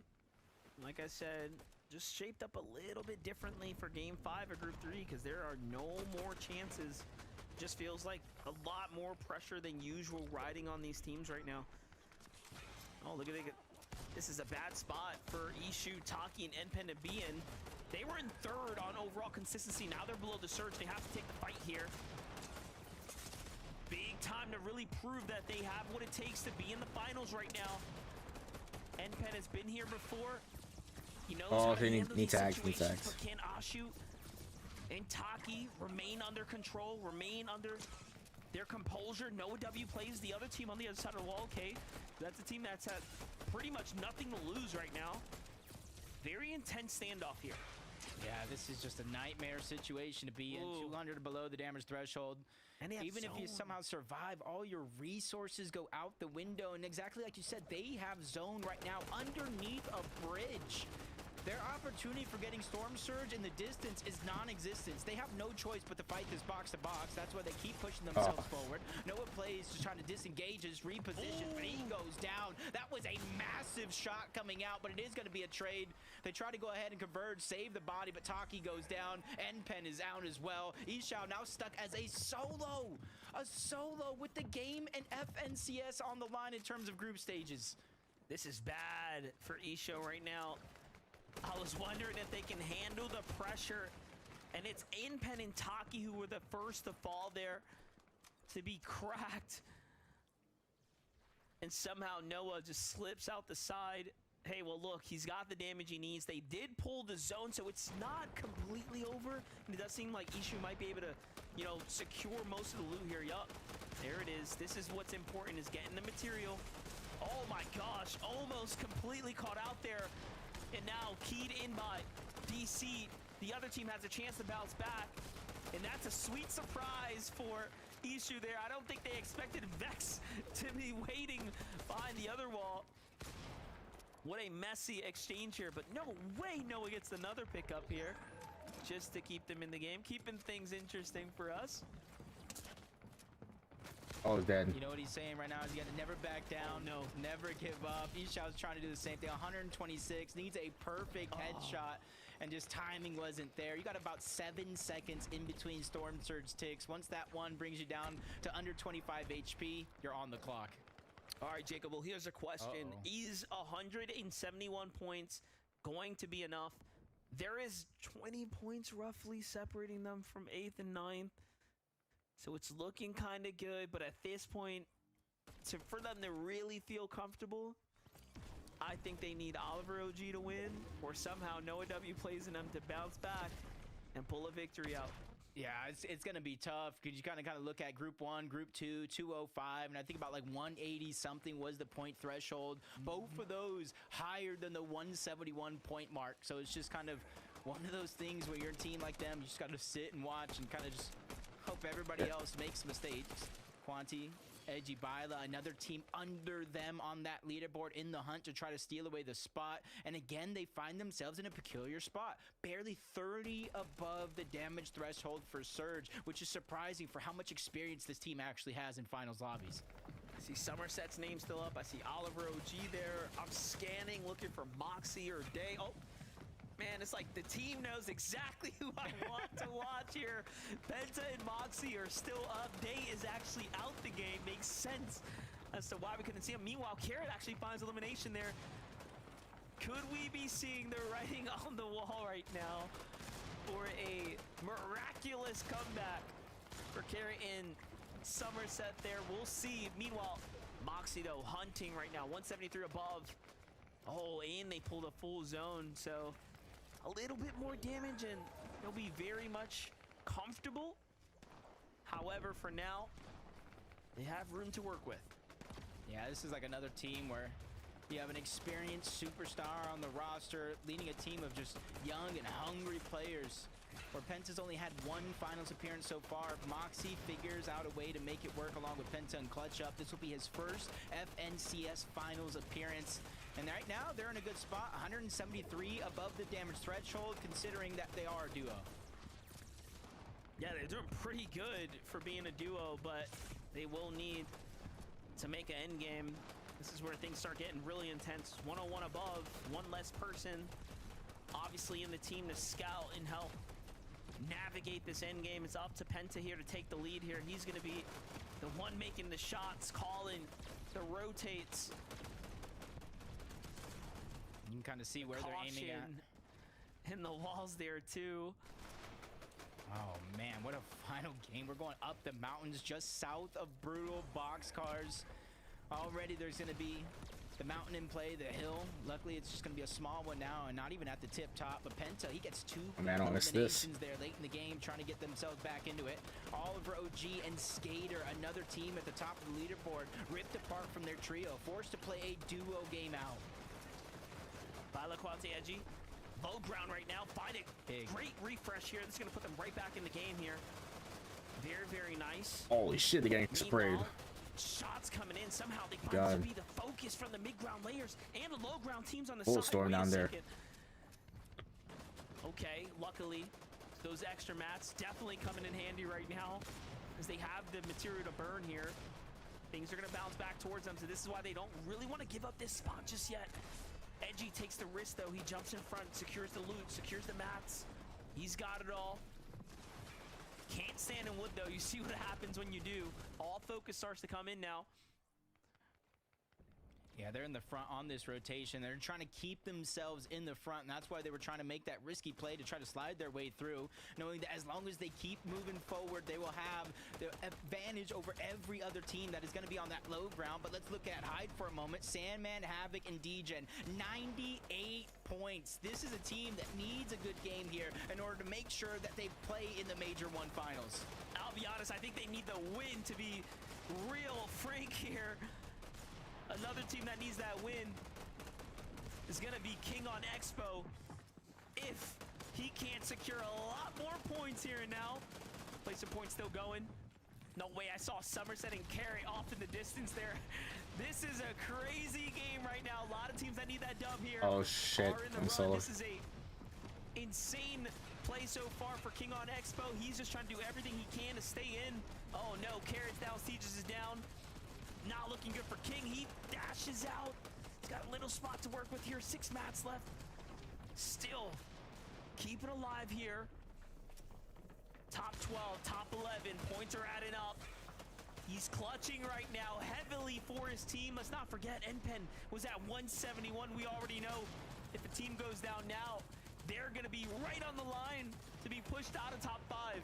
like I said, just shaped up a little bit differently for Game 5 of Group 3 because there are no more chances. Just feels like a lot more pressure than usual riding on these teams right now. Oh, look at it. This is a bad spot for Ishu, Taki, and NPen to be in. They were in third on overall consistency. Now they're below the surge. They have to take the fight here. Big time to really prove that they have what it takes to be in the finals right now. NPen has been here before. He knows how to handle these situations, but can Ashu and Taki remain under control, remain under their composure? Noah W plays the other team on the other side of the wall. Okay, that's a team that's had pretty much nothing to lose right now. Very intense standoff here. Yeah, this is just a nightmare situation to be in. 200 below the damage threshold. And even if you somehow survive, all your resources go out the window. And exactly like you said, they have zone right now underneath a bridge. Their opportunity for getting Storm Surge in the distance is non-existent. They have no choice but to fight this box-to-box. That's why they keep pushing themselves forward. Noah plays just trying to disengage his reposition, but he goes down. That was a massive shot coming out, but it is going to be a trade. They try to go ahead and converge, save the body, but Taki goes down. NPen is out as well. Xiao now stuck as a solo with the game and FNCS on the line in terms of group stages. This is bad for Xiao right now. I was wondering if they can handle the pressure. And it's NPen and Taki who were the first to fall there, to be cracked. And somehow Noah just slips out the side. Hey, well, look, he's got the damage he needs. They did pull the zone, so it's not completely over. And it does seem like Ishu might be able to, you know, secure most of the loot here. Yup, there it is. This is what's important, is getting the material. Oh my gosh, almost completely caught out there. And now keyed in by DC. The other team has a chance to bounce back. And that's a sweet surprise for Ishu there. I don't think they expected Vex to be waiting behind the other wall. What a messy exchange here, but no way Noah gets another pickup here. Just to keep them in the game, keeping things interesting for us. Oh, it's dead. You know what he's saying right now is you got to never back down. No, never give up. Xiao's trying to do the same thing. 126, needs a perfect headshot, and just timing wasn't there. You got about 7 seconds in between Storm Surge ticks. Once that one brings you down to under 25 HP, you're on the clock. All right, Jacob, well, here's a question. Is 171 points going to be enough? There is 20 points roughly separating them from 8th and 9th. So it's looking kind of good, but at this point, for them to really feel comfortable, I think they need Oliver OG to win, or somehow Noah W plays in them to bounce back and pull a victory out. Yeah, it's going to be tough because you kind of look at Group 1, Group 2, 205, and I think about like 180 something was the point threshold. Both of those higher than the 171 point mark. So it's just kind of one of those things where you're a team like them, you just got to sit and watch and kind of just hope everybody else makes mistakes. Quanti, Edgy Bila, another team under them on that leaderboard in the hunt to try to steal away the spot. And again, they find themselves in a peculiar spot. Barely 30 above the damage threshold for Surge, which is surprising for how much experience this team actually has in finals lobbies. I see Somerset's name still up. I see Oliver OG there. I'm scanning, looking for Moxie or Day. Oh, man, it's like the team knows exactly who I want to watch here. Penta and Moxie are still up. Day is actually out the game. Makes sense as to why we couldn't see him. Meanwhile, Carrot actually finds elimination there. Could we be seeing the writing on the wall right now for a miraculous comeback for Carrot in Somerset there? We'll see. Meanwhile, Moxie, though, hunting right now. 173 above. Oh, and they pulled a full zone, so a little bit more damage, and they'll be very much comfortable. However, for now, they have room to work with. Yeah, this is like another team where you have an experienced superstar on the roster, leading a team of just young and hungry players. Where Penta's only had one finals appearance so far, Moxie figures out a way to make it work along with Penta and Clutch Up. This will be his first FNCS finals appearance. And right now, they're in a good spot, 173 above the damage threshold, considering that they are a duo. Yeah, they're doing pretty good for being a duo, but they will need to make an end game. This is where things start getting really intense. 101 above, one less person, obviously in the team to scout and help navigate this end game. It's up to Penta here to take the lead here. He's going to be the one making the shots, calling the rotates. You can kind of see where they're aiming at. In the walls there too. Oh man, what a final game. We're going up the mountains just south of Brutal Boxcars. Already there's going to be the mountain in play, the hill. Luckily it's just going to be a small one now and not even at the tip top. But Penta, he gets two eliminations there late in the game, trying to get themselves back into it. Oliver OG and Skater, another team at the top of the leaderboard, ripped apart from their trio, forced to play a duo game out. Bila Quanti Edgy low ground right now. Find a great refresh here. This is going to put them right back in the game here. Very, very nice. Holy shit, they're getting sprayed. Shots coming in. Somehow they find to be the focus from the mid-ground layers and the low-ground teams on the Full side. storm down there. Okay, luckily, those extra mats definitely coming in handy right now as they have the material to burn here. Things are going to bounce back towards them, so this is why they don't really want to give up this spot just yet. Edgy takes the risk, though. He jumps in front, secures the loot, secures the mats. He's got it all. Can't stand in wood, though. You see what happens when you do. All focus starts to come in now. Yeah, they're in the front on this rotation. They're trying to keep themselves in the front, and that's why they were trying to make that risky play to try to slide their way through, knowing that as long as they keep moving forward, they will have the advantage over every other team that is going to be on that low ground. But let's look at Hyde for a moment. Sandman, Havoc, and Degen, 98 points. This is a team that needs a good game here in order to make sure that they play in the Major 1 finals. I'll be honest, I think they need the win to be real frank here. Another team that needs that win is going to be King on Expo. If he can't secure a lot more points here and now. Play some points still going. No way, I saw Somerset and Carry off in the distance there. This is a crazy game right now. A lot of teams that need that dub here. Oh shit, I'm solo. This is a insane play so far for King on Expo. He's just trying to do everything he can to stay in. Oh no, Carrot's down, Sieges is down. Not looking good for King. He dashes out. He's got a little spot to work with here. 6 mats left. Still keeping alive here. Top 12, top 11. Points are adding up. He's clutching right now heavily for his team. Let's not forget, NPen was at 171. We already know if the team goes down now, they're going to be right on the line to be pushed out of top 5.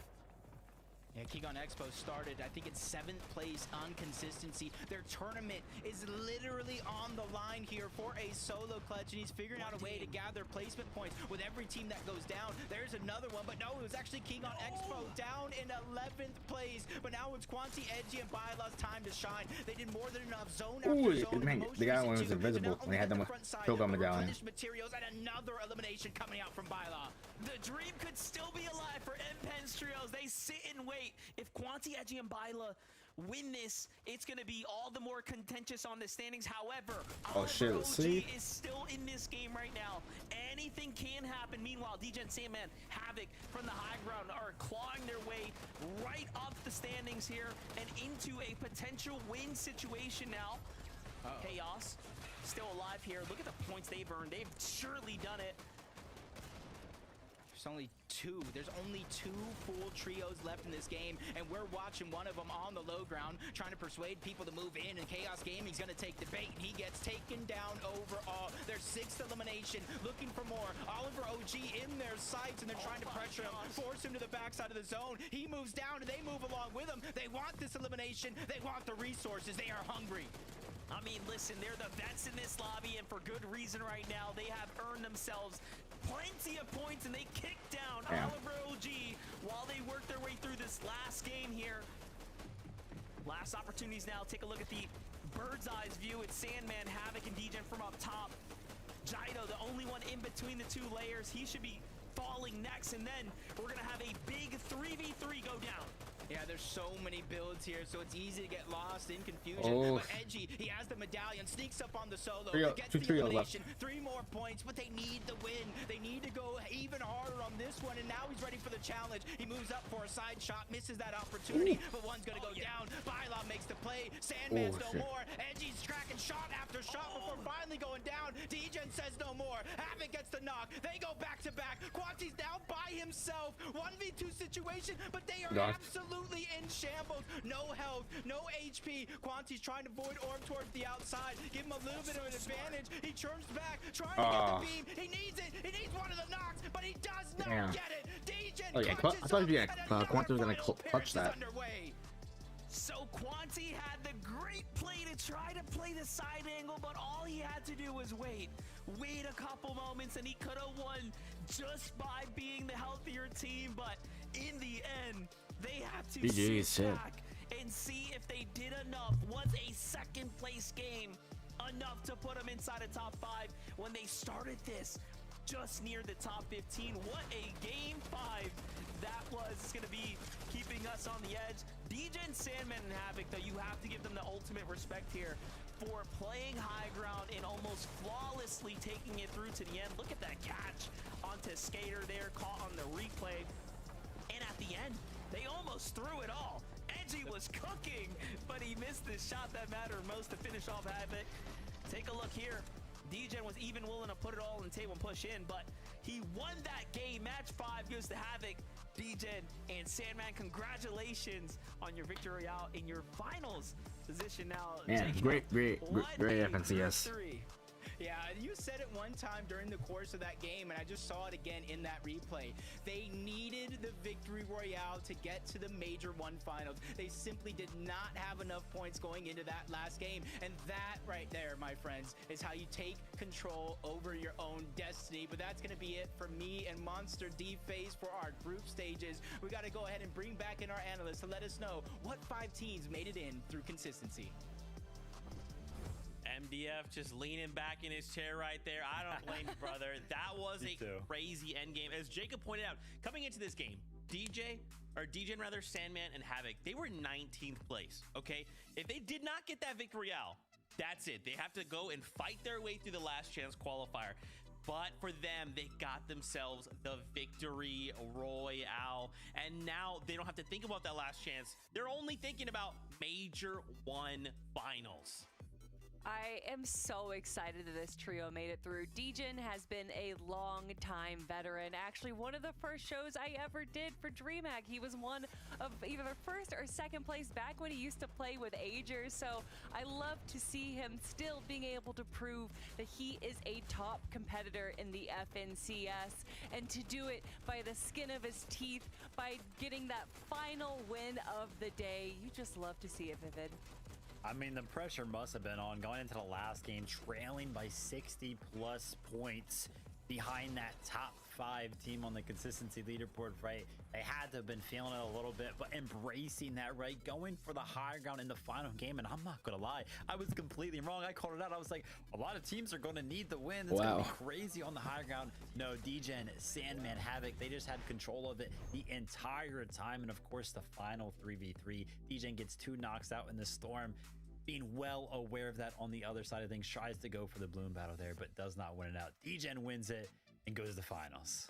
Yeah, King on Expo started, I think it's 7th place on consistency. Their tournament is literally on the line here for a solo clutch, and he's figuring out a way to gather placement points with every team that goes down. There's another one, but no, it was actually King on Expo down in 11th place. But now it's Quanti, Edgy, and Byla's time to shine. They did more than enough zone after zone. Man, the guy one was invisible when they had them with Pilgrim medallion. Materials and another elimination coming out from Byla. The dream could still be alive for NPen's trios. They sit and wait. If Quanti, Edgy, and Byla win this, it's going to be all the more contentious on the standings. However, shit, see? is still in this game right now. Anything can happen. Meanwhile, Degen, Sandman, Havoc from the high ground are clawing their way right up the standings here and into a potential win situation now. Chaos still alive here. Look at the points they've earned. They've surely done it. There's only two full trios left in this game, and we're watching one of them on the low ground, trying to persuade people to move in, and Chaos Gaming's gonna take the bait, and he gets taken down overall. Their 6th elimination, looking for more. Oliver OG in their sights, and they're trying to pressure him, force him to the backside of the zone. He moves down, and they move along with him. They want this elimination. They want the resources. They are hungry. I mean, listen, they're the vets in this lobby, and for good reason right now. They have earned themselves plenty of points, and they kick down Oliver OG while they work their way through this last game here. Last opportunities now. Take a look at the bird's eyes view. It's Sandman, Havoc, and Degen from up top. Jaido, the only one in between the 2 layers. He should be falling next, and then we're going to have a big 3v3 go down. Yeah, there's so many builds here, so it's easy to get lost in confusion. But Edgy, he has the medallion, sneaks up on the solo, gets the elimination, 3 more points, but they need the win. They need to go even harder on this one, and now he's ready for the challenge. He moves up for a side shot, misses that opportunity, but one's gonna go down. Byla makes the play, Sandman's no more. Edgy's cracking shot after shot before finally going down. Degen says no more. Havoc gets the knock. They go back to back. Quanti's now by himself. 1v2 situation, but they are absolutely in shambles. No health, no HP. Quanti's trying to void orb towards the outside. Give him a little bit of an advantage. He turns back, trying to get the beam. He needs it. He needs one of the knocks, but he does not get it. Degen I thought Quanti was gonna clutch that. So Quanti had the great play to try to play the side angle, but all he had to do was wait a couple moments, and he could have won just by being the healthier team. But in the end, they have to sit back and see if they did enough. Was a 2nd place game enough to put them inside of top 5? When they started this, just near the top 15. What a game 5 that was. It's going to be keeping us on the edge. DJ and Sandman and Havoc, though, you have to give them the ultimate respect here for playing high ground and almost flawlessly taking it through to the end. Look at that catch onto Skater there, caught on the replay. And at the end, they almost threw it all. Edgy was cooking, but he missed the shot that mattered most to finish off Havoc. Take a look here. DJ was even willing to put it all on the table and push in, but he won that game. Match 5 goes to Havoc. DJ and Sandman, congratulations on your victory out in your finals position now. Yeah, great FNCS. Yeah, you said it one time during the course of that game, and I just saw it again in that replay. They needed the Victory Royale to get to the Major 1 finals. They simply did not have enough points going into that last game, and that right there, my friends, is how you take control over your own destiny. But that's going to be it for me and Monster D-Face for our group stages. We got to go ahead and bring back in our analysts to let us know what 5 teams made it in through consistency. MDF just leaning back in his chair right there. I don't blame you, brother. That was a crazy end game. As Jacob pointed out, coming into this game, DJ, Sandman, and Havoc, they were 19th place, okay? If they did not get that Victory Royale, that's it. They have to go and fight their way through the last chance qualifier. But for them, they got themselves the Victory Royale. And now they don't have to think about that last chance. They're only thinking about Major 1 finals. I am so excited that this trio made it through. Djinn has been a long-time veteran. Actually, one of the first shows I ever did for DreamHack. He was one of either first or second place back when he used to play with Agers. So I love to see him still being able to prove that he is a top competitor in the FNCS, and to do it by the skin of his teeth, by getting that final win of the day. You just love to see it, Vivid. I mean, the pressure must have been on going into the last game, trailing by 60 plus points behind that top 5 team on the consistency leaderboard, right? They had to have been feeling it a little bit, but embracing that, right? Going for the higher ground in the final game. And I'm not going to lie, I was completely wrong. I called it out. I was like, a lot of teams are going to need the win. It's going to be crazy on the higher ground. No, Djinn, Sandman, Havoc, they just had control of it the entire time. And of course, the final 3v3, Djinn gets 2 knocks out in the storm. Being well aware of that on the other side of things, tries to go for the Bloom battle there, but does not win it out. Djinn wins it and goes to the finals.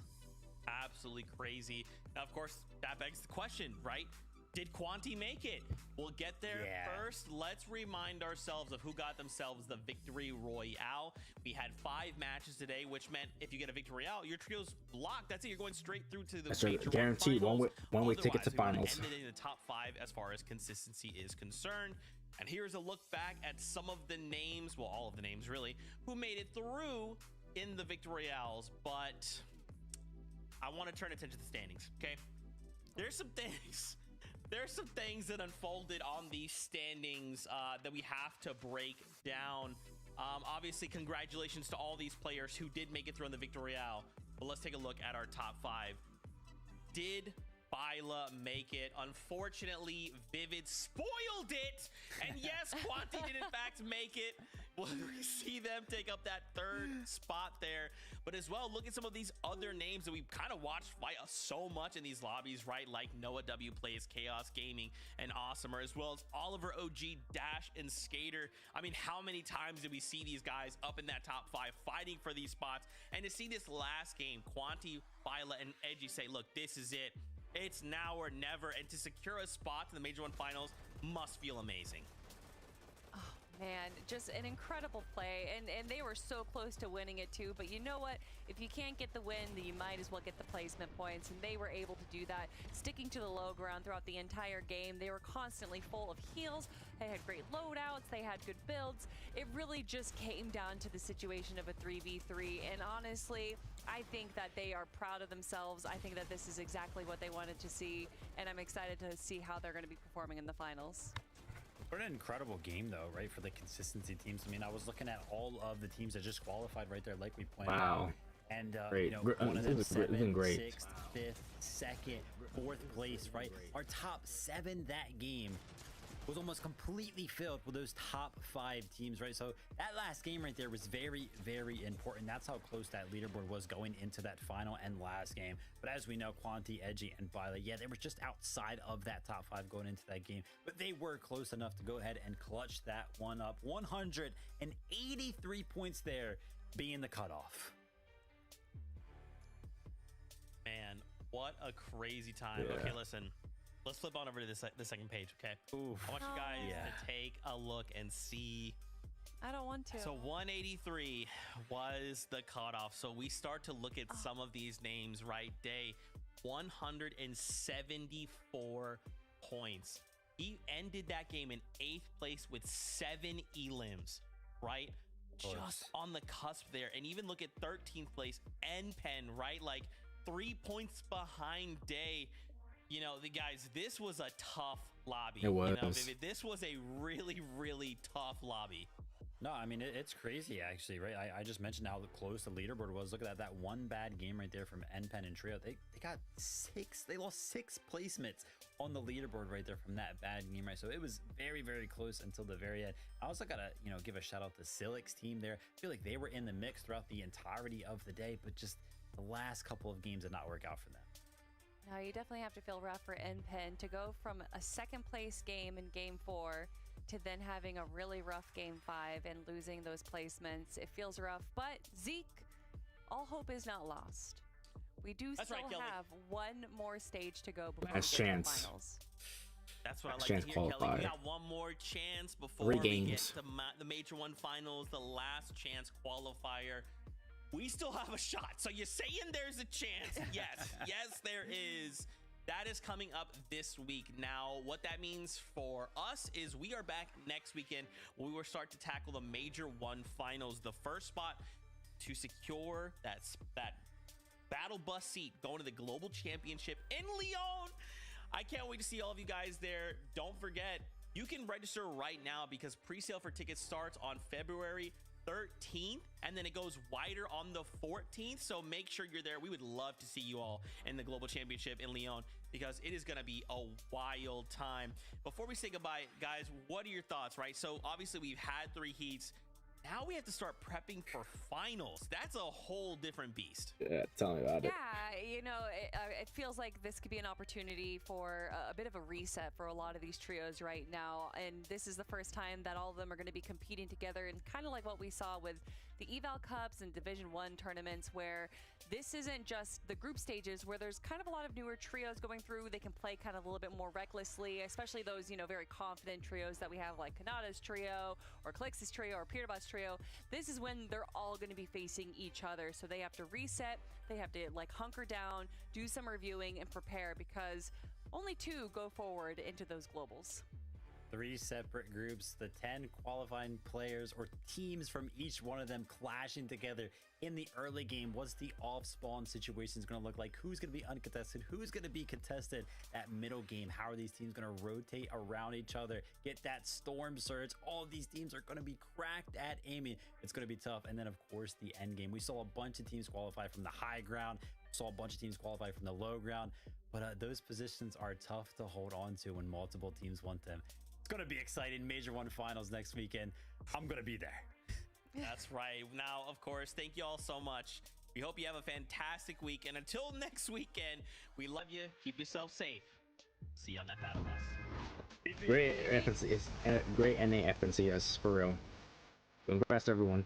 Absolutely crazy. Now, of course, that begs the question, right? Did Quanti make it? We'll get there first. Let's remind ourselves of who got themselves the Victory Royale. We had 5 matches today, which meant if you get a Victory Royale, your trio's locked. That's it. You're going straight through to the major guaranteed one-way ticket to finals. Ended in the top 5 as far as consistency is concerned. And here's a look back at some of the names, well, all of the names really, who made it through in the Victory Royales. But I want to turn attention to the standings, okay? There's some things that unfolded on these standings that we have to break down. Obviously, congratulations to all these players who did make it through on the Victory Royale. But let's take a look at our top 5. Did Bila make it? Unfortunately, Vivid spoiled it. And yes, Quanti did in fact make it. Well, we see them take up that 3rd spot there. But as well, look at some of these other names that we've kind of watched fight so much in these lobbies, right? Like Noah W Plays, Chaos Gaming, and Awesomer, as well as Oliver OG, Dash, and Skater. I mean, how many times did we see these guys up in that top 5 fighting for these spots? And to see this last game, Quanti, Bila, and Edgy say, look, this is it. It's now or never. And to secure a spot in the Major 1 finals must feel amazing. Man, just an incredible play, and they were so close to winning it too. But you know what? If you can't get the win, then you might as well get the placement points, and they were able to do that, sticking to the low ground throughout the entire game. They were constantly full of heals. They had great loadouts. They had good builds. It really just came down to the situation of a 3v3, and honestly, I think that they are proud of themselves. I think that this is exactly what they wanted to see, and I'm excited to see how they're going to be performing in the finals. What an incredible game, though, right, for the consistency teams. I mean, I was looking at all of the teams that just qualified right there, like we pointed out. And, great. you know, one of them 7th, great. 6th, 5th, 2nd, 4th place, right? Our top 7 that game was almost completely filled with those top 5 teams, right? So that last game right there was very, very important. That's how close that leaderboard was going into that final and last game. But as we know, Quanti, Edgy, and Violet, yeah, they were just outside of that top 5 going into that game, but they were close enough to go ahead and clutch that one up. 183 points there being the cutoff. Man, what a crazy time. Yeah. Okay, listen. Let's flip on over to the second page, okay? Oof. I want you guys Yeah. to take a look and see. I don't want to. So 183 was the cutoff. So we start to look at some of these names, right? Day 174 points. He ended that game in 8th place with 7 elims, right? Just on the cusp there. And even look at 13th place, NPen, right? Like 3 points behind Day. You know, the guys, this was a tough lobby. It was. You know, this was a really, really tough lobby. No, I mean, it's crazy, actually, right? I just mentioned how close the leaderboard was. Look at that one bad game right there from NPen and Trio. They got 6, they lost 6 placements on the leaderboard right there from that bad game, right? So it was very, very close until the very end. I also got to, give a shout out to Silix team there. I feel like they were in the mix throughout the entirety of the day, but just the last couple of games did not work out for them. No, you definitely have to feel rough for NPen to go from a second place game in game 4 to then having a really rough game 5 and losing those placements. It feels rough, but Zeke, all hope is not lost. We do still have one more stage to go before Last we get to the chance. finals. That's what Last I like chance to hear, Kelly. qualify. We got one more chance before 3 we get games. to the Major 1 finals, the last chance qualifier. We still have a shot. So you're saying there's a chance. Yes, yes, there is. That is coming up this week. Now, what that means for us is we are back next weekend. We will start to tackle the Major 1 finals. The first spot to secure that battle bus seat going to the Global Championship in Lyon. I can't wait to see all of you guys there. Don't forget, you can register right now because pre-sale for tickets starts on February 13th, and then it goes wider on the 14th. So make sure you're there. We would love to see you all in the Global Championship in Lyon because it is going to be a wild time. Before we say goodbye, guys, what are your thoughts, right? So obviously we've had 3 heats. Now we have to start prepping for finals. That's a whole different beast. Yeah, tell me about it. Yeah, it feels like this could be an opportunity for a bit of a reset for a lot of these trios right now. And this is the first time that all of them are going to be competing together, and kind of like what we saw with the Eval Cups and Division 1 tournaments, where this isn't just the group stages where there's kind of a lot of newer trios going through. They can play kind of a little bit more recklessly, especially those, very confident trios that we have, like Kanata's trio or Clix's trio or Peterbot's trio. This is when they're all going to be facing each other. So they have to reset, they have to hunker down, do some reviewing and prepare, because only 2 go forward into those globals. 3 separate groups, the 10 qualifying players or teams from each one of them clashing together in the early game. What's the off-spawn situation going to look like? Who's going to be uncontested? Who's going to be contested at middle game? How are these teams going to rotate around each other? Get that storm surge. All of these teams are going to be cracked at aiming. It's going to be tough. And then, of course, the end game. We saw a bunch of teams qualify from the high ground. Saw a bunch of teams qualify from the low ground. But those positions are tough to hold on to when multiple teams want them. It's going to be exciting. Major 1 finals next weekend. I'm going to be there. That's right. Now, of course, thank you all so much. We hope you have a fantastic week. And until next weekend, we love you. Keep yourself safe. See you on that battle bus. Great FNCS, great NA FNCS, for real. Congrats everyone.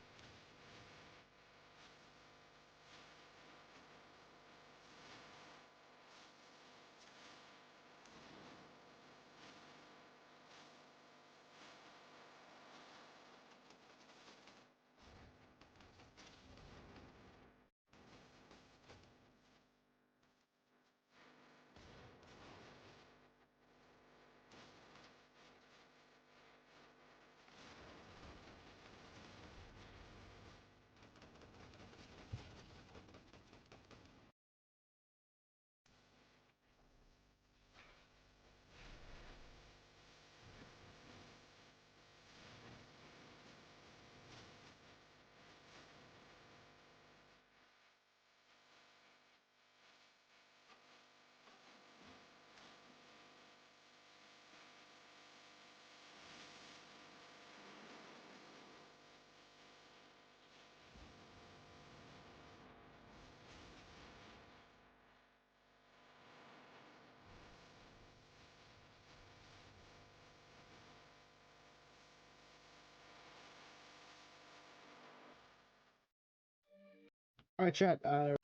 All right, chat. Right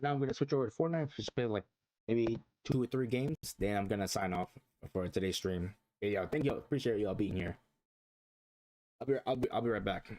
now I'm gonna switch over to Fortnite. Just play like maybe 2 or 3 games. Then I'm gonna sign off for today's stream. Hey, y'all, thank y'all. Appreciate y'all being here. I'll be right back.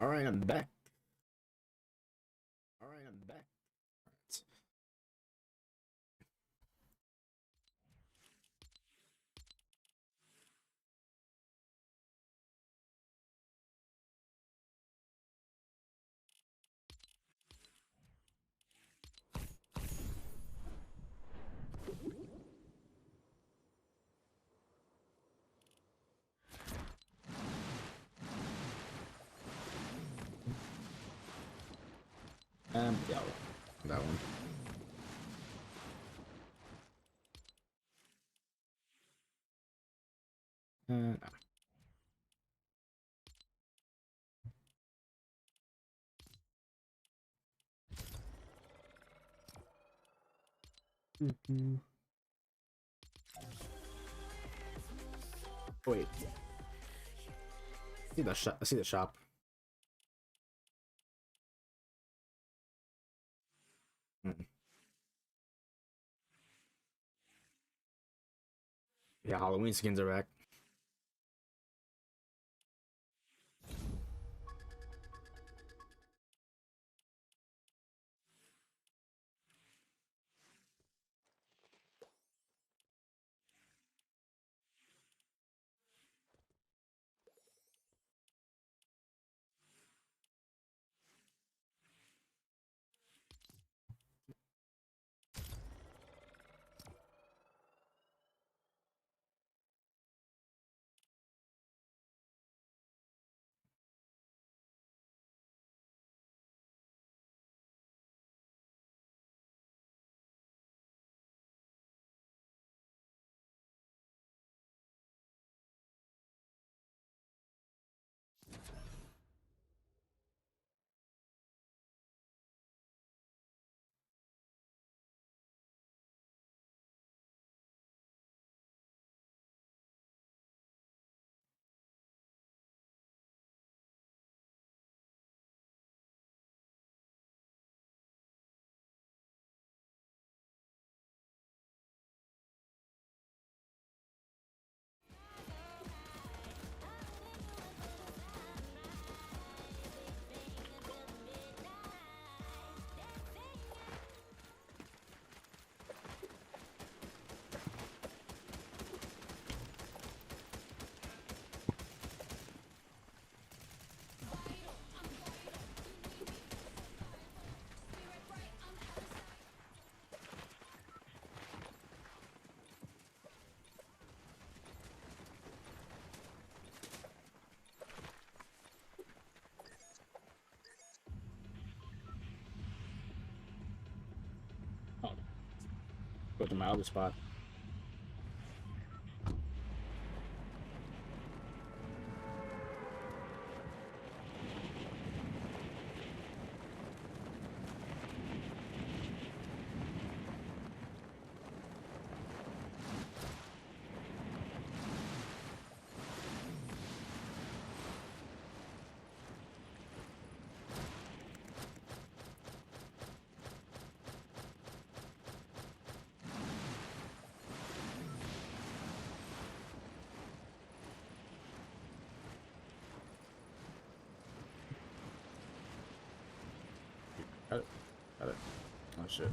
All right, I'm back. Yeah, that one. Wait. I see the shop. Yeah, Halloween skins are back. go to my other spot. Got it. Oh shit.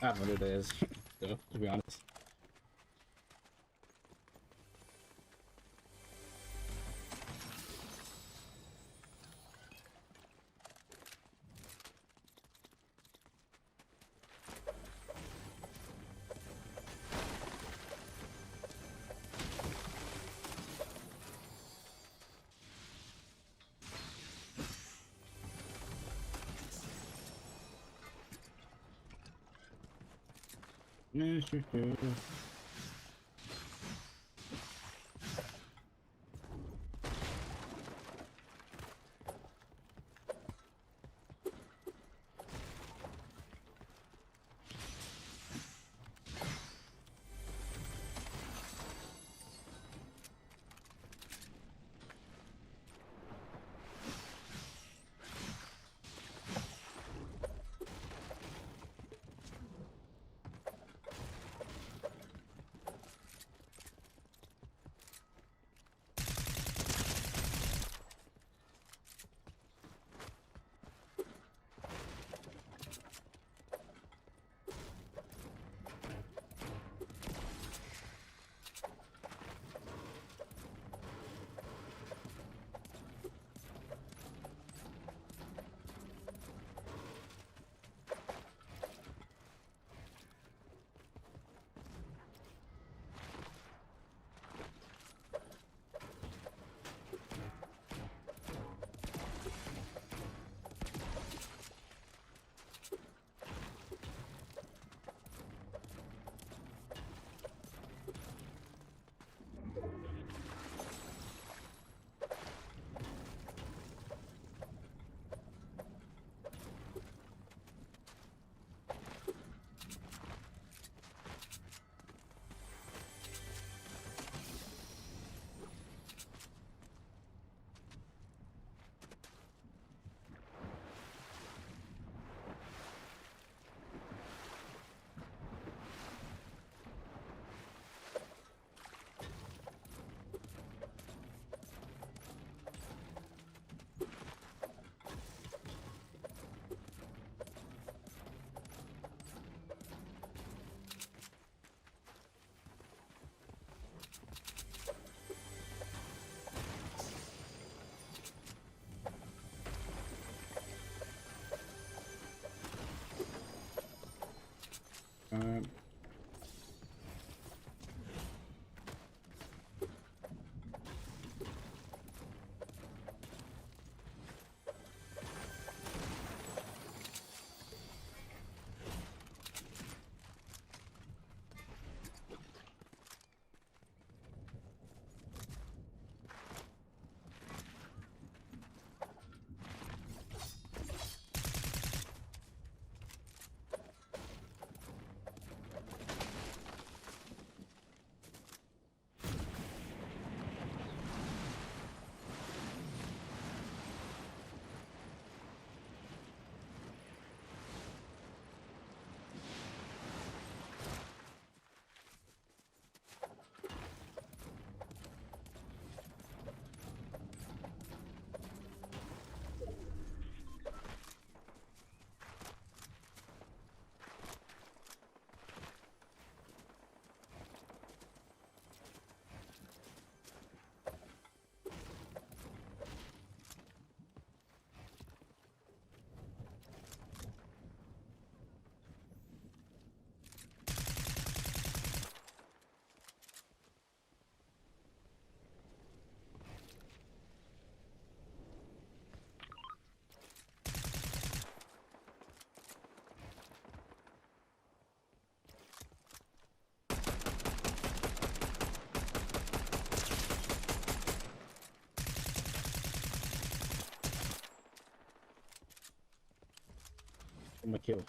I don't know what it is, though, to be honest. I'm gonna kill.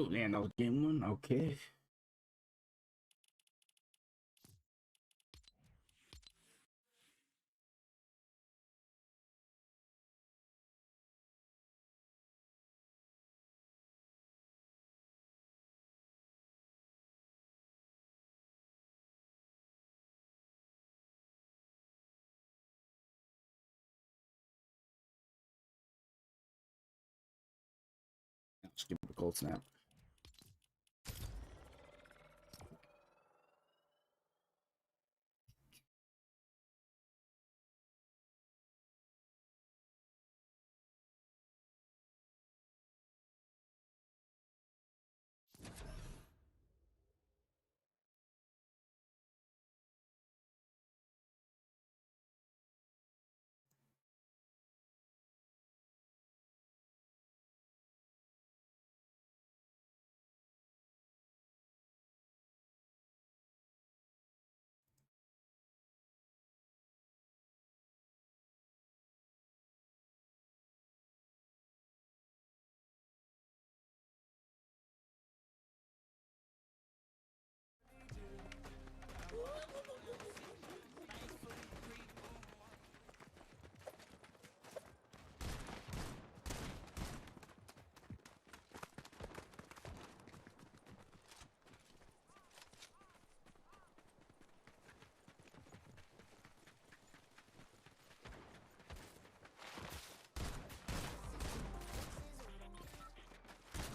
Oh man, that was game one. Okay. Stupid cold snap.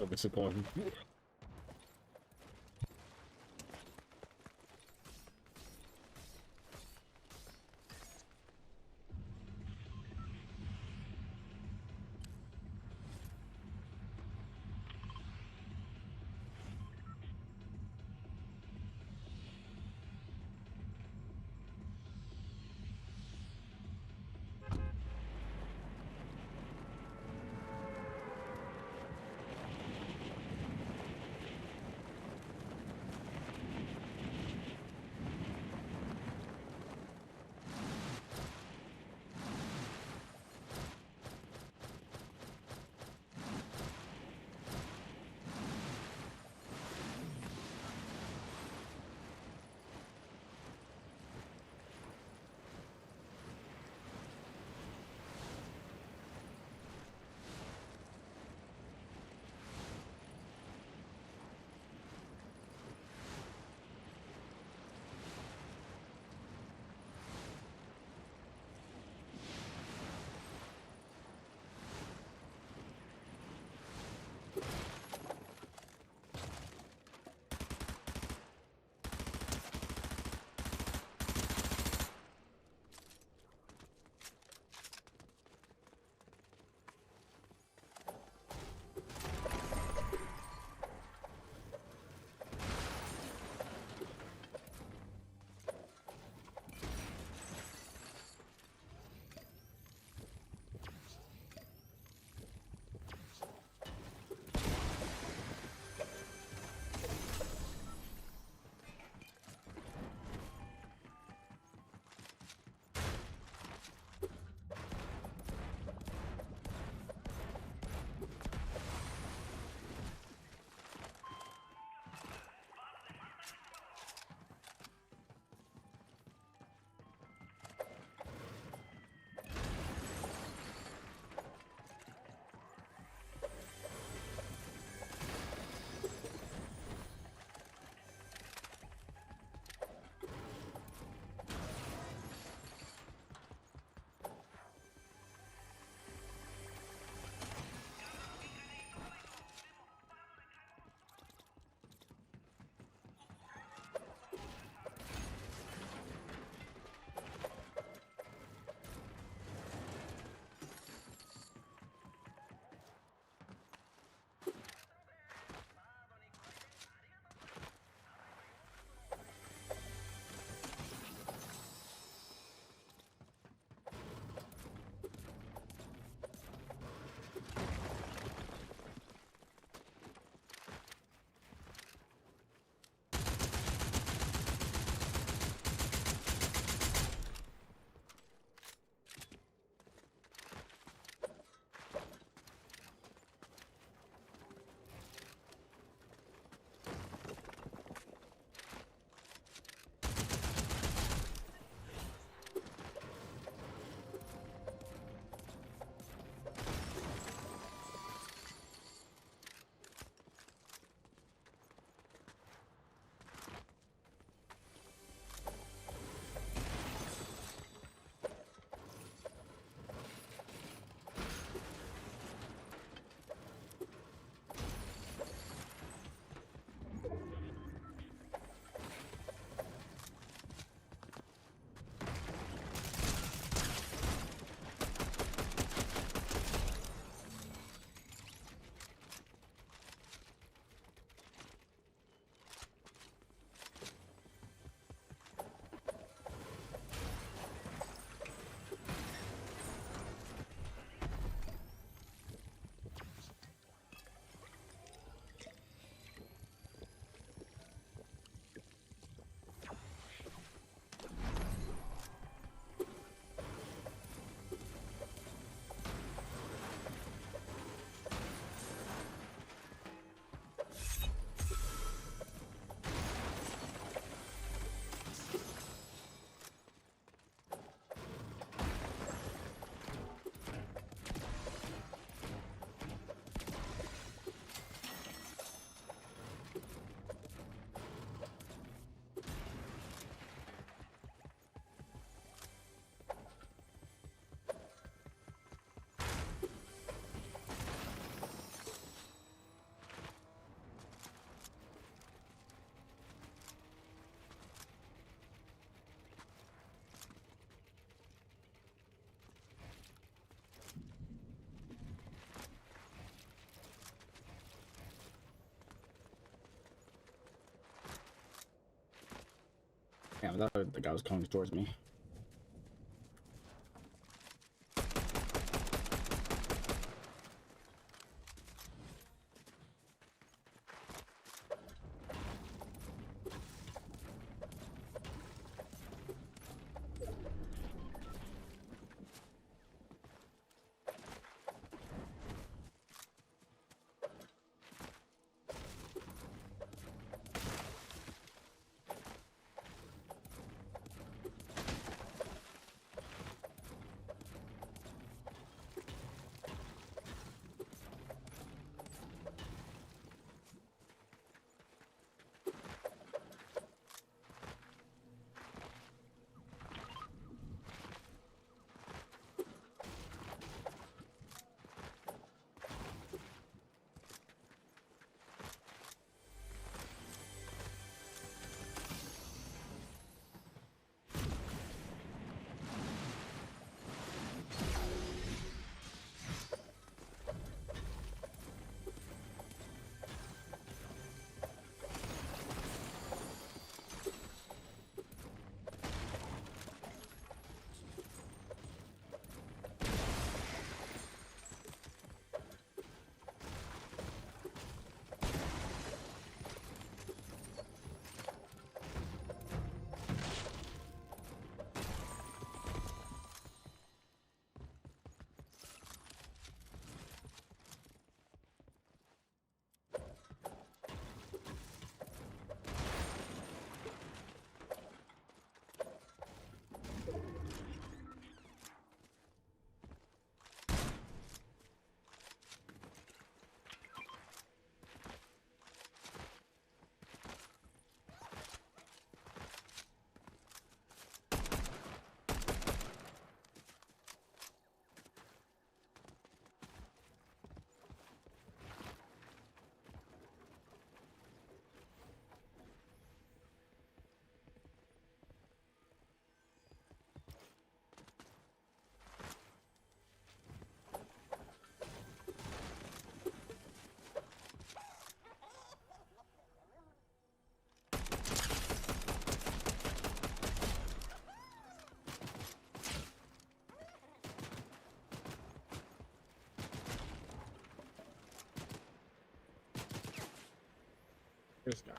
So disappointing. Damn, I thought the guy was coming towards me. This guy.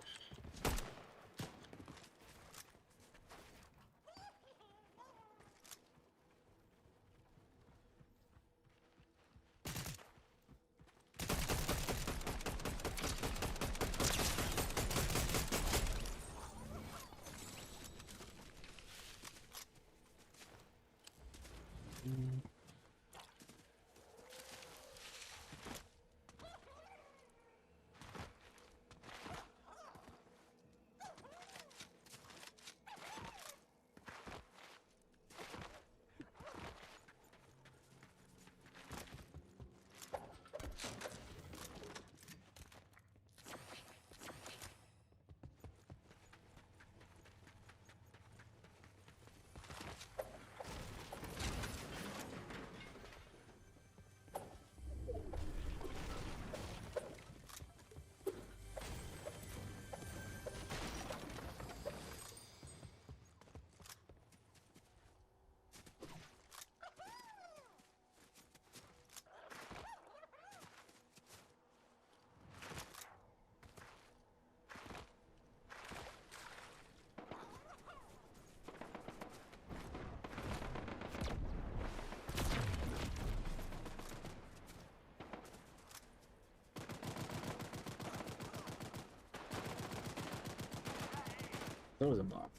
That was a bomb.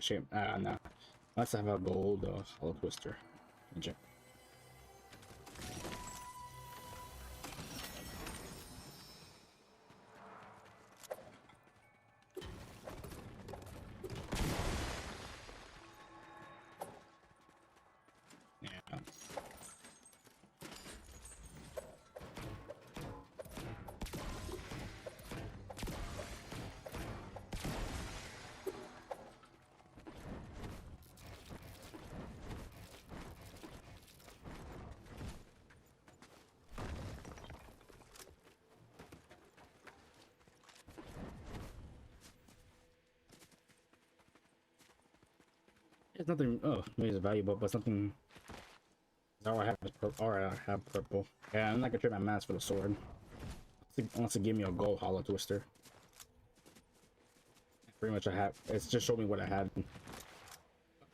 shape. Nah. Let's have a gold hollow twister. Check. It's nothing. Oh, maybe it's valuable, but something. All I have is purple. Or I have purple. Yeah, I'm not gonna trade my mask for the sword. Unless it give me a gold hollow twister. Pretty much, I have. It's just showing me what I had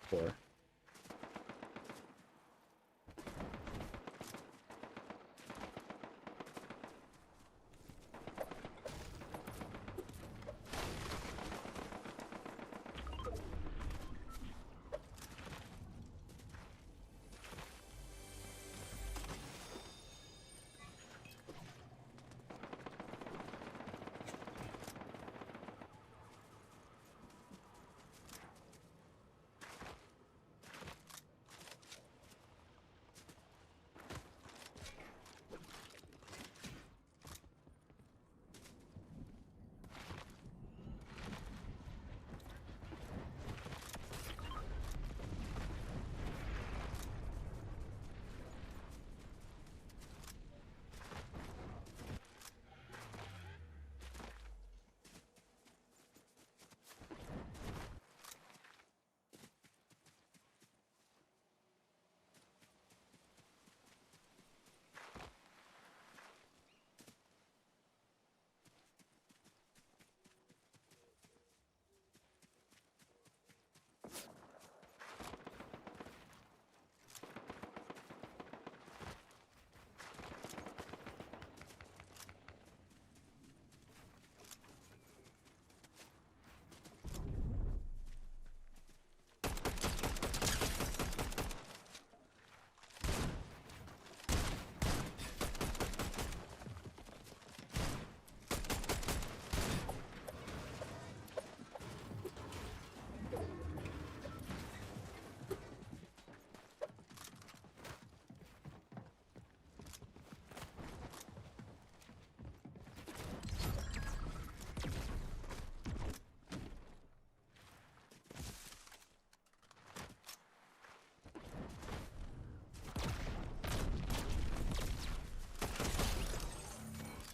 for.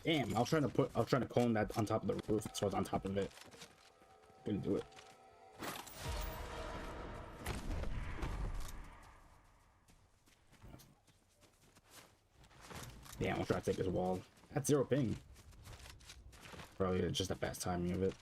Damn, I was trying to clone that on top of the roof, so I was on top of it. Couldn't do it. Damn, I'll try to take this wall. That's 0 ping. Probably just the fast timing of it.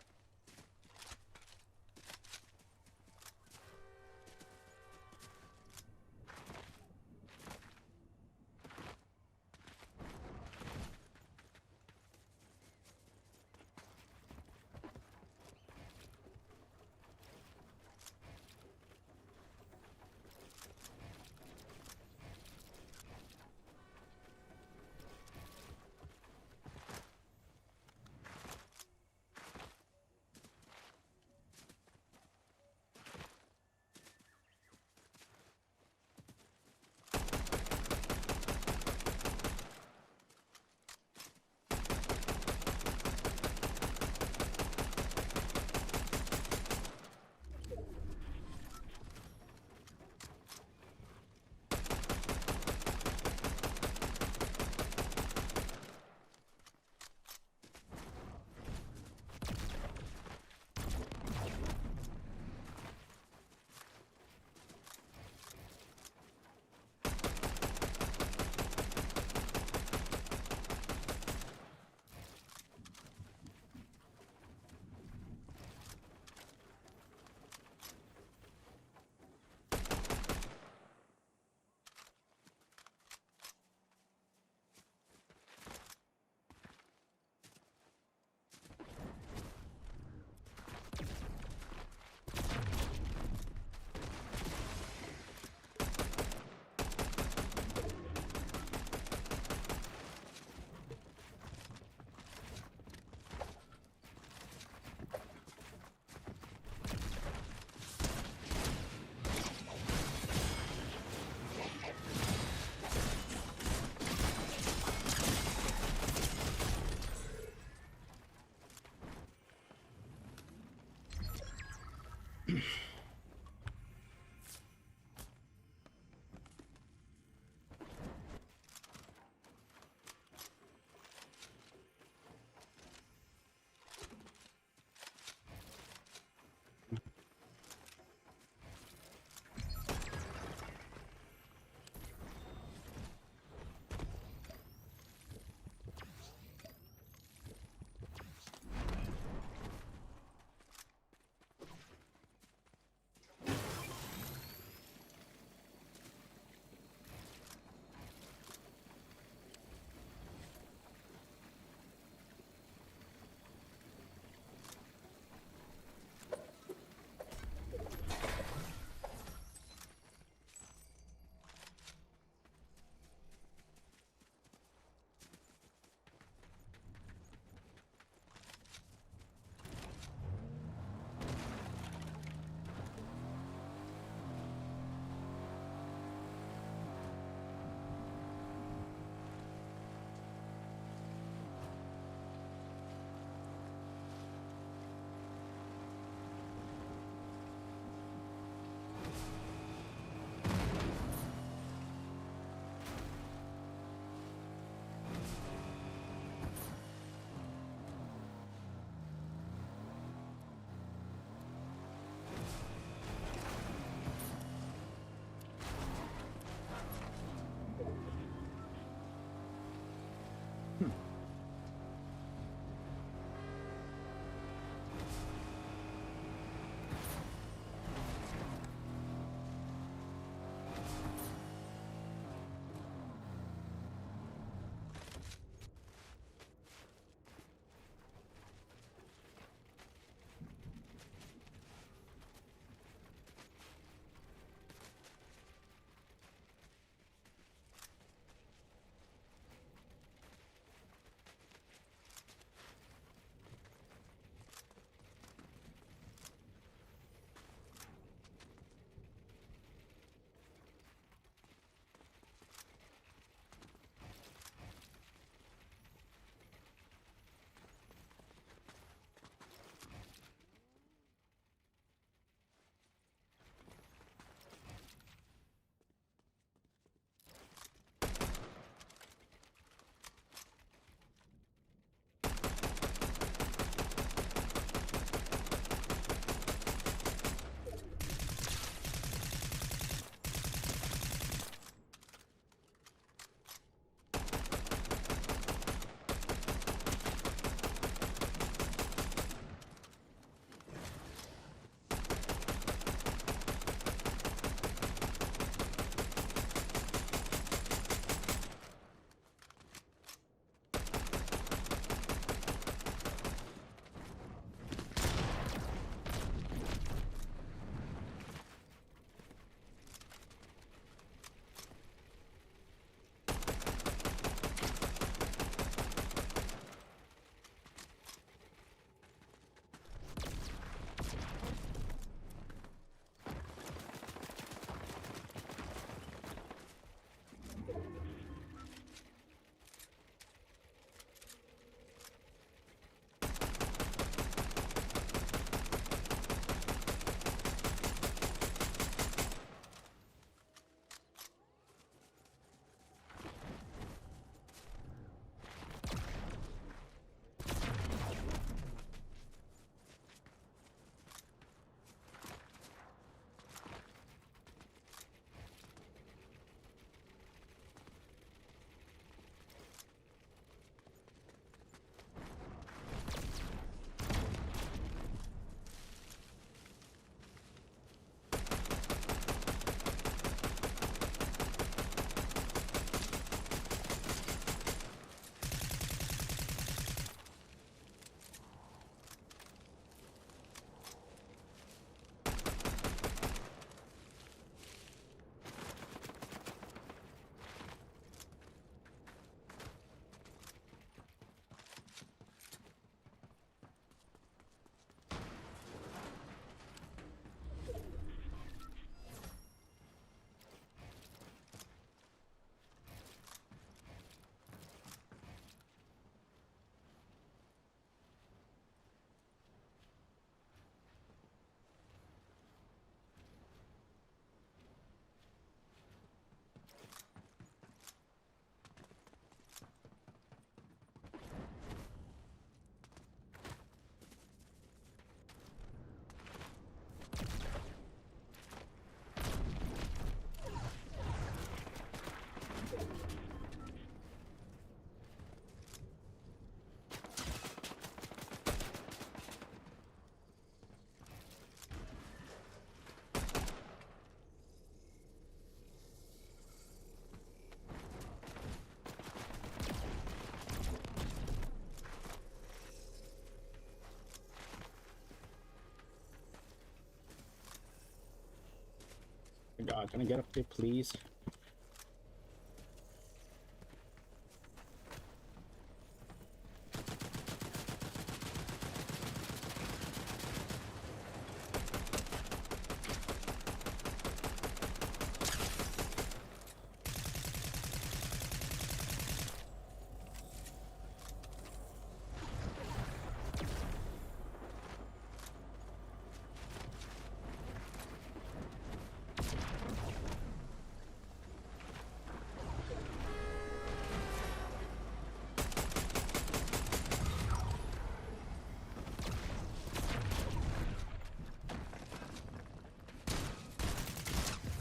God, can I get up there, please?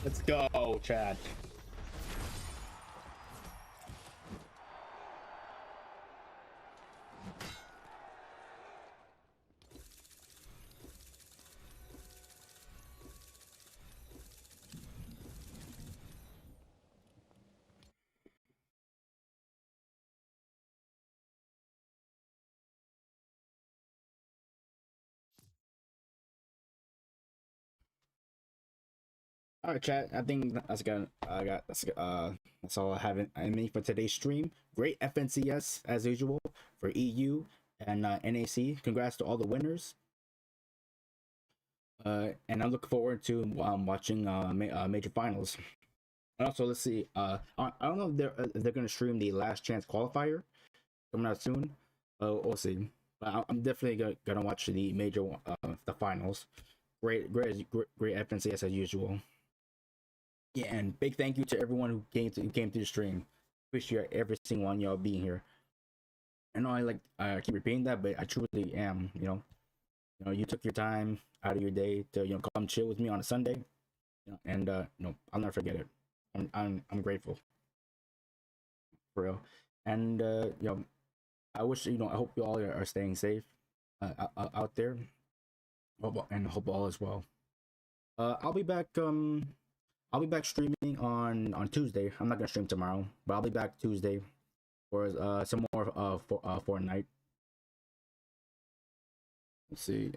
Let's go, Chad. All right, chat. I think that's all I have in me for today's stream. Great FNCS as usual for EU and NAC. Congrats to all the winners. And I'm looking forward to watching major finals. And also, let's see. I don't know if they're gonna stream the last chance qualifier coming out soon. We'll see. But I'm definitely gonna watch the major the finals. Great FNCS as usual. Yeah, and big thank you to everyone who came to the stream. Appreciate every single one of y'all being here. I know I keep repeating that, but I truly am. You know, you took your time out of your day to come chill with me on a Sunday, and I'll never forget it. I'm grateful for real, and I wish I hope you all are staying safe out there, and hope all is well. I'll be back streaming on Tuesday. I'm not gonna stream tomorrow, but I'll be back Tuesday for some more Fortnite. Let's see.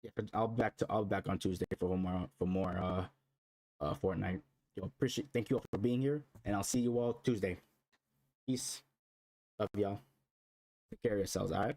Yeah, I'll be back on Tuesday for more Fortnite. Thank you all for being here, and I'll see you all Tuesday. Peace. Love y'all. Take care of yourselves. All right.